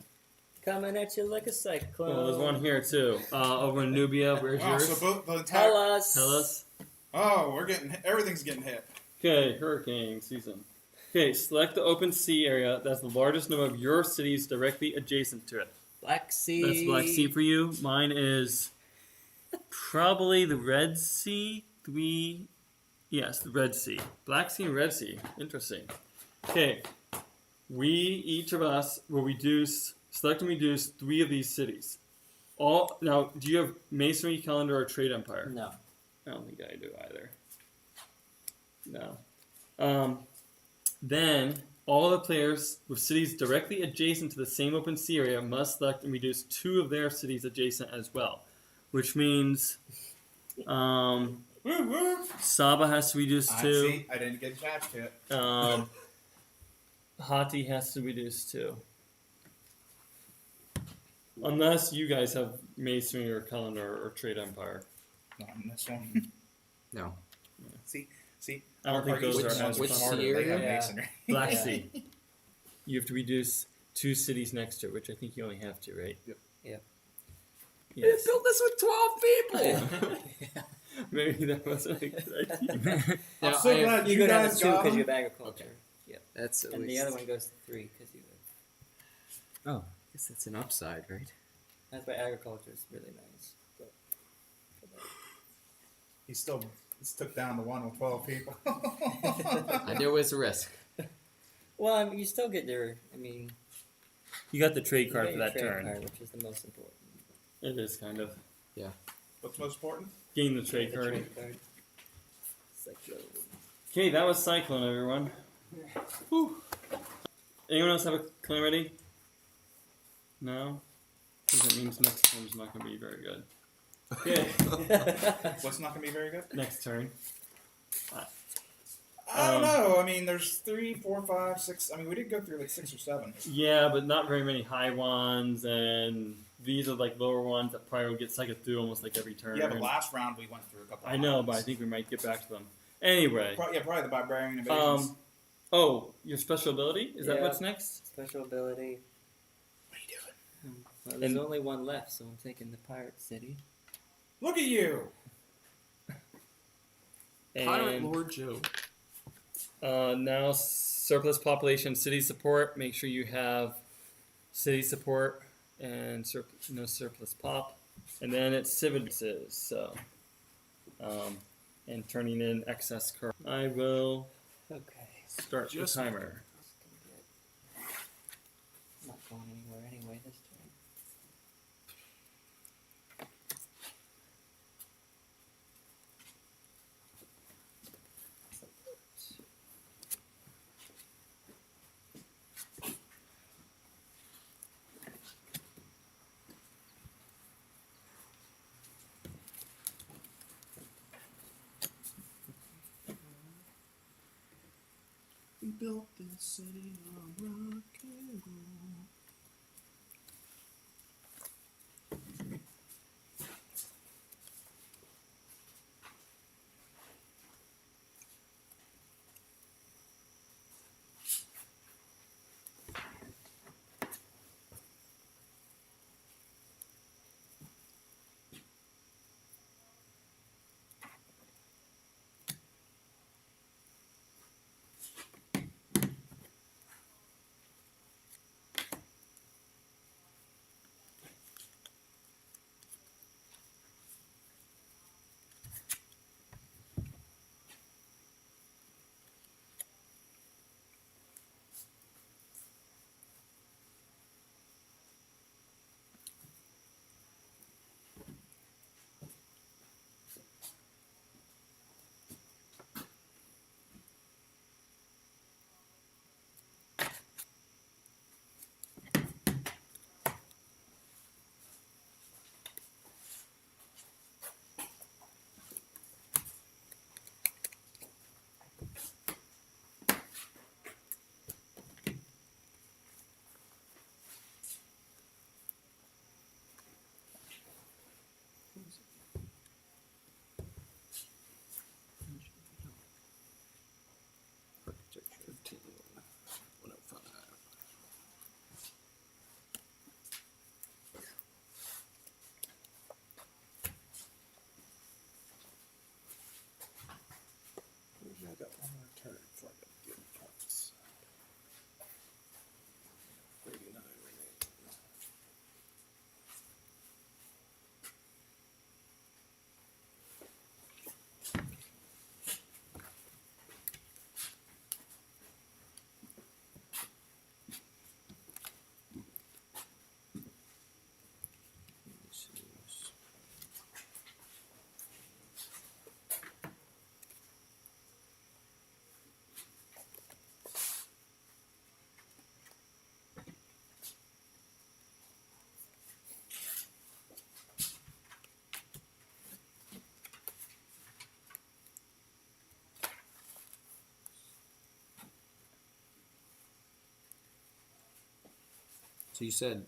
Coming at you like a cyclone. Oh, there's one here too. Over in Nubia. Where's Wow, yours? so both the entire. Tell us. Tell us. Oh, everything's getting hit. Okay, hurricane season. Okay, select the open sea area that's the largest number of your cities directly adjacent to it. Black Sea. That's Black Sea for you. Mine is probably the Red Sea. Yes, the Red Sea. Black Sea and Red Sea. Interesting. Okay, each of us will select and reduce 3 of these cities. Now, do you have Masonry, Calendar, or Trade Empire? No. I don't think I do either. No. Then, all the players with cities directly adjacent to the same open sea area must select and reduce 2 of their cities adjacent as well. Which means Saba has to reduce 2. See, I didn't get attached to it. Hati has to reduce 2. Unless you guys have Masonry or Calendar or Trade Empire. Not in this one. No. See. I don't think those Which- are as which fun. sea area? They have Yeah. masonry. Black Sea. You have to reduce 2 cities next to it, which I think you only have to, right? Yep. Yep. Yes. built this with 12 people. Maybe that wasn't a good idea. I'm Now, so I- glad You you go down to guys 2 got because you them. have agriculture. Okay. That's at And least. the other one goes to 3 because you have. Oh, I guess that's an upside, right? That's why agriculture is really nice. But, He still took down the one with 12 people. I knew it was a risk. well, I mean, you still get your. I mean, You got the trade you card get for your that trade turn. card, which is the most important. It is kind of. What's most important? Getting the trade The card. trade card. Cyclone. Okay, that was Cyclone, everyone. Whew. Anyone else have a calamity? No? Because that means next turn's not going to be very good. Okay, What's not going to be very good? next turn. I don't know. I mean, there's 3, 4, 5, 6. I mean, we did go through like 6 or 7. Yeah, but not very many high ones, and these are like lower ones that probably will get cycled through almost like every turn. Yeah, but last round we went through a couple. I know, but I think we might get back to them. Anyway. Probably the barbarian invasions. Oh, your special ability? Is that Yeah. what's next? Special ability. What are you doing? Well, there's And- only one left, so I'm taking the pirate city. Look at you. Pirate And Lord Joe. now surplus population, city support. Make sure you have city support and no surplus pop. And then it's civilizations. So, and turning in excess curve. I will Okay. start Just- the timer. I'm not going anywhere anyway this turn. We built this city on rock and roll. So you said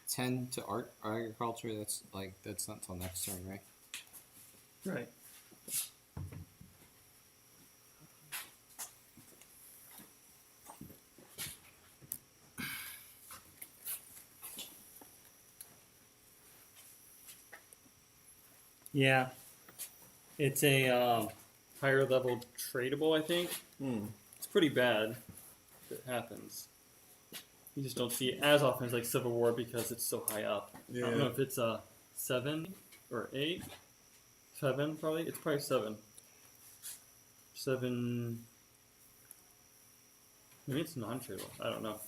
10 to agriculture. That's not till next turn, right? Right. Yeah. It's a higher level tradable, I think. It's pretty bad if it happens. You just don't see it as often as like Civil War because it's so high up. I don't know if it's a 7 or 8. 7 probably. It's probably 7. 7. Maybe it's non-tradable. I don't know.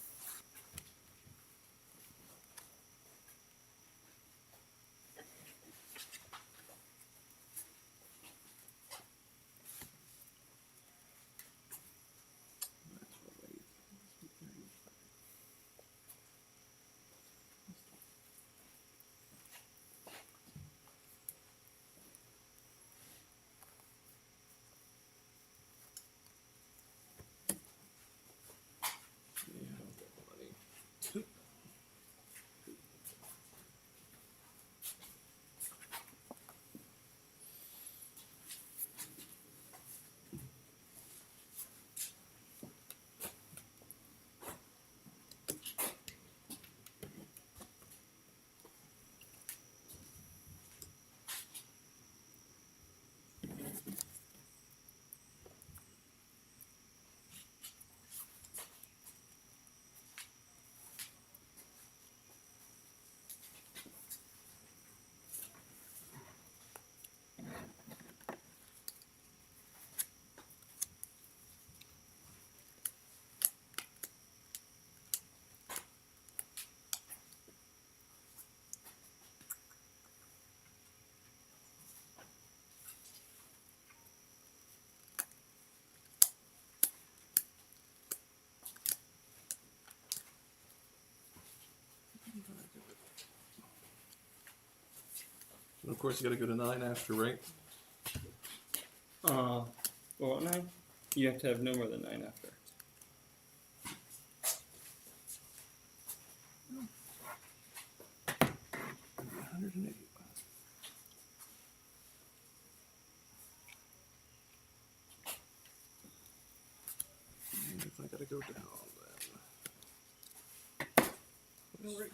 And of course, you got to go to 9 after, right? What 9? You have to have no more than 9 after. And if I got to go down, then. All right.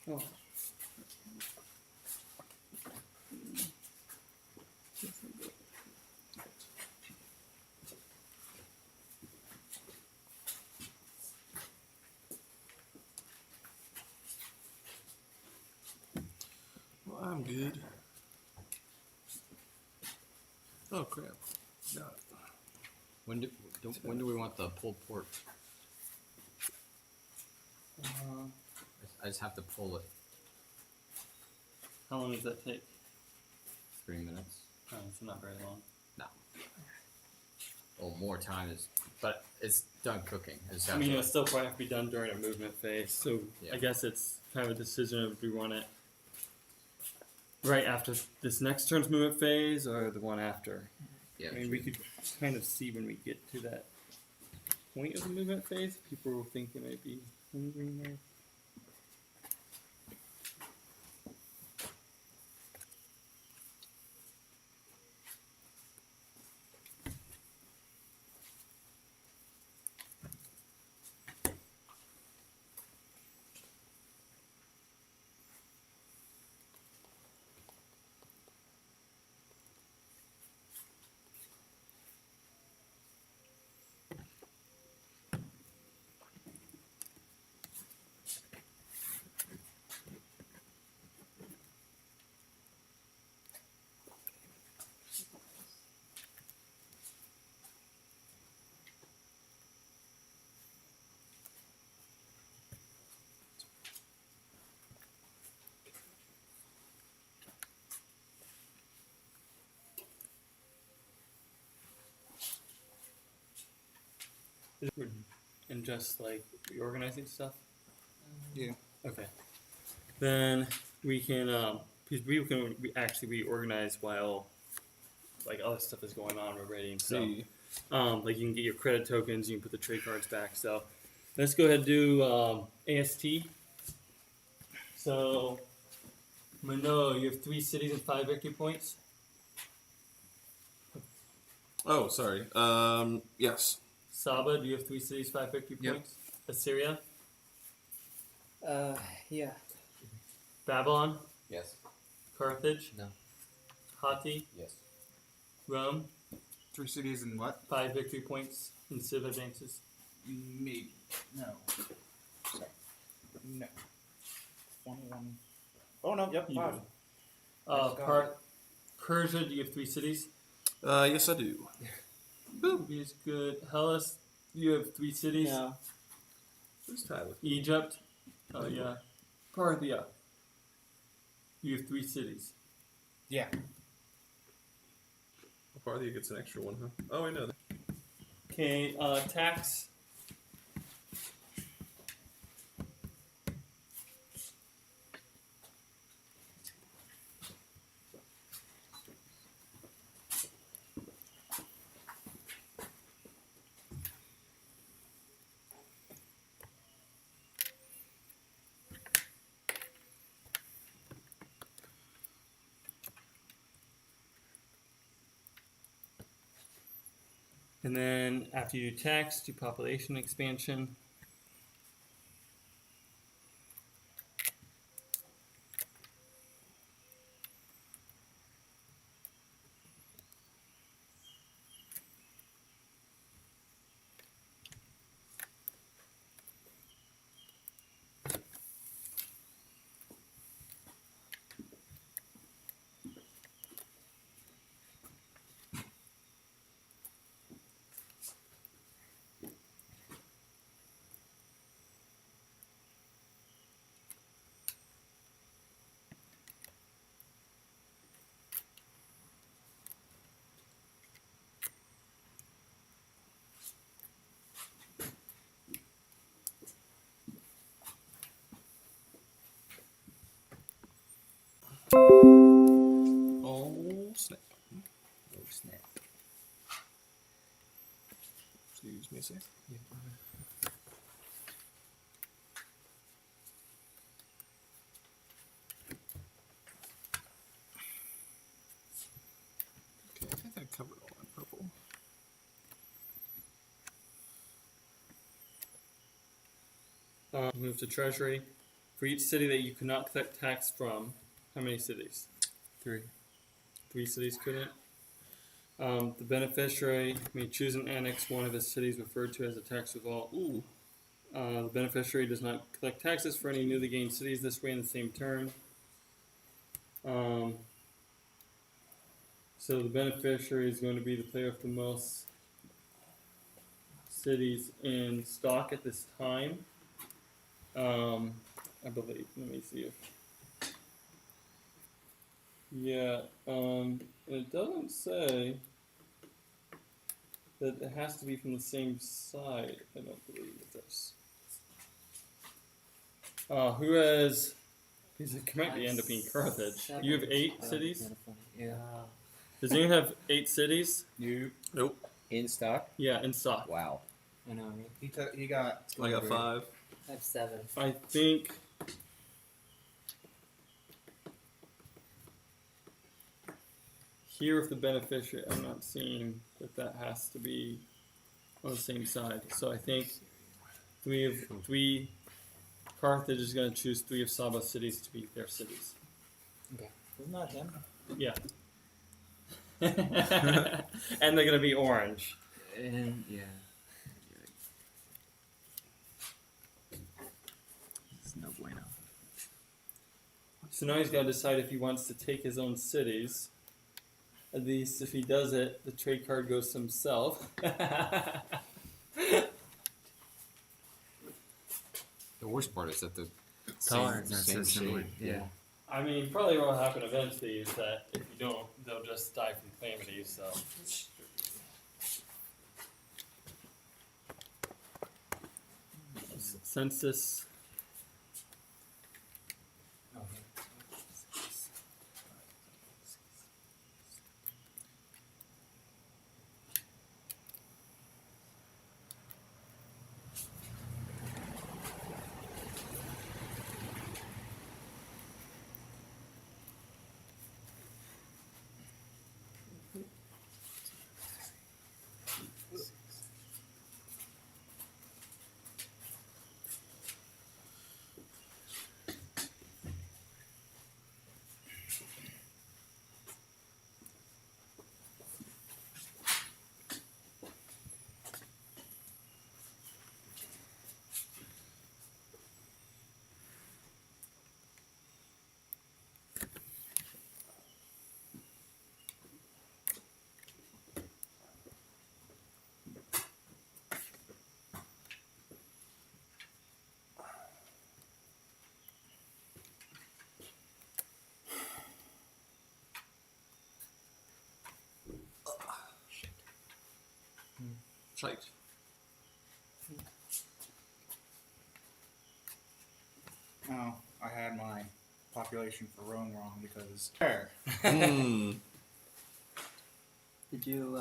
Oh. Well, I'm good. Oh, crap. Got it. When do we want the pulled pork? I just have to pull it. How long does that take? 3 minutes. Oh, it's not very long. No. Oh, more time is, but it's done cooking. It's I mean, it'll still probably have to be done during a movement phase, so Yeah. I guess it's kind of a decision of do we want it right after this next turn's movement phase or the one after. Yeah. I mean, we could kind of see when we get to that point of the movement phase, people will think it might be hungry now. And just like reorganizing stuff. Yeah. Okay. Then we can because we can actually reorganize while like other stuff is going on. We're rating so. See. Like you can get your credit tokens, you can put the trade cards back. So let's go ahead and do AST. So Manoa, you have 3 cities and 5 victory points. Oh, sorry. Yes. Saba, do you have 3 cities, 5 victory Yep. points? Assyria, Yeah. Babylon, Yes. Carthage, No. Hatti, Yes. Rome, 3 cities and what? 5 victory points in civ advances. Maybe. No. Sorry. No. 21. Oh, no. Yep. You 5. do. Let's go. Persia, do you have 3 cities? Yes, I do. Boop. Is good. Hellas, you have 3 cities. No. Who's Tyler? Egypt, oh yeah. Parthia, you have 3 cities. Yeah. Parthia gets an extra one, huh? Oh, I know that. Okay, tax. And then after you do tax, do population expansion. Oh, snap. Oh snap. Excuse me a sec. Okay, I think I covered all that purple. Move to treasury. For each city that you could not collect tax from, how many cities? 3. 3 cities couldn't. The beneficiary may choose and annex one of his cities referred to as a tax revolt. Ooh. The beneficiary does not collect taxes for any newly gained cities this way in the same turn. So the beneficiary is going to be the player with the most cities in stock at this time. I believe. Let me see if. Yeah. It doesn't say that it has to be from the same side. I don't believe it does. Who has? Because it might end up being Carthage. You have 8 cities. Kind of funny. Yeah. Does anyone have 8 cities? Nope. In stock? Yeah, in stock. Wow. I know, right? He got. I got 5. I have 7. I think. Here, with the beneficiary, I'm not seeing that has to be on the same side. So I think 3 Carthage is going to choose 3 of Saba's cities to be their cities. Isn't that him? Yeah. And they're going to be orange. And yeah. It's no bueno. So now he's got to decide if he wants to take his own cities. At least if he does it, the trade card goes to himself. The worst part is that the Tolerance are same so similar. shade. Yeah. I mean, probably what will happen eventually is that if you don't, they'll just die from calamities. So census. Oh, Shite. Oh, I had my population for Rome wrong because there. Hmm. Did you?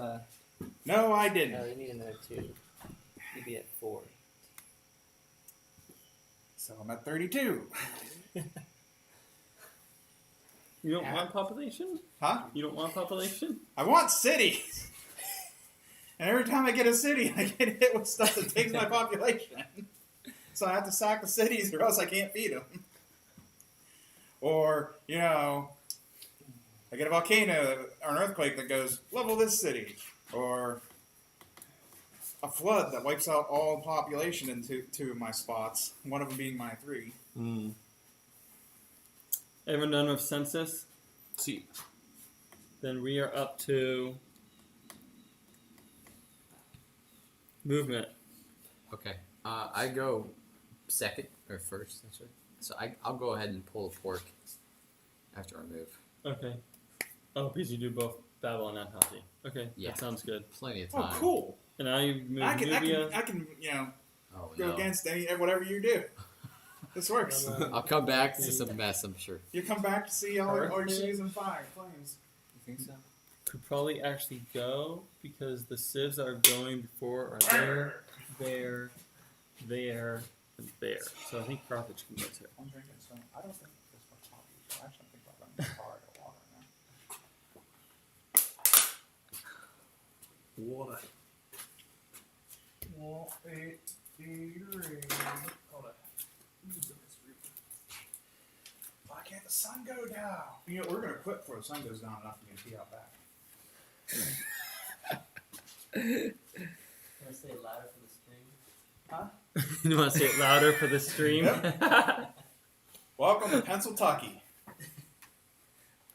No, I No, didn't. you need another 2. You'd be at 4. So I'm at 32. You don't want population? Huh? You don't want population? I want cities. And every time I get a city, I get hit with stuff that takes my population. So I have to sack the cities or else I can't feed them. Or, you know, I get a volcano or an earthquake that goes, level this city. Or a flood that wipes out all the population into 2 of my spots, one of them being my 3. Hmm. Everyone done with census? See. Then we are up to movement. Okay. I go second or first, actually. So I'll go ahead and pull a pork after I move. Okay. Oh, because you do both Babylon and Haji. Okay, Yeah. that sounds good. Plenty of Oh, time. cool. And now you move I can, Nubia. you know, Oh, go no. against whatever you do. This works. I'll come back. This is a mess, I'm sure. You come back to see all your cities on fire, flames. You think so? Could probably actually go because the civs that are going before are there, there, there, and there. So I think Carthage can go too. I'm drinking some. I don't think this much coffee. So I actually think about running the car to water now. What? Well, hold on. Why can't the sun go down? You know, we're gonna quit before the sun goes down enough for me to pee out back. Can I say it louder for the stream? Huh? You want to say it louder for the stream? Welcome to Pennsylvania.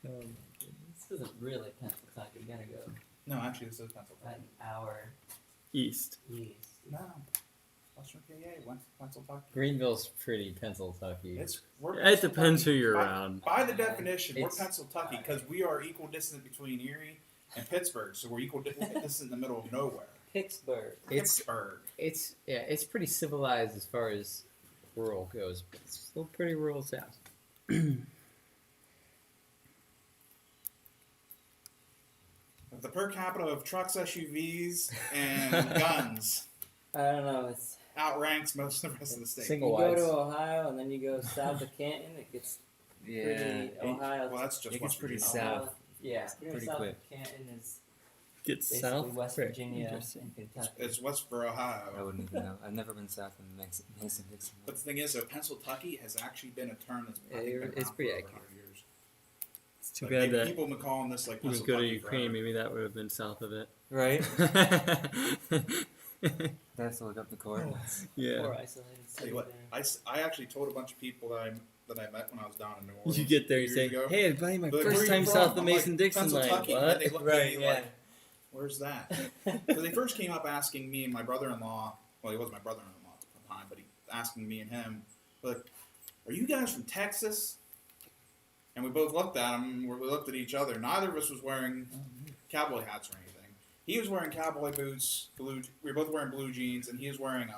This isn't really Pennsylvania. You gotta go No, actually, this is Pennsylvania. about an hour East. east. No, Western PA, Pennsylvania. Greenville's pretty Pennsylvania. It depends who you're by, around. By the definition, we're It's- Pennsylvania because we are equal distance between Erie and Pittsburgh, so we're equal distance in the middle of nowhere. Pittsburgh. Pittsburgh. It's pretty civilized as far as rural goes, but it's still pretty rural south. The per capita of trucks, SUVs, and guns I don't know. It's outranks most of the rest of the state. Single you go wide. to Ohio and then you go south of Canton. It gets pretty Ohio. Well, that's just It gets West pretty Virginia. south. Yeah, pretty south quick. of Canton is Get basically south. West quick. Virginia Interesting. and Kentucky. It's West for I Ohio. wouldn't even know. I've never been south in Mason-Dixon. But the thing is, though, Pennsylvania has actually been a term that's I think, Yeah, been it's around pretty for over accurate. 100 years. It's too Like, bad that people have been calling this like you would go to Pennsylvania Ukraine. forever. Maybe that would have been south of it. Right? I have to look up the coordinates. Yeah. Or isolated Tell city you what, there. I actually told a bunch of people that I met when I was down in New Orleans. You get there, you years say, ago. "Hey, buddy, my They're like, first "Where time you from?" south of I'm like, Mason-Dixon line." Pennsylvania. What? And they looked Right, at me yeah. like, "Where's that?" Because they first came up asking me and my brother-in-law. Well, he wasn't my brother-in-law at the time, but he asking me and him, like, "Are you guys from Texas?" And we both looked at him. We looked at each other. Neither of us was wearing cowboy hats or anything. He was wearing cowboy boots. We were both wearing blue jeans, and he was wearing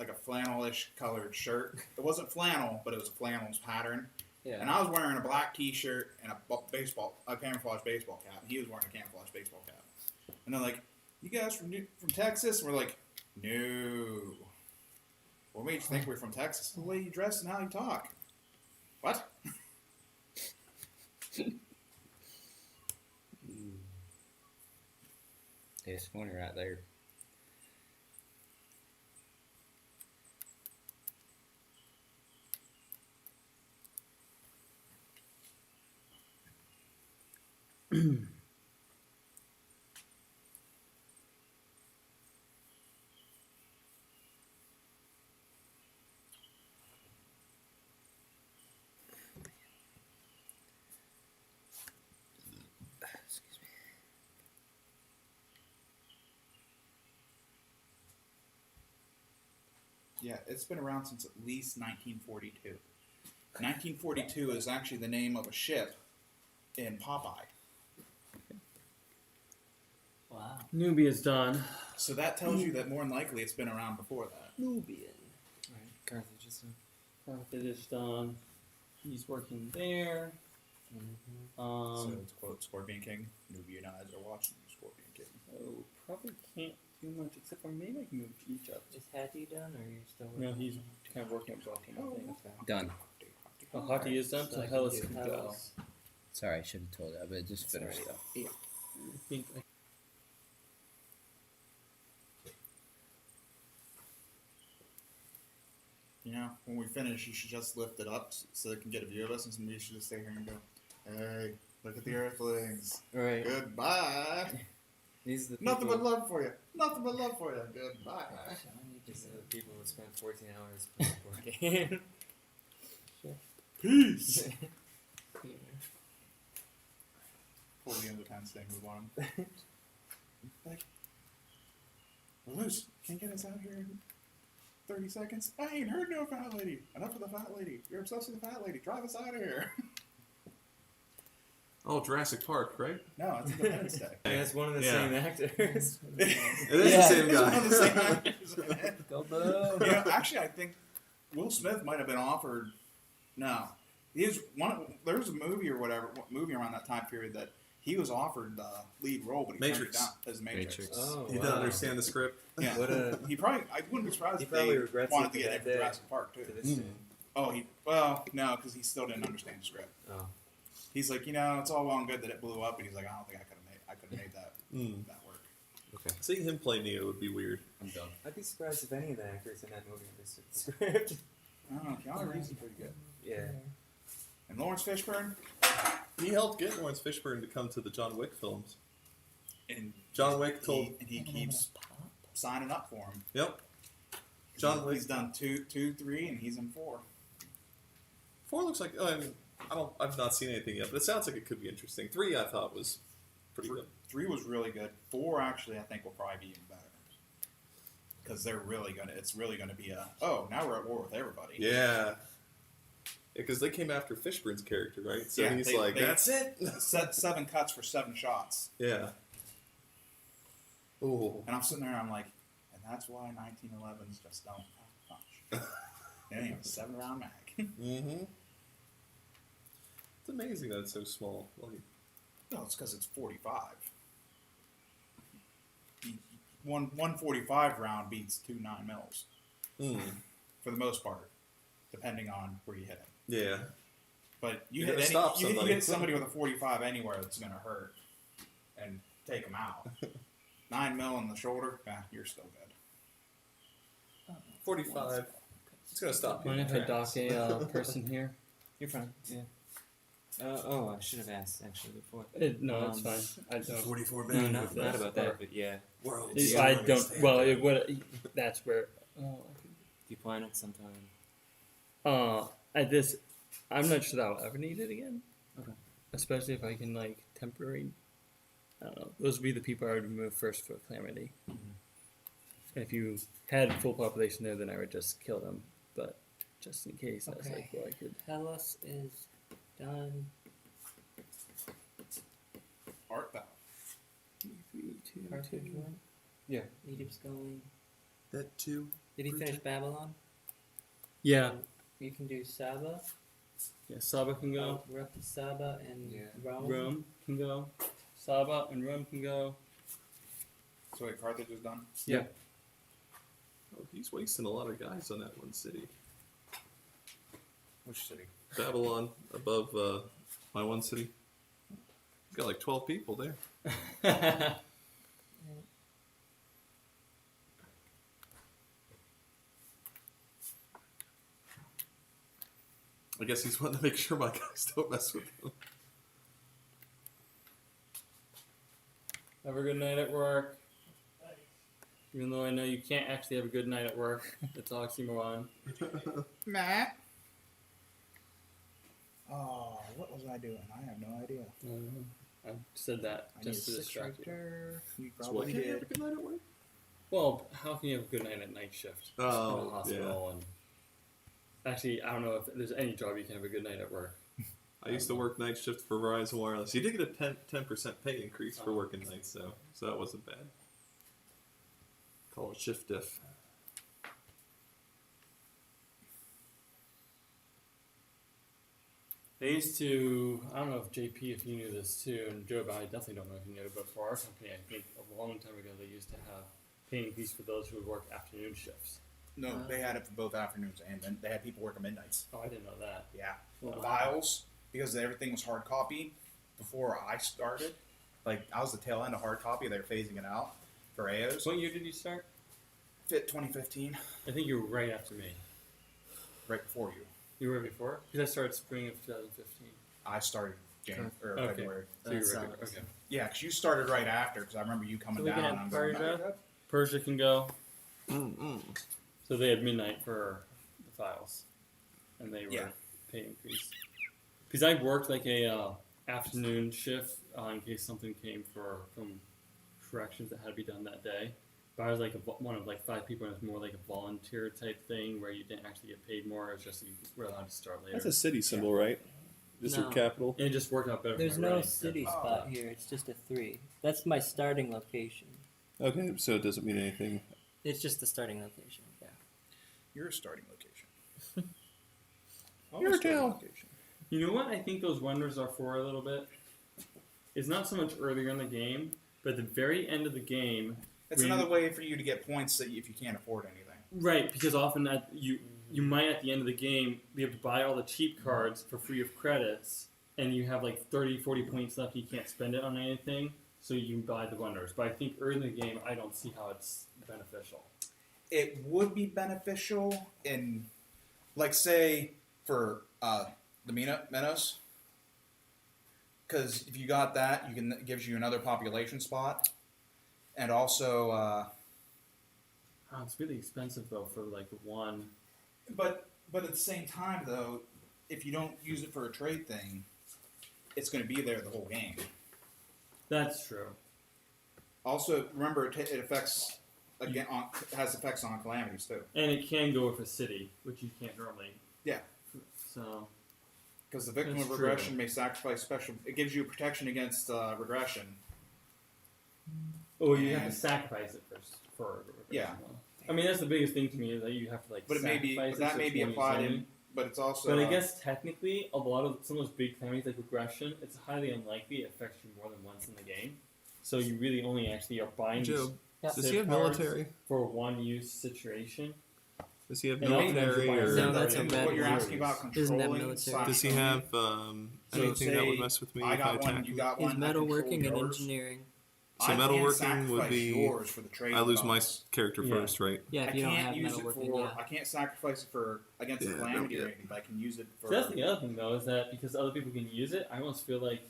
like a flannelish colored shirt. It wasn't flannel, but it was a flannel's pattern. Yeah. And I was wearing a black T-shirt and a camouflage baseball cap. And he was wearing a camouflage baseball cap. And they're like, "You guys from Texas?" And we're like, "No." What made you think we're from Texas? The way you dress and how you talk. What? It's funny right there. Excuse me. Yeah, it's been around since at least 1942. 1942 is actually the name of a ship in Popeye. Wow. Nubia's done. So that tells you that more than likely it's been around before that. Nubian. Right, Carthage is done. Carthage is done. He's working there. So to quote Scorpion King, Nubian eyes are watching you, Scorpion King. So probably can't do much except for maybe I can move Egypt. Is Hattie done, or are you still No, working? he's kind of working on blocking. I think. Done. Oh, Hati is done, so Hellas can go. Hellas. Sorry, I should have told that, but it just finished though. I think You know, when we finish, you should just lift it up so they can get a view of us, and we should just stay here and go, "Hey, look at the Earthlings. Right. Goodbye. These are the Nothing people, but love for you. Nothing but love for you. Goodbye." these are the people who spent 14 hours playing a board game. Peace. Pull the end of the time staying move on. Like, Luce, can you get us out here in 30 seconds? I ain't heard no fat lady. Enough of the fat lady. You're obsessed with the fat lady. Drive us out of here. Oh, Jurassic Park, right? No, it's Independence Day. And that's one of the Yeah. same actors. It is the same It's one of the same guy. actors. Go boom. You know, actually, I think Will Smith might have been offered. No, he's one. There was a movie or whatever movie around that time period that he was offered the lead role, but he Matrix. turned it down as Matrix. Matrix. Oh, He wow. didn't understand the script. Yeah, What a he probably. I wouldn't be surprised He if probably they regrets wanted it to to get that him for day. Jurassic Park too. to this day. Oh, because he still didn't understand the script. Oh. He's like, it's all well and good that it blew up, but he's like, I don't think I could have made that that work. Okay. Seeing him play Neo would be weird. I'm done. I'd be surprised if any of the actors in that movie understood the script. I don't know. Keanu Reeves is pretty good. Yeah. And Lawrence Fishburne He helped get Lawrence Fishburne to come to the John Wick films. and John Wick told. he keeps signing up for him. Yep. John Wick. He's done 2, 3, and he's in 4. 4 looks like. I've not seen anything yet, but it sounds like it could be interesting. 3 I thought was pretty good. 3 was really good. 4 actually I think will probably be even better because it's really gonna be now we're at war with everybody. Yeah. Because they came after Fishburne's character, right? So Yeah, he's they- like, they- that's it. Set 7 cuts for 7 shots, Yeah. Ooh. and I'm sitting there and I'm like, and that's why 1911s just don't pack much. Anyway, 7-round mag. Mm-hmm. It's amazing that it's so small. Like, No, it's because it's 45. One 45 round beats 2 9mm for the most part, depending on where you hit it. yeah. But You you gotta hit, stop you somebody. hit somebody with a 45 anywhere, it's going to hurt and take them out. 9mm in the shoulder, you're still good. 45. It's going to stop Mind people. if I dock a person here? You're fine. Yeah. I should have asked actually before. No, it's fine. I don't. 44 No, man. not Not about that, but yeah. World. I don't. Well, it would. That's where. Do you plan it sometime? At this, I'm not sure that I'll ever need it again. Okay. Especially if I can temporary. I don't know. Those would be the people I would remove first for calamity. If you had full population there, then I would just kill them. But just in case, I was Okay. like, well, I could. Hellas is done. Art thou? 3, 2, Carthage 2. went. Yeah. Egypt's going. that too. Did he finish Babylon? Yeah. You can do Saba. Yeah, Saba can go. We're up to Saba and Yeah. Rome. Rome can go. Saba and Rome can go. So wait, Carthage is done? Oh, he's wasting a lot of guys on that one city. Which city? Babylon above my one city. He's got like 12 people there. I guess he's wanting to make sure my guys don't mess with him. Have a good night at work. Even though I know you can't actually have a good night at work. It's oxymoron. Matt. Oh, what was I doing? I have no idea. I said that I just to need a distract you. distractor. You So why probably can't you have did. a good night at work? Well, how can you have a good night at night shift? Oh, In a hospital and actually, I don't know if there's any job you can have a good night at work. I used to work night shift for Verizon Wireless. You did get a 10% pay increase for working nights, though, so that wasn't bad. Call it shift diff. They used to, I don't know if JP, if you knew this too, and Joe, but I definitely don't know if you knew, but for our company, I think a long time ago, they used to have pay increase for those who would work afternoon shifts. No, they had it for both afternoons and then they had people working midnights. Oh, I didn't know that. Yeah. Wow. Files, because everything was hard copy before I started. Like, I was the tail end of hard copy. They were phasing it out for AOs. What year did you start? Fit 2015, I think you were right after me. right before you. You were before? Because I started spring of 2015. I started January or Okay. February. So you were That right. sounds- Okay. Yeah, because you started right after. Because I remember you coming So we can down. have And I'm going, Persia? Persia can go. Mm-mm. So they had midnight for the files, and they were Yeah. pay increase. Because I worked like a afternoon shift in case something came from corrections that had to be done that day. But I was like one of like 5 people, and it was more like a volunteer type thing where you didn't actually get paid more. It was just you were allowed to start later. That's a city symbol, right? District No. capital. And it just worked out better. There's for my no writing. city Oh. spot here. It's just a 3. That's my starting location. Okay, so it doesn't mean anything. It's just the starting location. Yeah. You're a starting location. You're a starting tail. location. You know what I think those wonders are for a little bit? It's not so much earlier in the game, but at the very end of the game. It's when- another way for you to get points that if you can't afford anything. Right, because often you might at the end of the game be able to buy all the cheap cards for free of credits, and you have like 30, 40 points left. You can't spend it on anything, so you can buy the wonders. But I think early in the game, I don't see how it's beneficial. It would be beneficial in, like, say, for the Minos. Because if you got that, it gives you another population spot. And also, Oh, it's really expensive though for like one. but at the same time, though, if you don't use it for a trade thing, it's going to be there the whole game. That's true. Also, remember, it affects, again, has effects on calamities, too. And it can go with a city, which you can't normally. Yeah. So Because the victim That's of true. regression may sacrifice special. It gives you protection against regression. you have to And- sacrifice it first for. Yeah. I mean, that's the biggest thing to me is that you have to like. But it may be sacrifice that so may it's be one applied you in. But it's also. But I guess technically, a lot of some of those big calamities like regression, it's highly unlikely it affects you more than once in the game. So you really only actually are buying these Joe, Yeah. does he have military? for one use situation. Does he have And often military you're or buying No, that's a and bad what you're word. asking about Isn't that controlling. military? does he slash have So anything that would say mess with me I if I got attack one. You him? got Is one. I metalworking and control yours. engineering? So I metalworking can't would sacrifice be yours for the trade. I lose my bonus. character Yeah. first, right? Yeah, I if you don't can't have use it metalworking, for. yeah. I can't sacrifice it for against Yeah, a calamity no, or yeah. anything. But I can use it for. So that's the other thing though, is that because other people can use it, I almost feel like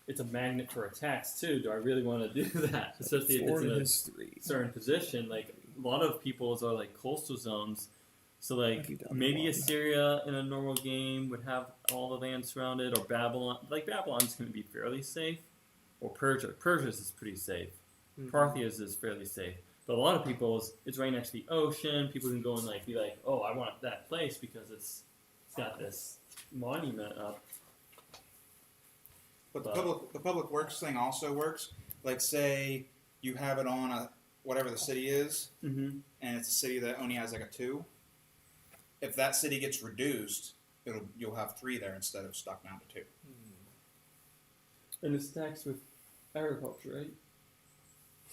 it's a magnet for attacks too. Do I really want to do that? Especially if it's in a history. certain position. Like a lot of people's are like coastal zones. So like you done maybe one? Assyria in a normal game would have all the land surrounded, or Babylon. Like Babylon's going to be fairly safe, or Persia. Persia's is pretty safe. Mhm. Parthia's is fairly safe. But a lot of people's it's right next to the ocean. People can go and like be like, oh, I want that place because it's got this monument up. But the public works thing also works. Like, say you have it on whatever the city is, Mm-hmm. and it's a city that only has like a 2. If that city gets reduced, you'll have 3 there instead of stuck down to 2. And it stacks with agriculture, right?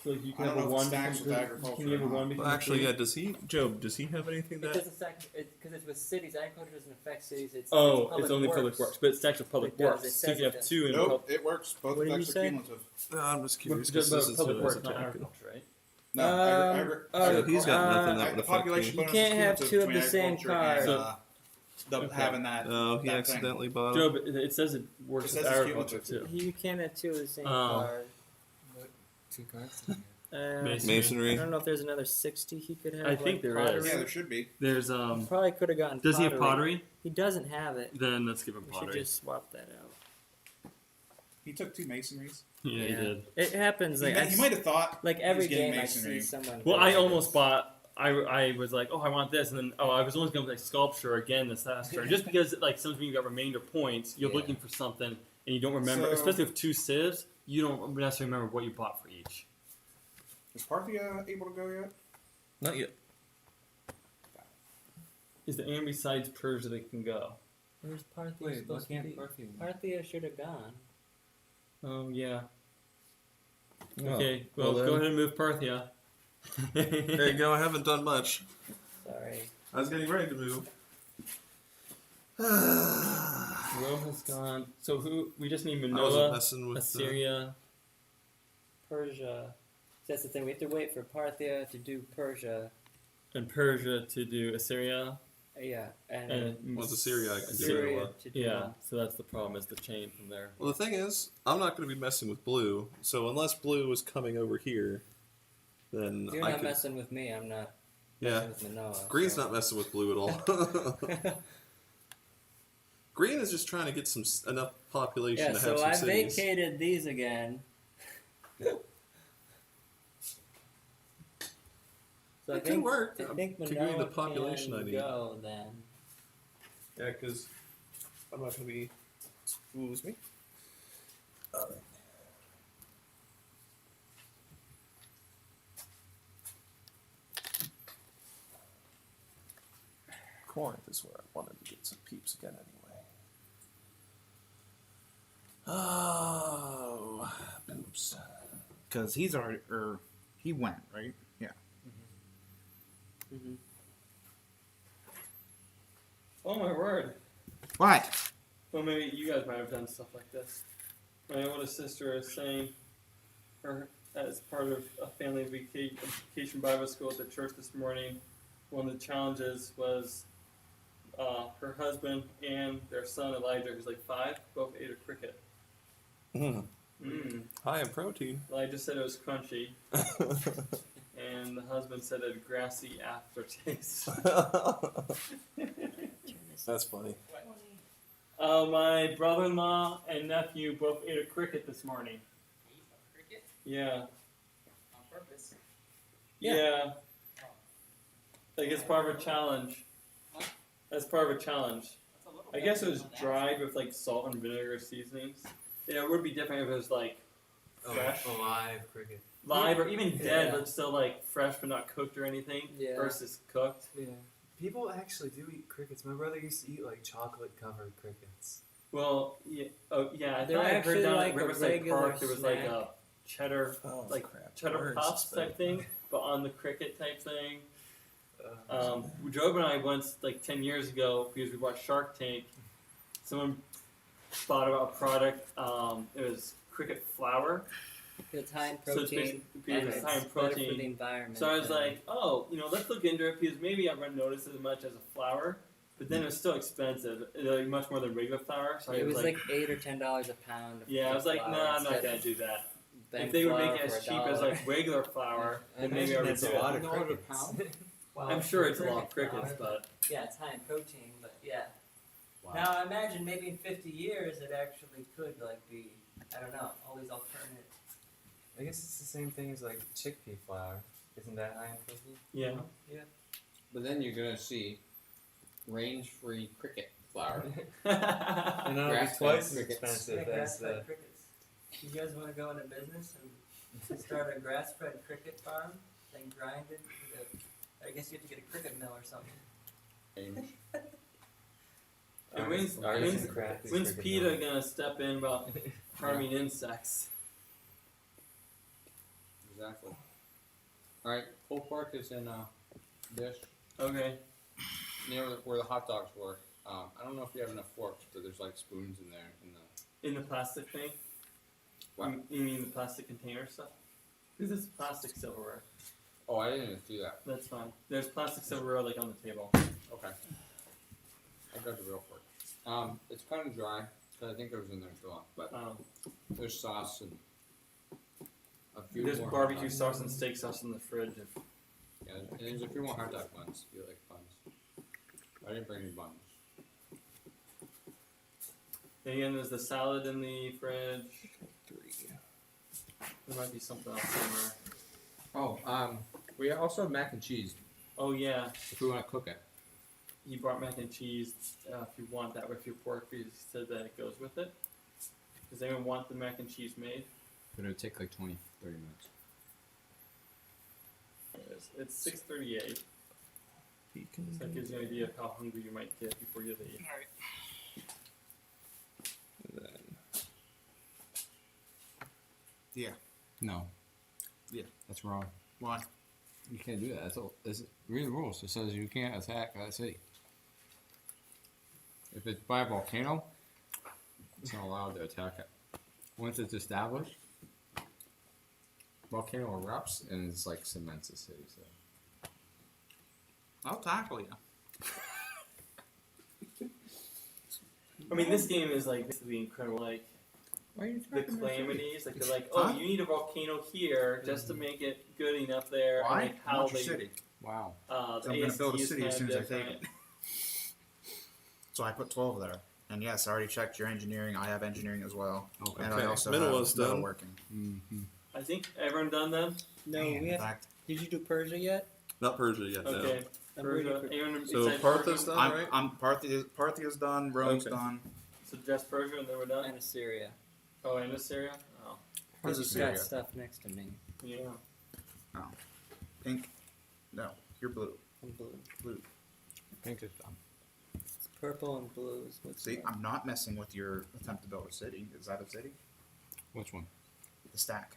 So like you I can don't have a know if it 1 stacks with become- agriculture Can you have a or not. 1 become Well, a actually, 3? yeah. Does he have anything It that? doesn't stack because it's with cities. Agriculture doesn't affect cities. It's Oh, it's it's only public works, but it stacks with public It does, works. it So you says can it have does. 2 in Nope, it works. Both What did effects you are say? cumulative. No, I'm just curious. Just 'cause this is public what I was works, not attacking. agriculture, right? No, So he's got nothing that the would affect population me. You bonus can't is have cumulative 2 of between the same agriculture and, card. Okay. having that. Oh, he that accidentally thing. bought Joe, it. but it says it works It with says it's agriculture cumulative. too. You can't have 2 of the same Oh. card. What 2 cards? do you Masonry. I don't know if there's another 60 he could have. I like think there pottery. is. Yeah, there should be. There's He probably could have gotten. Does he pottery. have pottery? He doesn't have it. Then let's give him We should pottery. just swap that out. He took 2 masonries. Yeah, he did. It happens. Like He might have thought. like every he's getting game, masonry. I see someone. Well, go I like almost this. bought. I was like, oh, I want this, and then I was almost going to like sculpture again this last turn, just because like sometimes when you got remainder points, you're Yeah. looking for something and you don't remember, So- especially with 2 civs, you don't necessarily remember what you bought for each. Is Parthia able to go yet? Not yet. Is the and besides Persia they can go? Where's Parthia Wait, why supposed to can't be? Parthia? Parthia should have gone. Oh yeah. Oh, Okay. well Well, go then- ahead and move Parthia. There you go. I haven't done much. Sorry. I was getting ready to move. Rome has gone. So who? We just need I wasn't Manoa, messing with Assyria. Persia. That's the thing. We have to wait for Parthia to do Persia. And Persia to do Assyria. Yeah, and And What's Assyria? I can do Assyria it. to do. Yeah, so that's the problem is the chain from there. Well, the thing is, I'm not going to be messing with blue. So unless blue is coming over here, then You're I not could. messing with me. I'm not Yeah, messing with Manoa. green's so. not messing with blue at all. Green is just trying to get enough population Yeah, to have so some I cities. vacated these again. So It can work. I think To give me Manoa the population can I need. go then. Yeah, because I'm not going to be. Excuse me. Corinth is where I wanted to get some peeps again anyway. Oh, oops. Because he's already, or he went, right? Yeah. Mm-hmm. Oh my word! What? Well, maybe you guys might have done stuff like this. My oldest sister is saying, her as part of a family vacation Bible school at the church this morning, one of the challenges was her husband and their son Elijah, who's like 5, both ate a cricket. High in protein. Elijah said it was crunchy, and the husband said it had grassy aftertaste. That's funny. My brother-in-law and nephew both ate a cricket this morning. Cricket Yeah. on purpose. Yeah. Like it's part of a challenge. That's part of a challenge. I guess it was dried with like salt and vinegar seasonings. Yeah, it would be different if it was like fresh, Alive cricket. live, or even dead, Yeah. but still like fresh but not cooked or anything. Yeah. Versus cooked. Yeah. People actually do eat crickets. My brother used to eat like chocolate covered crickets. Well, yeah. Oh, yeah. I They're thought I actually heard down like at a Riverside regular Park there was like snack. a cheddar, Oh, like crap. cheddar Where is puffs this type thing, but on the cricket type thing. Uh, Job and I once, like 10 years ago, because we watched Shark Tank, someone thought about a product. It was cricket flour. It's high in So it's protein. basically because and it's high in better for the protein. environment. So I was and- like, oh, let's look into it because maybe I wouldn't notice as much as a flour. But then it was still expensive, like much more than regular flour. So I it was was like $8 or $10 a pound. of yeah, I was like, flour no, I'm not instead gonna of do that. bank If they would flour make it for as cheap as $1. like regular flour, then maybe I would that's do a lot it. of crickets. I'm sure it's a lot of crickets, but Yeah, it's high in protein, but yeah. Now I imagine maybe in 50 years it actually could like be, I don't know, all these alternate. I guess it's the same thing as like chickpea flour. Isn't that high in protein? yeah. But then you're gonna see range-free cricket flour. And it'll be Grass-fed twice as crickets. expensive Yeah, as grass-fed the. crickets. You guys want to go into business and start a grass-fed cricket farm? thing grinded? I guess you have to get a cricket mill or something. Change. And when's PETA gonna step in about harming insects? Exactly. All right, pulled pork is in a dish Okay. near where the hot dogs were. I don't know if you have enough forks, but there's like spoons in there. In the plastic thing? What? You mean the plastic container stuff? This is plastic silverware. Oh, I didn't even see that. That's fine. There's plastic silverware like on the table. Okay. I got the real pork. It's kind of dry, so I think it was in there too long. But there's sauce and a few There's more barbecue hot dogs. sauce and steak sauce in the fridge. Yeah, and there's a few more hot dog buns if you like buns. I didn't bring any buns. And again, there's the salad in the fridge. 3. There might be something else somewhere. Oh, we also have mac and cheese Oh yeah, if we want to cook it. he brought mac and cheese. If you want that with your pork, he said that it goes with it. Does anyone want the mac and cheese made? But it would take like 20, 30 minutes. There it is. It's 6:38. So that gives you an idea of how hungry you might get before you leave. And then Yeah. No. Yeah. That's wrong. Why? You can't do that. That's all. Read the rules. It says you can't attack that city. If it's by a volcano, it's not allowed to attack it. Once it's established, volcano erupts and it's like cements the city. So I'll tackle you. I mean, this game is like basically incredible. Like why are you the calamities, like they're like, oh, Huh? you need a volcano here just to make it good enough there. Why? And like I how want your they, city. Wow. The So I'm gonna build a AST city is as soon as I kinda take different. it. So I put 12 there. And yes, I already checked your engineering. I have engineering as well. Okay. And I Okay, also Minimal's have done. metalworking. Mm-hmm. I think everyone done them. No, Man, we in have. fact, Did you do Persia yet? Not Persia yet. Okay. I'm waiting Persia. for- Anyone So besides Partha's Persia? done, right? I'm Parthia's done. Rome's Okay. done. So just Persia and then we're done. And Assyria. Oh, and Assyria. Oh, This is He's got Syria. stuff next to me. yeah. Pink. No, you're blue. I'm blue. Blue. Pink is done. It's purple and blues. What's See, that? I'm not messing with your attempt to build a city. Is that a city? Which one? The stack.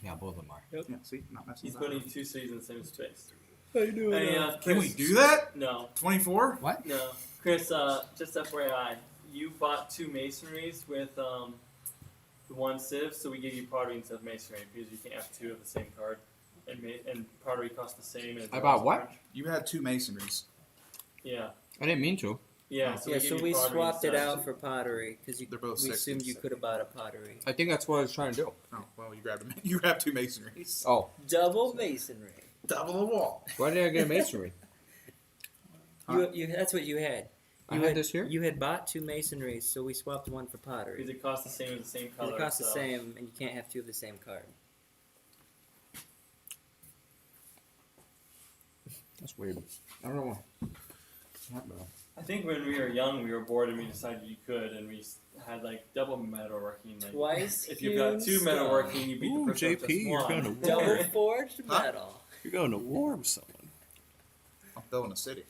Yeah, both of them are. Yeah, see, not messing He's with that. putting two cities in the same space. How you doing? Hey, Can we Chris- do that? No, 24? What? no. Chris, just FYI, you bought two masonries with the one civ, so we give you pottery instead of masonry because you can't have two of the same card, and pottery costs the same. As I bought what? You had 2 masonries. Yeah, I didn't mean to. yeah. So Yeah, we give so you we pottery swapped it instead. out for pottery because They're both we 60s. assumed you could have bought a pottery. I think that's what I was trying to do. Oh, well, you grabbed them. You grabbed 2 masonries. Oh, Double masonry. Double the wall. why did I get a masonry? Huh? You that's what you had. I You had this here? You had bought 2 masonries, so we swapped one for pottery. Because it costs the same as the same color. Because it costs the so- same, and you can't have 2 of the same card. That's weird. I don't know why. I think when we were young, we were bored and we decided you could, and we had like double metalworking. Like, Twice if you've got 2 hewn stone. metalworking, you beat Ooh, the person with JP, just you're one. going to war. Double forged Huh? metal. You're going to war with someone. I'm building a city.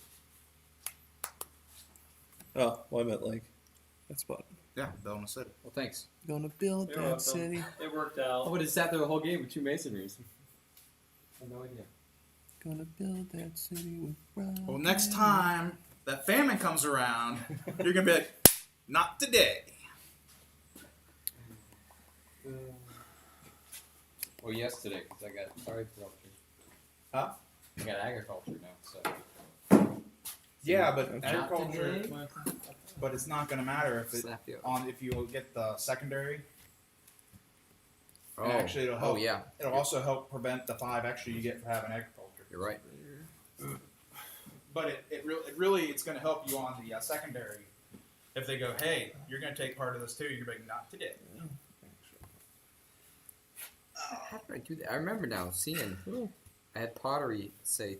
Oh, well, I meant like that's fun. Yeah, I'm building a city. Well, thanks. Gonna build You're that welcome. city. It worked out. I would have sat there the whole game with 2 masonries. I have no idea. Gonna build that city with pride. Well, next time that famine comes around, you're going to be like, not today. Well, yesterday, because I got agriculture. Huh? I got agriculture now, so. Yeah, but Okay. agriculture, but it's not going to matter if it Slap you. if you get the secondary. Oh, And actually, it'll help. oh yeah, It'll also help prevent the 5 extra you get for having agriculture. you're right. But it really it's going to help you on the secondary. If they go, hey, you're going to take part of this too, you're going to be like, not today. How did I do that? I remember now seeing I had pottery say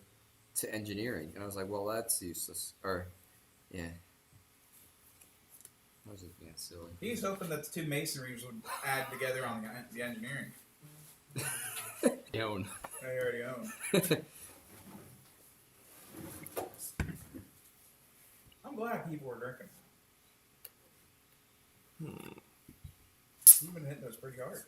to engineering, and I was like, well, that's useless. Or, yeah. I was just being silly. He's hoping that the 2 masonries would add together on the engineering. Own. I already own. I'm glad people were drinking. You've been hitting those pretty hard.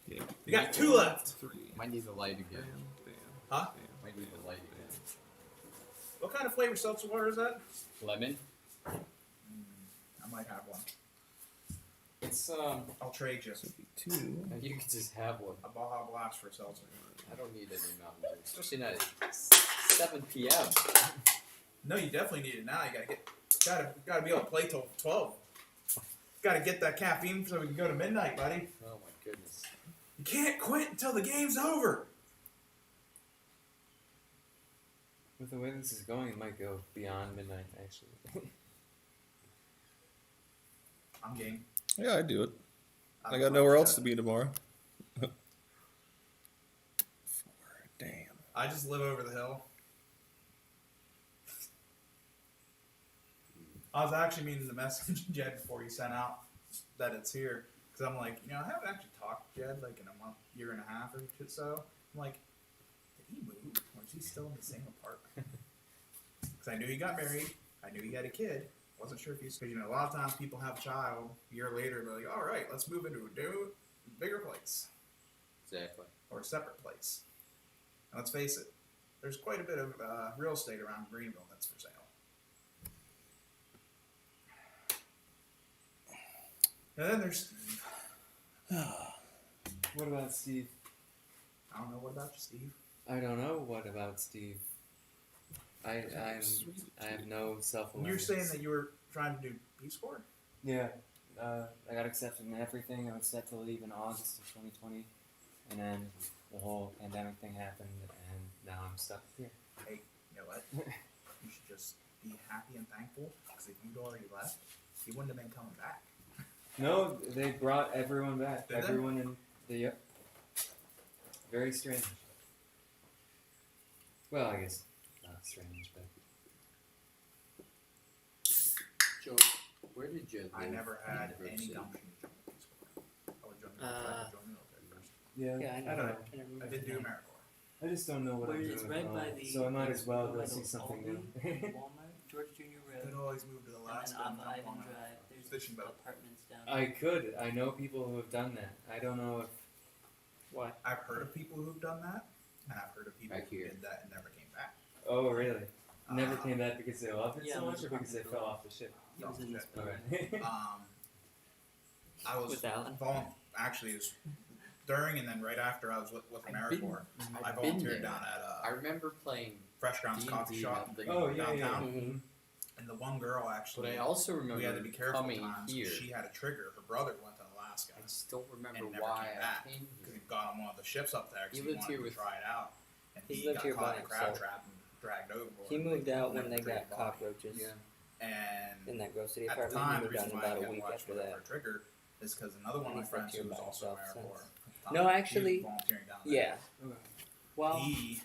Yeah. You got 2 left. 3. Might need the light again. Bam, Huh? Might need the light again. What kind of flavor seltzer water is that? Lemon. I might have one. It's I'll trade you. So it'd be 2. You can just have one. A Baja Blast for seltzer. I don't need any Mountain Dew, especially not at 7 p.m. No, you definitely need it now. You gotta be able to play till 12. Gotta get that caffeine so we can go to midnight, buddy. Oh my goodness. You can't quit until the game's over. With the way this is going, it might go beyond midnight, actually. I'm game. Yeah, I'd do it. I I'm got nowhere else to be tomorrow. 4. Damn. I just live over the hill. I was actually meaning to message Jed before he sent out that it's here. Because I'm like, I haven't actually talked to Jed like in a month, year and a half or so. I'm like, did he move? Or is he still in the same apartment? Because I knew he got married. I knew he had a kid. Wasn't sure if he's... Because, a lot of times people have a child. A year later, they're like, all right, let's move into a new, bigger place. Exactly. Or a separate place. And let's face it, there's quite a bit of real estate around Greenville that's for sale. And then there's Steve. What about Steve? I don't know. What about you, Steve? I don't know what about Steve. I have no self-awareness. You're saying that you were trying to do Peace Corps? Yeah, I got accepted in everything. I was set to leave in August of 2020, and then the whole pandemic thing happened, and now I'm stuck here. Hey, you know what? You should just be happy and thankful, because if you'd already left, you wouldn't have been coming back. No, they brought everyone back. Did they? Everyone in the... Yep. Very strange. Well, I guess not strange, but... Joe, where did you live? I never had in Grove any City? gumption to join Peace Corps. I would join the military first. Yeah, Yeah, I know. don't know. don't remember I did do the name. AmeriCorps. I just don't know what Where I'm it's doing. right with my by life. the. So I might as well by go the see something new. Aldi, Walmart, George Junior Could Road, always move to and Alaska then and off jump Ivan on Drive. There's fishing boat. apartments down I could. I know people who have done that. I don't know if... What? I've heard of people who've done that, and I've heard of people Back who here. did that and never came back. Oh, really? Never Uh, came back because they loved it yeah, so much, or Mr. because they Buckley. fell off the ship? He was in this shit. building. Okay. I was With Alan? actually it was during and then right after I was with I've AmeriCorps. I I've been volunteered there. down at I remember playing Fresh Grounds D&D Coffee Shop on the- Oh, yeah, yeah. downtown, Mhm. and the one girl But actually. I also remember we had to be careful coming times. here. She had a trigger. Her brother went to Alaska I just don't remember and never why came I back came because here. he got on one of the ships up there He because he lived wanted here to with- try it out, and He he lived got here caught by in a crab himself. trap and dragged overboard. He moved out when Never they created got a body. cockroaches And in that Grove City at the apartment. time, He the moved out reason in why I about a kept week watching after her that. for trigger is because another one of my He's lived friends here who was by also himself AmeriCorps. since. at the time, No, he actually- was volunteering down there. Yeah. Well, He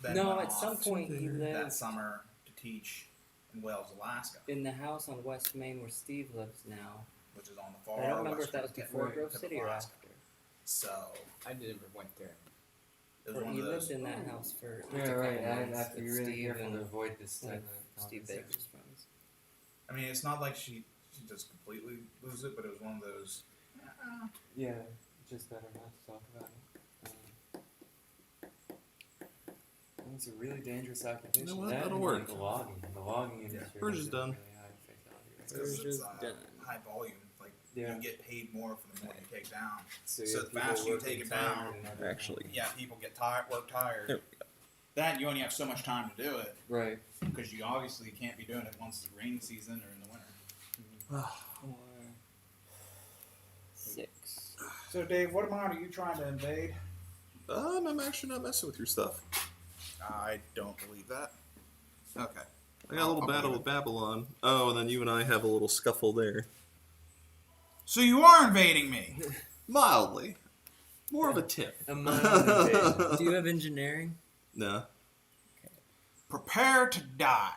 then no, went at some off point he that lived summer to teach in Wales, Alaska, in the house on West Main where Steve lives now. which is on the far I don't remember if western that was tip before of Grove City or Alaska. after. So I never went there. it was Or one he of those. lived in that house for Yeah, a right. couple I months have to be with really Steve careful and to avoid this with type of Steve conversation. Baker's friends. I mean, it's not like she just completely lose it, but it was one of those. Yeah, just better not to talk about it. It's a really dangerous occupation. You know what? That That'll and, work. like, the logging industry. Hers has is a done. really high fatality rate. It's because Hers it's is done. high volume. Like Yeah. you get paid more for the more you take down. So, So you the have people faster you working take it tired down, and everything. Actually. Yeah, people get tired, work tired. There That you only have so much time to do it Right. because you obviously can't be doing it once the rainy season or in the winter. 4, 6. So Dave, what amount are you trying to invade? I'm actually not messing with your stuff. I don't believe that. Okay. I got a little I'll battle believe with Babylon. Oh, and then you and I have a little scuffle there. So you are invading me. Mildly. More of a tip. A mild invasion. Do you have engineering? No. Prepare to die.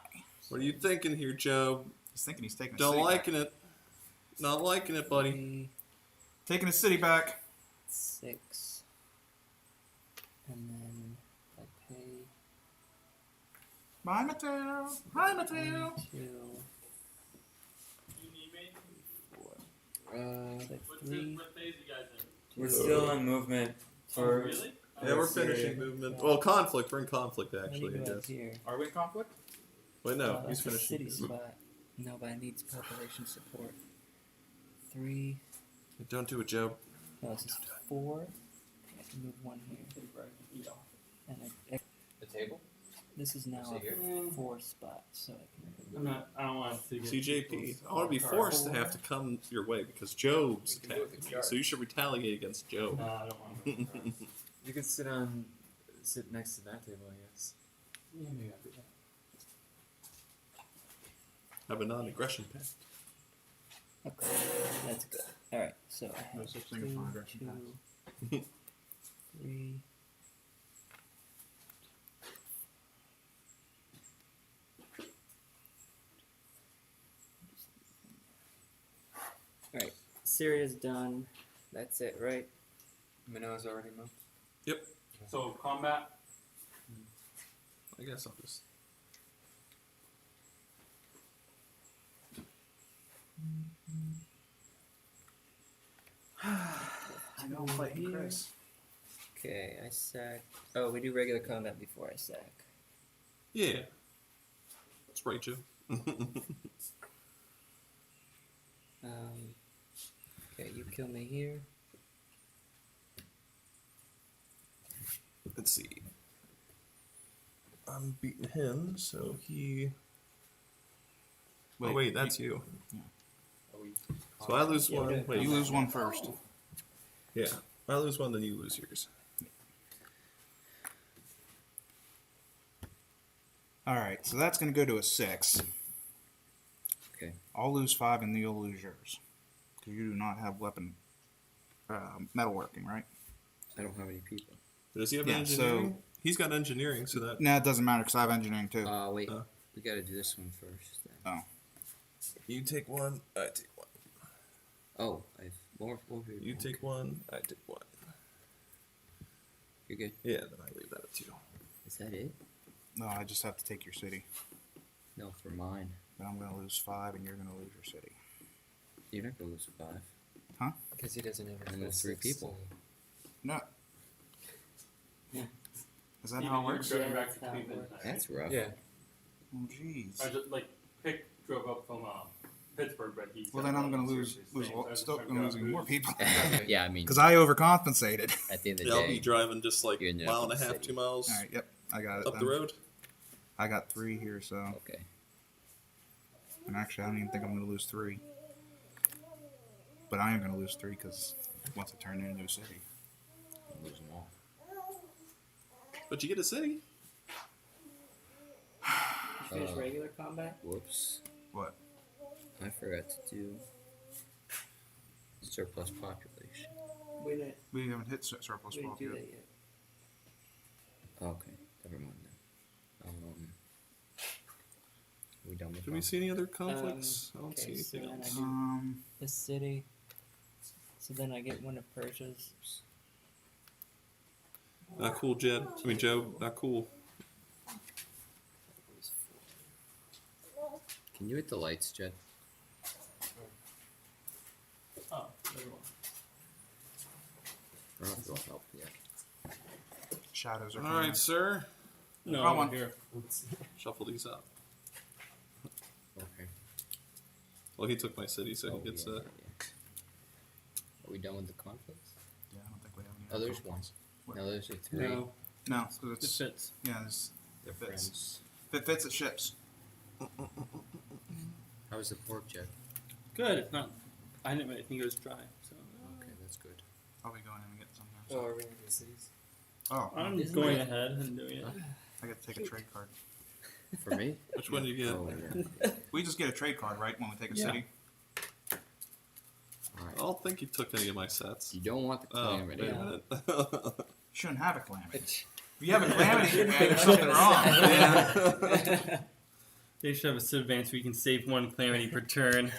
What are you thinking here, Joe? He's thinking he's taking. a Don't city liking it. Not liking it, buddy. Taking a city back. 6. And then I pay Bye, Mateo. Hi, Mateo. 2, You need me? 4, 6, What 3. phase are you guys in? We're still in movement for. Really? Yeah, we're Let's see. finishing movement. Well, conflict. We're in conflict, What actually, do I you have guess. here? Are we in conflict? Wait, no, That's he's a finishing. city spot. No, but I need population support. 3. Don't do it, Joe. No, this is 4. I can move 1 here. And The table? this is now See here? a 4 spot, so I can. I don't want to get CJP, I want to be forced to have to come your way because Job's attacking me, so you should retaliate against Job. No, I don't want to. You could sit next to that table, I guess. Yeah, maybe I'll do that. Have a non-aggression pact. Okay, that's good. Alright, so I have No such thing as 2, non-aggression 2, 3. Alright, Syria's done. That's it, right? Minnows already moved. So combat. I guess I'll just. I know I'm fighting Chris. Okay, I sack. Oh, we do regular combat before I sack. Yeah. That's right, Joe. Okay, you kill me here. Let's see. I'm beating him, so he. Oh wait, that's you. So I lose Yeah, one. good. Wait, You lose one first. Yeah, I lose one, then you lose yours. All right, so that's going to go to a 6. Okay. I'll lose 5 and you'll lose yours. Because you do not have weapon metalworking, right? I don't have any people. Does he have Yeah, engineering? He's got engineering, so that. No, it doesn't matter because I have engineering too. Wait. Huh? We gotta do this one first. Then. You take one, I take one. Oh, I've more. You take one, I take one. You're good. Yeah, then I leave that at 2. Is that it? No, I just have to take your city. No, for mine. Then I'm going to lose 5 and you're going to lose your city. You're not gonna lose a 5. Because he doesn't have a And full there's 3 6, people. No. Yeah. Is that how it works? Driving Yeah, back that's to how it Cleveland. works. That's rough. Yeah. Oh, jeez. I just drove up from Pittsburgh, but he. Well, then I'm going to lose still going to lose even more people. Yeah, I mean, Because I overcompensated. at the end of Yeah, the I'll be day, driving just like You ended mile up and a in the half, city. 2 miles All right, yep. I got it. up then. the road. I got 3 here, so. okay. And actually, I don't even think I'm going to lose 3. But I am going to lose 3 because once I turn in a new city. Lose them all. But you get a city. You finish regular combat? Whoops. What? I forgot to do surplus population. We didn't, We haven't hit surplus we didn't wealth do yet. that yet. Okay, never mind then. We done with Do we that? see any other conflicts? I don't okay, see so anything then I else. do the city. So then I get one of Persia's. Not cool, Jed. I mean, Joe. Not cool. Can you hit the lights, Jed? Oh, never mind. I don't know if it'll help yet. Shadows are All coming. right, sir. No, Come on. I'm here. Shuffle these up. Okay. Well, he took my city, so Oh, he gets yeah, a. yeah, yeah. Are we done with the conflicts? Yeah, I don't think we have any. Oh, other there's conflicts. one. No, there's 3. No, No, so it it's fits. yeah, it's, They're it fits. friends. It fits at ships. How was the pork, Jed? Good. It's not. I didn't really think it was dry. So Okay, that's good. I'll be going in and getting some now. Oh, are we in the cities? Oh, I'm Isn't going it- ahead and doing it. I got to take a trade card. For me? Which one do you get? Oh, yeah. We just get a trade card, right, when we take a Yeah. city? Alright. I don't think you took any of my sets. You don't want the Oh, calamity. wait a minute. You shouldn't have a calamity. If you have a calamity, man, there's something wrong. Yeah. They should have a civ advance where you can save 1 calamity per turn.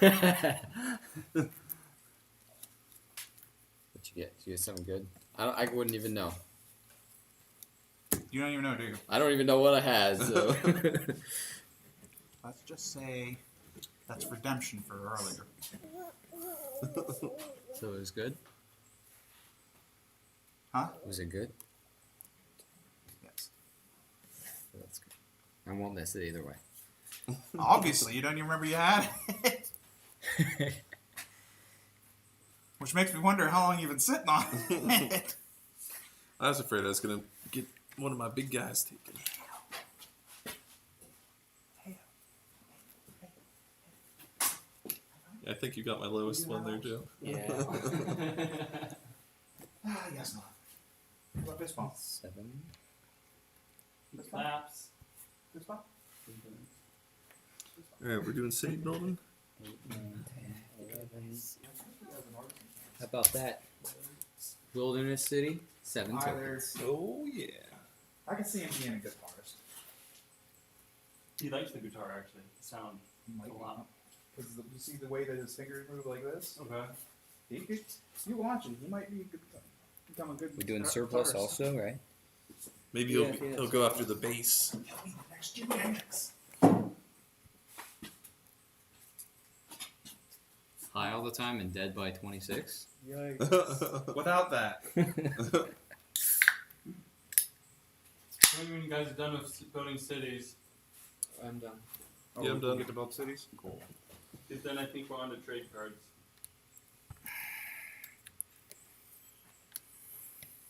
you get? Did you get something good? I wouldn't even know. You don't even know, do you? I don't even know what I had. So Let's just say that's redemption for earlier. so it was good. Huh? Was it good? Yes. That's good. I won't miss it either way. Obviously, you don't even remember you had it. Which makes me wonder how long you've been sitting on it. I was afraid I was gonna get one of my big guys taken. I think you got my lowest one there, Joe. Yeah. Yes, not. What about this one? 7. This one? Claps. This one? All right, we're doing city building. 8, 9, 10, 11. How about that? Wilderness City. 7 Either. tokens. Oh yeah. I can see him being a good artist. He likes the guitar actually. The sound. Might A lot. Because you see the way that his fingers move like this? Okay. He could, you watch him, he might be a good, become a good We're doing guitarist. surplus also, right? Maybe Yeah, he'll go after the base. He'll be the next Jimi Hendrix. High all the time and dead by 26. Yikes. Without that. When you guys are done with building cities, I'm done. Oh, Yeah, I'm we'll done. get to build cities? Cool. then I think we're on to trade cards.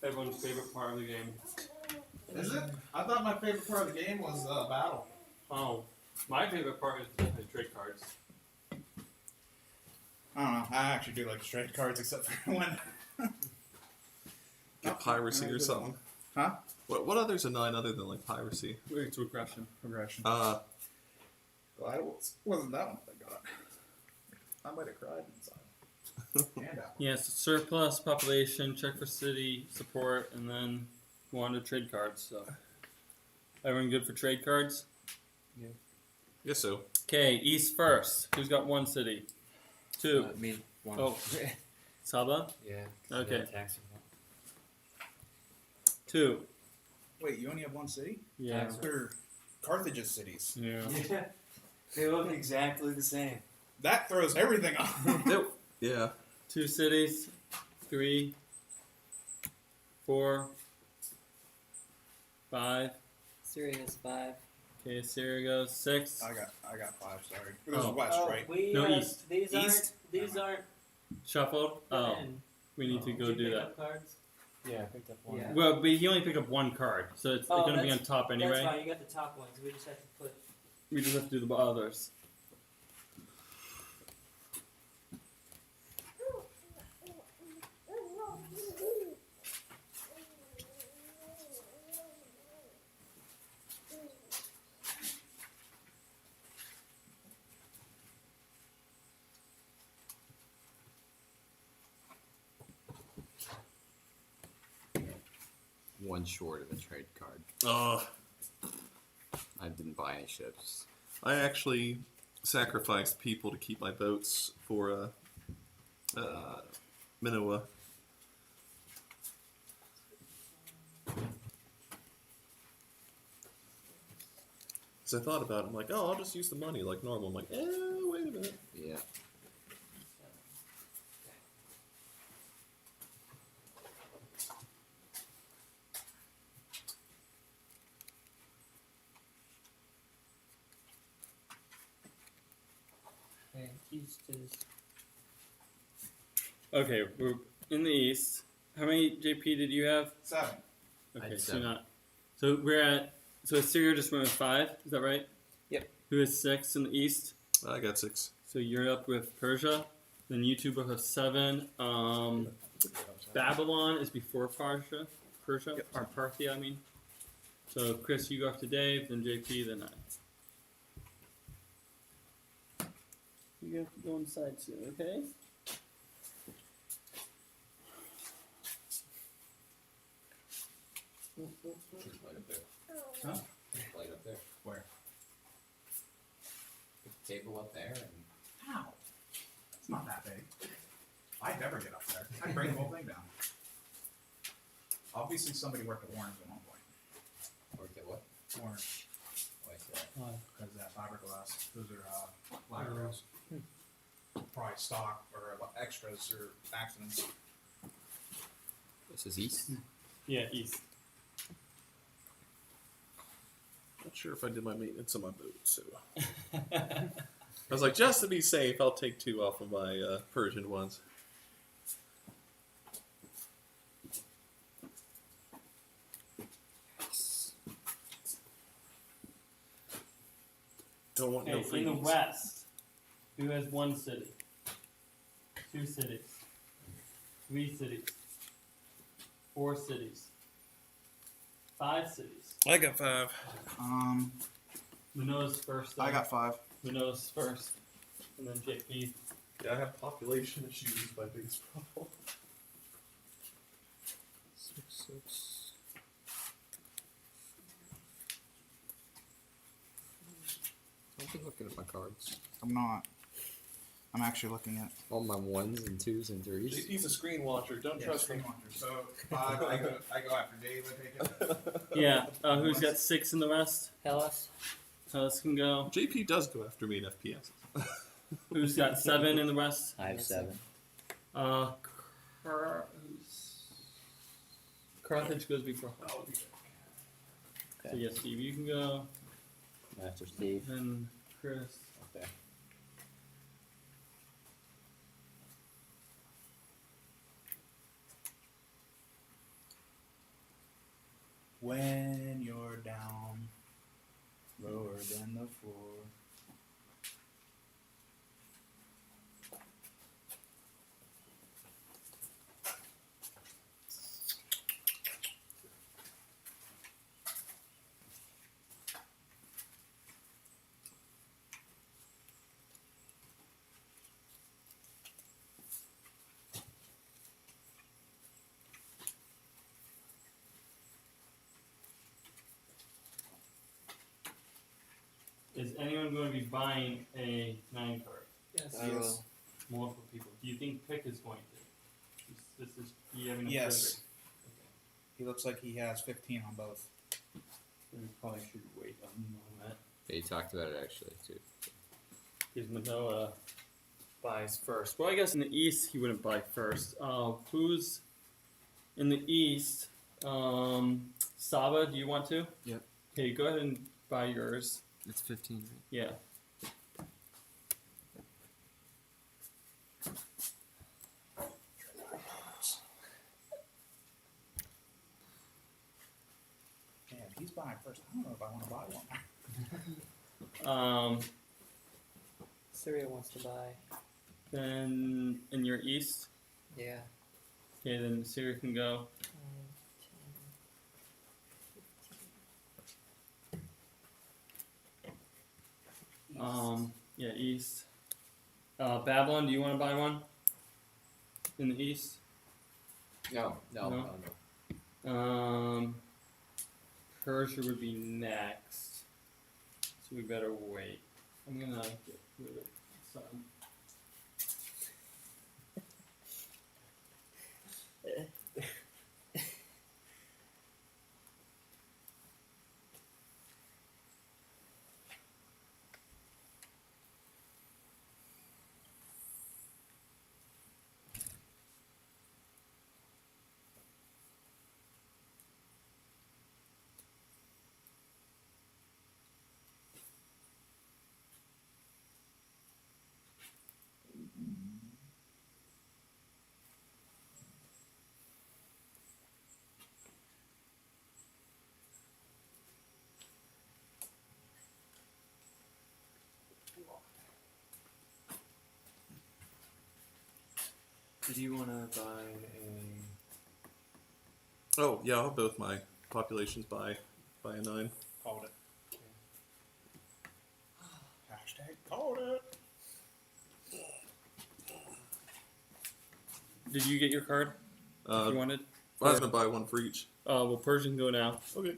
Everyone's favorite part of the game. Is it? I thought my favorite part of the game was battle. Oh, my favorite part is definitely trade cards. I don't know. I actually do like the trade cards, except for when. Get piracy or something. Huh? What others are 9 other than like piracy? It's regression. Progression. Uh, Well, wasn't that one that I got. I might have cried inside. Handout. Yes, surplus, population, check for city, support, and then go on to trade cards. So, everyone good for trade cards? guess so. Okay, East first. Who's got 1 city? 2. Me. 1. Oh, Saba? Yeah. Okay. Tax 2. Wait, you only have 1 city? Yeah. They're Carthage's cities. Yeah. Yeah. They look exactly the same. That throws everything off. Yeah. 2 cities. 3. 4. 5. Syria has 5. Okay, Syria goes 6. I got 5. Sorry. This is Oh. west, right? We, No, east. These East? aren't. Shuffled? Oh, written. we need to Did go you do pick that. up cards? Yeah, I picked up one. Yeah. Well, but he only picked up 1 card, so it's Oh, going to be on that's- top That's anyway. fine. You got the top ones. We just have to put. We just have to do the others. One short of a trade card. I didn't buy any ships. I actually sacrificed people to keep my boats for Minoa. So I thought about it. I'm like, oh, I'll just use the money like normal. I'm like, wait a minute. Yeah. Okay, East is. Okay, we're in the east. How many JP did you have? 7. Okay, had so 7. not. So we're at. So Syria just went with 5. Is that right? Yep. Who has 6 in the east? I got 6. So you're up with Persia. Then you two both have 7. Babylon is before Persia. Yep. Or Parthia, I mean. So Chris, you go after Dave, then JP, then I. You have to go inside soon, okay? Light up there. Huh? Light up there. Where? Put the table up there and How? It's not that big. I'd never get up there. I'd bring the whole thing down. Obviously, somebody worked at Warren's at one point. Worked at what? Warren, Why is that? because that fiberglass, those are ladder rails. Probably stock or extras or accidents. This is east. Yeah, east. Not sure if I did my maintenance on my boat, so I was like, just to be safe, I'll take 2 off of my Persian ones. Don't want no Okay, in the freebies. west, who has 1 city? 2 cities. 3 cities. 4 cities. 5 cities. I got 5. Manoa's first. I got 5. Manoa's first. And then JP. Yeah, I have population issues. My biggest problem. 6. I've been looking at my cards. I'm not. I'm actually looking at. All my 1s and 2s and 3s. He's a screen watcher. Don't trust him. So 5. I go after Dave. I take it. Yeah. Who's got 6 in the west? Hellas. Hellas can go. JP does go after me in FPS. Who's got 7 in the west? I have 7. Carthage goes before. So yes, Steve, you can go. Master Steve. Then Chris. Okay. When you're down, lower than the floor. Is anyone going to be buying a 9 card? Yes. I will. Multiple people. Do you think Pick is going to? This is he having a Yes. trigger? He looks like he has 15 on both. Okay. We probably should wait a moment. Yeah, you talked about it actually too. Because Manoa buys first. Well, I guess in the east he wouldn't buy first. Who's in the east? Saba, do you want to? Yep. Okay, go ahead and buy yours. It's 15, right? Yeah. Yeah, if he's buying first. I don't know if I want to buy one. Syria wants to buy. Then in your east. Yeah. Okay, then Syria can go. 10, Yeah, east. Babylon, do you want to buy one? In the east? No. Persia would be next. So we better wait. I'm gonna get rid of some. Did you want to buy a? Oh, yeah, I'll have both my populations by a 9. Called it. Hashtag called it. Did you get your card? You wanted? I was going to buy one for each. Well, Persia can go now. Okay.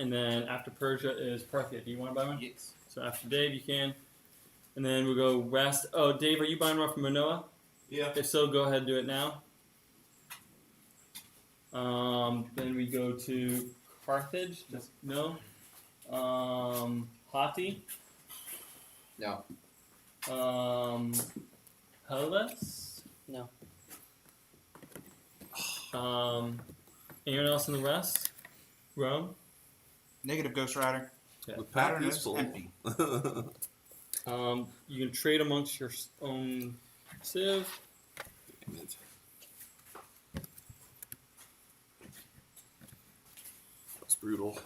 And then after Persia is Parthia. Do you want to buy one? Yes. So after Dave, you can. And then we'll go west. Oh, Dave, are you buying one from Manoa? Yeah. If so, go ahead and do it now. Then we go to Carthage. Just no. Hatti. No. Hellas. No. Anyone else in the West? Rome. Negative, Ghost Rider. Yeah. The pack Pattern is is full. empty. You can trade amongst your own civ. Damn it. That's brutal.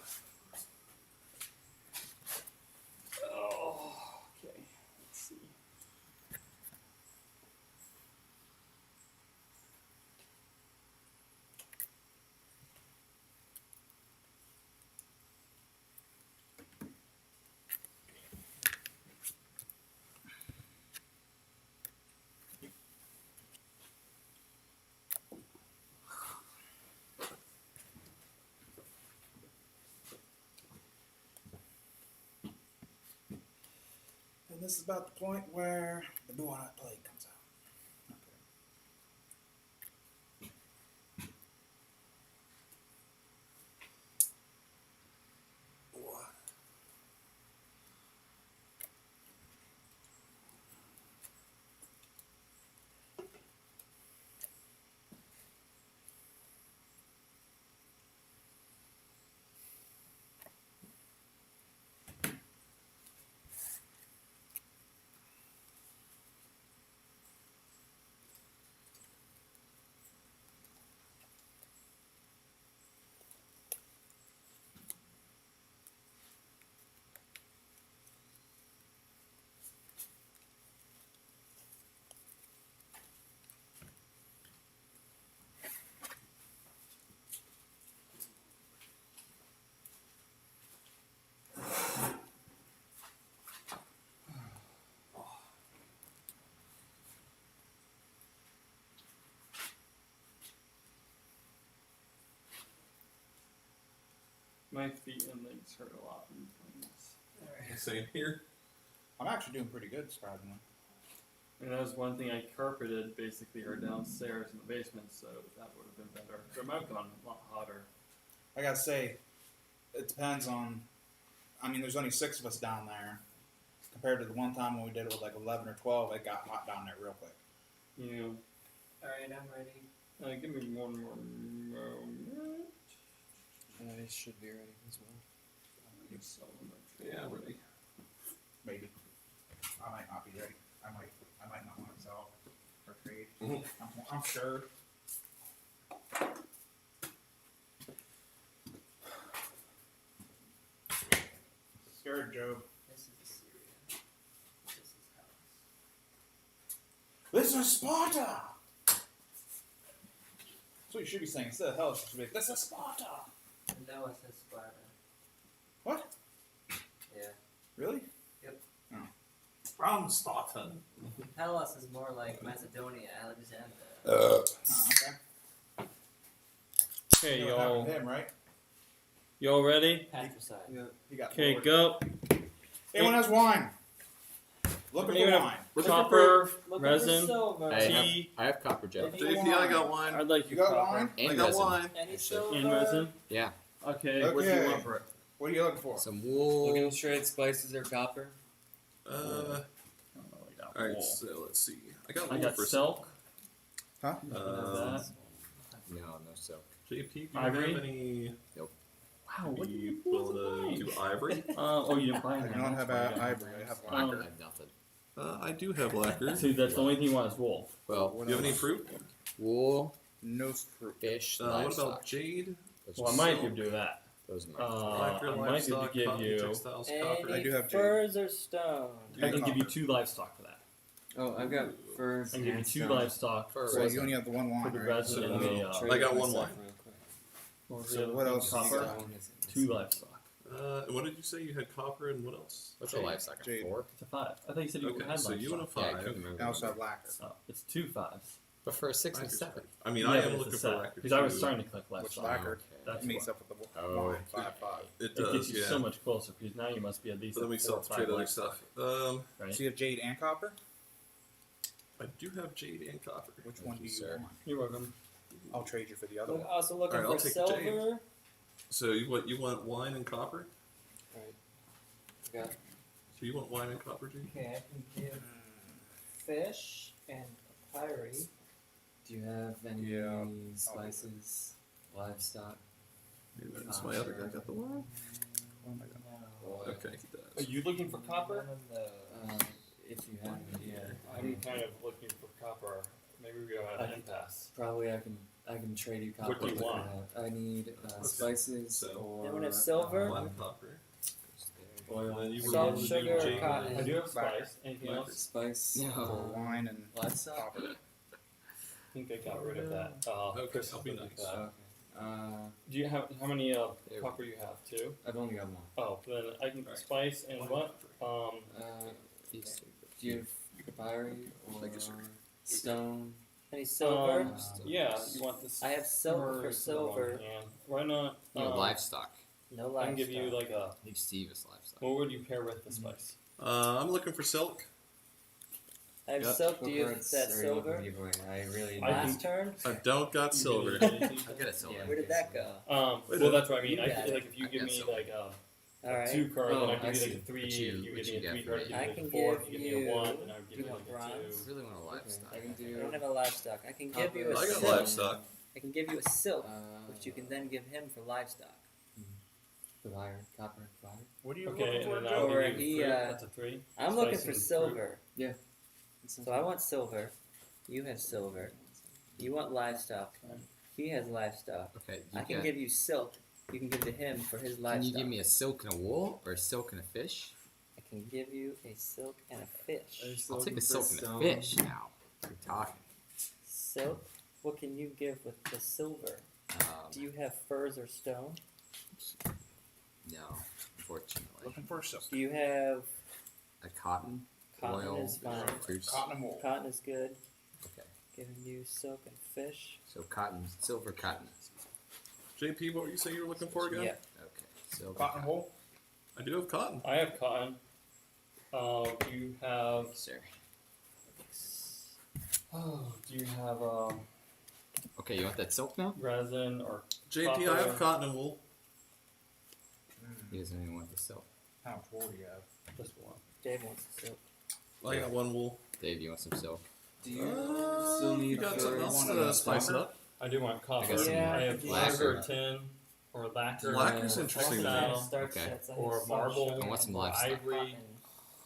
Oh, okay. Let's see. And this is about the point where the Do Not Play comes out. Okay. My feet and legs hurt a lot when playing this. Same here. I'm actually doing pretty good, surprisingly. And that was one thing I carpeted basically are downstairs in the basement, so that would have been better. It might have gone a lot hotter. I gotta say, it depends on. I mean, there's only 6 of us down there. Compared to the one time when we did it with like 11 or 12, it got hot down there real quick. You know, Alright, I'm ready. give me one more moment. I should be ready as well. So Yeah, ready. Maybe. I might not be ready. I might not want to sell or trade. Mhm. I'm sure. Scared, Joe. This is Assyria. This is Hellas. This is Sparta! That's what you should be saying. Instead of hell, you should be like, this is Sparta! Noah says Sparta. What? Yeah. Really? From Sparta. Hellas is more like Macedonia, Alexandria. Oh, okay. Okay, You know what happened y'all. to him, right? Y'all ready? Patricide. He got Okay, lowered. go. Anyone has wine? Looking for Anyone wine. Copper, Looking resin, for silver. tea. I have copper gel. If you JP, I got wine. I'd like You your got copper. wine? And I got resin. wine. Any Actually. silver? And resin. Yeah. Okay. Okay. What do you want for it? What are you looking for? Some wool. Looking straight spices or copper? Uh, I don't know what I got. all right. Wool. So let's see. I got I wool got for silk. Huh? You can have Um, that. No, no silk. JP, do you Ivory? have any? Wow, what did You you able to do ivory? Oh, you didn't buy I it. do not have ivory. I have Um, lacquer. I have nothing. I do have lacquer. See, that's the only thing you want is wool. Well, Do you have any fruit? wool, No fruit. fish, What livestock. about jade? Those Well, I are might silk. give you that. Those are my Lacquer, I might be able livestock, to give cotton, you. textiles, copper. I do have jade. furs or stone. I can Yeah, give you copper. 2 livestock for that. Oh, I've got furs. I can give you and 2 stone. livestock Fur. So you only have the one for wine, the right? resin and the. Trade I got my one stuff wine. real quick. What was So the other what thing? else you Copper. got? 2 livestock. And what did you say? You had copper and what else? What's a Jade. livestock? Jade. 4? It's a 5. I thought you said you Okay, had so you and a livestock. Yeah, I 5. couldn't remember. I also have lacquer. Oh, it's 2 5s. But for a 6 and Lacquer's 7. fine. I mean, Yeah, I but am it's looking a for set. lacquer Because I was too. starting to collect Which livestock. lacquer? Okay. That's Meets what. up with the Oh, wine. okay. 5-5. It It does, gets you yeah. so much closer because now you must be at least. But then we at still 4 have or to trade 5 other livestock, stuff. right? So you have jade and copper? I do have jade and copper. Which Thank one you, do you sir. want? You're welcome. I'll trade you for the other Look, one. also looking Alright, I'll for take silver. James. So you want wine and copper? Right. Got So you want wine and copper, Jake? Okay, I can give fish and papyri. Do you have any Yeah. spices, livestock? Maybe that's my other guy got the wine. Oil? Okay, he Are does. you looking for copper? If you have any, yeah. I'm kind of looking for copper. Maybe we go at an impasse. Probably I can trade you copper. What do you if want? I need Okay. spices So- or Anyone have silver? Wine and copper. oil. And then you were Salt, able to sugar, do Jake cotton. I do have spice. Anything Lacquer. else? Spice No. For or wine and livestock. copper. I think I got rid of that. Okay, Chris I'll be like nice. that. Okay. Do you have how many There. copper you have? 2? I've only got one. Oh, then I can Alright. spice and Wine what? and copper. Do you have papyri or Thank you, sir. stone? Any silver? Yeah, you want this? I have silver for silver. Why not? livestock. No I livestock. can give you like a. I think Steve is livestock. What would you pair with the spice? I'm looking for silk. I have Got silk. Do you have Cards that are you looking silver? to give away? I really I Last turn? I don't got silver. I got a silver. Yeah. Where did that go? Well, that's what I mean. You I got feel it. like if you I give got me silver. like All right. 2 card, then Oh, I I give you see. like a 3. What You you give me a got 3 for card. me? You I give can me a 4. give You give me a you- 1, and I would give you you want like a bronze? 2. I really want a livestock. I can I do. don't have a livestock. I can give you a I got silk. livestock. I can give you a silk, Uh, which you can then give him for livestock. Papyri, copper, papyri. What are you Okay, looking and for, then Joe? I'll Or give you he, fruit. uh, That's a 3. I'm Spice looking and for fruit. silver. That So I want silver. You have silver. You want livestock. He has livestock. Okay, I can give you silk. You can give to him for his Can livestock. you give me a silk and a wool, or a silk and a fish? I can give you a silk and a fish. I'll take the silk and the fish now. We're talking. Silk? What can you give with the silver? Do you have furs or stone? No, unfortunately. Looking for silk. Do you have A cotton, cotton? oil, Is fine. fruits. Cotton and wool. Cotton is good. Okay, Giving you silk and fish. so cotton, silver cotton. JP, what were you saying you were looking for again? Yeah. Okay, silver Cotton and wool. I do have cotton. I have cotton. You have. Sir. Oh, do you have Okay, you want that silk now? resin or JP, I have cotton and wool. He doesn't even want the silk. How much wool do you have? this one? Dave wants the silk. I got one wool. Dave, you want some silk? Do you still You need got something furs? else One to of spice it copper? up? I do want copper. I got some Yeah, I have lacquer. sugar, tin, or lacquer. Lacquer's interesting. Textile, Starch Okay. sets. I have Or salt, marble. sugar, I want some and livestock. Ivory. cotton.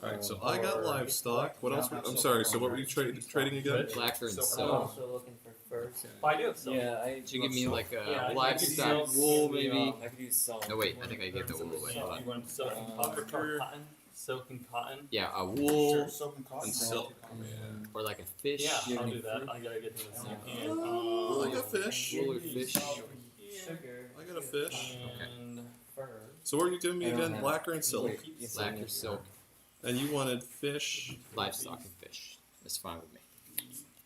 Alright, so I got Or- livestock. What else? I'm sorry, so what were you trading again? Rich. Lacquer and Silk. I'm silk. also looking for furs. Oh, I do have silk. Yeah, I. Did you give me like a Yeah, I livestock could wool, give you, maybe? I could use salt. No, wait, I think I gave the wool away. So Hold on. you want silk and copper or cotton? Silk and cotton? Yeah, a Sure, wool silk and cotton. And silk. or like a fish. Yeah, you have I'll any do that. fruit? I gotta get him the same hand. Oh, I got fish. Wool or fish. Sugar. I got a fish. And Furs. So what were you giving me I don't again? have- Lacquer and silk. Wait, yes, I Lacquer, need- silk, And you wanted fish. livestock, and fish. That's fine with me.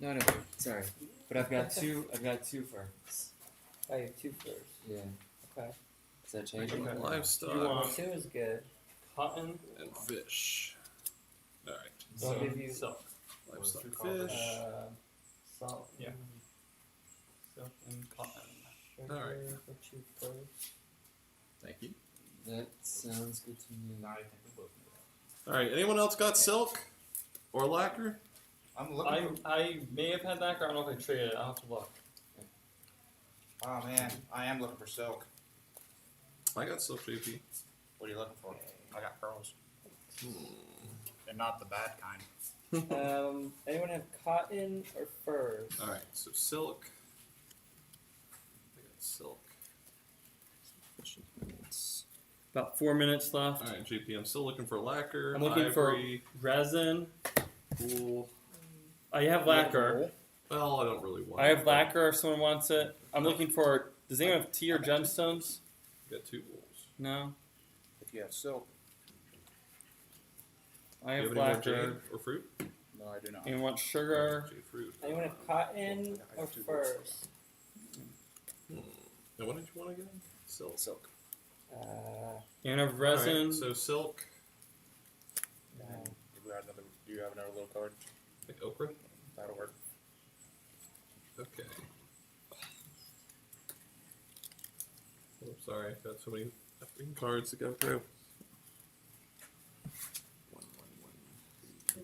No, no, sorry. But I've got two. I've got two furs. Oh, you have 2 furs. Yeah. Okay. Is that changing? Okay. Livestock You want- 2 is good. cotton, and fish. Alright. So I'll so give you silk. Livestock and Copper. fish. Salt. Yeah. Silk and cotton. Sugar Alright. for 2 furs. Thank you. That sounds good to me. I think we both know. Alright, anyone else got silk? Or lacquer? I'm looking for. I may have had lacquer. I don't know if I traded it. I'll have to look. Oh man, I am looking for silk. I got silk, JP. What are you looking for? I got pearls. And not the bad kind. Anyone have cotton or furs? Alright, so silk. I got silk. About 4 minutes left. Alright, JP, I'm still looking for lacquer, I'm looking for ivory, resin. wool. I have lacquer. Well, I don't really want I it, have but lacquer if someone wants it. I'm looking for. Does anyone have tea or gemstones? I got 2 wools. No. If you have silk, I Do you have have any more lacquer. jade or fruit? no, I do not. Anyone want sugar? Jade fruit. Anyone have cotton or furs? And what did you want again? Silk. Silk. Anyone have resin? Alright, so silk, No. Do you have another little card? like okra. That'll work. Okay. Oh, sorry, I've got so many effing cards to go through. 1, 1, 1, 3.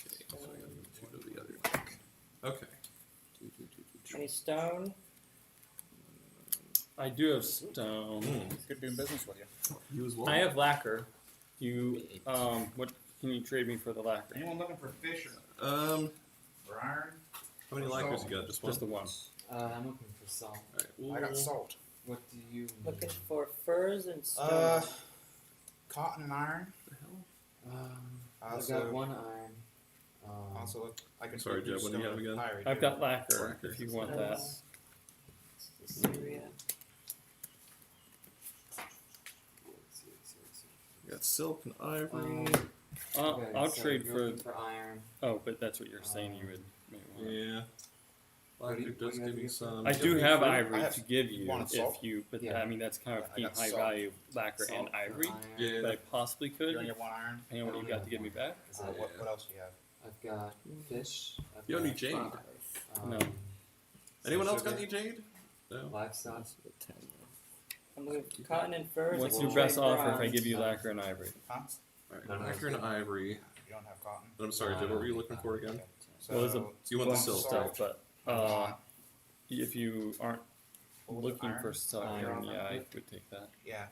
Okay, so I gotta move 2 to the other deck. Okay. 2, 2, 2, 2, 2. Any stone? I do have stone. It's good doing business with you. You as well. I have lacquer. You what can you trade me for the lacquer? Anyone looking for fish Um, or iron? how many lacquers you got? Just one. Just the one. I'm looking for salt. Alright, I got salt. What do you need? Looking for furs and stone. Cotton and iron. I've Also- got one iron. Also, look, I can Sorry, do Jeb, what do you stone have again? iron, I've too. got lacquer Lacquer. if you want that. Syria. You got silk and ivory. Okay, I'll so trade you're for. looking for iron. Oh, but that's what you're saying. You would. Maybe want. Yeah. What do you- Lacquer what does do you give have you to some. I do have free. ivory I have- to give you wanted salt? if you, but Yeah. I mean that's kind of I got high salt. value lacquer Salt and for ivory. iron. Yeah. But I possibly could. You only have one iron. Depending on what you got to give me back. What else do you have? I've got fish. I've You don't got need jade. No. Anyone else sugar, got any jade? No. livestock? I'm looking for cotton and furs. What's and your trade best for offer if I iron. give you lacquer and ivory? Huh? Alright, No, no, lacquer and ivory. You don't have cotton. I'm sorry, No, Jeb, I what were you don't looking need for cotton. again? Okay. So, Well, there's a So you want the One silk? salt. Stuff, but if you aren't looking iron? for stuff, Iron. then yeah, I would take that. Yeah.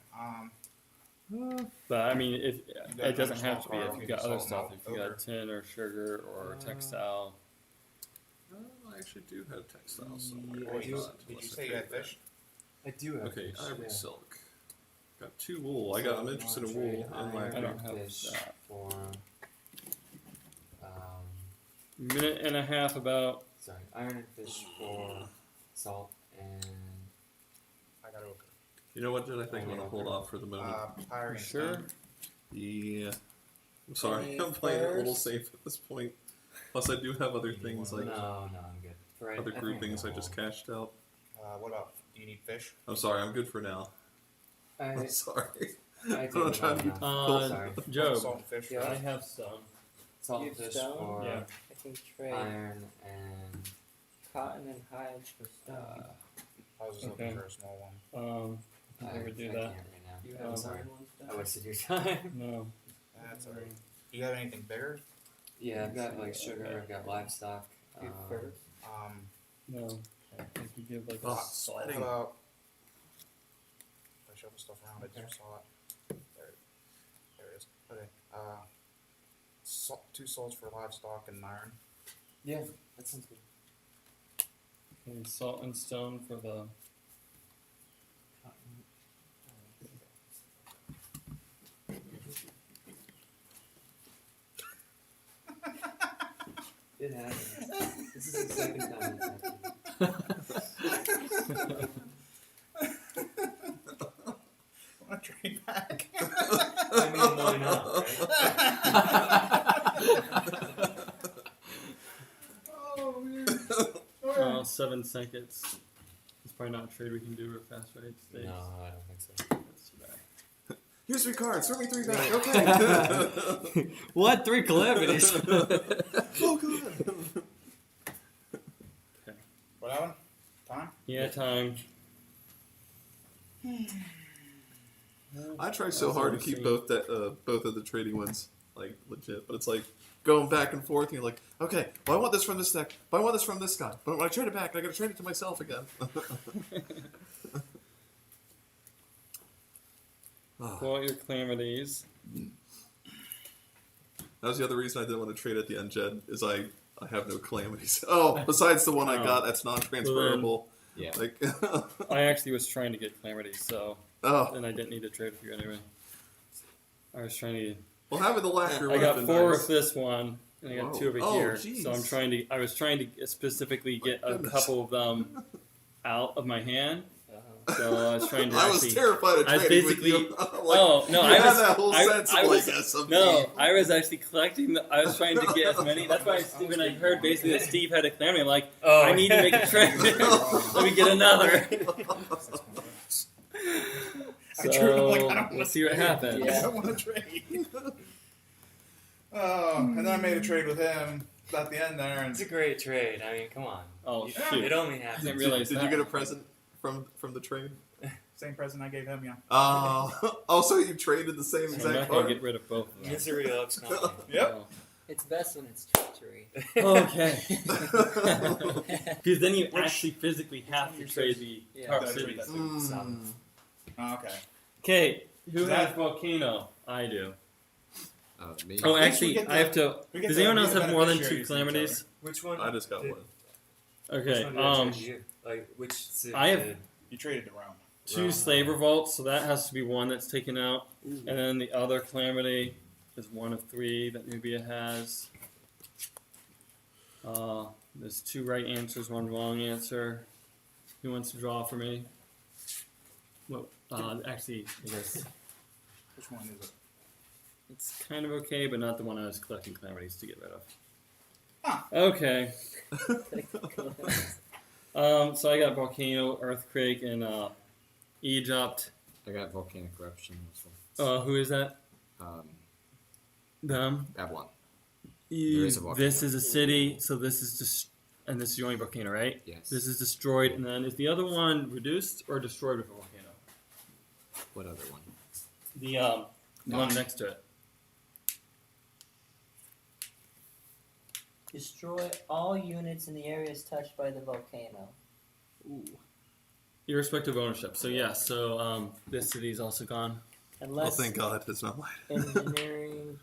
But I mean, if got it doesn't another have to small be. car, If I'll you've give got you other salt stuff, and if you got tin or sugar or textile, I actually do have textiles Yeah, somewhere. I Wait, do- did you say you had fish? I do have Okay, fish. ivory yeah. silk. Got 2 wool. I'm interested in wool Trade and iron lacquer. I don't and have fish that. for minute and a half about. sorry, iron and fish for salt and I got ochre. You know what, Jed? I think I'm gonna hold off for the moment. Pirate. Sure. Yeah. I'm sorry, Any I'm playing it a little furs? safe at this point. Plus, I do have other things no, like I'm good. For right- other I think groupings I got just all. cashed out. What about? Do you need fish? I'm sorry, I'm good for now. I I'm sorry. I I'm do trying to enough. be Sorry. Joe, Salt and fish. Yeah. I right? have some. Salt You and have fish stone? for Yeah. I can trade iron and cotton and hides for stone. I was just Okay. looking for a small one. I I never do can't that. right now. You I'm have sorry. iron ones I down? wasted your time. No. That's alright. Do you have anything bigger? Yeah, I've got like sugar. I've got livestock. You furs. No. I think you give like Oh, a How sweating. about? If I shuffle stuff around, I just saw it. There it is. Okay. Salt, 2 salts for livestock and iron. Yeah, that sounds good. and salt and stone for the. It happens. This is the second time it's happened. I want to trade back. I mean, why not? Right? Oh man. 7 seconds. It's probably not a trade we can do real fast, right? Stays. No, I don't think so. That's too bad. Here's 3 cards. Throw me 3 back. Okay. What? 3 calamities? Oh, good. What happened? Time? Yeah, time. I try so That's hard to what keep I'm both of the trading ones like legit, but it's like going back and forth. And you're like, okay, well I want this from this deck, but I want this from this guy. But when I trade it back, I got to trade it to myself again. Pull out your calamities. That was the other reason I didn't want to trade at the end, Jed, is I have no calamities. Oh, besides the one I got that's non-transferable. Yeah. Like, I actually was trying to get calamities, so oh, and I didn't need to trade for you anyway. I was trying to. well, having the lacquer I would got have 4 been of nice. this one, and I got Whoa. 2 over Oh, here. jeez. So I'm trying to. I was trying to specifically get a goodness. couple of them out of my hand. So I was trying to. I actually, was terrified of I was trading with basically- you. Like, oh no! you I had was. that whole I, sense I of was like SMB. no. I was actually collecting. I was trying to get as many. That's why when I heard basically that Steve had a calamity, I'm like, Oh, I need to make a trade. Let me get another. I drew it, I'm like, I So don't we'll want see what happens. I don't want to trade. Oh, and then I made a trade with him at the end there, and It's a great trade. I mean, come on. Oh You- shoot! It only I happens. didn't realize Did that. you get a present from the trade? Same present I gave him, yeah. Also, you traded the same I'm exact not gonna card? get rid of both of them. Misery loves company. Yep. It's best when it's treachery. Okay. Because then you actually physically have to trade the Yeah. top Did I trade cities. that too? Some. Oh, okay. Okay, who Is that- has volcano? I do. Me. Oh, I think we actually, get I have to. we get Does to anyone be else the have more than beneficiaries 2 of each calamities? Which one? I just got did, one. Which Okay. one did I trade you? Like which? Civ I have- did- You traded to Rome. 2 slave revolts, so that has to be one that's taken out. And then the other calamity is one of 3 that Nubia has. There's 2 right answers, 1 wrong answer. Who wants to draw for me? Well, actually, Yes. Which one is it? it's kind of okay, but not the one I was collecting calamities to get rid of. Ah. Okay. So I got volcano, earthquake, and Egypt. I got volcanic eruption as well. Who is that? Them. Babylon. There is a volcano. This is a city, so this is just, and this is the only volcano, right? Yes. This is destroyed, and then is the other one reduced or destroyed with a volcano? What other one? The one next to it. Destroy all units in the areas touched by the volcano. Ooh. Irrespective of ownership. So yeah, so this city is also gone. Oh, Unless thank God it's not mine. engineering.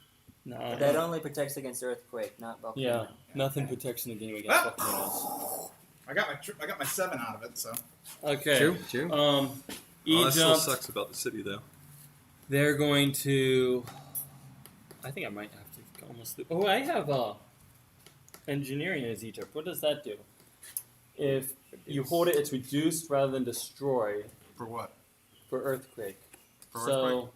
No. That only protects against earthquake, not volcano. Yeah, nothing protects in the game against volcanoes. I got my 7 out of it, so. Okay. True. Oh, that still Egypt. sucks about the city, though. They're going to. I think I might have to almost. Oh, I have engineering as Egypt. What does that do? If you hold it, it's reduced rather than destroyed For what? for earthquake. For So,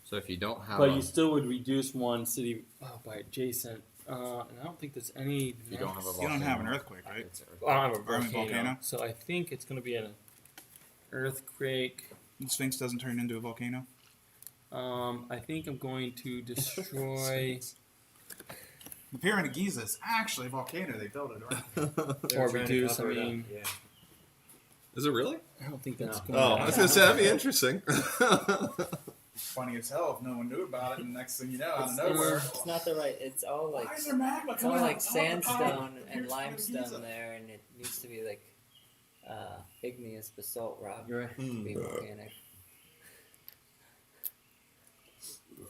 So if you don't have, but a, you still would reduce one city by adjacent. And I don't think there's any. if you don't have a You volcano, don't have an earthquake, right? it's earth- I don't have a Or a volcano, volcano? so I think it's going to be an earthquake. The Sphinx doesn't turn into a volcano. I think I'm going to destroy The Pyramid of Giza is actually a volcano. They built it around. They were or trying to reduce. I cover it up, mean, yeah. Is it really? I don't think that's No. going. Oh, I was going to say, that'd be interesting. It's funny as hell if no one knew about it, and next thing you know, out of It's, nowhere. it's not the right. It's all like Why is there magma it's all coming out like of the top of the sandstone pyramid and of Giza? limestone there, and it needs to be like igneous basalt rock You're right. to be volcanic.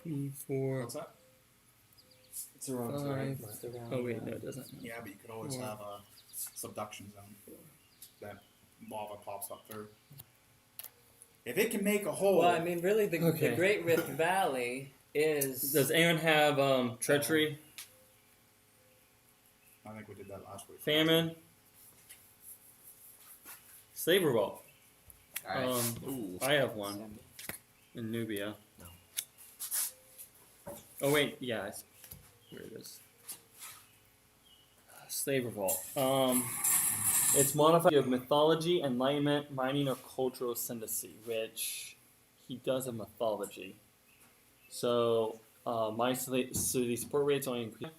3, 4. What's that? It's the wrong terrain. Five. It's around, Oh wait, no, it doesn't. Yeah, but you could always Or- have a subduction zone that lava pops up through. If it can make a hole, Well, I mean, really, the Okay. Great Rift Valley is. Does anyone have treachery, I think we did that last week. famine, slave revolt? Alright. I have one in Nubia. Oh wait, yeah, here it is. Slave revolt. It's modified of mythology, enlightenment, mining, or cultural ascendancy, which he does have mythology. So my city support rates only increase.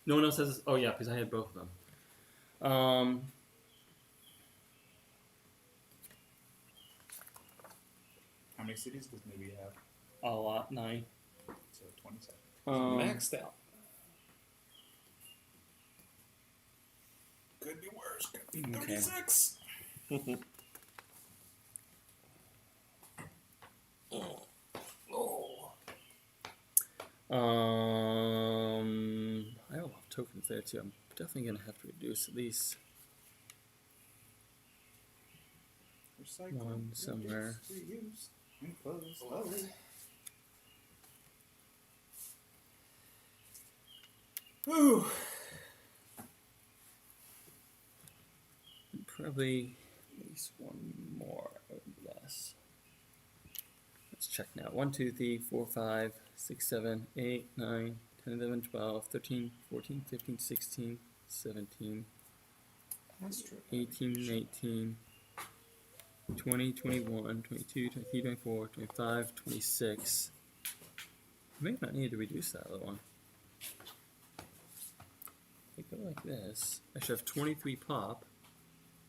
No one else has this. Oh yeah, because I had both of them. How many cities does maybe have? A lot, 9. So 27. Maxed out. Could be worse. Could be Okay. 36. I have a lot of tokens there too. I'm definitely gonna have to reduce at least Recycle. one somewhere. Reuse. Enclose. Slowly. Whew. Probably at least one more or less. Let's check now. 1, 2, 3, 4, 5, 6, 7, 8, 9, 10, 11, 12, 13, 14, 15, 16, 17, That's true. 18, 19, 20, 21, 22, 23, 24, 25, 26. I may not need to reduce that other one. If I go like this, I should have 23 pop.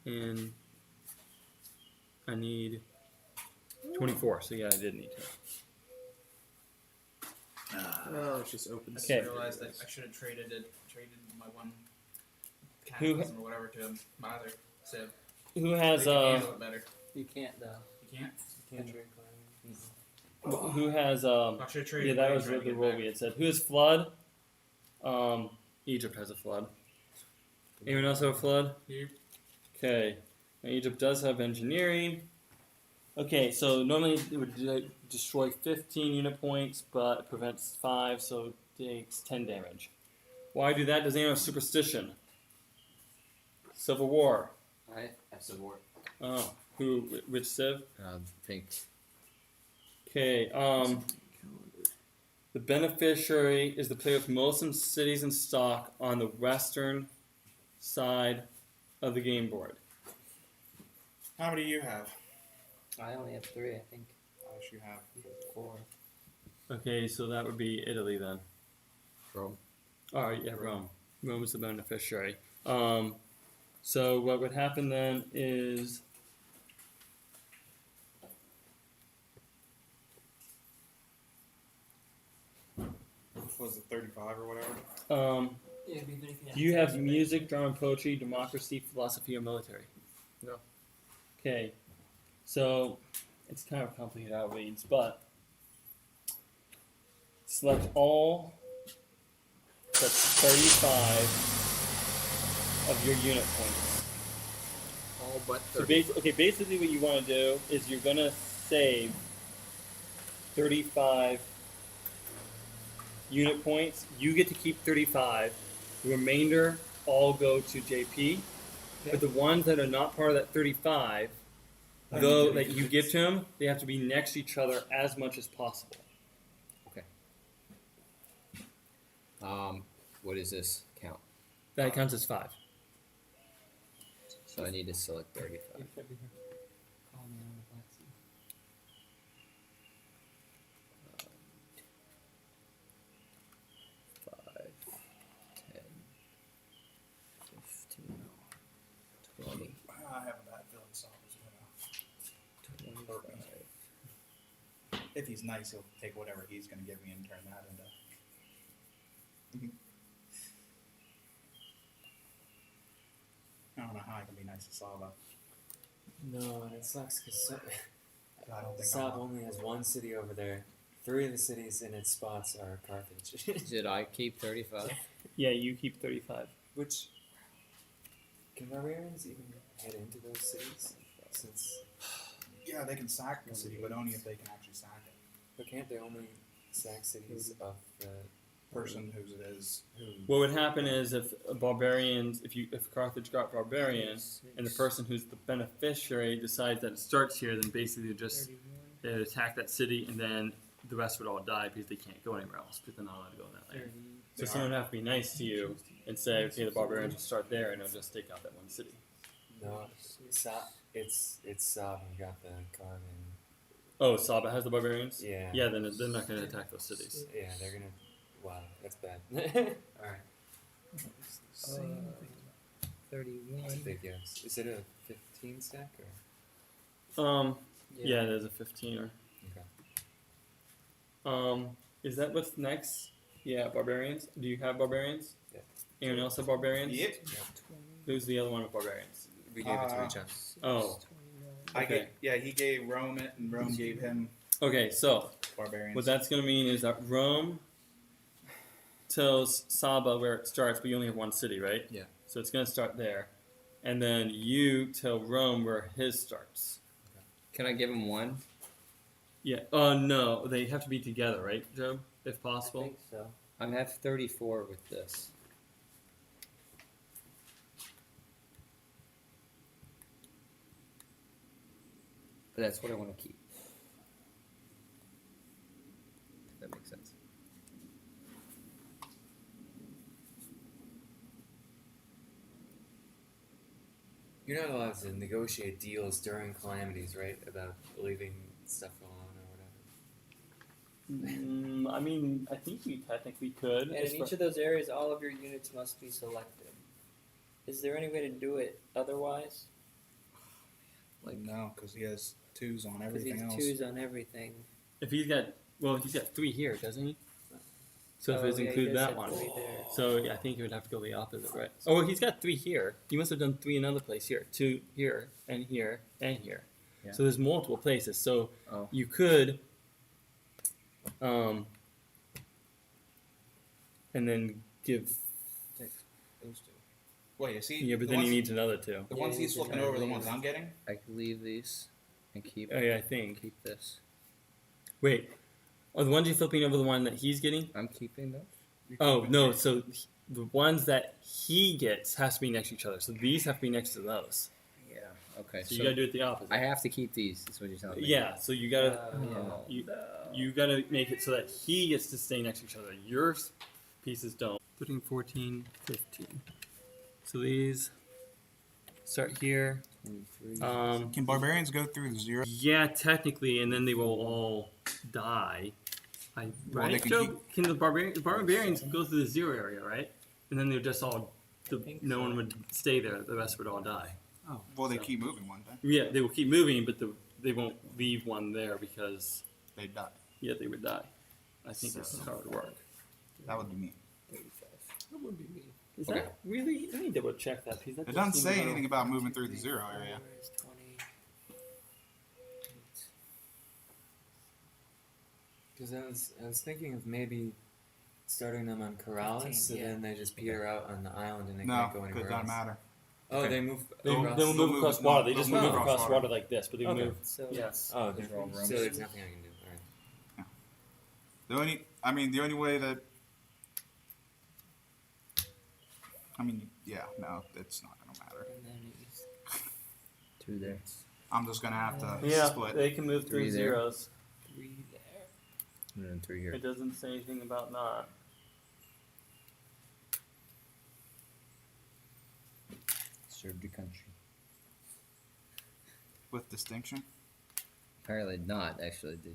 And I need 24. So yeah, I did need to. Oh, it's just open. I just Okay. realized that I should have traded my one Who- cataclysm or whatever to my other Civ. Who They has can handle it better. You can't though. You can't. You can't trade calamities. who has I should have traded. yeah, that away was trying the to get rule back. we had said. Who has flood? Egypt has a flood. Anyone else have a flood? Yep. Okay. Now, Egypt does have engineering. Okay, so normally it would destroy 15 unit points, but it prevents 5, so it takes 10 damage. Why do that? Does anyone have superstition? Civil War. I have some more. Oh, which civ? Pink. Okay, the beneficiary is the player with most cities in stock on the western side of the game board. How many do you have? I only have 3, I think. How much you have? 4. Okay, so that would be Italy then. Rome. Alright, yeah, Rome. Rome is the beneficiary. So what would happen then is Was it 35 or whatever? Yeah, even if do you have music, drama, poetry, democracy, philosophy, or military? No. Okay, so it's kind of complicated how it reads, but select all that's 35 of your unit points. All but So 30. basically what you want to do is you're gonna save 35 unit points. You get to keep 35. The remainder all go to JP. But the ones that are not part of that 35, though that you give to him, they have to be next to each other as much as possible. What does this count? That counts as 5. So I need to select 35. Call me on the Black Sea. 5, 10, 15, 20, I have a bad feeling Saul is gonna. 25. If he's nice, he'll take whatever he's gonna give me and turn that into. I don't know how I can be nice to Saul though. No, and it sucks because I don't think Saab I'm. only has one city over there. 3 of the cities in its spots are Carthage. Did I keep 35? Yeah, you keep 35. Which can barbarians even head into those cities? Since Yeah, they can sack the city, but only if they can actually sack it. but can't they only sack cities of the Person whose it is, who. What would happen is if Carthage got barbarians and the person who's the beneficiary decides that it starts here, then basically they would attack that city and then the rest would all die because they can't go anywhere else because they're not allowed to go in that land. So someone would have to be nice to you and say, okay, the barbarians will start there and they'll just take out that one city. no, it's Saab who got the carbon. Oh, Saba has the barbarians? Yeah. Yeah, then they're not going to attack those cities. Yeah, they're gonna. Wow, that's bad. All right, 31. that's ridiculous. Is it a 15 stack or? Yeah, there's a 15er. Okay. Is that what's next? Yeah, barbarians. Do you have barbarians? Yeah. Anyone else have barbarians? Yep. Who's the other one with barbarians? We gave it to each other. Oh, okay. He gave Rome it, and Rome gave him Okay, so barbarians. what that's going to mean is that Rome tells Saba where it starts, but you only have one city, right? Yeah. So it's going to start there. And then you tell Rome where his starts. Can I give him one? Yeah. No, they have to be together, right, Joe? If I possible. think so. I have 34 with this. But that's what I want to keep. If that makes sense. You're not allowed to negotiate deals during calamities, right? About leaving stuff alone or whatever. I mean, I think you technically could. And in each of those areas, all of your units must be selected. Is there any way to do it otherwise? Like, no, because he has 2s on Because everything he's else. 2s on everything. If he's got, well, he's got 3 here, doesn't he? So if Oh, it yeah, he include does that have one. 3 there. So I think he would have to go the opposite, right? Oh, he's got 3 here. He must have done 3 another place here. 2 here, and here, and here. Yeah. So there's multiple places. So Oh. you could, and then give, Those two. Wait, is he? yeah, but the then he ones, needs another 2. the ones Yeah, he's he's flipping gonna over, the leave. ones I'm getting. I could leave these and keep Oh yeah, I think. keep this. Wait, are the ones you're flipping over the one that he's getting? I'm keeping those. Oh no, so the ones that he gets has to be next to each other. So these have to be next to those. Yeah. Okay. So you gotta do it the opposite. I have to keep these. Is what you're telling me. Yeah, so you gotta Oh, you gotta make it so that he gets to stay next to each other. Your pieces don't. 13, 14, 15. So these start here. 23. Can barbarians go through the 0? Yeah, technically, and then they will all die. Well, Right? they can Joe, can the barbarians go through the 0 area, right? And then they're just all, no one would stay there. The rest would all die. Well, they So- keep moving one day. Yeah, they will keep moving, but they won't leave one there because, They die. yeah, they would die. I think this is how it would work. That would be mean. That would be me. Is Okay. that really? Let me double check that piece. That It does doesn't seem say about- anything about moving through the 0 area. 20. Because I was thinking of maybe starting them on corrals, 15, so yeah. then they just peter out on the island and they No, can't go because anywhere it doesn't else. matter. Oh, Okay. they move. They across. will They'll move move- across no, water. They they'll just move move across across water. water like this, but they Okay. move. So Yes. Oh, Those are all rooms. so there's nothing I can do. All right. The only way that. Yeah, no, it's not going to matter. and then he's 2 there. I'm just going to have to Yeah, split. they can move 3 through there. zeros. 3 there. And then 3 here. It doesn't say anything about not. Served your country. With distinction. Apparently not. Actually, they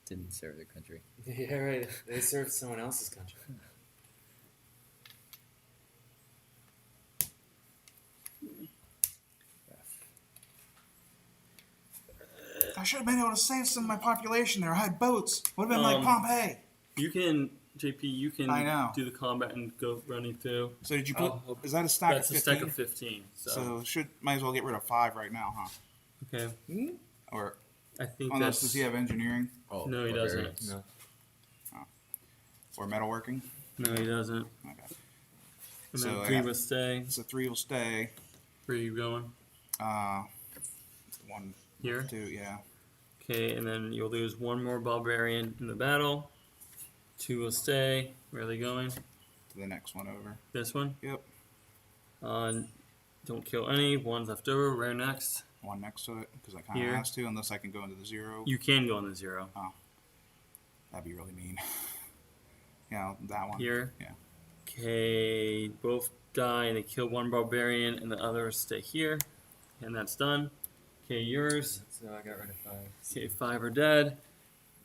didn't serve their country. Yeah, right. They served someone else's country. I should have been able to save some of my population there. I had boats. Would have been like Pompeii. You can, JP. You can I know. do the combat and go running through. So did you put? Oh, is that a stack That's of a 15? stack of 15. So might as well get rid of 5 right now, huh? Okay, Or I think unless that's. does he have engineering Oh, No, he doesn't. barbarians. No. or metalworking? No, he doesn't. Okay. And So then I 3 got- will stay. So 3 will stay. Where are you going? 1, Here. 2, yeah. Okay, and then you'll lose 1 more barbarian in the battle. 2 will stay. Where are they going? To the next one over. This one. Yep. Don't kill any. 1's left over. Where next? 1 next to it because I kind Here. of has to unless I can go into the 0. You can go on the 0. That'd be really mean. Yeah, that one. Here. Yeah. Okay, both die and they kill 1 barbarian, and the others stay here, and that's done. Okay, yours. So I got rid of 5. Okay, 5 are dead,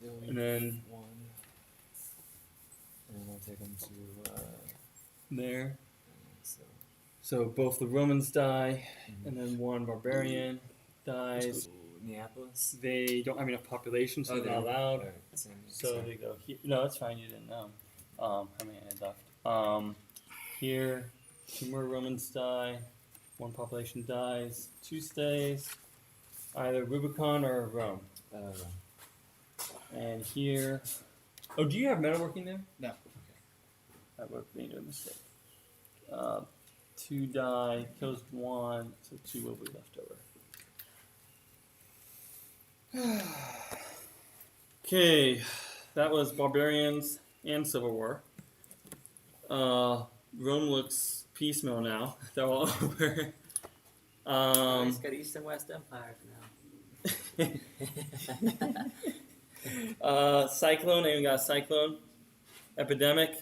They'll leave and then 1. And I'll take them to. there. So. So both the Romans die, and then 1 barbarian dies. Neapolis. They don't have enough population, so they're not allowed. Alright, same, So sorry. they go here. No, it's fine. You didn't know. How many I had left? Here, 2 more Romans die. 1 population dies. 2 stays. Either Rubicon or Rome. And here. Oh, do you have metalworking there? No. Okay. That would have made a mistake. 2 die. Kills 1. So 2 will be left over. Okay, that was Barbarians and Civil War. Rome looks piecemeal now. They're all over. He's got East and West Empires now. Cyclone, anyone got a cyclone? Epidemic?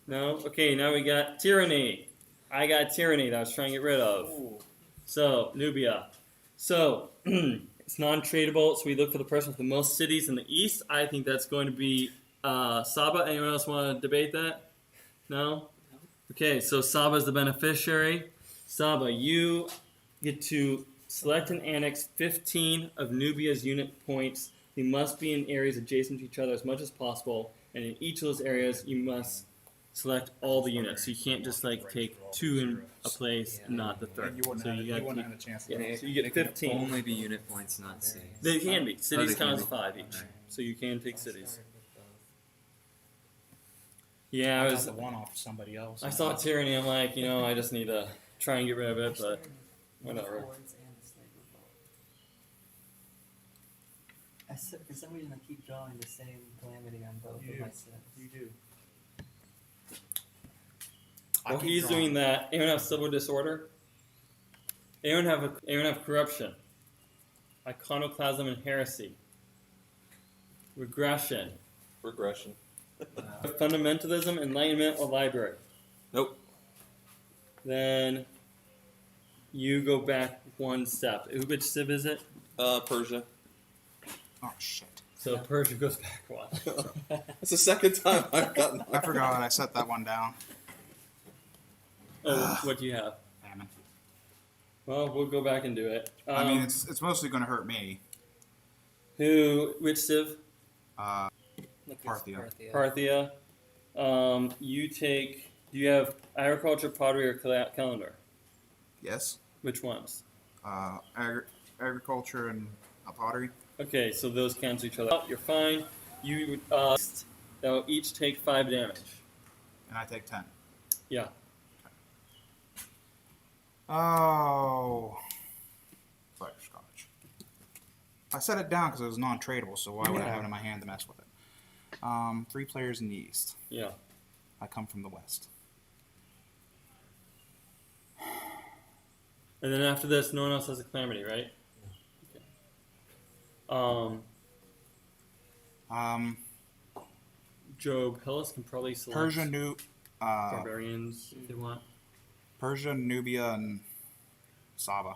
No? Okay, now we got tyranny. I got tyranny that I was trying to get rid of. So, Nubia. So, it's non-tradable, so we look for the person with the most cities in the east. I think that's going to be Saba. Anyone else want to debate that? No? Okay, so Saba is the beneficiary. Saba, you get to select and annex 15 of Nubia's unit points. They must be in areas adjacent to each other as much as possible, and in each of those areas, you must select all the units. So you can't just like take 2 in a place, and not the third. You wouldn't, So have, you you gotta wouldn't keep. have a chance. Yeah, They- so you get they can 15. Only be unit points, not cities. They can be. Cities they can count as be. 5 each. Alright. So you can take cities. Started with those. Yeah, I I got was. the one off of somebody else. I saw tyranny. I'm like, I just need to try and get rid of it, but whatever. Chords and the sniper bolt. For some reason, I keep drawing the same calamity on both You of do. my sets. You do. While he's doing that, anyone have civil disorder? Anyone have corruption? Iconoclasm and heresy. Regression. Regression. Fundamentalism, enlightenment, or library. Nope. Then you go back one step. Which civ is it? Persia. Oh shit! So Persia goes back one. That's the second time I've gotten. I forgot I set that one down. Oh, what do you have? Famine. Well, we'll go back and do it. I mean, it's mostly going to hurt me. Which civ? Look, it's Parthia. Parthia. You take. Do you have agriculture, pottery, or calendar? Yes. Which ones? Agriculture and pottery. Okay, so those cancel each other out. You're fine. You they'll each take 5 damage. And I take 10. Yeah. Oh. Butterscotch. I set it down because it was non-tradable, so why would I have it in my hand to mess with it? 3 players in the east. Yeah. I come from the west. And then after this, no one else has a calamity, right? Okay. Job Hellas can probably select Persia, barbarians if they want. Persia, Nubia, and Saba.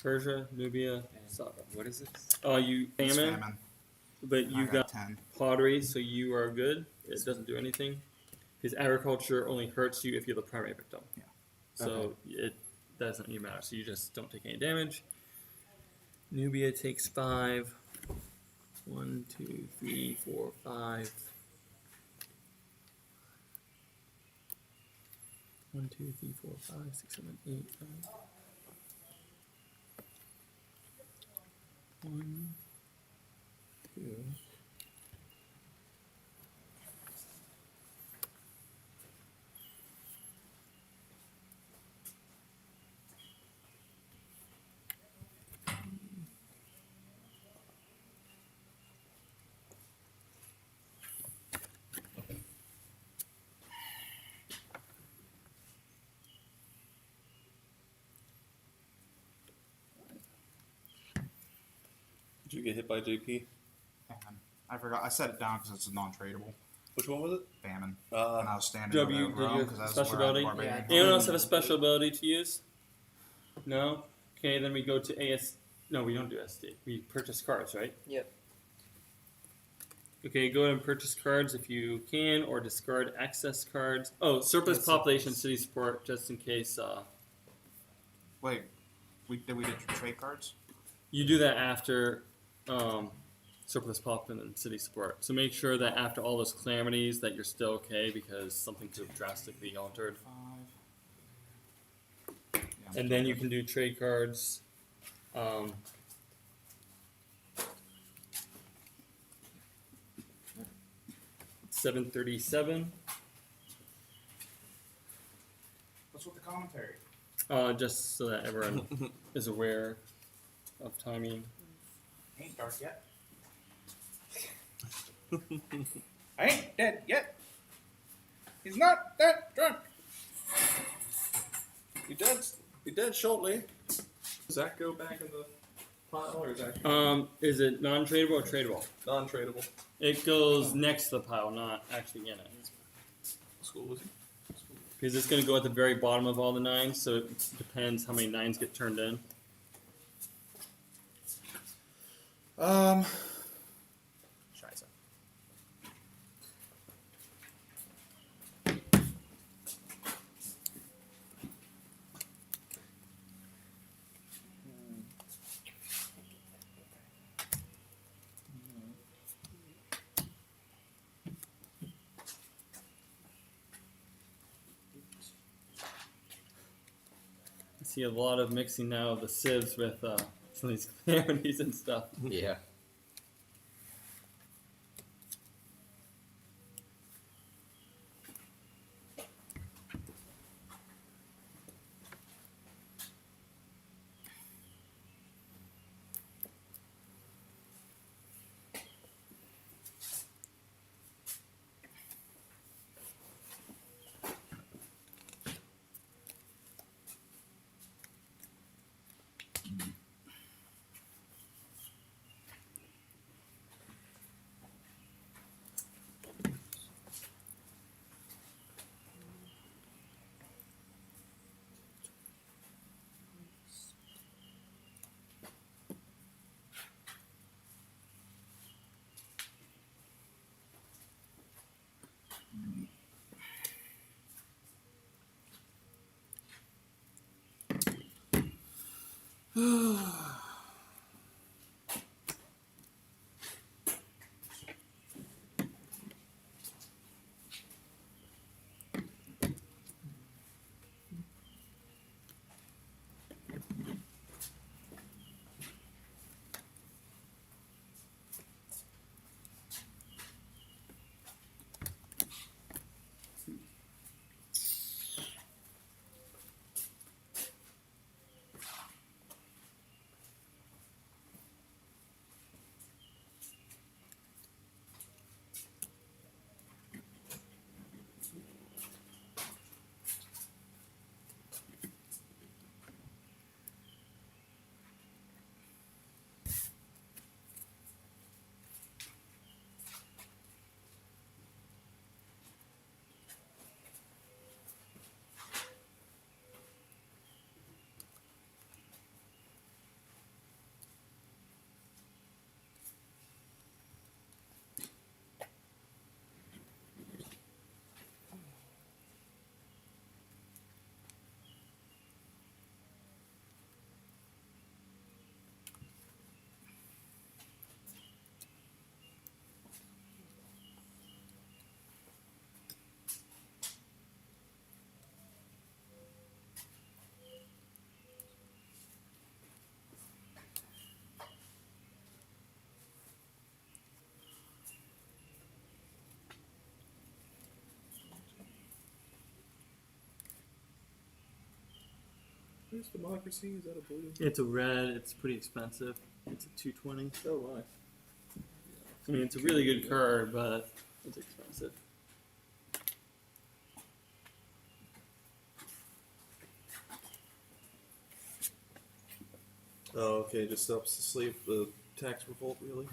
Persia, Nubia, Saba. What is this? You It's famine, famine. but I you got 10. pottery, so you are good. It doesn't do anything. Because agriculture only hurts you if you're the primary victim. Yeah. So it doesn't even matter. So you just don't take any damage. Nubia takes 5. 1, 2, 3, 4, 5. 1, 2, 3, 4, 5, 6, 7, 8, 9. 1, 2. Did you get hit by JP? Famine. I forgot. I set it down because it's non-tradable. Which one was it? Famine. And I was standing W, over did Rome you 'cause have that's special where I had ability? barbarian. Yeah, Anyone else have a special ability to use? No? Okay, then we go to AS. No, we don't do SD. We purchase cards, right? Yep. Okay, go ahead and purchase cards if you can, or discard excess cards. Oh, surplus Yes, population, surplus. city support, just in case. Wait, we did trade cards? You do that after surplus pop and then city support. So make sure that after all those calamities that you're still okay, because something could have drastically altered. 5. Yeah, And then you can do trade cards. 737. What's with the commentary? Just so that everyone is aware of timing. Ain't dark yet. I ain't dead yet. He's not that drunk. He dead shortly. Does that go back in the pile, or is that Is it non-tradable or tradable? non-tradable? It goes next to the pile, not actually in it. School was he? Because it's going to go at the very bottom of all the 9s, so it depends how many 9s get turned in. Scheiße. see a lot of mixing now of the civs with some of these calamities and stuff. Yeah. Where's democracy? Is that a blue? It's a red. It's pretty expensive. It's a 220. Oh my. I mean, it's a really good card, but it's expensive. Oh, okay. Just stops to sleep. The tax revolt, really?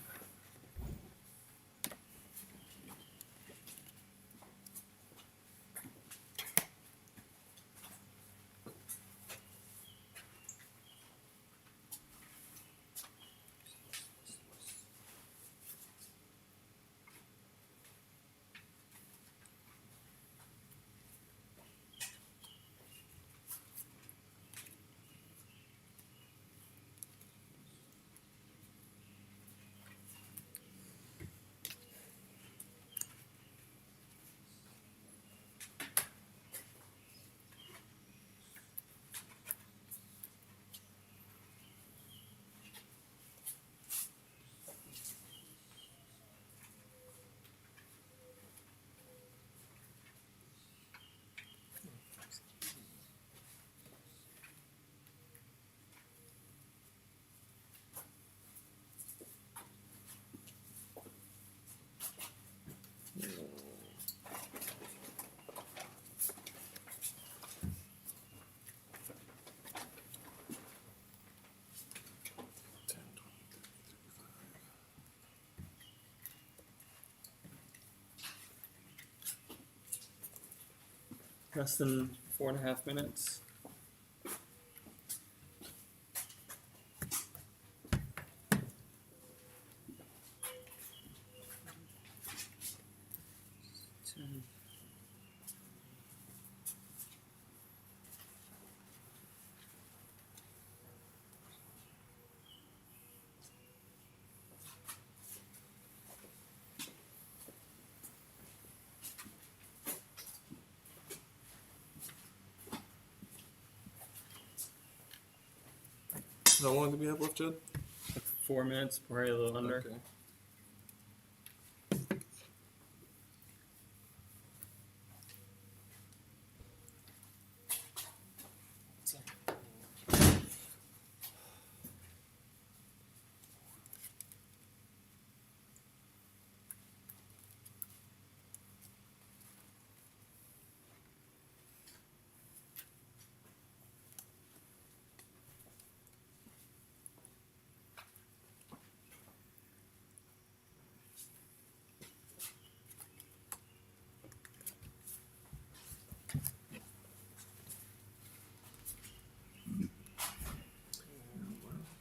Less than 4.5 minutes. How long do we have left, Jed? 4 minutes, probably a little under. Okay.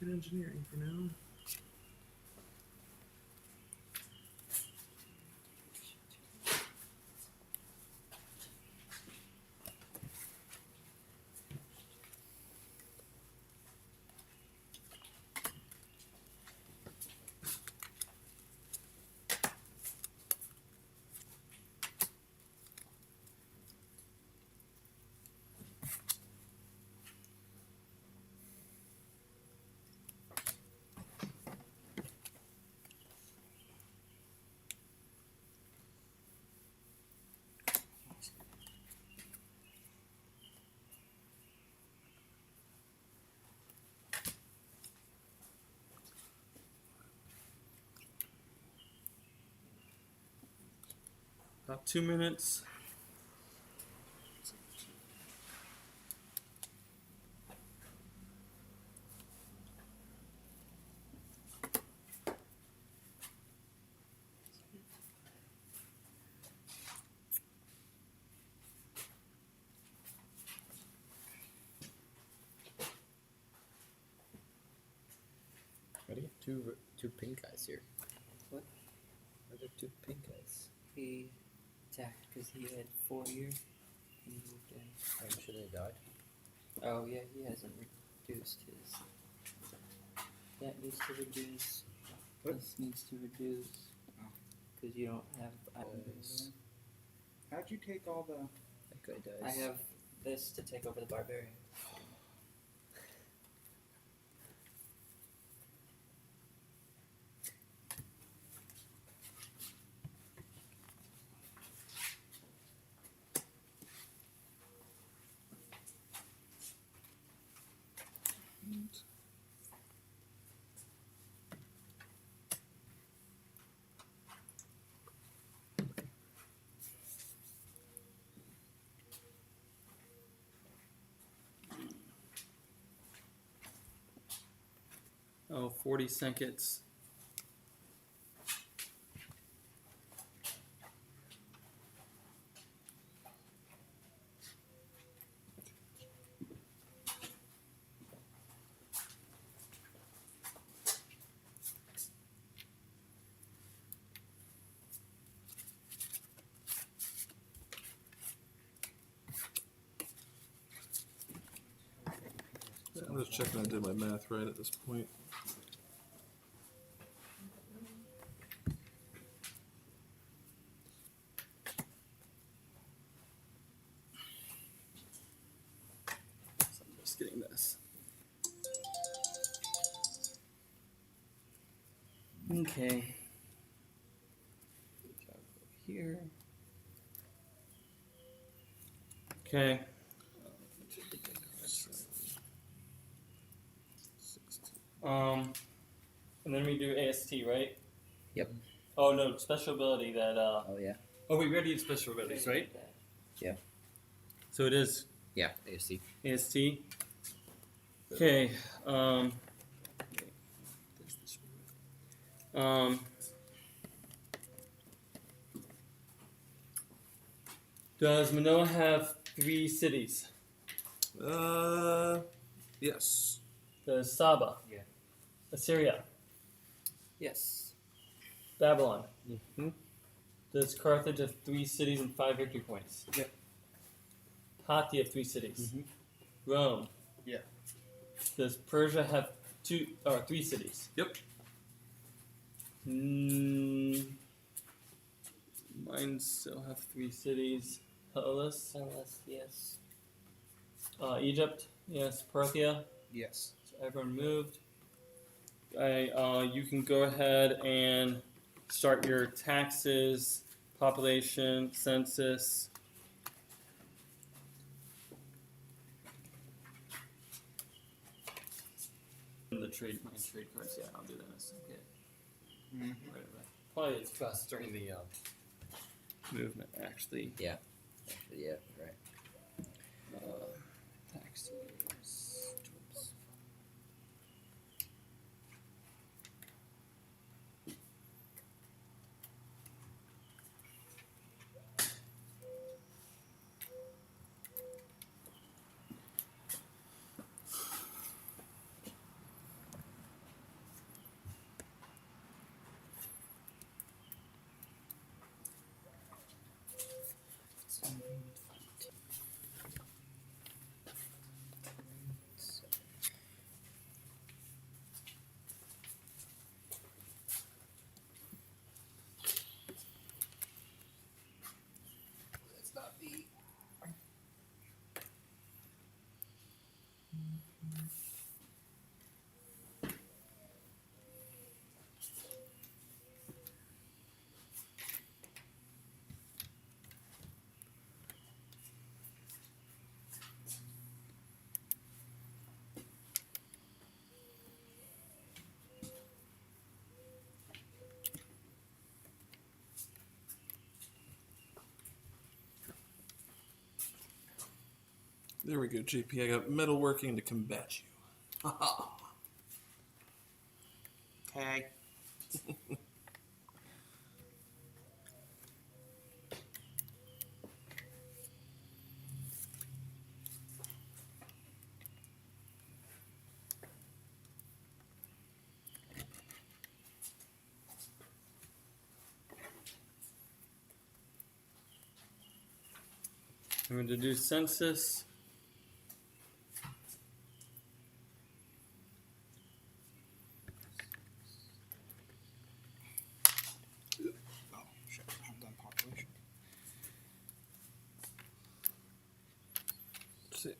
Look at engineering for now. About 2 minutes. Why do you have two pink guys here? What? Why are there two pink guys? He attacked because he had 4 years. He moved in. I'm sure they died. Oh yeah, he hasn't reduced his. That needs to reduce. What? This needs to reduce. Oh. Because you don't have items. How'd you take all the? That guy dies. I have this to take over the barbarian. Oh, 40 seconds. I'm just checking I did my math right at this point. So I'm just getting this. Okay. Here. Okay. And then we do AST, right? Yep. Oh no, special ability that. Oh yeah. Oh, we already did special abilities, right? Yeah. So it is Yeah. AST. AST. Okay. Does Manoa have 3 cities? Yes. Does Saba? Yeah. Assyria? Yes. Babylon? Mm-hmm. Does Carthage have 3 cities and 5 victory points? Yep. Hatti have 3 cities. Mhm. Rome? Yeah. Does Persia have 3 cities? Yep. Mine still have 3 cities. Hellas? Hellas, yes. Egypt? Yes. Parthia? Yes. everyone moved. You can go ahead and start your taxes, population, census. The trade cards. Yeah, I'll do that in a second. Mm-hmm. Right. Probably it's best during the movement actually. Yeah, right. Taxes. Oops. It's not me. There we go, JP. I got metalworking to combat you. Okay. I'm going to do census. Oh, shit. I haven't done population. 6.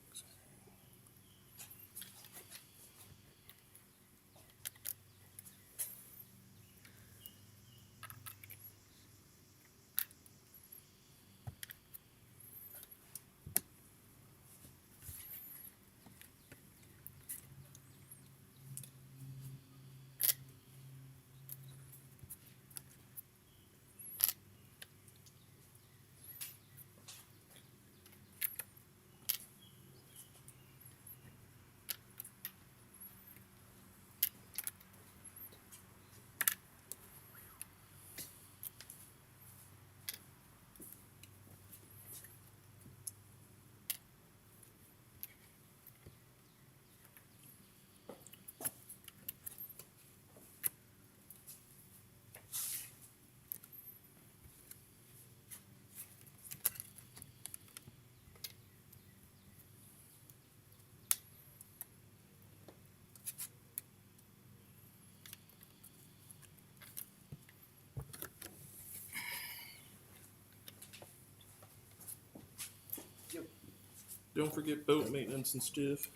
Don't forget boat maintenance and stuff.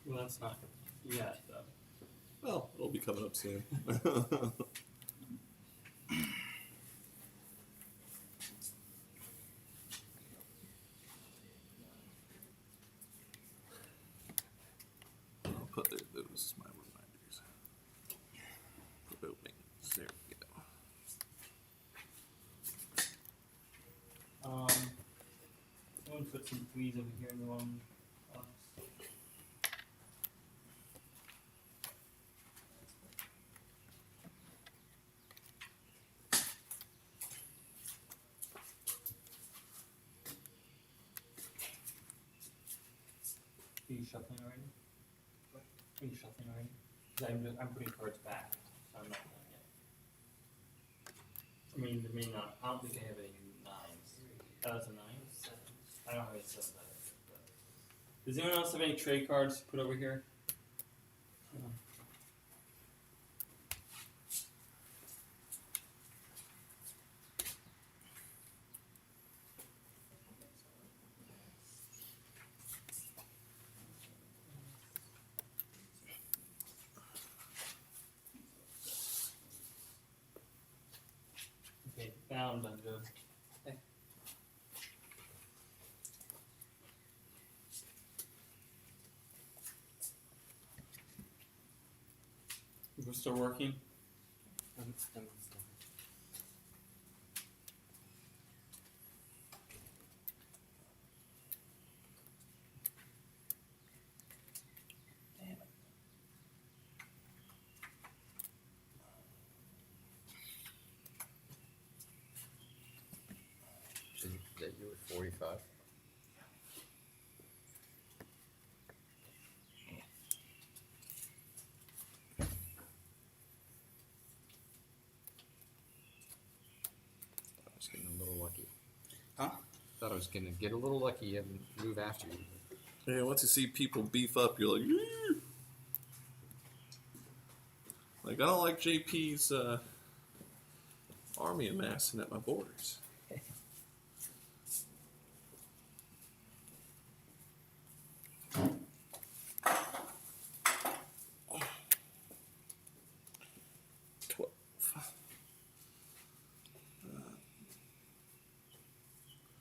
Well, that's not yet, though. Well, it'll be coming up soon. I'll put those as my reminders. For boat maintenance. There we go. Someone put some fleas over here in the wrong box. Are you shuffling already? What? Are you shuffling already? 'Cause I'm putting cards back, so I'm not done yet. I mean, there may not. I don't think I have any nines. Oh, that's a nine. I don't have any sevens. Does anyone else have any trade cards to put over here? No. I'm done good. We're still working. I'm Is that you at 45? I was getting a little lucky. Huh? Thought I was gonna get a little lucky and move after you. Yeah, once you see people beef up, you're like, "Ew." Like, I don't like JP's army amassing at my borders.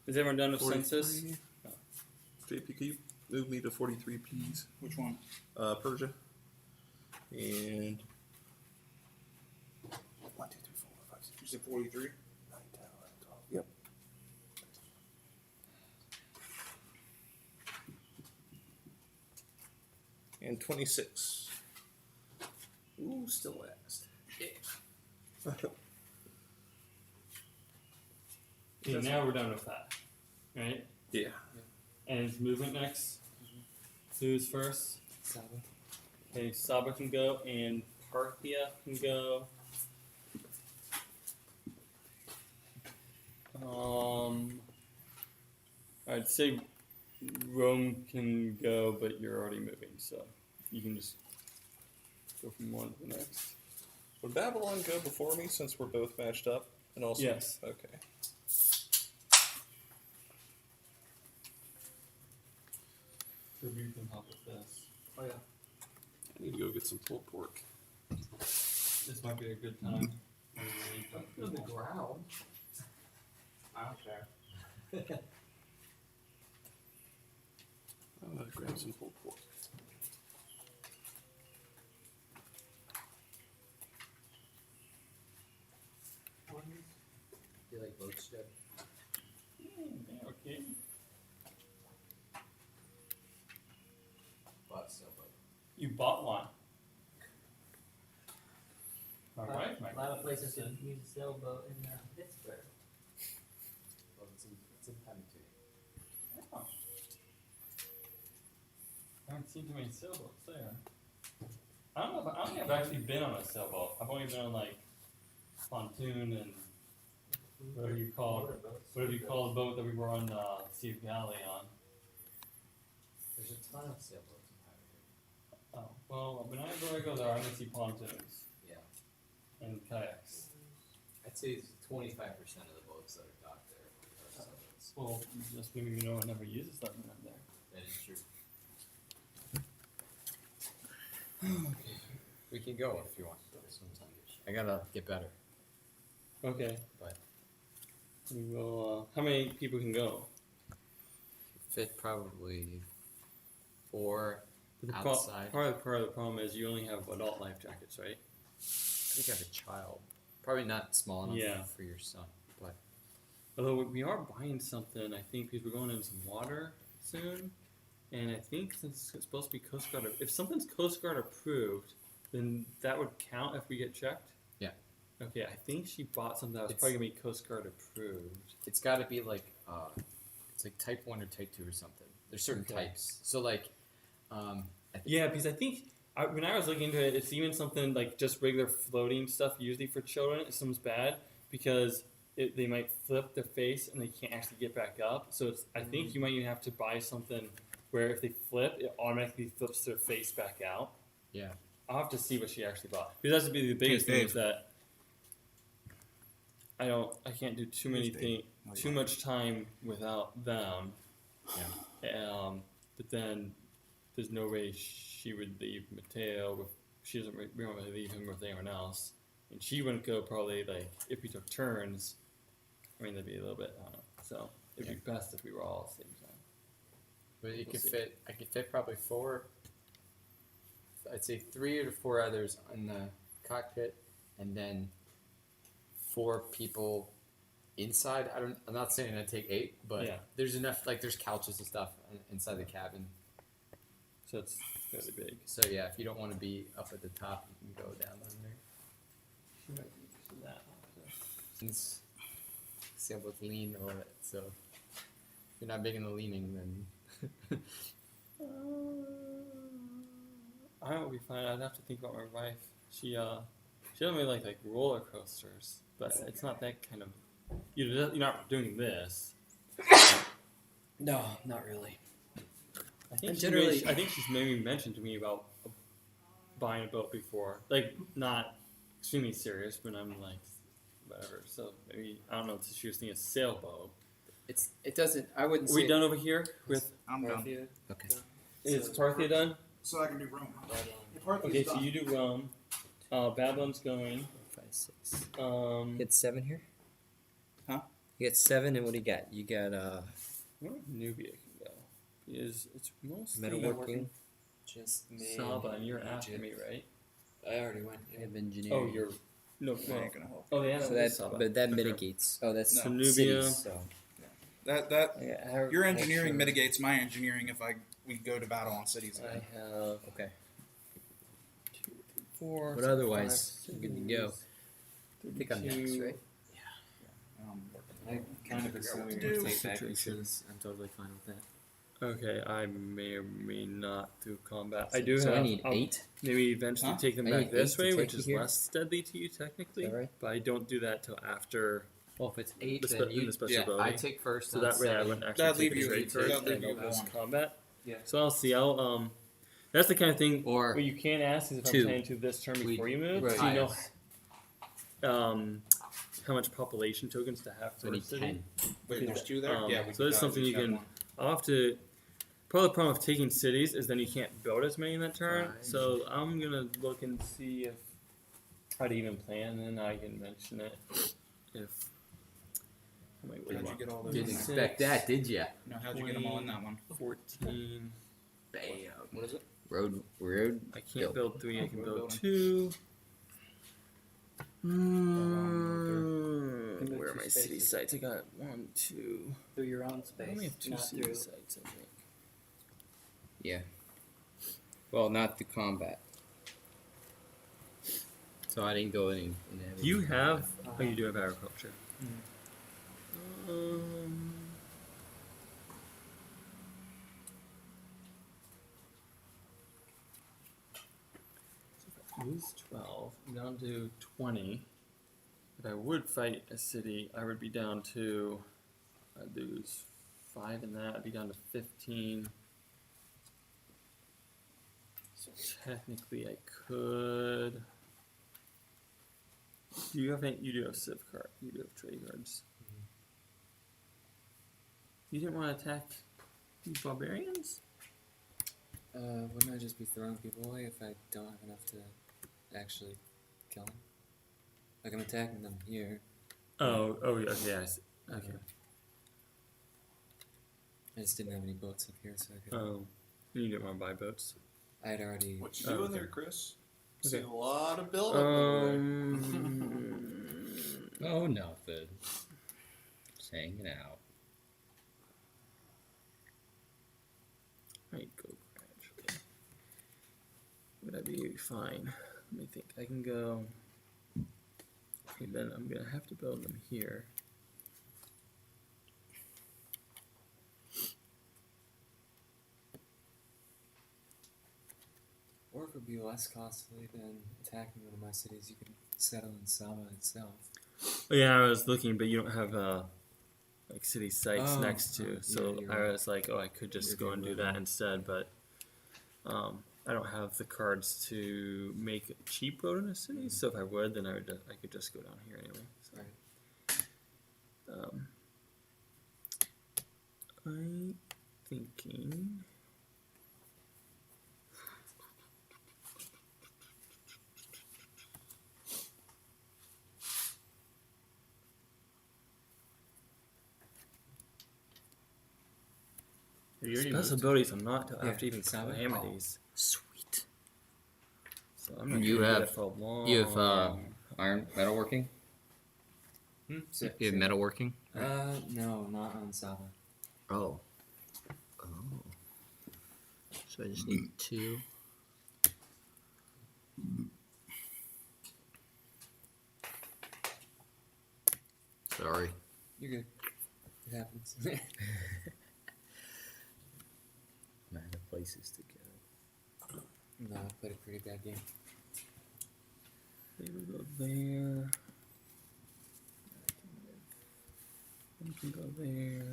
Is everyone done with census? 43. JP, can you move me to 43, please? Which one? Persia. And 1, 2, 3, 4, 5, 6, You said 43? 9, 10, 11, 12. Yep. And 26. Ooh, still last. Yeah. Okay, now we're done with that, right? Yeah. And it's movement next. Who's first? Saba. Okay, Saba can go, and Parthia can go. I'd say Rome can go, but you're already moving, so you can just go from one to the next. Would Babylon go before me since we're both matched up? And also, Yes. Okay. So you can help with this. Oh yeah. I need to go get some pulled pork. This might be a good time. On the ground. I don't care. I'm gonna grab some pulled pork. You like boats, Jed? Yeah, okay. Bought a sailboat. You bought one. All right, A lot of places can use a sailboat in Pittsburgh. Well, it's in Pemmican. Oh. I haven't seen too many sailboats there. I don't think I've actually been on a sailboat. I've only been on like pontoon and whatever you call the boat that we were on Sea of Galilee on. There's a ton of sailboats in Pemmican. Oh well, whenever I go there, I only see pontoons Yeah. and kayaks. I'd say 25% of the boats that are docked there are sailboats. Well, just maybe no one ever uses them in there. That is true. We can go if you want sometime. I gotta get better, Okay. but We will. How many people can go? fit probably 4. But the Outside. part of the problem is you only have adult life jackets, right? I think I have a child. Probably not small enough Yeah. for your son, but Although we are buying something, I think, because we're going in some water soon, and I think since it's supposed to be Coast Guard, if something's Coast Guard approved, then that would count if we get checked. Yeah. Okay, I think she bought something that was It's- probably gonna be Coast Guard approved. it's got to be like it's like type 1 or type 2 or something. There's certain Okay. types. So like, I think Yeah, because I think when I was looking into it, it's even something like just regular floating stuff. Usually for children, if something's bad, because they might flip their face and they can't actually get back up. So it's, I think you might even have to buy something where if they flip, it automatically flips their face back out. Yeah. I'll have to see what she actually bought. Because that's to be the biggest thing is that I can't do too many Who's things, Dave? too much time without them. Yeah. But then there's no way she would leave Mateo. She doesn't really leave him with anyone else, and she wouldn't go probably like if we took turns. I mean, that'd be a little bit. I don't know. So it'd be best if we were all at the same time. But you We'll could see. fit. I could fit probably 4. I'd say 3 or 4 others in the cockpit, and then 4 people inside. I'm not saying I'd take 8, but Yeah. there's enough. Like there's couches and stuff inside the cabin. So it's fairly big. So yeah, if you don't want to be up at the top, you can go down under. She might be interested in that. Since see both lean or it. So if you're not big into leaning, then I would be fine. I'd have to think about my wife. She doesn't really like roller coasters, but it's not that kind of. You're not doing this. no, not really. I think And I think she's maybe mentioned to me about buying a boat before, like not extremely serious, but I'm like, whatever. So maybe I don't know if she was thinking a sailboat. It doesn't. I wouldn't. Are we say done over here with? I'm done. Parthia. Okay. Is Parthia done? So I can do Rome. Babylon. Parthia's Okay, so done. you do Rome. Babylon's going. 5, 6. Um, You get 7 here? Huh? You get 7, and what do you got? You got where Nubia can go. It's mostly metalworking, Just me. Saba, and you're Egypt. after me, right? I already went. you Yeah. have engineering. Oh, you're no. That Well, ain't gonna help. oh, yeah, So no, that, Saba. but that Okay. mitigates. Oh, that's No. Nubia. cities, so. That Yeah, your engineering mitigates my engineering if we go to battle on cities I again. have Okay. 2, 3, 4. But so otherwise, 5, you're good to go. 6, I think I'm next, 32. right? I kind of figure out assume what to you're do. gonna take back Situation. pieces. I'm totally fine with that. Okay, I may or may not do combat. I do So have. I need I'll 8. maybe eventually Huh? take them I back need this 8 to way, take which you is here. less deadly to you technically. Is that right? But I don't do that till after Well, if it's 8, the, then in the special I ability. take first. So on that way I 7. wouldn't actually That'd take leave a you- trade card that'd leave and you go as one. combat. Yeah. So I'll see. I'll That's the kind of thing Or what you can ask is if 2. I'm planning to this turn before you move. right. Do you know highest. how much population tokens to have So I per need city? 10. Wait, there's 2 there. Yeah. So that's something you can. I'll have to. Part of the problem of taking cities is then you can't build as many in that turn. Right. So I'm gonna look and see if how to even plan, and then I can mention it if. How many would I How'd you want? get all those? Didn't in there? expect that, did ya? No, how'd you get them all in that one? 14. Bam. What is it? Road. I can't build 3. I can Road build building. 2. Think Where are two my city spaces. sites? I got 1, 2. Through your own I space. only have 2 not city through. sites, I think. Yeah. Well, not the combat. So I didn't go in. Do you have? Oh, you do have agriculture. Lose 12. I'm down to 20. If I would fight a city, I would be down to. I'd lose 5 in that. I'd be down to 15. So technically, I could. Do you have any? You do have civ card. You do have trade cards. You didn't want to attack these barbarians? Wouldn't I just be throwing people away if I don't have enough to actually kill them? Like I'm attacking them here. Oh, yeah, I see. Okay. I just didn't have any boats up here, so I could. Oh, you didn't want to buy boats. I had already. What you Oh, doing okay. there, Chris? Okay. See a lot of build up over there. Oh, nothing. Just hanging out. Might go gradually. Would I be fine? Let me think. I can go. Okay, then I'm gonna have to build them here. Or it would be less costly than attacking one of my cities. You could settle in Saba itself. Oh, yeah, I was looking, but you don't have like city sites Oh, next to. yeah, So you're I right. was like, oh, I could just You're go and do good that with it. instead, but I don't have the cards to make a cheap road in a city. So if I would, then I could just go down here anyway. So. Right. I'm thinking. You already Special moved. abilities I'm not till Here, after even Saba. calamities. Sweet. So I'm not You gonna do have- that for a long. You have iron metalworking. Hmm? You have metalworking. No, not on Saba. Oh. Oh. So I just need 2. Sorry. You're good. It happens. I'm out of places to go. No, I played a pretty bad game. They will go there. One can go there.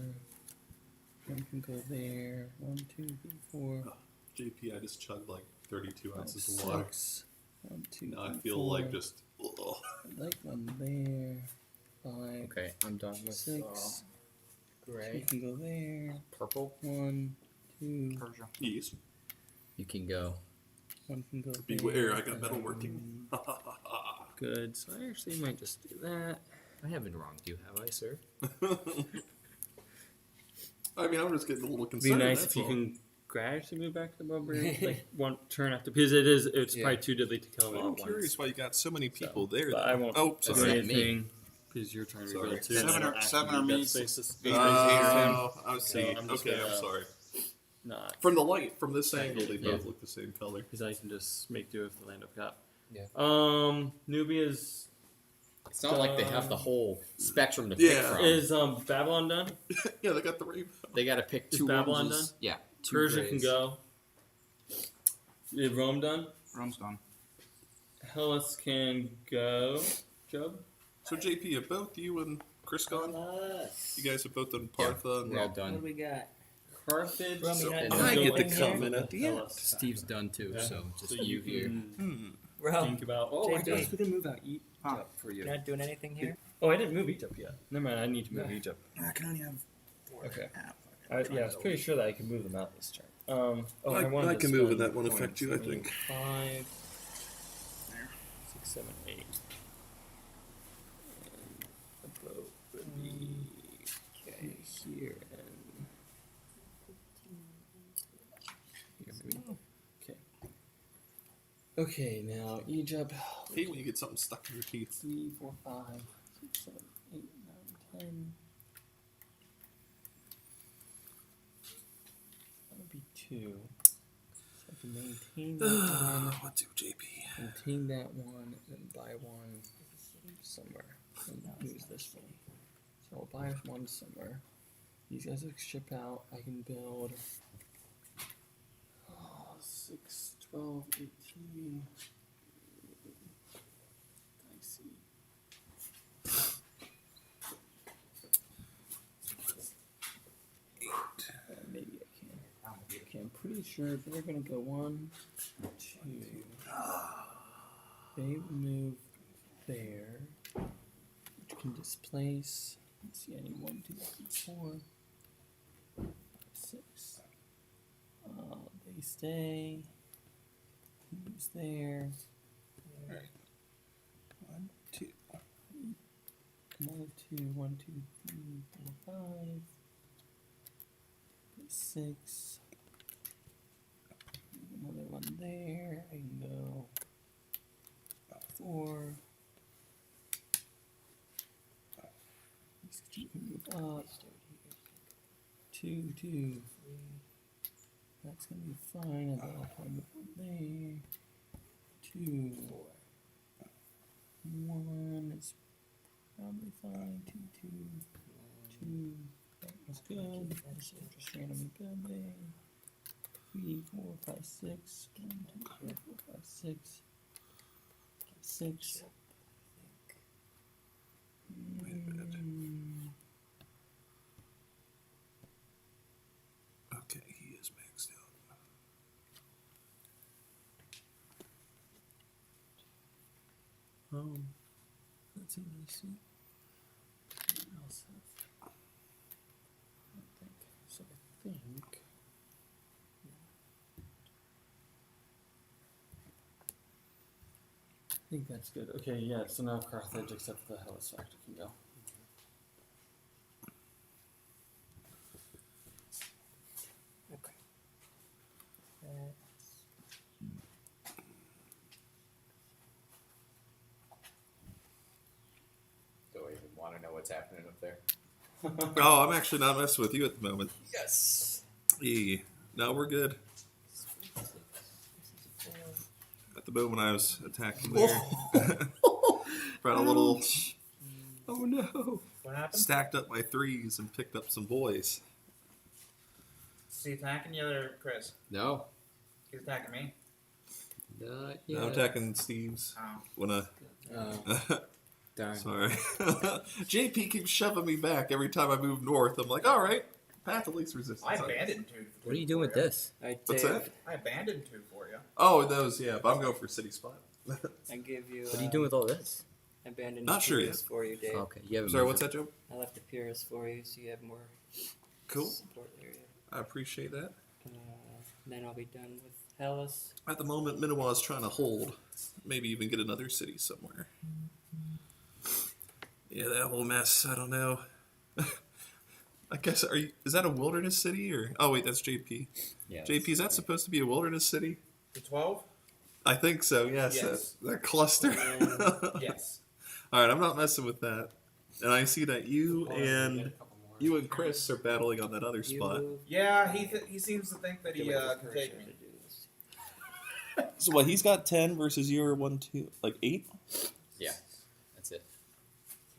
One can go there. 1, 2, 3, 4. JP, I just chugged like 32 5, ounces of water. 6. 1, 2, Now I 3, feel 4. like just. Ugh. I like one there. 5, Okay, I'm done with 6. gray. You can go there. Purple. 1, 2. Persia. Yes. You can go. One can go Beware, there. I got metalworking. Good. So I actually might just do that. I haven't wronged you, have I, sir? I mean, I'm just getting a little It'd concerned. be nice that's if you all. can gradually move back to the barbarian, like one turn after, because it's Yeah. probably too deadly to kill them all I'm at curious once. why you got so many people there. But though. I won't Oh, do That's sorry. not me. anything because you're trying to Sorry. build too. Seven and I or- don't seven actually or need that me, space. I see. So I'm just Okay, I'm gonna- sorry. Not From the light, from this angle, they Yeah. both look the same color. because I can just make do with the land I've got. Yeah. Nubia's It's not like they have the whole spectrum to Yeah. pick from. is Babylon done? Yeah, they got the rainbow. They got to pick Is 2 Babylon oranges. done? Yeah. 2 Persia can grays. go. Is Rome done? Rome's done. Hellas can go. Job? So JP, have both you and Chris gone? You guys have both done Partha and We're all What done. do we got? Carthage. Rome, so you're not And doing I get the anything here? comment at the end. Hellas. Steve's done too, Yeah. so just So you here. can Bro, think about. Oh, I JP. guess we didn't move out Egypt Huh. for you. you're not doing anything here? Oh, I didn't move Egypt yet. Never mind. I need to move Egypt. I can only have 4 Okay. and a half. I was pretty sure that I could move them out this turn. Oh, I wanted to can move, and spend that won't points. affect you, I I mean, think. 5, There. 6, 7, 8. And the boat would be Okay. here and here maybe. Okay. Okay, now Egypt. I hate when you get something stuck in your teeth. 3, 4, 5, 6, 7, 8, 9, 10. That would be 2. So I can maintain that one, What do JP? maintain that one, and then buy one somewhere. And use this one. So I'll buy one somewhere. These guys will ship out. I can build 6, 12, 18. I see. Maybe I can. Okay, I'm pretty sure they're gonna go 1, 2. They move there, which can displace. Let's see, I need 1, 2, 3, 4, 5, 6. They stay. He moves there. Alright. 1, 2. Come on, 2, 1, 2, 3, 4, 5. 6. Another one there. I can go 4. You can move up. 2, 2. That's gonna be fine. And then I'll probably move one there. 2. 1 is probably fine. 2, 2. 2. That was good. So just randomly building. 3, 4, 5, 6. 1, 2, 3, 4, 5, 6. 6. Wait a minute. Okay, he is maxed out. Let's see. What else have? I don't think. So I think. I think that's good. Okay, yeah, so now Carthage, except for the Hellas factor, can go. what's happening up there. Oh, I'm actually not messing with you at the moment. Yes. No, we're good. At the moment I was attacking there. Brought a little Oh no. What happened? stacked up my threes and picked up some boys. Is he attacking you or Chris? No. He's attacking me. Not No, I'm yet. attacking Steve's. Oh. Darn. Sorry. JP keeps shoving me back every time I move north. I'm like, all right, path of least resistance. I abandoned two. What are you doing with this? I What's take- that? I abandoned two for you. Oh, those, yeah, but I'm going for city spot. I give you. What are you doing with all this? Abandoned Not sure Pyrrhus for you, Dave. Okay, you have Sorry, what's that, Joe? I left the Pyrrhus for you, so you have more Cool. support area. I appreciate that. Then I'll be done with Hellas. At the moment, Minowa is trying to hold. Maybe even get another city somewhere. Yeah, that whole mess. I don't know. I guess is that a wilderness city or? Oh wait, that's JP. Yeah. JP, is that supposed to be a wilderness city? The 12? I think so. Yes. Yes. That cluster. Yes. All right, I'm not messing with that. And I see that you and Chris are battling on that other You spot. move. Yeah, he seems to think that he Give it to can Persia take me. to do this. So what? He's got 10 versus you're 1, 2, like 8. Yeah. That's it.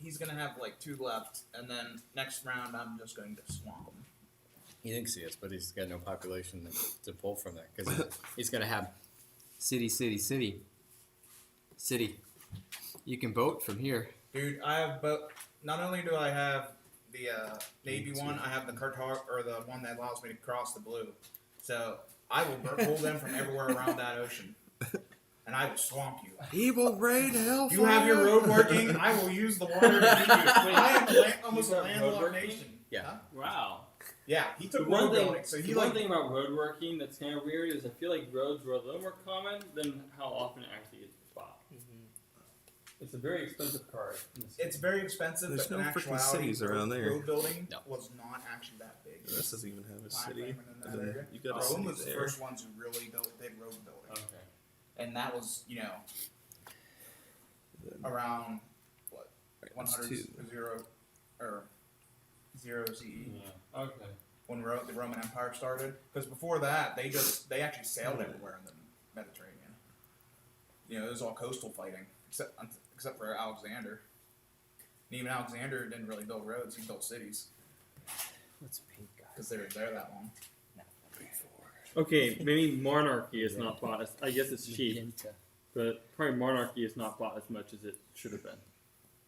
He's gonna have like 2 left, and then next round I'm just going to swamp him. He thinks he is, but he's got no population to pull from that because he's going to have city. You can vote from here. Dude, I have both. Not only do I have the navy one, I have the or the one that allows me to cross the blue. So I will pull them from everywhere around that ocean, and I will swamp you. Evil rain, hellfire. You have your road working. I will use the water to beat you. I am almost You a got road landlocked working? nation. Yeah. Huh? Wow. Yeah, he The took one road thing, building, so he the one like. thing about road working that's kind of weird is I feel like roads were a little more common than how often it actually gets spot. It's a very expensive card. It's very expensive, There's but no in freaking actuality, cities around there. road building No. was not actually that big. This doesn't even have a Time city. frame in that And then area. you got a Rome city was the there. first ones who really did road building, Okay. and that was around what Right, 100 that's 2. 0 CE Yeah. Okay. when the Roman Empire started. Because before that, they actually sailed everywhere in the Mediterranean. It was all coastal fighting, except for Alexander. And even Alexander didn't really build roads; he built cities What's pink guy? because they were there that long. Okay, maybe monarchy is not bought. I guess it's cheap, Magenta. but probably monarchy is not bought as much as it should have been.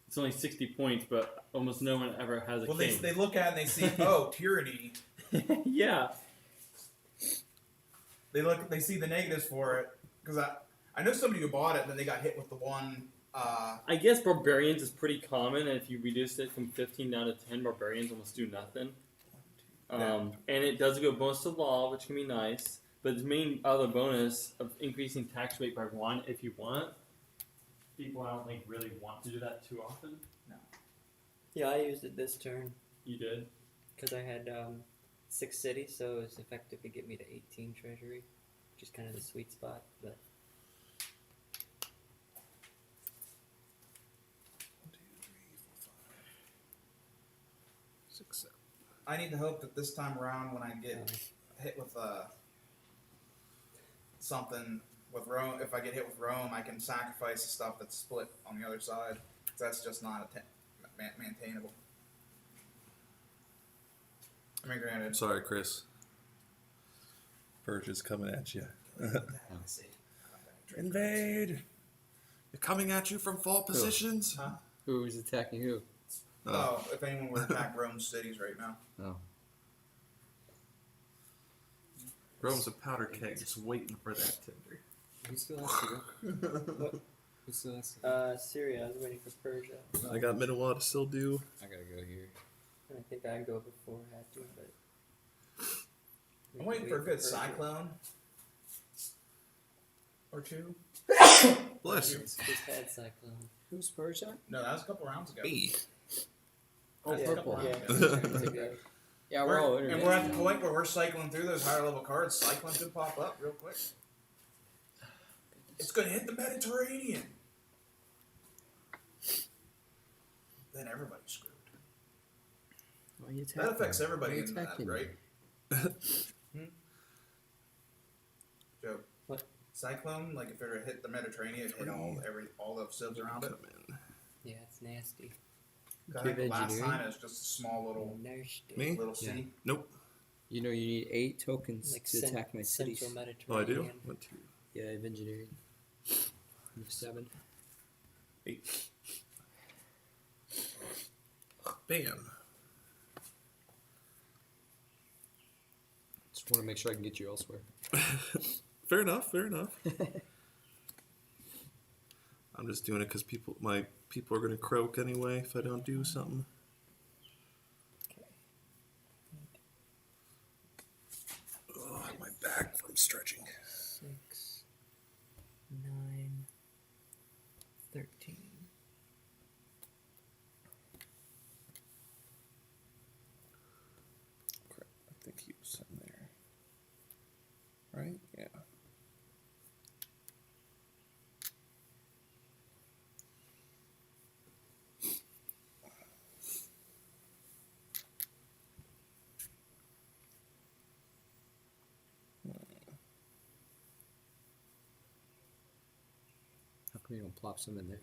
It's only 60 points, but almost no one ever has a Well, king. they look at it and they see, oh, tyranny. Yeah. They see the negatives for it because I know somebody who bought it and then they got hit with the one. I guess barbarians is pretty common, and if you reduce it from 15 down to 10, barbarians almost do nothing. And it does go bonus to law, which can be nice, but the main other bonus of increasing tax rate by 1 if you want. People I don't think really want to do that too often. Yeah, I used it this turn You did? because I had 6 cities, so it was effective to get me to 18 treasury, which is kind of the sweet spot. But 6, 7. I need to hope that this time around when I get hit with something with Rome, if I get hit with Rome, I can sacrifice the stuff that's split on the other side. 'Cause that's just not maintainable. I mean, granted. Sorry, Chris. Persia's coming at you. Invade! They're coming at you from fall positions. Who is attacking who? Oh, if anyone would attack Rome's cities right now. Oh. Rome's a powder keg just waiting for that tender. Who still has to go? Who still has to go? Syria, I was waiting for Persia. I got Minowa to still do. I gotta go here. I think I'd go before I had to, but. I'm waiting for a good Persia. cyclone. Or 2. Bless you. Just had cyclone. Who's Persia? No, that was a couple rounds ago. Hey. Oh, Yeah, purple. yeah. Yeah. Yeah, we're all And we're at the point where we're cycling through those higher level cards. Cyclone could pop up real quick. It's going to hit the Mediterranean. Then everybody's screwed. Why are you That affects everybody Why are in you that, attacking right? Joe. What? Cyclone, like if it were to hit the Mediterranean, it hit all the civs around it. Come in. Yeah, it's nasty. I Do you think have last engineering? time it was just a small little Nasty. Me? little sea. Nope. You know you need 8 tokens Like to attack my cities. Central Oh, I do? Mediterranean. 1, 2, Yeah, I have engineering. You have 7. 8. Bam. Just want to make sure I can get you elsewhere. Fair enough. Fair enough. I'm just doing it because my people are gonna croak anyway if I don't do something. Oh, my back from stretching. 6, 9, 13. Crap, I think he was in there. Right? Yeah. How come you don't plop some in there?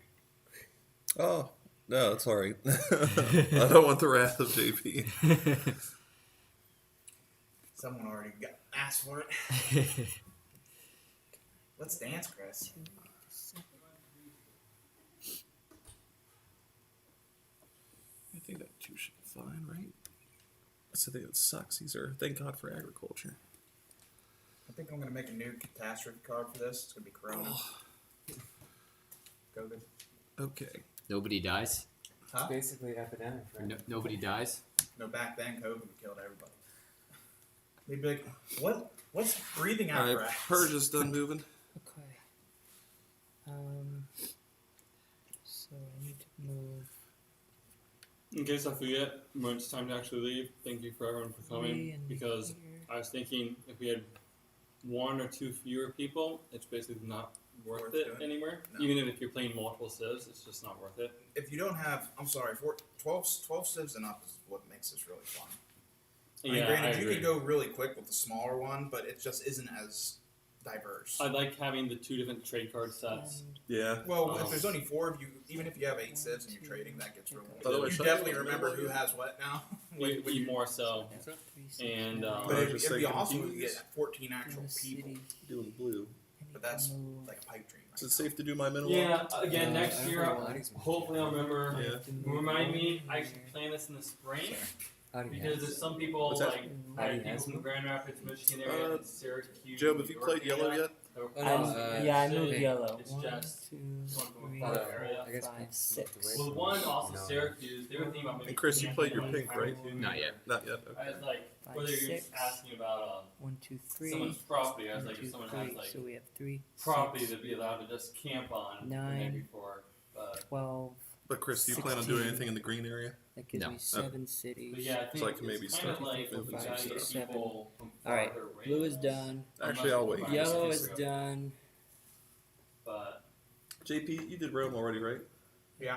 Oh, no, it's alright. I don't want the wrath of JP. Someone already asked for it. Let's dance, Chris. I think that 2 should be fine, right? So I think it sucks. These are, thank God for agriculture. I think I'm gonna make a new catastrophe card for this. It's gonna be Corona. COVID. Okay. Nobody dies? Huh? Basically epidemic, right? Nobody dies? No, back then COVID killed everybody. They'd be like, what's breathing apparatus? Alright, Purge is done moving. Okay. So I need to move. In case I forget when it's time to actually leave, thank you for everyone for 3 coming. and Because here. I was thinking if we had 1 or 2 fewer people, it's basically not worth Worth it doing? anymore. No. Even if you're playing multiple civs, it's just not worth it. If you don't have, I'm sorry, 12 civs and up is what makes this really fun. I mean, Yeah, granted, I you agree. could go really quick with the smaller one, but it just isn't as diverse. I like having the 2 different trade card sets. And Yeah. Well, if there's only 4 of you, even if you have 8 civs and you're trading, that gets real. Otherwise, You definitely remember who has what now. Be more so. And But I was it'd just be thinking, awesome do if you this. get 14 actual people. Doing blue. But that's like a pipe dream. Is it safe to do my mineral? Yeah, again, I next don't year, know bodies much. hopefully I'll remember. Yeah. Remind me, I should plan this in the spring. Because there's some people What's that? like I have people has from one? Grand Rapids, Michigan area, Uh, and Syracuse. Job, New have you York played yellow area. yet? yeah, I It's moved just- yellow. It's 1, just 2, one from a 3, far 4, area. I guess 5, 6. Well, one also No. Syracuse. They were thinking about maybe. And Chris, you played your connecting, pink, right? like, to- Not yet. Not yet. I Okay. was like, 5, whether you're just 6. asking about 1, 2, 3. someone's property. I was 1, like, 2, if someone 3. has like So we have 3, property 6, to be allowed to just camp on, 9, maybe for. But 12. But Chris, do you plan on doing 16. anything in the green area? That gives No. me 7 cities. yeah, I think So I can maybe it's start kind of like moving you some gotta stuff. get 7. people from Alright, farther blue is away. done. Actually, I'll wait. Yellow is Unless- done. But JP, you did Rome already, right? Yeah.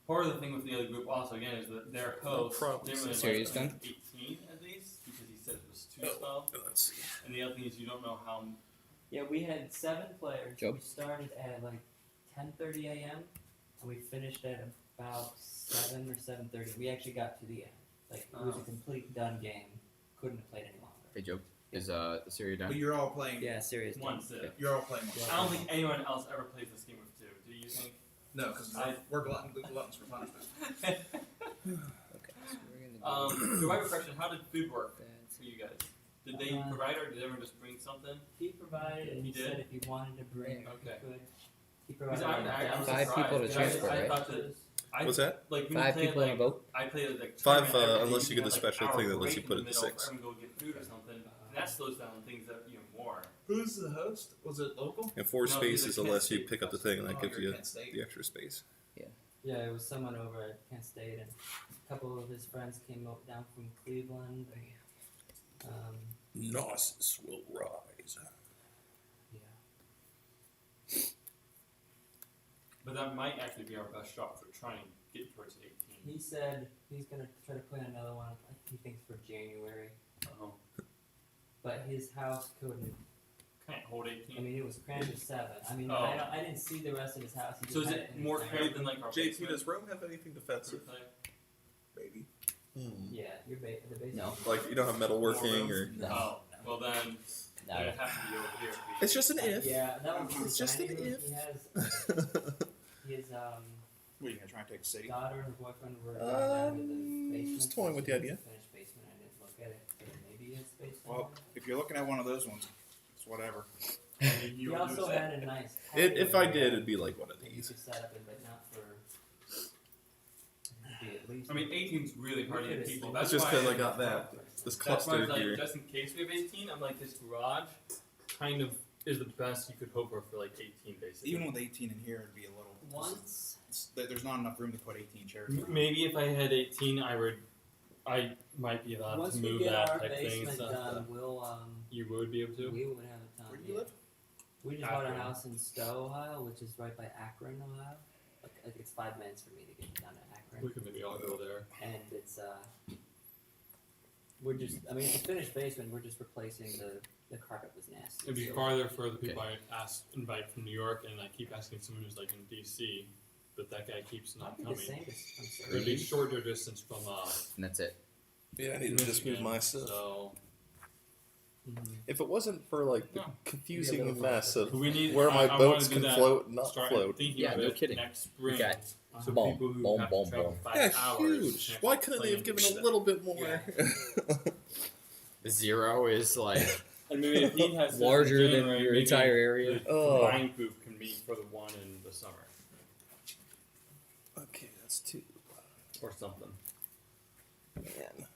part of the thing with the other group also again is that their host, problem. they were Serious like done? 18 at least because he said it was too slow. Let's see. And the other thing is you don't know how. Yeah, we had 7 players. Job? We started at like 10:30 a.m. and we finished at about 7 or 7:30. We actually got to the end. Like it was a complete done game. Couldn't have played any longer. Hey, Joe. Is Syria But done? you're all playing. Yeah, serious. One done. civ. You're all playing. I don't think anyone else ever plays this game with 2. Do you think? No, because we're gluttons for punishment. Okay. So we're gonna do So I have a question. How did food work that. for you guys? Did they provide or did everyone just bring something? He provided and He he said did? if he wanted to bring, Okay. he could. He Because provided. I'm Five surprised, people to because transport, I right? thought that I What's that? like when 5 you play people in a like, boat? I played like 5, tournament, every unless day, you get the have, special hour thing that lets break you put in it to the middle 6. for everyone to go get food or something. And that slows down things up even more. Who's the host? Was it local? And 4 No, spaces he's a unless you Kent pick up the State thing, and that Oh, gives you're you Kent State. the extra space. Yeah, it was someone over at Kent State, and a couple of his friends came up down from Cleveland. Gnosis will rise. Yeah. But that might actually be our best shot for trying to get towards 18. He said he's gonna try to plan another one. He thinks for January, Oh, but his house couldn't. can't hold I 18. mean, it was crammed to 7. I mean, Oh. I didn't see the rest of his house. He So just is had it in more his cramped than like our JP, basement? does Rome have anything defensive? Maybe. Yeah, the basement. No. Like you don't have metalworking or? No. Oh, well then, No. it has to be over here. It's just an if. Yeah, that was It's just an if. He has his What, are you gonna try and take a city? daughter and her boyfriend were going down to the basement. just toying with the so idea. she finished basement. I didn't look at it. So maybe it's basement. Well, if you're looking at one of those ones, it's whatever. He also had a nice. If I patio did, area it'd be like one of that you these. could set up in, but not for. It'd be at least. I mean, 18's really hard to get people. It's That's just why, because I got that this That's why, cluster like, here. just in case we have 18, I'm like, this garage kind of is the best you could hope for like 18, basically. Even with 18 in here, it'd be a little. Once. There's not enough room to put 18 chairs. Maybe if I had 18, I might be allowed Once to we move get that our type thing and basement stuff. done, we'll You would be able to? we would have a time. Where do you yeah. live? We just bought a Akron. house in Stowe, Ohio, which is right by Akron, Ohio. Like it's 5 minutes for me to get down to We Akron, could maybe all go there. and it's we're just I mean it's a finished basement. We're just replacing the carpet was nasty. It'd be so- farther for the people I invite from New York, and I keep asking someone who's like in DC, but that guy keeps not Might be the coming. same distance, It would be shorter distance from And that's it. Yeah, I need to just move Michigan, my stuff. So If it wasn't for like the No. confusing Yeah, but- mess of we need where my I boats wanna do can that, float and not start float. thinking Yeah, of no it kidding. next spring. Okay. So Boom, people who boom, have boom, to travel boom. 5 Yeah, hours huge. can't Why couldn't they have complain. given a little bit more? The 0 is like And maybe if he has this in larger than January, your maybe entire area. The Oh. combined group can meet for the one in the summer Okay, that's 2. or something. Man.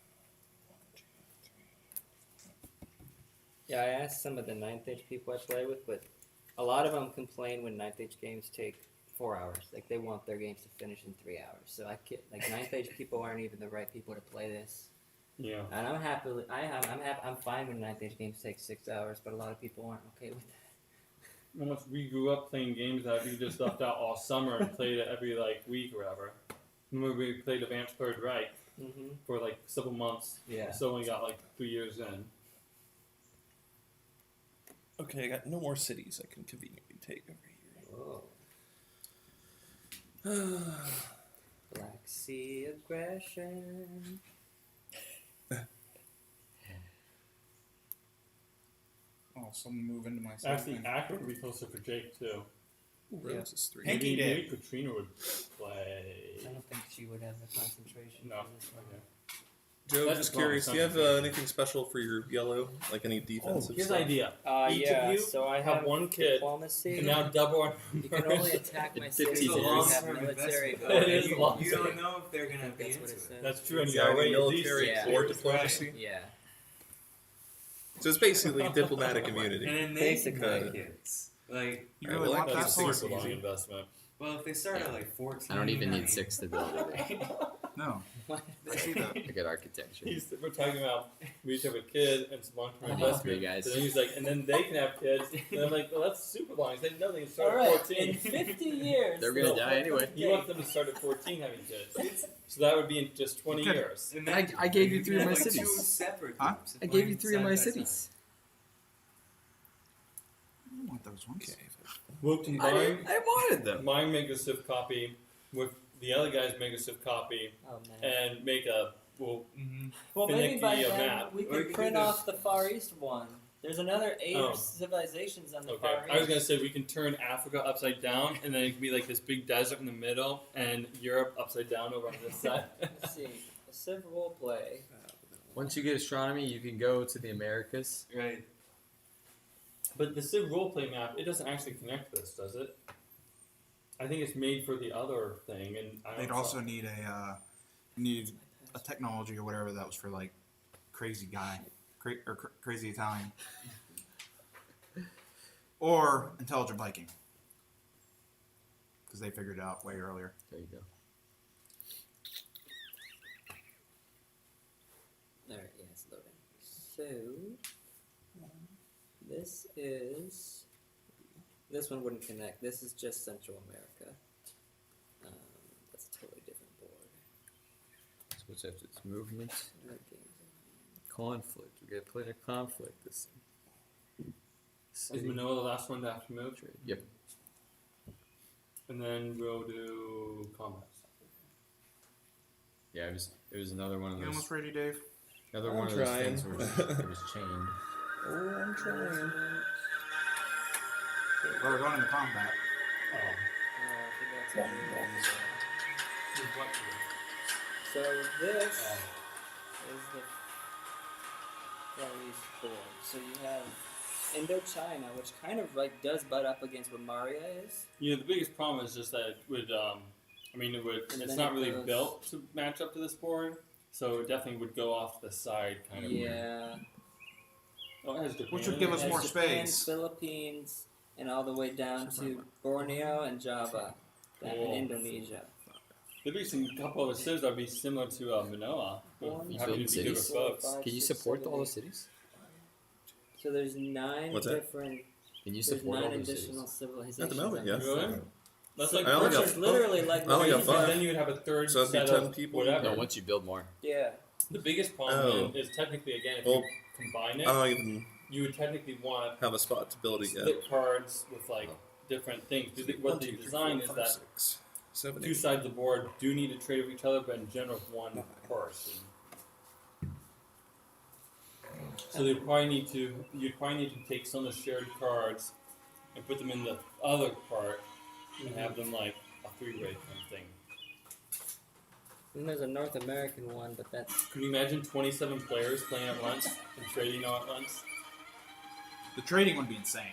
Yeah, I asked some of the 9th age people I play with, but a lot of them complain when 9th age games take 4 hours. Like they want their games to finish in 3 hours. So I can't, like 9th age people aren't even the right people to play this. Yeah. And I'm fine when 9th age games take 6 hours, but a lot of people aren't okay with that. Almost we grew up playing games that we just left out all summer and played it every like week or whatever. Remember we played Advanced Third Reich Mm-hmm. for like several months. Yeah. So we got like 3 years in. Okay, I got no more cities I can conveniently take over here. Whoa. Black Sea aggression. Oh, someone move into my Actually, city. Akron would be closer for Jake too. Rose is 3. Pinky Maybe dip. Katrina would play. I don't think she would have the concentration No. for this one. Okay. Joe, That's just wrong, curious, do you have something. anything special for your yellow? Like any defensive Here's stuff? an idea. Each Yeah, of you so I have one kid, diplomacy. and now double our You can only attack my city if 50 you years. have military. It is a long You term. don't know if they're I gonna think be that's into what it it. says. That's true, and Yeah, you're already at military least yeah. or diplomacy. Yeah. So it's basically diplomatic immunity. And then they Basically. can kids. Like, You Alright, really well, want That's that a for? super long investment. well, if they start at like 14. I don't even mean, need 6 to build it. No. I see that. Look at architecture. We're talking about we each have a kid and some long-term I need investment. 3 guys. So then he's like, and then they can have kids. And I'm like, well, that's super long. He said, no, they can start All at right. 14. In 50 years, They're gonna die anyway. He wants them to start at 14 having kids. So that would be in just 20 Okay. years. And I- then I gave you can 3 of have, my like, cities. Two separate Huh? groups I gave playing you 3 of side my by side. cities. I don't want those ones. Okay. We'll combine I wanted them. my MegaCiv copy with the other guy's MegaCiv copy Oh man. and make a. Well, Well, maybe by finicky then map. we Or you could could print do this. off the Far East one. There's another 8 Oh. civilizations on the okay. Far East. I was gonna say we can turn Africa upside down, and then it can be like this big desert in the middle, and Europe upside down over on this side. Let's see. A Civ role play. Once you get astronomy, you can go to the Americas. Right. But the Civ roleplay map, it doesn't actually connect this, does it? I think it's made for the other thing, and I They'd don't also need a technology or whatever that was for like crazy guy, crazy Italian, or intelligent Viking, because they figured it out way earlier. There you go. Alright, yeah, it's loading. So, this is. This one wouldn't connect. This is just Central America. That's a totally different board. What's after this? Movement. Conflict. We got plenty of conflict this Is Manoa the last one to have to move? Yep. And then we'll do combat. Yeah, it was another one of You those. almost ready, Dave? Another I'm one of those trying. things where it was chained. Oh, I'm trying. Well, we're going into combat. Oh. I think that's it. With what? So this Oh. is the Far East board. So you have Indochina, which kind of like does butt up against what Maria is. You know, the biggest problem is just that it would, I mean, it would. And It's then not it really goes- built to match up to this board, so it definitely would go off to the side, kind of. Weird. Yeah. Oh, it has Japan. Which would give us It has more Japan, space. Philippines, and all the way down to Borneo and Java, and Cool. Indonesia. There'd be some couple of cities that'd be similar to Manoa. but One, having building to be good cities? with folks. Five, Can you six, support seven, all the eight. cities? So there's 9 What's that? different. Can you There's support all 9 those additional cities? civilizations. At the moment, on yeah. this Really? side. That's like I only Which got- is literally like I only got and five. then you would have a third So that'd be set 10 of people? whatever. No, once you build more. Yeah. The biggest problem Oh. is technically, again, if Well, you combine it, I don't even you would technically want have a spot to build to it yet. split cards with like different things. What they design is that 6, 7, two sides of the board do need to trade with each other, but in general, one person. So you'd probably need to take some of the shared cards and put them in the other part and have them like a three-way kind of thing. And there's a North American one, but that's Can you imagine 27 players playing at once and trading all at once? The trading would be insane.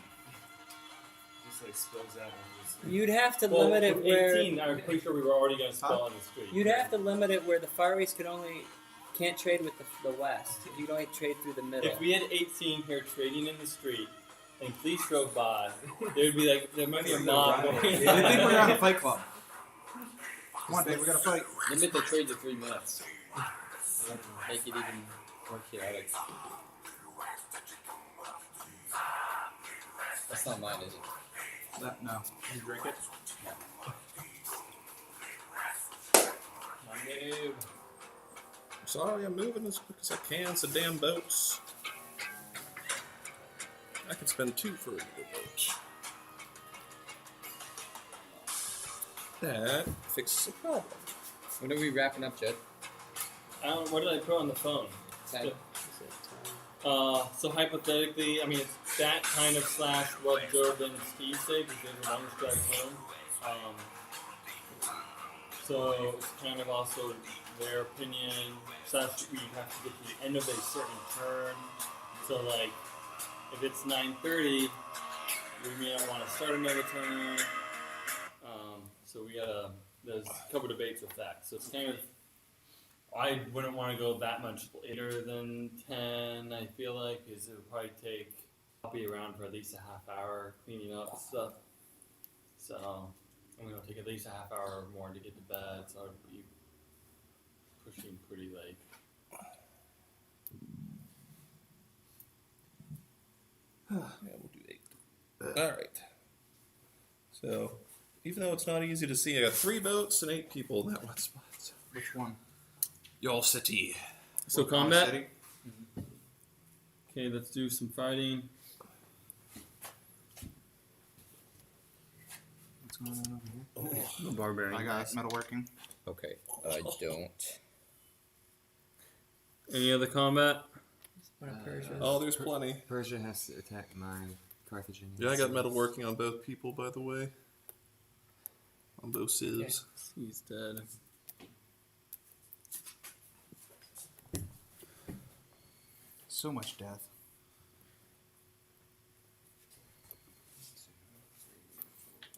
Just like spills out. you'd have to Well, limit it with where 18, I'm pretty sure we were already going to spill on the street. you'd have to limit it where the Far East can't trade with the West. You'd only trade through the middle. If we had 18 here trading in the street and police drove by, there'd be like there might be a mob going. They think we're on a fight club. Come on, Dave, we gotta fight. Limit the trade to 3 minutes. Make it even more chaotic. That's not mine, is it? No. You drink it? Negative. I'm sorry, I'm moving as quick as I can. It's the damn boats. I could spend 2 for a little boat. That fixes the problem. When are we wrapping up, Jed? I don't. What did I put on the phone? 10. So hypothetically, I mean, it's that kind of slash what Jordan and Steve say because they were longest drive home. So it's kind of also their opinion. Slash, we have to get to the end of a certain turn. So like, if it's 9:30, we may not want to start another turn. So we gotta. There's a couple debates with that. So it's kind of. I wouldn't want to go that much later than 10, I feel like, because it would probably take, I'll be around for at least a half hour cleaning up stuff. So, I'm going to take at least a half hour or more to get to bed, so I'd be pushing pretty late. Yeah, we'll do 8. Alright. So, even though it's not easy to see, I got 3 boats and 8 people in that one spot. So. Which one? Y'all city. So What combat? city? Okay, let's do some fighting. What's going on over here? Barbarian. I got metalworking. Okay, I don't. Any other combat? Oh, there's plenty. Persia has to attack mine. Carthaginians. Yeah, I got metalworking on both people, by the way. On both civs. He's dead. So much death.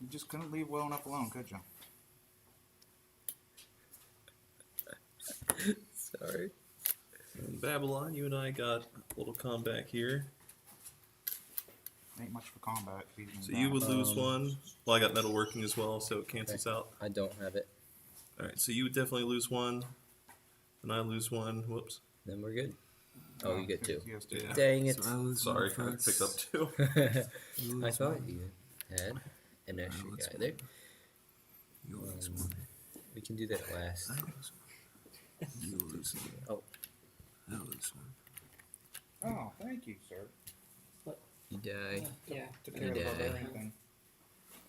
You just couldn't leave well enough alone, could you? Sorry. In Babylon, you and I got a little combat here. Ain't much for combat. So you would lose 1. Well, I got metalworking as well, so it cancels out. I don't have it. Alright, so you would definitely lose 1. And I lose 1. Whoops. Then we're good. Oh, you get 2. Yeah. Dang it. So I lose Sorry, I one picked up first. 2. You I lose thought one. you had an extra lose guy one. there. You lose one. We can do that last. I lose You lose one. Oh. I lose one. Oh, thank you, sir. You die. Yeah. Took care of the Yeah. barbarian thing.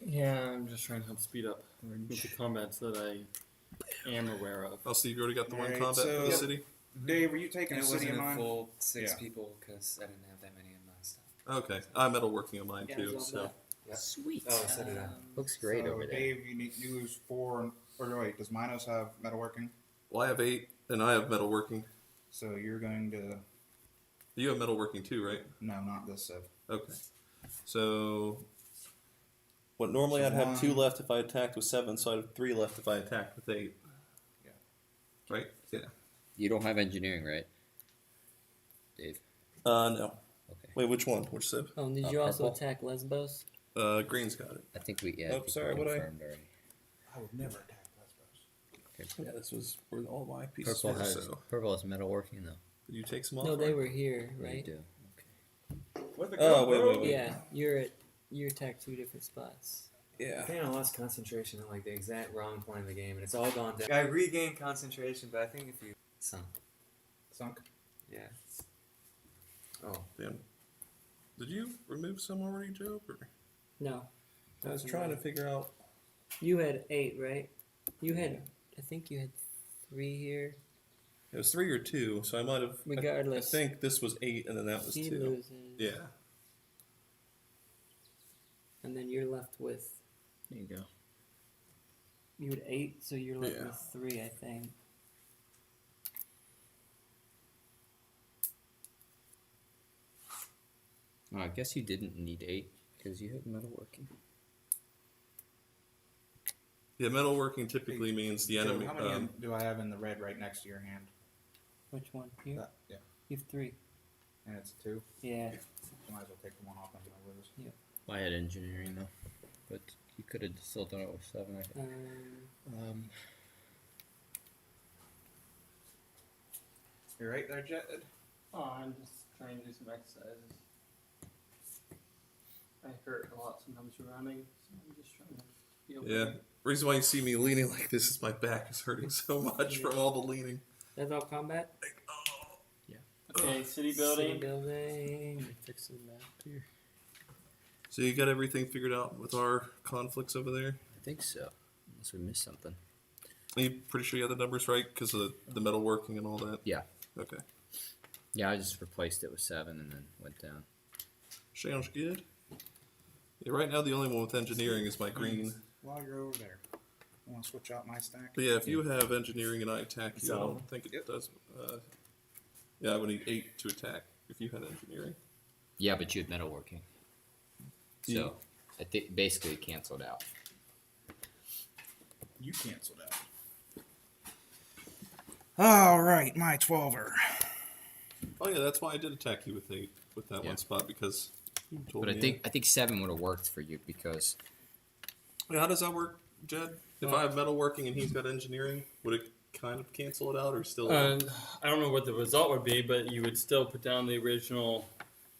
Yeah, I'm just trying to help speed up with the combats that I am aware of. Oh, Steve, you already got the one Alright, combat for the so- city? Dave, were you taking And a it city wasn't of a mine? full 6 Yeah. people because I didn't have that many in my stuff. Okay. I'm metalworking on mine Yeah, too, it's so. all Yep. Sweet. Oh, so did I. Looks great So, over there. Dave, you lose 4. Or wait, does Minos have metalworking? Well, I have 8, and I have metalworking. So you're going to. You have metalworking too, right? No, not this Civ. Okay. So, what normally So I'd have 2 one- left if I attacked with 7, so I'd have 3 left if I attacked with 8. Yeah. Right? Yeah. You don't have engineering, right? Dave. No. Okay. Wait, which one? Which civ? Oh, and did you also purple? attack Lesbos? Green's got it. I think we Oh, think we sorry, what I- confirmed already. I would never attack Lesbos. Okay. Yeah, this was where all my pieces Purple were, has so. metalworking though. Did you take some off? No, they or- were here, You right? do. Okay. Oh, wait. Yeah, you attacked 2 different spots. I Yeah. think I lost concentration at like the exact wrong point of the game, and it's all gone down. I regained concentration, but I think if you Sunk. yeah. Oh, Damn. Did you remove some already, Joe? Or? No, I was trying to figure out. you had 8, right? You had, I think you had 3 here. It was 3 or 2, so I might have. Regardless. I think this was 8, and then that was He 2. loses. Yeah. And then you're left with, There you go. you had 8, so you're left Yeah. with 3, I think. Oh, I guess you didn't need 8 because you have metalworking. Yeah, metalworking typically means the So enemy. how many do I have in the red right next to your hand? Which one? Here? Yeah. You have 3. And it's 2. Yeah. Might as well take the one off and I lose. I had engineering though, but you could have still done it with 7. I think. You're right there, Jed. Oh, I'm just trying to do some exercises. I hurt a lot sometimes running, so I'm just trying to feel Yeah. better. Reason why you see me leaning like this is my back is hurting so much from all the leaning. That's all combat? Okay, city City building. building. Fix the map here. So you got everything figured out with our conflicts over there? I think so. Unless we missed something. Are you pretty sure you had the numbers right because of the metalworking and all that? Yeah. Okay. Yeah, I just replaced it with 7 and then went down. Sounds good. Yeah, right now the only one with engineering is my green. While you're over there, you want to switch out my stack? But yeah, if you have engineering and I attack you, I So- don't think it does. Yeah, I would need 8 to attack if you had engineering. Yeah, but you had metalworking. Yeah. So I think basically it canceled out. You canceled out. All right, my 12er. Oh yeah, that's why I did attack you with 8 with that Yeah. one spot because you told But me. I think 7 would have worked for you because Yeah, how does that work, Jed? If I have metalworking and he's got engineering, would it kind of cancel it out or still? I don't know what the result would be, but you would still put down the original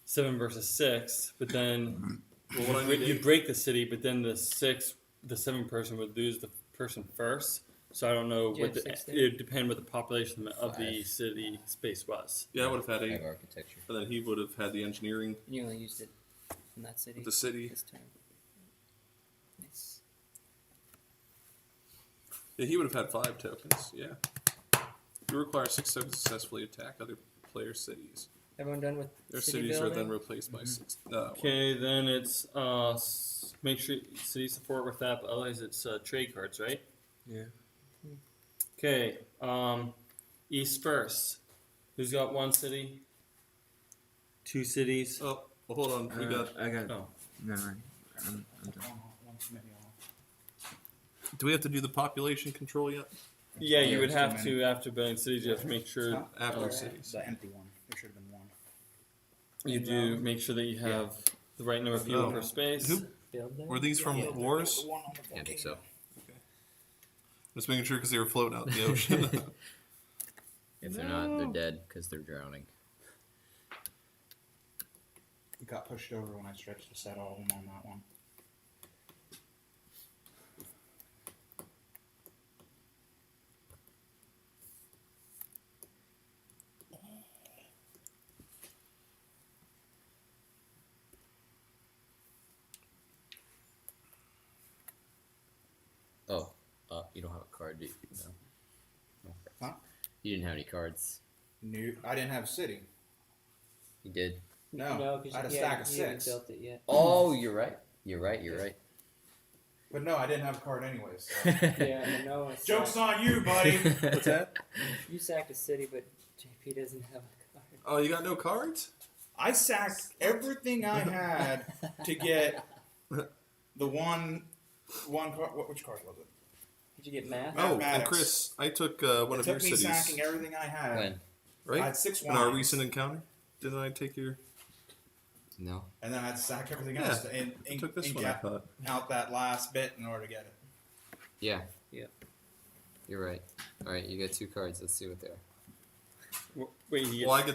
7 versus 6, but then Well, what I need you'd break the city, but then the 7 person would lose the person first. So I don't know Do you what have the, 6 there? it would depend what the population of the 5. city space was. Yeah, I would have had I 8, have architecture. and then he would have had the engineering You only used it in that city with the city. this turn. Nice. Yeah, he would have had 5 tokens. Yeah. You require 6 tokens to successfully attack other players' cities. Everyone done with Their city cities building? are then replaced by 6. Okay, then it's make sure city support with that, but otherwise it's trade cards, right? Yeah. Okay, East first. Who's got 1 city? 2 cities? Oh, well, hold on. We got. I got. Oh. Never mind. I'm done. One committee off. Do we have to do the population control yet? Yeah, you Yeah, would it's too have many. to, after building cities, you have to make sure After Alright. cities. The empty one. There should have been one. you do make sure that you have the right number of people Oh. per space. Who- Building? Were these from wars? The one on the Yeah, I think so. Just making sure because they were floating out in the ocean. If they're not, they're dead because they're drowning. It got pushed over when I stretched to set all of them on that one. You don't have a card, do you? No. Huh? You didn't have any cards. I didn't have city. You did. No, because I had a you stack of haven't 6. built it yet. Oh, you're right. You're right. But no, I didn't have a card anyways. So. Yeah, no. Joke's on you, buddy. What's that? You sacked a city, but JP doesn't have a card. Oh, you got no cards? I sacked everything I had to get the one card. Which card was it? Did you get math? Oh, and Mathematics. Chris, I took one It of your took me cities. sacking everything I had. When? Right? I had 6 In our wines, recent encounter? Didn't I take your... No. and then I had to sack everything Yeah, else to I took this one, I gap thought. out that last bit in order to get it. Yeah. Yep. You're right. All right, you got 2 cards. Let's see what they are. Wait, you Well, I get